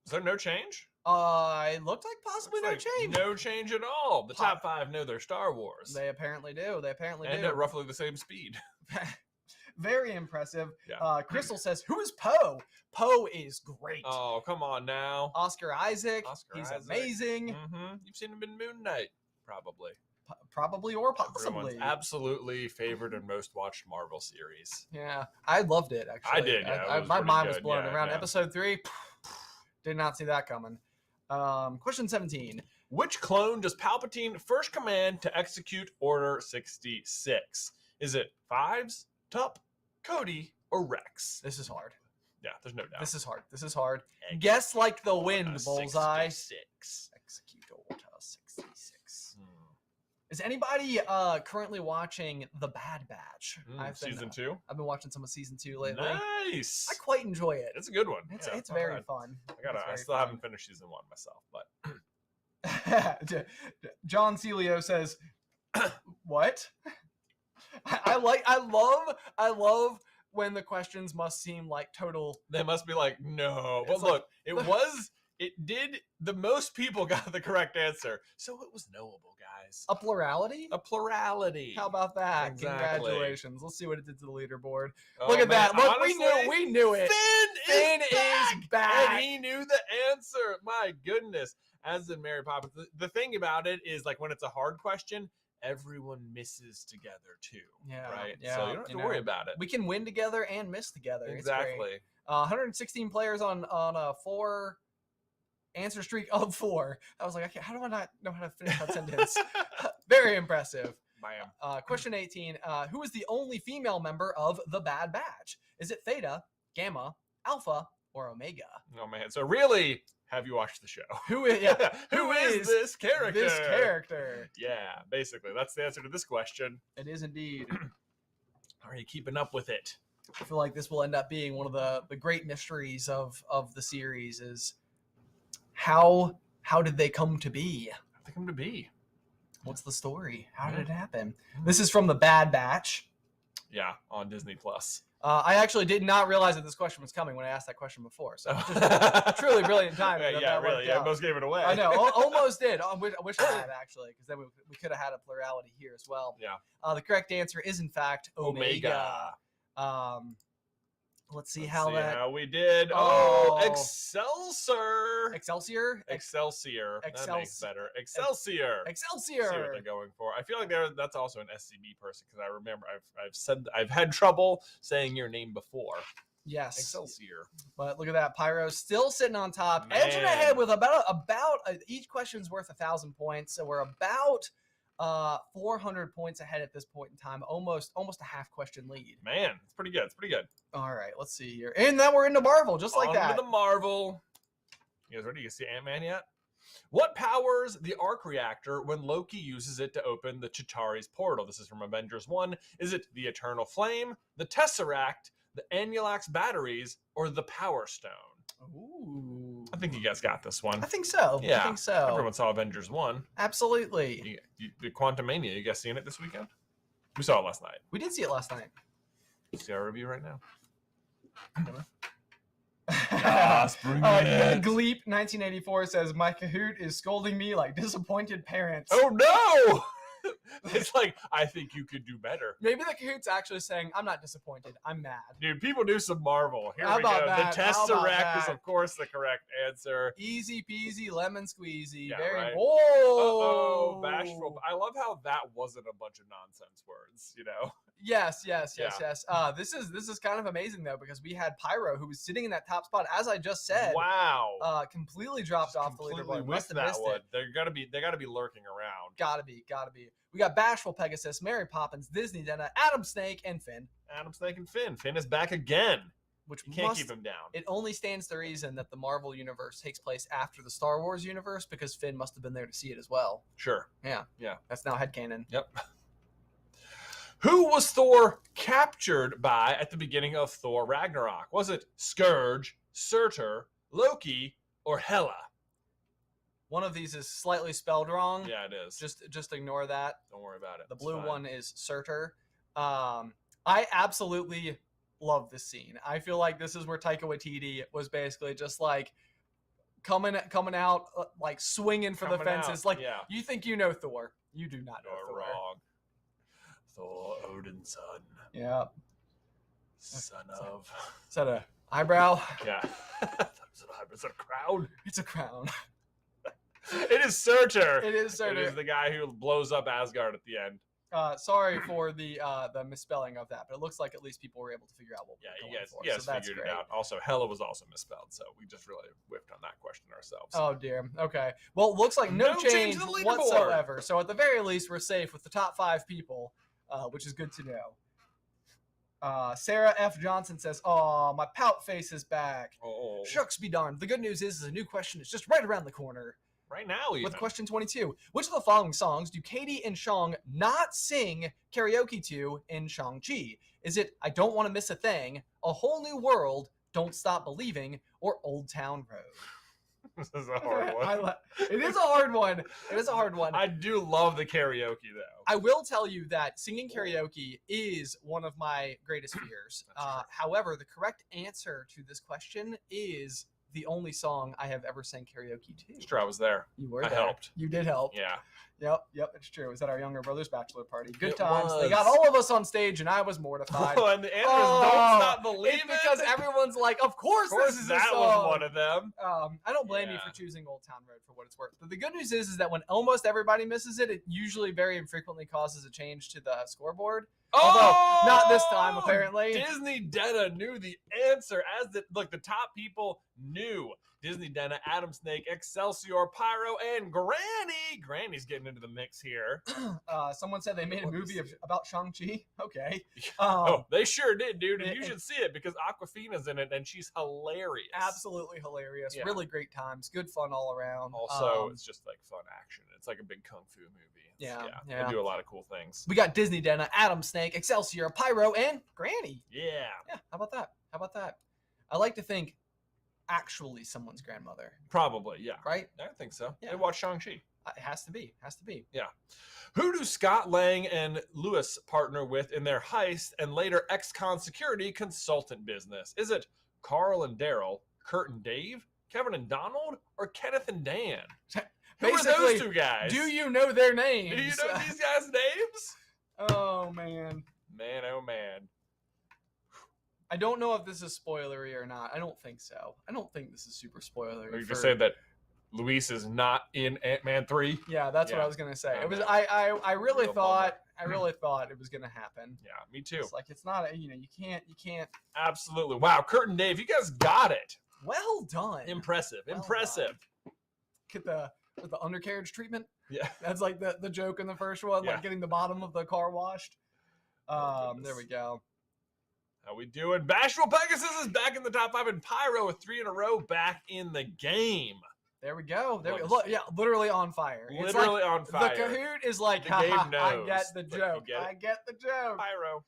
Is there no change? It looked like possibly no change. No change at all. The top 5 know their Star Wars. They apparently do. And at roughly the same speed. Very impressive. Yeah. Crystal says, "Who is Poe?" Poe is great. Oh, come on now. Oscar Isaac. He's Isaac. amazing. Mm-hmm. You've seen him in Moon Knight, probably. Probably or possibly. Everyone's absolutely favorite and most watched Marvel series. Yeah, I loved it, actually. I did, yeah. My mind was blown. Yeah, Around yeah. episode 3, did not see that coming. Question 17. Which clone does Palpatine first command to execute Order 66? Is it Fives, Tup, Cody, or Rex? This is hard. Yeah, there's no doubt. This is hard. Guess like the wind, Bullseye. 66. Execute Order 66. Is anybody currently watching The Bad Batch? Season 2? I've been watching some of season 2 lately. Nice. I quite enjoy it. It's a good one. It's very fun. I still haven't finished season 1 myself, but John Celio says, "What?" I love when the questions must seem like total. They must be like, no. It's But look, the most people got the correct answer, so it was knowable, guys. A plurality? A plurality. How about that? Exactly. Congratulations. Let's see what it did to the leaderboard. Oh, Look at man. that. Look, Honestly, we knew it. Finn is back. And he knew the answer. My goodness. As in Mary Poppins. The thing about it is, like, when it's a hard question, everyone misses together too. Yeah. Right? Yeah, so you don't have to worry about it. We can win together and miss together. It's Exactly. great. 116 players on a 4 answer streak of 4. I was like, how do I not know how to finish that sentence? Very impressive. Bam. Question 18. Who is the only female member of the Bad Batch? Is it Theta, Gamma, Alpha, or Omega? Oh man. So really, have you watched the show? Who is Who is this character? This character. Yeah, basically. That's the answer to this question. It is indeed. Are you keeping up with it? I feel like this will end up being one of the great mysteries of the series is how did they come to be? How did they come to be? What's the story? How did it happen? This is from the Bad Batch. Yeah, on Disney Plus. I actually did not realize that this question was coming when I asked that question before. So just truly brilliant timing. Yeah, really. Yeah, almost gave it away. I know. Almost did. I wish I had, actually, because then we could have had a plurality here as well. Yeah. The correct answer is, in fact, Omega. Let's see how we did. Oh, Excelsior. Excelsior? Excelsior. That makes better. Excelsior. Excelsior. See what they're going for. I feel like that's also an SCB person because I remember I've had trouble saying your name before. Yes. Excelsior. But look at that. Pyro still sitting on top, Man. edging ahead with about each question's worth 1,000 points. So we're about 400 points ahead at this point in time. Almost a half question lead. Man, it's pretty good. It's pretty good. All right, let's see here. And then we're into Marvel, just like that. Into the Marvel. You guys ready? You see Ant-Man yet? What powers the arc reactor when Loki uses it to open the Chitauri's portal? This is from Avengers 1. Is it the Eternal Flame, the Tesseract, the Annulax batteries, or the Power Stone? Ooh. I think you guys got this one. I think so. Yeah. I think so. Everyone saw Avengers 1. Absolutely. The Quantum Mania. You guys seen it this weekend? We saw it last night. We did see it last night. See our review right now. Gleep 1984 says, "My Kahoot is scolding me like disappointed parents." Oh no! It's like, I think you could do better. Maybe the Kahoot's actually saying, "I'm not disappointed. I'm mad." Dude, people do some Marvel. Here How we go. about that? The How about Tesseract is, that? of course, the correct answer. Easy peasy, lemon squeezy. Yeah, Very. right. Whoa! Uh-oh, bashful. I love how that wasn't a bunch of nonsense words, you know? Yes. Yeah. This is kind of amazing though, because we had Pyro, who was sitting in that top spot, as I just said. Wow. Completely dropped off the Completely leaderboard. Must missed have that missed one. it. They gotta be lurking around. Gotta be. We got Bashful Pegasus, Mary Poppins, Disney Dena, Adam Snake, and Finn. Adam Snake and Finn. Finn is back again. Which You can't keep him down. It only stands to reason that the Marvel universe takes place after the Star Wars universe, because Finn must have been there to see it as well. Sure. Yeah. That's now headcanon. Yep. Who was Thor captured by at the beginning of Thor Ragnarok? Was it Scourge, Surtur, Loki, or Hela? One of these is slightly spelled wrong. Yeah, it is. Just ignore that. Don't worry about it. The It's blue fine. one is Surtur. I absolutely love this scene. I feel like this is where Taika Waititi was basically just like coming out, like swinging for the Coming fences. out, Like, yeah. you think you know Thor. You do not know You're Thor. wrong. Thor, Odin's son. Yeah. Son of. Is that a eyebrow? Yeah. Is that a crown? It's a crown. It is Surtur. It is It Surtur. is the guy who blows up Asgard at the end. Sorry for the misspelling of that, but it looks like at least people were able to figure out what we were going for. You guys So that's figured great. it out. Also, Hela was also misspelled, so we just really whiffed on that question ourselves. Oh dear. Okay. Well, it looks like no change to the leaderboard. whatsoever. So at the very least, we're safe with the top 5 people, which is good to know. Sarah F. Johnson says, "Oh, my pout face is back. Oh. Shucks be darned. The good news is a new question is just right around the corner." Right now, even. With question 22, which of the following songs do Katie and Shang not sing karaoke to in Shang-Chi? Is it I Don't Want to Miss a Thing, A Whole New World, Don't Stop Believing, or Old Town Road? This is a hard one. It is a hard one. It is a hard one. I do love the karaoke, though. I will tell you that singing karaoke is one of my greatest fears. However, the correct answer to this question is the only song I have ever sang karaoke to. It's true, I was there. You were I there. helped. You did help. Yeah. Yep, it's true. It was at our younger brother's bachelor party. Good It times. They was. got all of us on stage, and I was mortified. Oh, and the answer is Don't Stop Believing. It's because everyone's like, of course this is a that song. was one of them. I don't blame you for choosing Old Town Road for what it's worth. But the good news is that when almost everybody misses it, it usually very infrequently causes a change to the scoreboard. Although, not this time, apparently. Disney Dena knew the answer. The top people knew. Disney Dena, Adam Snake, Excelsior, Pyro, and Granny. Granny's getting into the mix here. Someone said they made a movie about Shang-Chi. Okay. They sure did, dude. And you should see it because Aquafina's in it, and she's hilarious. Absolutely hilarious. Yeah. Really great times. Good fun all around. Also, it's just like fun action. It's like a big kung fu movie. Yeah. They do a lot of cool things. We got Disney Dena, Adam Snake, Excelsior, Pyro, and Granny. Yeah. How about that? I like to think actually someone's grandmother. Probably, yeah. Right? I think so. Yeah. They watch Shang-Chi. It has to be. Yeah. Who do Scott Lang and Lewis partner with in their heist and later ex-con security consultant business? Is it Carl and Daryl, Kurt and Dave, Kevin and Donald, or Kenneth and Dan? Who are Basically, those two guys? Do you know their names? Do you know these guys' names? Oh, man. Man, oh, man. I don't know if this is spoilery or not. I don't think so. I don't think this is super spoilery. Or you just say that Luis is not in Ant-Man 3? Yeah, that's what I was gonna say. Oh, It was. man. I really Real thought. I really thought it was gonna happen. Yeah, me too. It's like it's not. You can't. Absolutely. Wow, Kurt and Dave, you guys got it. Well done. Impressive. Well Impressive. Get the undercarriage treatment. Yeah. That's like the joke in the first one, Yeah. like getting the bottom of the car washed. There we go. How we doing? Bashful Pegasus is back in the top 5, and Pyro with 3 in a row back in the game. There we go. There we go. Love Look, yeah, literally on fire. It's like Literally on fire. The Kahoot is like, The game I knows, get the but you joke. get it. I get the joke. Pyro.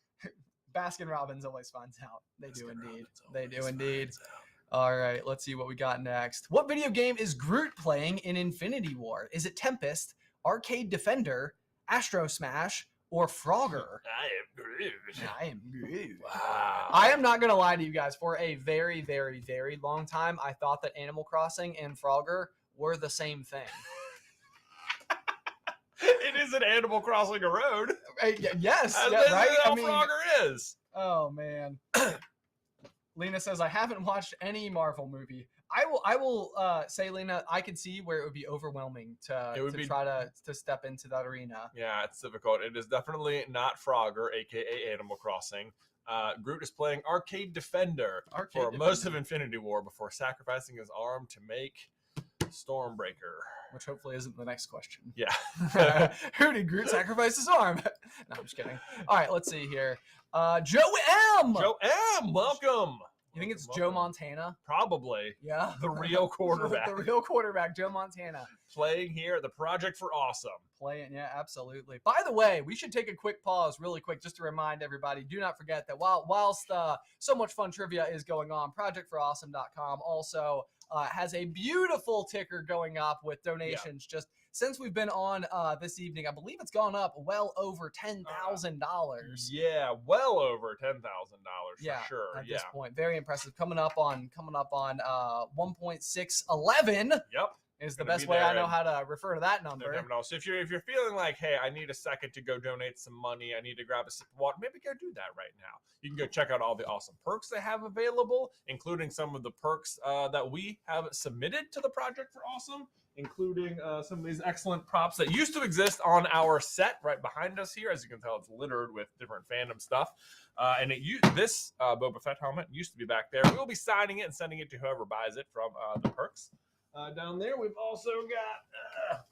Baskin Robbins always finds out. They do indeed. They do indeed. All right, let's see what we got next. What video game is Groot playing in Infinity War? Is it Tempest, Arcade Defender, Astro Smash, or Frogger? I am Groot. I am Groot. Wow. I am not going to lie to you guys. For a very, very, very long time, I thought that Animal Crossing and Frogger were the same thing. It is an Animal Crossing a road. Yes, As yeah, right? all I mean, Frogger is. oh, man. Lena says, I haven't watched any Marvel movie. I will say, Lena, I can see where it would be overwhelming to try to step into that arena. Yeah, it's difficult. It is definitely not Frogger, aka Animal Crossing. Groot is playing Arcade Defender for most of Infinity War before sacrificing his arm to make Stormbreaker. Which hopefully isn't the next question. Yeah. Who did Groot sacrifice his arm? No, I'm just kidding. All right, let's see here. Joe M! Joe M! Welcome! You think it's Joe Montana? Probably. Yeah. The real quarterback. The real quarterback, Joe Montana. Playing here at the Project for Awesome. Playing, yeah, absolutely. By the way, we should take a quick pause really quick just to remind everybody, do not forget that whilst so much fun trivia is going on, projectforawesome.com also has a beautiful ticker going up with donations. Just since we've been on this evening, I believe it's gone up well over $10,000. Yeah, well over $10,000 for sure. At this point, very impressive. Coming up on 1.611. Yep. Is the best way I know how to refer to that number. So if you're feeling like, hey, I need a second to go donate some money, I need to grab a sip of water, maybe go do that right now. You can go check out all the awesome perks they have available, including some of the perks that we have submitted to the Project for Awesome, including some of these excellent props that used to exist on our set right behind us here. As you can tell, it's littered with different fandom stuff. And this Boba Fett helmet used to be back there. We'll be signing it and sending it to whoever buys it from the perks. Down there, we've also got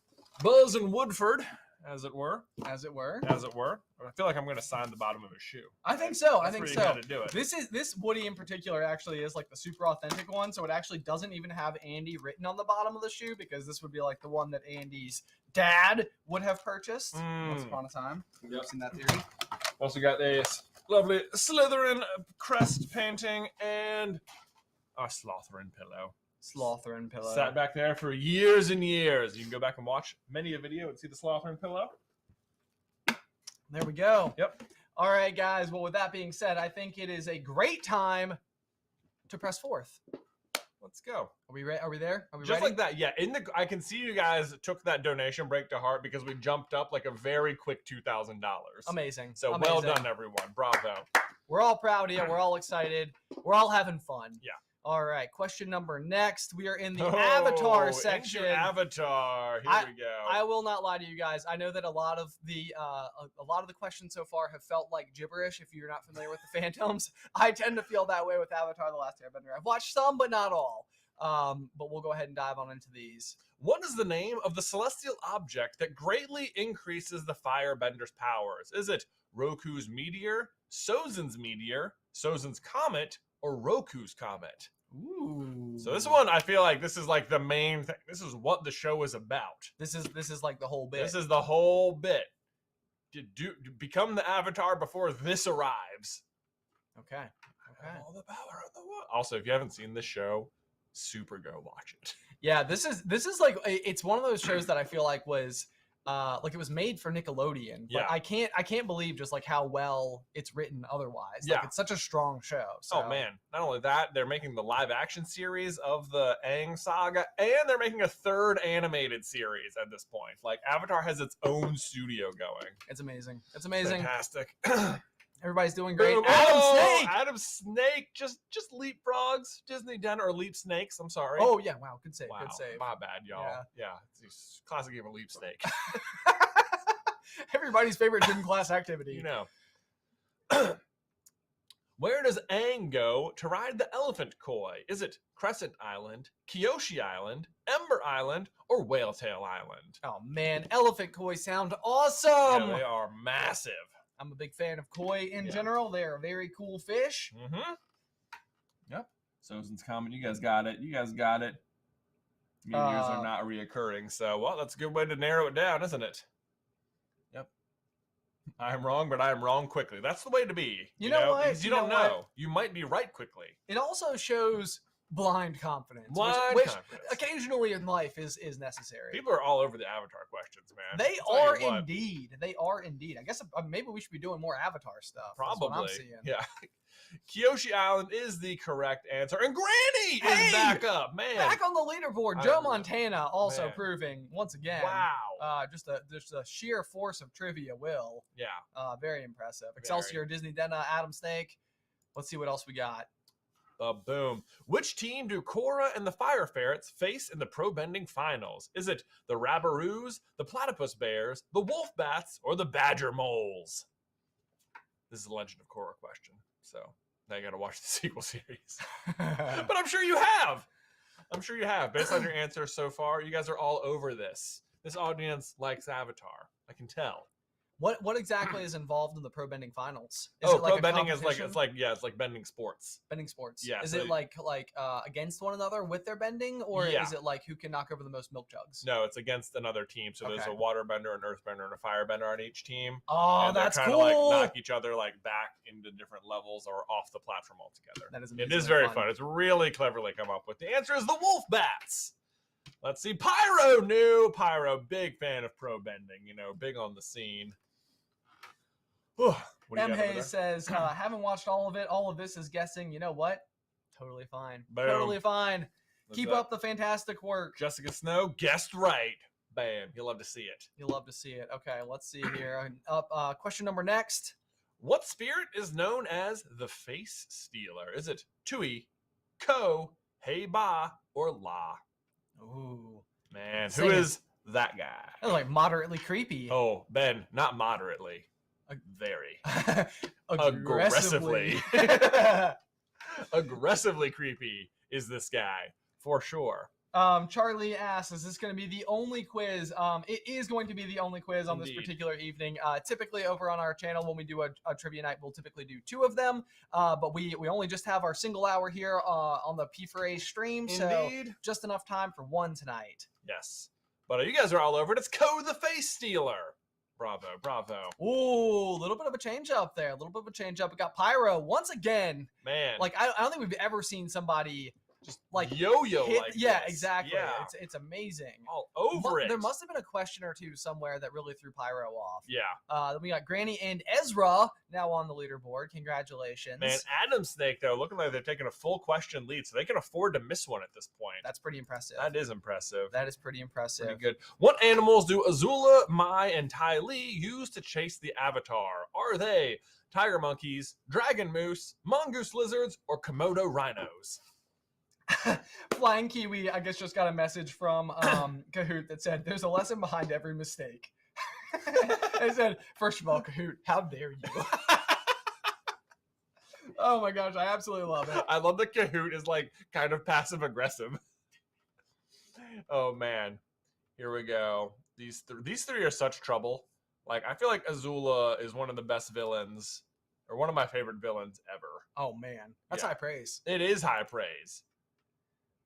Buzz and Woodford, as it were. I feel like I'm going to sign the bottom of his shoe. I think so. That's I think where so. you gotta do it. This Woody in particular actually is like the super authentic one, so it actually doesn't even have Andy written on the bottom of the shoe because this would be like the one that Andy's dad would have purchased once upon a time. Yep. Seen that theory. Also got this lovely Slytherin crest painting and a Slotherin pillow. Slotherin pillow. Sat back there for years and years. You can go back and watch many a video and see the Slotherin pillow. There we go. Yep. All right, guys. Well, with that being said, I think it is a great time to press forth. Let's go. Are we ready? Are we there? Are we Just ready? like that, yeah. I can see you guys took that donation break to heart because we jumped up like a very quick $2,000. Amazing. So Amazing. well done, everyone. Bravo. We're all proud of you. We're all excited. We're all having fun. Yeah. All right. Question number next. We are in the Avatar section. Avatar. Here we go. I will not lie to you guys. I know that a lot of the questions so far have felt like gibberish. If you're not familiar with the Phantoms, I tend to feel that way with Avatar: The Last Airbender. I've watched some, but not all. But we'll go ahead and dive on into these. What is the name of the celestial object that greatly increases the firebender's powers? Is it Roku's meteor, Sozin's meteor, Sozin's comet, or Roku's comet? Ooh. So this one, I feel like this is like the main thing. This is what the show is about. This is like the whole bit. This is the whole bit. To become the Avatar before this arrives. Okay. All the power of the world. Also, if you haven't seen this show, super go watch it. Yeah, this is like it's one of those shows that I feel like was like it was made for Nickelodeon. But Yeah. I can't believe just like how well it's written otherwise. Yeah. Like, it's such a strong show. So. Oh man! Not only that, they're making the live action series of the Aang saga, and they're making a third animated series at this point. Like Avatar has its own studio going. It's amazing. It's amazing. Fantastic. Everybody's doing great. Boom. Adam Snake just leapfrogs. Disney done or leap snakes. I'm sorry. Oh yeah, wow, good save. Wow, Good save. my bad, y'all. Yeah, it's a classic game of leap snake. Everybody's favorite gym class activity. You know. Where does Aang go to ride the elephant koi? Is it Crescent Island, Kyoshi Island, Ember Island, or Whaletail Island? Oh man, elephant koi sound awesome. Yeah, they are massive. I'm a big fan of koi in general. They are a very cool fish. Mm-hmm. Yep. Sozin's comment. You guys got it. Meteors are not reoccurring. So, well, that's a good way to narrow it down, isn't it? Yep. I'm wrong, but I am wrong quickly. That's the way to be. You know what? Because you don't know. You might be right quickly. It also shows blind confidence, Blind which confidence. occasionally in life is necessary. People are all over the Avatar questions, man. They I'll tell are you what. indeed. They are indeed. I guess maybe we should be doing more Avatar stuff. That's what I'm Probably. seeing. Yeah. Kyoshi Island is the correct answer. And Granny Hey! is back up, man. Back on the leaderboard, I Joe know. Montana also Man. proving once again. Wow. Just a sheer force of trivia will. Yeah. Very impressive. Excelsior, Disney Denna, Adam Snake. Let's see what else we got. Boom. Which team do Cora and the Fire Ferrets face in the Pro Bending Finals? Is it the Rabbaroos, the Platypus Bears, the Wolf Bats, or the Badger Moles? This is a Legend of Korra question, so now you got to watch the sequel series. But I'm sure you have. I'm sure you have. Based on your answers so far, you guys are all over this. This audience likes Avatar. I can tell. What exactly is involved in the pro bending finals? Is it like pro bending is competition? it's like bending sports. Bending sports. Yeah. Is so it like against one another with their bending, or is it like who can knock over the most milk jugs? No, it's against another team. So there's a water bender, an earth bender, and a fire bender on each team. Oh, and that's they're cool. trying to like knock each other like back into different levels or off the platform altogether. That is it is very fun. It's really cleverly come up with. The answer is the Wolf Bats. Let's see. Pyro knew. Pyro, big fan of pro bending. You know, big on the scene. M. Hayes says, haven't watched all of it. All of this is guessing. You know what? Totally fine. Boom. Totally fine. Keep up the fantastic work. Jessica Snow guessed right. Bam. You'll love to see it. You'll love to see it. Okay, let's see here. Question number next. What spirit is known as the Face Stealer? Is it Tui, Ko, Hey Ba, or La? Ooh. Man, who is that guy? That's like moderately creepy. Oh, Ben, not moderately. Very. Aggressively. Aggressively creepy is this guy, for sure. Charlie asks, is this going to be the only quiz? It is going to be the only quiz on this particular evening. Typically over on our channel, when we do a trivia night, we'll typically do 2 of them. But we only just have our single hour here on the P4A stream. Indeed. So just enough time for 1 tonight. Yes. But you guys are all over it. It's Ko the Face Stealer. Bravo, bravo. Ooh, a little bit of a change up there. A little bit of a change up. We got Pyro once again. Man. Like, I don't think we've ever seen somebody just like yo-yo hit, like yeah, this. exactly. Yeah. It's amazing. All over it. There must have been a question or two somewhere that really threw Pyro off. Yeah. Then we got Granny and Ezra now on the leaderboard. Congratulations. Man, Adam Snake, though, looking like they're taking a full question lead, so they can afford to miss one at this point. That's pretty impressive. That is impressive. That is pretty impressive. Pretty good. What animals do Azula, Mai, and Ty Lee use to chase the Avatar? Are they tiger monkeys, dragon moose, mongoose lizards, or Komodo rhinos? Flying Kiwi, I guess, just got a message from Kahoot that said, there's a lesson behind every mistake. They said, first of all, Kahoot, how dare you? Oh my gosh, I absolutely love it. I love that Kahoot is like kind of passive aggressive. Oh man, here we go. These three are such trouble. Like, I feel like Azula is one of the best villains, or one of my favorite villains ever. Oh man, that's high praise. It is high praise.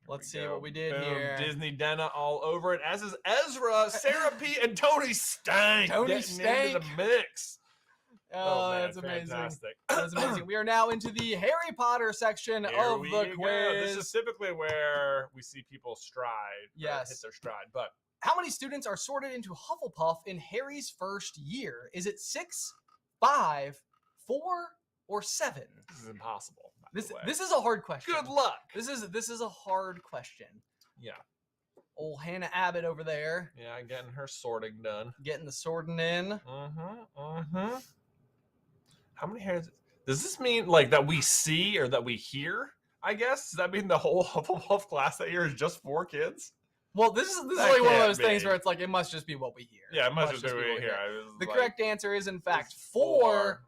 Let's see what we did here. Disney Denna all over it, as is Ezra, Sarah P, and Tony Stank. Tony Into Stank. the mix. Oh, man, that's amazing. fantastic. That's amazing. We are now into the Harry Potter section of the quiz. This is typically where we see people stride. Yes. Hit their stride. But how many students are sorted into Hufflepuff in Harry's first year? Is it 6, 5, 4, or 7? This is impossible. This is a hard question. Good luck. This is a hard question. Yeah. Old Hannah Abbott over there. Yeah, getting her sorting done. Getting the sorting in. How many hairs? Does this mean like that we see or that we hear? I guess. Does that mean the whole Hufflepuff class that year is just 4 kids? Well, this is like one of those things where it's like it must just be what we hear. Yeah, it must just be what we hear. The correct answer is in fact 4.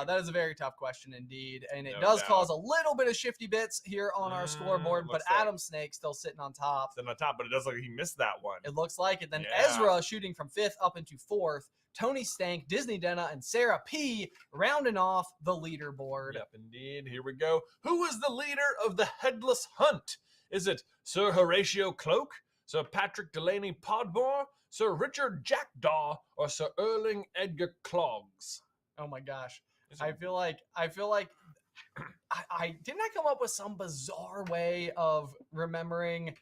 That is a very tough question indeed, and it does cause a little bit of shifty bits here on our scoreboard. But Adam Snake still sitting on top. Sitting on top, but it does look like he missed that one. It looks like it. Then Ezra shooting from 5th up into 4th. Tony Stank, Disney Denna, and Sarah P rounding off the leaderboard. Yep, indeed. Here we go. Who is the leader of the Headless Hunt? Is it Sir Horatio Cloak, Sir Patrick Delaney Podmore, Sir Richard Jackdaw, or Sir Erling Edgar Clogs? Oh my gosh. I feel like I didn't come up with some bizarre way of remembering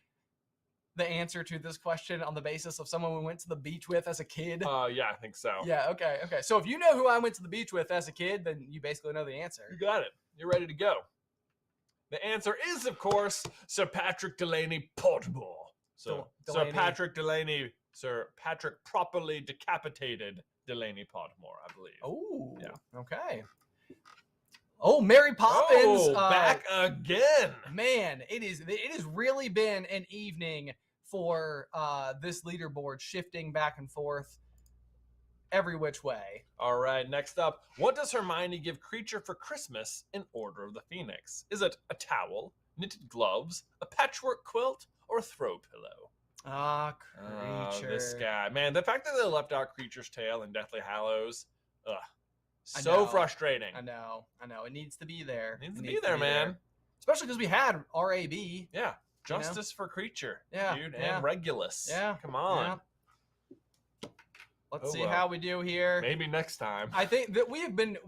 the answer to this question on the basis of someone we went to the beach with as a kid. Yeah, I think so. Yeah, okay. So if you know who I went to the beach with as a kid, then you basically know the answer. You got it. You're ready to go. The answer is, of course, Sir Patrick Delaney Podmore. So Sir Patrick Delaney, Sir Patrick properly decapitated Delaney Podmore, I believe. Oh, yeah. Okay. Oh, Mary Poppins. Back again. Man, it has really been an evening for this leaderboard, shifting back and forth every which way. All right, next up, what does Hermione give Creature for Christmas in Order of the Phoenix? Is it a towel, knitted gloves, a patchwork quilt, or a throw pillow? Creature. This guy. Man, the fact that they left out Creature's Tale and Deathly Hallows, I so know. frustrating. I know. It needs to be there. It needs to be there, man. Especially because we had RAB. Yeah. Justice for Creature. Yeah. Dude, yeah. and Regulus. Yeah. Come on. Yeah. Let's see how we do here. Maybe next time. I think that we have been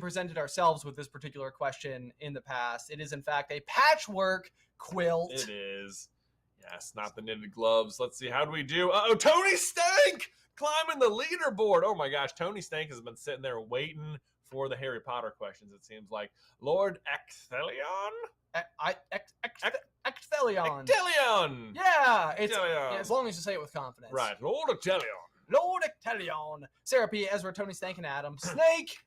presented ourselves with this particular question in the past. It is in fact a patchwork quilt. It is. Yes, not the knitted gloves. Let's see, how do we do? Uh-oh, Tony Stank climbing the leaderboard. Oh my gosh, Tony Stank has been sitting there waiting for the Harry Potter questions, it seems like. Lord Ecthelion? Ecthelion. Ecthelion! Yeah, Ecthelion. as long as you say it with confidence. Right, Lord Ecthelion. Lord Ecthelion. Sarah P, Ezra, Tony Stank, and Adam. Snake!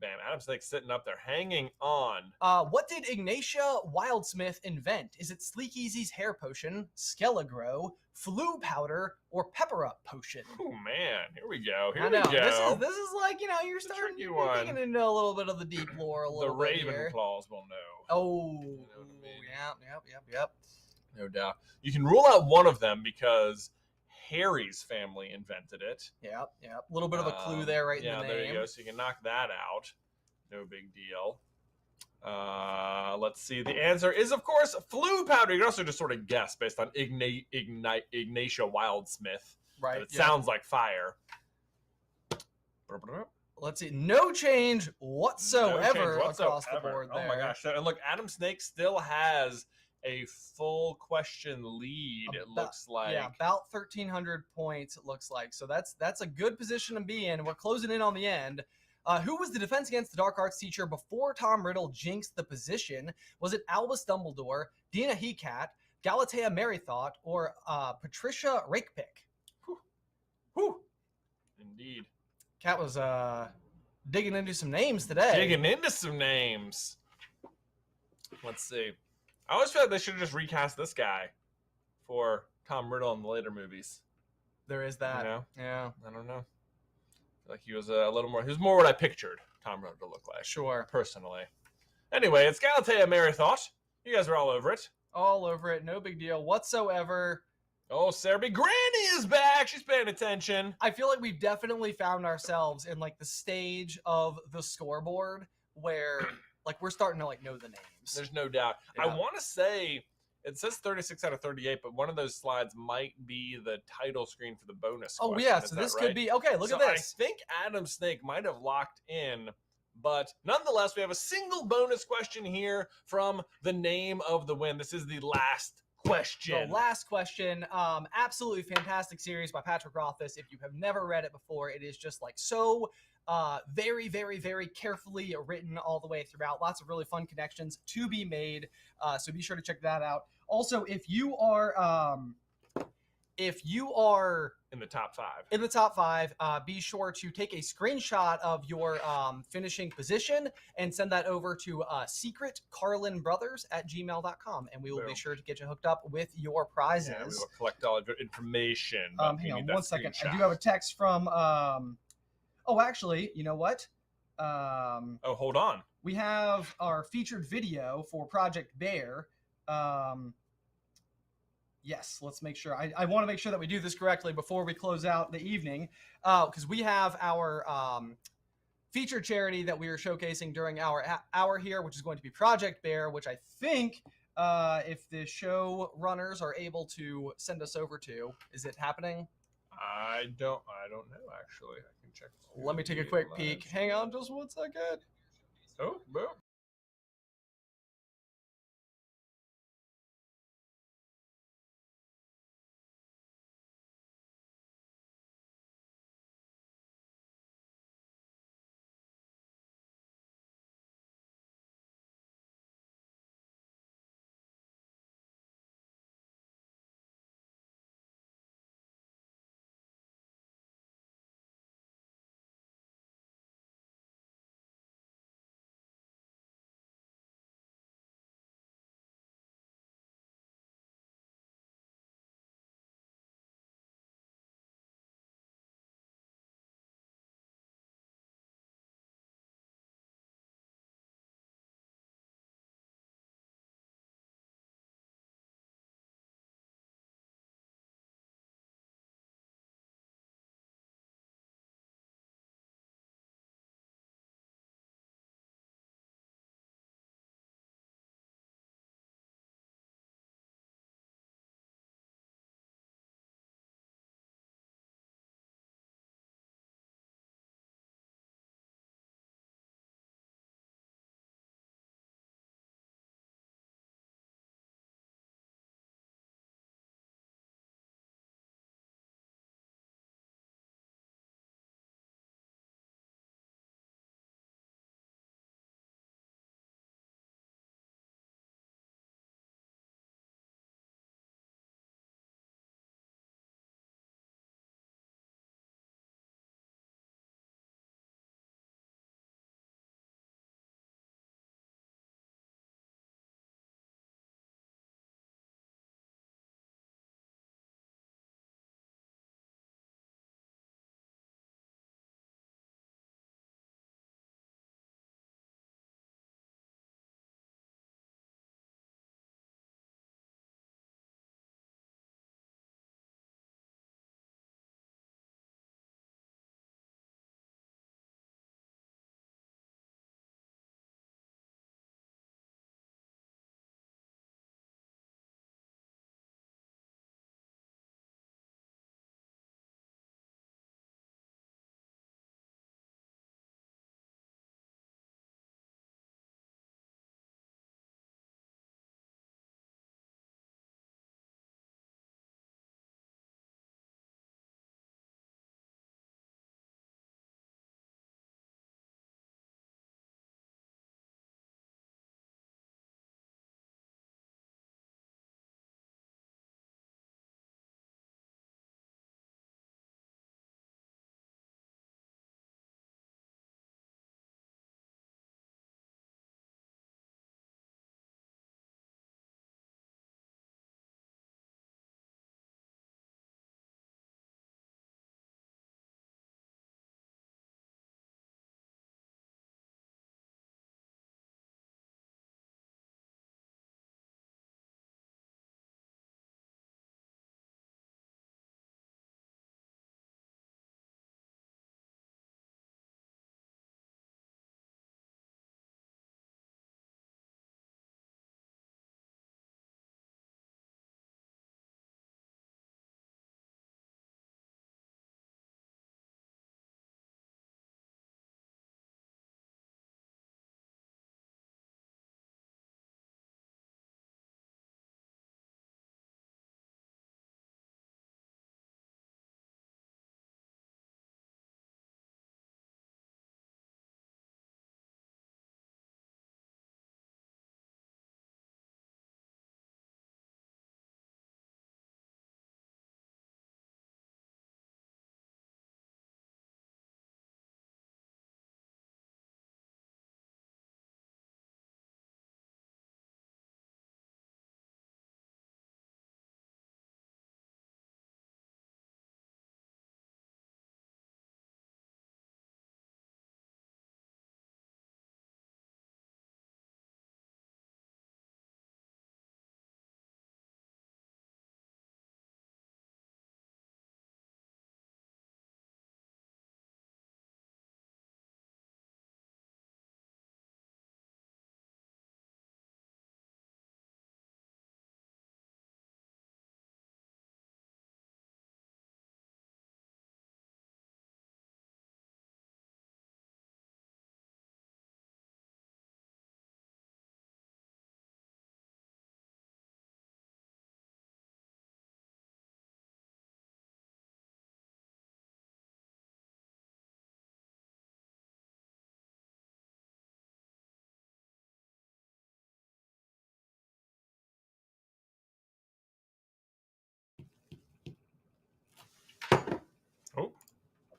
Bam, Adam Snake's sitting up there, hanging on. What did Ignatia Wildsmith invent? Is it Sleek Easy's hair potion, Skelligro, flu powder, or pepper up potion? Oh man, here we go. Here I know. we go. This is like, you're starting tricky you're digging into a little bit of the deep lore a The little bit here. Ravenclaws will know. Oh, You know what I mean? Yep. No doubt. You can rule out one of them because Harry's family invented it. Yep. A little bit of a clue there, right in the name. Yeah, there you go. So you can knock that out. No big deal. Let's see. The answer is, of course, flu powder. You can also just sort of guess based on Ignatia Wildsmith. Right. It sounds like fire. Let's see. No change whatsoever across the board there. Oh my gosh. And look, Adam Snake still has a full question lead, it looks like. Yeah, about 1,300 points, it looks like. So that's a good position to be in. We're closing in on the end. Who was the defense against the dark arts teacher before Tom Riddle jinxed the position? Was it Albus Dumbledore, Dina Hecat, Galatea Merrythought, or Patricia Rakepick? Whew. Indeed. Cat was digging into some names today. Digging into some names. Let's see. I always feel like they should have just recast this guy for Tom Riddle in the later movies. There is that. You know? Yeah. I don't know. I feel like he was a little more. He was more what I pictured Tom Riddle to look like. Sure. Personally. Anyway, it's Galatea Merrythought. You guys are all over it. All over it. No big deal whatsoever. Oh, Sarah B. Granny is back. She's paying attention. I feel like we've definitely found ourselves in like the stage of the scoreboard where like we're starting to like know the names. There's no doubt. Yeah. I want to say it says 36 out of 38, but one of those slides might be the title screen for the bonus. Oh question. yeah, Is so that this right? could be okay. Look So at this. I think Adam Snake might have locked in, but nonetheless, we have a single bonus question here from the name of the win. This is the last question. The last question. Absolutely fantastic series by Patrick Rothfuss. If you have never read it before, it is just like so very, very, very carefully written all the way throughout. Lots of really fun connections to be made. So be sure to check that out. Also, if you are in the top five, be sure to take a screenshot of your finishing position and send that over to secretcarlinbrothers@gmail.com, and we will be sure to get you hooked up with your prizes. Yeah, we will collect all of your information. Hang on 1 second. I do have a text from oh, actually, you know what? Oh, hold on. We have our featured video for Project Bear. Yes, let's make sure. I want to make sure that we do this correctly before we close out the evening, because we have our featured charity that we are showcasing during our hour here, which is going to be Project Bear, which I think if the show runners are able to send us over to, is it happening? I don't know, actually. I can check. Let me take a quick peek. Hang on just 1 second. Oh, boom.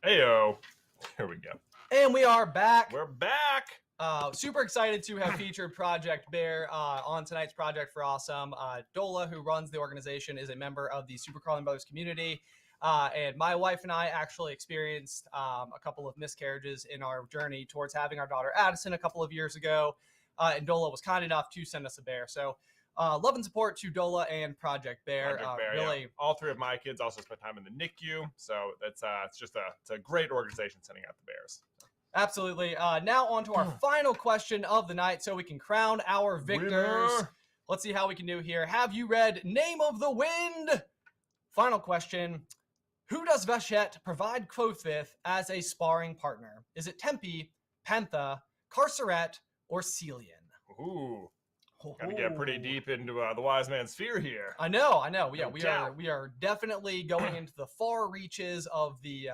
Heyo. Here we go. And we are back. We're back. Super excited to have featured Project Bear on tonight's Project for Awesome. Dola, who runs the organization, is a member of the Super Carlin Brothers community. And my wife and I actually experienced a couple of miscarriages in our journey towards having our daughter Addison a couple of years ago. And Dola was kind enough to send us a bear. So love and support to Dola and Project Bear. Really, yeah. All three of my kids also spent time in the NICU. So it's a great organization sending out the bears. Absolutely. Now on to our final question of the night so we can crown our victors. Winner. Let's see how we can do here. Have you read Name of the Wind? Final question. Who does Vachette provide Quoth with as a sparring partner? Is it Tempe, Pantha, Carceret, or Celian? Ooh. Gotta get pretty deep into the wise man's sphere here. I know. Yeah, No we are definitely going into the far reaches of the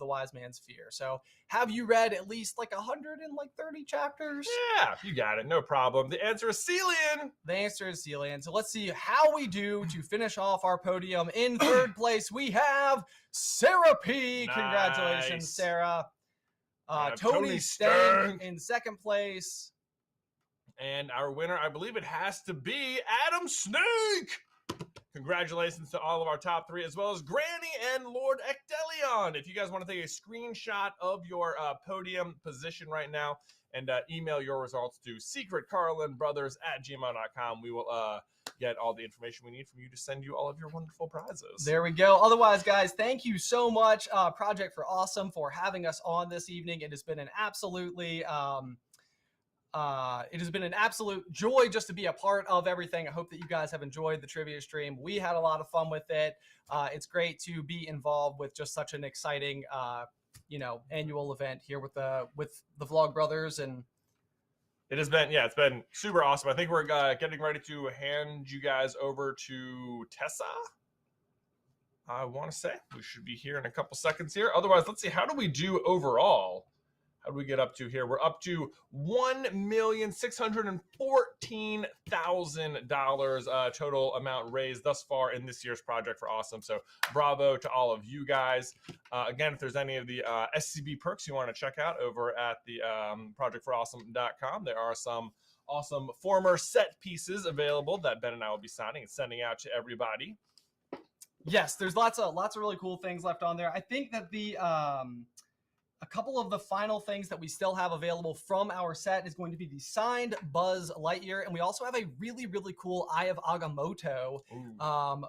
wise man's sphere. So, have you read at least like 130 chapters? Yeah, you got it. No problem. The answer is Celian. The answer is Celian. So let's see how we do to finish off our podium. In third place, we have Sarah P. Nice. Congratulations, Sarah. Tony Tony Stank in second place. And our winner, I believe it has to be Adam Snake. Congratulations to all of our top three, as well as Granny and Lord Ectelion. If you guys want to take a screenshot of your podium position right now and email your results to secretcarlinbrothers@gmail.com, we will get all the information we need from you to send you all of your wonderful prizes. There we go. Otherwise, guys, thank you so much, Project for Awesome, for having us on this evening. It has been an absolutely... it has been an absolute joy just to be a part of everything. I hope that you guys have enjoyed the trivia stream. We had a lot of fun with it. It's great to be involved with just such an exciting, annual event here with the Vlog Brothers. And it's been super awesome. I think we're getting ready to hand you guys over to Tessa. I want to say we should be here in a couple seconds here. Otherwise, let's see. How do we do overall? How do we get up to here? We're up to $1,614,000 total amount raised thus far in this year's Project for Awesome. So bravo to all of you guys. Again, if there's any of the SCB perks you want to check out over at the projectforawesome.com, there are some awesome former set pieces available that Ben and I will be signing and sending out to everybody. Yes, there's lots of really cool things left on there. I think that a couple of the final things that we still have available from our set is going to be the signed Buzz Lightyear, and we also have a really, really cool Eye of Agamotto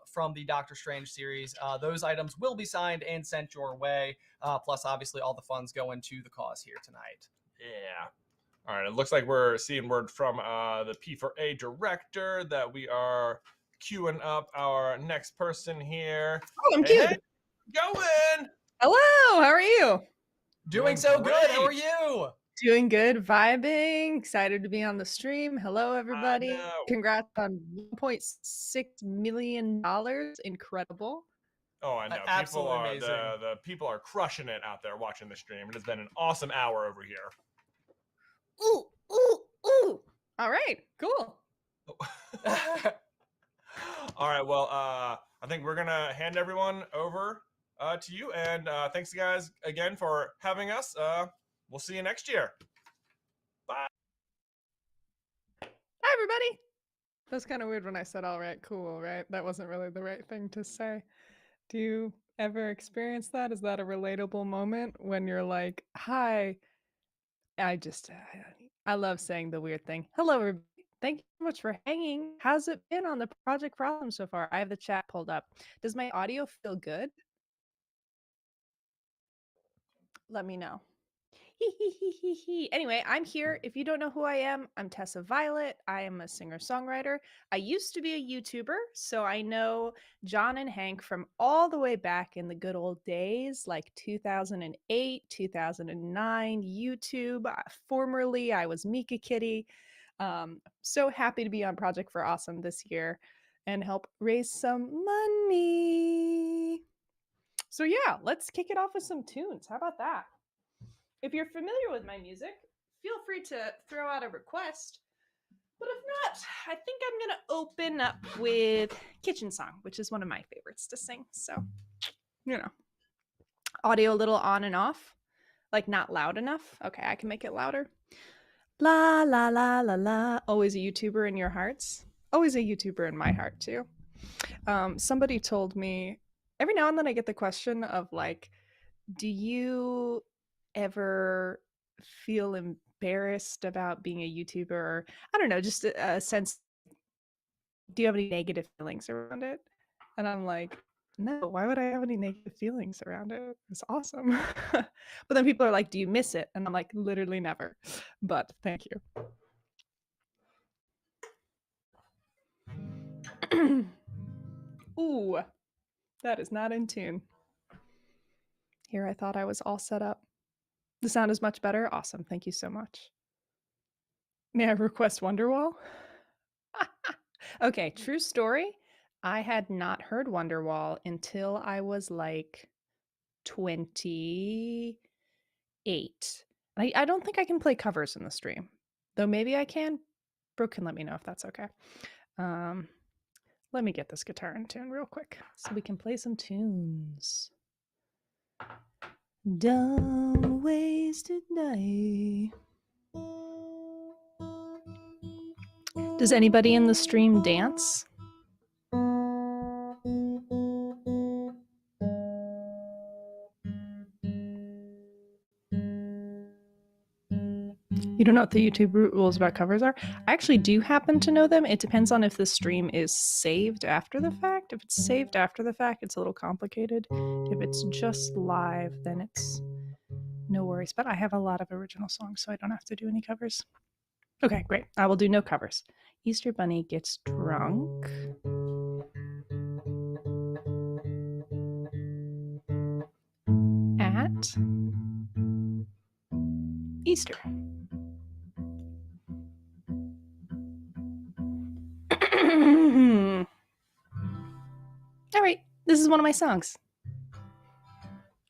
from the Doctor Strange series. Those items will be signed and sent your way, plus obviously all the funds going to the cause here tonight. Yeah. All right, it looks like we're seeing word from the P4A director that we are queuing up our next person here. Oh, I'm queued. Hey, going. Hello, how are you? Doing so good. How are you? Doing good, vibing, excited to be on the stream. Hello, everybody. Congrats on $1.6 million. Incredible. Oh, I know. Absolutely amazing. The people are crushing it out there watching the stream. It has been an awesome hour over here. Ooh, ooh, ooh. All right, cool. All right, well, I think we're going to hand everyone over to you, and thanks guys again for having us. We'll see you next year. Bye. Hi everybody. That's kind of weird when I said all right, cool, right? That wasn't really the right thing to say. Do you ever experience that? Is that a relatable moment when you're like, hi? I love saying the weird thing. Hello everybody. Thank you so much for hanging. How's it been on the Project for Awesome so far? I have the chat pulled up. Does my audio feel good? Let me know. Anyway, I'm here. If you don't know who I am, I'm Tessa Violet. I am a singer-songwriter. I used to be a YouTuber, so I know John and Hank from all the way back in the good old days, like 2008, 2009, YouTube. Formerly, I was Mika Kitty. So happy to be on Project for Awesome this year and help raise some money. So yeah, let's kick it off with some tunes. How about that? If you're familiar with my music, feel free to throw out a request. But if not, I think I'm going to open up with Kitchen Song, which is one of my favorites to sing. So, Audio a little on and off, like not loud enough. Okay, I can make it louder. La la la la la. Always a YouTuber in your hearts. Always a YouTuber in my heart too. Somebody told me every now and then I get the question of like, do you ever feel embarrassed about being a YouTuber? Or, I don't know, just a sense. Do you have any negative feelings around it? And I'm like, no, why would I have any negative feelings around it? It's awesome. But then people are like, do you miss it? And I'm like, literally never. But thank you. Ooh, that is not in tune. Here, I thought I was all set up. The sound is much better. Awesome. Thank you so much. May I request Wonderwall? Okay, true story. I had not heard Wonderwall until I was like 28. I don't think I can play covers in the stream, though maybe I can. Brooke can let me know if that's okay. Let me get this guitar in tune real quick so we can play some tunes. Dumb ways to die. Does anybody in the stream dance? You don't know what the YouTube rules about covers are? I actually do happen to know them. It depends on if the stream is saved after the fact. If it's saved after the fact, it's a little complicated. If it's just live, then it's no worries. But I have a lot of original songs, so I don't have to do any covers. Okay, great. I will do no covers. Easter Bunny gets drunk. At Easter. All right, this is one of my songs.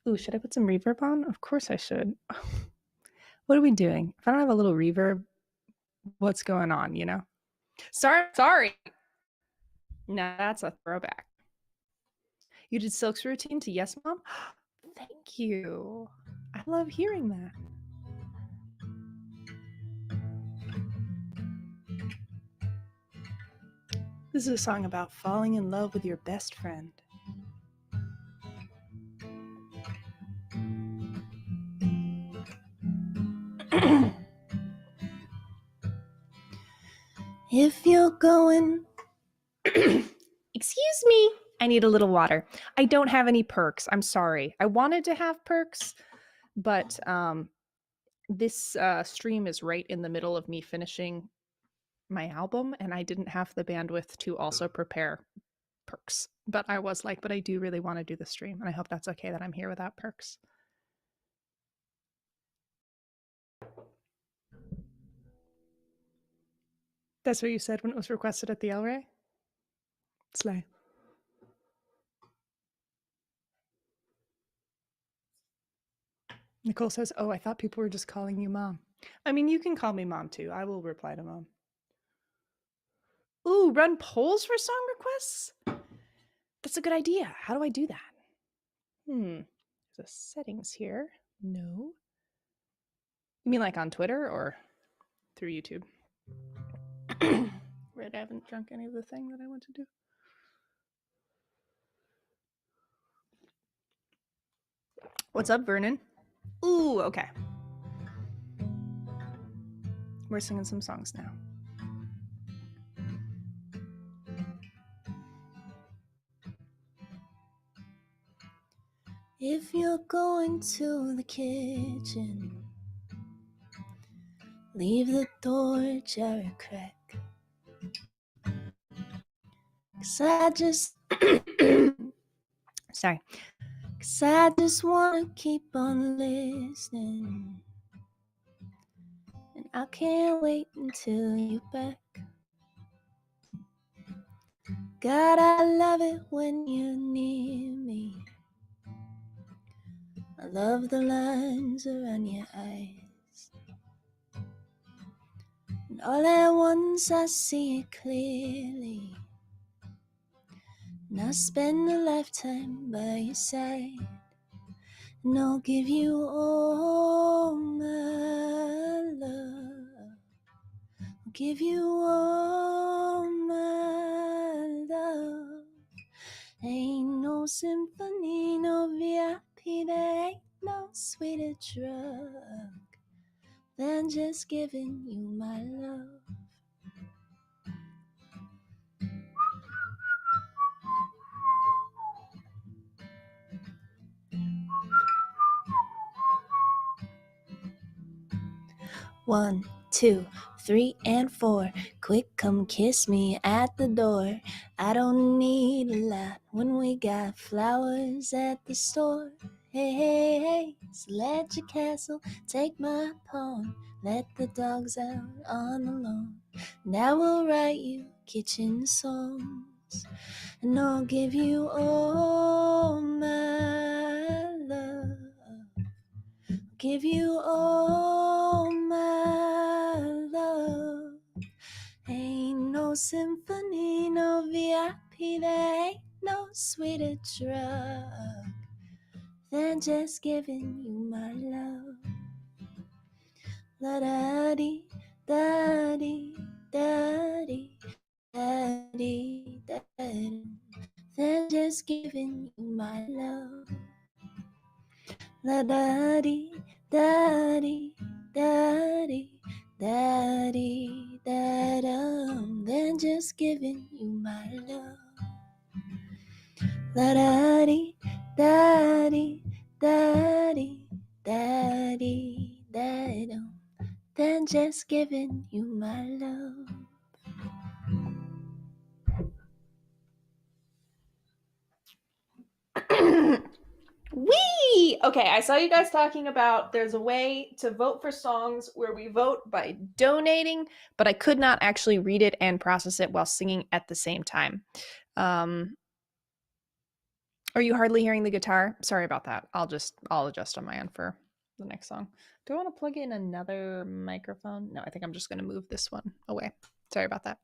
Ooh, should I put some reverb on? Of course I should. What are we doing? If I don't have a little reverb, what's going on, you know? Sorry. No, that's a throwback. You did Silk's routine to Yes Mom? Thank you. I love hearing that. This is a song about falling in love with your best friend. If you're going... Excuse me. I need a little water. I don't have any perks. I'm sorry. I wanted to have perks, but this stream is right in the middle of me finishing my album, and I didn't have the bandwidth to also prepare perks. But I was like, but I do really want to do the stream, and I hope that's okay that I'm here without perks. That's what you said when it was requested at the El Rey? Slay. Nicole says, oh, I thought people were just calling you mom. I mean, you can call me mom too. I will reply to mom. Ooh, run polls for song requests? That's a good idea. How do I do that? There's a settings here. No. You mean like on Twitter or through YouTube? Right, I haven't drunk any of the thing that I want to do. What's up, Vernon? Ooh, okay. We're singing some songs now. If you're going to the kitchen, leave the door jar a crack. 'Cause I just... Sorry. 'Cause I just want to keep on listening. And I can't wait until you're back. God, I love it when you're near me. I love the lines around your eyes. And all at once I see it clearly. And I spend a lifetime by your side. and I'll give you all my love. I'll give you all my love. Ain't no symphony, no VIP, there ain't no sweeter drug than just giving you my love. One, 2, 3, and 4. Quick, come kiss me at the door. I don't need a lot when we got flowers at the store. Hey, hey, hey, select your castle, take my pawn. Let the dogs out on the lawn. Now we'll write you kitchen songs, and I'll give you all my love. Give you all my love. Ain't no symphony, no VIP, there ain't no sweeter drug than just giving you my love. La da dee, da dee, da dee, da dee, da dee. Than just giving you my love. La da dee, da dee, da dee, da dee, da dum. Than just giving you my love. La da dee, da dee, da dee, da dee, da dum. Than just giving you my love. Wee! Okay, I saw you guys talking about there's a way to vote for songs where we vote by donating, but I could not actually read it and process it while singing at the same time. Are you hardly hearing the guitar? Sorry about that. I'll adjust on my end for the next song. Do I want to plug in another microphone? No, I think I'm just going to move this one away. Sorry about that.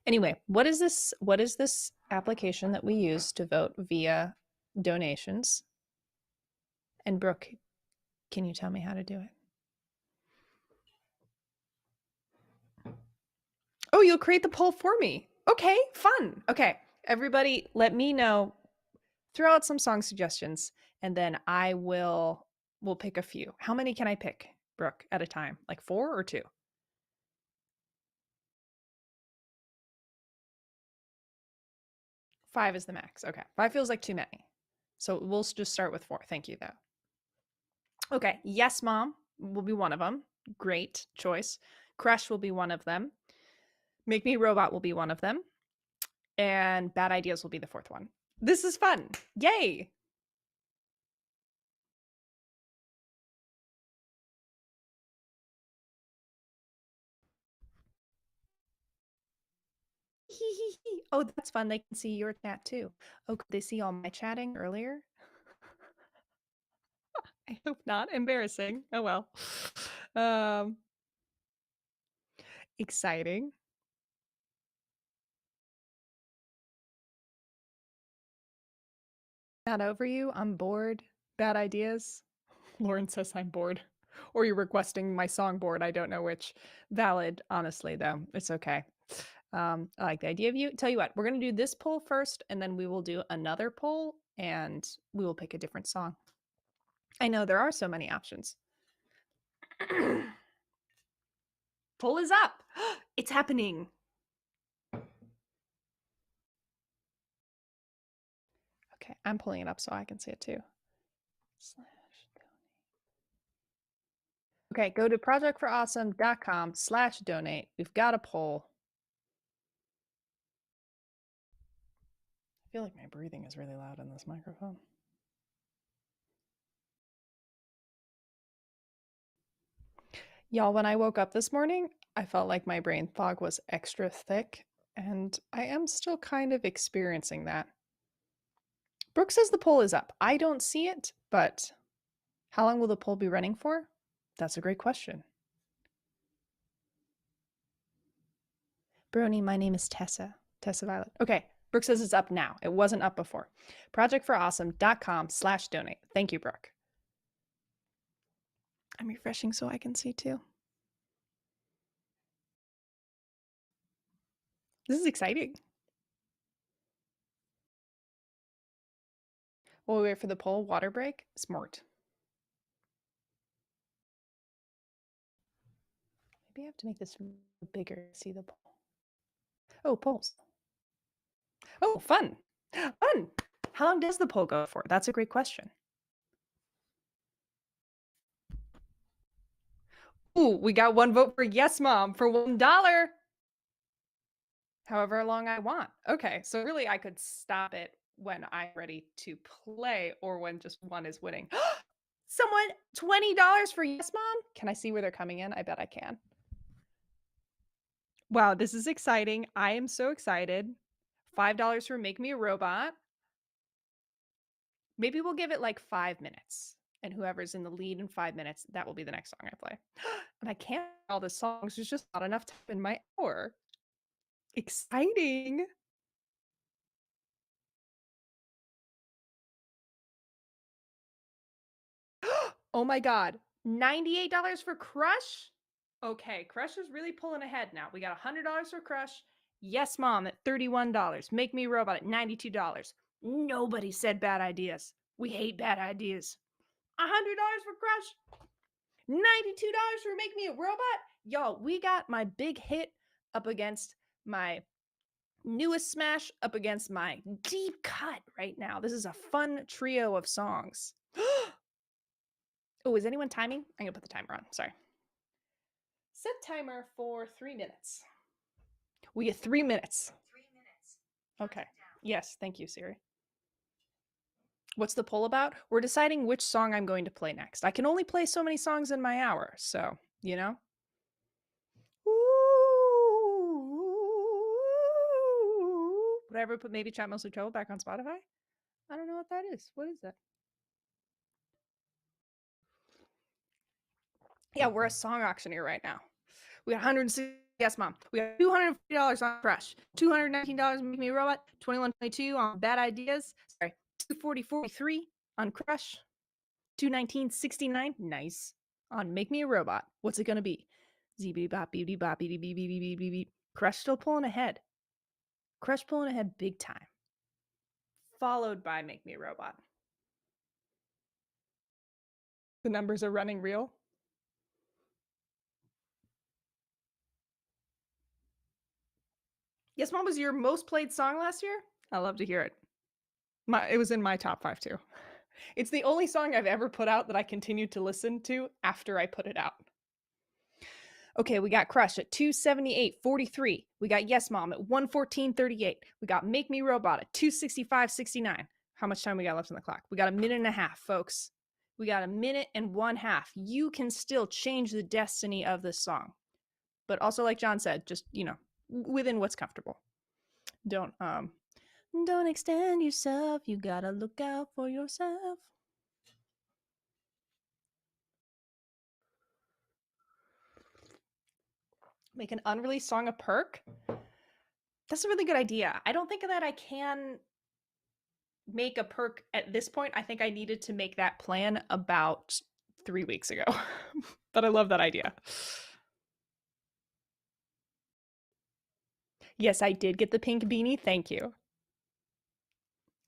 Anyway, what is this application that we use to vote via donations? And Brooke, can you tell me how to do it? Oh, you'll create the poll for me. Okay, fun. Okay, everybody, let me know. Throw out some song suggestions, and then we'll pick a few. How many can I pick, Brooke, at a time? Like 4 or 2? 5 is the max. Okay, 5 feels like too many. So we'll just start with 4. Thank you, though. Okay, Yes Mom will be one of them. Great choice. Crush will be one of them. Make Me Robot will be one of them. And Bad Ideas will be the 4th one. This is fun. Yay! Oh, that's fun. They can see your chat too. Oh, could they see all my chatting earlier? I hope not. Embarrassing. Oh well. Exciting. Not over you. I'm bored. Bad ideas. Lauren says I'm bored. Or you're requesting my song board. I don't know which. Valid, honestly, though. It's okay. I like the idea of you. Tell you what, we're going to do this poll first, and then we will do another poll, and we will pick a different song. I know there are so many options. Poll is up. It's happening. Okay, I'm pulling it up so I can see it too. Okay, go to projectforawesome.com/donate. We've got a poll. I feel like my breathing is really loud in this microphone. Y'all, when I woke up this morning, I felt like my brain fog was extra thick, and I am still kind of experiencing that. Brooke says the poll is up. I don't see it, but how long will the poll be running for? That's a great question. Brony, my name is Tessa. Tessa Violet. Okay, Brooke says it's up now. It wasn't up before. projectforawesome.com/donate. Thank you, Brooke. I'm refreshing so I can see too. This is exciting. While we wait for the poll, water break. Smart. Maybe I have to make this bigger to see the poll. Oh, polls. Oh, fun. Fun. How long does the poll go for? That's a great question. Ooh, we got one vote for yes, mom, for $1. However long I want. Okay, so really I could stop it when I'm ready to play or when just one is winning. Someone, $20 for yes, mom? Can I see where they're coming in? I bet I can. Wow, this is exciting. I am so excited. $5 for Make Me a Robot. Maybe we'll give it like 5 minutes. And whoever's in the lead in 5 minutes, that will be the next song I play. And I can't play all the songs. There's just not enough time in my hour. Exciting. Oh my God. $98 for Crush? Okay, Crush is really pulling ahead now. We got $100 for Crush. Yes, Mom at $31. Make Me a Robot at $92. Nobody said bad ideas. We hate bad ideas. $100 for Crush. $92 for Make Me a Robot. Y'all, we got my big hit up against my newest smash, up against my deep cut right now. This is a fun trio of songs. Oh, is anyone timing? I'm gonna put the timer on. Sorry. Set timer for 3 minutes. We get 3 minutes. 3 minutes. Okay. Yes, thank you, Siri. What's the poll about? We're deciding which song I'm going to play next. I can only play so many songs in my hour, so, you know? Would I ever put Maybe Chat Mostly Trouble back on Spotify? I don't know what that is. What is that? Yeah, we're a song auctioneer right now. We got 160. Yes, Mom. We got $250 on Crush, $219 Make Me a Robot, $21.22 on Bad Ideas. Sorry, $240.43 on Crush, $219.69. Nice on Make Me a Robot. What's it gonna be? Zeebity bop, beep bop, beep beep beep beep beep beep. Crush still pulling ahead. Crush pulling ahead big time. Followed by Make Me a Robot. The numbers are running real. Yes, Mom was your most played song last year? I love to hear it. It was in my top 5 too. It's the only song I've ever put out that I continued to listen to after I put it out. Okay, we got Crush at 278.43. We got Yes Mom at 114.38. We got Make Me Robot at 265.69. How much time we got left on the clock? We got a minute and a half, folks. We got a minute and 1/2. You can still change the destiny of this song. But also, like John said, just, you know, within what's comfortable. Don't extend yourself. You gotta look out for yourself. Make an unreleased song a perk? That's a really good idea. I don't think that I can make a perk at this point. I think I needed to make that plan about 3 weeks ago. But I love that idea. Yes, I did get the pink beanie. Thank you.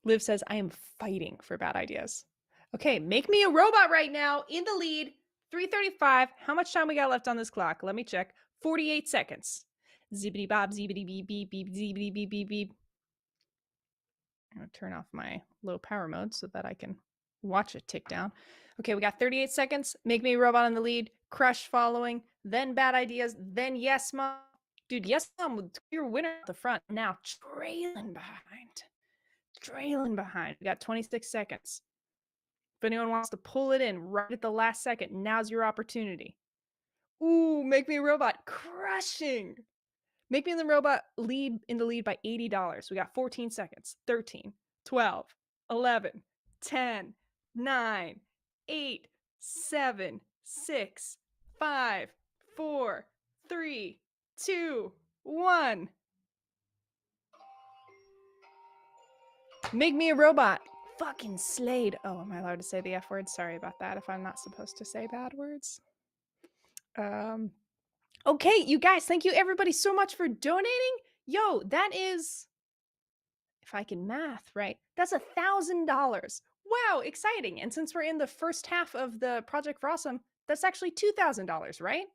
Liv says, I am fighting for bad ideas. Okay, Make Me a Robot right now in the lead. 3:35. How much time we got left on this clock? Let me check. 48 seconds. Zibbity bob, zibbity beep, beep, beep, zibbity beep, beep, beep. I'm going to turn off my low power mode so that I can watch it tick down. Okay, we got 38 seconds. Make Me a Robot in the lead. Crush following. Then Bad Ideas. Then Yes Mom. Dude, Yes Mom with clear winner at the front. Now trailing behind. Trailing behind. We got 26 seconds. If anyone wants to pull it in right at the last second, now's your opportunity. Ooh, Make Me a Robot crushing. Make Me the Robot lead in the lead by $80. We got 14 seconds. 13, 12, 11, 10, 9, 8, 7, 6, 5, 4, 3, 2, 1. Make me a robot. Fucking Slade. Oh, am I allowed to say the F word? Sorry about that if I'm not supposed to say bad words. Okay, you guys, thank you everybody so much for donating. Yo, that is, if I can math, right? That's $1,000. Wow, exciting. And since we're in the first half of the Project for Awesome, that's actually $2,000, right?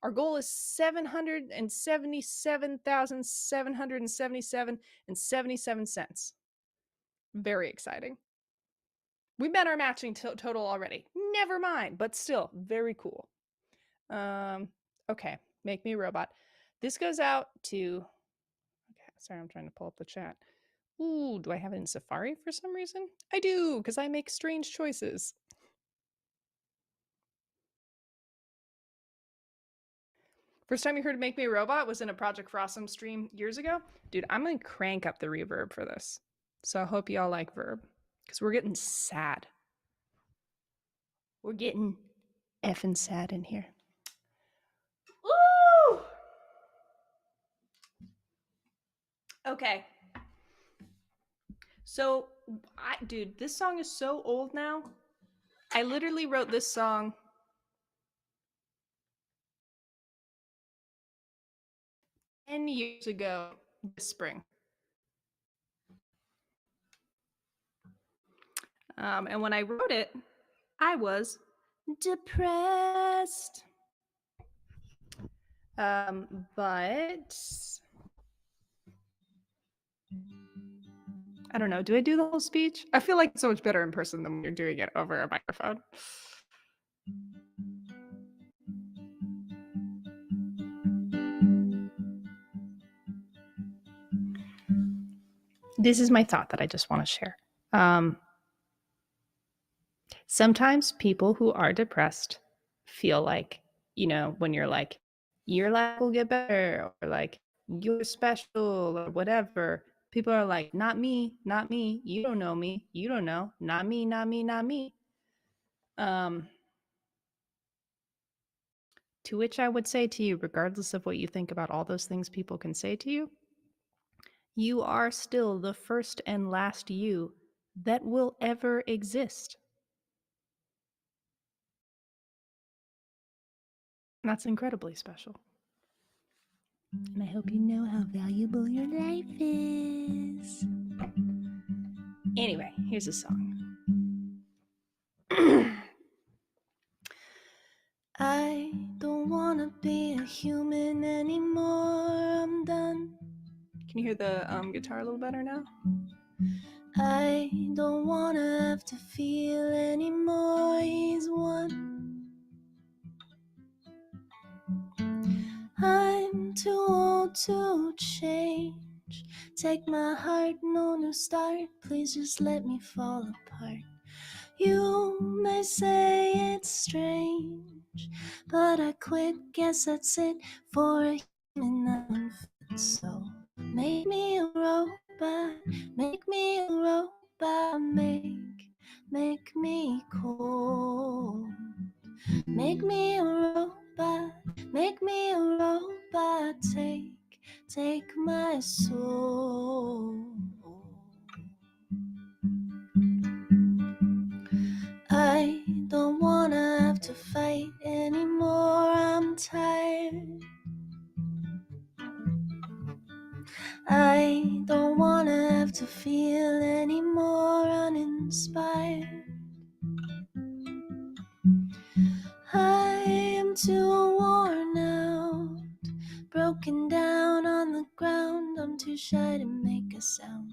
Our goal is $777,777.77. Very exciting. We met our matching total already. Never mind, but still very cool. Okay, make me a robot. This goes out to, okay, sorry, I'm trying to pull up the chat. Ooh, do I have it in Safari for some reason? I do, because I make strange choices. First time you heard Make Me a Robot was in a Project for Awesome stream years ago. Dude, I'm going to crank up the reverb for this. So I hope y'all like verb, because we're getting sad. We're getting effing sad in here. Woo! Okay. So, dude, this song is so old now. I literally wrote this song 10 years ago this spring. And when I wrote it, I was depressed. But I don't know. Do I do the whole speech? I feel like it's so much better in person than when you're doing it over a microphone. This is my thought that I just want to share. Sometimes people who are depressed feel like, you know, when you're like, your life will get better, or like, you're special, or whatever. People are like, not me, not me. You don't know me. You don't know. Not me, not me, not me. To which I would say to you, regardless of what you think about all those things people can say to you, you are still the first and last you that will ever exist. And that's incredibly special. And I hope you know how valuable your life is. Anyway, here's a song. I don't want to be a human anymore. I'm done. Can you hear the guitar a little better now? I don't want to have to feel anymore. He's one. I'm too old to change. Take my heart, no new start. Please just let me fall apart. You may say it's strange, but I quit. Guess that's it for a human. I'm unfit. So make me a robot. Make me a robot. Make me cold. Make me a robot. Make me a robot. Take my soul. I don't wanna have to fight anymore. I'm tired. I don't wanna have to feel anymore. Uninspired. I am too worn out, broken down on the ground. I'm too shy to make a sound.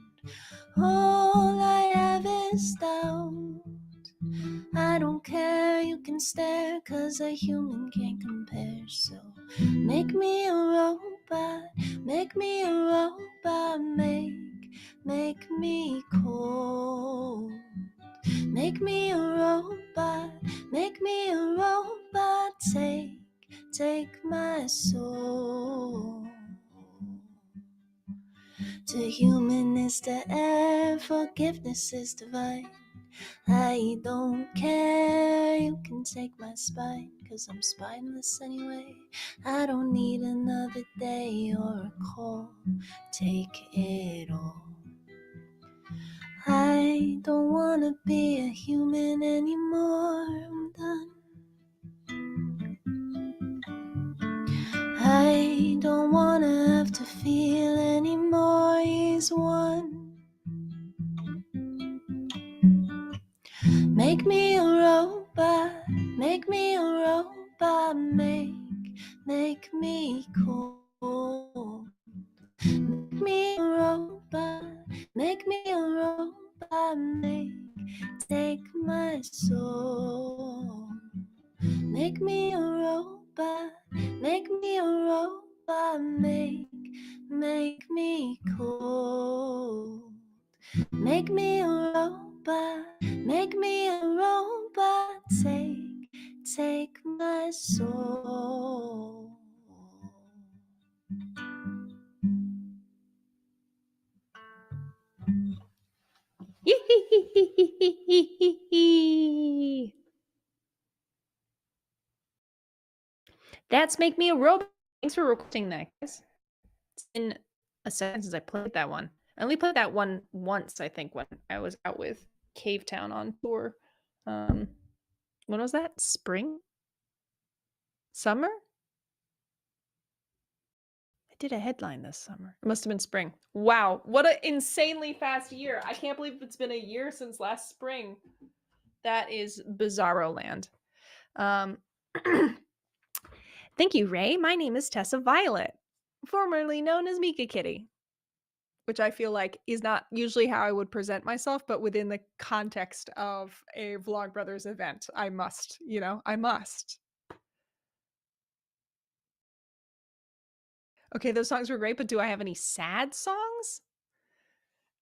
All I have is doubt. I don't care, you can stare, 'cause a human can't compare. So make me a robot, make me a robot, make me cold. Make me a robot, make me a robot, take my soul. To human is the air, forgiveness is divine. I don't care, you can take my spine, 'cause I'm spineless anyway. I don't need another day or a call, take it all. I don't wanna be a human anymore. I'm done. I don't wanna have to feel anymore. He's one. Make me a robot. Make me a robot. Make me cool. Make me a robot. Make me a robot. Take my soul. Make me a robot. Make me a robot. Make me cold. Make me a robot. Make me a robot. Take my soul. That's Make Me a Robot. Thanks for requesting that, guys. It's been a second since I played that one. I only played that one once, I think, when I was out with Cave Town on tour. When was that? Spring? Summer? I did a headline this summer. It must have been spring. Wow, what an insanely fast year. I can't believe it's been a year since last spring. That is bizarro land. Thank you, Ray. My name is Tessa Violet, formerly known as Mika Kitty, which I feel like is not usually how I would present myself, but within the context of a Vlogbrothers event, I must, I must. Okay, those songs were great, but do I have any sad songs?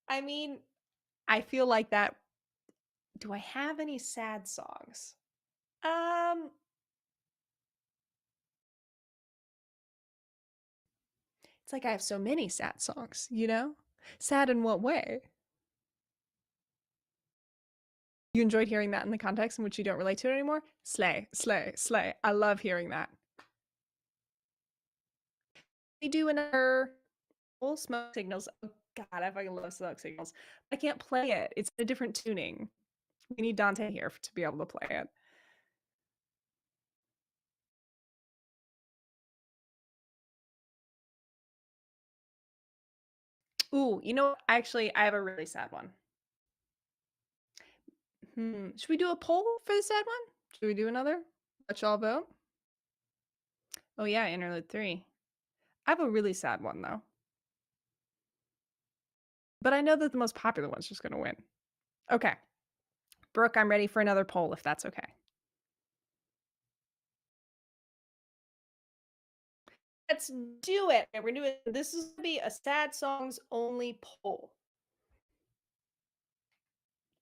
I mean, I feel like that. Do I have any sad songs? It's like I have so many sad songs, Sad in what way? You enjoyed hearing that in the context in which you don't relate to it anymore? Slay, slay, slay. I love hearing that. We do another full Smoke Signals. Oh God, I fucking love Smoke Signals. I can't play it. It's a different tuning. We need Dante here to be able to play it. Ooh, actually, I have a really sad one. Should we do a poll for the sad one? Should we do another? Let y'all vote? Oh yeah, Interlude 3. I have a really sad one, though. But I know that the most popular one's just going to win. Okay. Brooke, I'm ready for another poll, if that's okay. Let's do it. We're doing this is going to be a sad songs only poll.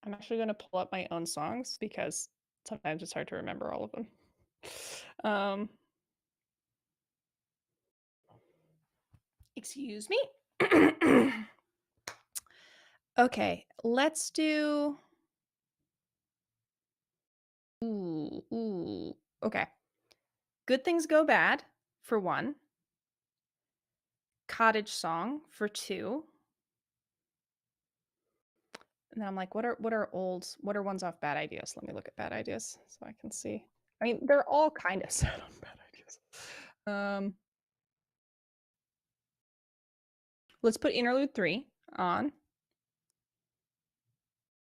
I'm actually going to pull up my own songs because sometimes it's hard to remember all of them. Excuse me. Okay, let's do. Ooh. Okay. Good Things Go Bad for 1. Cottage Song for 2. And then I'm like, what are ones off Bad Ideas? Let me look at Bad Ideas so I can see. I mean, they're all kind of sad on Bad Ideas. Let's put Interlude 3 on.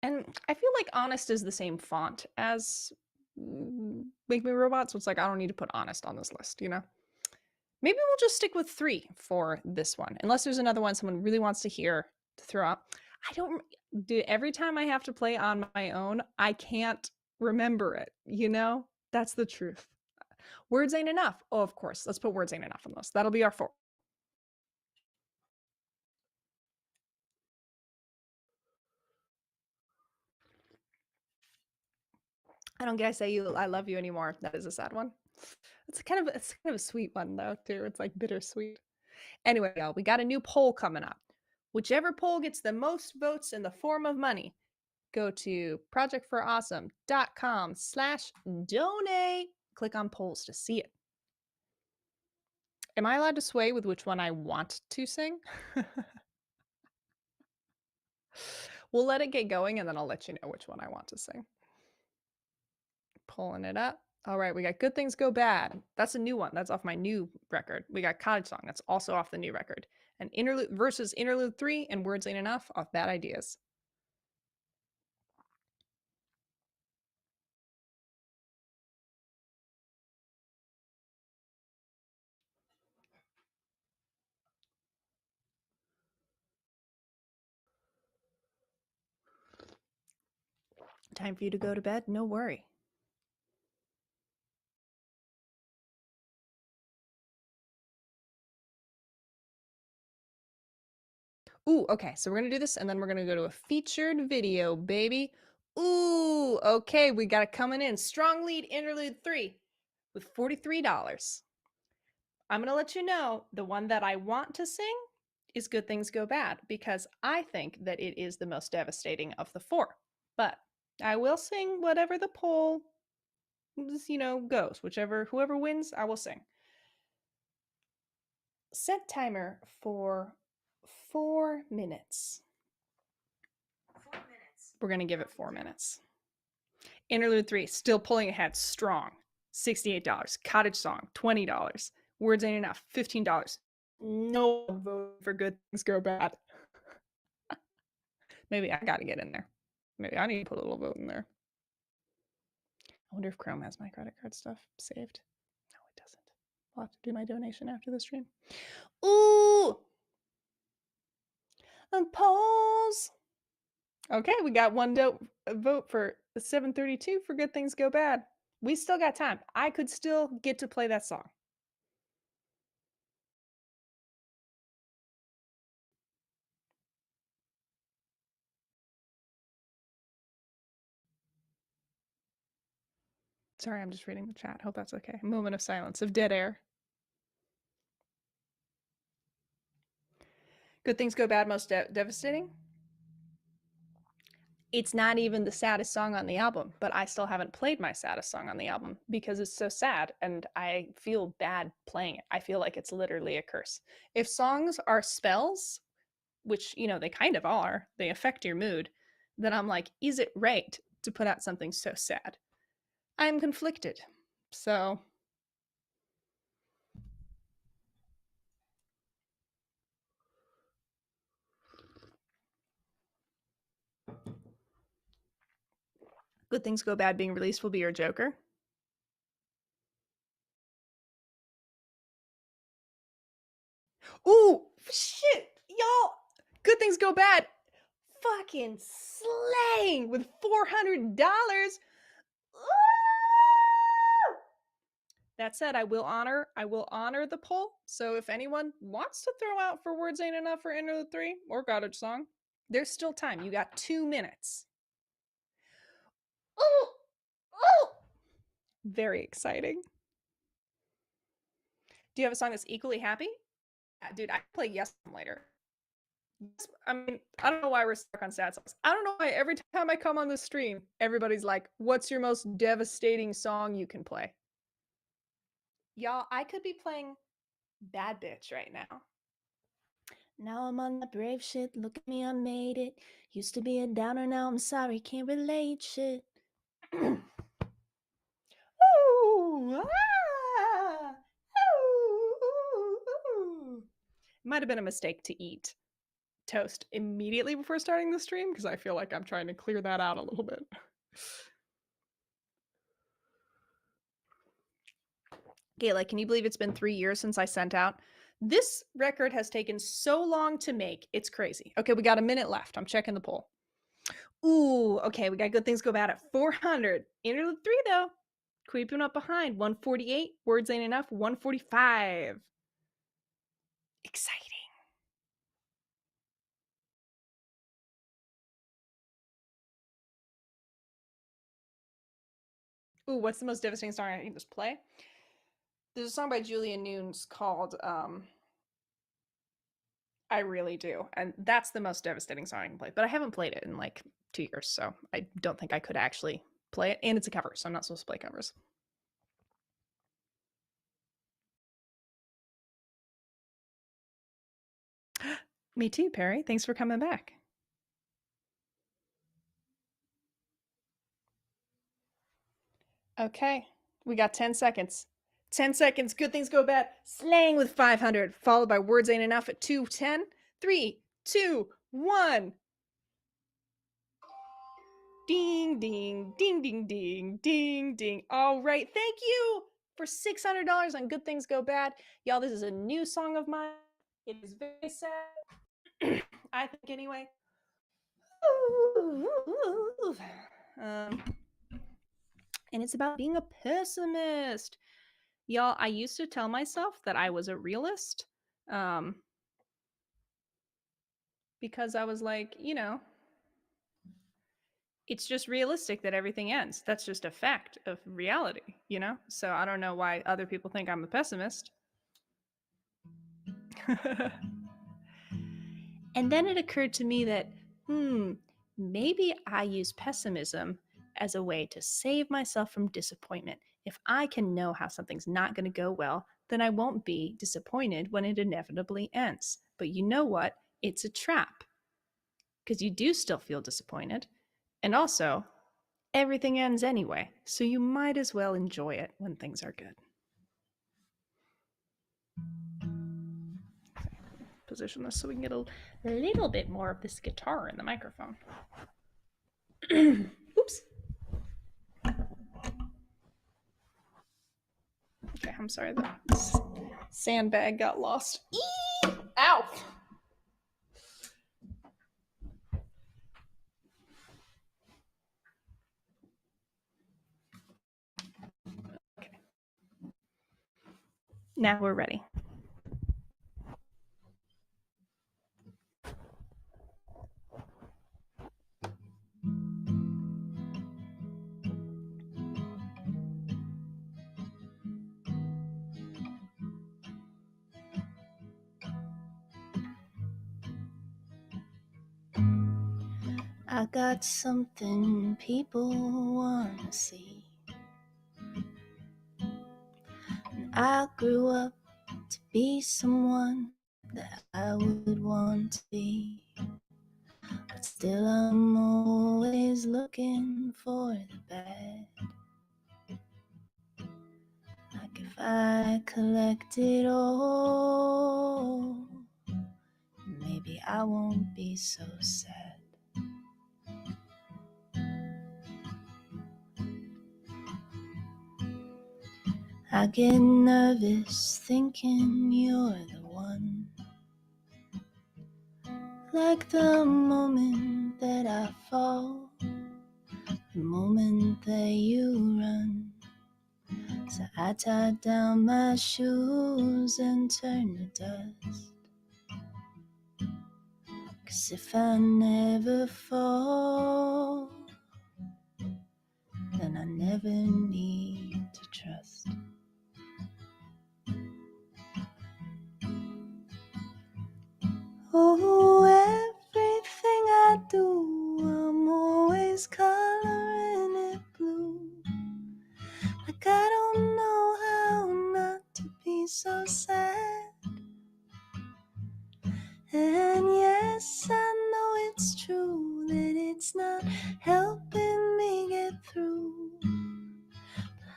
And I feel like Honest is the same font as Make Me a Robot, so it's like I don't need to put Honest on this list, Maybe we'll just stick with 3 for this one, unless there's another one someone really wants to hear to throw out. I don't do every time I have to play on my own, I can't remember it, That's the truth. Words Ain't Enough. Oh, of course. Let's put Words Ain't Enough on this. That'll be our 4. I don't get to say I love you anymore. That is a sad one. It's kind of a sweet one though, too. It's like bittersweet. Anyway, y'all, we got a new poll coming up. Whichever poll gets the most votes in the form of money, go to projectforawesome.com/donate. Click on polls to see it. Am I allowed to sway with which one I want to sing? We'll let it get going, and then I'll let you know which one I want to sing. Pulling it up. All right, we got Good Things Go Bad. That's a new one. That's off my new record. We got Cottage Song. That's also off the new record. And Interlude versus Interlude 3 and Words Ain't Enough off Bad Ideas. Time for you to go to bed? No worry. Ooh, okay, so we're gonna do this, and then we're gonna go to a featured video, baby. Ooh, okay, we got it coming in. Strong Lead Interlude 3 with $43. I'm gonna let you know the one that I want to sing is Good Things Go Bad, because I think that it is the most devastating of the 4. But I will sing whatever the poll, goes. Whoever wins, I will sing. Set timer for 4 minutes. 4 minutes. We're gonna give it 4 minutes. Interlude 3, still pulling ahead, strong. $68. Cottage Song, $20. Words Ain't Enough, $15. No vote for Good Things Go Bad. Maybe I gotta get in there. Maybe I need to put a little vote in there. I wonder if Chrome has my credit card stuff saved. No, it doesn't. I'll have to do my donation after the stream. Ooh! And polls! Okay, we got one vote for 732 for Good Things Go Bad. We still got time. I could still get to play that song. Sorry, I'm just reading the chat. Hope that's okay. Moment of silence, of dead air. Good Things Go Bad, most devastating? It's not even the saddest song on the album, but I still haven't played my saddest song on the album because it's so sad and I feel bad playing it. I feel like it's literally a curse. If songs are spells, which, they kind of are, they affect your mood, then I'm like, is it right to put out something so sad? I'm conflicted. So Good Things Go Bad being released will be your Joker. Ooh, shit, y'all. Good Things Go Bad. Fucking slaying with $400. That said, I will honor the poll. So if anyone wants to throw out for Words Ain't Enough for Interlude 3 or Cottage Song, there's still time. You got 2 minutes. Oh, very exciting. Do you have a song that's equally happy? Dude, I can play Yes later. I mean, I don't know why we're stuck on sad songs. I don't know why every time I come on the stream, everybody's like, what's your most devastating song you can play? Y'all, I could be playing Bad Bitch right now. Now I'm on the brave shit. Look at me, I made it. Used to be a downer, now I'm sorry, can't relate shit. Ooh, ah, ooh. Might have been a mistake to eat toast immediately before starting the stream because I feel like I'm trying to clear that out a little bit. Gayla, can you believe it's been 3 years since I sent out? This record has taken so long to make. It's crazy. Okay, we got a minute left. I'm checking the poll. Ooh, okay, we got Good Things Go Bad at 400. Interlude 3, though. Creeping up behind. 148. Words Ain't Enough. 145. Exciting. Ooh, what's the most devastating song I can just play? There's a song by Julia Nunes called I Really Do. And that's the most devastating song I can play. But I haven't played it in like 2 years, so I don't think I could actually play it. And it's a cover, so I'm not supposed to play covers. Me too, Perry. Thanks for coming back. Okay, we got 10 seconds. 10 seconds, good things go bad. Slang with 500, followed by words ain't enough at 210. 3, 2, 1. Ding, ding, ding, ding, ding, ding, ding. All right, thank you for $600 on Good Things Go Bad. Y'all, this is a new song of mine. It is very sad. I think, anyway. And it's about being a pessimist. Y'all, I used to tell myself that I was a realist because I was like, you know, it's just realistic that everything ends. That's just a fact of reality, you know? So I don't know why other people think I'm a pessimist. And then it occurred to me that, maybe I use pessimism as a way to save myself from disappointment. If I can know how something's not going to go well, then I won't be disappointed when it inevitably ends. But you know what? It's a trap. Because you do still feel disappointed. And also, everything ends anyway, so you might as well enjoy it when things are good. Position this so we can get a little bit more of this guitar in the microphone. Oops. Okay, I'm sorry, the sandbag got lost. Eee! Ow! Okay. Now we're ready. I got something people wanna see. I grew up to be someone that I would want to be. But still I'm always looking for the bad. Like if I collect it all, maybe I won't be so sad. I get nervous thinking you're the one. Like the moment that I fall, the moment that you run. So I tied down my shoes and turned to dust. 'Cause if I never fall, then I never need to trust. Oh, everything I do, I'm always coloring it blue. Like I don't know how not to be so sad. And yes, I know it's true that it's not helping me get through.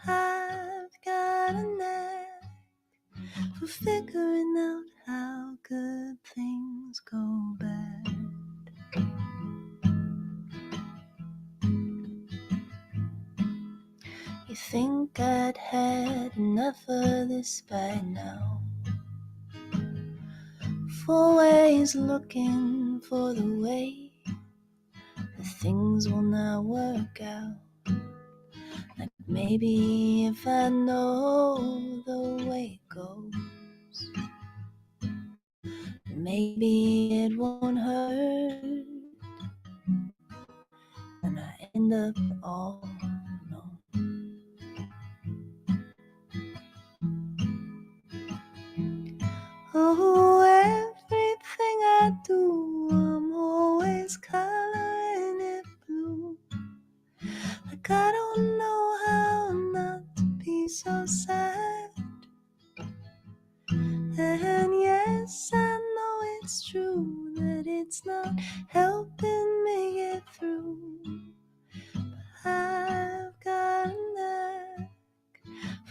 I've got a knack for figuring out how good things go bad. You think I'd had enough of this by now? Always looking for the way that things will not work out. Like maybe if I know the way it goes, maybe it won't hurt, and I end up all alone. Oh, everything I do, I'm always coloring it blue. Like I don't know how not to be so sad. And yes, I know it's true that it's not helping me get through. But I've got a knack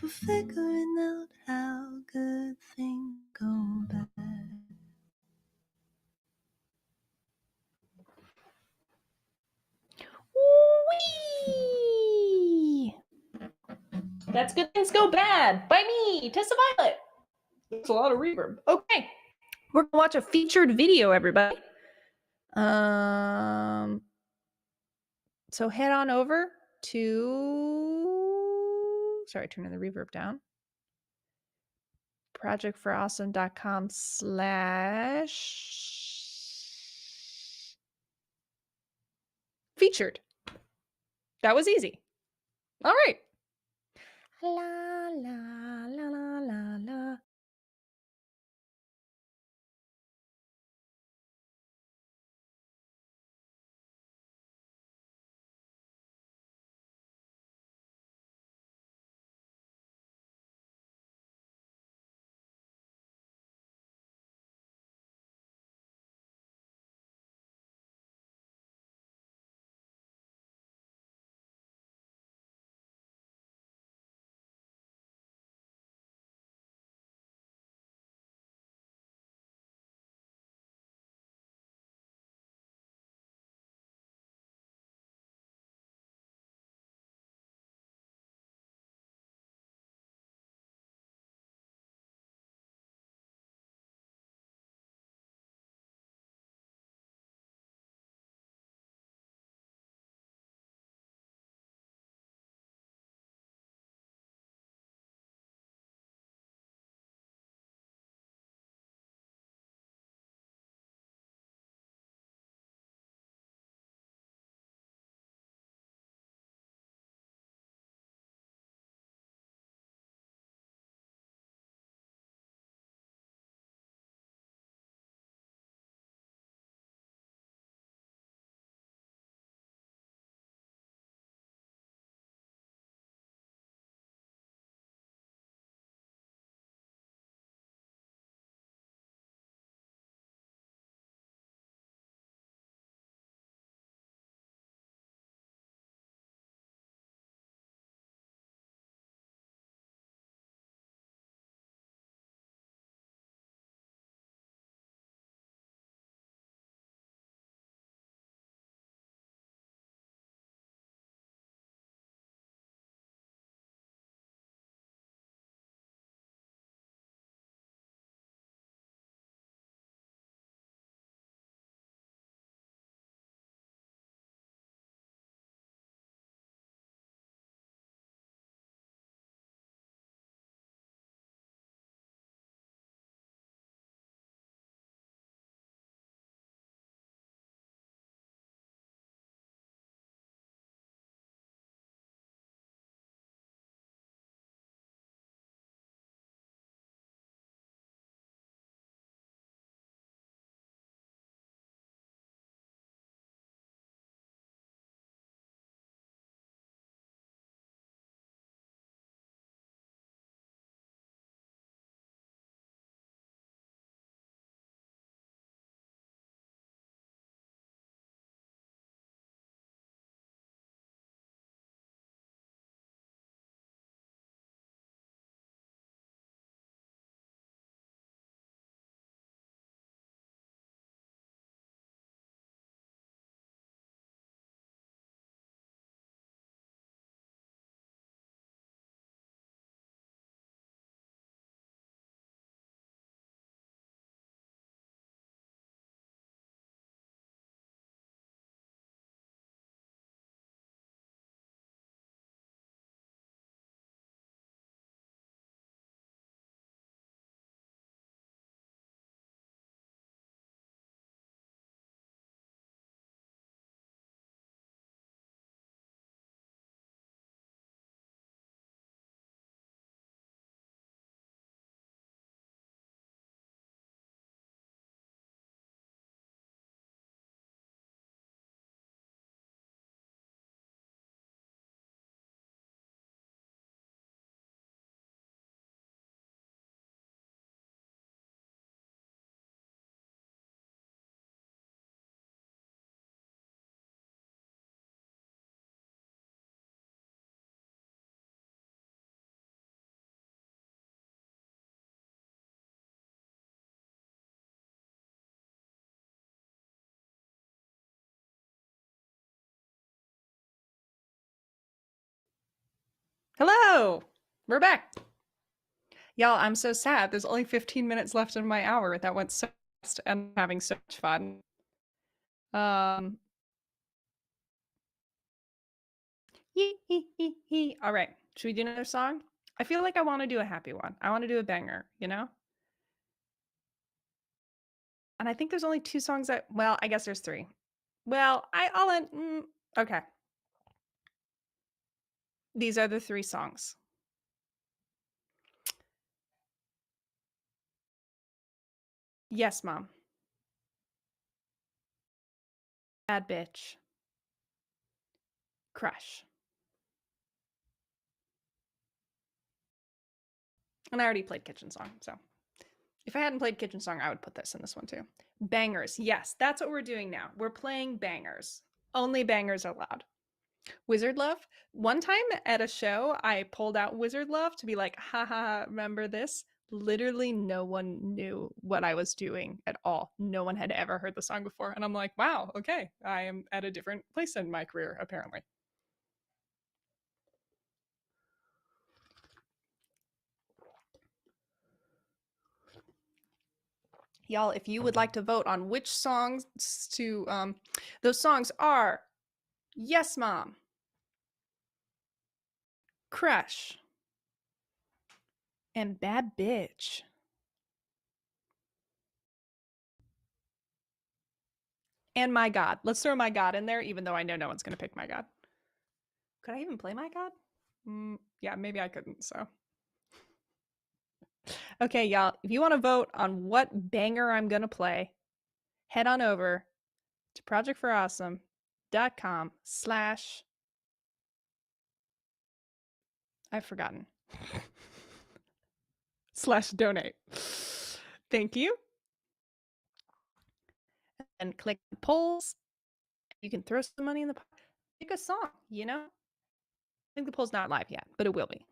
for figuring out how good things go bad. Whee! That's Good Things Go Bad by me, Tessa Violet. That's a lot of reverb. Okay, we're gonna watch a featured video, everybody. So head on over to, sorry, turning the reverb down. projectforawesome.com/ featured. That was easy. All right. La la la la la la. Hello! We're back. Y'all, I'm so sad. There's only 15 minutes left in my hour. That went so fast and I'm having so much fun. All right. Should we do another song? I feel like I want to do a happy one. I want to do a banger, you know? And I think there's only 2 songs that, well, I guess there's 3. Well, okay. These are the 3 songs. Yes, Mom. Bad Bitch. Crush. And I already played Kitchen Song, so if I hadn't played Kitchen Song, I would put this in this one too. Bangers. Yes, that's what we're doing now. We're playing bangers. Only bangers allowed. Wizard Love. One time at a show, I pulled out Wizard Love to be like, haha, remember this? Literally no one knew what I was doing at all. No one had ever heard the song before. And I'm like, wow, okay, I am at a different place in my career, apparently. Y'all, if you would like to vote on which songs to, those songs are Yes, Mom, Crush, and Bad Bitch. And My God. Let's throw My God in there, even though I know no one's going to pick My God. Could I even play My God? Yeah, maybe I couldn't, so. Okay, y'all, if you want to vote on what banger I'm going to play, head on over to projectforawesome.com/ I've forgotten. /donate. Thank you. And click polls. You can throw some money in the pot. Pick a song, you know? I think the poll's not live yet, but it will be.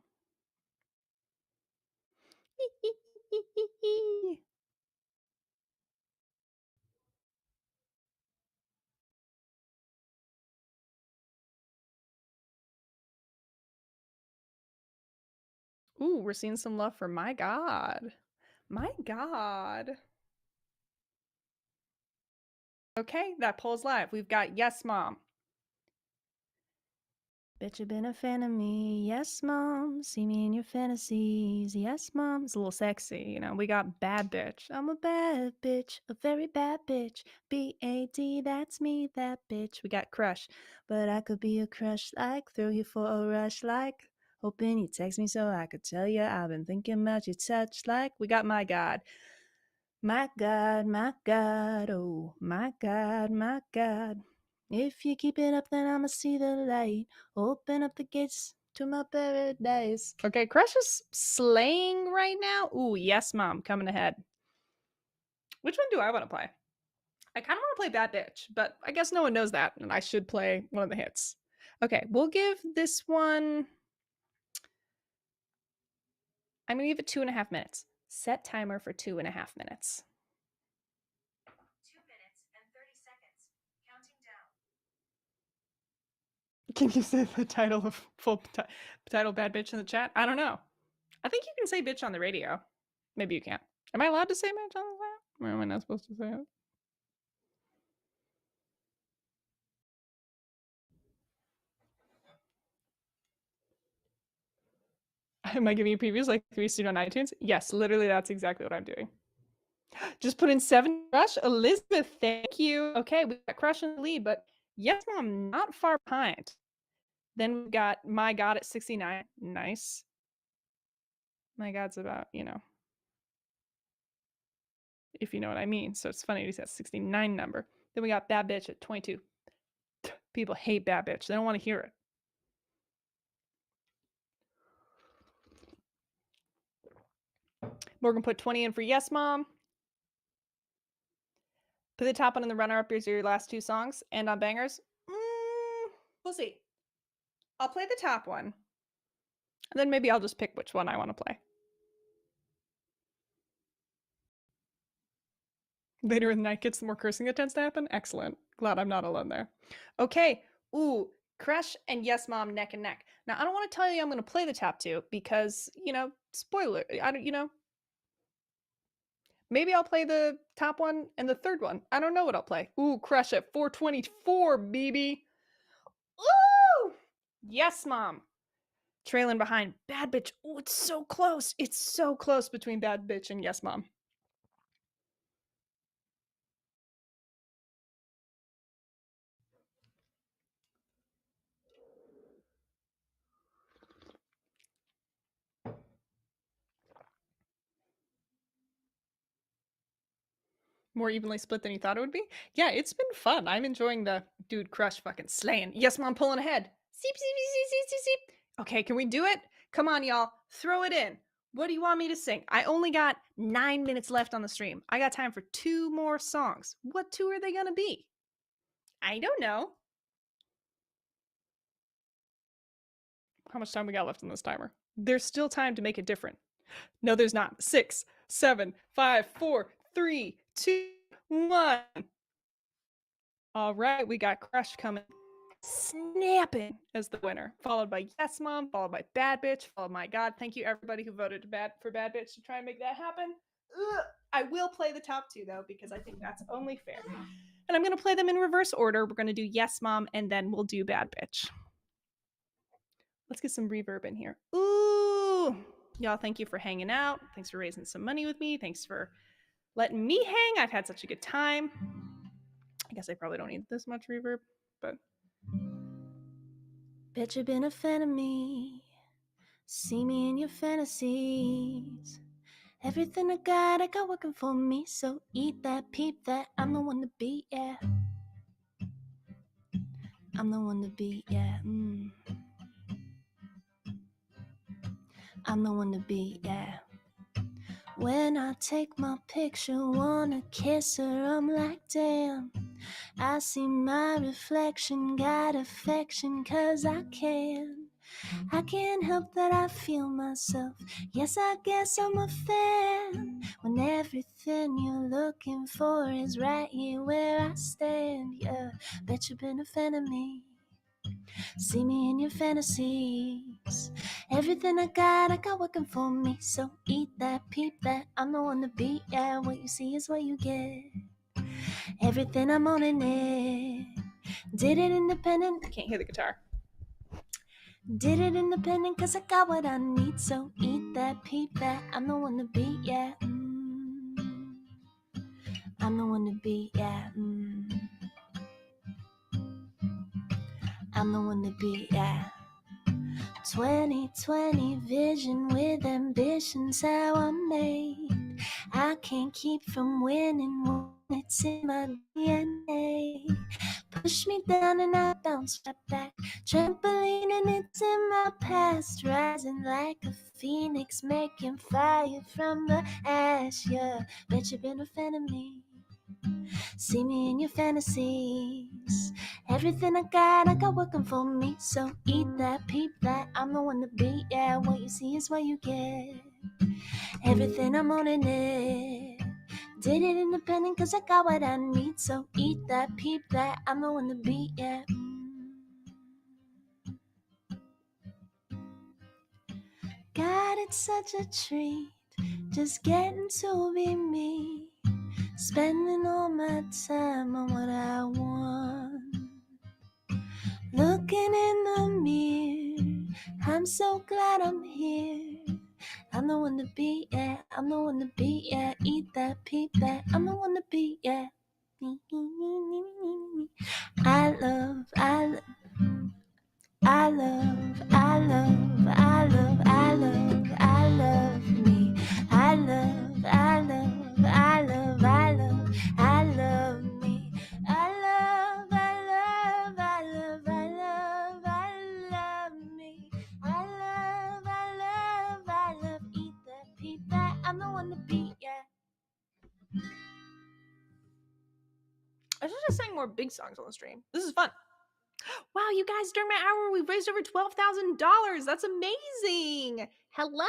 Ooh, we're seeing some love for My God. My God. Okay, that poll's live. We've got Yes, Mom. Bet you been a fan of me. Yes, Mom. See me in your fantasies. Yes, Mom. It's a little sexy, you know. We got Bad Bitch. I'm a bad bitch. A very bad bitch. B-A-D, that's me, that bitch. We got Crush. But I could be a crush like, throw you for a rush like, hoping you text me so I could tell you I've been thinking about your touch like. We got My God. My God, oh, my God, my God. If you keep it up, then I'ma see the light. Open up the gates to my paradise. Okay, Crush is slaying right now. Ooh, Yes, Mom, coming ahead. Which one do I want to play? I kind of want to play Bad Bitch, but I guess no one knows that, and I should play one of the hits. Okay, we'll give this one... I'm going to give it 2.5 minutes. Set timer for 2.5 minutes. 2 minutes and 30 seconds. Counting down. Can you say the title of title Bad Bitch in the chat? I don't know. I think you can say bitch on the radio. Maybe you can't. Am I allowed to say bitch on the radio? Or am I not supposed to say it? Am I giving you previews like 3 student on iTunes? Yes, literally that's exactly what I'm doing. Just put in 7 Crush. Elizabeth, thank you. Okay, we got Crush in the lead, but Yes, Mom, not far behind. Then we got My God at 69. Nice. My God's about, you know, if you know what I mean. So it's funny to say 69 number. Then we got Bad Bitch at 22. People hate Bad Bitch. They don't want to hear it. Morgan put 20 in for Yes, Mom. Put the top one in the runner-up. Here's your last 2 songs. And on bangers. We'll see. I'll play the top one. And then maybe I'll just pick which one I want to play. Later in the night gets more cursing that tends to happen. Excellent. Glad I'm not alone there. Okay. Ooh, Crush and Yes Mom neck and neck. Now, I don't want to tell you I'm going to play the top two because, spoiler. I don't. Maybe I'll play the top one and the third one. I don't know what I'll play. Ooh, Crush at 424, baby. Ooh! Yes Mom. Trailing behind Bad Bitch. Oh, it's so close. It's so close between Bad Bitch and Yes Mom. More evenly split than you thought it would be? Yeah, it's been fun. I'm enjoying the dude Crush fucking slaying. Yes Mom pulling ahead. Seep, seep, seep, seep, seep, seep. Okay, can we do it? Come on, y'all. Throw it in. What do you want me to sing? I only got 9 minutes left on the stream. I got time for 2 more songs. What 2 are they going to be? I don't know. How much time we got left on this timer? There's still time to make it different. No, there's not. 6, 7, 5, 4, 3, 2, 1. All right, we got Crush coming. Snapping as the winner, followed by Yes Mom, followed by Bad Bitch, followed my God, thank you everybody who voted for Bad Bitch to try and make that happen. Ugh. I will play the top 2 though because I think that's only fair. And I'm going to play them in reverse order. We're going to do Yes Mom and then we'll do Bad Bitch. Let's get some reverb in here. Ooh, y'all, thank you for hanging out. Thanks for raising some money with me. Thanks for letting me hang. I've had such a good time. I guess I probably don't need this much reverb, but Bet you've been a fan of me. See me in your fantasies. Everything I got working for me. So eat that, peep that. I'm the one to beat, yeah. I'm the one to beat, yeah. I'm the one to beat, yeah. When I take my picture, wanna kiss her, I'm like, damn. I see my reflection, got affection, 'cause I can. I can't help that I feel myself. Yes, I guess I'm a fan. When everything you're looking for is right here where I stand. Yeah, bet you've been a fan of me. See me in your fantasies. Everything I got working for me. So eat that, peep that. I'm the one to beat. Yeah, what you see is what you get. Everything I'm owning it. Did it independent. Can't hear the guitar. Did it independent 'cause I got what I need. So eat that, peep that. I'm the one to beat, yeah. I'm the one to beat, yeah. I'm the one to beat, yeah. 2020 vision with ambition's how I'm made. I can't keep from winning when it's in my DNA. Push me down and I bounce right back. Trampoline and it's in my past. Rising like a phoenix, making fire from the ash. Yeah, bet you've been a fan of me. See me in your fantasies. Everything I got working for me. So eat that, peep that. I'm the one to beat. Yeah, what you see is what you get. Everything I'm owning it. Did it independent 'cause I got what I need. So eat that, peep that. I'm the one to beat. Yeah. God, it's such a treat. Just getting to be me. Spending all my time on what I want. Looking in the mirror, I'm so glad I'm here. I'm the one to beat, yeah. I'm the one to beat, yeah. Eat that, peep that. I'm the one to beat, yeah. I love, I love, I love, I love, I love, I love, I love me. I love, I love, I love, I love, I love me. I love, I love, I love, I love, I love me. I love, I love, I love. Eat that, peep that. I'm the one to beat, yeah. I should have sang more big songs on the stream. This is fun. Wow, you guys, during my hour, we've raised over $12,000. That's amazing. Hello.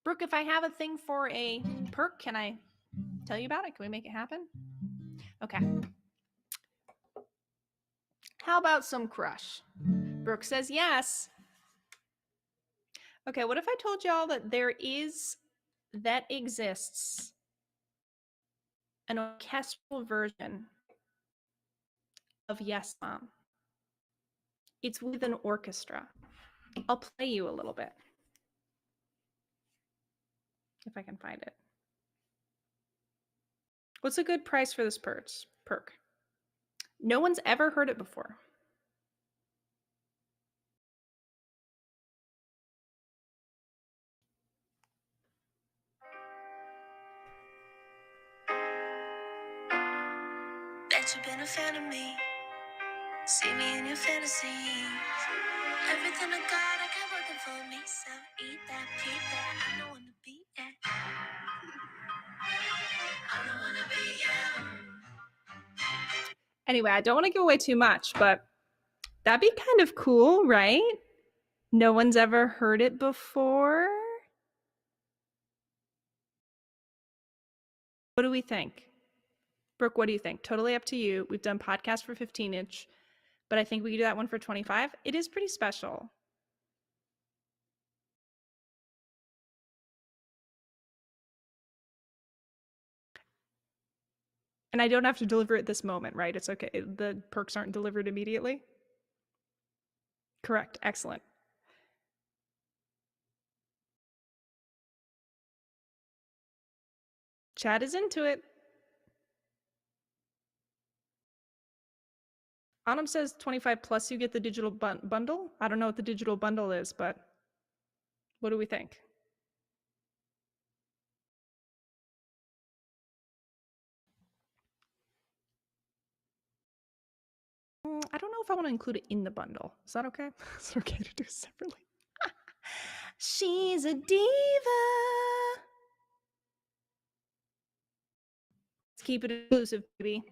Brooke, if I have a thing for a perk, can I tell you about it? Can we make it happen? Okay. How about some Crush? Brooke says yes. Okay, what if I told y'all that that exists an orchestral version of Yes Mom? It's with an orchestra. I'll play you a little bit. If I can find it. What's a good price for this perk? No one's ever heard it before. Bet you've been a fan of me. See me in your fantasies. Everything I got, I kept working for me. So eat that, keep that. I don't wanna be that. I don't wanna be you. Anyway, I don't want to give away too much, but that'd be kind of cool, right? No one's ever heard it before. What do we think? Brooke, what do you think? Totally up to you. We've done podcasts for 15-inch, but I think we could do that one for 25. It is pretty special. And I don't have to deliver it this moment, right? It's okay. The perks aren't delivered immediately. Correct. Excellent. Chat is into it. Anam says 25 plus you get the digital bundle. I don't know what the digital bundle is, but what do we think? I don't know if I want to include it in the bundle. Is that okay? Is it okay to do it separately? She's a diva. Let's keep it exclusive, baby.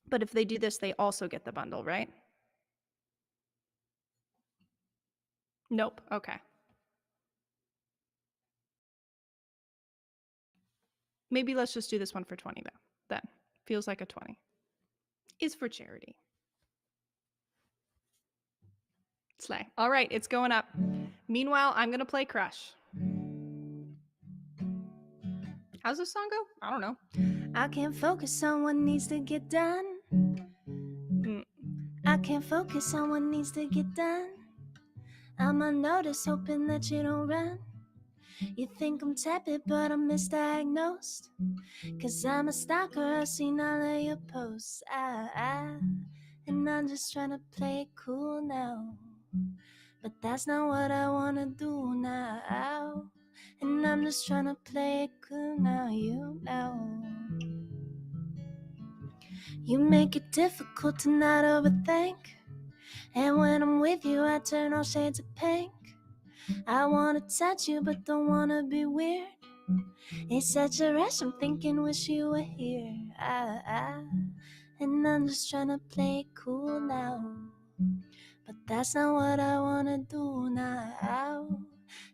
But if they do this, they also get the bundle, right? Nope. Okay. Maybe let's just do this one for 20 though. Then feels like a 20. Is for charity. Slay. All right, it's going up. Meanwhile, I'm gonna play Crush. How's this song go? I don't know. I can't focus on what needs to get done. I can't focus on what needs to get done. I'm on notice, hoping that you don't run. You think I'm tepid, but I'm misdiagnosed. Cause I'm a stalker, I've seen all of your posts. And I'm just trying to play it cool now. But that's not what I wanna do now. And I'm just trying to play it cool now, you know. You make it difficult to not overthink. And when I'm with you, I turn all shades of pink. I wanna touch you, but don't wanna be weird. It's such a rush, I'm thinking, wish you were here. And I'm just trying to play it cool now. But that's not what I wanna do now.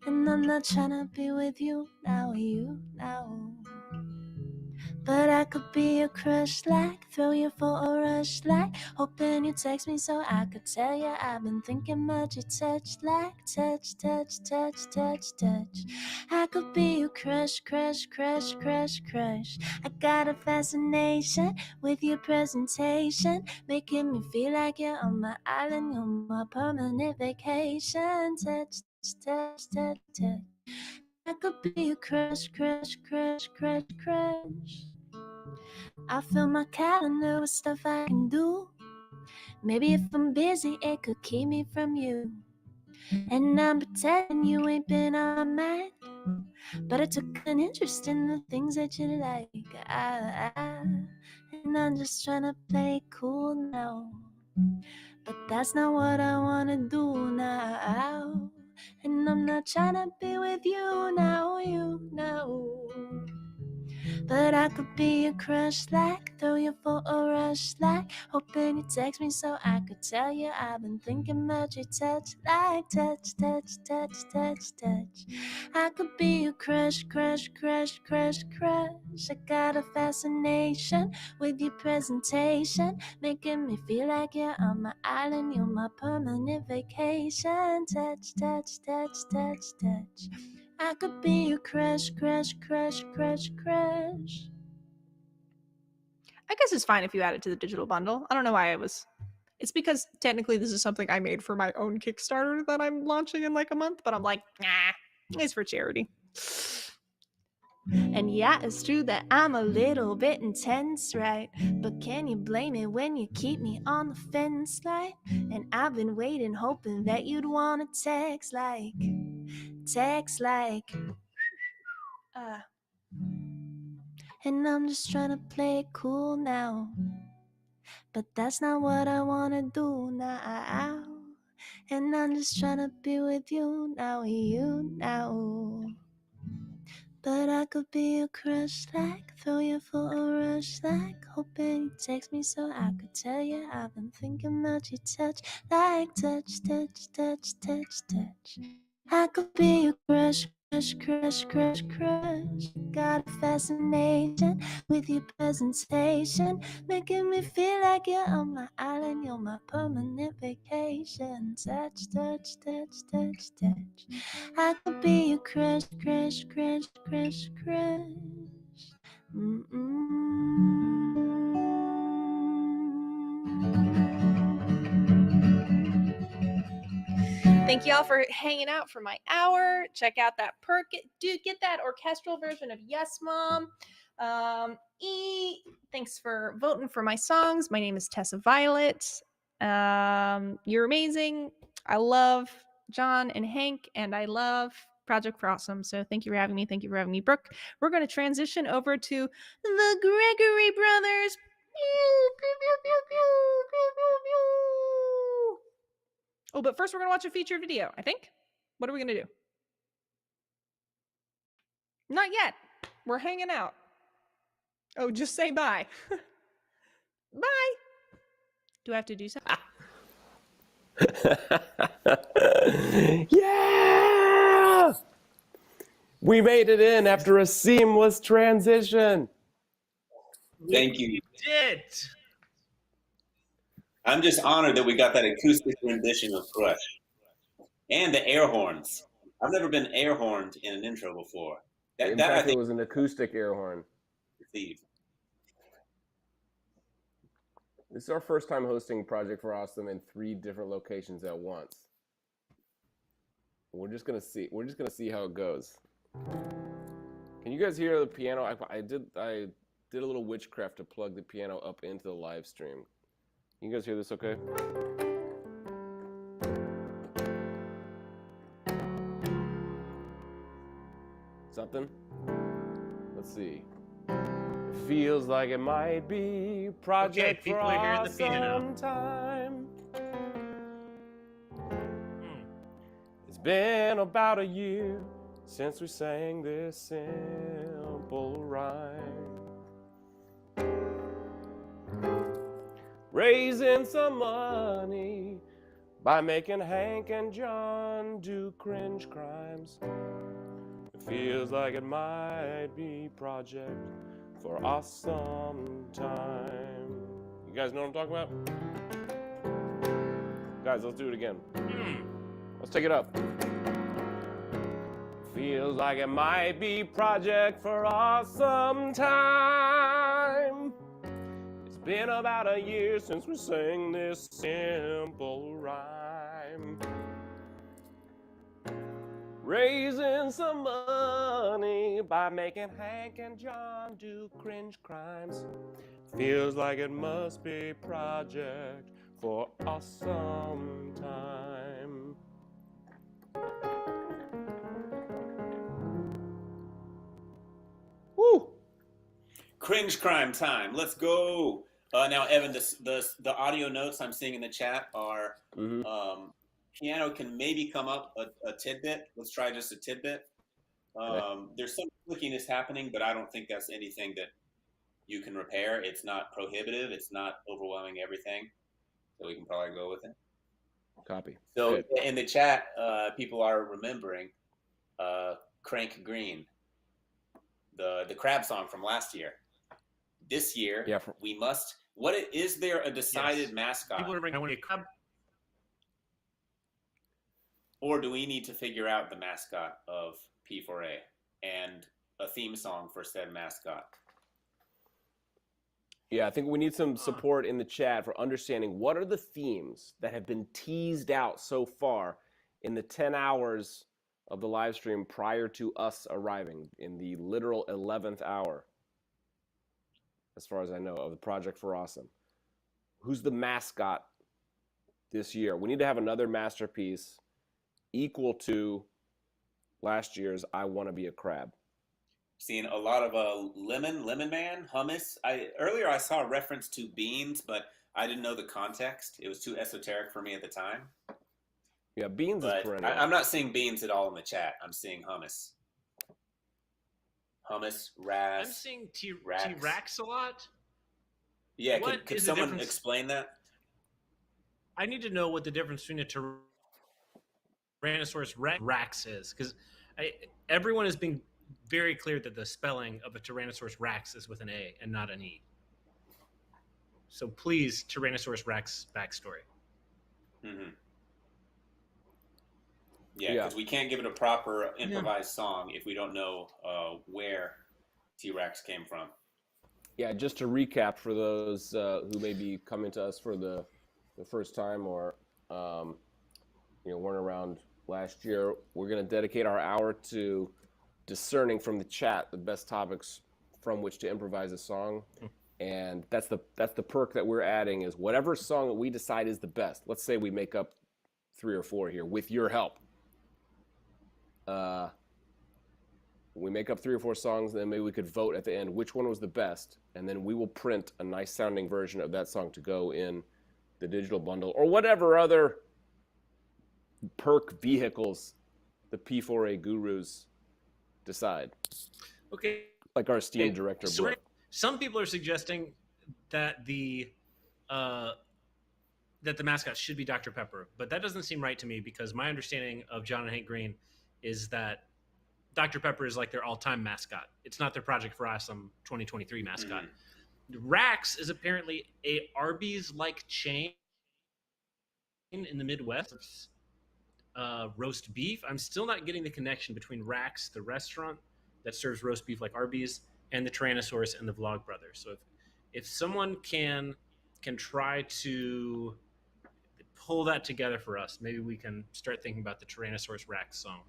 And I'm not trying to be with you now, you know. But I could be a crush like, throw you for a rush like, hoping you text me so I could tell you I've been thinking about your touch like, touch, touch, touch, touch, touch. I could be a crush, crush, crush, crush, crush. I got a fascination with your presentation, making me feel like you're on my island, you're my permanent vacation. Touch, touch, touch, touch. I could be a crush, crush, crush, crush, crush. I fill my calendar with stuff I can do. Maybe if I'm busy, it could keep me from you. And I'm pretending you ain't been on my mind, but I took an interest in the things that you like. And I'm just trying to play it cool now. But that's not what I wanna do now. And I'm not trying to be with you now, you know. But I could be a crush like, throw you for a rush like, hoping you text me so I could tell you I've been thinking about your touch like, touch, touch, touch, touch, touch. I could be a crush, crush, crush, crush, crush. I got a fascination with your presentation, making me feel like you're on my island, you're my permanent vacation. Touch, touch, touch, touch, touch. I could be a crush, crush, crush, crush, crush. I guess it's fine if you add it to the digital bundle. I don't know why I was. It's because technically this is something I made for my own Kickstarter that I'm launching in like a month, but I'm like, nah, it's for charity. And yeah, it's true that I'm a little bit intense, right? But can you blame me when you keep me on the fence, like? And I've been waiting, hoping that you'd wanna text like, and I'm just trying to play it cool now, but that's not what I wanna do now. And I'm just trying to be with you now, But I could be a crush like, throw you for a rush like, hoping you text me so I could tell you I've been thinking about your touch like, touch, touch, touch, touch, touch. I could be a crush, crush, crush, crush, crush. Got a fascination with your presentation, making me feel like you're on my island, you're my permanent vacation. Touch, touch, touch, touch, touch. I could be a crush, crush, crush, crush, crush. Thank y'all for hanging out for my hour. Check out that perk. Dude, get that orchestral version of Yes Mom. Thanks for voting for my songs. My name is Tessa Violet. You're amazing. I love John and Hank, and I love Project for Awesome. So thank you for having me. Thank you for having me, Brooke. We're going to transition over to the Gregory brothers. Pew, pew, pew, pew, pew, pew, pew, pew. Oh, but first we're going to watch a featured video, I think. What are we going to do? Not yet. We're hanging out. Oh, just say bye. Bye. Do I have to do something? Yeah! We made it in after a seamless transition. Thank you. Did. I'm just honored that we got that acoustic rendition of Crush. And the air horns. I've never been air horned in an intro before. In I fact, think it was an acoustic air horn. Steve. This is our first time hosting Project for Awesome in 3 different locations at once. We're just gonna see. We're just gonna see how it goes. Can you guys hear the piano? I did a little witchcraft to plug the piano up into the live stream. Can you guys hear this okay? Something? Let's see. It feels like it might be Project for Awesome time. It's been about a year since we sang this simple rhyme. Raising some money by making Hank and John do cringe crimes. It feels like it might be Project for Awesome time. You guys know what I'm talking about? Guys, let's do it again. Let's take it up. Feels like it might be Project for Awesome time. It's been about a year since we sang this simple rhyme. Raising some money by making Hank and John do cringe crimes. Feels like it must be Project for Awesome time. Woo! Cringe crime time. Let's go. Now, Evan, the audio notes I'm seeing in the chat are piano can maybe come up a tidbit. Let's try just a tidbit. There's some clickiness happening, but I don't think that's anything that you can repair. It's not prohibitive. It's not overwhelming everything. So we can probably go with it. Copy. So Good. in the chat, people are remembering Crank Green, the crab song from last year. This year, we must. Is there a decided mascot? People are bringing. I want to crab. Or do we need to figure out the mascot of P4A and a theme song for said mascot? Yeah, I think we need some support in the chat for understanding what are the themes that have been teased out so far in the 10 hours of the live stream prior to us arriving in the literal 11th hour, as far as I know, of the Project for Awesome. Who's the mascot this year? We need to have another masterpiece equal to last year's I Want to Be a Crab. Seen a lot of lemon man, hummus. Earlier I saw a reference to beans, but I didn't know the context. It was too esoteric for me at the time. Yeah, beans is perennial. I'm not seeing beans at all in the chat. I'm seeing hummus. Hummus, Raz. I'm seeing T-Rex a lot. Yeah, could someone explain that? I need to know what the difference between a Tyrannosaurus Rex is, because everyone has been very clear that the spelling of a Tyrannosaurus Rex is with an A and not an E. So please, Tyrannosaurus Rex backstory. Mm-hmm. Yeah, because we can't give it a proper improvised song if we don't know where T-Rex came from. Yeah, just to recap for those who may be coming to us for the first time or weren't around last year, we're going to dedicate our hour to discerning from the chat the best topics from which to improvise a song. And that's the perk that we're adding is whatever song that we decide is the best. Let's say we make up 3 or 4 here with your help. We make up 3 or 4 songs, and then maybe we could vote at the end which one was the best, and then we will print a nice sounding version of that song to go in the digital bundle or whatever other perk vehicles the P4A gurus decide. Okay. Like our esteemed director, so Brooke. Some people are suggesting that the mascot should be Dr. Pepper, but that doesn't seem right to me because my understanding of John and Hank Green is that Dr. Pepper is like their all-time mascot. It's not their Project for Awesome 2023 mascot. Rax is apparently a Arby's-like chain in the Midwest. Roast beef. I'm still not getting the connection between Rax, the restaurant that serves roast beef like Arby's, and the Tyrannosaurus and the Vlogbrothers. So if someone can try to pull that together for us, maybe we can start thinking about the Tyrannosaurus Rax song.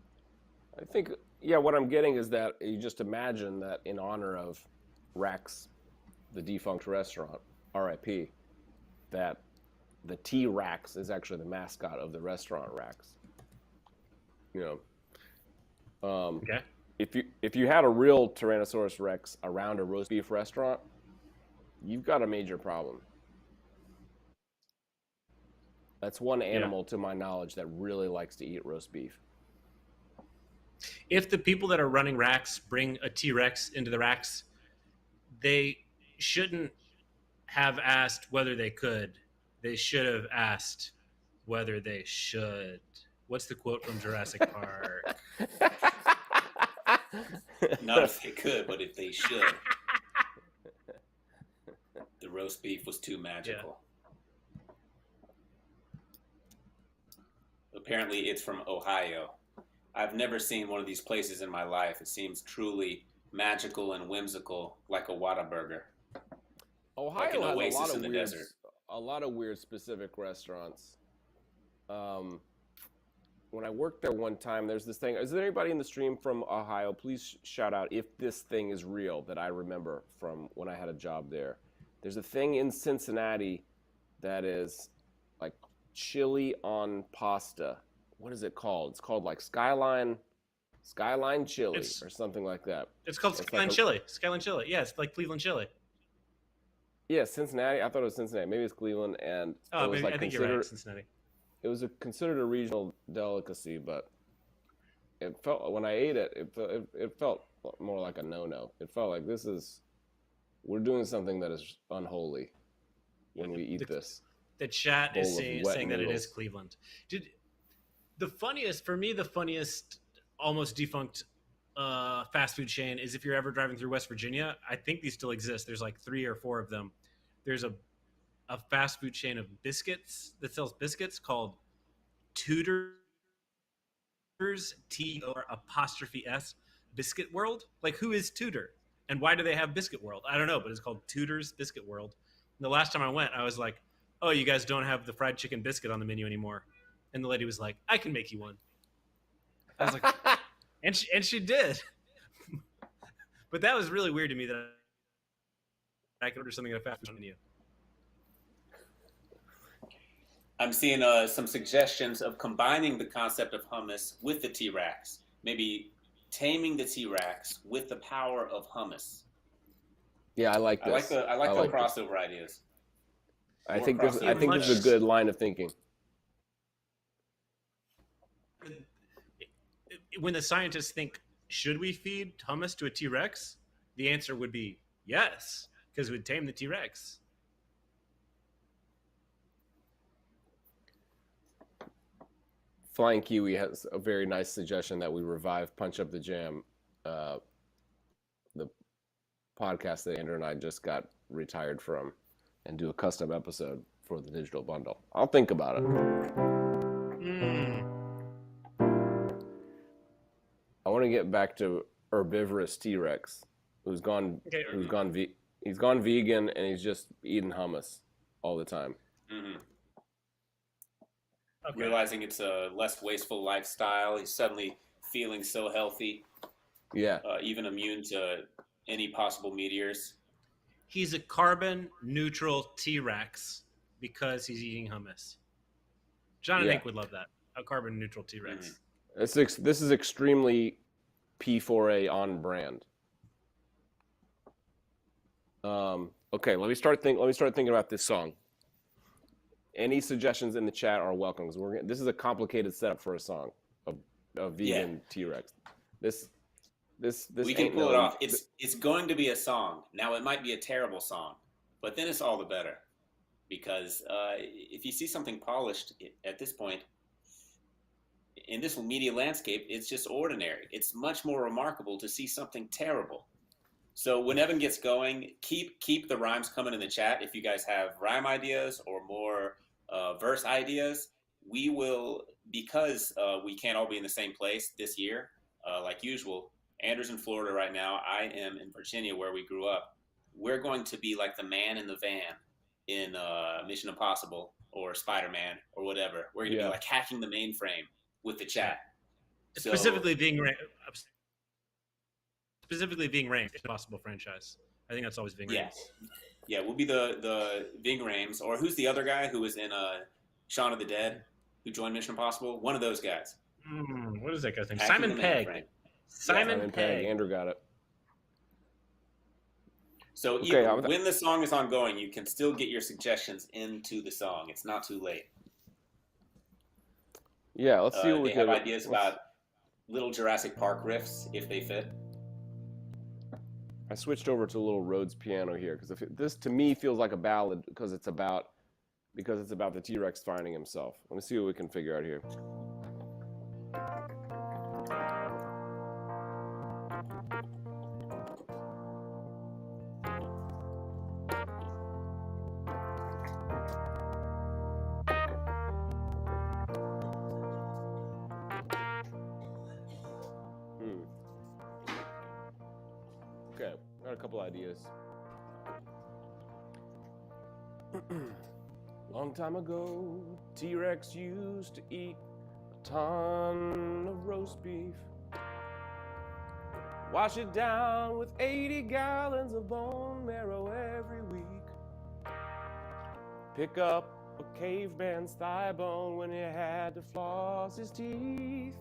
I think, what I'm getting is that you just imagine that in honor of Rax, the defunct restaurant, RIP, that the T-Rax is actually the mascot of the restaurant Rax. Okay. If you had a real Tyrannosaurus Rex around a roast beef restaurant, you've got a major problem. That's one animal, to my knowledge, that really likes to eat roast beef. If the people that are running Rax bring a T-Rex into the Rax, they shouldn't have asked whether they could. They should have asked whether they should. What's the quote from Jurassic Park? Not if they could, but if they should. The roast beef was too magical. Apparently, it's from Ohio. I've never seen one of these places in my life. It seems truly magical and whimsical, like a Whataburger. Ohio like has desert. a lot of weird specific restaurants. When I worked there one time, there's this thing. Is there anybody in the stream from Ohio? Please shout out if this thing is real that I remember from when I had a job there. There's a thing in Cincinnati that is like chili on pasta. What is it called? It's called like Skyline Chili or something like that. It's called Skyline Chili. Skyline Chili. Yeah, it's like Cleveland Chili. Yeah, Cincinnati. I thought it was Cincinnati. Maybe it's Cleveland. And it was maybe, I think you're right, Cincinnati. It was considered a regional delicacy, but it felt when I ate it, it felt more like a no-no. It felt like we're doing something that is unholy when we eat this. The chat is bowl of saying wet that it is noodles. Cleveland. The funniest, almost defunct fast food chain is if you're ever driving through West Virginia. I think these still exist. There's like 3 or 4 of them. There's a fast food chain of biscuits that sells biscuits called Tudor's, TOR''S, Biscuit World. Like, who is Tudor? And why do they have Biscuit World? I don't know, but it's called Tudor's Biscuit World. And the last time I went, I was like, oh, you guys don't have the fried chicken biscuit on the menu anymore. And the lady was like, I can make you one. I was like, and she did. But that was really weird to me that I could order something at a fast food menu. I'm seeing some suggestions of combining the concept of hummus with the T-Rex. Maybe taming the T-Rex with the power of hummus. Yeah, I like this. I like the crossover ideas. I think this is a good line of thinking. When the scientists think, should we feed hummus to a T-Rex? The answer would be yes, because it would tame the T-Rex. Flying Kiwi has a very nice suggestion that we revive Punch Up the Jam, the podcast that Andrew and I just got retired from, and do a custom episode for the digital bundle. I'll think about it. I want to get back to herbivorous T-Rex, who's gone vegan, and he's just eating hummus all the time. Mm-hmm. Okay. Realizing it's a less wasteful lifestyle, he's suddenly feeling so healthy. Yeah. Even immune to any possible meteors. He's a carbon neutral T-Rex because he's eating hummus. John and Hank would love that. A carbon neutral T-Rex. Mm-hmm. This is extremely P4A on brand. Okay, let me start thinking about this song. Any suggestions in the chat are welcome, because this is a complicated setup for a song of vegan T-Rex. This we can pull it off. It's going to be a song. Now it might be a terrible song, but then it's all the better, because if you see something polished at this point in this media landscape, it's just ordinary. It's much more remarkable to see something terrible. So when Evan gets going, keep the rhymes coming in the chat. If you guys have rhyme ideas or more verse ideas, we will, because we can't all be in the same place this year, like usual. Andrew's in Florida right now. I am in Virginia, where we grew up. We're going to be like the man in the van in Mission Impossible or Spider-Man or whatever. We're going to be like hacking the mainframe with the chat. So, specifically being ranked Impossible franchise. I think that's always Ving Rhames. Yeah, we'll be the Ving Rhames, or who's the other guy who was in Shaun of the Dead, who joined Mission Impossible? One of those guys. What is that guy's name? Hacking Simon Pegg. Simon Pegg. Andrew got it. So even when the song is ongoing, you can still get your suggestions into the song. It's not too late. Yeah, let's see what we have ideas about little Jurassic Park riffs if they fit. I switched over to a little Rhodes piano here because this to me feels like a ballad because it's about the T-Rex finding himself. Let me see what we can figure out here. Okay, got a couple ideas. Long time ago, T-Rex used to eat a ton of roast beef. Wash it down with 80 gallons of bone marrow every week. Pick up a caveman's thigh bone when he had to floss his teeth.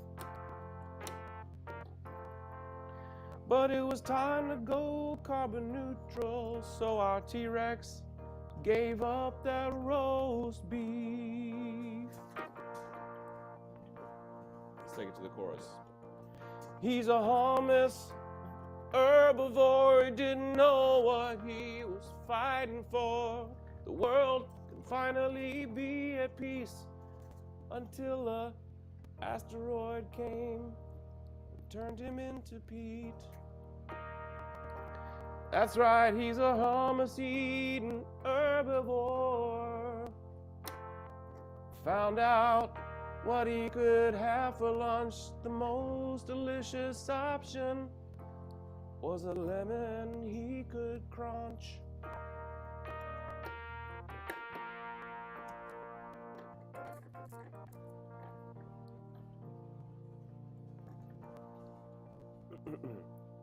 But it was time to go carbon neutral, so our T-Rex gave up that roast beef. Let's take it to the chorus. He's a hummus herbivore. He didn't know what he was fighting for. The world can finally be at peace until a asteroid came and turned him into Pete. That's right, he's a hummus-eating herbivore. Found out what he could have for lunch. The most delicious option was a lemon he could crunch.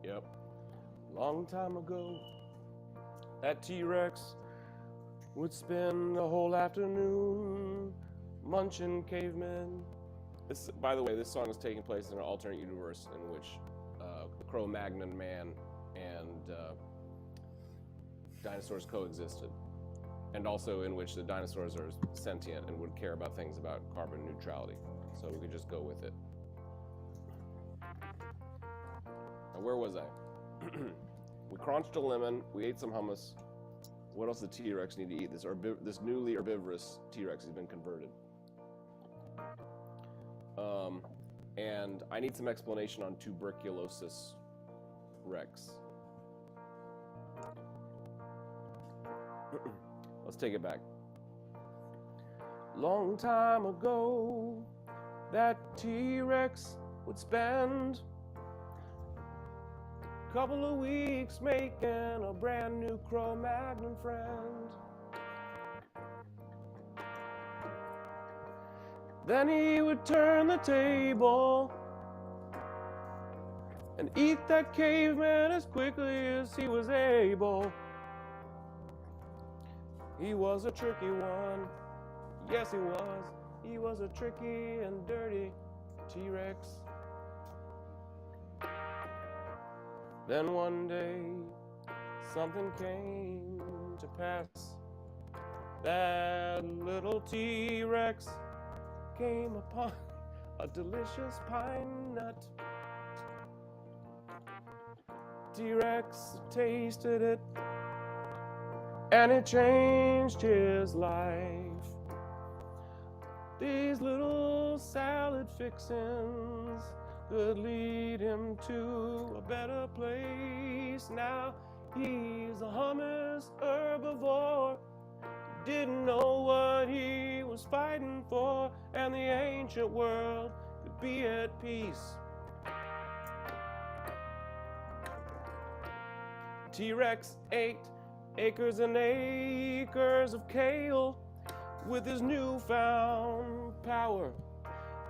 Yep. Long time ago, that T-Rex would spend the whole afternoon munching cavemen. This, by the way, this song is taking place in an alternate universe in which Cro-Magnon man and dinosaurs coexisted, and also in which the dinosaurs are sentient and would care about things about carbon neutrality. So we could just go with it. Now, where was I? We crunched a lemon, we ate some hummus. What else does the T-Rex need to eat? This newly herbivorous T-Rex has been converted. And I need some explanation on tuberculosis Rex. Let's take it back. Long time ago, that T-Rex would spend a couple of weeks making a brand new Cro-Magnon friend. Then he would turn the table and eat that caveman as quickly as he was able. He was a tricky one. Yes, he was. He was a tricky and dirty T-Rex. Then one day, something came to pass. That little T-Rex came upon a delicious pine nut. T-Rex tasted it, and it changed his life. These little salad fixins could lead him to a better place. Now he's a hummus herbivore. Didn't know what he was fighting for, and the ancient world could be at peace. T-Rex ate acres and acres of kale. With his newfound power,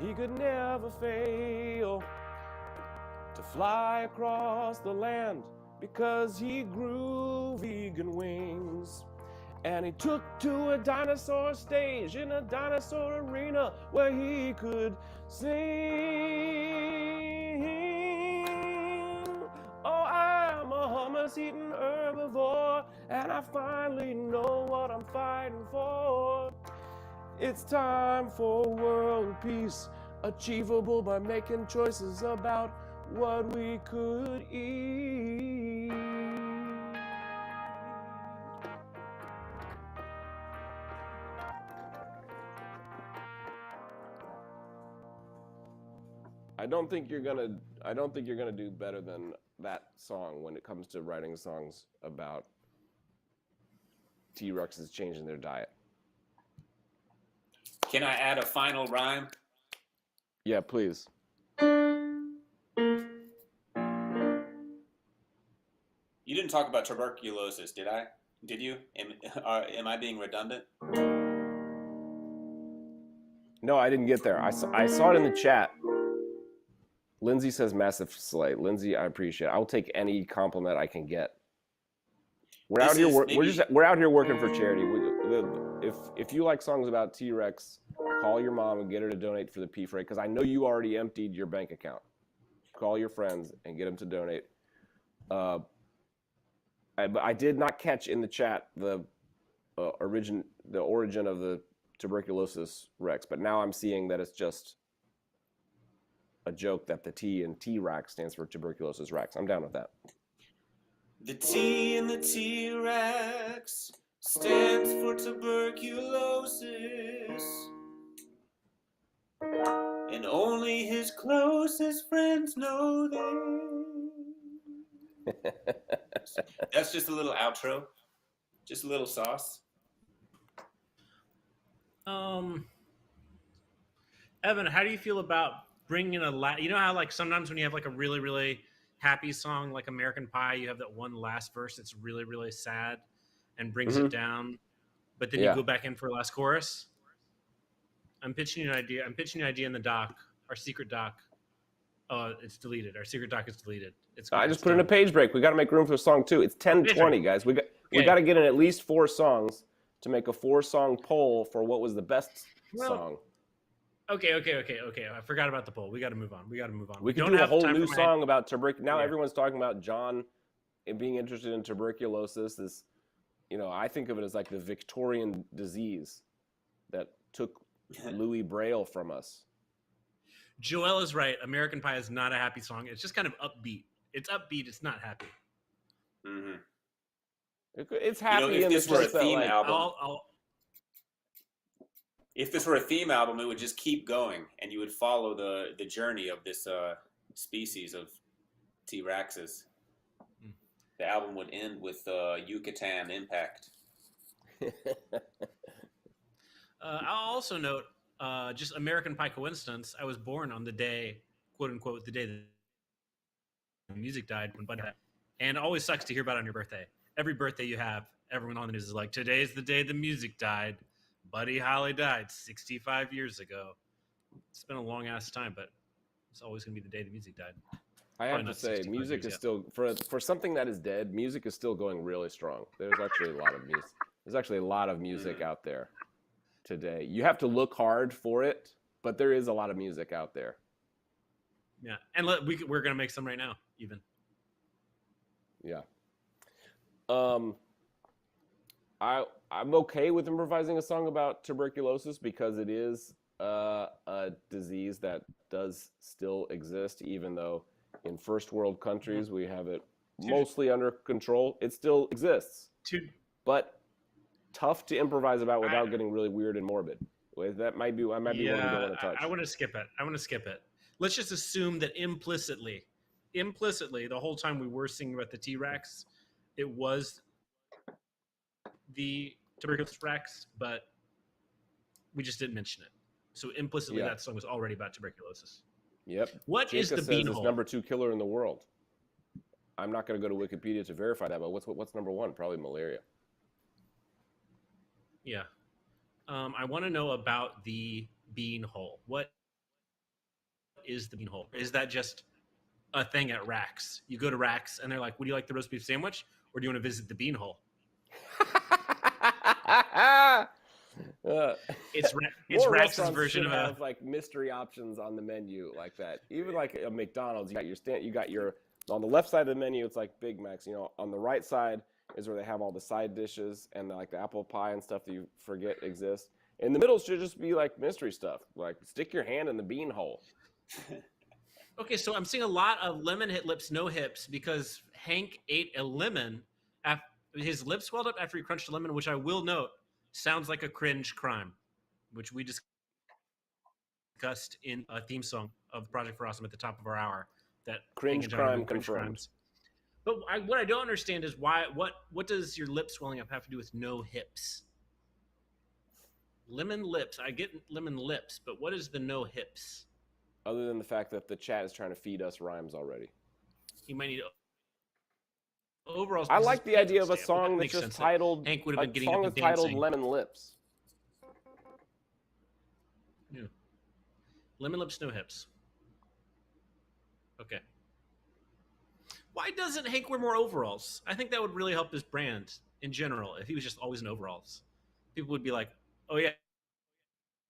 he could never fail to fly across the land because he grew vegan wings. And he took to a dinosaur stage in a dinosaur arena where he could sing. Oh, I'm a hummus-eating herbivore, and I finally know what I'm fighting for. It's time for world peace, achievable by making choices about what we could eat. I don't think you're gonna do better than that song when it comes to writing songs about T-Rexes changing their diet. Can I add a final rhyme? Yeah, please. You didn't talk about tuberculosis, did I? Did you? Am I being redundant? No, I didn't get there. I saw it in the chat. Lindsay says massive slay. Lindsay, I appreciate it. I will take any compliment I can get. We're out here working for charity. If you like songs about T-Rex, call your mom and get her to donate for the P Freight, because I know you already emptied your bank account. Call your friends and get them to donate. I did not catch in the chat the origin of the tuberculosis Rex, but now I'm seeing that it's just a joke that the T in T-Rax stands for tuberculosis Rex. I'm down with that. The T in the T-Rex stands for tuberculosis. And only his closest friends know this. That's just a little outro. Just a little sauce. Evan, how do you feel about bringing you know how like sometimes when you have like a really, really happy song like American Pie, you have that one last verse that's really, really sad and brings it down, but then you go back in for a last chorus? I'm pitching you an idea. I'm pitching you an idea in the doc, our secret doc. Oh, it's deleted. Our secret doc is deleted. I just put in a page break. We got to make room for song 2. It's 10:20, guys. We got to get in at least 4 songs to make a 4-song poll for what was the best song. Okay. I forgot about the poll. We got to move on. We can do a whole new song about tuberculosis. Now everyone's talking about John being interested in tuberculosis. This, I think of it as like the Victorian disease that took Louis Braille from us. Joel is right. American Pie is not a happy song. It's just kind of upbeat. It's upbeat. It's not happy. Mm-hmm. It's happy. If this were a theme album, If this were a theme album, it would just keep going, and you would follow the journey of this species of T-Rexes. The album would end with Yucatan Impact. I'll also note, just American Pie coincidence, I was born on the day, quote unquote, the day that the music died when Buddy died. And it always sucks to hear about it on your birthday. Every birthday you have, everyone on the news is like, today's the day the music died. Buddy Holly died 65 years ago. It's been a long ass time, but it's always going to be the day the music died. I have to say, music is still, for something that is dead, music is still going really strong. There's actually a lot of music. There's actually a lot of music out there today. You have to look hard for it, but there is a lot of music out there. Yeah, and we're going to make some right now, even. Yeah. I'm okay with improvising a song about tuberculosis because it is a disease that does still exist, even though in first world countries we have it mostly under control. It still exists, but tough to improvise about without getting really weird and morbid. That might be one we don't want to touch. I want to skip it. Let's just assume that implicitly, the whole time we were singing about the T-Rex, it was the tuberculosis Rex, but we just didn't mention it. So implicitly, that song was already about tuberculosis. Yep. What is the beanhole? It's number 2 killer in the world. I'm not going to go to Wikipedia to verify that, but what's number 1? Probably malaria. Yeah. I want to know about the beanhole. What is the beanhole? Is that just a thing at Rax? You go to Rax and they're like, would you like the roast beef sandwich? Or do you want to visit the beanhole? It's Rax's version of have like mystery options on the menu like that. Even like a McDonald's, you got your on the left side of the menu, it's like Big Macs. On the right side is where they have all the side dishes and like the apple pie and stuff that you forget exist. In the middle should just be like mystery stuff, like stick your hand in the bean hole. Okay, so I'm seeing a lot of lemon hit lips, no hips, because Hank ate a lemon. His lips swelled up after he crunched a lemon, which I will note sounds like a cringe crime, which we discussed in a theme song of Project for Awesome at the top of our hour. That cringe crime confirmed. Crimes. But what I don't understand is what does your lip swelling up have to do with no hips? Lemon lips. I get lemon lips, but what is the no hips? Other than the fact that the chat is trying to feed us rhymes already. You might need overalls. I like the idea of a song that's just titled Hank would have been getting song up and titled dancing. Lemon Lips. Yeah. Lemon lips, no hips. Okay. Why doesn't Hank wear more overalls? I think that would really help his brand in general. If he was just always in overalls, people would be like, "Oh yeah,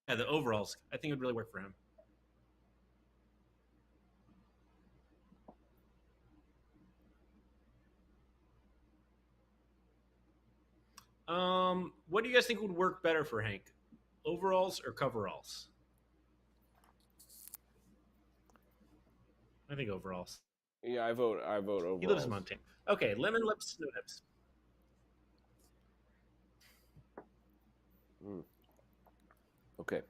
the overalls." I think it would really work for him. What do you guys think would work better for Hank? Overalls or coveralls? I think overalls. Yeah, I vote overalls. He lives in Montana. Okay, lemon lips, snow nips. Okay.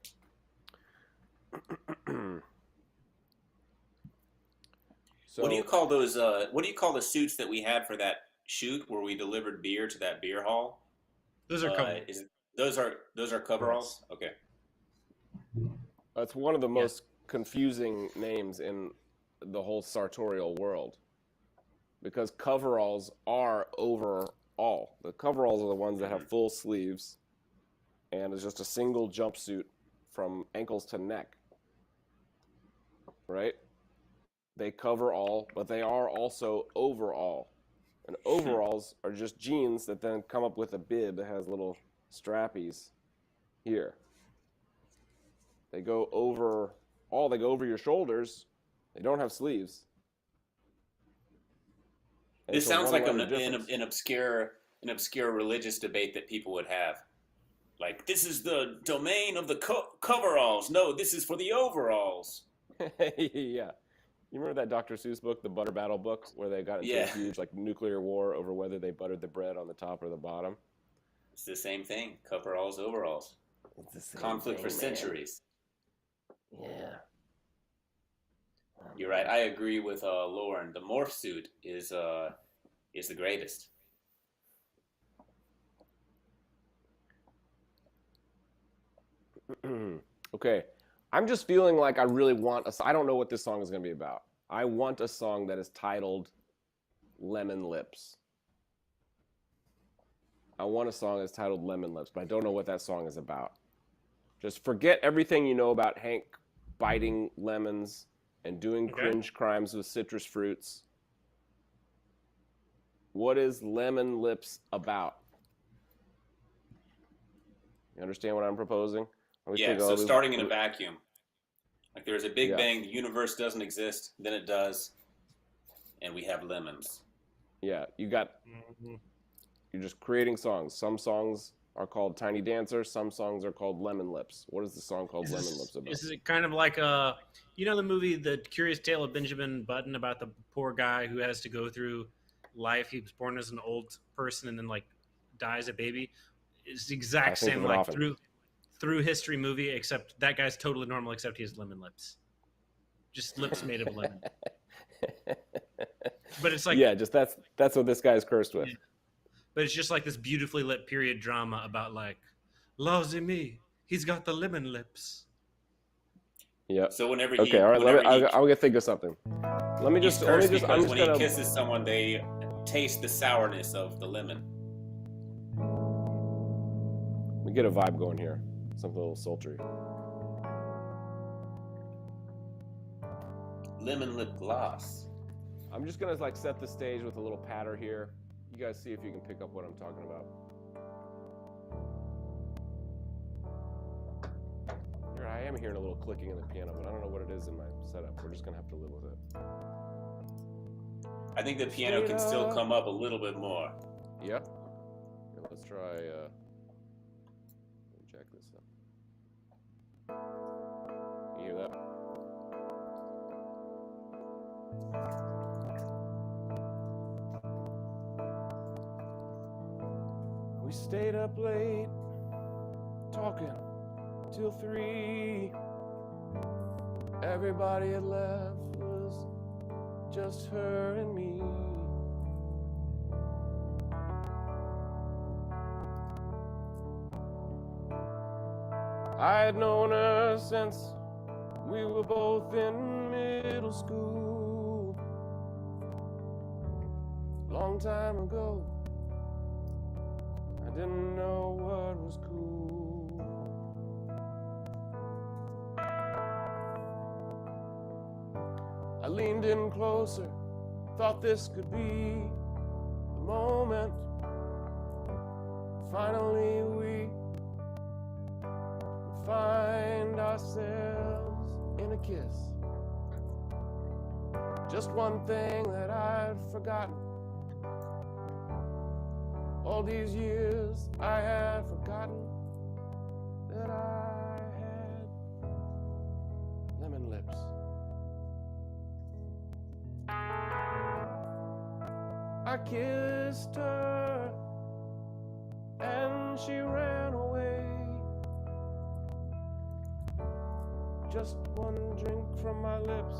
So, what do you call those? What do you call the suits that we had for that shoot where we delivered beer to that beer hall? Those are coveralls. Those are coveralls. Okay. That's one of the most confusing names in the whole sartorial world, because coveralls are overall. The coveralls are the ones that have full sleeves, and it's just a single jumpsuit from ankles to neck. Right? They cover all, but they are also overall. And overalls are just jeans that then come up with a bib that has little strappies here. They go over they go over your shoulders. They don't have sleeves. And This so sounds one like letter difference. an obscure religious debate that people would have. Like, this is the domain of the coveralls. No, this is for the overalls. Yeah. You remember that Dr. Seuss book, the Butter Battle book, where they got into a huge nuclear war over whether they buttered the bread on the top or the bottom? It's the same thing. Coveralls, overalls. It's the same conflict thing, for man. centuries. Yeah. You're right. I agree with Lauren. The morph suit is the greatest. Okay. I'm just feeling like I really want I don't know what this song is going to be about. I want a song that is titled Lemon Lips. I want a song that's titled Lemon Lips, but I don't know what that song is about. Just forget everything you know about Hank biting lemons and doing cringe crimes with citrus fruits. What is Lemon Lips about? You understand what I'm proposing? Yeah, so starting in a vacuum. Like there's a big bang, the universe doesn't exist, then it does, and we have lemons. Yeah, you're just creating songs. Some songs are called Tiny Dancer, some songs are called Lemon Lips. What is the song called Lemon Lips about? This is kind of like the movie The Curious Tale of Benjamin Button, about the poor guy who has to go through life. He was born as an old person and then dies a baby. It's the exact same through history movie, except that guy's totally normal, except he has lemon lips. Just lips made of lemon. But it's like that's what this guy's cursed with. Yeah. But it's just like this beautifully lit period drama about lousy me, he's got the lemon lips. Yeah. So whenever I'm gonna think of something. When he kisses someone, they taste the sourness of the lemon. We get a vibe going here. Something a little sultry. Lemon lip gloss. I'm just gonna set the stage with a little patter here. You guys see if you can pick up what I'm talking about. I am hearing a little clicking in the piano, but I don't know what it is in my setup. We're just gonna have to live with it. I think the piano can still come up a little bit more. Yeah. Let's try. Check this out. You hear that? We stayed up late, talking till 3. Everybody had left, was just her and me. I had known her since we were both in middle school. Long time ago, I didn't know what was cool. I leaned in closer, thought this could be the moment. Finally we would find ourselves in a kiss. Just one thing that I'd forgotten. All these years I had forgotten that I had lemon lips. I kissed her and she ran away. Just one drink from my lips,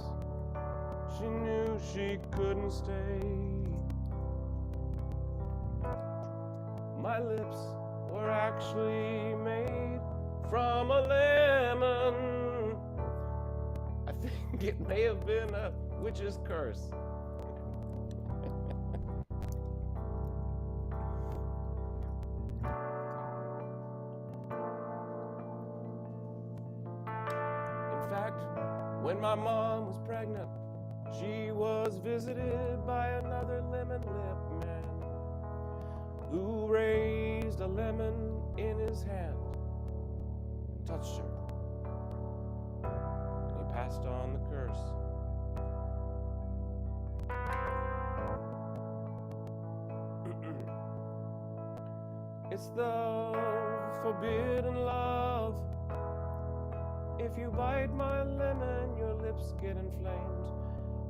she knew she couldn't stay. My lips were actually made from a lemon. I think it may have been a witch's curse. In fact, when my mom was pregnant, she was visited by another lemon lip man who raised a lemon in his hand and touched her. And he passed on the curse. It's the forbidden love. If you bite my lemon, your lips get inflamed.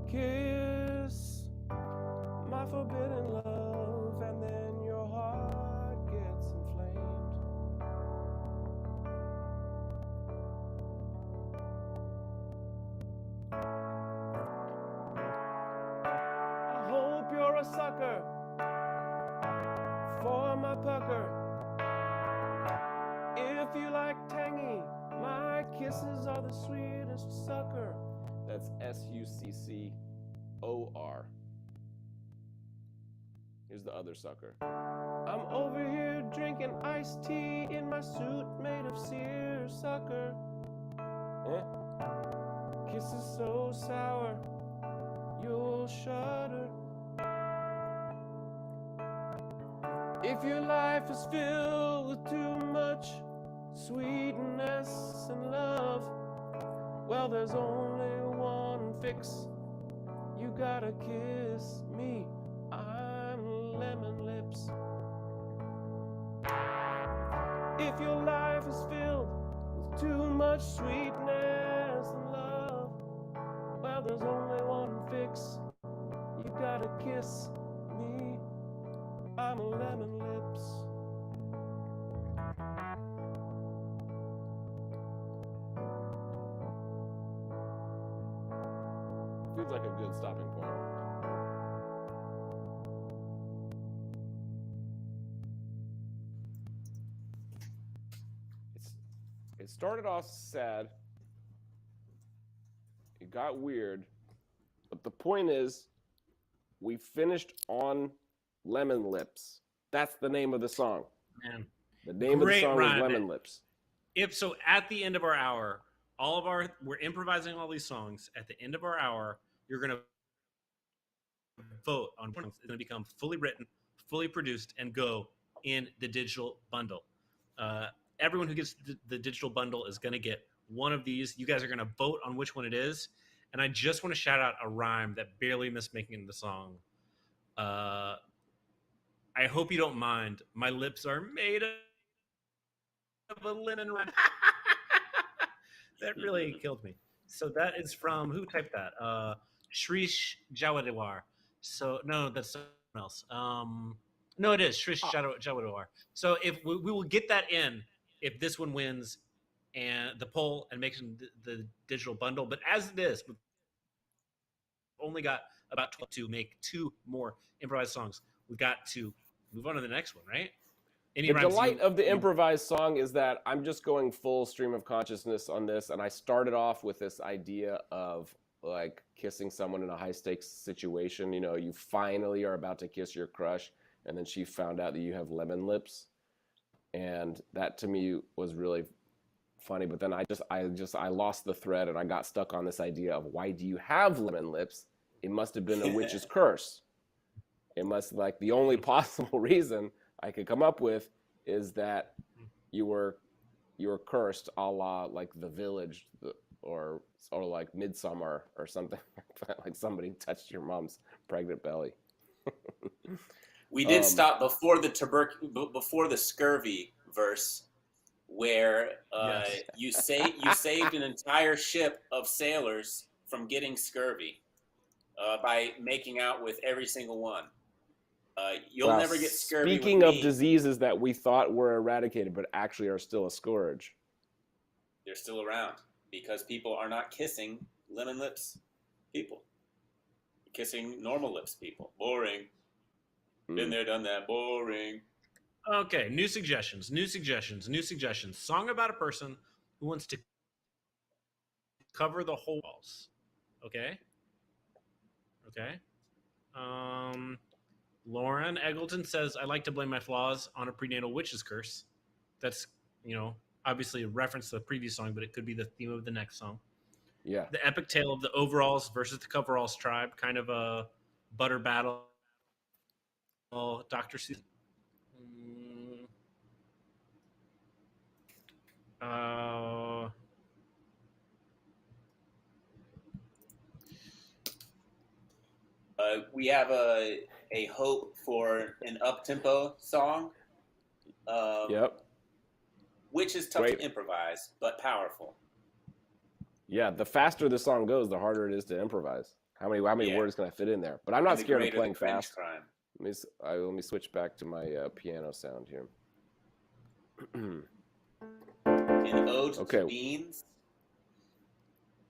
Kiss my forbidden love, and then your heart gets inflamed. I hope you're a sucker for my pucker. If you like tangy, my kisses are the sweetest sucker. That's SUCCOR. Here's the other sucker. I'm over here drinking iced tea in my suit made of seersucker. Kisses so sour, you'll shudder. If your life is filled with too much sweetness and love, well, there's only one fix. You gotta kiss me. I'm lemon lips. If your life is filled with too much sweetness and love, well, there's only one fix. You gotta kiss me. I'm lemon lips. Feels like a good stopping point. It started off sad. It got weird. But the point is, we finished on Lemon Lips. That's the name of the song. Man. The name of the song is Lemon Lips. If so, at the end of our hour, we're improvising all these songs. At the end of our hour, you're gonna vote on one. It's gonna become fully written, fully produced, and go in the digital bundle. Everyone who gets the digital bundle is gonna get one of these. You guys are gonna vote on which one it is. And I just want to shout out a rhyme that barely missed making in the song. I hope you don't mind. My lips are made of a linen wrap. That really killed me. So that is from, who typed that? Shrish Jawadewar. So no, that's someone else. No, it is Shrish Jawadewar. So if we will get that in if this one wins and the poll and makes the digital bundle. But as it is, we've only got about 12 to make 2 more improvised songs. We've got to move on to the next one, right? The delight of the improvised song is that I'm just going full stream of consciousness on this, and I started off with this idea of like kissing someone in a high stakes situation. You know, you finally are about to kiss your crush, and then she found out that you have lemon lips, and that to me was really funny. But then I lost the thread, and I got stuck on this idea of, why do you have lemon lips? It must have been a witch's curse. It must, like, the only possible reason I could come up with is that you were cursed, a la like The Village, or like Midsummer or something like somebody touched your mom's pregnant belly. We did stop before the scurvy verse, where Yes. you saved an entire ship of sailors from getting scurvy by making out with every single one. You'll Well, never get scurvy speaking with of me. diseases that we thought were eradicated but actually are still a scourge. They're still around because people are not kissing lemon lips people. Kissing normal lips people. Boring. Been there, done that. Boring. Okay, new suggestions. Song about a person who wants to cover the whole walls. Okay. Lauren Eggleton says, "I like to blame my flaws on a prenatal witch's curse." That's, obviously a reference to the previous song, but it could be the theme of the next song. Yeah. The epic tale of the overalls versus the coveralls tribe, kind of a butter battle. Dr. Seuss. We have a hope for an up-tempo song. Yep. Which is tough to improvise, but powerful. Yeah, the faster the song goes, the harder it is to improvise. How many words can I fit in there? But I'm not scared of playing fast. Let me switch back to my piano sound here. An ode to beans.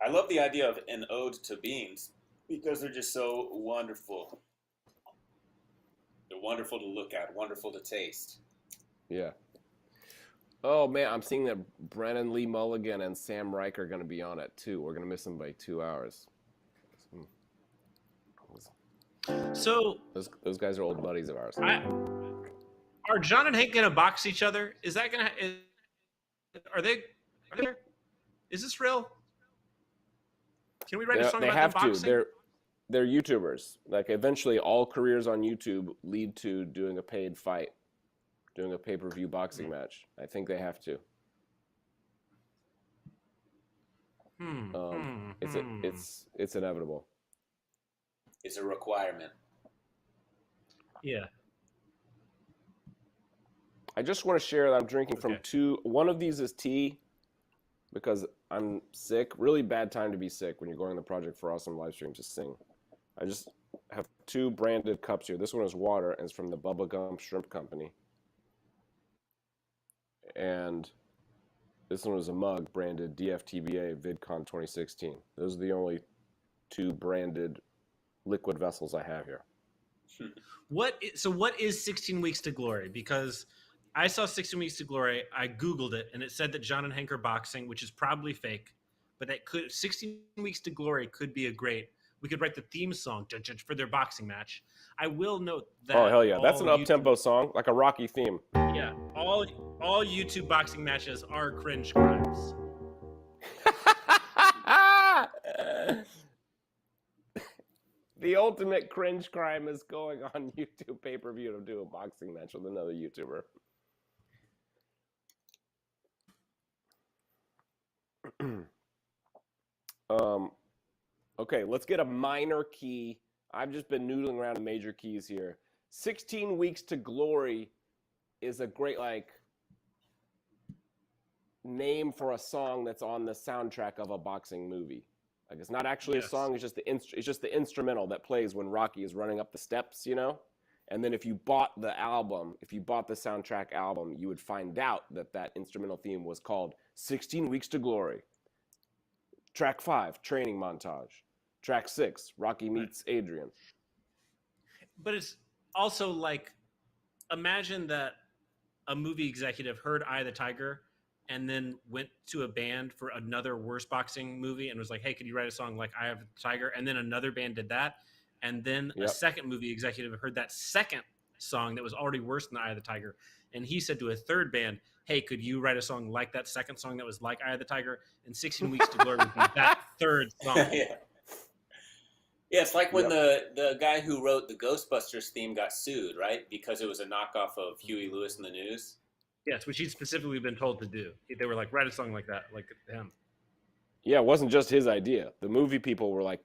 I love the idea of an ode to beans because they're just so wonderful. They're wonderful to look at, wonderful to taste. Yeah. Oh man, I'm seeing that Brennan Lee Mulligan and Sam Reich are going to be on it too. We're going to miss them by 2 hours. So those guys are old buddies of ours. Are John and Hank going to box each other? Is that going to? Are they? Is this real? Can we write a song about them boxing? They have to. They're YouTubers. Like eventually, all careers on YouTube lead to doing a paid fight, doing a pay-per-view boxing match. I think they have to. It's inevitable. It's a requirement. Yeah. I just want to share that I'm drinking from two. One of these is tea because I'm sick. Really bad time to be sick when you're going to the Project for Awesome live stream to sing. I just have 2 branded cups here. This one is water and it's from the Bubba Gump Shrimp Company. And this one was a mug branded DFTBA VidCon 2016. Those are the only 2 branded liquid vessels I have here. What is 16 Weeks to Glory? Because I saw 16 Weeks to Glory, I Googled it, and it said that John and Hank are boxing, which is probably fake. But 16 Weeks to Glory could be we could write the theme song for their boxing match. I will note that. Oh, hell yeah. That's an up-tempo song, like a Rocky theme. Yeah. All YouTube boxing matches are cringe crimes. The ultimate cringe crime is going on YouTube pay-per-view to do a boxing match with another YouTuber. Okay, let's get a minor key. I've just been noodling around major keys here. 16 Weeks to Glory is a great name for a song that's on the soundtrack of a boxing movie. Like it's not actually a song. It's just the instrumental that plays when Rocky is running up the steps, And then if you bought the soundtrack album, you would find out that instrumental theme was called 16 Weeks to Glory. Track 5, training montage. Track 6, Rocky meets Adrian. But it's also imagine that a movie executive heard Eye of the Tiger and then went to a band for another worse boxing movie and was like, hey, could you write a song like Eye of the Tiger? And then another band did that. And then a second movie executive heard that second song that was already worse than Eye of the Tiger. And he said to a third band, hey, could you write a song like that second song that was like Eye of the Tiger? And 16 Weeks to Glory would be that third song. Yeah, it's like when the guy who wrote the Ghostbusters theme got sued, right? Because it was a knockoff of Huey Lewis in the News. Yes, which he'd specifically been told to do. They were like, write a song like that, like him. Yeah, it wasn't just his idea. The movie people were like,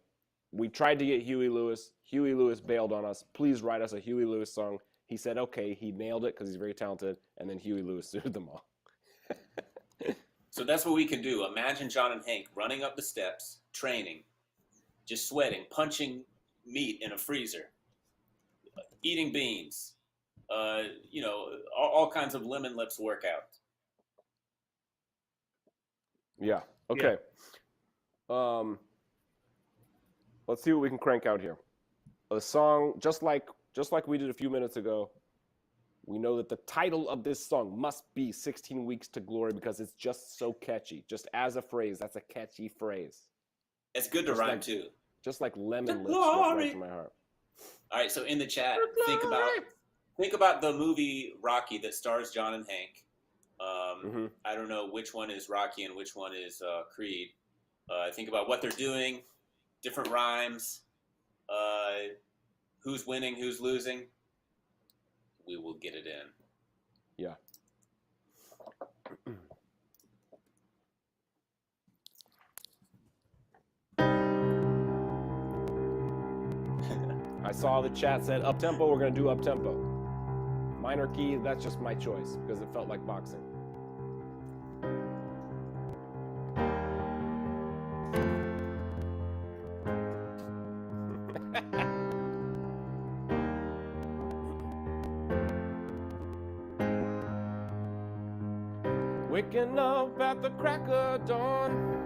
we tried to get Huey Lewis. Huey Lewis bailed on us. Please write us a Huey Lewis song. He said, okay. He nailed it because he's very talented. And then Huey Lewis sued them all. So that's what we can do. Imagine John and Hank running up the steps, training, just sweating, punching meat in a freezer. eating beans, you know, all kinds of lemon lips workouts. Yeah. Okay. Let's see what we can crank out here. A song just like we did a few minutes ago. We know that the title of this song must be 16 Weeks to Glory because it's just so catchy. Just as a phrase, that's a catchy phrase. It's good to rhyme too. Just like lemon lips went right to my heart. All right, so in the chat, think about the movie Rocky that stars John and Hank. I don't know which one is Rocky and which one is Creed. Think about what they're doing, different rhymes, who's winning, who's losing. We will get it in. Yeah. I saw the chat said up tempo. We're gonna do up tempo. Minor key. That's just my choice because it felt like boxing. Waking up at the crack of dawn.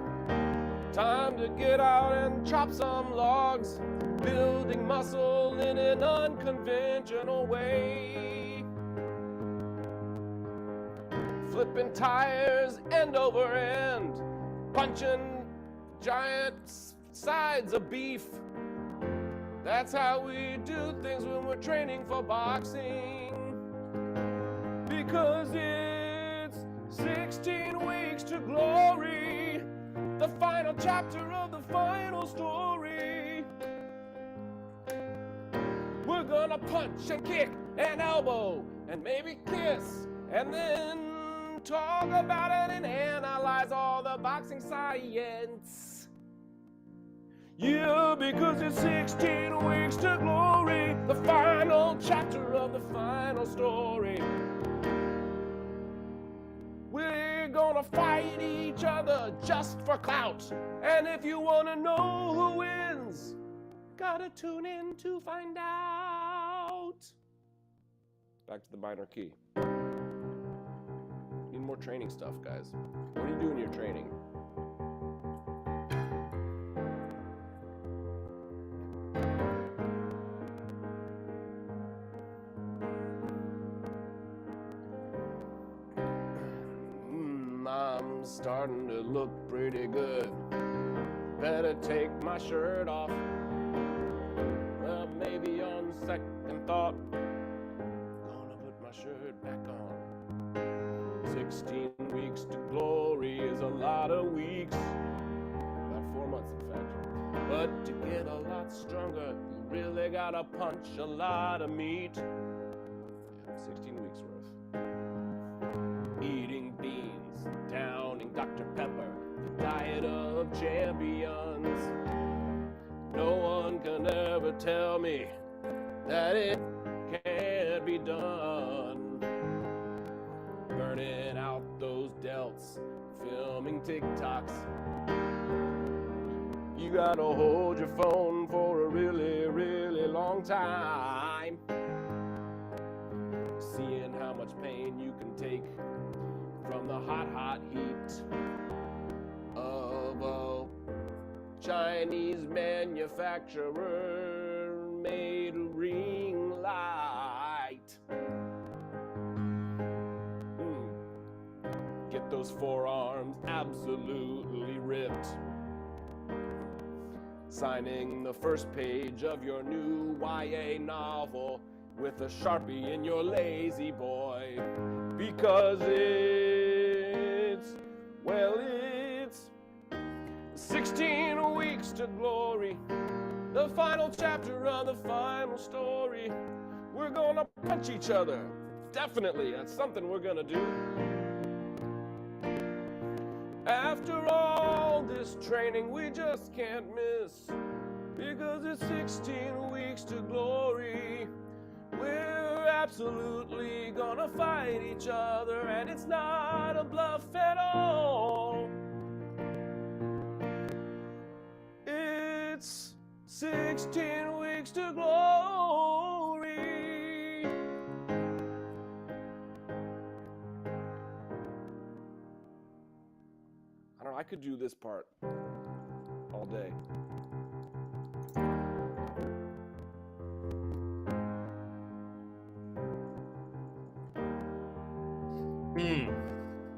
Time to get out and chop some logs. Building muscle in an unconventional way. Flipping tires end over end. Punching giant sides of beef. That's how we do things when we're training for boxing. Because it's 16 weeks to glory. The final chapter of the final story. We're gonna punch and kick and elbow and maybe kiss and then talk about it and analyze all the boxing science. Yeah, because it's 16 weeks to glory, the final chapter of the final story. We're gonna fight each other just for clout. And if you wanna know who wins, gotta tune in to find out. Back to the minor key. Need more training stuff, guys. What do you do in your training? I'm starting to look pretty good. Better take my shirt off. Well, maybe on second thought, gonna put my shirt back on. 16 weeks to glory is a lot of weeks. About 4 months, in fact. But to get a lot stronger, you really gotta punch a lot of meat. Yeah, 16 weeks worth. Eating beans, downing Dr. Pepper, the diet of champions. No one can ever tell me that it can't be done. Burning out those delts, filming TikToks. You gotta hold your phone for a really, really long time. Seeing how much pain you can take from the hot, hot heat of a Chinese manufacturer made ring light. Get those forearms absolutely ripped. Signing the first page of your new YA novel with a Sharpie in your lazy boy. Because it's 16 weeks to glory, the final chapter of the final story. We're gonna punch each other. Definitely, that's something we're gonna do. After all this training, we just can't miss. Because it's 16 weeks to glory. We're absolutely gonna fight each other, and it's not a bluff at all. It's 16 weeks to glory. could do this part all day.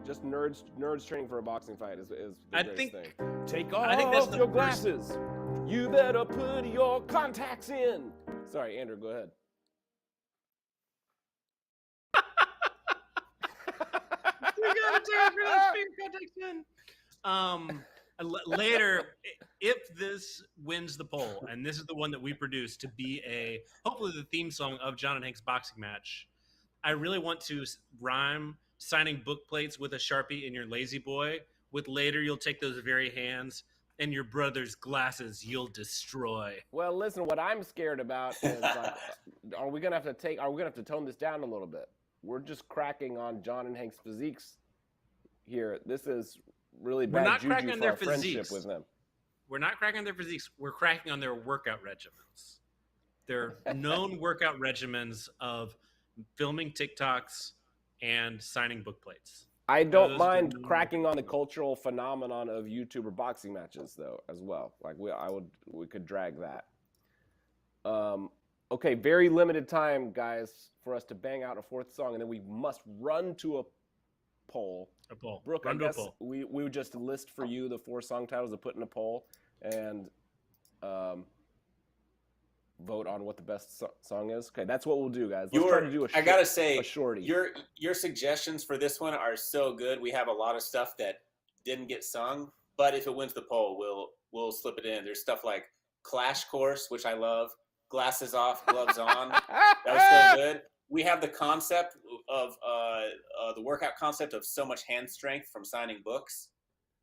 Just nerds training for a boxing fight is the greatest thing. Take off your glasses. You better put your contacts in. Sorry, Andrew, go ahead. We gotta take contacts in. Later, if this wins the poll, and this is the one that we produce to be hopefully the theme song of John and Hank's boxing match, I really want to rhyme signing book plates with a Sharpie in your lazy boy with later you'll take those very hands and your brother's glasses you'll destroy. Well, listen, what I'm scared about is like, are we gonna have to tone this down a little bit? We're just cracking on John and Hank's physiques here. This is really bad juju for our friendship with them. We're not cracking on their physiques. We're cracking on their workout regimens. Their known workout regimens of filming TikToks and signing book plates. I don't mind cracking on the cultural phenomenon of YouTuber boxing matches, though, as well. Like we could drag that. Okay, very limited time, guys, for us to bang out a fourth song, and then we must run to a poll. Brooke, I guess we would just list for you the 4 song titles to put in a poll, and vote on what the best song is. Okay, that's what we'll do, guys. Let's try to do I gotta say, a shorty. Your suggestions for this one are so good. We have a lot of stuff that didn't get sung, but if it wins the poll, we'll slip it in. There's stuff like Clash Course, which I love. Glasses off, gloves on. That was so good. We have the concept of the workout concept of so much hand strength from signing books,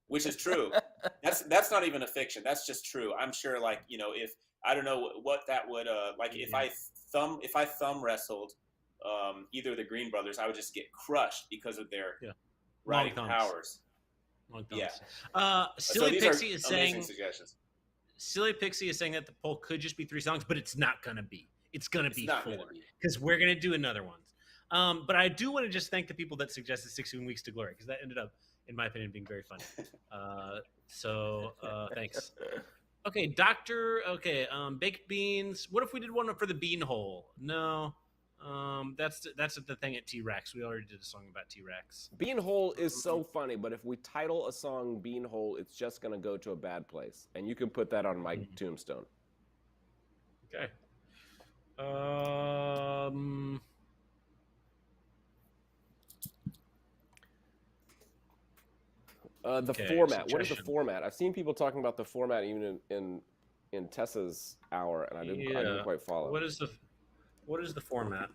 which is true. That's not even a fiction. That's just true. I'm sure, like, you know, if I don't know what that would like if I thumb wrestled either of the Green brothers, I would just get crushed because of their riding powers. Yeah. Silly so Pixie is saying suggestions. Silly Pixie is saying that the poll could just be 3 songs, but it's not gonna be. It's gonna be 4 because we're gonna do another one. But I do want to just thank the people that suggested 16 Weeks to Glory because that ended up, in my opinion, being very funny. Thanks. Okay, baked beans. What if we did one for the bean hole? No, that's the thing at T-Rex. We already did a song about T-Rex. Bean hole is so funny, but if we title a song Bean hole, it's just gonna go to a bad place, and you can put that on my tombstone. Okay. Format. What is the format? I've seen people talking about the format even in Tessa's hour, and I didn't quite follow. What is the format?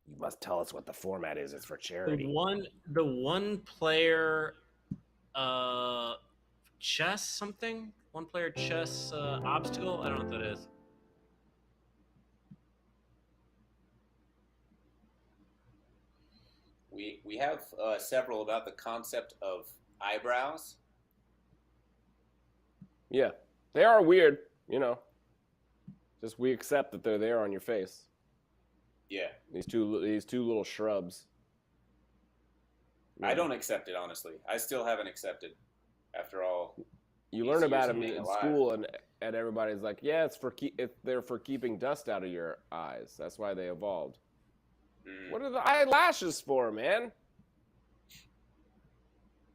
You must tell us what the format is. It's for charity. The one player chess something? One player chess obstacle? I don't know what that is. We have several about the concept of eyebrows. Yeah, they are weird, you know. Just we accept that they're there on your face. Yeah. These two little shrubs. Yeah. I don't accept it, honestly. I still haven't accepted after all. You learn about them in school, and everybody's like, yeah, they're for keeping dust out of your eyes. That's why they evolved. What are the eyelashes for, man?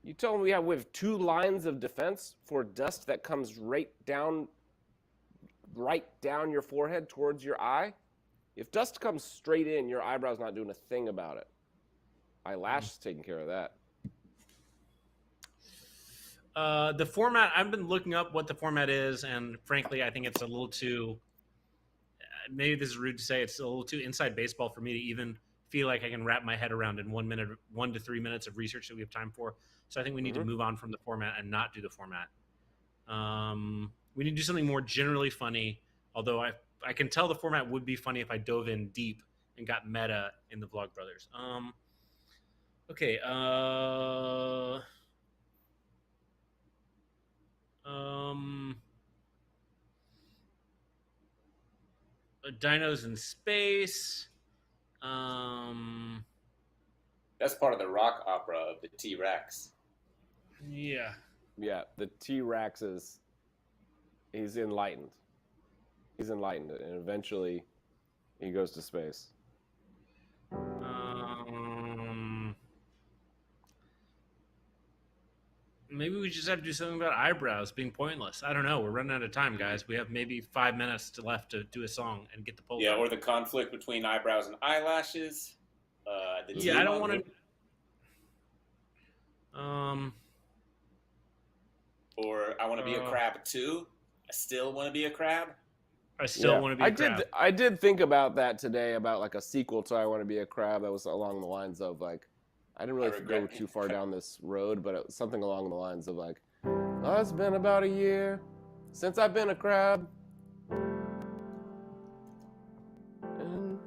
You told me we have 2 lines of defense for dust that comes right down your forehead towards your eye. If dust comes straight in, your eyebrow's not doing a thing about it. Eyelash is taking care of that. The format, I've been looking up what the format is, and frankly, I think it's a little too, maybe this is rude to say, it's a little too inside baseball for me to even feel like I can wrap my head around in 1 to 3 minutes of research that we have time for. So I think we need to move on from the format and not do the format. We need to do something more generally funny, although I can tell the format would be funny if I dove in deep and got meta in the Vlogbrothers. Okay. Dinos in space. That's part of the rock opera of the T-Rex. Yeah. Yeah, the T-Rex he's enlightened. He's enlightened, and eventually he goes to space. Maybe we just have to do something about eyebrows being pointless. I don't know. We're running out of time, guys. We have maybe 5 minutes left to do a song and get the poll. Yeah, done. or the conflict between eyebrows and eyelashes. I don't want to. Or I want to be a crab too. I still want to be a crab. I still want to be a crab. I did think about that today, about like a sequel to I Want to Be a Crab that was along the lines of like, I didn't really go too far down this road, but it was something along the lines of like, oh, it's been about a year since I've been a crab. And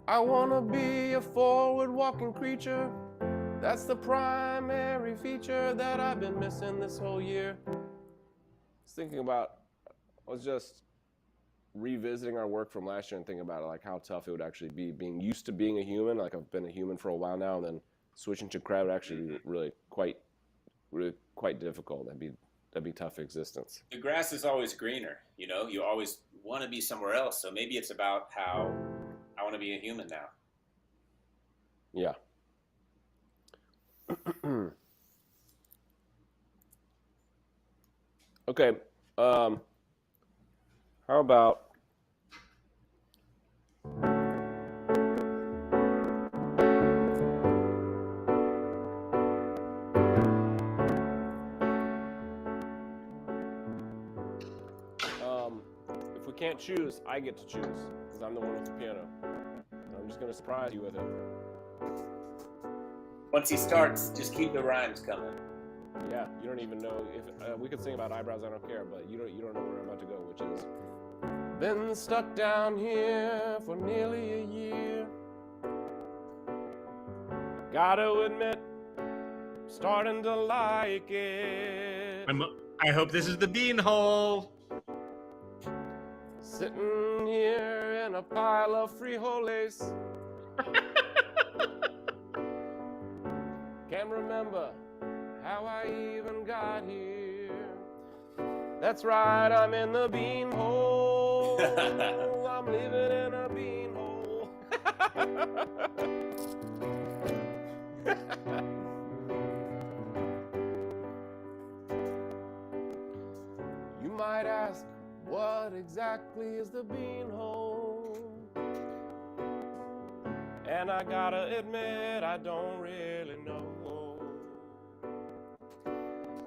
I want to be a forward-walking creature. That's the primary feature that I've been missing this whole year. I was just revisiting our work from last year and thinking about it, like how tough it would actually be being used to being a human. Like I've been a human for a while now, and then switching to crab would actually be really quite difficult. That'd be tough existence. The grass is always greener. You know, you always want to be somewhere else. So maybe it's about how I want to be a human now. Yeah. Okay. How about if we can't choose, I get to choose because I'm the one with the piano. I'm just gonna surprise you with it. Once he starts, just keep the rhymes coming. Yeah, you don't even know if we could sing about eyebrows. I don't care, but you don't know where I'm about to go, which is been stuck down here for nearly a year. Gotta admit, starting to like it. I hope this is the beanhole. Sitting here in a pile of frijoles. Can't remember how I even got here. That's right, I'm in the beanhole. I'm living in a beanhole. You might ask, what exactly is the beanhole? And I gotta admit, I don't really know.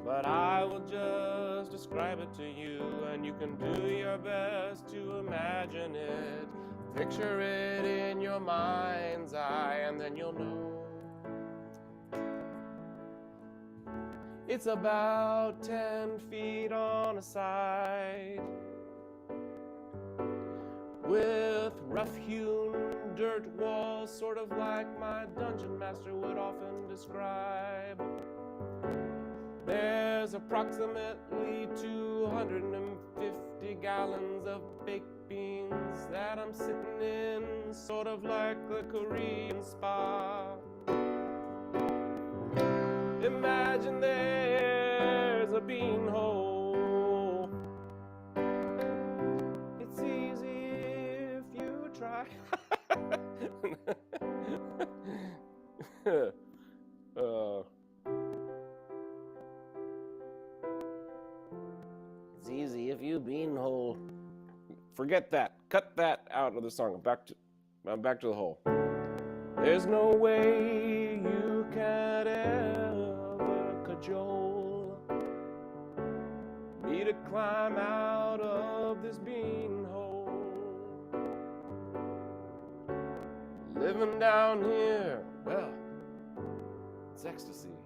But I will just describe it to you, and you can do your best to imagine it. Picture it in your mind's eye, and then you'll know. It's about 10 feet on a side, with rough-hewn dirt walls, sort of like my dungeon master would often describe. There's approximately 250 gallons of baked beans that I'm sitting in, sort of like the Korean spa. Imagine there's a beanhole. It's easy if you try. It's easy if you beanhole. Forget that. Cut that out of the song. I'm back to the hole. There's no way you can ever cajole me to climb out of this beanhole. Living down here, well, it's ecstasy.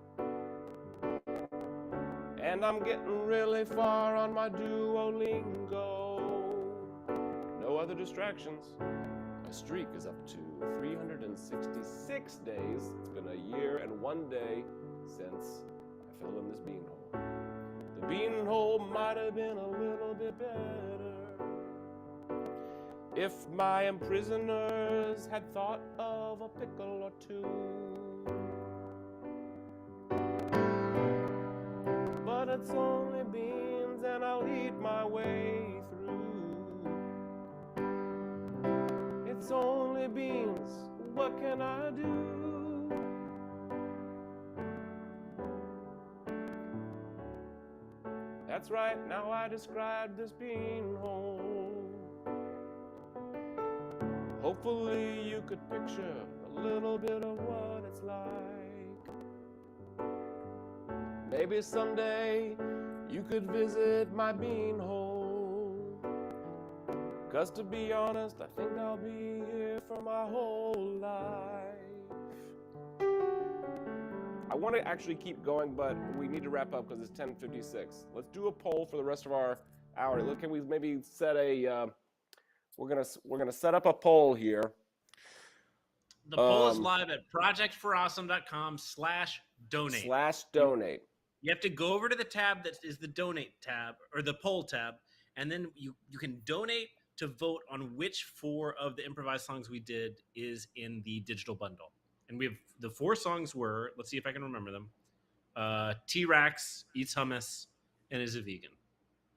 And I'm getting really far on my Duolingo. No other distractions. My streak is up to 366 days. It's been a year and 1 day since I fell in this beanhole. The beanhole might have been a little bit better If my imprisoners had thought of a pickle or two. But it's only beans and I'll eat my way through. It's only beans, what can I do? That's right, now I described this bean hole. Hopefully you could picture a little bit of what it's like. Maybe someday you could visit my bean hole. 'Cause to be honest, I think I'll be here for my whole life. I want to actually keep going, but we need to wrap up because it's 10:56. Let's do a poll for the rest of our hour. Look, can we maybe set a? We're gonna set up a poll here. The poll is live at projectforawesome.com/donate. /donate. You have to go over to the tab that is the donate tab or the poll tab, and then you can donate to vote on which 4 of the improvised songs we did is in the digital bundle. And we have the 4 songs were, let's see if I can remember them. T-Rex, Eats Hummus, and Is a Vegan.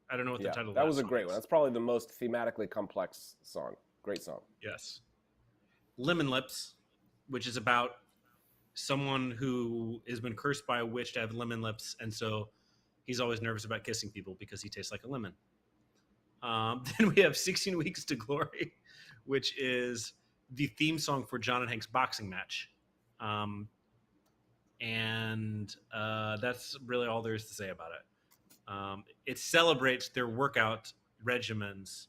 I don't know what the title of that was a song great is. one. That's probably the most thematically complex song. Great song. Yes. Lemon Lips, which is about someone who has been cursed by a witch to have lemon lips, and so he's always nervous about kissing people because he tastes like a lemon. Then we have 16 Weeks to Glory, which is the theme song for John and Hank's boxing match. And that's really all there is to say about it. It celebrates their workout regimens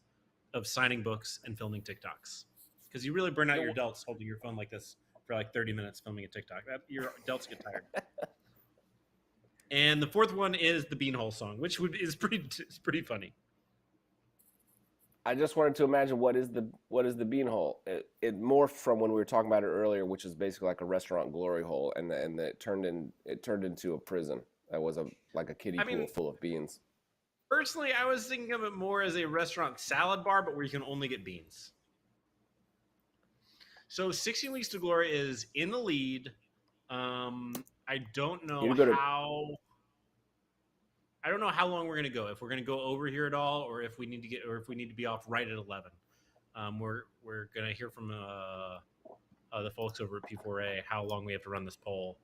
of signing books and filming TikToks. Because you really burn out your delts holding your phone like this for like 30 minutes filming a TikTok. Your delts get tired. And the 4th one is the Beanhole song, which is pretty funny. I just wanted to imagine what is the beanhole. It morphed from when we were talking about it earlier, which is basically like a restaurant glory hole, and it turned into a prison that was like a kiddie pool full of beans. Personally, I was thinking of it more as a restaurant salad bar, but where you can only get beans. So 16 Weeks to Glory is in the lead. I don't know how long we're going to go. If we're going to go over here at all, or if we need to be off right at 11. We're going to hear from the folks over at P4A how long we have to run this poll.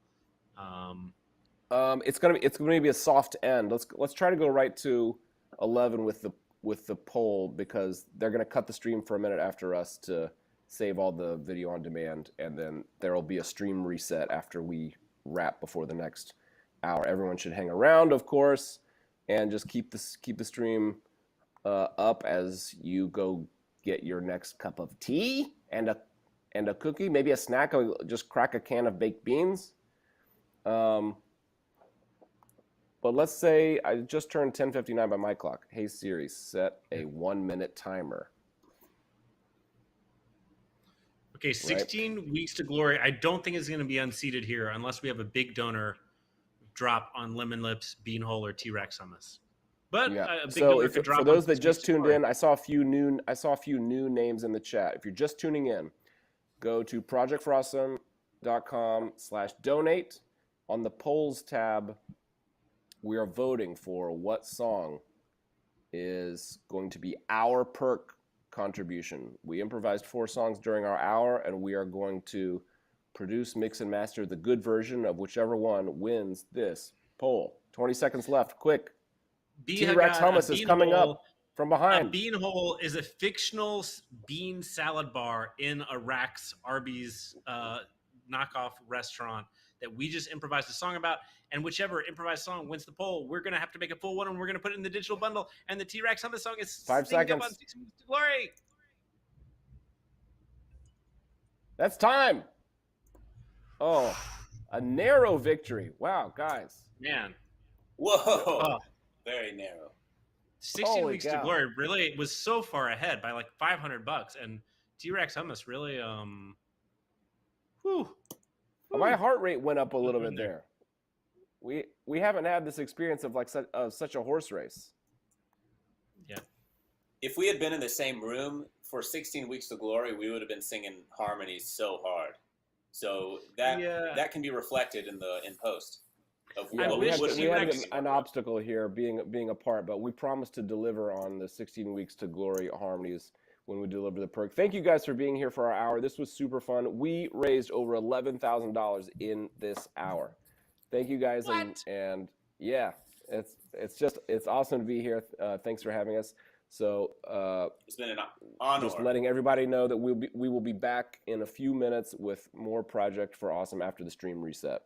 It's gonna be a soft end. Let's try to go right to 11 with the poll, because they're gonna cut the stream for a minute after us to save all the video on demand, and then there will be a stream reset after we wrap before the next hour. Everyone should hang around, of course, and just keep the stream up as you go get your next cup of tea and a cookie, maybe a snack. Just crack a can of baked beans. But let's say I just turned 10:59 by my clock. Hey Siri, set a 1-minute timer. Okay, 16 Weeks to Glory. I don't think it's going to be unseated here unless we have a big donor drop on Lemon Lips, Beanhole, or T-Rex hummus. But a big donor could drop for those on that just tuned in, I saw a few new names in the chat. If you're just tuning in, go to projectforawesome.com/donate. On the polls tab, we are voting for what song is going to be our perk contribution. We improvised 4 songs during our hour, and we are going to produce, mix, and master the good version of whichever one wins this poll. 20 seconds left. Quick. T-Rex hummus is coming up from behind. A Beanhole is a fictional bean salad bar in a Rack's Arby's knockoff restaurant that we just improvised a song about, and whichever improvised song wins the poll, we're going to have to make a full one, and we're going to put it in the digital bundle, and the T-Rex hummus song is 5 seconds. Up on 16 Weeks to Glory. That's time. Oh, a narrow victory. Wow, guys. Man. Whoa. Very narrow. 16 Weeks to Glory really was so far ahead by like $500, and T-Rex hummus really My heart rate went up a little bit there. We haven't had this experience of such a horse race. Yeah. If we had been in the same room for 16 Weeks to Glory, we would have been singing harmonies so hard. So that can be reflected in post. Yeah, we had an obstacle here being apart, but we promised to deliver on the 16 Weeks to Glory harmonies when we deliver the perk. Thank you guys for being here for our hour. This was super fun. We raised over $11,000 in this hour. Thank you guys, and yeah, it's awesome to be here. Thanks for having us. So it's been an honor. Just letting everybody know that we will be back in a few minutes with more Project for Awesome after the stream reset.